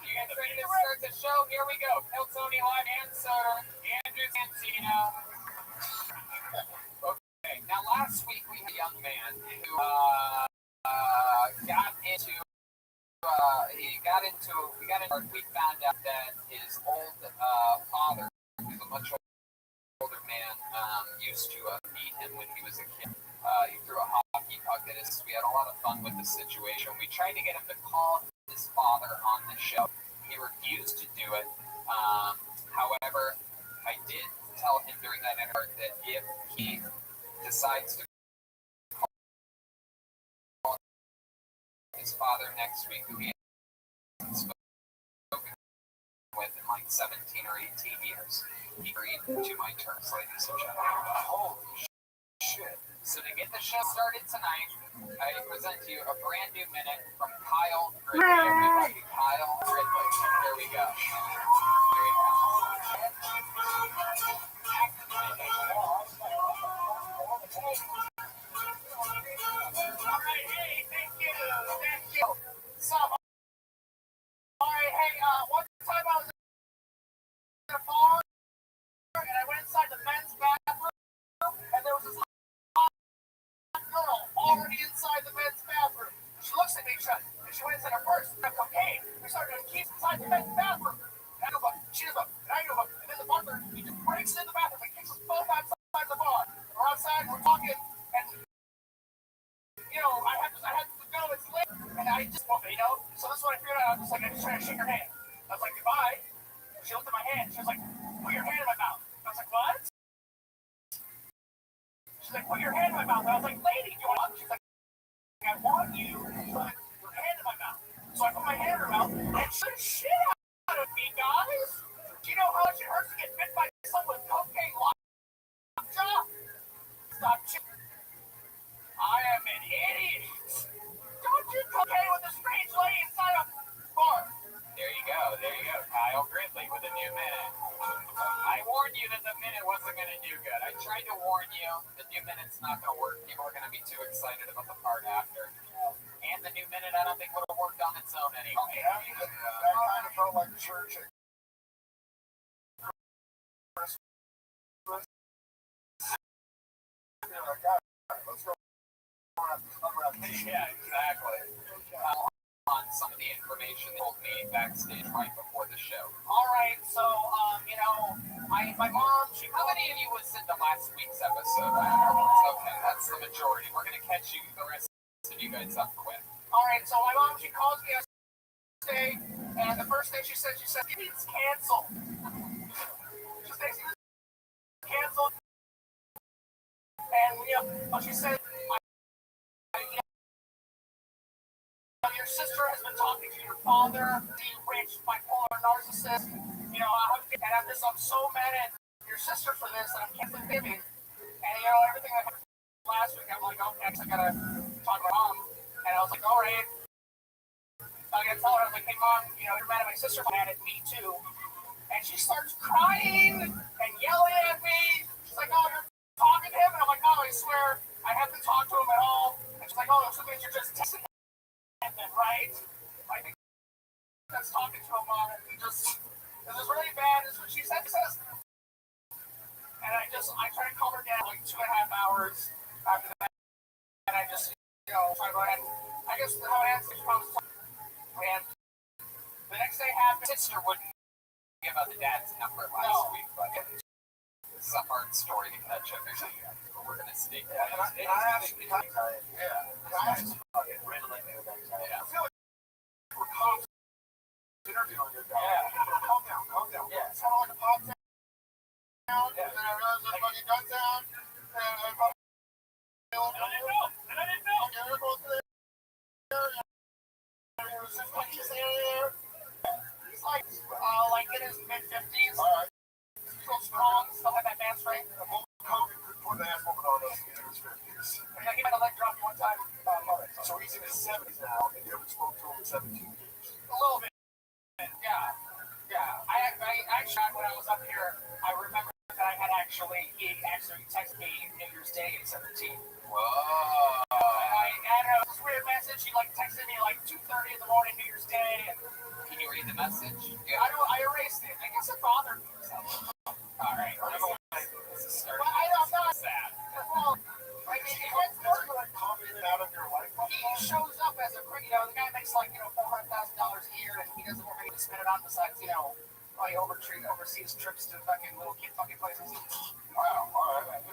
You guys ready to start the show? Here we go. Phil Tony Live and Soder. Andrew Santino. Okay, now last week we had a young man who we found out that his old father, who's a much older man, used to beat him when he was a kid. He threw a hockey puck at us. We had a lot of fun with the situation. We tried to get him to call his father on the show. He refused to do it. However, I did tell him during that interview that if he decides to call his father next week, who he hasn't spoken with in like 17 or 18 years, he agreed to my terms, ladies and gentlemen. Holy shit. So to get the show started tonight, I present to you a brand new minute from Kyle Gridley. Everybody, Kyle Gridley. Here we go. Here we go. All right, hey, thank you. So, all right, hey, one time I was in a bar, and I went inside the men's bathroom, and there was this girl already inside the men's bathroom. She looks at me, and she went inside her purse, and cocaine. We started to keep inside the men's bathroom. And I go, she goes, and I go, and then the butler, he just breaks in the bathroom and kicks us both outside the bar. We're outside, we're talking, and, you know, I had to go, it's late, and I just, you know, so that's what I figured out. I was like, I just tried to shake her hand. I was like, goodbye. She looked at my hand. She was like, put your hand in my mouth. I was like, what? She's like, put your hand in my mouth. And I was like, lady, do you want? She's like, I want you to put your hand in my mouth. So I put my hand in her mouth, and she the shit out of me, guys. Do you know how much it hurts to get bit by someone with cocaine lockjaw? Stop chicken. I am an idiot. Don't do cocaine with a strange lady inside a bar. There you go. Kyle Gridley with a new minute. I warned you that the minute wasn't going to do good. I tried to warn you. The new minute's not going to work. People are going to be too excited about the part after. And the new minute, I don't think would have worked on its own anyway. Yeah, that kind of felt like church at Christmas. You're like, God, let's go. Yeah, exactly. On some of the information they told me backstage right before the show. All right, so you know, my mom. How many of you listened to last week's episode? Okay, that's the majority. We're gonna catch you the rest of you guys up quick. All right, so my mom, she calls me yesterday, and the first thing she said, it's canceled. She said it's canceled, and you know, she said. Your sister has been talking to your father, the rich bipolar a narcissist. You know, and I'm so mad at your sister for this, and I'm canceling Thanksgiving. And you know, everything that happened last week, I'm like, okay, I gotta talk to my mom. And I was like, all right. I gotta tell her, I was like, hey mom, you know, you're mad at my sister, mad at me too. And she starts crying and yelling at me. She's like, oh, you're talking to him? And I'm like, no, I swear, I haven't talked to him at all. And she's like, oh, so means you're just texting him, right? I think that's talking to him, mom. And this is really bad. This is what she says. And I try to calm her down like 2.5 hours after that. And I just, you know, try to go ahead. I guess how it ends is probably. And the next day happened, sister wouldn't give out the dad's number last week, but this is a hard story to catch up. But we're gonna stick to it. I feel like we're constantly interviewing your dad. Calm down. Yeah, it's kind of like a pop down. And then I realized that fucking gun down. And I didn't know. Okay, we're both there. He's like in his mid-50s. Alright. Still strong, still have that man strength. COVID could put an ass woman on us in his 50s. Yeah, he had a leg drop one time. So he's in his 70s now, and you haven't spoken to him in 17 years. A little bit. Yeah. I actually, when I was up here, I remember that he actually texted me New Year's Day in 17. Whoa. I had a weird message. He texted me 2:30 in the morning, New Year's Day. And can you read the message? Yeah, I erased it. I guess it bothered me. All right. This is starting. Well, I'm not sad. Well, I mean, it's commented out of your life. He shows up as a, the guy makes $400,000 a year, and he doesn't want me to spend it on besides, probably overseas trips to fucking little kid fucking places. Wow. All right.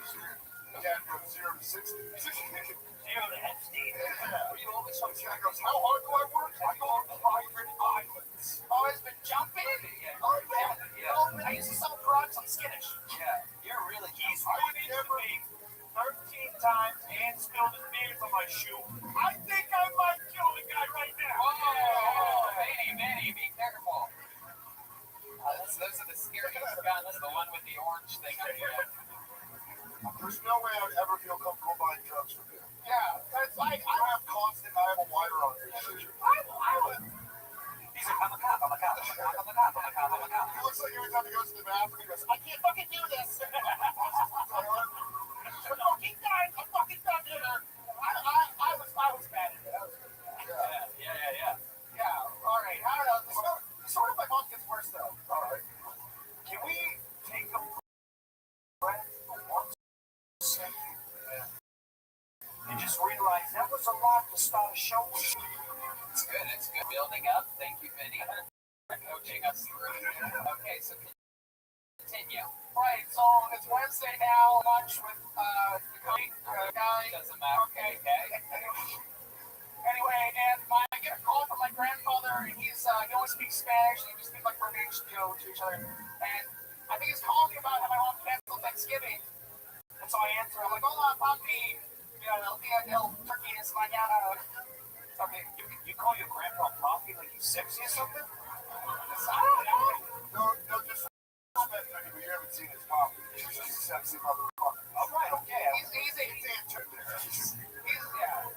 Yeah, from 0 to 60. 0 to Epstein. You always some guy goes, how hard do I work? I go on private islands. Oh, it's been jumping? Oh, yeah. I used to sell drugs on Skittish. Yeah, you're really easy. I would never be 13 times and spilled his beers on my shoe. I think I might kill the guy right now. Oh, Manny, be careful. Those are the scariest guns, the one with the orange thing on the end. There's no way I'd ever feel comfortable buying drugs from him. Yeah, that's I have a wire on this shit. I would. He's like, I'm a cop. He looks like every time he goes to the bathroom, he goes, I can't fucking do this. I'm fucking done here. I was bad at it. Yeah. All right. I don't know. The story of my mom gets worse though. All right. Can we take a breath for 1 second? And just realize that was a lot to start a show with. It's good. Building up. Thank you, Vinny, for coaching us through. Okay, so continue. Right, so it's Wednesday now. Lunch with the guy. Doesn't matter. Okay. Anyway, and I get a call from my grandfather, and he only speaks Spanish, and we speak British to each other. And I think he's calling me about how my mom canceled Thanksgiving. And so I answer. I'm like, hola, papi. El día del turkey es mañana. Okay, you call your grandpa Poppy like he's sexy or something? I don't know. No, just respect that you haven't seen his Poppy. He's just a sexy motherfucker. All right, okay. He's 82.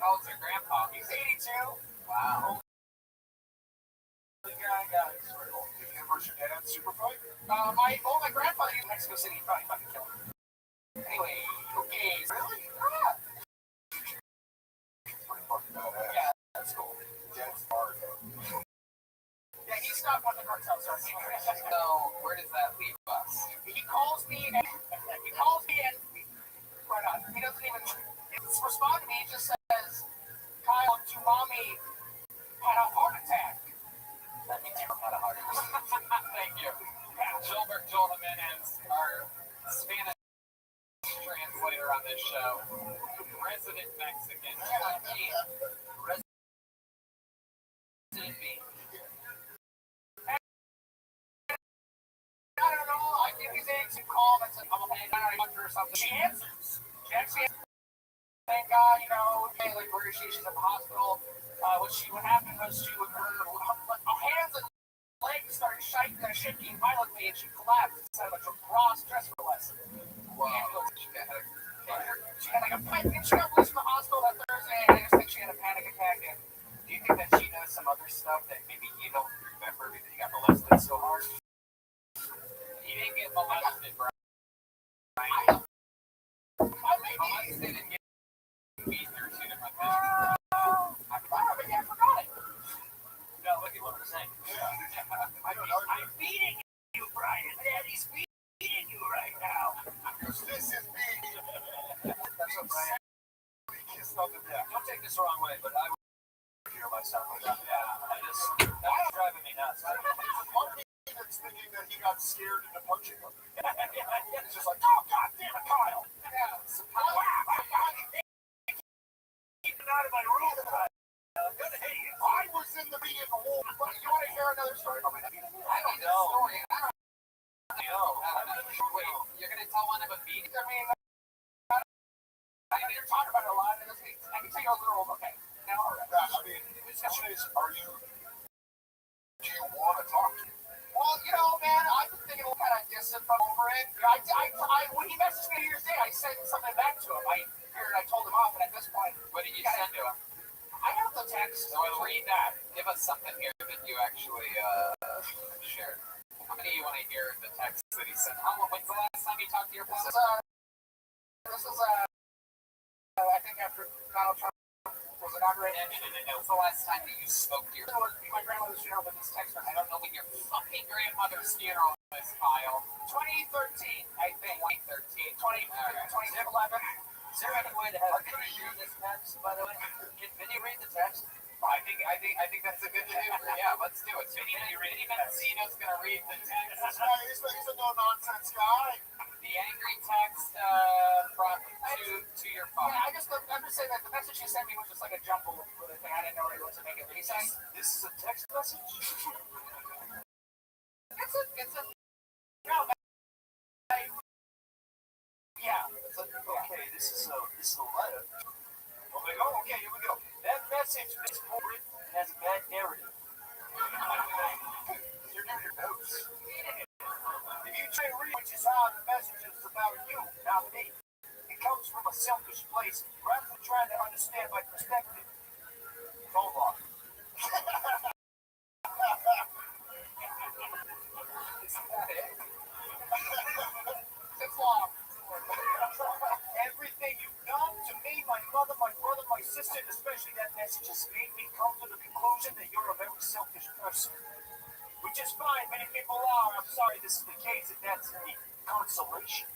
How old's your grandpa? He's 82. Wow. The guy got it. Did him versus your dad super fight? My grandfather in Mexico City probably fucking killed him. Anyway, okay. Really? Yeah. Yeah, that's cool. That's hard. Yeah, he's not one of the cartels. So, where does that leave us? He calls me and right on. He doesn't even respond to me. He just says, Kyle, your mommy had a heart attack. That means you had a heart attack. Thank you. Gilbert Joel Jimenez, our Spanish translator on this show. Resident Mexican. Resident me. I don't know. I think he's being too calm and said, I'm a or something. She answers. Thank God, where she's at the hospital. What happened was her hands and legs started shit came violently and she collapsed inside of a cross dress for lesson. Wow. She had like a panic. She got released from the hospital that Thursday, and I just think she had a panic attack. And do you think that she knows some other stuff that maybe you don't remember because you got molested so hard? You didn't get molested, bro. Molested and get beat are two different things. I forgot it. No, look at what I'm saying. I'm beating you, Brian. Daddy's beating you right now. Because this is me. That's what Brian. Kissed on the neck. Don't take this the wrong way, but I would hear myself like that. Yeah, that's driving me nuts. Part of me that's thinking that he got scared into punching him. It's just like, oh, God damn it, Kyle. Yeah, so keep it out of my room. Good to hate you. I was in the meeting room. But you want to hear another story? I don't know. Story. I don't know. Wait, you're gonna tell one of a beating? I mean, you're talking about it a lot in this week. I can tell you a little. Okay. Now, I mean, the question is, do you want to talk to him? well, you know, man, I've been thinking a little kind of distant from over it. When he messaged me New Year's Day, I sent something back to him. I figured I told him off, and at this point, What did you send to him? I have the text. So I'll read that. Give us something here that you actually shared. How many you want to hear in the text that he sent? When's the last time you talked to your boss? This is I think after Donald Trump was inaugurated. No. When's the last time that you spoke to your My grandmother's funeral, but this text I don't know when your fucking grandmother's funeral is, Kyle. 2013, I think. 2013. 2011. Is there any way to have Vinny read this text, by the way? Can Vinny read the text? I think that's a good thing. Yeah, let's do it. Vinny Mencino's gonna read the text. He's a no-nonsense guy. The angry text to your father. Yeah, I'm just saying that the message he sent me was just like a jumble with a thing. I didn't know what to make it. But he's saying, This is a text message? it's a, no, yeah. Okay, this is a letter. Okay, here we go. That message is written and has a bad narrative. You're doing your notes. If you try to read, which is how the message is about you, not me. It comes from a selfish place. Rather than trying to understand my perspective, hold on. It's long. Everything you've done to me, my mother, my brother, my sister, and especially that message has made me come to the conclusion that you're a very selfish person. Which is fine, many people are. I'm sorry this is the case, and that's any consolation.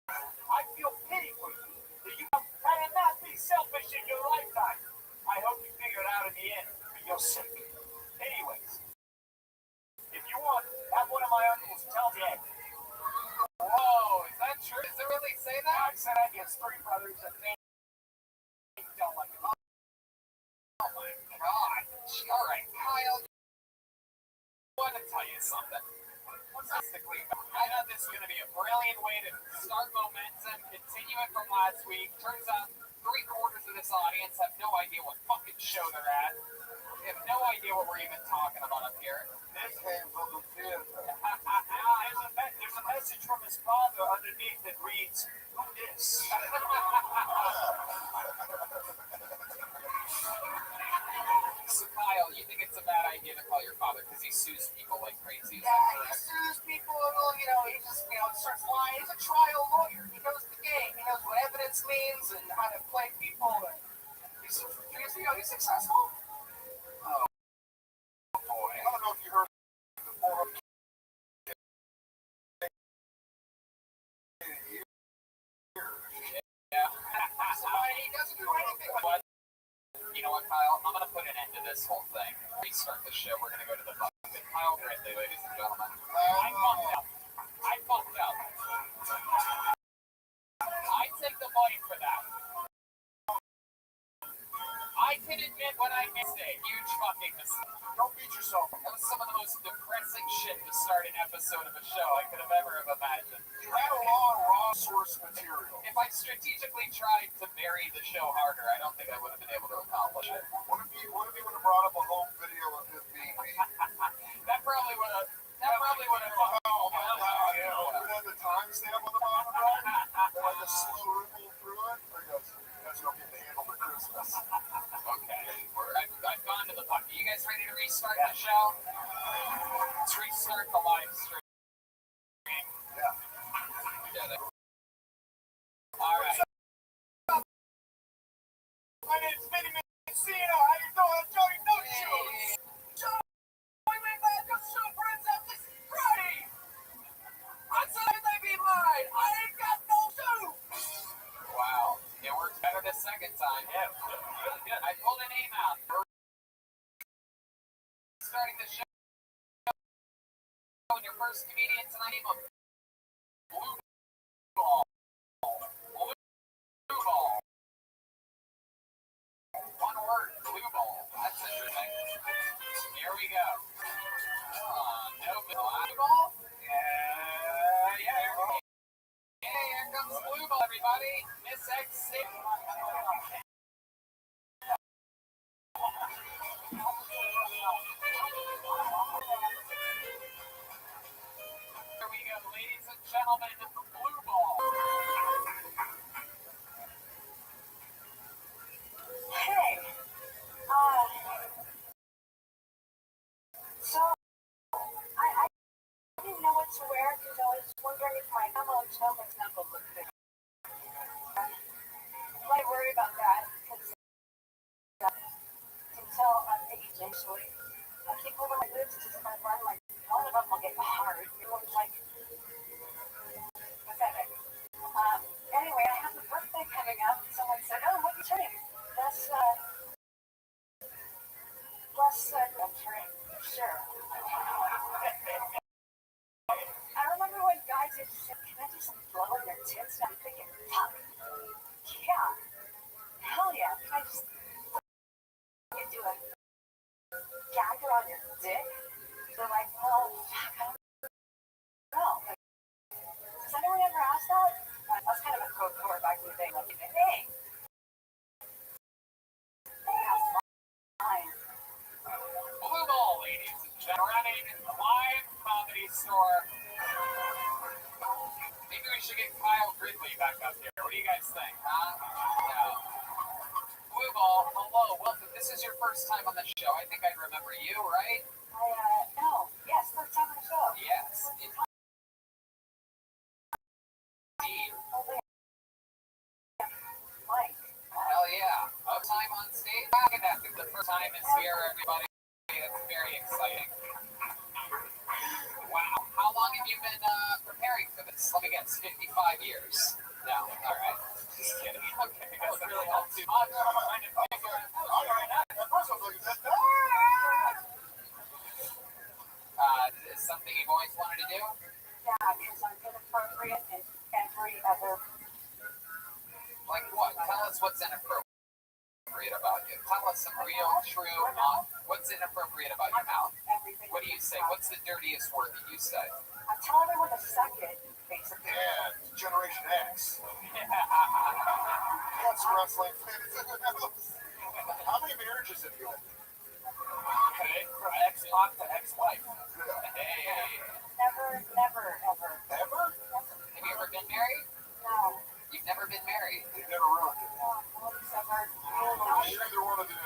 I feel pity for you, that you cannot be selfish in your lifetime. I hope you figure it out in the end, for your sake. Anyways, if you want, have one of my uncles tell Dad. Whoa, is that true? Does it really say that? I said I have 3 brothers, and they don't like him. Oh my god. All right, Kyle. I want to tell you something. Realistically, I know this is going to be a brilliant way to start momentum, continue it from last week. Turns out 3/4 of this audience have no idea what fucking show they're at. They have no idea what we're even talking about up here. This came from the theater. There's a message from his father underneath that reads, "Who dis?" So Kyle, you think it's a bad idea to call your father because he sues people like crazy? Yeah, he sues people, he just, starts lying. He's a trial lawyer. He knows the game. He knows what evidence means and how to play people. And he's successful. Oh, boy. I don't know if you heard before. Yeah. He doesn't do anything with it. You know what, Kyle? I'm going to put an end to this whole thing. Restart the show. We're going to go to the bucket. Kyle Brindley, ladies and gentlemen. I fucked up. I take the blame for that. I can admit when I missed a huge fucking mistake. Don't beat yourself. That was some of the most depressing shit to start an episode of a show I could have ever imagined. You had a lot of raw source material. If I strategically tried to bury the show harder, I don't think I would have been able to accomplish it. What if you would have brought up a home video of his being me? That probably really what I thought. Oh my god, you know, it had the timestamp on the bottom, right? And I just slow ripple through it. There goes, that's what I'm getting handled for Christmas. Okay, I've gone to the puck. Are you guys ready to restart the show? Let's restart the live stream. Yeah. All right. My name's Vinny Messina. How you doing, Joey? No shoes. We made that the Super up this Friday. On Saturday Night Live. I ain't got no shoes. Wow, it worked better the second time. Yeah, really good. I pulled a name out. We're starting the show. And your first comedian tonight name of Blue Ball. Blue Ball. One word, Blue Ball. That's interesting. Here we go. No Blue Ball? Yeah, here we go. Hey, here comes Blue Ball, everybody. Miss X. Here we go, ladies and gentlemen, Blue Ball. Hey, so I didn't know what to wear because I was wondering if my tell my temple looked good. I worry about that because I can tell I'm aging, so I keep moving my lips to my run like one of them will get hard. It looks like pathetic. Anyway, I have a birthday coming up. Someone said, "Oh, what are you turning?" That's I'm turning. Sure. I remember when guys used to say, "Can I do some blow in your tits?" And I'm thinking, fuck. Yeah. Hell yeah. Can I just do a gagger on your dick? They're like, well, fuck, I don't know. Like, does anyone ever ask that? I was kind of a code for back in the day. Like, hey. Fine. Blue Ball, ladies and gentlemen, running live comedy store. Maybe we should get Kyle Gridley back up here. What do you guys think, huh? No. Blue Ball, hello, welcome. This is your first time on the show. I think I remember you, right? No. Yes, first time on the show. Yes. Indeed. Mike. Hell yeah. Oh, time on stage. The first time is here, everybody. It's very exciting. Wow. How long have you been preparing for this? Let me guess, 55 years. No. All right. Just kidding. Okay. That was really not too much. I'm trying to figure it out. Is this something you've always wanted to do? Yeah, because I'm inappropriate in every other. Like what? Tell us what's inappropriate about you. Tell us some real, true, what's inappropriate about your mouth? Everything. What do you say? What's the dirtiest word that you say? I tell everyone to suck it, basically. Yeah, Generation X. That's wrestling. How many marriages have you had? Okay, from ex-hot to ex-wife. Hey. Never, ever. Ever? Never. Have you ever been married? No. You've never been married? You've never ruined it. No, nobody's ever. Neither one of you.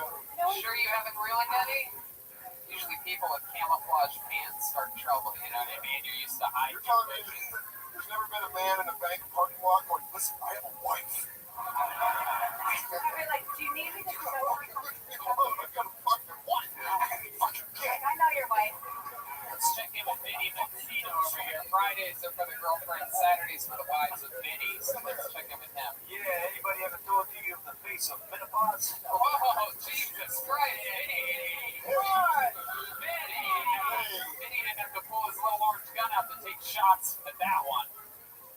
Sure you haven't ruined any? Usually people with camouflage pants start trouble, you know what I mean? You're used to hide. You're telling me there's never been a man in a bank parking lot going, listen, I have a wife. I'd be like, do you need me to go? I've got a fucking wife. Fucking kid. I know your wife. Let's check in with Vinny Messina over here. Fridays are for the girlfriends, Saturdays for the wives of Vinny. So let's check in with him. Yeah, anybody ever told you the face of menopause? Oh, Jesus Christ, Vinny! What? Vinny! Vinny didn't have to pull his little orange gun out to take shots at that one.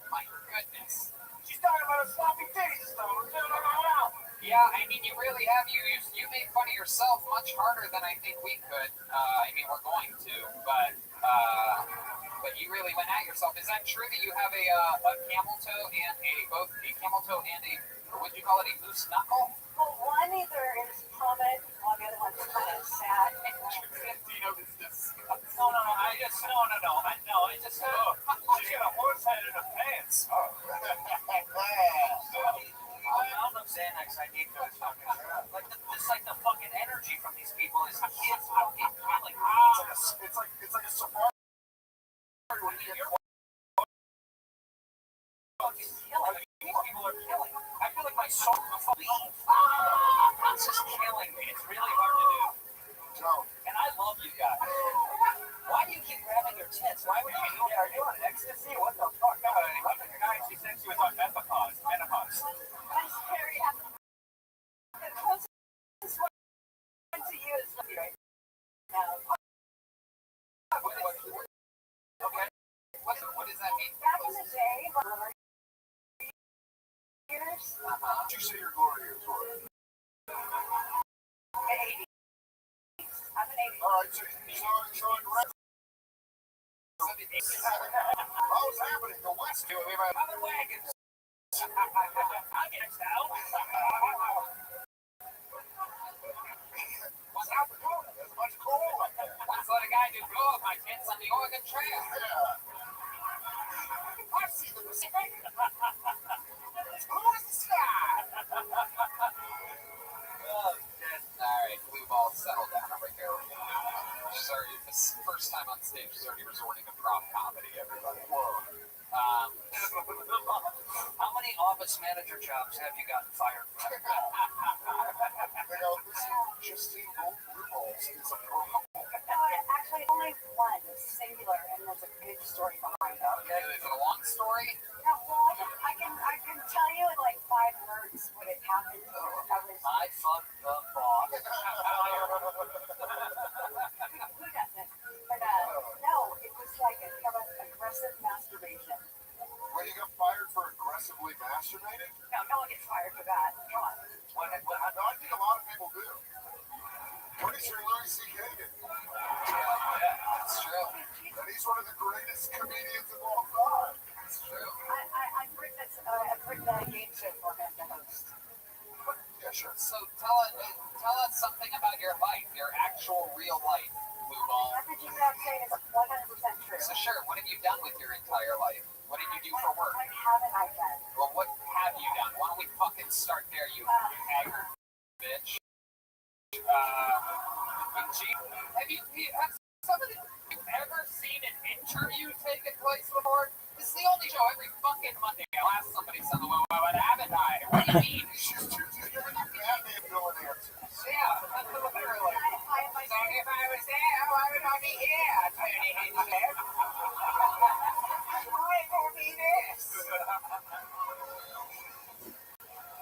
My goodness. She's talking about a sloppy titties, though. Yeah, I mean, you really have. You made fun of yourself much harder than I think we could. I mean, we're going to, but you really went at yourself. Is that true that you have a camel toe and both a camel toe and or would you call it a moose knuckle? Well, one either is prominent, while the other one's kind of sad. Dino is disgusting. No. tits. Why would you do that? Are you on ecstasy? What the fuck? No, another guy, she said she was on menopause. Menopause. I'm scary. The closest one to you is right now. Okay. What does that mean? Back in the day, years, Did you say your glory years were? the 80s. I'm an 80s. All right, so red. Oh, what's happening? The West. Covered wagons. I'll get it out. What's South Dakota? There's a bunch of coal up there. That's what a guy who blew up my tits on the Oregon Trail. Yeah. I see the Pacific. It's blue as the sky. Oh, shit. All right, blue ball, settle down over here. Sorry, this first time on stage is already resorting to prop comedy, everybody. How many office manager jobs have you gotten fired from? They go, listen, Justine Blue Balls is a pro. No, actually, only one singular, and there's a good story behind it. Okay, is it a long story? No, well, I can tell you in like 5 words what it happened. I fucked the boss. Who doesn't? But no, it was like a kind of aggressive masturbation. Well, you got fired for aggressively masturbating? No, no one gets fired for that. Come on. No, I think a lot of people do. Pretty sure Louis C.K. did. That's true. And he's one of the greatest comedians of all time. That's true. I've written a game show for him to host. Yeah, sure. So tell us something about your life, your actual real life, Blue Ball. Everything that I'm saying is 100% true. So sure, what have you done with your entire life? What did you do for work? What haven't I done? Well, what have you done? Why don't we fucking start there, you haggard bitch? Have somebody ever seen an interview taking place before? This is the only show every fucking Monday. I'll ask somebody something. What haven't I? What do you mean? She's giving you Batman villain answers. Yeah, that's what they were like. So if I was there, why would I be here? Tony Hinchcliffe. Why would be this?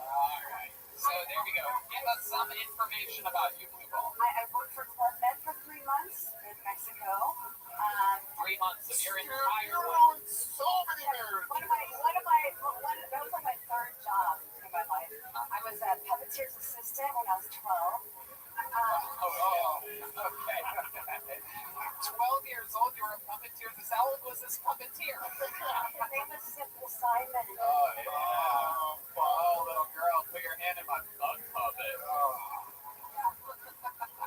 Alright, so there we go. Give us some information about you, Blue Ball. I worked for Club Med for 3 months in Mexico. 3 months of your entire You're life. on so many marriages. That was like my 3rd job in my life. I was a puppeteer's assistant when I was 12. Okay. 12 years old, you were a puppeteer. How old was this puppeteer? His name was Simple Simon. Oh, yeah. Oh, little girl, put your hand in my butt puppet.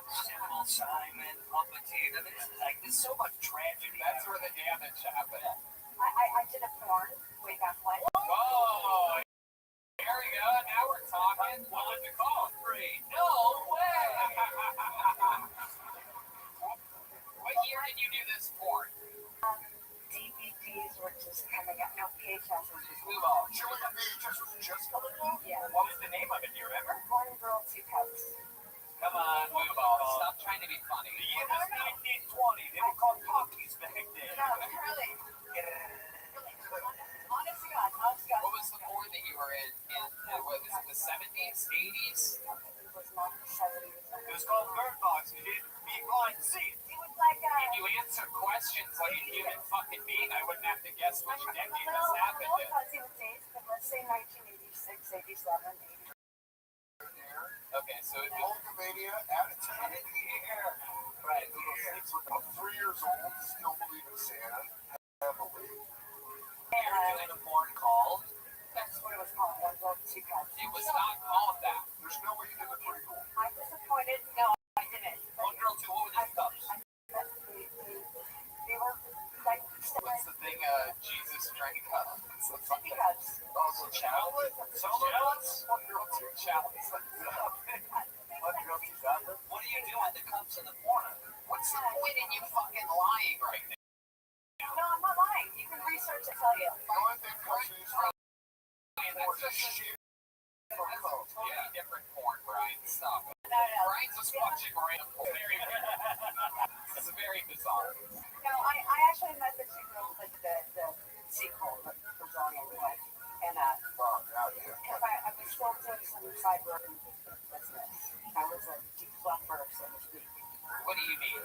Simple Simon, puppeteer. There's so much tragedy. That's where the damage happened. I did a porn way back when. Oh, here we go. Now we're talking. What was it called? Free. No way. What year did you do this porn? DVDs were just coming out. No, VHS was just Blue Ball. Sure, when your VHS was just coming out? yeah. What was the name of it? Do you remember? One girl, 2 cups. Come on, Blue Ball. Stop trying to be funny. The year was 1920. They were called talkies back then. No, really. Honest to God. What was the porn that you were in what was it, the 70s, 80s? It was not the 70s. It was called Bird Box. You didn't be blind to see it. It was like If you answer questions like a human fucking being, I wouldn't have to guess which decade this happened in. but let's say 1986, 87, 80. Okay, so it was Hulkamania at a time of the year. right. I'm 3 years old, still believe in Santa. Heavily. They were doing a porn called. That's what it was called. One girl, 2 cups. It was not called that. There's no way you did the prequel. I'm disappointed. No, I didn't. One girl, 2 what were the cups? They were like What's the thing Jesus drank up? It's the fucking cups. Also, challenge. One girl, 2 challenge. One girl, 2 chocolate. What do you do with the cups in the porn? What's the point in you fucking lying right now? No, I'm not lying. You can research and tell you. The only thing countries from That's just shit. that's a totally different porn, Brian. Stop it. No. Brian's just watching random porn. This is very bizarre. No, I actually met you mean?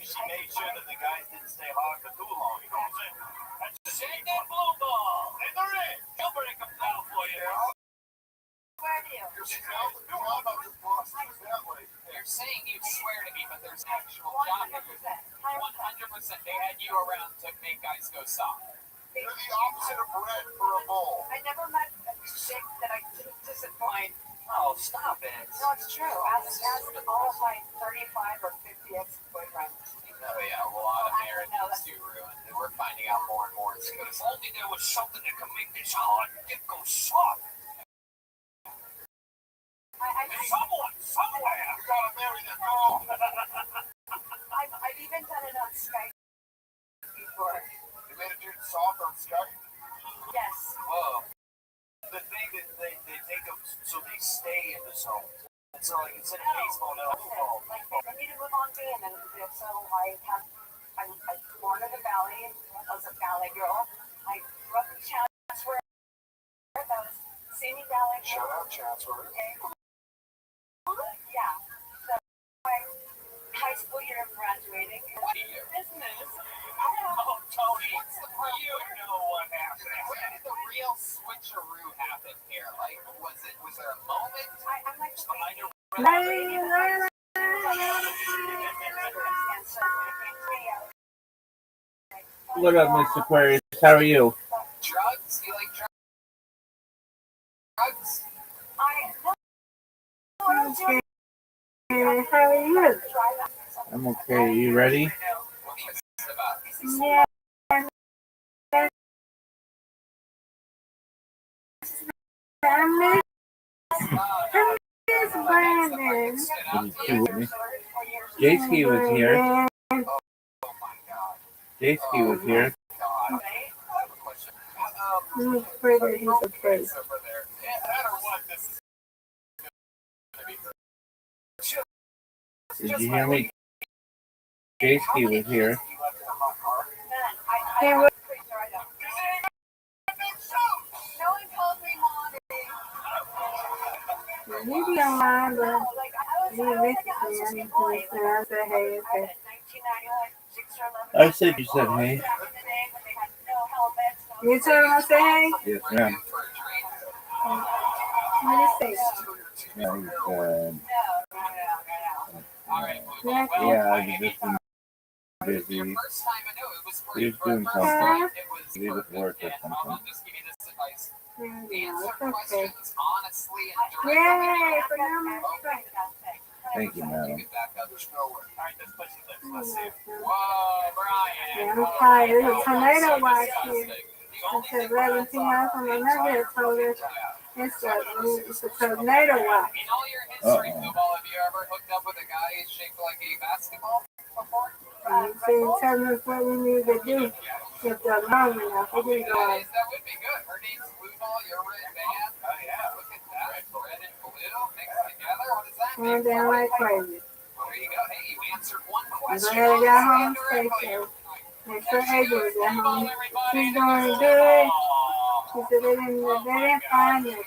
She made sure that the guys didn't stay hard for too long. You know what I'm saying? That's just shake that blue ball. And they're in. She'll break them down for you. Where do you? You're saying you swear to me, but there's actual job. 100%. They had you around to make guys go soft. You're the opposite of bread for a bowl. I never met a chick that I didn't disappoint. Oh, stop it. No, it's true. Ask all of my 35 or 50 ex-boyfriends. Oh, yeah, a lot of marriages do ruin. And we're finding out more and more. If only there was something that could make this hard dick go soft. Someone, somewhere. You gotta marry the girl. I've even done it on Skype before. You made a dude soft on Skype? Yes. Whoa. The thing that they take them so they stay in the zone. And so like instead of baseball, they'll football. Like they need to move on to me, and then so I born in the valley. I was a ballet girl. I grew up in Chatsworth. That was Simi Ballet. Shout out Chatsworth. Okay. Yeah. So my high school year of graduating. What year? Business. Oh, Tony, you know what happened. Where did the real switcheroo happen here? Like, was there a moment? I'm like Behind your What up, Mr. Aquarius? How are you? Drugs? You like drugs? How are you? I'm okay. You ready? What are you about? Yeah. I miss Brandon. J-Ski was here. J-Ski was here. I'm afraid that he's okay. Did you hear me? J-Ski was here. Hey, what? Maybe I'm lying, but you miss me. I said, hey, okay. I said you said hey. You told him I said hey? Yes, ma'am. What did he say? Yeah, he said, Yeah, yeah, I just been busy. He was doing something. He was at work or something. yeah, it's okay. Yay, for now, man. Thank you, madam. Yeah, I'm tired. There's a tornado watch here. It says 11 p.m. from another told us it's a tornado watch. In all your history, football, have you ever hooked up with a guy shaped like a basketball before? So tell us what we need to do if they're long enough. We can go on. That would be good. Her name's Blue Ball, you're Red Band. Oh, yeah, look at that. Red and blue mixed together. What does that mean? Going down like crazy. There you go. Hey, you answered one I'm question. glad I got home safe. So make sure Adrian was at home. She's doing good. She said they didn't find nothing.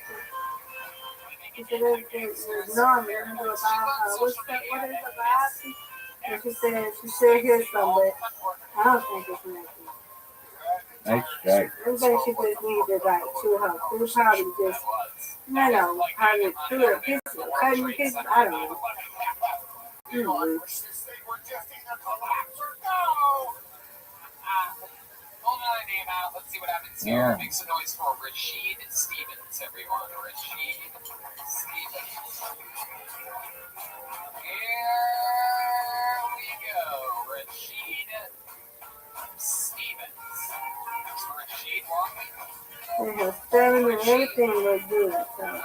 She said it was normal. They didn't do a biopsy. What is a biopsy? And she said here's some, but I don't think it's nothing. Nice strike. I think she just needed like chew her. She was probably just, probably chew her pieces, cutting pieces. I don't know. Hold another name out. Let's see what happens here. Yeah. Make some noise for Rashid Stevens, everyone. Rashid Stevens. Here we go. Rashid Stevens. Rashid walking. And her spelling and everything was good. So I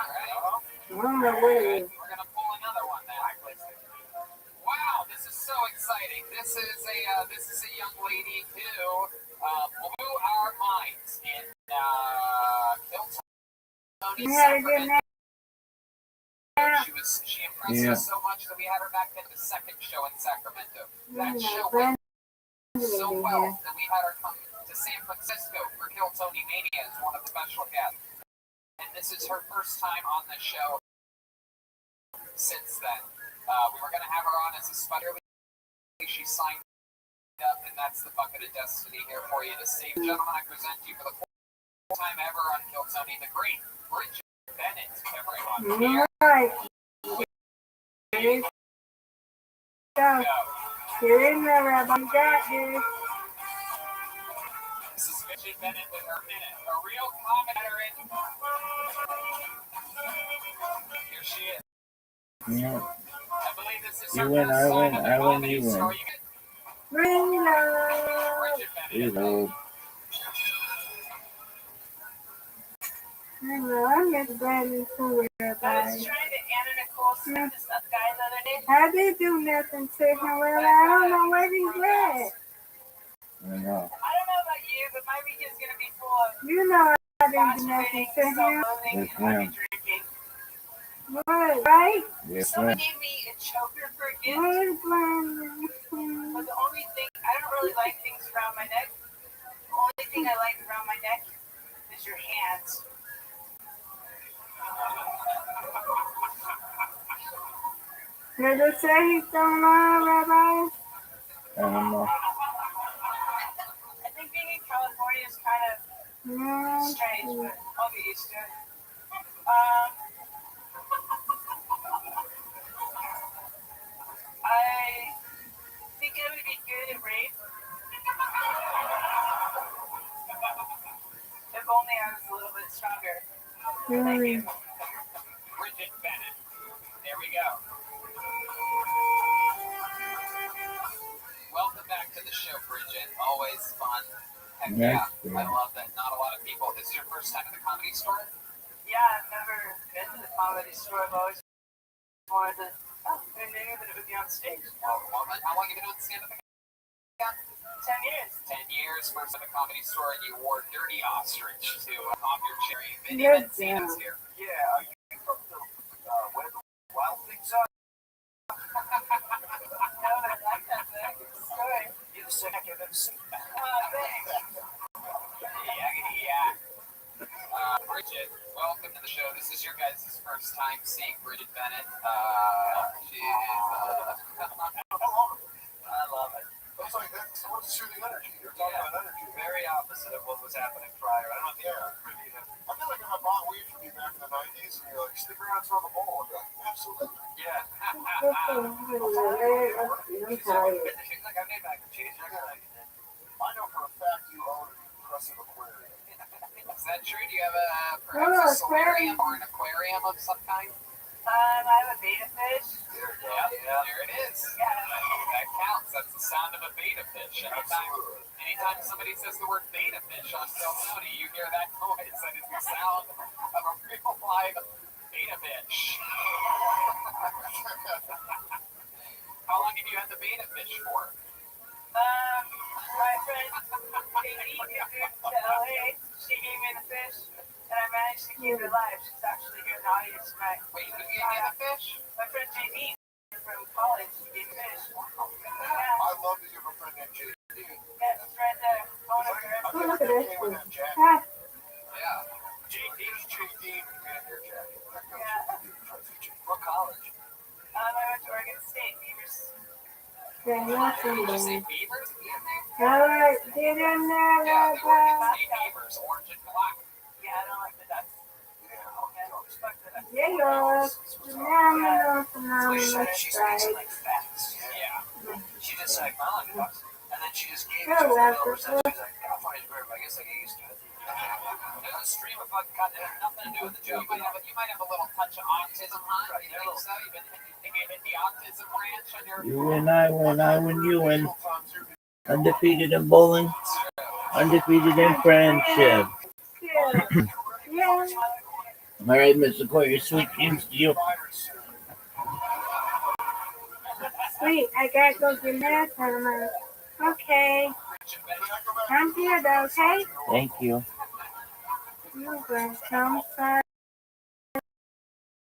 don't know what it is. We're gonna pull another one now. Wow, this is so exciting. This is a young lady who blew our minds in Kilton. You had a good night. She impressed us so much that we had her back at the second show in Sacramento. That show went so well that we had her come to San Francisco for Kill Tony Mania as one of the special guests. And this is her first time on the show since then. We were going to have her on as a spider. She signed up, and that's the bucket of destiny here for you to see. Gentlemen, I present to you for the fourth time ever on Kill Tony, the great Bridget Bennett, everyone. Here Alright. Here we go. Here in there, Rabbi. You got this. This is Bridget Bennett with her minute. A real commentator in. Here she is. Yeah. I believe this is You her win, first I sign win, of the I win, comedy you win. store. Reload. Bridget Bennett. Reload. Hello, I'm Miss Brandon too, I was everybody. trying to Anna Nicole Smith this guy the other day. I did do nothing to him. Well, I don't know where he's at. I know. I don't know about you, but my week is going to be full of You know I didn't do nothing masturbating, to him. self-loathing, Yes, and heavy ma'am. drinking. What, right? Yes, Someone ma'am. gave me a choker for a gift, Where's Brandon? but the only thing, I don't really like things around my neck. The only thing I like around my neck is your hands. Did it say he's still alive, Rabbi? I don't know. I think being in California is kind of strange, but I'll get used to it. I think I would be good at rape. If only I was a little bit stronger. Thank you. Bridget Bennett. There we go. Welcome back to the show, Bridget. Always fun. Heck yeah. I love that. Not a lot of people. This is your first time at the Comedy Store? Yeah, I've never been to the Comedy Store. I've always wanted to. Oh, I knew that it would be on stage. How long have you been doing stand-up again? 10 years. 10 years, first at the Comedy Store, and you wore Dirty Ostrich to pop your cherry. Vinny Good Mencina's here. Yeah, are you from the where the wild things are? No, but I like that thing. It's good. You're the second I've ever seen that. Thanks. Yeah. Bridget, welcome to the show. This is your guys' first time seeing Bridget Bennett. She is. I love it. It's like that's what's shooting energy. You're talking about energy. Very opposite of what was happening prior. I don't think you're privy to. I feel like if I bought weed from you back in the 90s and you're like, stick around and throw the ball, I'd be like, absolutely. Yeah. I'm tired. She's like, I made mac and cheese. I know for a fact you own an impressive aquarium. Is that true? Do you have perhaps a solarium or an aquarium of some kind? I have a beta fish. Yeah, there it is. That counts. That's the sound of a beta fish. Anytime somebody says the word beta fish on Kill Tony, you hear that noise. That is the sound of a real live beta fish. How long have you had the beta fish for? My friend Katie moved to LA. She gave me the fish, and I managed to keep it alive. She's actually here in the audience tonight. Wait, who gave you the fish? My friend JD from college gave me fish. I love that you have a friend named JD. Yes, it's right there. Oh, look at Okay this with one. that jacket. Ah, Yeah. JD's JD and your jacket. What college? I went to Oregon State, Beavers. there's nothing Did you say there. beavers? Alright, get in there, Yeah, the Oregon Rabbi. State beavers, orange and black. Yeah, I don't like the ducks. Respect the ducks. Yeah, yours. Phenomenal She's strike. like facts. Yeah. She just like, oh, and then she just gave Good, it to Raptor. her. She's like, I find it weird, but I guess I get used to it. There's a stream of fucking content. It has nothing to do with the joke. You might have a little touch of autism, huh? You think so? You hit the autism branch on your. You win, I win, you win. Undefeated in bowling, undefeated in friendship. Yeah. Yeah. All right, Mr. Coyer, sweet dreams to you. Sweet, I gotta go get that. Okay. I'm here though, okay? Thank you. You're welcome. Sorry.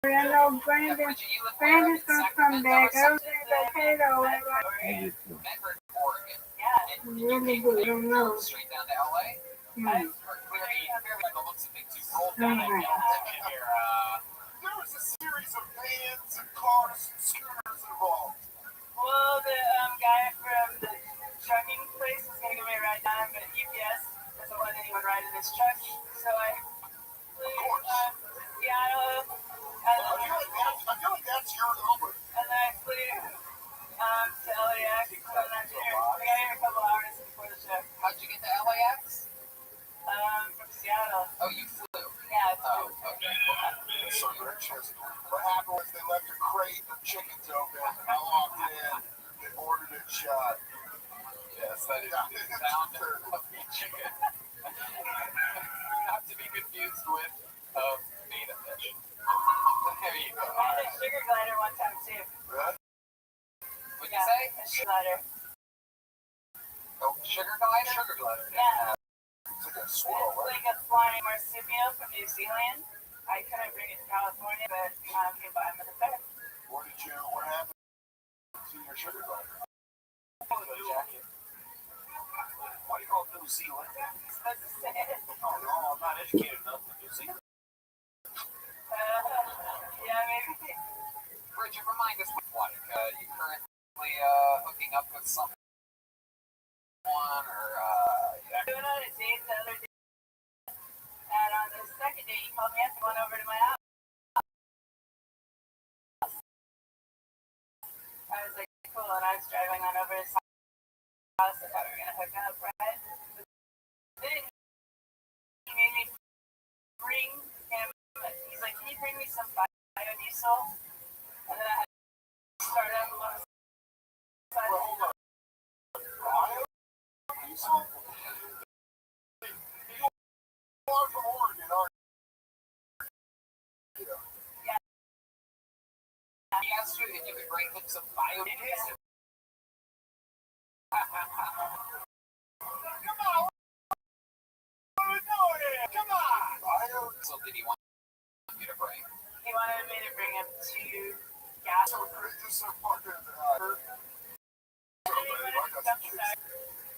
I know Brandon's gonna come back. Everything's okay though, right? I do too. Medford, Oregon. Really good, I don't know. Straight down to LA. Hmm. There was a series of vans and cars and scooters involved? Well, the guy from the trucking place was gonna give me a ride down, but UPS doesn't let anyone ride in his truck. So I flew to Seattle, and I feel like that's your Uber. then I flew to LAX. So I'm not sure. I got here a couple hours before the show. How'd you get to LAX? From Seattle. Oh, you flew. Yeah, it's Oh, okay. So Rich, what happened was they left a crate of chickens open. I walked in, they ordered it shot. Yes, that is sound of chicken. Not to be confused with beta fish. There you go. I had a sugar glider one time too. Really? What'd you say? A sugar glider. Oh, sugar glider? Sugar glider. Yeah. It's like a It's swirl, right? like a flying marsupial from New Zealand. I couldn't bring it to California, but came by with a better. What happened to your sugar glider? Jacket. Why do you call it New Zealand? You're supposed to say it. Oh, no, I'm not educated enough for New Zealand. Yeah, maybe. Bridget, remind us what you currently hooking up with someone or We went on a date the other day, and on the second day, he called me up and went over to my house. I was like, cool, and I was driving on over to his house. I thought we were gonna hook up, right? Then he made me bring him. He's like, can you bring me some biodiesel? And then I had to start up on the side. Well, hold on. Biodiesel? You are from Oregon, aren't you? Yeah. he asked you if you could bring him some biodiesel? Come on! What are we doing here? Come on! So did he want you to bring? He wanted me to bring him to gas. So just a fucking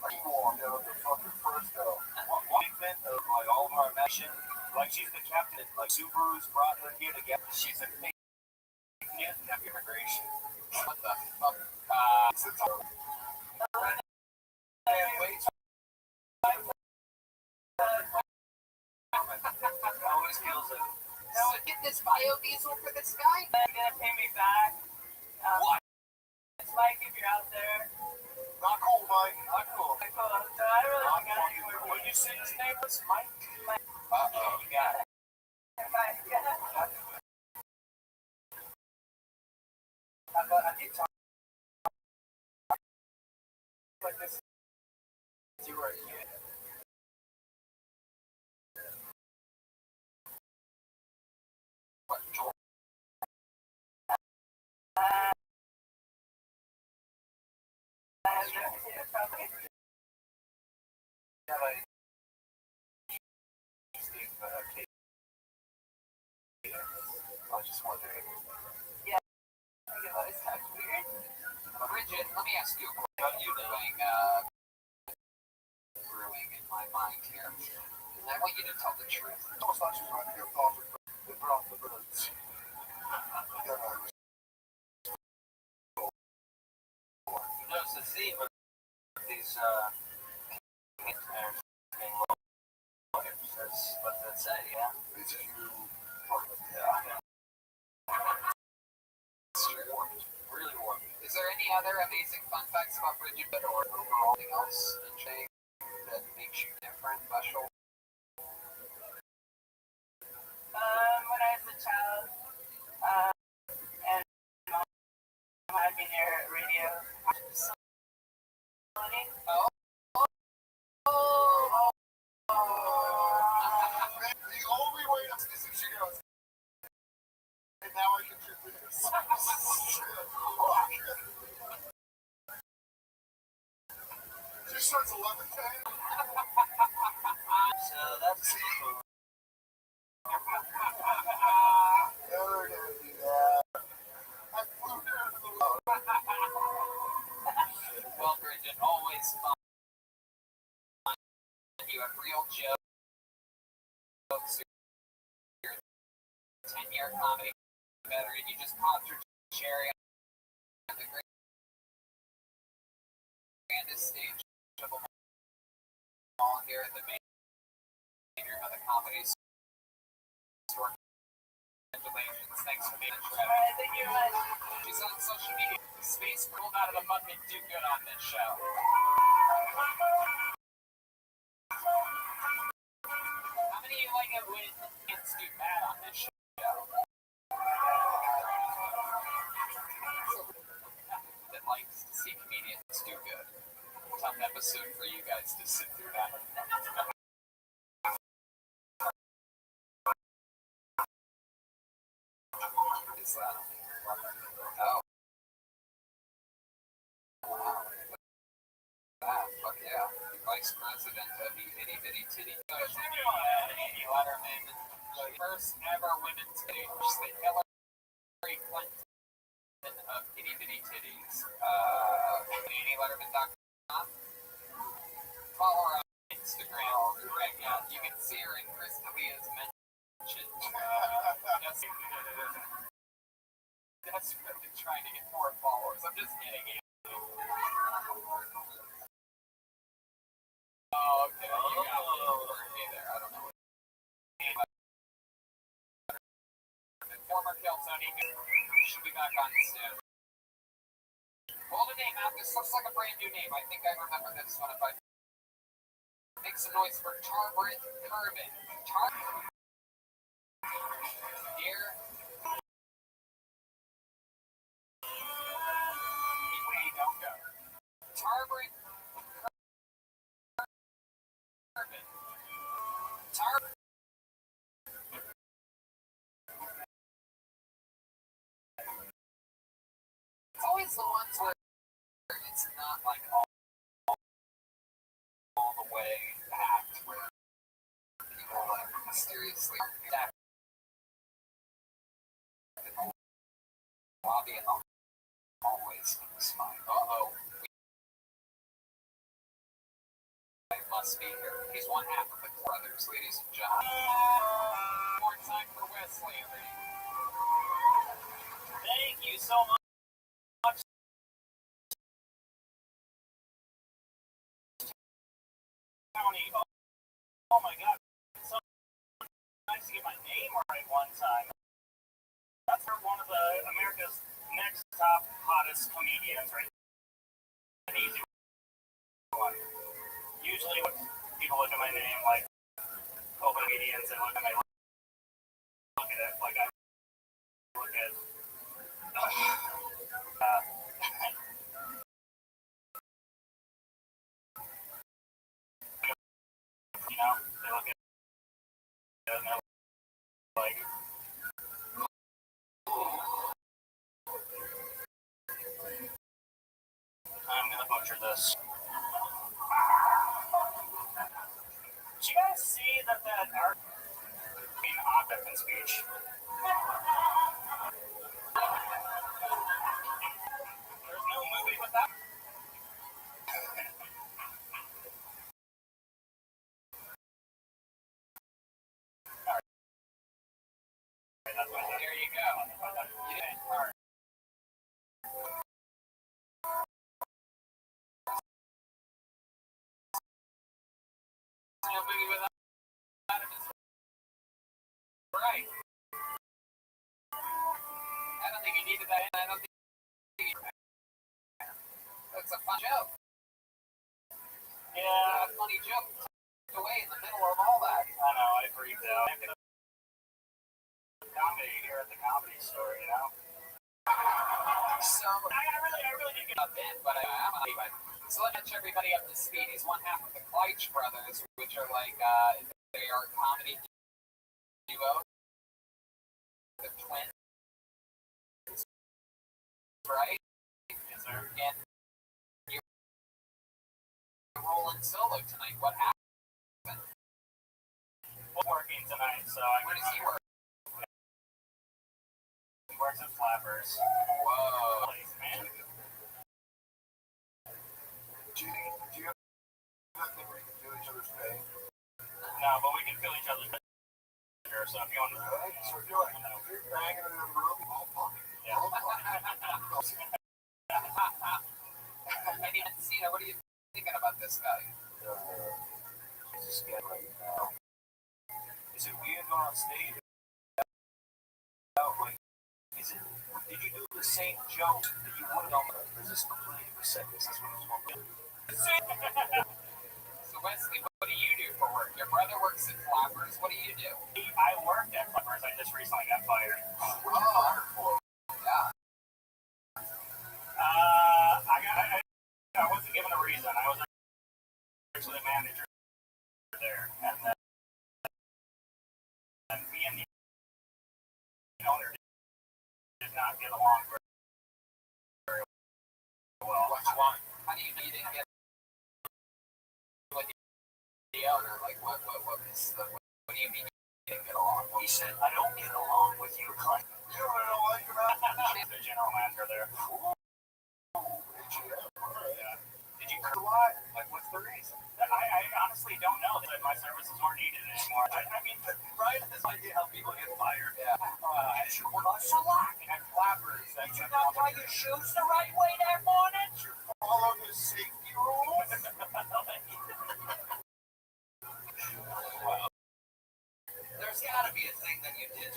I can go on down to fucking Fresno. Treatment of like all of our mission. Like she's the captain. Like Subaru's brought her here together. She's a big of immigration. What the fuck? Always kills it. So get this biodiesel for this guy? They're gonna pay me back. What? It's Mike if you're out there. Not cool, Mike. Not cool. Cool. So I really don't got anywhere. What did you say his name was? Mike? Uh-oh. You got it. I did talk like this. You were a kid. What, Joel? I was just wondering. Yeah. I think it always sounds weird. Bridget, let me ask you a question. How you doing brewing in my mind here? And I want you to tell the truth. No, it's not just trying to get off the drop the birds. You notice the theme of these that's what that say, yeah? It's you. Yeah. Really warm. Is there any other amazing fun facts about Bridget or overall anything else interesting that makes you different, special? When I was a child, and my mom had me near a radio facility. The only way to is if she goes, and now I can do this. She starts 11:10. So that's Never gonna do that. I flew down to the road. Well, Bridget, always fun. You have real jokes. Your 10-year comedy veteran. You just popped your cherry on this stage of them all here at the main room of the Comedy Store. Congratulations. Thanks for being a trip. Alright, thank you very much. She's on social media. Space rolled out of the muck and do good on this show. How many of you like it when kids do bad on this show? That likes to see comedians do good. Tough episode for you guys to sit through that. Is that? Oh. Wow. Fuck yeah. Vice President of the Itty Bitty Titty. Amy Letterman, the first ever women's page, the Hillary Clinton of Itty Bitty Titties. AmyLetterman.com. Follow her on Instagram. Right now, you can see her in Chris D'Elia's mention. Desperately trying to get more followers. I'm just kidding. Oh, okay. You got me there. I don't know. Former Keltoni should be back on soon. Hold a name out. This looks like a brand new name. I think I remember this one. If I make some noise for Tarbrit Kervin. Dear. Wait, don't go. Tarbrit Kervin. Tarbrit. It's always the ones where it's not like all the way packed where people like mysteriously attack in the lobby and always smile. Uh-oh. I must be here. He's one half of the brothers, ladies and gentlemen. More time for Wesley. Thank you so much. County. Oh my God. It's so nice to get my name right one time. That's for one of America's next top hottest comedians, right? An easy one. Usually when people look at my name, like open comedians, and look at my look at it like I look at you know, they look at it and they're like, I'm gonna butcher this. Did you guys see that art in Ogden speech? There's no movie with that. There you go. You did it. All right. No movie without him is right. I don't think he needed that. I don't think that's a fun joke. Yeah, A funny joke tucked away in the middle of all that. I know, I freaked out. Comedy here at the Comedy Store, you know? So, I really did get a bit, but I'm a anyway. So let's catch everybody up to speed. He's one half of the Kleitch brothers, which are like, they are a comedy duo. The twins. Right? Yes, sir. And you're rolling solo tonight. What happened? We're working tonight, so Where does he work? He works at Flappers. Whoa. Place, man. Judy, do you have nothing where you can feel each other's pain? No, but we can feel each other's better, so if you want to... Really? So if you're like, if you're banging in a room, all fucking. Yeah. All fucking. I didn't see that. What do you stayed out, like, did you do the same joke that you would on the business completely reset this? That's what I was wondering. So Wesley, what do you do for work? Your brother works at Flappers. What do you do? I worked at Flappers. I just recently got fired. What are you fired for? Yeah. I wasn't given a reason. I was actually the manager there, and then me and the owner did not get along very well. How do you know you didn't get with the owner? Like, what do you mean you didn't get along? He said, "I don't get along with you, Clint." You don't like that? The general manager there. Yeah. Did you curse a lot? Like, what's the reason? I honestly don't know. That my services aren't needed anymore. I mean, right? This idea how people get fired. Yeah. You curse a lot. And Flappers. Did you not tie your shoes the right way that morning? Did you follow the safety rules? Well, there's got to be a thing that you did.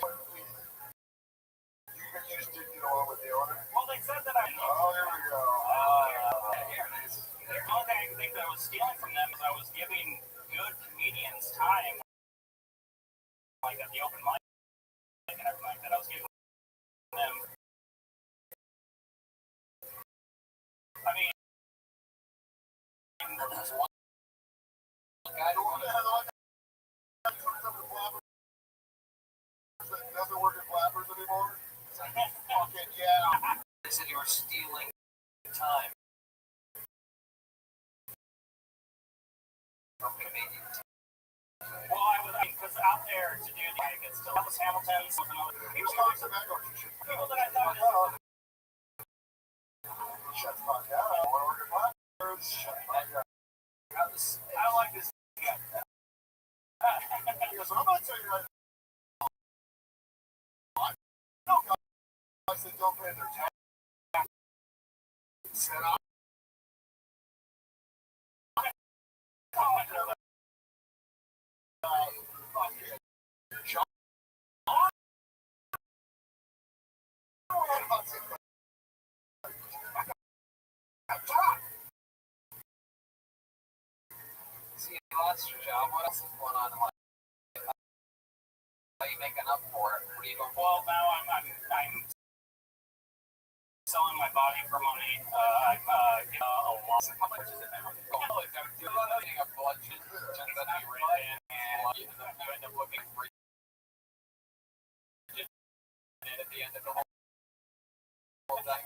You just didn't get along with the owner? Well, they said that I. Oh, here we go. Here it is. The only thing I think that I was stealing from them is I was giving good comedians time, like at the open mic and everything like that. I was giving them. I mean, There's one guy who doesn't work at Flappers anymore? Fucking yeah. They said you were stealing time from comedians. well, because out there to do the it's still Elvis Hamilton's was another people that I thought was shut the fuck up. I want to work at Flappers. Shut the fuck up. I like this guy. He goes, I'm going to tell you right now. No guys that don't pay their tax. Set up. See, you lost your job. What else is going on in life? How are you making up for it? What are you going for? Well, now I'm selling my body for money. I'm a lot. How much is it now? You're getting a budget, turns out to be right in, and you end up looking for it at the end of the whole thing.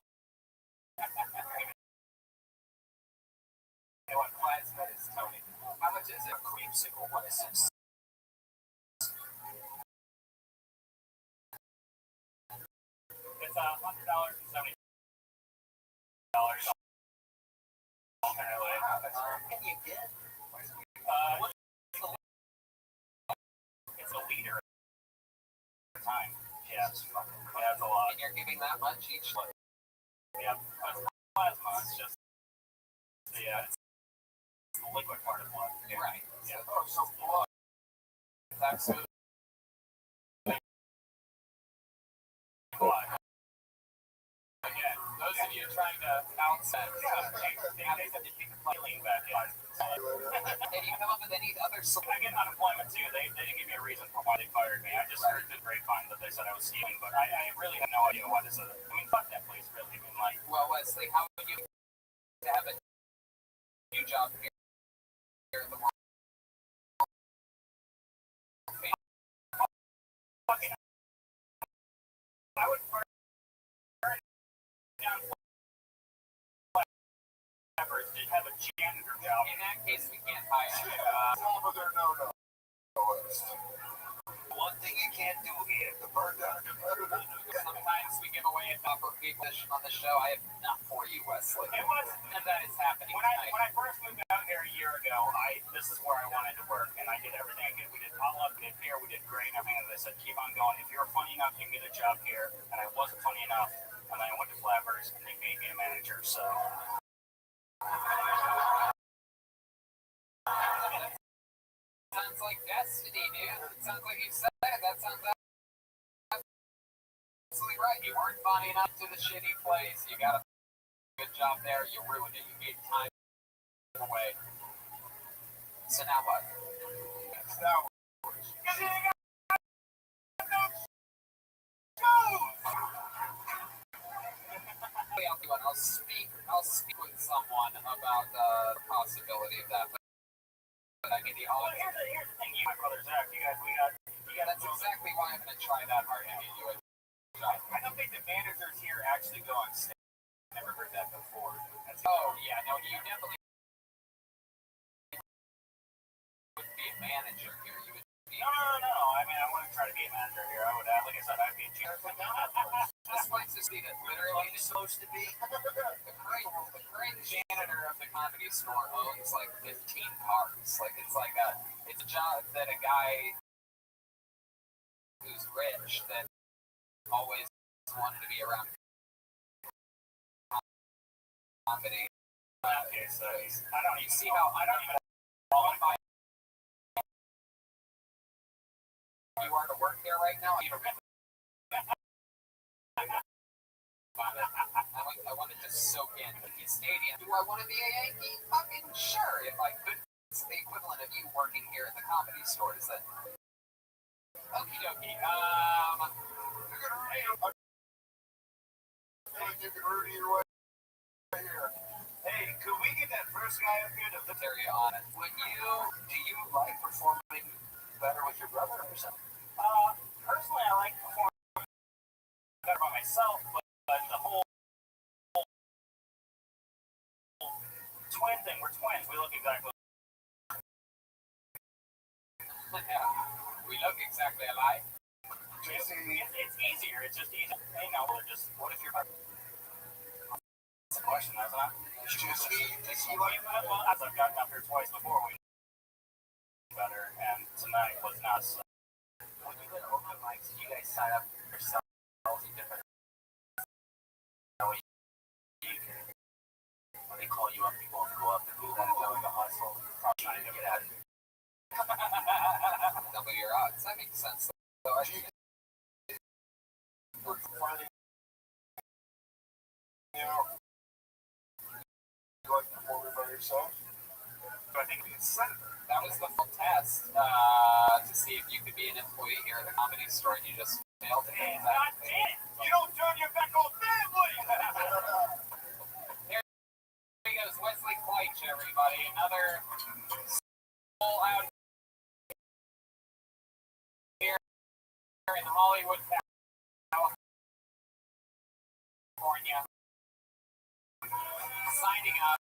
You know what class that is, Tony? How much is it? A creamsicle. What is this? It's $100 and $70. Can you get? It's a liter at a time. Yeah, that's a lot. And you're giving that much each? Yeah, it's plasma. It's just it's the liquid part of blood. Yeah. Right. Yeah. Oh, so blood. That's so. Again, those of you trying to outset they said to keep the feeling back in. Did you come up with any other solution? I get unemployment too. They didn't give me a reason for why they fired me. I just heard the grapevine that they said I was stealing, but I really had no idea why they said it. I mean, fuck that place, really. I mean, like, Well, Wesley, how would you have a new job here in the world? fucking, I would burn down Flappers to have a janitor job. In that case, we can't hire you. Top of their no-no list. One thing you can't do here, the burn down competitor. Sometimes we give away a proper position on the show. I have not for you, Wesley. It was, And that is happening when I first moved out here a year ago, this is where I wanted to work, and I did everything I could. We did pop-up, we did beer, we did great, and everything. And they said, keep on going. If you're funny enough, you can get a job here. And I wasn't funny enough, and I went to Flappers, and they made me a manager. So. Sounds like destiny, dude. It sounds like you said it. That sounds money enough to the shitty place. You got a good job there. You ruined it. You gave time away. So now what? Star Wars. Because you got no I'll speak with someone about the possibility of that. But I mean, Well, here's the thing. You, my brother Zach, you guys, that's exactly why I'm going to try that hard to get you a job. I don't think the managers here actually go on stage. I've never heard that before. Yeah, no, you definitely would be a manager here. You would be. No. I mean, I wouldn't try to be a manager here. I would, like I said, I'd be a janitor. This place is literally supposed to be. The current janitor of the Comedy Store owns like 15 cars. Like it's a job that a guy who's rich that always wanted to be around comedy. Okay, so I don't even see how I don't even qualify. You are to work here right now. I want to just soak in Yankee Stadium. Do I want to be a Yankee? Fucking sure. If I could, it's the equivalent of you working here at the Comedy Store. Is that? Okie dokie. You can root either way here. Hey, could we get that first guy up here to carry on it? Do you like performing better with your brother or something? Personally, I like performing better by myself, but the whole twin thing, we're twins. We look exactly We look exactly alike. It's easier. It's just easier. Hey, now we're just. What if you're? It's a question, isn't it? Does he like? Well, as I've gotten up here twice before, we better, and tonight was not. So. When you go to open mics, you guys sign up yourselves in different. When they call you up, you both go up and do that. It's like a hustle. Probably trying to get out of here. Double your odds. That makes sense. So I think You like performing by yourself? I think we can send it. that was the full test to see if you could be an employee here at the Comedy Store, and you just failed to Hey, do God that. damn it! You don't turn your back on family! Here he goes, Wesley Kleitch, everybody. Another soul out here in Hollywood, California. Signing up.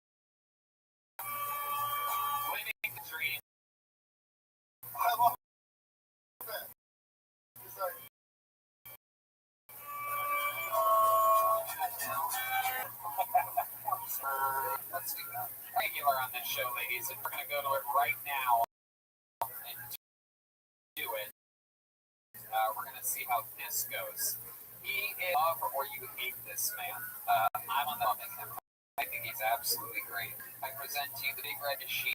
Living the dream. I love that. It's like, Let's do that. Regular on this show, ladies, and we're going to go to it right now and do it. We're going to see how this goes. He is love or you hate this man. I'm on the loving him. I think he's absolutely great. I present to you the Big Red Machine.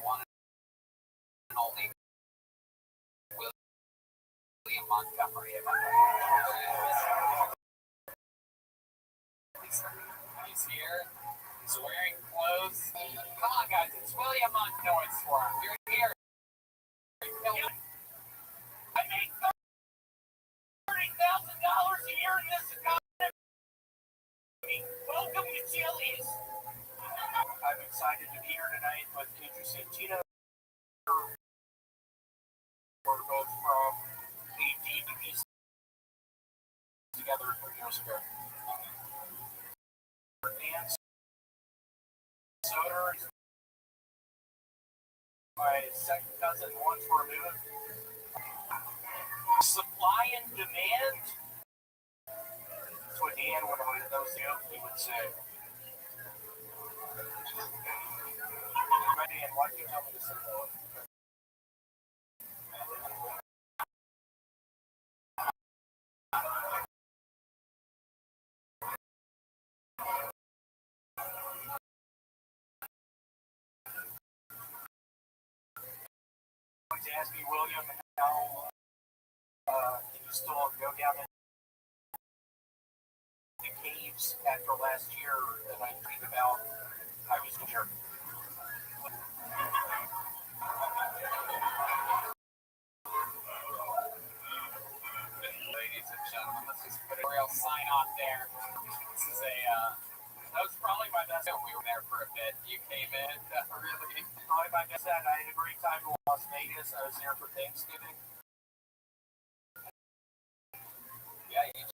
One and only William Montgomery. He's here. He's wearing clothes. Come on, guys. It's William Montgomery for him. You're here. I made $30,000 a year in this economy. Welcome to Chili's. I'm excited to be here tonight with Idris and Tina. We're both from ADBPs together 3 years ago. And Soder, my second cousin, once removed. Supply and demand. That's what Dan would have those two, he would say. Dan, why did you tell me to say that? Ask me, William, how can you still go down in the caves after last year that I dreamed about. I was here. Ladies and gentlemen, let's just put a real sign off there. This is that was probably my best. We were there for a bit. You came in, really. Probably my best. I had a great time in Las Vegas. I was there for Thanksgiving. Yeah, you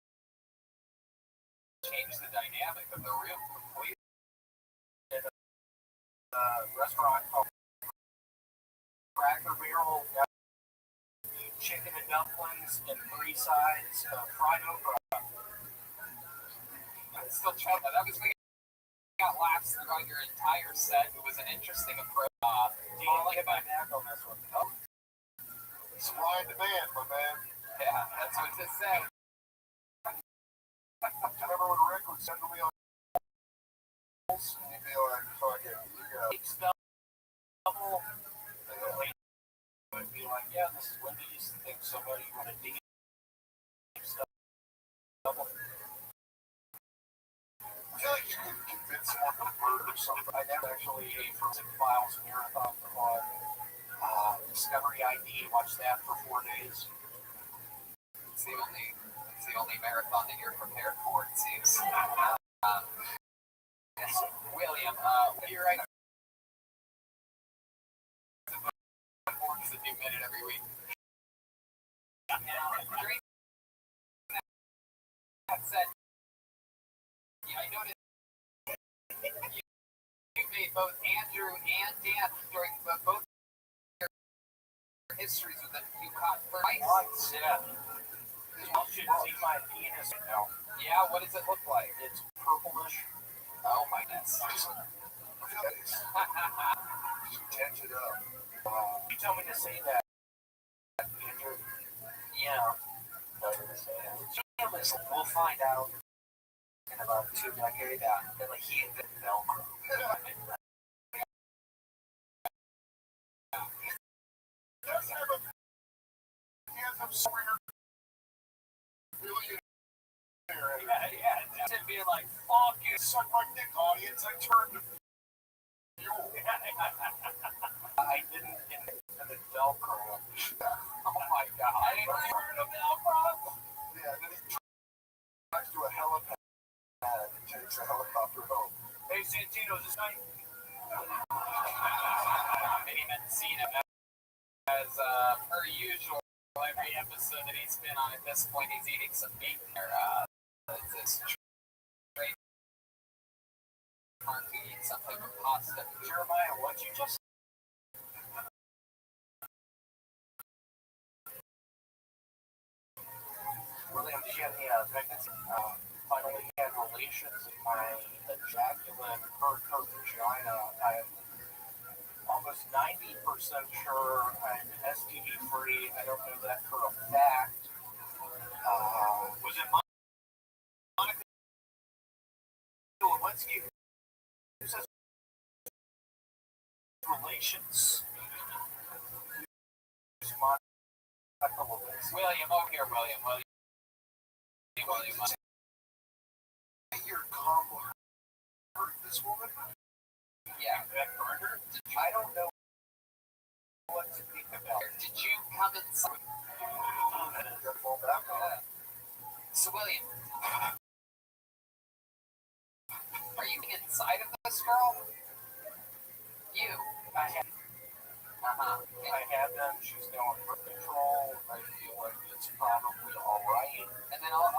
changed the dynamic of the room completely. Restaurant called Cracker Barrel. Chicken and dumplings and 3 sides of fried okra. I'm still trying. That was we got laughs throughout your entire set. It was an interesting approach. Falling my back on this one. Oh. Supply and demand, my man. Yeah, that's what this said. Remember when Rick would send me on and he'd be like, fucking, you go. Double. Would be like, yeah, this is Wendy's. Think somebody would have deep stuff. Double. I feel like you could convince someone to murder something. I never actually a Forensic Files marathon on Discovery ID. Watched that for 4 days. It's the only marathon that you're prepared for, it seems. Yes, William, what are you writing? It's a new minute every week. Now, during that set, yeah, I noticed you made both Andrew and Dan during both your histories with the you caught first. Yeah. You should see my penis now. Yeah, what does it look like? It's purplish. Oh my goodness. Catch it up. You tell me to say that, Andrew. Yeah. We'll find out in about 2 decades. That like he invented Velcro. Yeah. Being like, fuck you, suck my dick, audience. I turned to you. I didn't invent the Velcro. Oh my god. I didn't learn of Velcro. Yeah, then he tries to do a helipad and takes a helicopter home. Hey, Santino, this night. Vinny Mencina, as per usual, every episode that he's been on at this point, he's eating some meat there. This straight eat some type of pasta. Jeremiah, what'd you just William, did you have any pregnancy? Finally had relations in my ejaculate hurt her vagina. I'm almost 90% sure I'm STD free. I don't know that for a fact. Was it Monica Lewinsky who says relations? William, over here, William. Your combo hurt this woman? Yeah, Beck Burger. I don't know what to think about. Did you come inside? So, William, are you inside of this girl? You. I have. I have them. She's going for control. I feel like it's probably all right. And then all of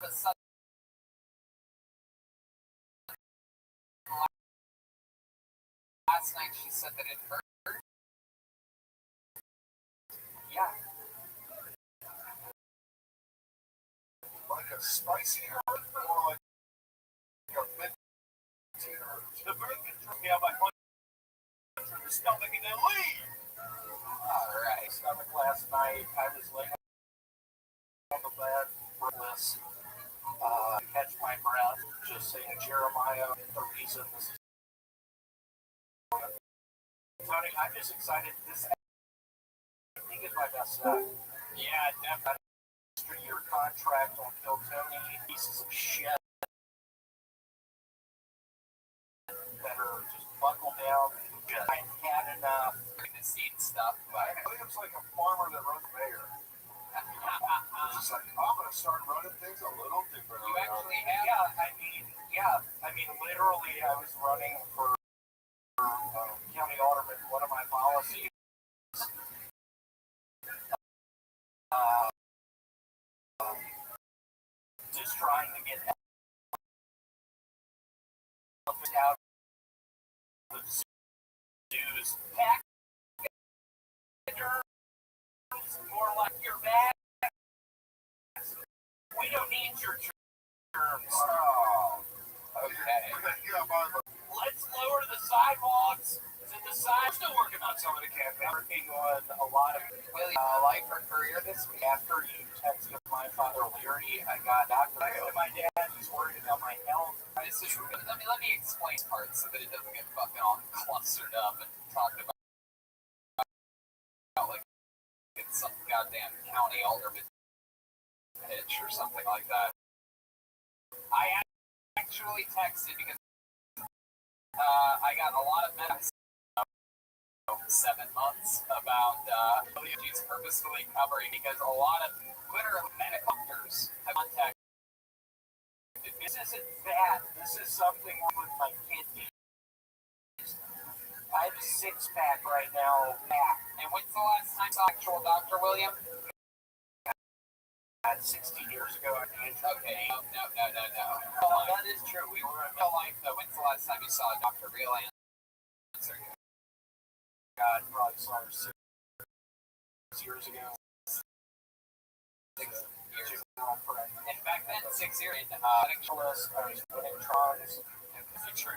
a sudden, last night she said that it hurt. Yeah. Like a spicy hurt or like a minty hurt? The burger took me out my punch through the stomach and then leave. Alright. Stomach last night. I was laying on the bed, breathless, catch my breath, just saying Jeremiah, the reason this is. Tony, I'm just excited. This I think is my best set. Yeah, definitely. Your contract on Kill Tony, pieces of shit that are just buckled down. I've had enough in the seed stuff, but William's like a farmer that runs mayor. It's just like, I'm going to start running things a little different. you actually have. I mean, literally, I was running for county alderman. One of my policies, just trying to get elephants out of zoos. More like your bag. We don't need your germs. Oh, Okay. yeah, Let's lower the sidewalks. I'm still working on some of the campaign. Working on a lot of Life or career this week? after you texted my father Larry, I got doctor. I go to my dad. He's worried about my health. This is let me explain this part so that it doesn't get fucking all clustered up and talked about like it's some goddamn county alderman pitch or something like that. I actually texted because I got a lot of messages 7 months about she's purposefully covering because a lot of literally medical doctors have contacted. This isn't bad. This is something with my kidneys. I have a 6-pack right now. And when's the last time you saw actual Dr. William? 16 years ago, I think. Okay, no. Oh, that is true. We were in Real life though, when's the last time you saw a Dr. Real answer? God, probably saw her 6 years ago. 6 years. And back then, 6 years. Nicholas, I was putting trons. It's true.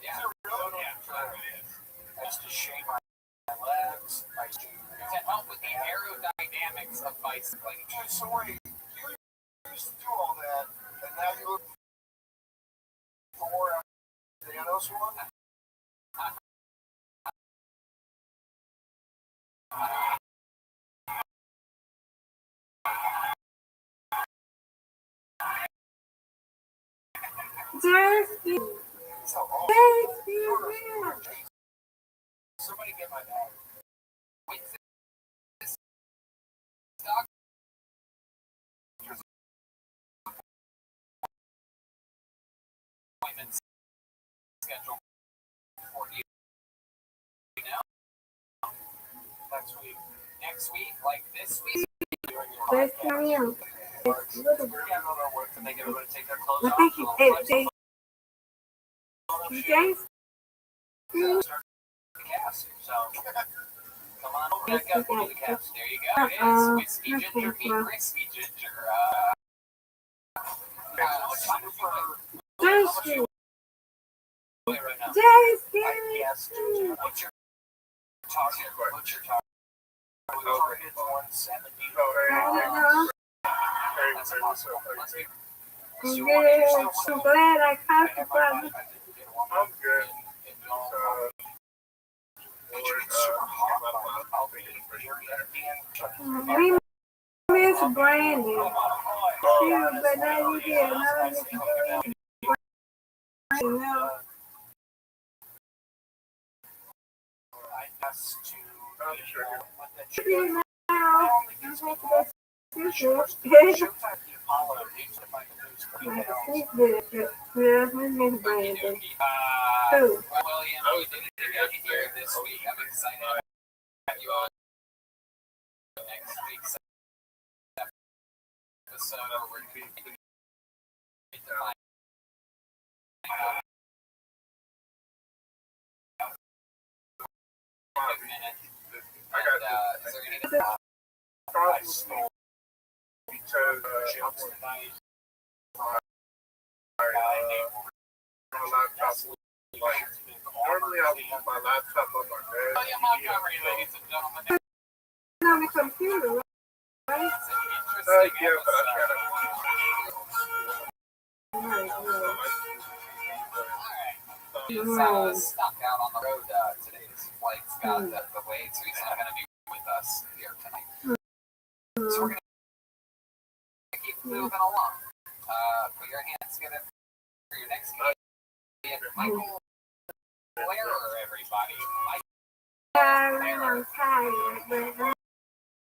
Yeah. I used to shave my legs. To help with the aerodynamics of bicycling. So wait, you used to do all that, and now you look for Thanos one? Somebody get my bag. Wait, this doctor's appointments scheduled for you know? Next week, like this week? Let's carry on. We're getting on our work to make everybody take their clothes off. Thank you. James? Start the cast. So, come on over back up to the cast. There you go. It is whiskey ginger, meet risky ginger. James? Right now. James? Yes, Ginger. What's your target? Target's 170. That's a lot. Let's do. I'm glad I caught you, brother. I'm good. We miss Brandon. But now you get another Miss Brandon. William, we didn't get here this week. I'm excited to have you on next week's episode where we're going to be is there anything Normally I'll leave my laptop on my bed. William Montgomery, ladies and gentlemen. On the computer, right? It's an interesting Yeah, but I episode. Right. He's stuck out on the road today. His flight's got the way, so he's not going to be with us here tonight. So we're moving along. Put your hands together for your next game. Michael Blair, everybody. I'm tired, but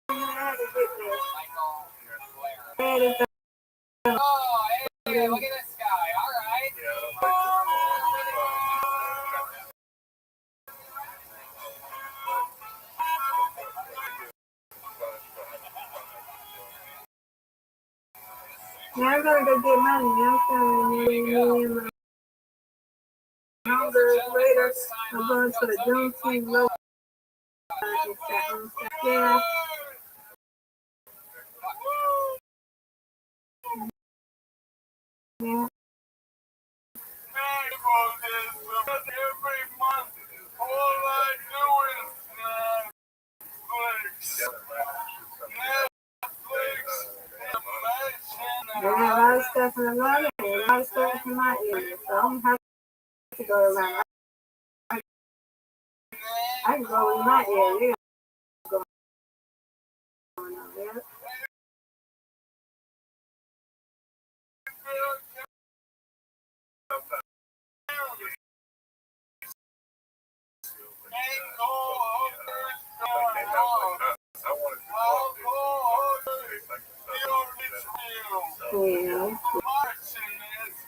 I had to get this. Michael Blair. Daddy, Oh, hey, look at this guy. All right. now I'm gonna go get money. I'm telling you, me and my homegirls later. I'm going to the Juneteenth local. Yeah. Yeah. Every month, all I do is Netflix. They have a lot of stuff in the money and a lot of stuff in my area, so I'm happy to go around. I can go in my area. Go on there. Yeah.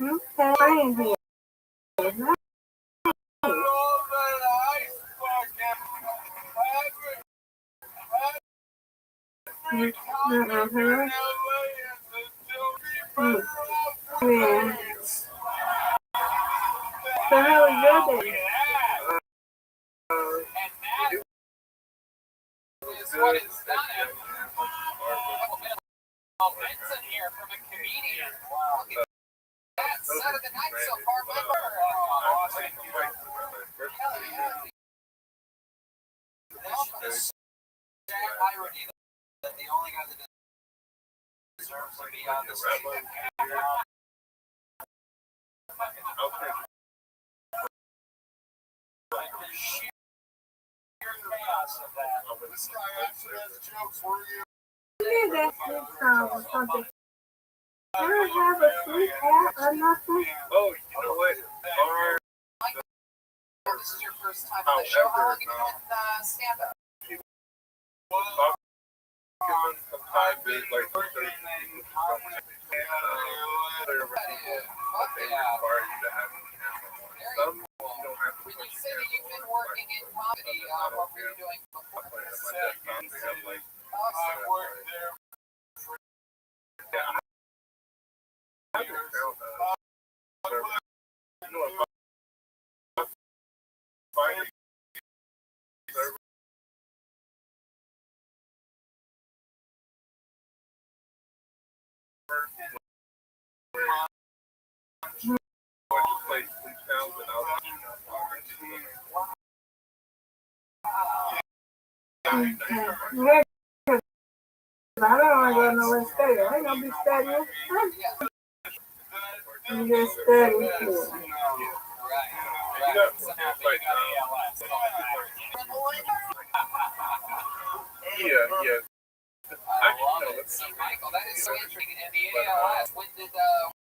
Okay, I'm here. Yeah. So how was your day? What is done. Benson here from a comedian. Look at that. Saturday night so far, This irony that the only guy that deserves to be on the stage. Like the sheer chaos of that. This guy actually has jokes for you. Yeah, that's good song or something. I don't have a sweet hat or nothing. Oh, you know what? This is your first time on the show. How long have you been with stand-up? When you say that you've been working in comedy, what were you doing before this? I worked there for I don't want to go nowhere and study. I ain't gonna be studying. I'm just studying. Yeah. So, Michael, that is so interesting. And the ALS, when did that?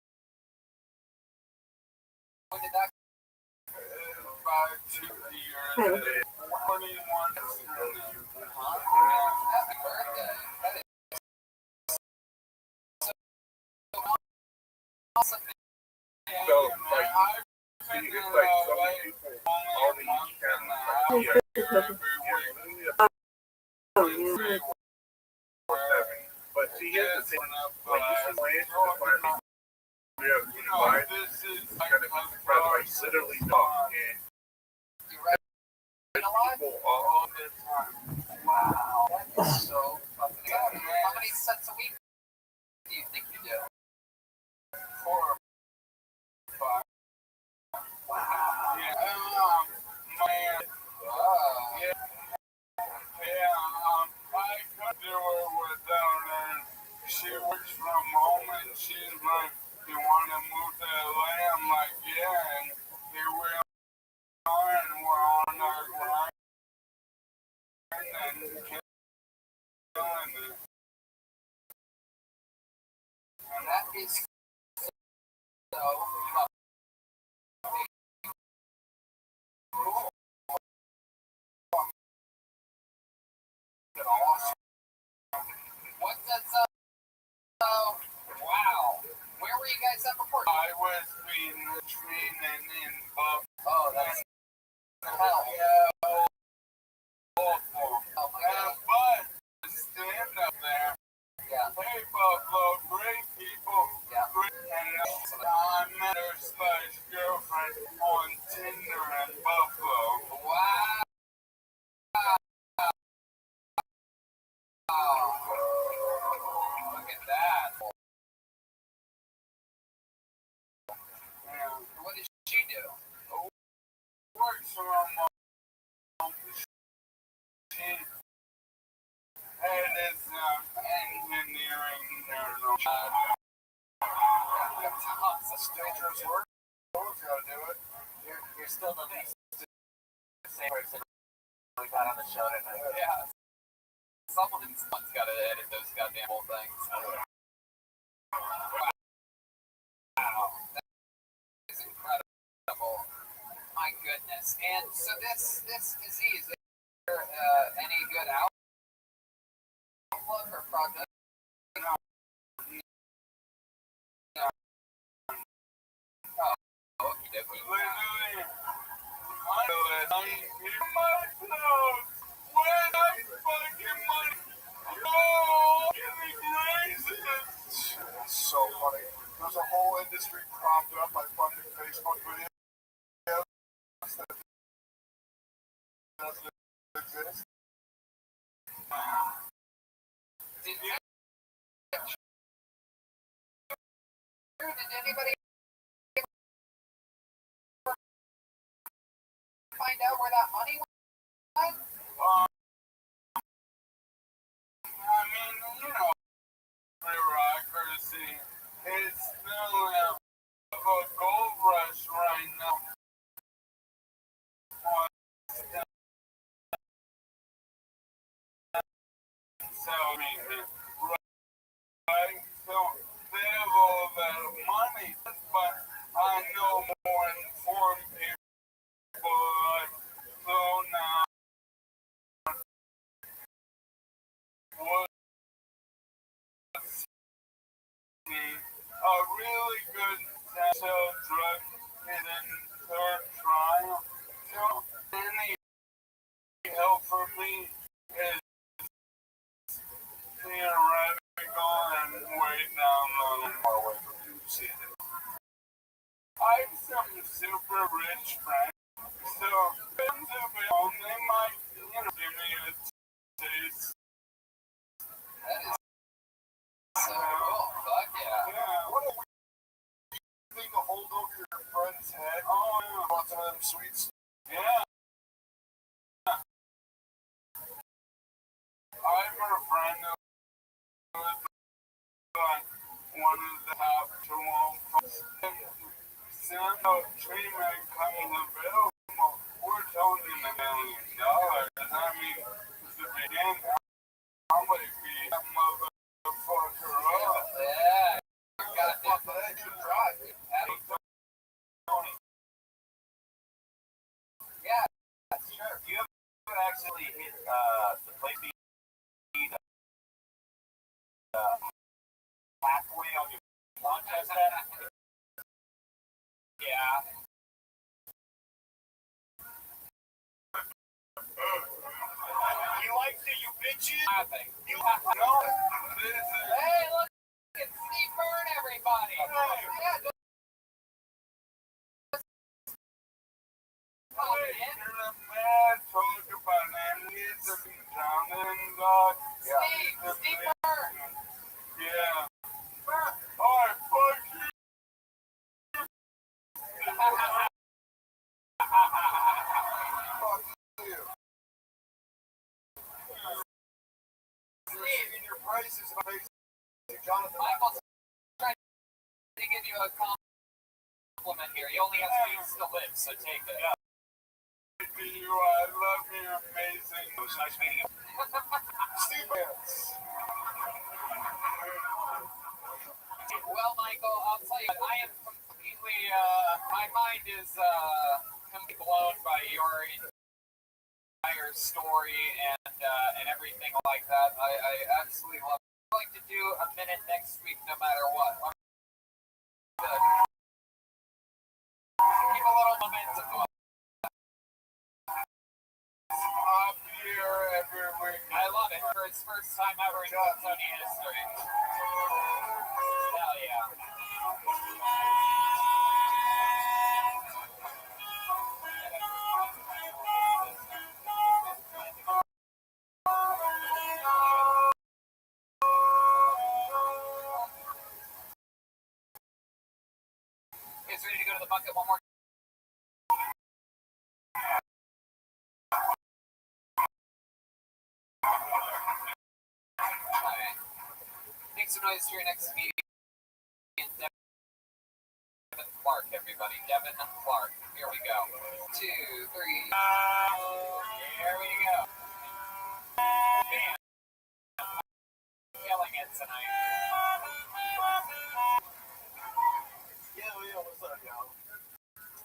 about 2 years. 21. Happy birthday. That is so awesome. So, like, it's like so many people, all these channels, but see, here's the thing, when you see Lance, this is like literally talk, and people all the time. Wow, that is so fucking good. How many sets a week do you think you do? 4 or 5. Wow. Yeah, man. I could do it without her. She works from home and she's like, you want to move to LA? I'm like, yeah, and here we are, and we're on our grind and killing it. And that training in Buffalo. Oh, that's hell. Yeah, awful. Oh my god. But stand up there. Yeah. Hey, Buffalo, great people. Yeah. Great. And I met her slash girlfriend on Tinder in Buffalo. Wow. Look at that. What does she do? Works for a mom. And it's engineering nerd. Such dangerous work. Someone's got to do it. You're still the least same person we got on the show tonight. Yeah. Someone's got to edit those goddamn whole things. Wow. That is incredible. My goodness. And so this disease, is there any good outlook or prognosis? No. Oh, okie dokie. Literally, you must know when I fucking money. Oh, give me raises. It's so funny. There's a whole industry propped up by fucking Facebook videos that doesn't exist. Did anybody find out where that money went? I mean, you know, bureaucracy is still a gold rush right now. So, I mean, right? So, they have all that money, but I know more informed people like, so now, what a really good sell drug is in third trial. So, any help for me is theoretical and way down the far away from you seeing it. I have some super rich friends, so friends of my own, they might, you know, give me a taste. That is so cool. Fuck yeah. Yeah, what a weird thing to hold over your friend's head. Oh, yeah. Want some of them sweets? Yeah. I have a friend who was like one of the top 2 Send a treatment coming available. We're talking $1 million. I mean, to begin, how much be that motherfucker up? Yeah. Goddamn. That you drive. Yeah, sure. You ever actually hit the place halfway on your launch that? Yeah. He likes it, you bitches. Nothing. You have to know. Hey, look at Steve Byrne, everybody. Yeah, Steve Byrne. Yeah. Alright, fuck you. Fuck you. Steve, Your price is amazing, Jonathan. Michael's trying to give you a compliment here. He only has weeks to live, so take it. Yeah. You, I love you, amazing. It was nice meeting you. Steve Vance. Well, Michael, I'll tell you, I am completely, my mind is completely blown by your entire story and everything like that. I absolutely love it. I'd like to do a minute next week no matter what. a little momentum going. I'm here every week. I love it for its first time ever in Sony history. Hell yeah. You guys ready to go to the bucket one more? Alright. Make some noise for your next comedian. Devin Clark, everybody. Devin Clark. Here we go. 2, 3. Here we go. Bam. Killing it tonight. Yo, what's up, y'all?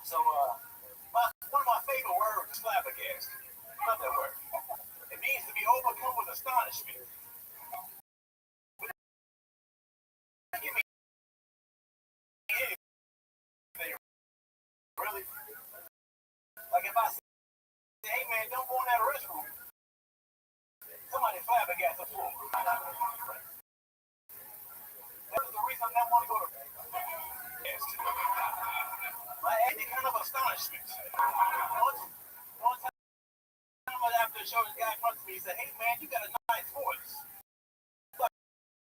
So, one of my favorite words is flabbergasted. Love that word. It means to be overcome with astonishment. Give me anything, really. Like if I say, hey man, don't go in that restroom, somebody flabbergasted the floor. That was the reason I never want to go to any kind of astonishment. One time after the show, this guy comes to me, he said, hey man, you got a nice voice. I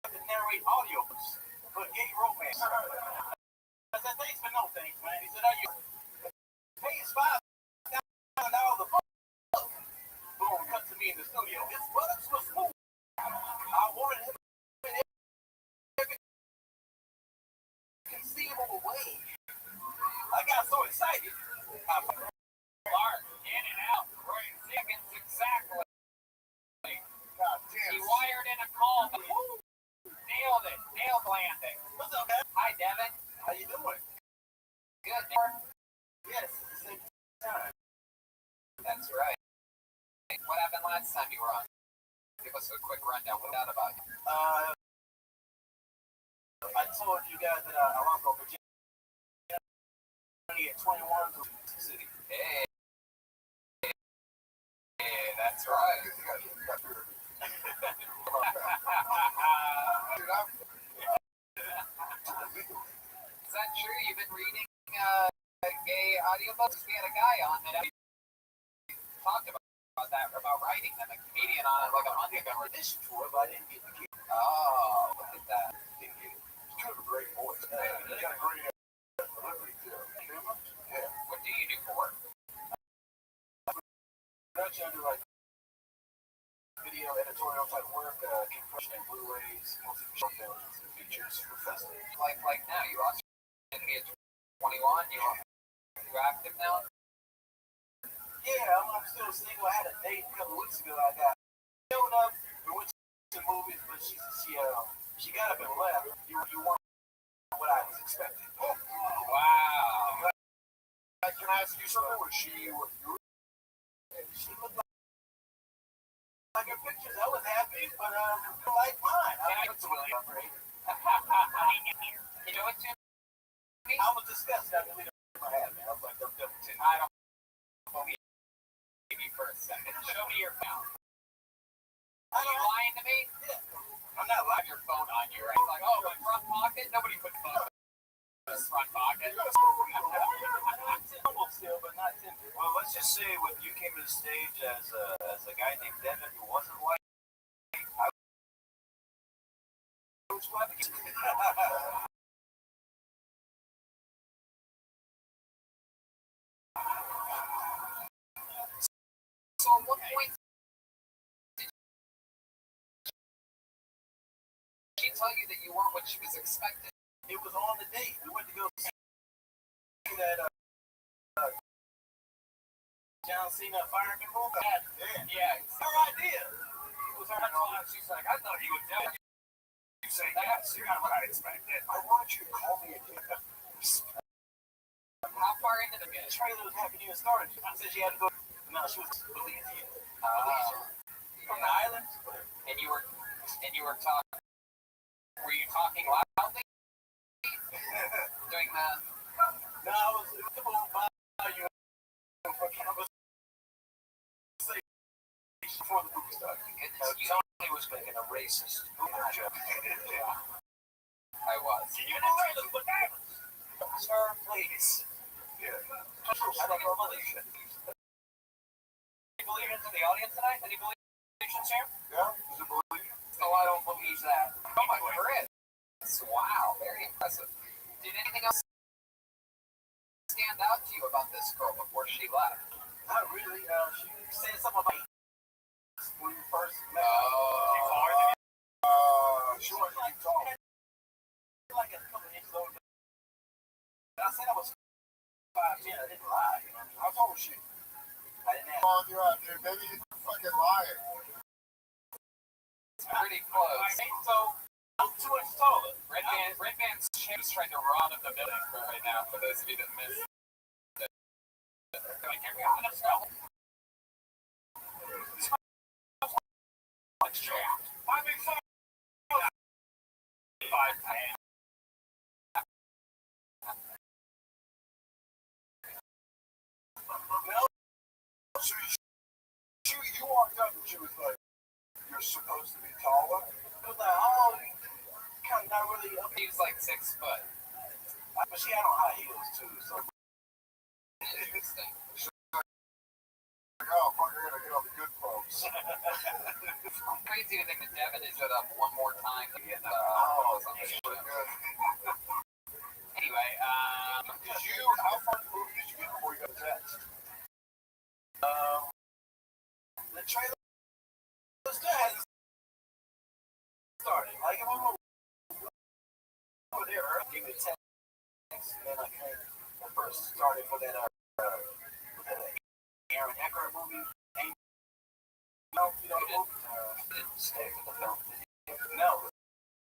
to narrate audiobooks for gay romance. I said, thanks for no thanks, man. He said, are you pays $5,000 a book? Boom, cut to me in the studio. His buttocks was smooth. I wanted him in every conceivable way. I got so excited. Clark, in and out. Right seconds exactly. God damn. He wired in a call. Nailed it. Nailed landing. What's up, man? Hi, Devin. How you doing? Good. Yes, it's the same time. That's right. What happened last time you were on? Give us a quick rundown. What about you? I told you guys that I lost on Virginia at 21 to City. Hey, that's right. Is that true? You've been reading gay audiobooks? We had a guy on that talked about that, about writing them, a comedian on it like a month ago. Audition for it, but I didn't get the kid. Oh, look at that. Didn't get it. He's kind of a great voice. He got a great delivery too. Yeah. What do you do for work? Actually, I do like video editorial type work, compression and Blu-rays, mostly for short films and features for festivals. Like now, you also going to be at 21. You active now? Yeah, I'm still single. I had a date a couple weeks ago. I got showed up. We went to movies, but she got up and left. You weren't what I was expecting. Wow. Can I ask you something? Was she what you were? She looked like her pictures. I was happy, but like mine. I went to Willie Upgrade. You know what, Jim? I was disgusted. I deleted my hat, man. I was like, I'm done with it. I don't believe you for a second. Show me your phone. Are you lying to me? Yeah. I'm not Have your phone on you, right? It's like, oh, my front pocket? Nobody put phones in his front pocket. Still, but not Tinder. Well, let's just say when you came to the stage as a guy named Devin who wasn't white, I was flabbergasted. So at what point did she tell you that you weren't what she was expecting? It was on the date. We went to go see that John Cena fireman movie. Yeah. It's her idea. It was her idea. She's like, I thought he would tell you. You say, yes, you're not what I expected. I want you to call me again. How far into the The trailer was haven't even started. I said she had to go. No, she was Belizean. From the islands. And you were talking. Were you talking loudly? Doing the. No, it was a couple of racist. I was. Can you believe the bananas? Sir, please. Yeah. I think it's Malaysian. Any Belizeans in the audience tonight? Any Belizeans here? Yeah? Is it believe? Oh, I don't believe that. Oh my Chris. Wow, very impressive. Did anything else stand out to you about this girl before she left? Not really. She said something about when you first met her. She was like tall. Like a couple inches older. I said I was 5'10". I didn't lie. You know what I mean? How tall was she? I didn't ask. Oh, you're out there, baby. You're fucking lying. It's pretty close. So, I'm 2 inches taller. Red Man's Champ is trying to rob the building right now, for those of you that missed it. Like, every honest go. I'm excited. 5'10". You walked up and she was like, you're supposed to be taller? I was like, oh, kind of not really up. He was like 6 foot. But she had on high heels too, so. Interesting. Like, oh, fuck, I gotta get on the good folks. Crazy to think that Devin has showed up one more time to get Anyway, How far in the movie did you get before you got a text? The trailer still hasn't started. Like, I'm over there early, give me a text, and then I came and first started for that Aaron Eckhart movie. You know the movie? Didn't stay for the film. No,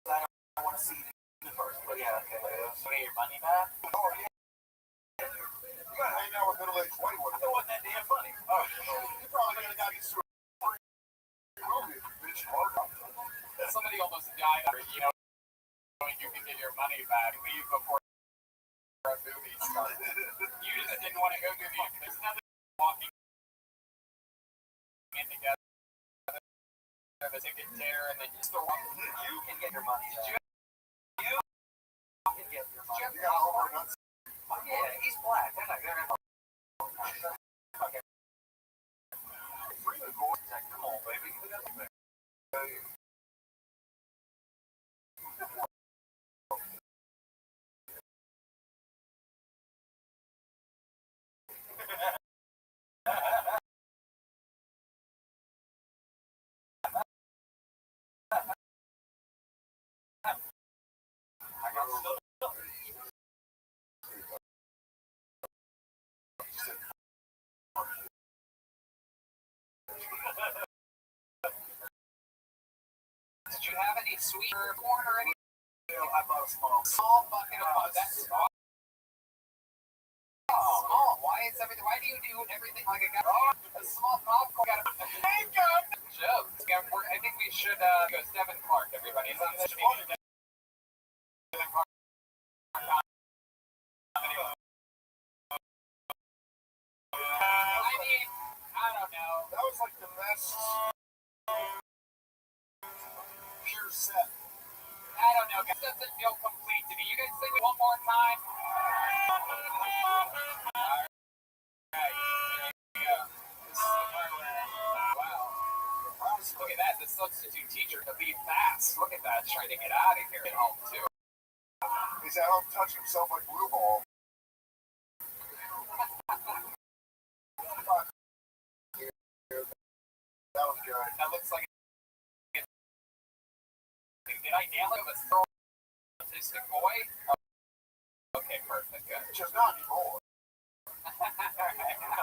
I don't want to see it first. But yeah, okay. So get your money back? Oh, yeah. You gotta hang out with middle-aged white women. It wasn't that damn funny. Oh, you probably gonna got these movie, bitch. somebody almost died over, when you can get your money back, leave before a movie started. You just didn't want to go through there's nothing walking in together. The ticket there, and then you still want You can get your money back. You can get your money back. Yeah, he's black. They're not gonna. Okay. Come on, baby. Did you have any sweet corn or anything? I bought a Small bucket of that's small. Small. Why do you do everything like a guy? A small popcorn. Joe. I think we should go Devin Clark, everybody. It's on the Devin Clark. I mean, I don't know. That was like the best pure set. I don't know. It doesn't feel complete to me. You guys sing it one more time. Wow. Look at that. The substitute teacher to leave fast. Look at that. Trying to get out of here at home, too. He's at home touching himself like blue ball. That was good. That looks like it. Did I nail it? Was throw autistic boy? Oh. Okay, perfect. Good. Just not anymore.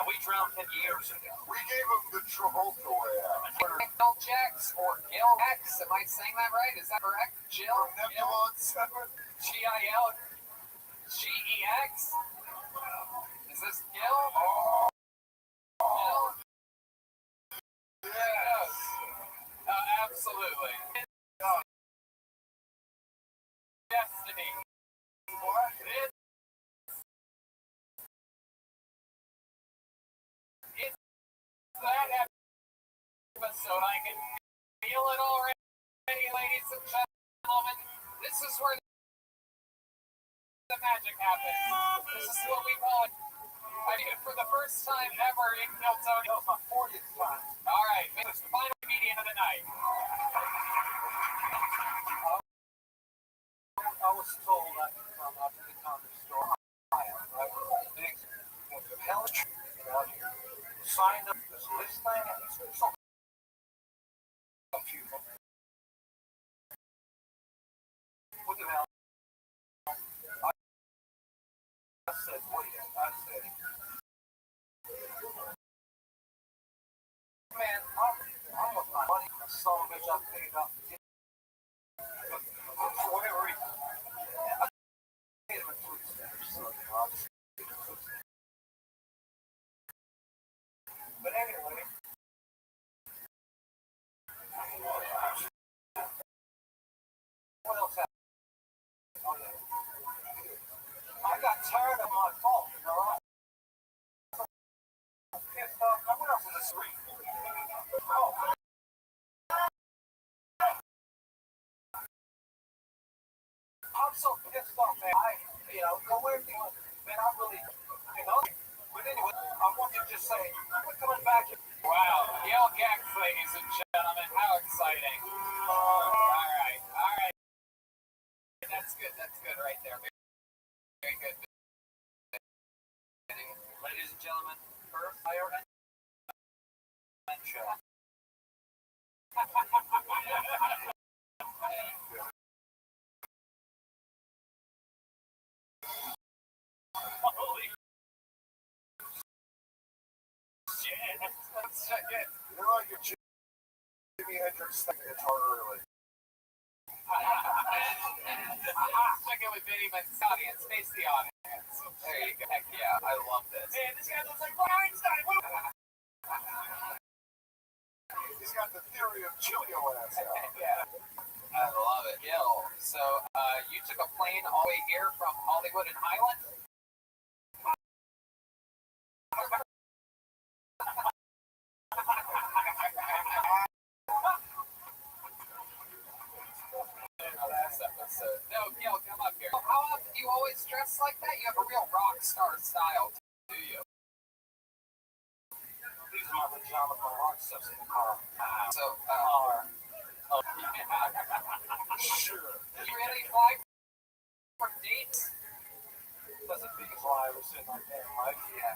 We drowned 10 years ago. We gave him the Travolta way out. Gil Jax or Gil X? Am I saying that right? Is that correct? Jill? Nebulon 7. G-I-L? G-E-X? Is this Gil? Oh. Gil? Yes. Absolutely. Destiny. What? It's that episode. I can feel it already. ladies and gentlemen, this is where the magic happens. This is what we call it. I did it for the first time ever in Kiltony. That was my 40th time. All right, this is the final comedian of the night. I was told I could come up to the comedy store. I went to Helen, signed up for this thing, and it's so confusing. What the hell? I said, wait, I said, man, I'm with my money. I saw a bitch I paid up. For whatever reason. I paid him in food stamps, so, I'll just get the food stamps. But anyway, what else happened? I got tired of my fault, you know. I was pissed off. I went up to the street. Oh. I'm so pissed off, man. Go where you want. Man, I really, But anyway, I want to just say, we're coming back. Wow, Yale Gags, ladies and gentlemen, how exciting. All right. That's good right there. Very good. Ladies and gentlemen, first hire and show. Holy shit. Let's check it. You're on your Jimi Hendrix thing guitar early. Check it with Vinny Mancini and Space the Audience. There you go. Heck yeah, I love this. Man, this guy looks like Einstein. He's got the theory of Julio ass out. Yeah. I love it. Gil, so you took a plane all the way here from Hollywood and Highland? Last episode. No, Gil, come up here. How often do you always dress like that? You have a real rock star style, do you? These are my pajamas, my rock stuff's in the car. Sure. Do you really fly for dates? That's the biggest lie I've ever said in my damn life. Yeah.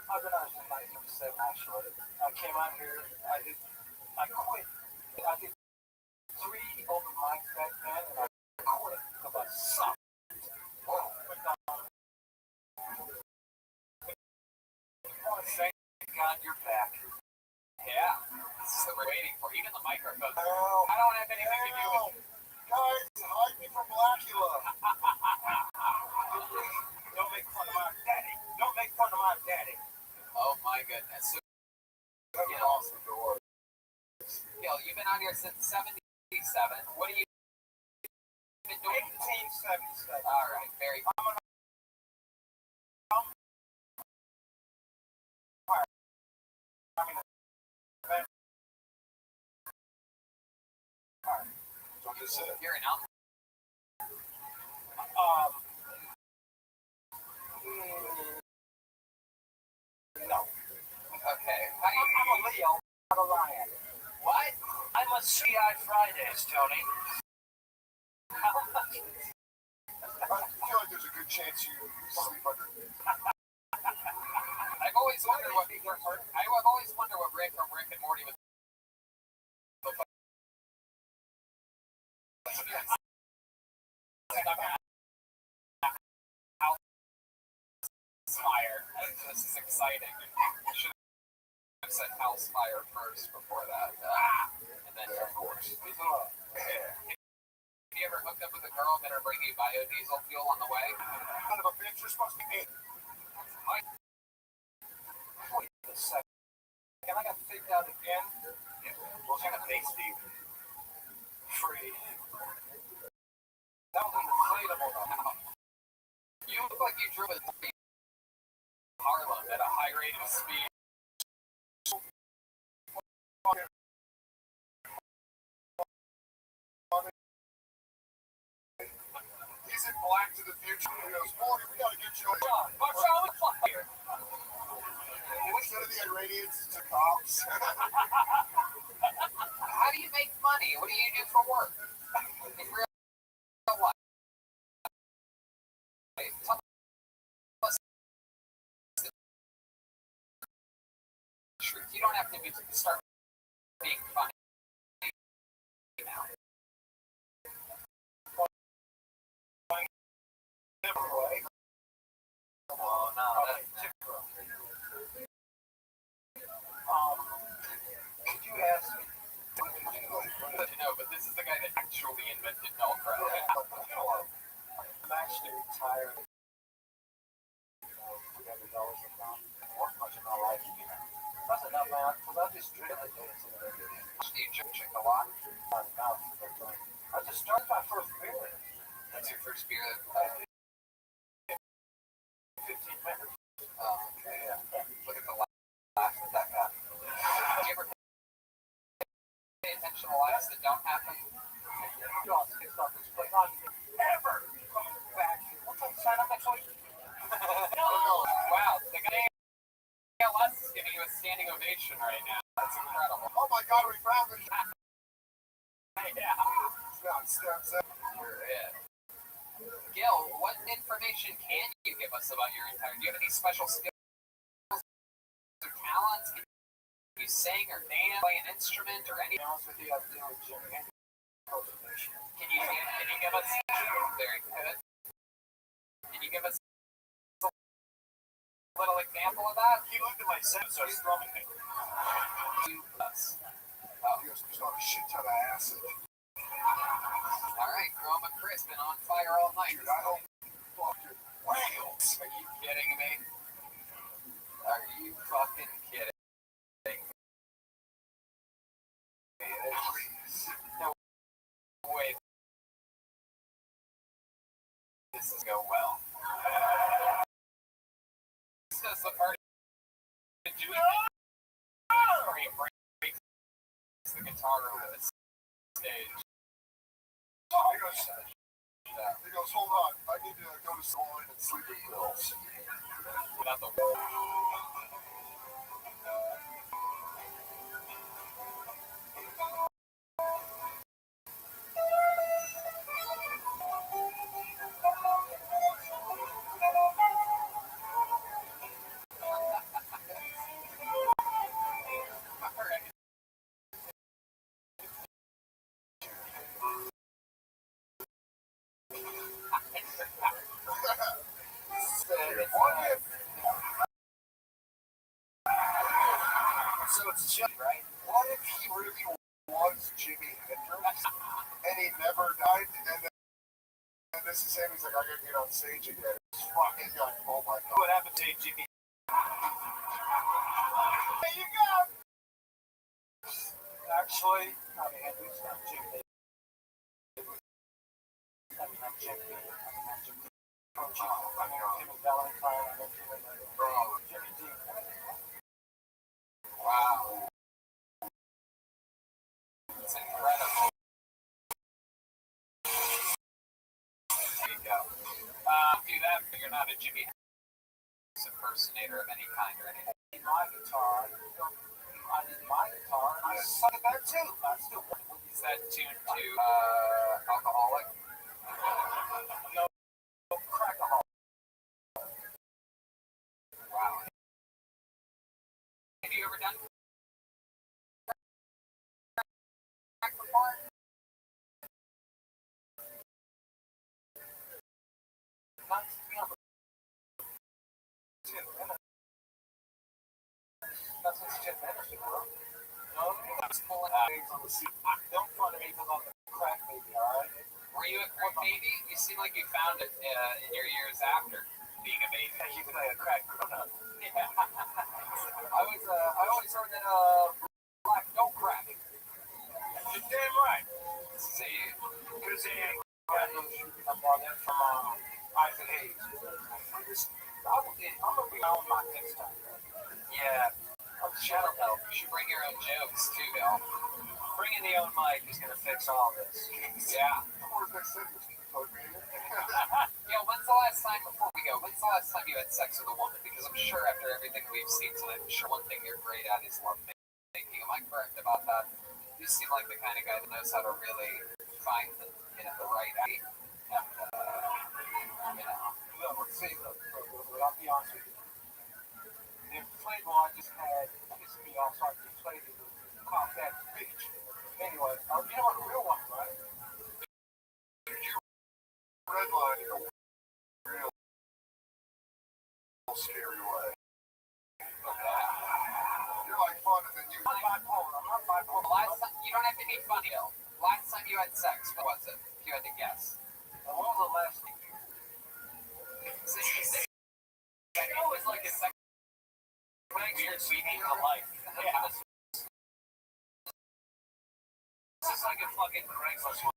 I've been out since 1987, actually. I came out here, I quit. I did 3 open mics back then, and I quit because I sucked. Whoa. Thank God you're back. Yeah. This is what we're waiting for. Even the microphone. I don't have anything to do with it. Guys, hide me from Blackula. Don't make fun of my daddy. Don't make fun of my daddy. Oh my goodness. So, Gil, you've been out here since 77. What have you been doing? 1877. All right, very good. You're an album. No. Okay. I'm a Leo, not a lion. What? I'm a CI Fridays, Tony. I feel like there's a good chance you sleep under me. I've always wondered what Rick from Rick and Morty was. Housefire. This is exciting. Should have said Housefire first before that. And then, of course. Have you ever hooked up with a girl and made her bring you biodiesel fuel on the way? Son of a bitch, you're supposed to be in. Wait a second. Can I get faked out again? What kind of pasty? Free. That was an inflatable though. You look like you drove a Harlem at a high rate of speed. Is it Black to the Future? He goes, Morty, we gotta get you on. Instead of the Iranians to cops. How do you make money? What do you do for work? In real life. Tell us the truth. You don't have to start being funny now. Oh, no, that's Could you ask me? but this is the guy that actually invented Velcro. I'm actually retired. $300 a month. Work much in my life. That's enough, man. Because I just drill it. Do you drink a lot? I just started my first beer. That's your first beer? 15 minutes. Okay. Look at the laugh that that got. Do you ever pay attention to lives that don't happen? You don't say something, but not ever coming back. What time sign up next week? Wow, the guy ALS is giving you a standing ovation right now. That's incredible. Oh my God, we found it. Yeah. You're it. Gil, what information can you give us about your entire? Do you have any special skills or talents? Can you sing or dance, play an instrument, or anything else with you? Can you give us? Very good. Can you give us a little example of that? He looked at my set and started thrumming it. To us. Oh. He was on a shit ton of acid. All right, Chroma Chris been on fire all night. Dude, I hope fucking whales. Are you kidding me? Are you fucking kidding me? No way this is go well. This is the party to do it. Or he breaks the guitar over the stage. He goes, hold on, I need to go to salon and sleeping pills. Without the So it's Jimmy, right? What if he really was Jimi Hendrix and he never died? And this is him. He's like, I gotta get on stage again. It's fucking like, oh my God. What happened to Jimmy? There you go. Actually, I mean, Hendrix, not Jimmy. I mean, I'm Jimmy. Jimmy Valentine. Jimmy D. wow. It's incredible. There you go. Do that, but you're not a Jimmy Hendrix impersonator of any kind or anything. I need my guitar. I suck at that too. Is that tuned to Alcoholic? No, Crackaholic. Wow. Have you ever done crack before? Not to be on the That's what's Jim Anderson, bro. No, That's cool. don't front of me because I'm a crack baby, alright? Were you a crack baby? You seem like you found it in your years after being a baby. As you play a crack grown-up. Yeah. I always heard that black don't crack. You're damn right. See, Because they ain't got no shit. I bought that from Isaac Hayes. I'm gonna be on my next time. yeah. Shadow help. You should bring your own jokes too, Bill. Bringing the own mic is gonna fix all this. Yeah. Of course, I said this. the last time, before we go, when's the last time you had sex with a woman? Because I'm sure after everything we've seen tonight, I'm sure one thing you're great at is love making. Am I correct about that? You seem like the kind of guy that knows how to really find the right eye. And, Look, see, look, I'll be honest with you. If Playboy just had pissed me off, so I could play the compact bitch. Anyway, you know what the real one, right? Redline in a real scary way. You're like funner than you. I'm bipolar. I'm not bipolar. last time, you don't have to be funny though. Last time you had sex, what was it? If you had to guess. And what was the last thing? So you say it was like a sex weird sweet in life. Yeah. This is like a fucking Craigslist.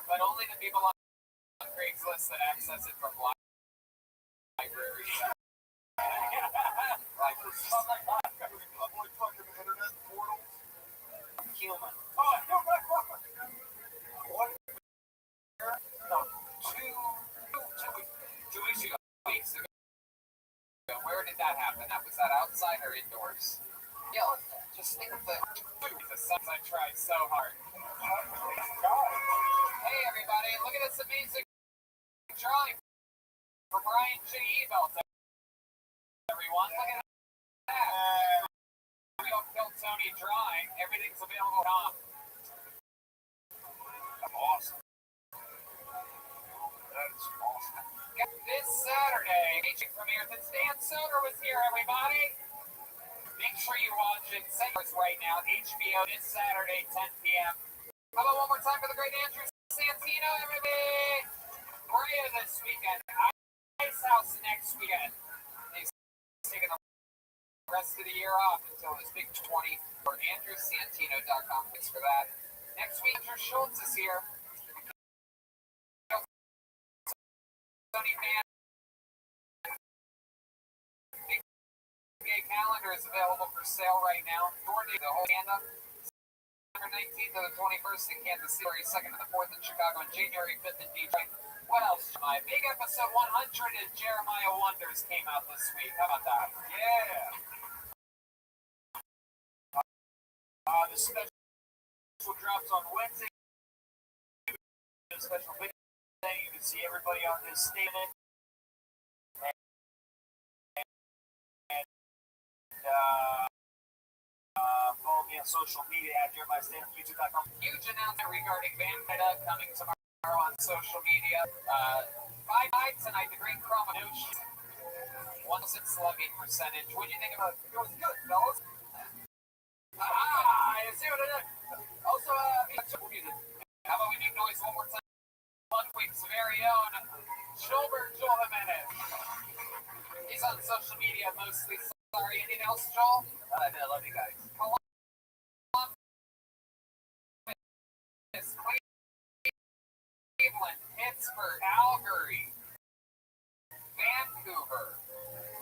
But only the people on Craigslist that access it from libraries. Public fucking internet portals. Human. Oh, you're right. What? No, two weeks ago. Where did that happen? Was that outside or indoors? Yeah, just think of the songs I tried so hard. Hey everybody, look at this amazing drawing from Ryan J. Ebelt. Everyone, look at that. We don't kill Tony drawing. Everything's available on. Awesome. That's awesome. This Saturday, featuring premiere that Stan Soder was here, everybody. Make sure you watch it. Centers right now, HBO this Saturday, 10 p.m. How about one more time for the great Andrew Santino, everybody? Brea this weekend. Ice House next weekend. He's taking the rest of the year off until his big 20 for AndrewSantino.com. Thanks for that. Next week, Andrew Schultz is here. Tony Fan. Big gay calendar is available for sale right now. The whole stand-up. December 19th to the 21st in Kansas City, 2nd to the 4th in Chicago, and January 5th in Detroit. What else? My big episode 100 of Jeremiah Wonders came out this week. How about that? Yeah. The special drops on Wednesday. A special big thing. You can see everybody on this statement. Follow me on social media at JeremiahStanford.com. Huge announcement regarding Vampeta coming tomorrow on social media. Bye tonight, the Green Chroma Nooch. 1% slugging percentage. What do you think about it? It was good, fellas. I see what I did. Also, music. How about we make noise one more time? One week's very own Joel Jimenez. He's on social media mostly. Sorry, anything else, Joel? I love you guys. Columbus, Cleveland, Pittsburgh, Calgary, Vancouver,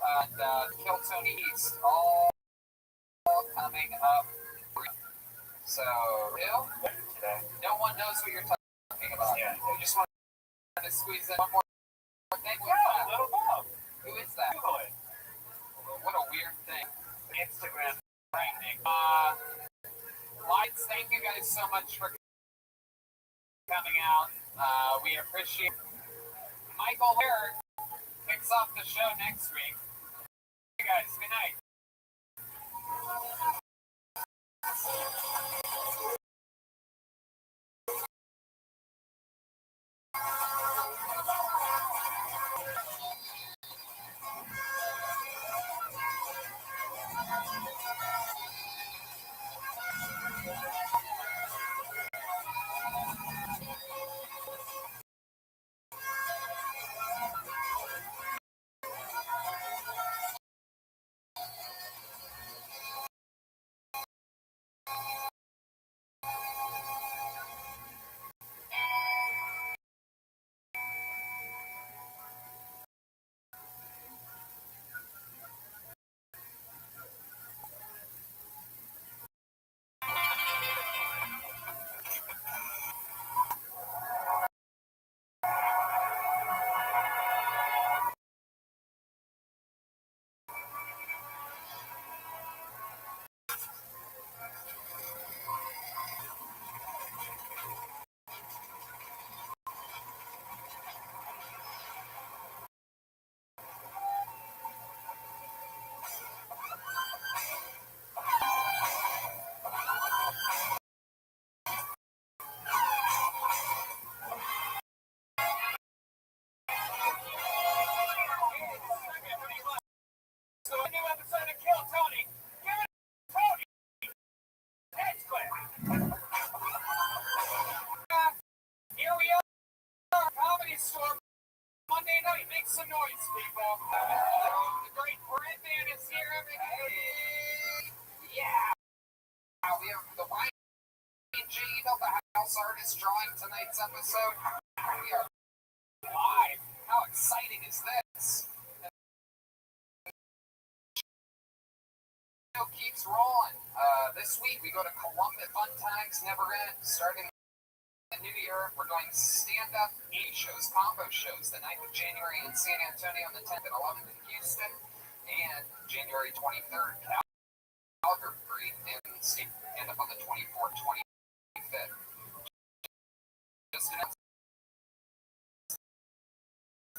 and Kill Tony East, all coming up. So, no one knows what you're talking about. Yeah. You just want to squeeze in one more thing. Yeah, Little Bob. Who is that? Google it. What a weird thing. Instagram. Lights, thank you guys so much for coming out. We appreciate it. Michael Herrick kicks off the show next week. Hey guys, good night. Storm Monday night. Make some noise, people. The great Brent Man is here, everybody. Yeah. We have the YG, the house artist, drawing tonight's episode. We are live. How exciting is this? The show keeps rolling. This week we go to Columbus. Fun times never end. Starting the new year, we're going stand-up shows, combo shows, the 9th of January in San Antonio, on the 10th and 11th in Houston, and January 23rd, Calgary, and up on the 24th, 25th. Just announced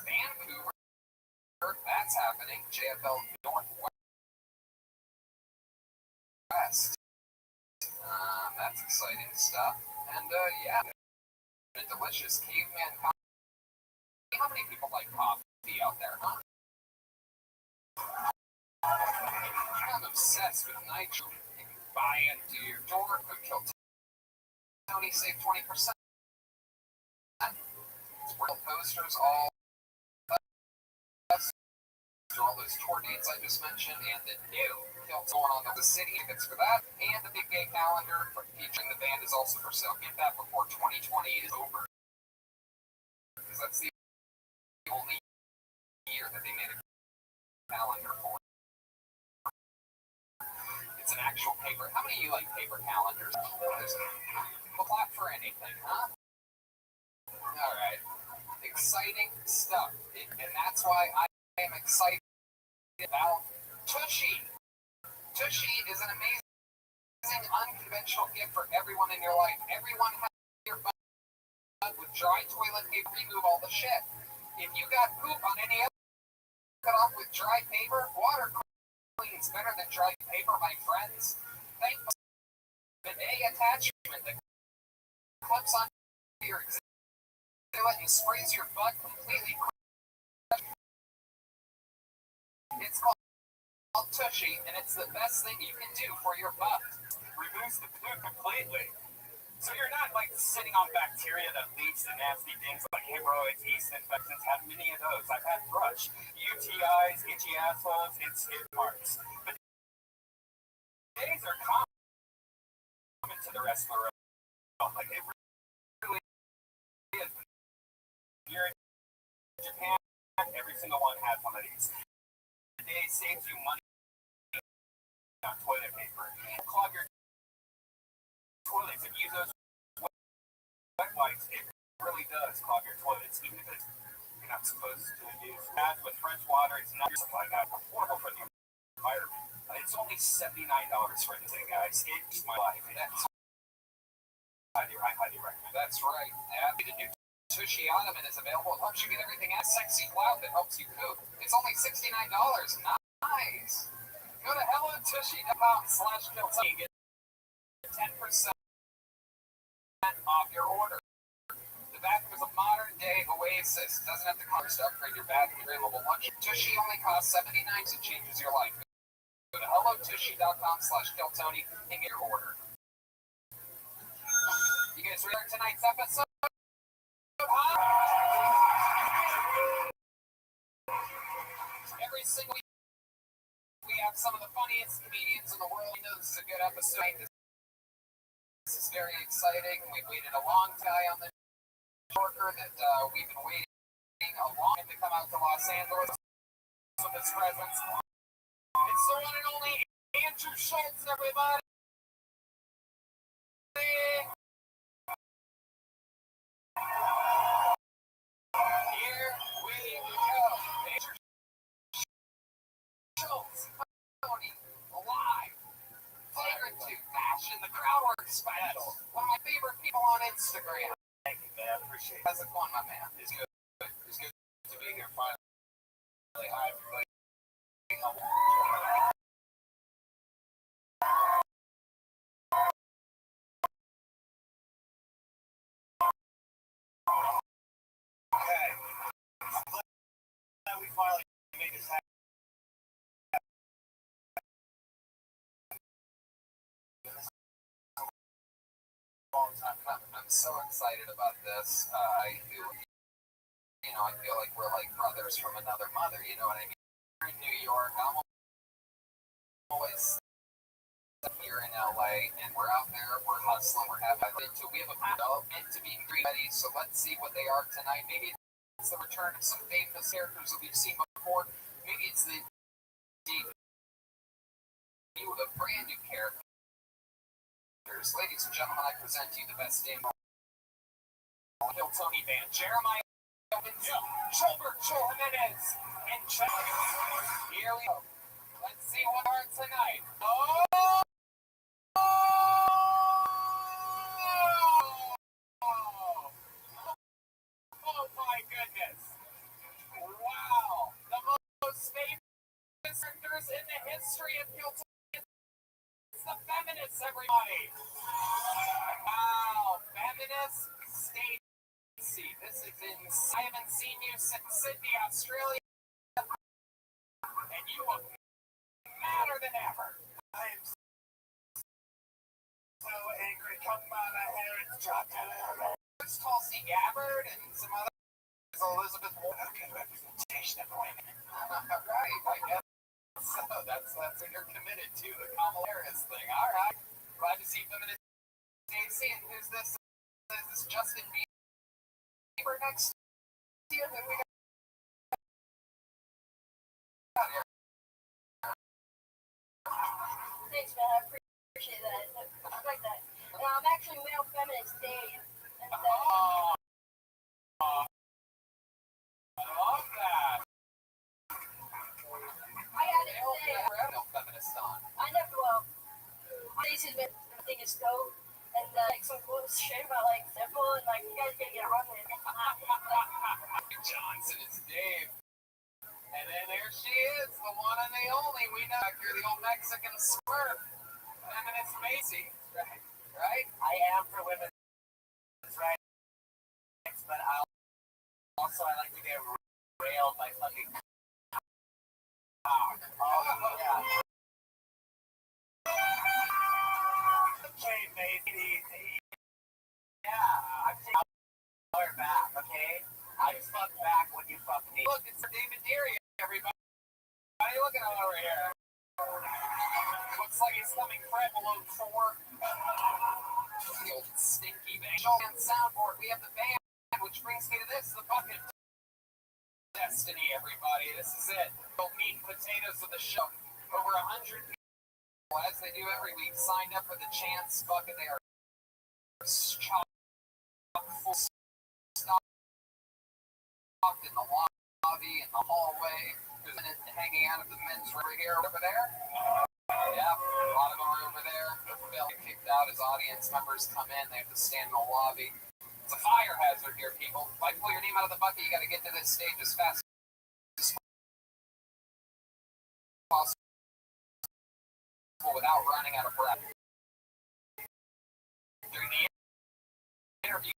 Vancouver, that's happening, JFL Northwest. That's exciting stuff. And, yeah, a delicious caveman coffee. How many people like coffee out there, huh? I'm obsessed with Nitro. You can buy it to your door, could kill Tony, save 20%. Real posters, all those tour dates I just mentioned, and the new Kilt's going on the city tickets for that, and the big gay calendar featuring the band is also for sale. Get that before 2020 is over, because that's the only year that they made a calendar for. It's an actual paper. How many of you like paper calendars? We'll clap for anything, huh? All right. Exciting stuff. And that's why I am excited about Tushy. Tushy is an amazing, unconventional gift for everyone in your life. Everyone has your butt with dry toilet paper, remove all the shit. If you got poop on any other, cut off with dry paper, water cleans better than dry paper, my friends. Thank the bidet attachment that clips on your exhibit and sprays your butt completely. It's called Tushy, and it's the best thing you can do for your butt. Removes the poop completely. So you're not like sitting on bacteria that leads to nasty things like hemorrhoids, yeast infections. Have many of those. I've had thrush, UTIs, itchy assholes, and skid marks. But days are common to the rest of the world. Like it really is. You're in Japan, every single one has one of these. The day saves you money on toilet paper. Clog your toilets and use those wet wipes. It really does clog your toilets, even if you're not supposed to use that with fresh water. It's not just like that. Affordable for the environment. It's only $79 for this thing, guys. It's my life. That's highly recommend. That's right. The new Tushy Ottoman is available. It helps you get everything out. Sexy cloud that helps you poop. It's only $69. Nice. Go to hellotushy.com/Kiltony. Get 10% off your order. The bathroom is a modern day oasis. Doesn't have to cost to upgrade your bathroom. Available lunch. Tushy only costs $79. It changes your life. Go to hellotushy.com/Kiltony and get your order. You guys ready for tonight's episode? Every single week we have some of the funniest comedians in the world. You know this is a good episode. This is very exciting. We've waited a long time on the worker that we've been waiting a long time to come out to Los Angeles with his presence. It's the one and only Andrew Schultz, everybody. Here we go. Andrew Schultz, Tony, live. Flagrant 2 Fashion, the Crowdwork Special. One of my favorite people on Instagram. Thank you, man. I appreciate it. How's it going, my man? It's good. It's good to be here finally. Hi, everybody. Okay. I'm glad we finally made this happen. I'm so excited about this. I do I feel like we're like brothers from another mother. You know what I mean? We're in New York. I'm always here in LA, and we're out there. We're hustling. We're having to. We have a development to be ready. So let's see what they are tonight. Maybe it's the return of some famous characters that we've seen before. Maybe it's the debut of brand new characters. Ladies and gentlemen, I present to you the best name. Kill Tony Van, Jeremiah Owens, Gilbert Joe Jimenez, and here we go. Let's see what are tonight. Oh my goodness. Wow. The most famous characters in the history of Kill Tony. It's the Feminists, everybody. Wow. Feminists, Stacey. This is I haven't seen you since Sydney, Australia. And you look madder than ever. I am so angry. Come on, I hear it's chocolate. It's Tulsi Gabbard and some other Elizabeth Warren. Good representation of women. Right, I guess. So that's what you're committed to, the Kamala Harris thing. All right. Glad to see feminist Stacey. And who's this? Is this Justin Bieber next to you? Who we got here? Thanks, man. I appreciate that. I like that. And I'm actually male feminist Dave. And, I love that. I had to say, No feminist on. I never, Stacey's been thing is dope. And, like, some cool shit about, like, Zippo, and, like, you guys gotta get around it. Johnson is Dave. And then there she is, the one and the only. We know you're the old Mexican smurf. Feminist Macy. Right? I am for women's rights, but I like to get railed by fucking cock. Oh, yeah. Okay, baby. Yeah, I'm taking our back, okay? I fuck back when you fuck me. Look, it's David Deary, everybody. How are you looking over here? Looks like he's coming fret below 4. The old stinky band. And soundboard, we have the band, which brings me to this, the bucket of destiny, everybody. This is it. The meat and potatoes of the show. Over 100 people, as they do every week, signed up for the Chance bucket. They are chock full stocked in the lobby, in the hallway. There's an hanging out of the men's room here over there. Yeah, a lot of them are over there. They'll get kicked out as audience members come in. They have to stand in the lobby. It's a fire hazard here, people. If I pull your name out of the bucket, you got to get to this stage as fast as possible without running out of breath. During the interview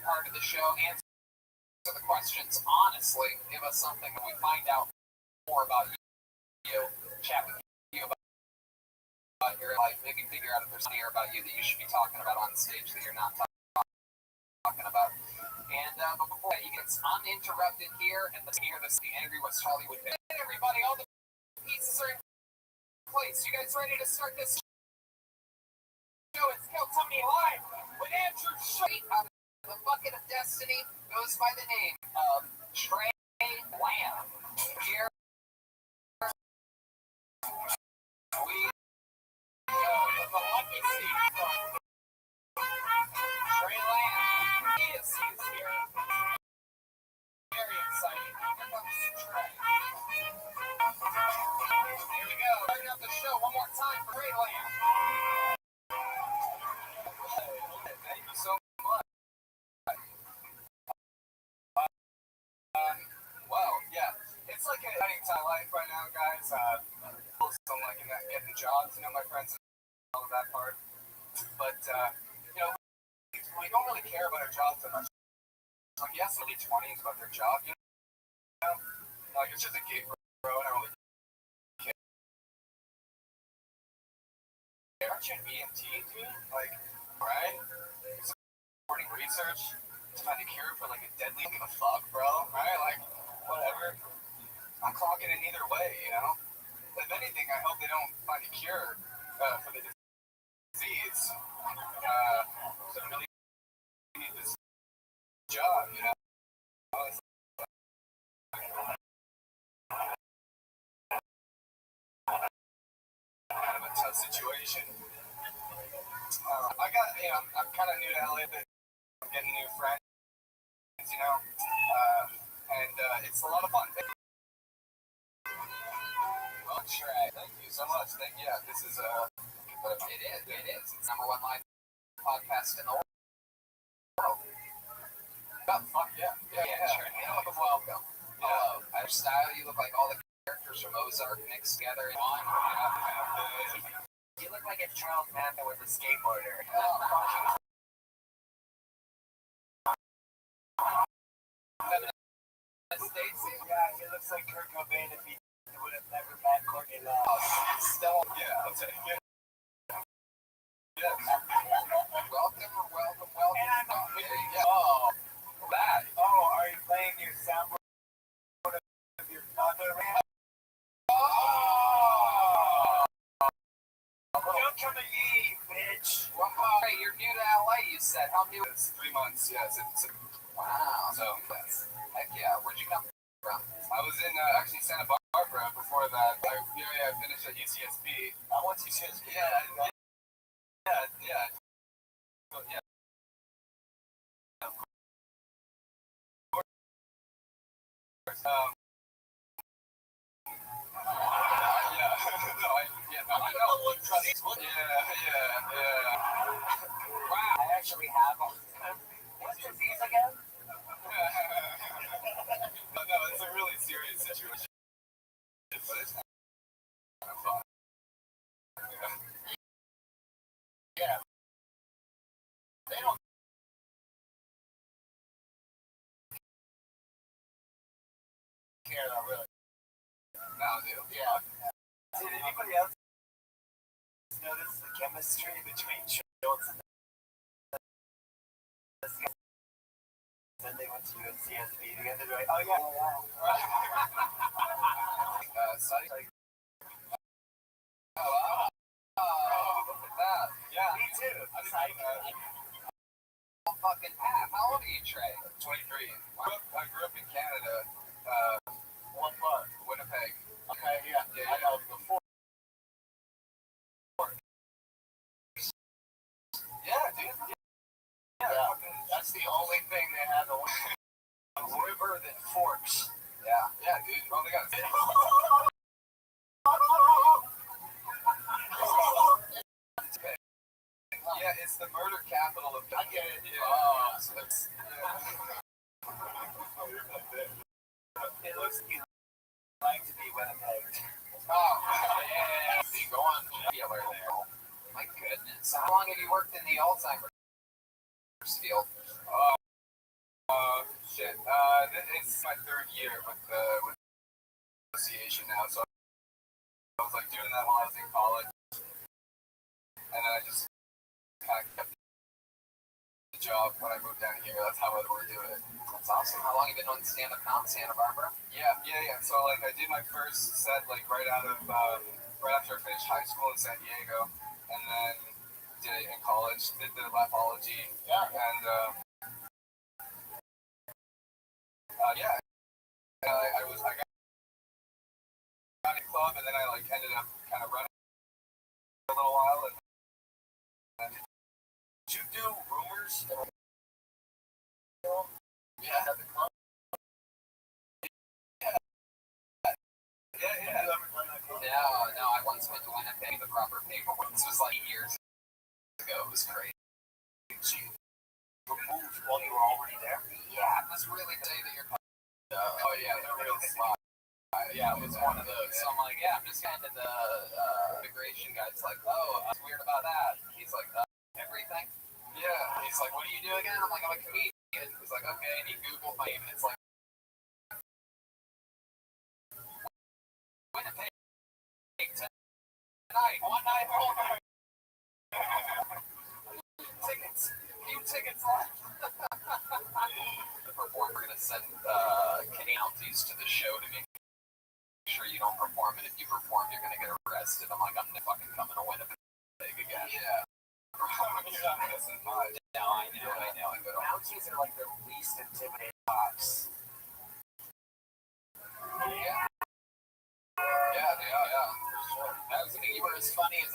part of the show, answer the questions honestly. Give us something that we find out more about you. Chat with you about your life. Maybe figure out if there's something about you that you should be talking about on stage that you're not talking about. And but before that, you get uninterrupted here, and let's hear this. The Angry West Hollywood Band. Hey, everybody, all the pieces are in place. You guys ready to start this show? It's Kill Tony Live with Andrew Shea. Out of the bucket of destiny goes by the name of Trey Lamb. Here we go with the lucky seat from Trey Lamb. He is here. Very exciting. Here comes Trey. Here we go. Starting up the show one more time for Trey Lamb. Thank you so much. Well, yeah. It's like an exciting time life right now, guys. I'm like getting jobs, my friends and all of that part. But, we don't really care about our jobs that much. Like, yes, early 20s about their job, Like, it's just a gig, bro. I don't really care. Aren't you an EMT, dude? Like, right? Supporting research. to find a cure for like a deadly. Give a fuck, bro. Right? Like, whatever. I'm clocking it either way, you know. If anything, I hope they don't find a cure for the disease. So I really need this job, you know. It's kind of a tough situation. I got, you know, I'm kind of new to LA, but I'm getting new friends, you know, and it's a lot of fun. Well, Trey, thank you so much. Yeah, this is it is. It's #1 live podcast in the world. Oh, fuck yeah. Sure. Welcome. Hello. Your style, you look like all the characters from Ozark mixed together in one. You look like if Charles Manson was a skateboarder. Stacy? Yeah, he looks like Kurt Cobain if he would have never met Courtney Love. Still, yeah, I'll take it. Yes. Welcome. And I'm Oh, that. Oh, are you playing your soundboard of your mother, man? Oh! Don't come to ye, bitch. Hey, you're new to LA, you said. How new? It's 3 months, yes. Wow. So, heck yeah. Where'd you come from? I was in, actually, Santa Barbara before that. I finished at UCSB. I went to UCSB. Yeah. Wow. I actually have them. What's disease again? No, it's a really serious situation. But it's kind of fun. Yeah. They don't care though, really. No, dude. Yeah. Did anybody else notice the chemistry between Schultz and this guy? Then they went to UCSB together. They're like, oh yeah. Psych. Oh, look at that. Yeah. Me too. Psych. Fucking half. How old are you, Trey? 23. I grew up in Canada. One part. Winnipeg. Okay, yeah. I know before. Yeah, dude. Yeah. That's the only thing they have a river that forks. Yeah, dude. Oh, they got Yeah, it's the murder capital of. I get it. Yeah. Oh, so that's. It looks like to be Winnipeg. Oh, yeah. See, go on. Dealer there. My goodness. How long have you worked in the Alzheimer's field? Shit. It's my 3rd year with the association now, so I was like doing that while I was in college, and then I just kind of kept the job when I moved down here. That's how I would do it. That's awesome. How long have you been on stand-up now in Santa Barbara? Yeah. So like I did my first set like right after I finished high school in San Diego, and then did it in college. Did the Laphology. Yeah. And I got a club, and then I like ended up kind of running for a little while. And Did you do rumors? Yeah. At the club? Yeah. No, I once went to Winnipeg, the proper paperwork. This was like years ago. It was crazy. So you removed while you were already there? Yeah, let's really say that you're. Oh yeah, the real spot. Yeah, it was one of those. So I'm like, yeah, I'm just kind of the immigration guy's like, oh, what's weird about that? He's like, everything. Yeah. He's like, what do you do again? I'm like, I'm a comedian. He's like, okay, and he Googled my name, and it's like Winnipeg tonight, one night only. Tickets, few tickets left. The performer gonna send penalties to the show to make sure you don't perform, and if you perform, you're gonna get arrested. I'm like, I'm not fucking coming to Winnipeg again. Yeah. This is my. No, I know. I go to Mounties are like the least intimidating cops. Yeah. Yeah, they are. Yeah. I was thinking you were as funny as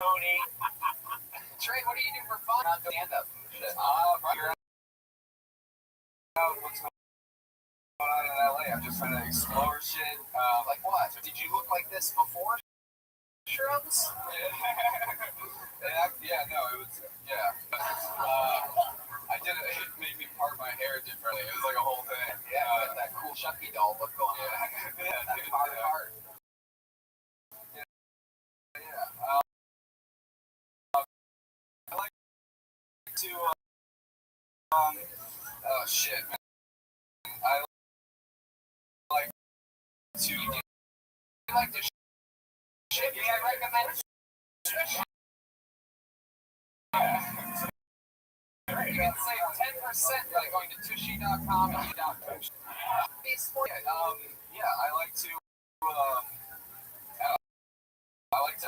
Tony. Trey. What do you do for fun? Not stand up. Shit. Figure out what's going on in LA. I'm just trying to explore shit. Like what? Did you look like this before? Shrubs? Yeah, no, it was, yeah. I did it, it made me part my hair differently. It was like a whole thing. Yeah, that cool Chucky doll look going on. Yeah, that hard. Yeah. I like to, oh shit, man. I like to, you like to shit me, I recommend you can save 10% by going to tushy.com and you.coach. Yeah, I like to,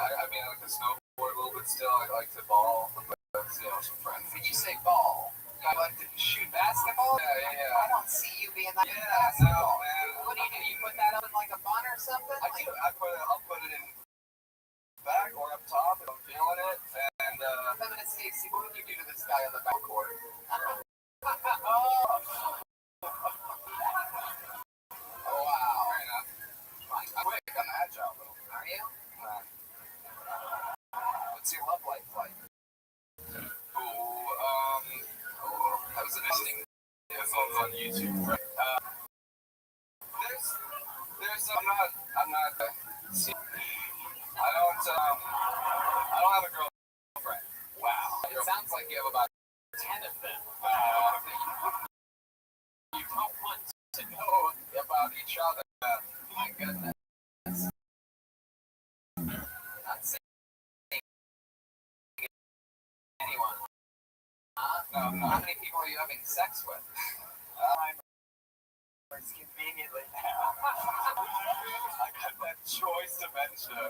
I mean, I like to snowboard a little bit still. I like to ball with, some friends. Did you say ball? I like to shoot basketball? Yeah. I don't see you being that. Yeah, no, man. What do? You put that up in like a bun or something? I do. I'll put it in back or up top if I'm feeling it. And, Feminist Stacy, what would you do to this guy on the backboard? Oh, wow. Fair enough. I'm quick. I'm agile, though. Are you? What's your love life like? That was interesting. This one's on YouTube, right? I'm not, see, I don't have a girlfriend. Wow. It sounds like you have about 10 of them. You don't want to know about each other. My goodness. Not saying anyone. No. How many people are you having sex with? Conveniently. I got that choice dementia.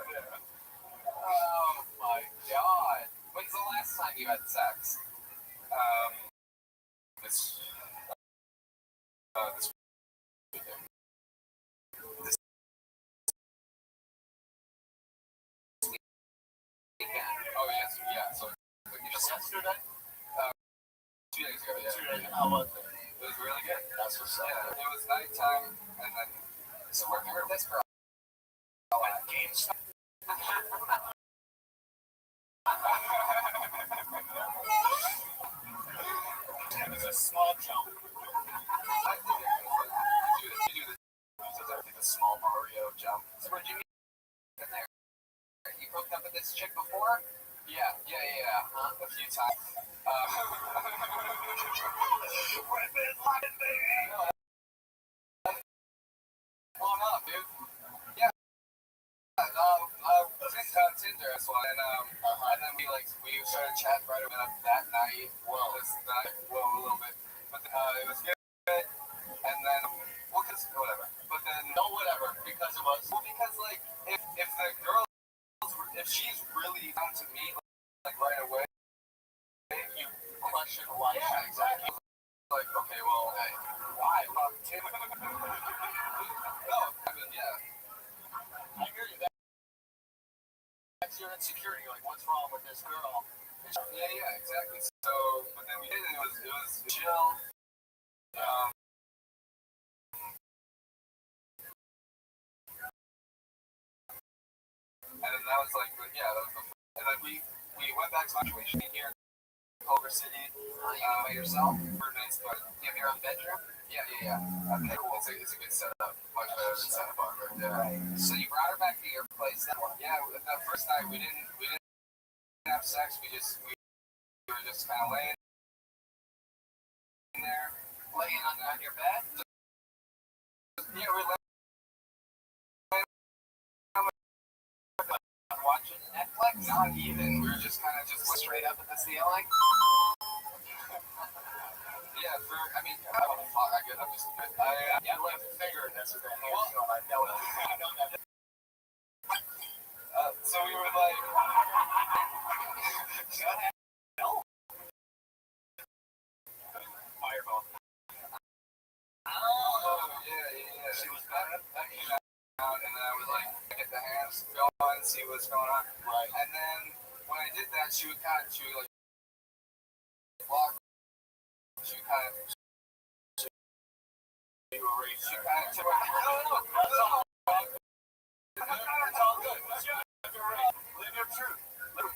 Oh my god. When's the last time you had sex? This weekend. This weekend. Oh yes, yeah. So just yesterday? 2 days ago, yeah. 2 days ago. How was it? It was really good. That's what's up. Yeah, it was nighttime, and then so where this girl? At GameStop. It was a small jump. I did it. You do the small Mario jump. So where'd you meet in there? You hooked up with this chick before? Yeah. A few times. Blown up, dude. Yeah. Tinder, that's why. And then we started chatting right away that night. Well, a little bit. But it was good. And then, whatever. But then, whatever, because it was. Well, because, like, if the girl, if she's really down to me, like right away, you question why. Yeah, exactly. Like, okay, well, hey, why? No, I mean, yeah. I hear you. That's your insecurity. Like, what's wrong with this girl? Yeah, exactly. So, but then we did, and it was chill. And then that was like, that was the. And then we went back to my situation here. Culver City. You by yourself? For nights, but you have your own bedroom? Yeah. Okay, cool. It's a good setup. Much better than setup on right there. Right. So you brought her back to your place. Yeah, that first night we didn't have sex. We were just kind of laying there, laying on your bed. Yeah, we're laying watching Netflix. Like not even. We were just kind of just straight up at the ceiling. Yeah, I mean, I don't fuck. I'm just. Yeah, left finger. That's what that hand's doing. I know it. I know that. So we were like, Fireball. oh yeah. She was out, and then I would like get the hands going, see what's going on. Right. And then when I did that, she would like block. She would kind of. She kind of. I don't know. It's all good. Live your truth.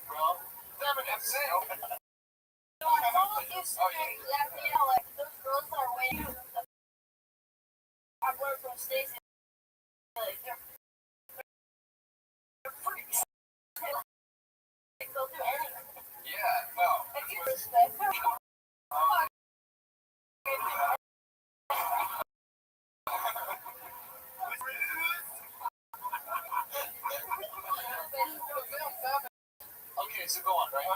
Bro. Damn it, I'm saying. Like those girls that are waiting. I've learned from Stacey. Like they're freaks. They'll do anything. Yeah, no. If you respect her, okay, so go on, right?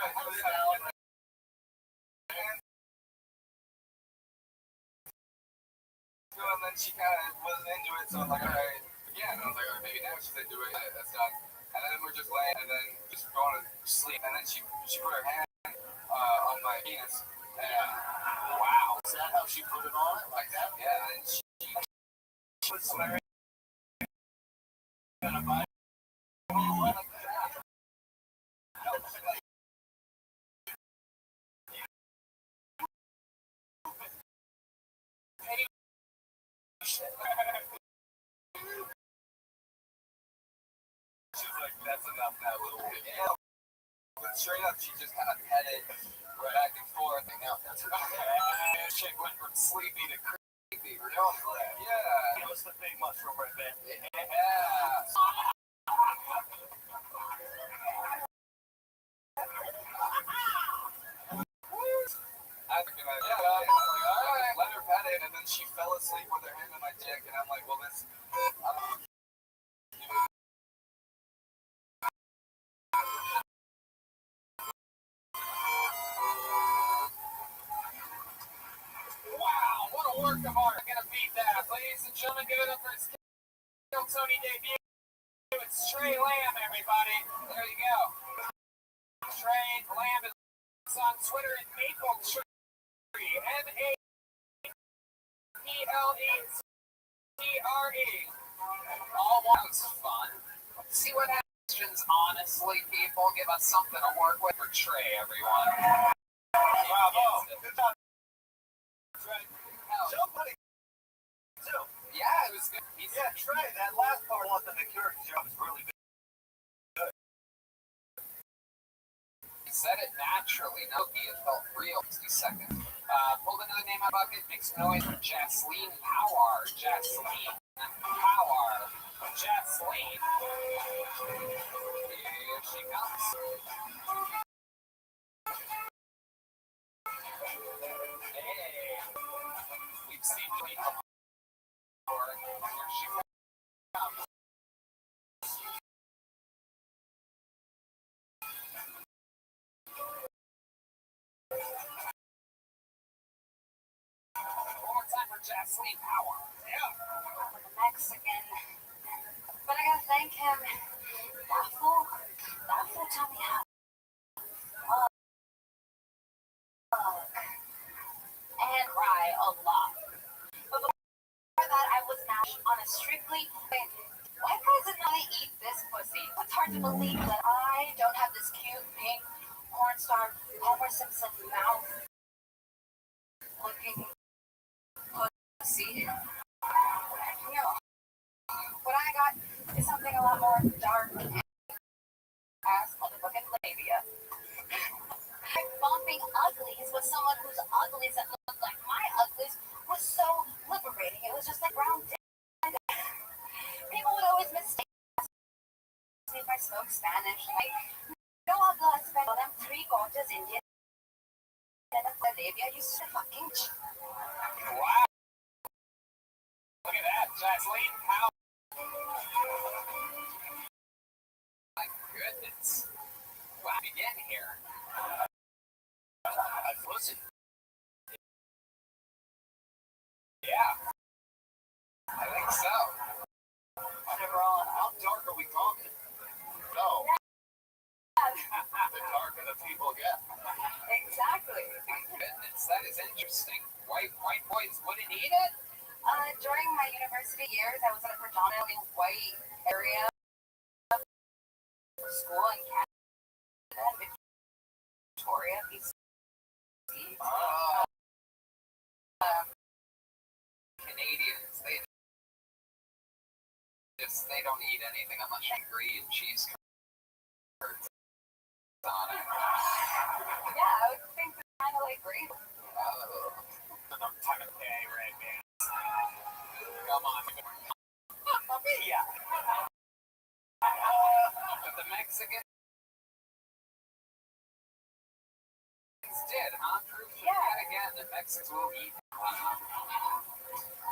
And then she kind of wasn't into it, so I was like, alright, yeah, and I was like, alright, maybe now she's into it, that's done. And then we're just laying, and then just going to sleep, and then she put her hand on my penis, and wow. Is that how she put it on? Like that? Yeah, and she was swearing. She's like, that's enough now, little bit. Yeah. But straight up, she just kind of petted back and forth. And now that's her chick went from sleepy to creepy. Real quick. Yeah. Give us the big mushroom right there. Yeah. I think alright, let her pet it, and then she fell asleep with her hand on my dick, and I'm like, well, this. Wow, what a work of art. I'm gonna beat that. Ladies and gentlemen, give it up for his Kill Tony debut. It's Trey Lamb, everybody. There you go. Trey Lamb is on Twitter at Maple Tree. MAPLETRE. All one's fun. See what happens, honestly, people. Give us something to work with for Trey, everyone. Bravo. Good job. Somebody too. Yeah, it was good. Yeah, Trey, that last part wasn't the character job was really good. He said it naturally. No, it felt real. 60 seconds. Pulled into the name of bucket. Makes noise for Jasleen Power. Jasleen Power. Jasleen. Here she comes. Hey. We've seen Trey before. Here she comes. Time for Jasleen Power. Yeah. the Mexican. But I gotta thank him. That fool taught me how to fuck and cry a lot. But before that, I was now on a strictly white guys did not eat this pussy. It's hard to believe that I don't have this cute pink porn star Homer Simpson mouth looking pussy. You know, what I got is something a lot more dark and ass motherfucking labia. Bumping uglies with someone whose uglies that looked like my uglies was so liberating. It was just like round dick. People would always mistake me if I spoke Spanish. Like, no habla español. Them three gorgeous Indian and the labia used to fucking. Wow. Look at that, Jasleen. How? My goodness. think so? Whenever how dark are we talking? No. The darker the people get. Exactly. Goodness, that is interesting. White boys wouldn't eat it? During my university years, I was in a predominantly white area school in Canada, Victoria, BC. Canadians, they don't eat anything unless you green cheese curds on it. Yeah, I would think it's kind of like gravy. Enough time of day, right, man? Come on. Yeah. But the Mexicans did, huh? Proof yet again that Mexicans will eat.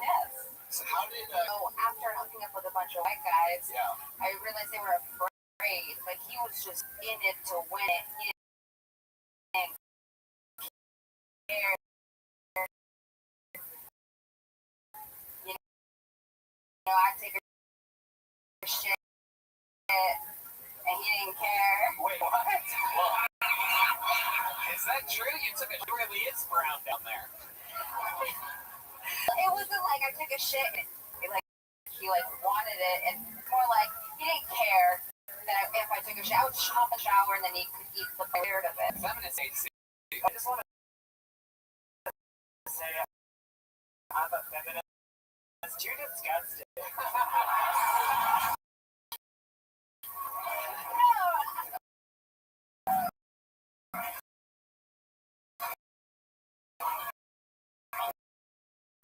Yes. So how did So after hooking up with a bunch of white guys, yeah. I realized they were afraid. Like he was just in it to win it. He didn't care. You know, I take a shit, and he didn't care. Wait, what? Is that true? You took it really is brown down there. It wasn't like I took a shit and he wanted it, and more like he didn't care that if I took a shower, I would hop in the shower and then he could eat the weird of it. Feminists hate soup. I just want to say I'm a feminist. You're disgusting.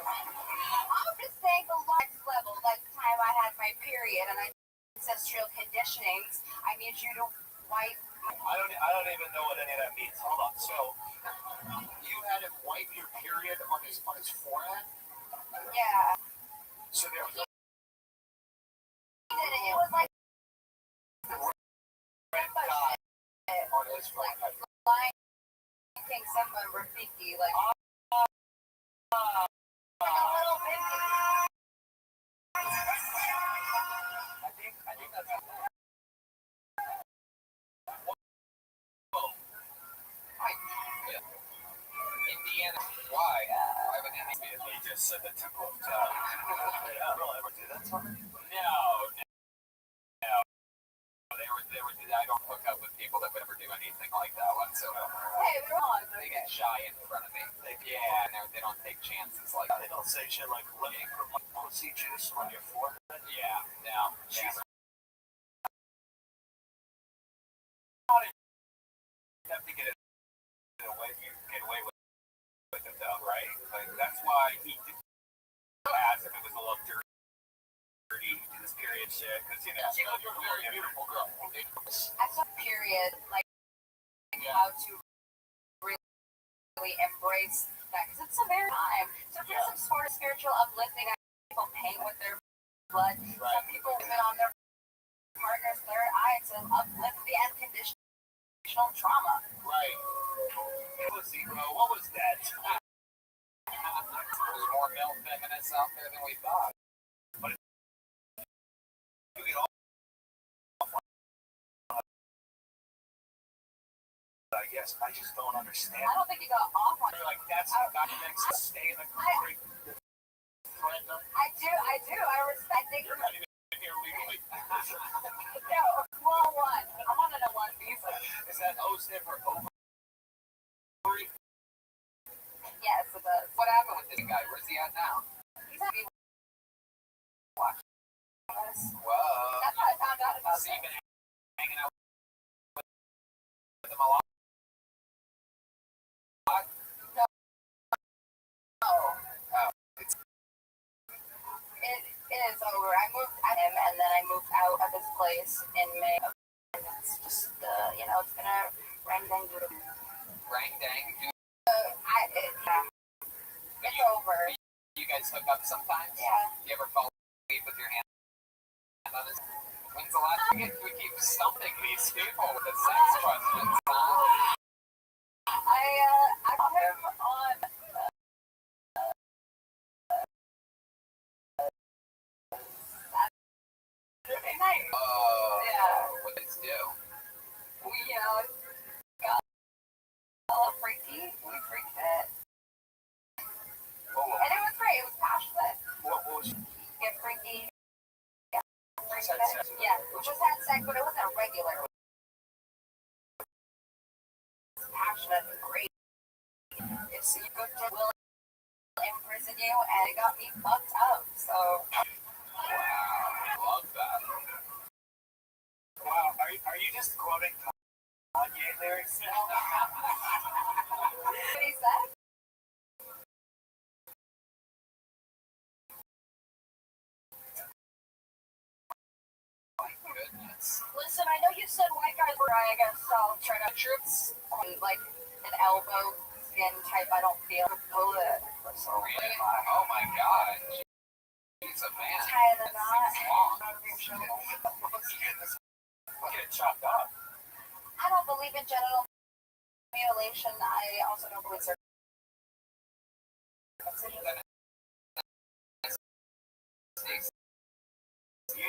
I'm just saying the next level, like the time I had my period and I ancestral conditionings, I need you to wipe my I don't even know what any of that means. Hold on. So You had him wipe your period on his forehead? yeah. So there was a It was like red dot on his forehead. Lion King Simba Rafiki, like a little bit. I think that's Indiana. Why? Why would it be? He just said the Temple of God. Yeah, will ever do that to me? No. I don't hook up with people that would ever do anything like that whatsoever. Hey, we're on. They get shy in front of me. Yeah, and they don't take chances like They don't say shit like licking from pussy juice on your forehead. yeah, no. She's Never. You have to get away. You get away with it though, right? Like that's why he did as if it was a little dirty. Do this period shit because you know You're a very beautiful girl. I saw period, like how to really embrace that because it's a very time. So there's some sort of spiritual uplifting. People paint with their blood. Some people put it on their partner's third eye to uplift the unconditional trauma. Right. pussy, bro. What was that? There's more male feminists out there than we thought. But you get all. I guess I just don't understand. I don't think you got off on it. Like that's how God makes us stay in the country. I do. I think You're not even here legally. no. Well, one. I'm on an one visa. Is that O stand for ovary? Yes, it does. What happened with this guy? Where's he at now? He's happy watching us. Whoa. That's how I found out about Has he it. been hanging out with him a lot? It is over. I moved at him, and then I moved out of his place in May. And it's just, it's been a rang dang beautiful. Rang dang. It's over. You guys hook up sometimes? Yeah. You ever fall asleep with your hand on his? When's the last time we keep stumping these people with the sex questions, huh? I saw him on sex. Yeah, we just had sex, but it wasn't regular. Passionate and great. It's a good dick will imprison you, and it got me fucked up. So. Wow, love that. Wow, are you just quoting Kanye lyrics now? What he said? My goodness. Listen, I know you said white guys were, I guess, trying to troops, like an elbow skin type. I don't feel bullet. Really? Oh my god. He's a man. Tie the knot. Get chopped up. I don't believe in genital mutilation. I also don't believe circumcision. You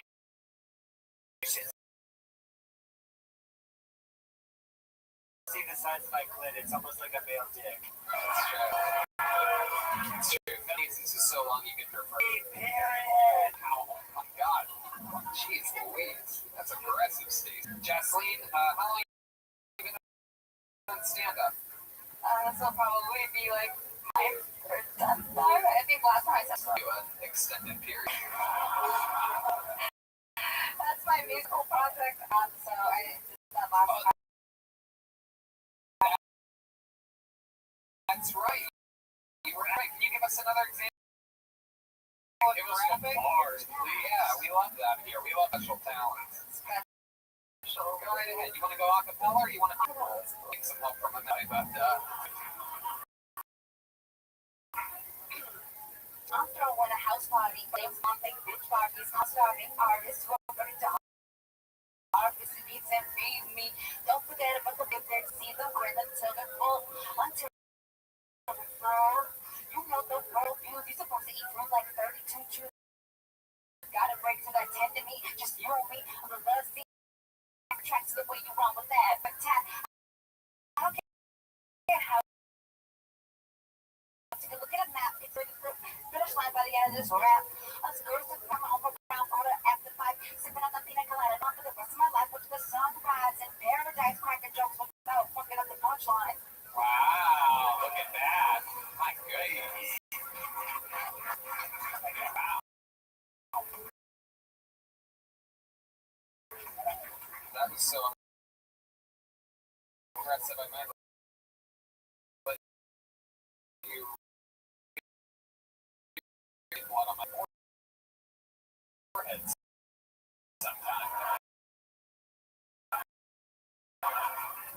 should see the size of my clit. It's almost like a male dick. It's true. This is so long you can refer. Period. Oh my god. Jeez Louise. That's aggressive, Steve. Jasleen, how long have you been on stand-up? This will probably be like my third time. I think last time I said You an extended period. that's my musical project. So I did that last time. That's right. You were right. Can you give us another example? Give us some bars, please. Yeah, we love that here. We love special talents. Special. Go right ahead. You want to go a cappella or you want to take some help from a guy? But I'm throwing a house party. Claims one big bitch parties. I'm starving artists who are ready to harvest the beats and feed me. Don't forget about the big there to see the word until they're full. Until they're full. You know the world views. You're supposed to eat fruit like 32 chews. Gotta break to that tend to me. Just you and me. I'm the love scene. Tracks the way you run with that. But tap. I don't care how. Take a look at a map. It's ready for finish line by the end of this rap. Us girls with my home around water after 5. Sipping on the pina colada. Not for the rest of my life. Watch the sunrise in paradise. Cracking jokes without fucking up the punchline. wow, look at that. My goodness. That was so impressive. I might let you get one on my forehead sometime.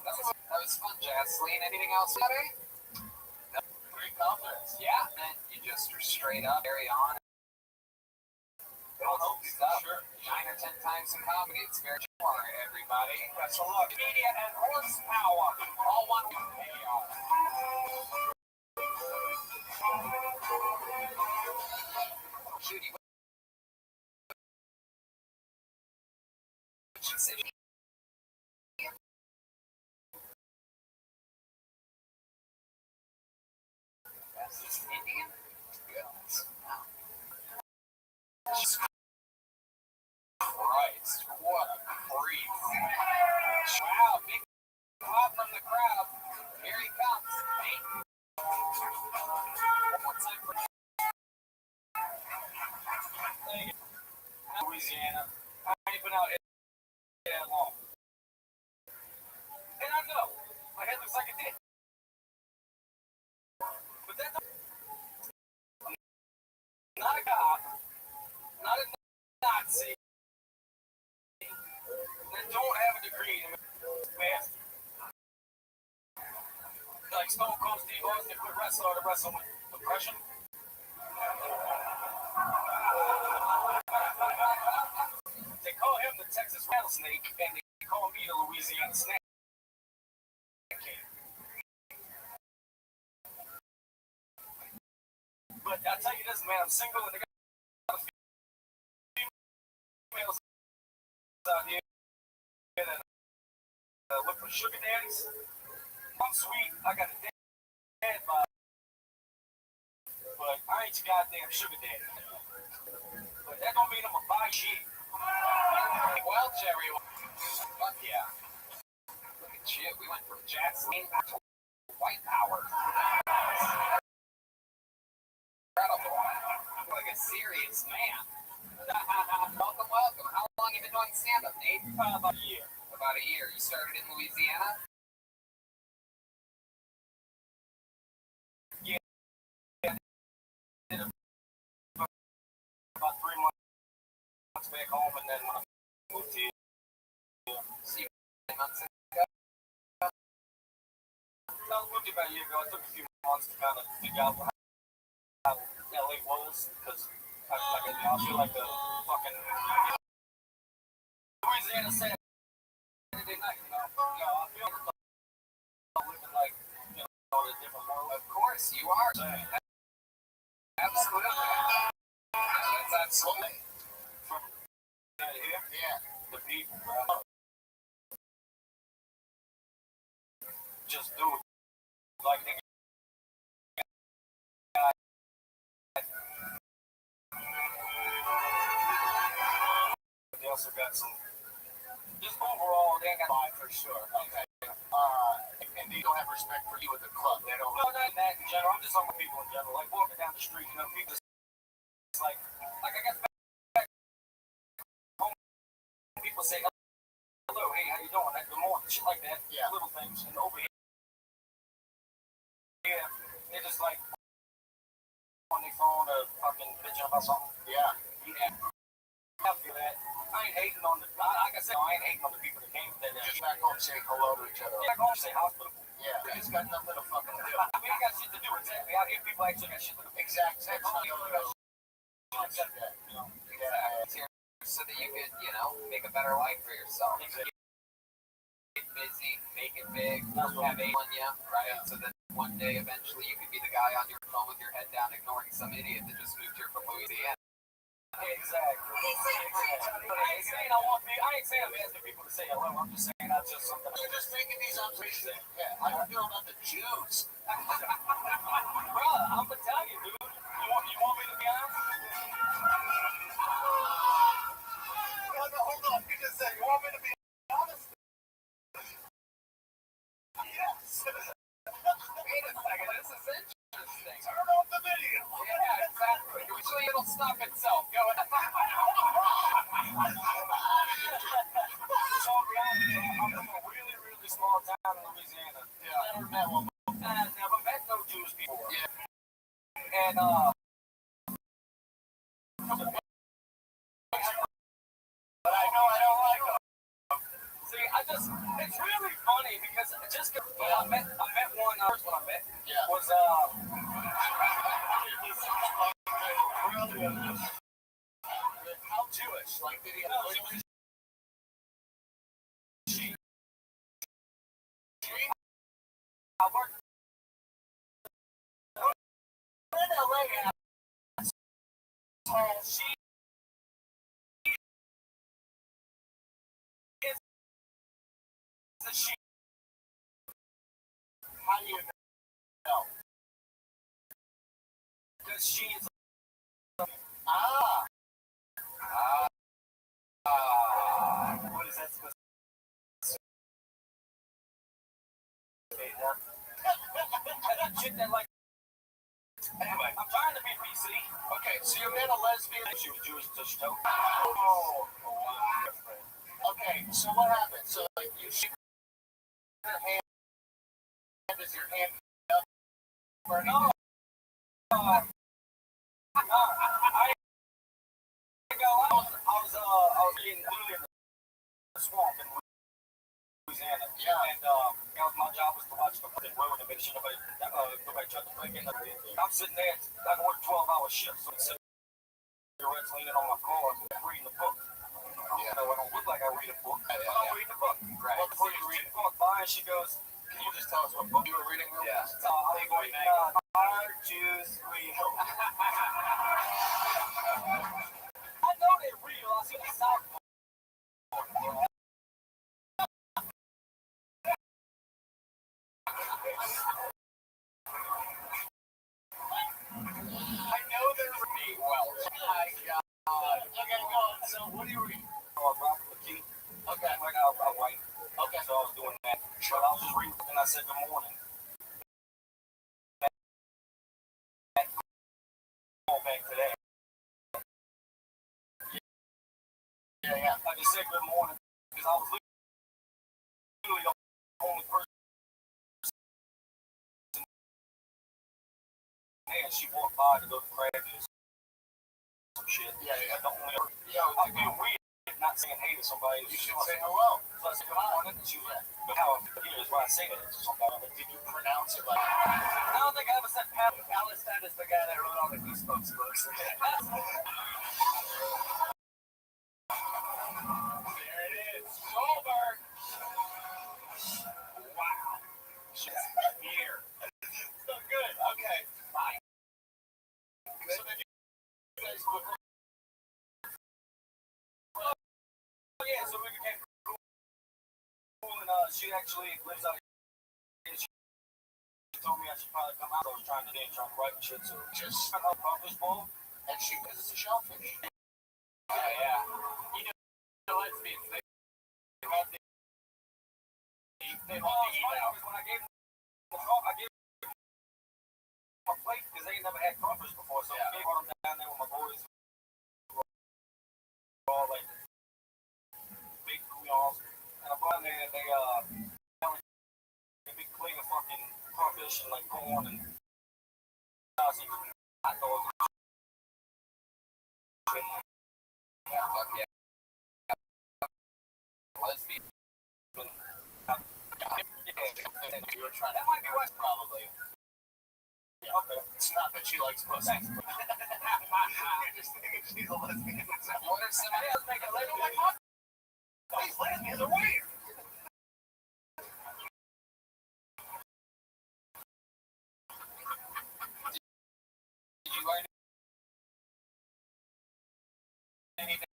That was fun, Jasleen. Anything else, buddy? No. Great confidence. Yeah, and you just are straight up, carry on. Sure. 9 or 10 times in comedy, it's very sure, everybody. Best of luck. Media and horsepower, all one. Judy, what should say? That's just Indian? Yes. Jesus Christ, what a freak. Wow, big clap from the crowd. Here he comes. Hey. One more time for Louisiana. I ain't been out that long. And I know my head looks like a dick. But that's not a cop, not a Nazi, that don't have a degree in math. Like Stone Cold Steve Austin quit wrestling to wrestle with depression. They call him the Texas Rattlesnake, and they call me the Louisiana Snake. But I'll tell you this, man, I'm single, and they got females out here that look for sugar daddies. I'm sweet, I got a dad vibe, but I ain't your goddamn sugar daddy. But that don't mean I'm a buy shit. Well, Jerry, fuck yeah. Look at you. We went from Jackson to white power. Incredible. Like a serious man. Welcome, welcome. How long have you been doing stand-up, Nate? About a year. About a year. You started in Louisiana? Yeah. Did about 3 months back home, and then when I moved here. See, 9 months ago? I moved here about a year ago. It took a few months to kind of figure out how LA was, because I feel like the fucking Louisiana Saturday night, you know. I feel like I'm living like, on a different world. Of course, you are. Absolutely. That's absolutely. From here, Yeah. the people, bro. Just do it. Like, they also got some, just overall, they ain't got vibe for sure. Okay. And they don't have respect for you at the club. They don't. No, not that in general. I'm just talking about people in general. Like walking down the street, people just like I guess back home, people say hello, hey, how you doing? Like, good morning, shit like that. Yeah. Little things. And over here, they're just like on their phone or fucking bitching about something. Yeah. I feel that. I ain't hating on like I said, I ain't hating on the people that came to that. Just back home, say hello to each other. Back home, say hospital. Yeah. It's got nothing to fucking do. We ain't got shit to do with that. Out here, people actually got shit to do. Exactly. That's not the other Accept that, you know. Exactly. So that you could, make a better life for yourself. Exactly. Get busy, make it big, have aim on you, right? So that one day, eventually, you could be the guy on your phone with your head down, ignoring some idiot that just moved here from Louisiana. Exactly. I ain't saying I'm asking people to say hello. I'm just saying that's just something. You're just making these observations. Yeah. I don't feel about the Jews. Bro, I'm Italian, dude. You want me to be honest? Hold on. You just said you want me to be honest? Yes. Wait a second, this is interesting. Turn off the video. Yeah, exactly. Usually it'll stop itself. Go ahead. So, I'm from a really, really small town in Louisiana. Yeah. Never met one. I've never met no Jews before. Yeah. And, but I know I don't like them. See, it's really funny because I met one, first one I met was, How Jewish? Like, did he have I worked in LA and she is the she. How do you know? Because she is what is that supposed to say? Shit that like anyway, I'm trying to be PC. Okay, so you met a lesbian. She was Jewish to show. Oh, wow. Okay, so what happened? So like, you shoot her hand. Is your hand up? Or no? I was getting literally in the swamp in Louisiana. Yeah. And my job was to watch the fucking road and make sure nobody tried to break in. I'm sitting there, I can work 12-hour shifts, so I'm sitting there leaning on my car, reading the book. Yeah. I don't look like I read a book, but I'm reading the book. Right. Well, before you read the book, and she goes, Can you just tell us what book you were reading? Yeah. I'm going, Are Jews real? I know they're real. I see the South Park. I know they're reading well. My God. Okay, go on. So what are you reading? Robert McKee. Okay. Like I'll write. Okay. So I was doing that. Sure. But I was just reading and I said good morning. Go back to that. Yeah. I just said good morning because I was literally the only person there. She walked by to go to Crabby's. Some shit. Yeah. The only. I feel weird not saying hey to somebody. You should say hello. So I said good morning. She was like, but how here is why I say that to somebody. But did you pronounce it like? I don't think I ever said Pat. Palestine is the guy that wrote all the Goosebumps books. There it is. Goldberg. Wow. She's here. So good. Okay. Bye. So then you guys look. Yeah, so we became cool, and she actually lives out here. She told me I should probably come out. I was trying to write shit, so just her publish ball, and she visits a shellfish. Yeah. You know, let's be they love to eat. They love to eat out. When I gave them a plate because they never had crawfish before, so I brought them down there with my boys. All like big couillons, and I brought them there. They big plate of fucking crawfish and like corn and sausage, hot dogs. Yeah, fuck yeah. Let's be. You were trying. That might be West probably. Yeah, okay. It's not that she likes pussy. You're just thinking she's a lesbian. What if somebody else make a label like what? These lesbians are weird. Did you learn anything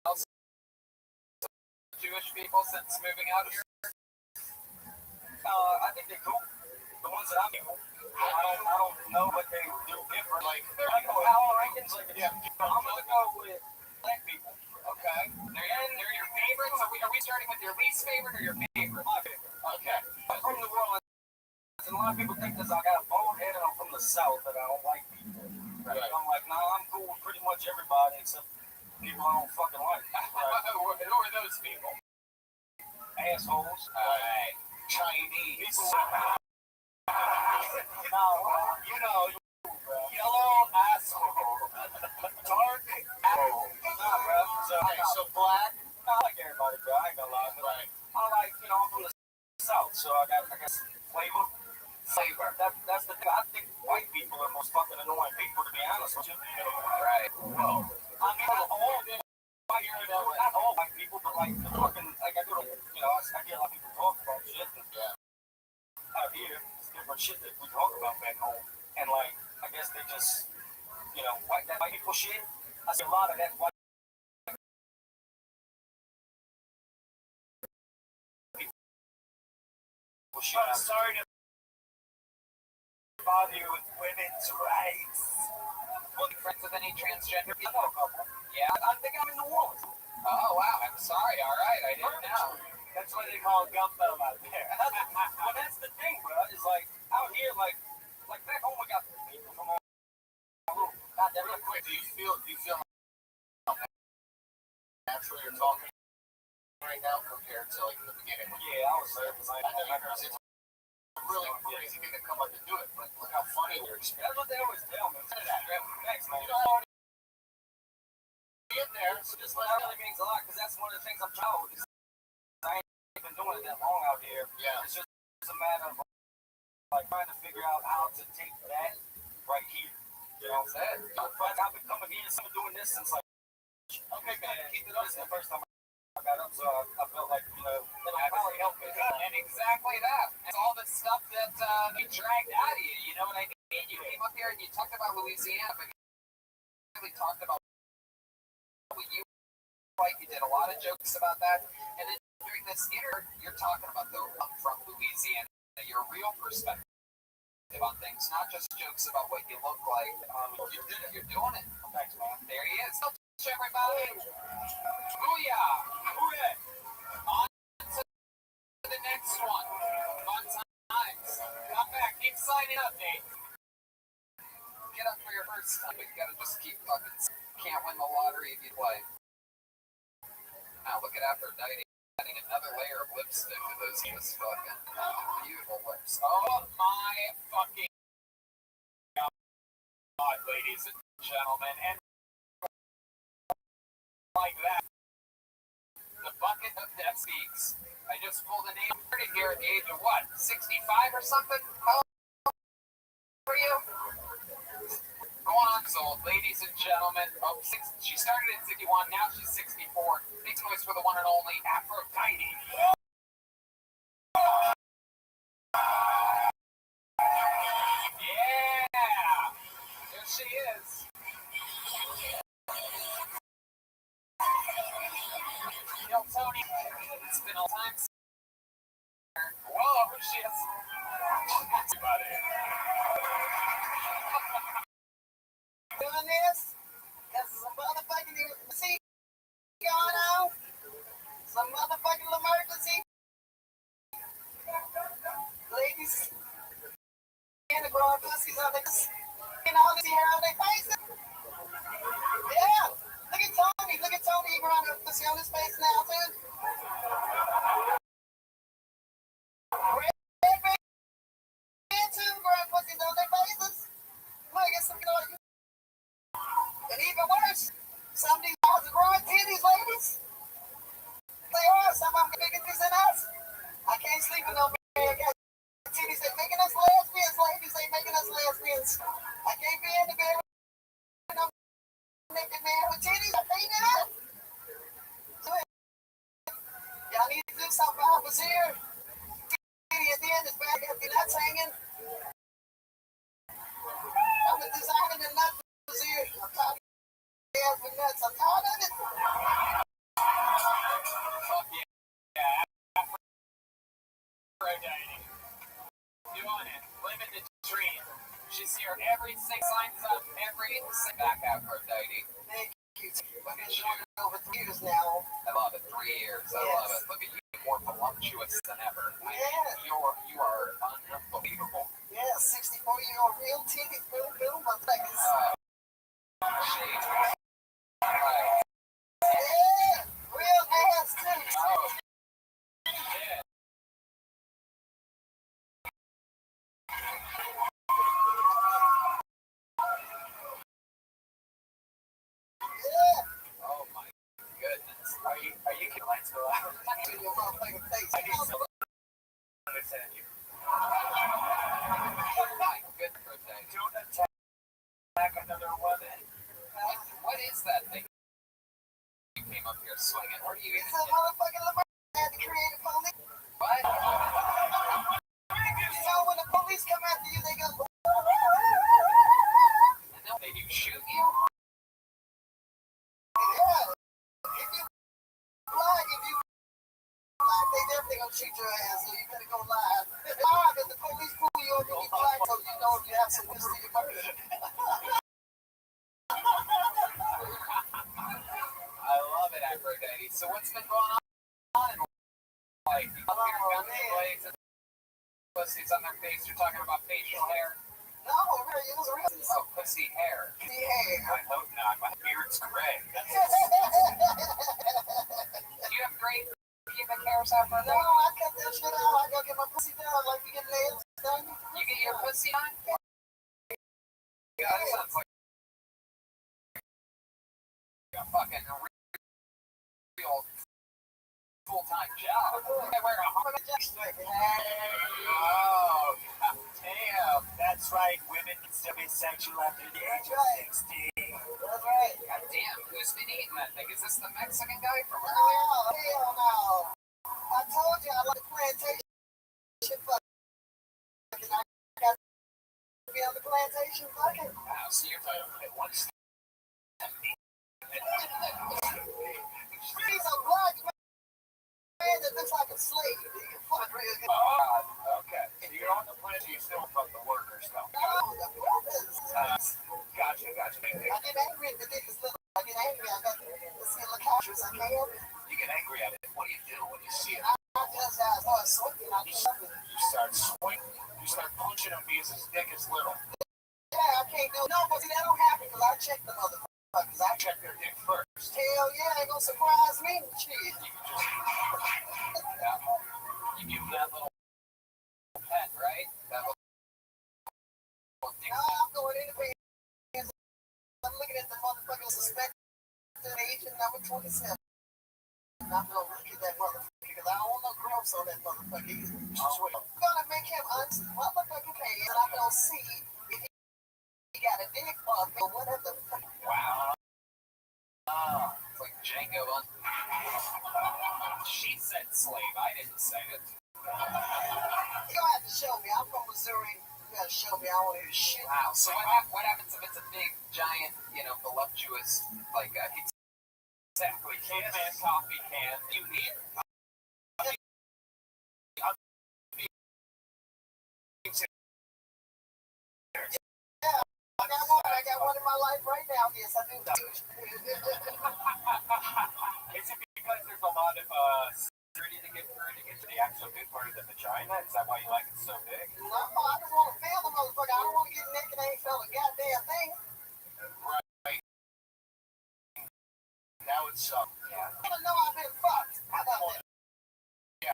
else? Jewish people since moving out here? I think they're cool. The ones that I'm cool. I don't know what they do different. Like Power Rankings. Like yeah. I'm gonna go with black people. Okay. They're your favorites. Are we starting with your least favorite or your favorite? My favorite. Okay. I'm from New Orleans, and a lot of people think because I got a bald head and I'm from the South that I don't like people. Right. I'm like, nah, I'm cool with pretty much everybody except people I don't fucking like. Right. Who are those people? Assholes. Alright. Chinese. No, you know, yellow asshole. Dark asshole. Nah, bro. So black. I like everybody, bro. I ain't gonna lie. But right. I like, you know, I'm from the South, so I guess flavor. That's the thing. I think white people are the most fucking annoying people, to be honest with you. Right. Well, I mean, not all white people, but like the fucking, like I go to, you know, I get a lot of people talk about shit. Out here, it's different shit that we talk about back home, and like, I guess they just, you know, white people shit. I see a lot of that white people shit. I'm sorry to bother you with women's rights. Well, you friends with any transgender people? I know a couple. Yeah, I think I'm in New Orleans. Oh wow, I'm sorry. All right, I didn't know. That's what they call gumbo out there. But that's the thing, bro. Is like out here, like back home, we got people from all over. Not that real quick. Do you feel naturally you're talking right now compared to like in the beginning? Yeah, I was there because it's a really crazy thing to come up and do it. But look how funny your experience. That's what they always tell me. Thanks, man. You know, in there, so just that really means a lot because that's one of the things I'm trying to. I ain't been doing it that long out here. Yeah. It's just a matter of like trying to figure out how to take that right here. You know what I'm saying? Like I've been coming here, so I'm doing this since like. Okay, man. Keep it up. This is the first time I got up, so I felt like, you know, that'll probably help me. And exactly that. It's all the stuff that they dragged out of you. You know what I mean? You came up here and you talked about Louisiana, but you really talked about what you like. You did a lot of jokes about that, and then during this interview, you're talking about the from Louisiana, your real perspective on things, not just jokes about what you look like. You're doing it. Thanks, man. There he is. everybody. Booyah! Hooray! On to the next one. Fun times. Come back. Keep signing up, Nate. Get up for your first time. You gotta just keep fucking. Can't win the lottery if you play. Now look at Aphrodite adding another layer of lipstick to those just fucking beautiful lips. Oh my fucking God, ladies and gentlemen, and like that, the bucket of death speaks. I just pulled a name here at the age of what, 65 or something? How old are you? Going on so ladies and gentlemen. She started at 61, now she's 64. Big noise for the one and only Aphrodite. Yeah! There she is. Yo, Tony, it's been a time since. Whoa, here she is. Everybody. Doing this? This is a motherfucking emergency going on. Some motherfucking emergency. Ladies, and the growing pussies on the, you know, see hair on their faces. Yeah, look at Tony. Look at Tony. He growing a pussy on his face now, too. Red, too, growing pussies on their faces. Look at some, you know, and even worse, some of these guys are growing titties, ladies. They are. Some of them bigger titties than us. I can't sleep with no man. Titties, they making us lesbians, ladies. They making us lesbians. I can't be in the bed with no naked man with titties. I can't do that. Y'all need to do something for us here. Titty at the end is back up. Your nuts hanging. I'm a designer the nuts here. I'm tired of the nuts. I'm tired of it. Fuck yeah. Aphrodite. Doing it. Living the dream. She's here every 6 signs up. Every back Aphrodite. Thank you. I've been showing it over 3 years now. I love it. 3 years. I love it. Look at you, more voluptuous than ever. I mean, you are unbelievable. Yeah, 64-year-old real titties, boom, motherfuckers. Shit. Right. Yeah, real ass too. Oh. Yeah. Yeah. Oh my goodness. Are you kidding? Lights go out. To your motherfucking face. I need to understand you. My good birthday. Don't attack another woman. What is that thing you came up here swinging? What are you It's a motherfucking Lamar had to create a police. What? You know when the police come after you, they go. And now they do shoot you? Yeah. If you fly, they definitely gonna shoot your ass, so you better go live. If the police pull you over, you fly, so you know if you have some whiskey in your body. I love it, Aphrodite. So what's been going on in life? You come here, guns and blazes, pussies on their face. You're talking about facial hair? No, it was real. Oh, pussy hair. The hair. I hope not. My beard's gray. Do you have great pubic hairs, Aphrodite? No, I cut that shit out. I gotta get my pussy done like you get nails done. You get your pussy done? Yeah, that sounds like a fucking real full-time job. I wear a Harley Davidson. Oh, damn. That's right, women can still be sexual after the age of 60. That's right. God damn, who's been eating that thing? Is this the Mexican guy from Oh, earlier? hell no. I told you I like plantation fucking. I got to be on the plantation fucking. Wow, so you're talking about one step. He's a black man that looks like a slave. He can fuck real good. Oh, okay. So you're on the planet, you still fuck the workers, though. No, the brothers. Gotcha. I get angry at the niggas little. I get angry. I got You start swinging. You start punching him because his dick is little. Yeah, I can't do it. No, but see, that don't happen because I check the motherfuckers. I check their dick first. Hell yeah, ain't gonna surprise me. Shit. You give him that little pet, right? That little dick. No, I'm going in the pants. I'm looking at the motherfucking suspected agent number 27. I'm gonna look at that motherfucker because I don't want no growths on that motherfucker. I'm gonna make him motherfucking pay and I'm gonna see if he got a dick or whatever. Wow. It's like Django on. She said slave. I didn't say it. You don't have to show me. I'm from Missouri. You gotta show me. I don't want to hear shit. Wow. So what happens if it's a big, giant, voluptuous, like, exactly, can coffee can? You need. I got one in my life right now. Yes, I do. Is it because there's a lot of security to get through to get to the actual big part of the vagina? Is that why you like it so big? No, I just want to feel the motherfucker. I don't want to get naked and ain't feel a goddamn thing. Right. Now it's yeah. I don't know I've been fucked. How about that? Yeah.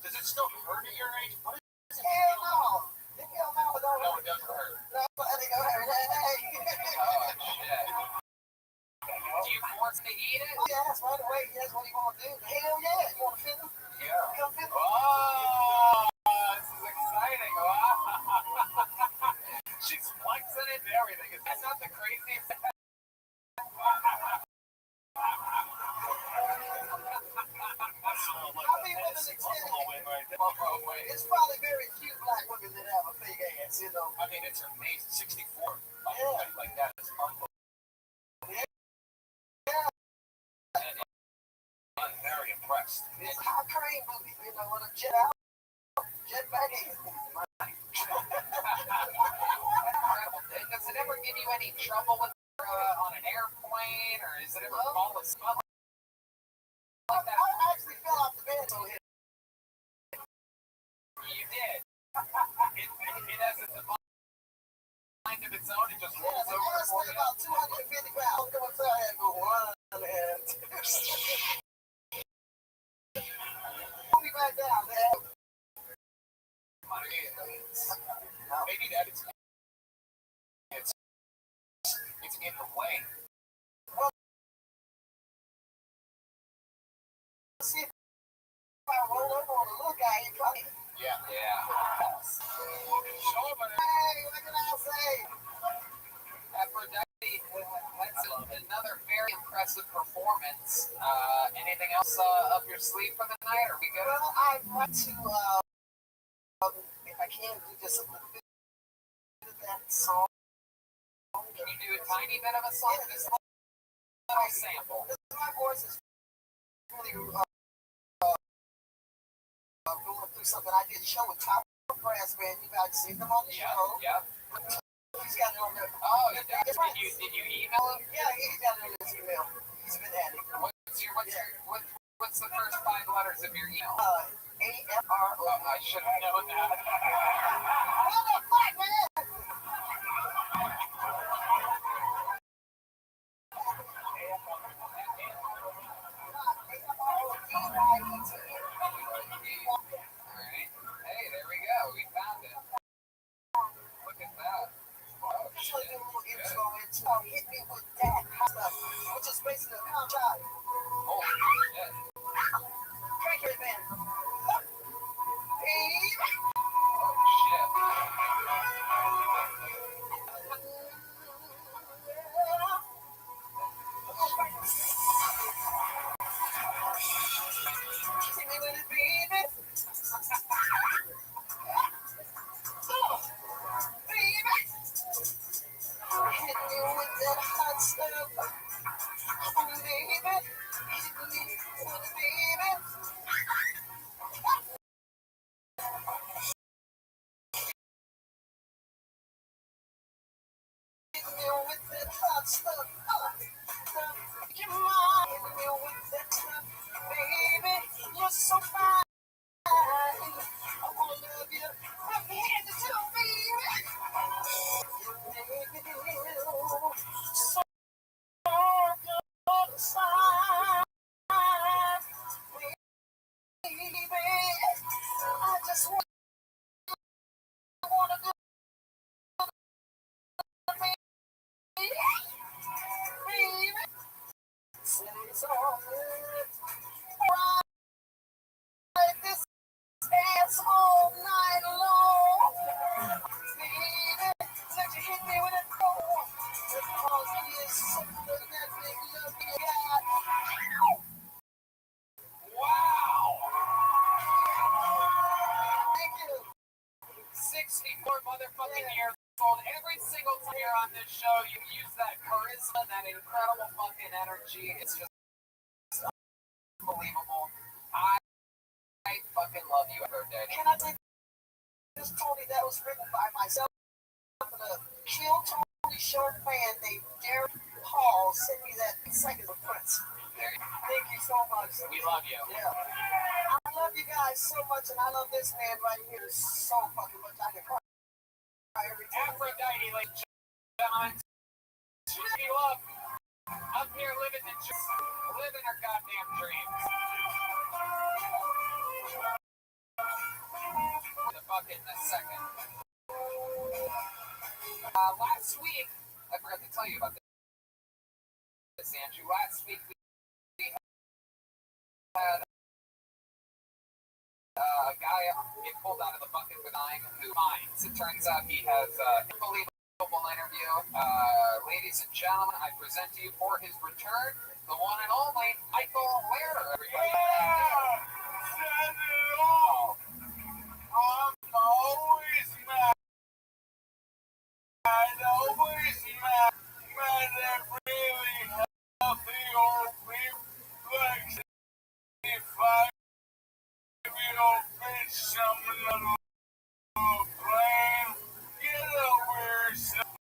Does it still hurt at your age? What is it? Hell no. Hell no, it don't hurt. No, it doesn't hurt. No, it don't hurt. Hey. Oh, shit. Do you force to eat it? Yes, right away. Yes, what do you want to do? Hell yeah. You want to feel it? Yeah. Come feel it. Oh, this is exciting. Wow. She's flexing it and everything. Is that not the craziest? It's probably very cute black women that have a big ass, you know. I mean, it's amazing. 64. Yeah. Like that is unbelievable. Yeah. I'm very impressed. It's a high crane movie, you know, with a jet out, jet back in. Incredible. Does it ever give you any trouble with on an airplane, or is it ever fall asleep? I actually fell off the bed so here. You did. It has a mind of its own. It just rolls over. I weigh about 250 pounds. I'll come outside and go one hand. Put me back down, man. Maybe that it's in the way. See if I roll over on the little guy, he probably. Yeah. Show him an. Hey, what can I say? Aphrodite, that's another very impressive performance. Anything else up your sleeve for the night? Are we good? Well, I want to, if I can, do just a little bit of that song. Can you do a tiny bit of a song? Just a little sample. My voice is really going through something. I did a show with Top Brass Band. You guys seen them on the show? Yeah. He's got it on there. Oh, did you email him? Yeah, he's got it on his email. He's been at it. What's the first 5 letters of your email? AFRO. I should have known that. What the fuck, man? Alright. Hey, there we go. We found it. Look at that. Oh, Just want to do a little intro into Hit Me With That stuff, which is basically a contract. Holy shit. Crank it, man. Oh, shit. dance all night long. Baby, let you hit me with a cold. Because he is something that big love you got. Wow! Thank you. 64 motherfucking years old. Every single time you're on this show, you use that charisma, that incredible fucking energy. It's just unbelievable. I fucking love you, birthday. Can I take this Tony that was written by myself? I'm gonna kill Tony Short fan named Derek Paul. Send me that second of Prince. Thank you so much. We love you. Yeah. I love you guys so much, and I love this man right here so fucking much. I can cry every time. Aphrodite, ladies and gentlemen. You up. Up here living her goddamn dreams. The bucket in a second. Last week, I forgot to tell you about this, Andrew. Last week, we had a guy get pulled out of the bucket with nine who finds. It turns out he has an unbelievable interview. Ladies and gentlemen, I present to you for his return, the one and only Michael Lehrer, everybody. Yeah! Said it all! I'm always mad. Always mad. Mad at really healthy old people like 65-year-old bitch jumping on a little plane. Get over yourself.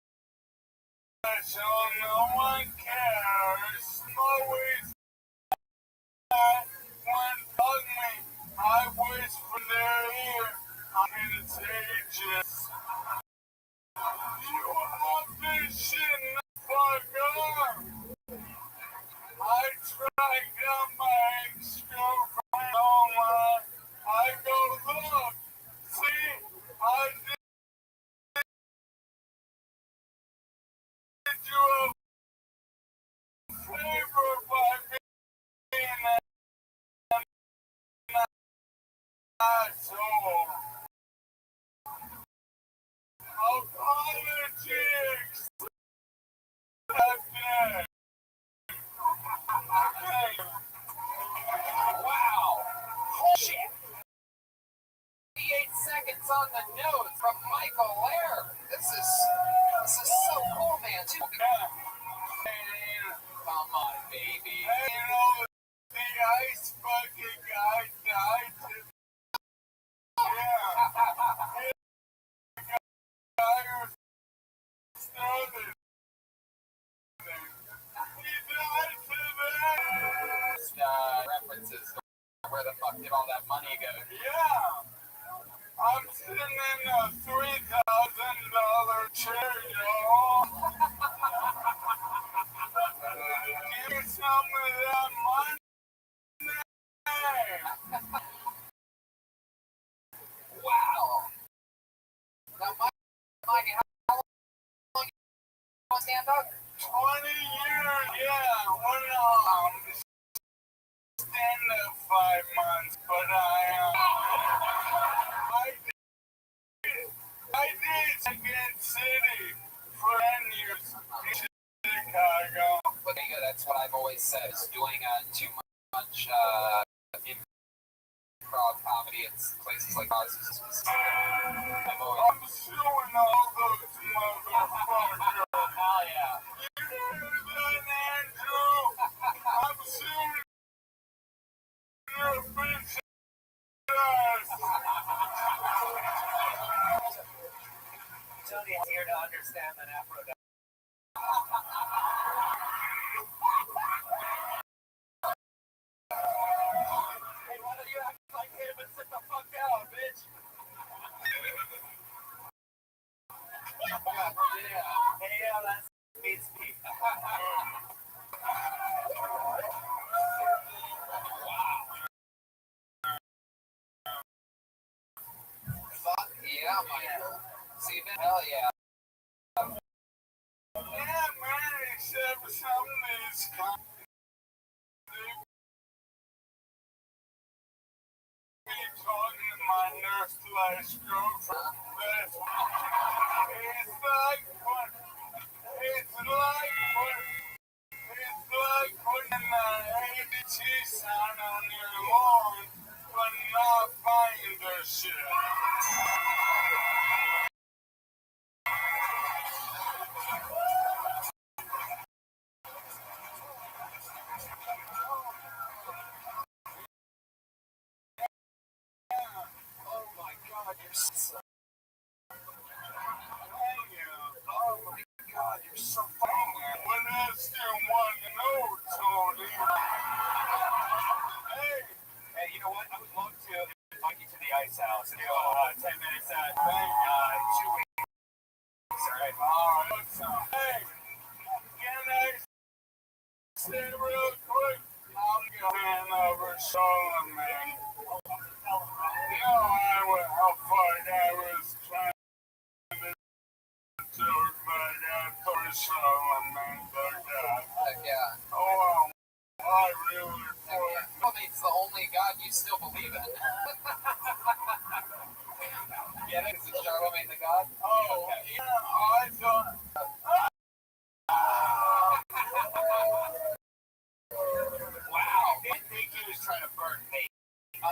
So no one cares. Always mad when hug me. I whisper their ear. I'm contagious. You have this shit in the fuck up. I try to get my ex-girlfriend online. I go, look, see, I did you a favor by being an asshole. Apologies. Okay. Wow! Shit! 58 seconds on the nose from Michael Lehrer. This is so cool, man. Come on, baby. Hey, you know, the ice bucket guy died today. Yeah. The guy who started. He died today. References to where the fuck did all that money go? Yeah. I'm sitting in a $3,000 chair, y'all. Give me some of that money. Wow. Now, Mikey, how long you stand up? 20 years, yeah. Stand up 5 months, but I did Second City for 10 years in Chicago. But there you go, that's what I've always said, is doing too much improv comedy at places like ours. I'm suing all those motherfuckers. Hell yeah. You hear that, Andrew? I'm suing your bitch ass. Tony is here to understand that Aphrodite. Hey, why don't you act like him and sit the fuck down, bitch? God damn. Hey, yeah, that's beats me. Fuck yeah, Michael. See that? Hell yeah. Yeah, man, except for some of these be talking to first/girlfriend. That's it's like what? It's like what? It's like putting the ABC sign on your lawn, but not buying the shit. Oh my God, you're so. Oh my God, you're so funny. What else do you want to know, Tony? Hey, you know what? I would love to invite you to the Ice House and go 10 minutes at 2 weeks. Alright. Awesome. Hey, can I say real quick? I'm going over Solomon. No, how far I was trying to do, but I thought Solomon, but Heck yeah. oh, I really Heck yeah. Well, it's the only God you still believe in. Get it? Is it Charlemagne the God? Oh, Okay. yeah, I thought. Wow. I think he was trying to burn me. Oh.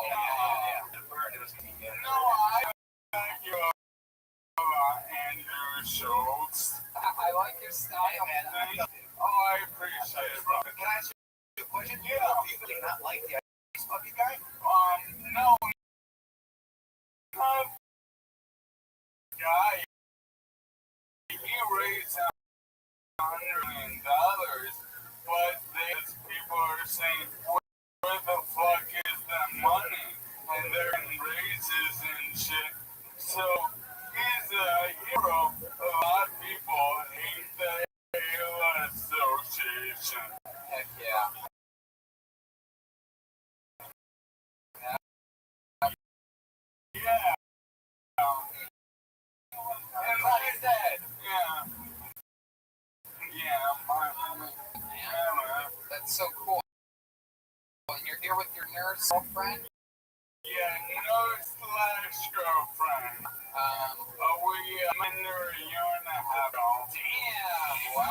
Yeah. The burn, it was No, I thank you, Andrew Schultz. I like your style, man. Oh, I appreciate it, brother. Can I ask you a question? Yeah. Do you really not like the Ice Bucket guy? No. Guy, he raised $100 million, but these people are saying, where the fuck is that money? And they're in raises and shit. So he's a hero. A lot of people hate the ALA Association. Heck yeah. Yeah. And like I said, Yeah. Yeah, man. that's so cool. And you're here with your nurse girlfriend? Yeah, nurse/girlfriend. I'm in there a year and a half ago. Damn. Wow.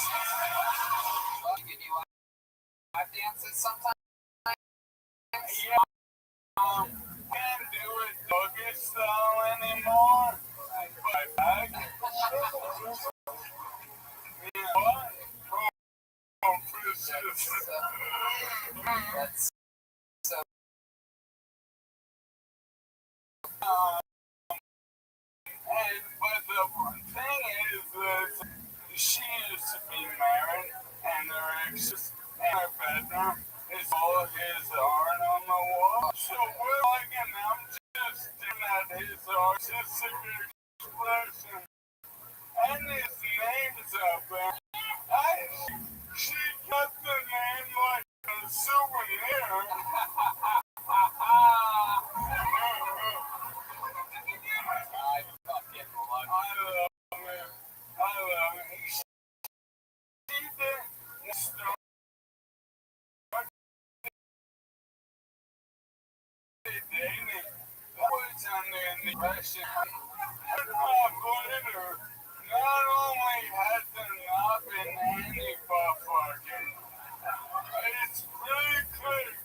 Well, give you lap dances sometimes? Yeah. Can't do it doggy style anymore. But back. Yeah. What? Oh, That's so. But the thing is that she used to be married, and her ex and her bedroom is all his art on the wall. So we're like, and I'm just doing at his artistic expression, and his name's up there. She got the name like a souvenir. I fucking love I love it. I love it. She did start dating. I was under the impression that my brother not only has there not been any butt fucking, it's pretty clear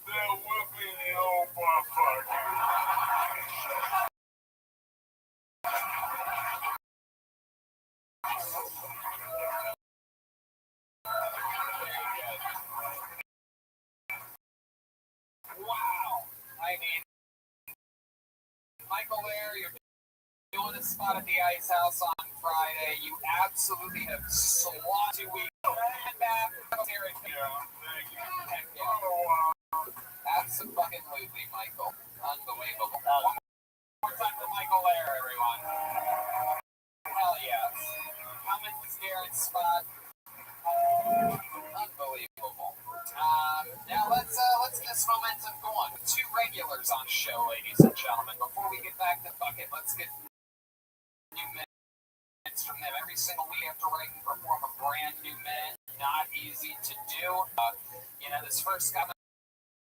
there will be no butt fucking. Wow. I mean, Michael Lair, you're doing a spot at the Ice House on Friday. You absolutely have swatted 2 weeks. And back. Heck yeah. Absolutely, Michael. Unbelievable. One more time for Michael Lair, everyone. Hell yes. Coming to Garrett's spot. Unbelievable. Now let's get this momentum going. 2 regulars on show, ladies and gentlemen. Before we get back to Bucket, let's get new minutes from them. Every single week, I have to write and perform a brand new minute. Not easy to do. This first guy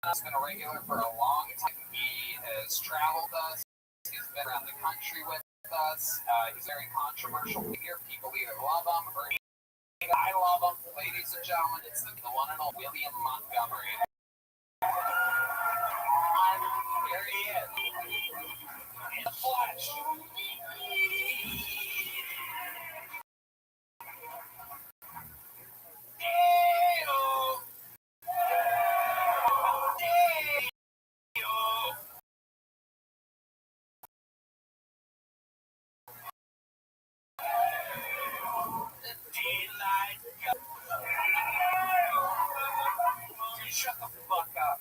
has been a regular for a long time. He has traveled us. country with us. He's a very controversial figure. People either love him or hate him. I love him. Ladies and gentlemen, it's the one and only William Montgomery. Here he is. In the flesh. Shut the fuck up.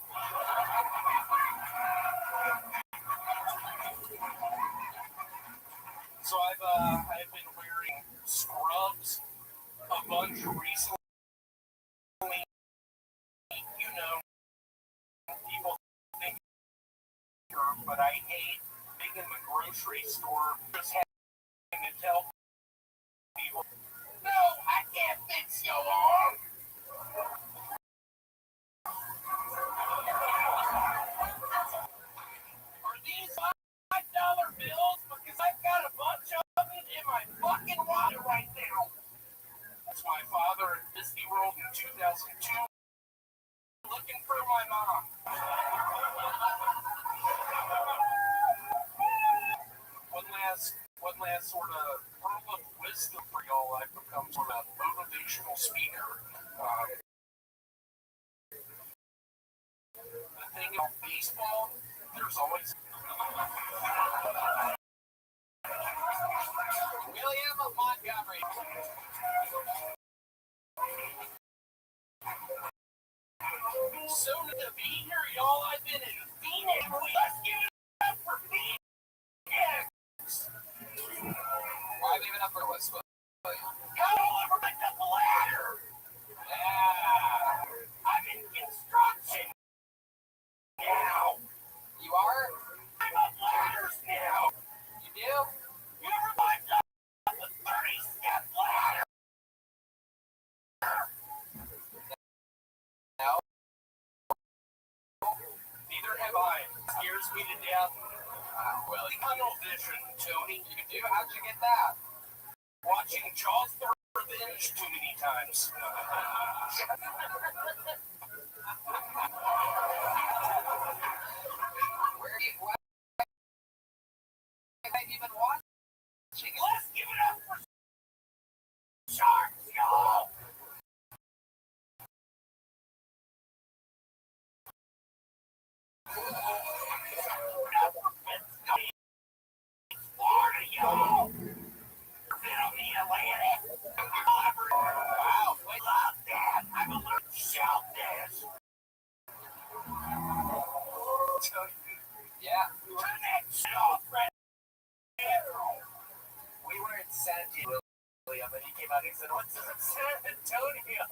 So I've been wearing scrubs a bunch recently. You know, people think, but I hate being in the grocery store just having to tell people, no, I can't fix your arm. Are these $5 bills? Because I've got a bunch of it in my fucking wallet right now. That's my father at Disney World in 2002 looking for my mom. One last sort of pearl of wisdom for y'all. I've become sort of a motivational speaker. The thing about baseball, there's always William Montgomery. Soon to be here, y'all. I've been in Phoenix. Let's give it up for Phoenix. Why leave it up for Westwood? Y'all ever picked up the ladder? Yeah. I'm in construction now. You are? I'm up ladders now. You do? You ever climbed up a 30-step ladder? No. Neither have I. It scares me to death. Well, tunnel vision, Tony. You do? How'd you get that? Watching Jaws the Revenge too many times. Where have you been watching? Let's give it up for sharks, y'all! Florida, y'all! Been on the Atlantic. Wow, I love that. I'm allergic to shellfish. Yeah. Turn that shit off, Fred. We were in San Diego, William, and he came out and said, what's this in San Antonio?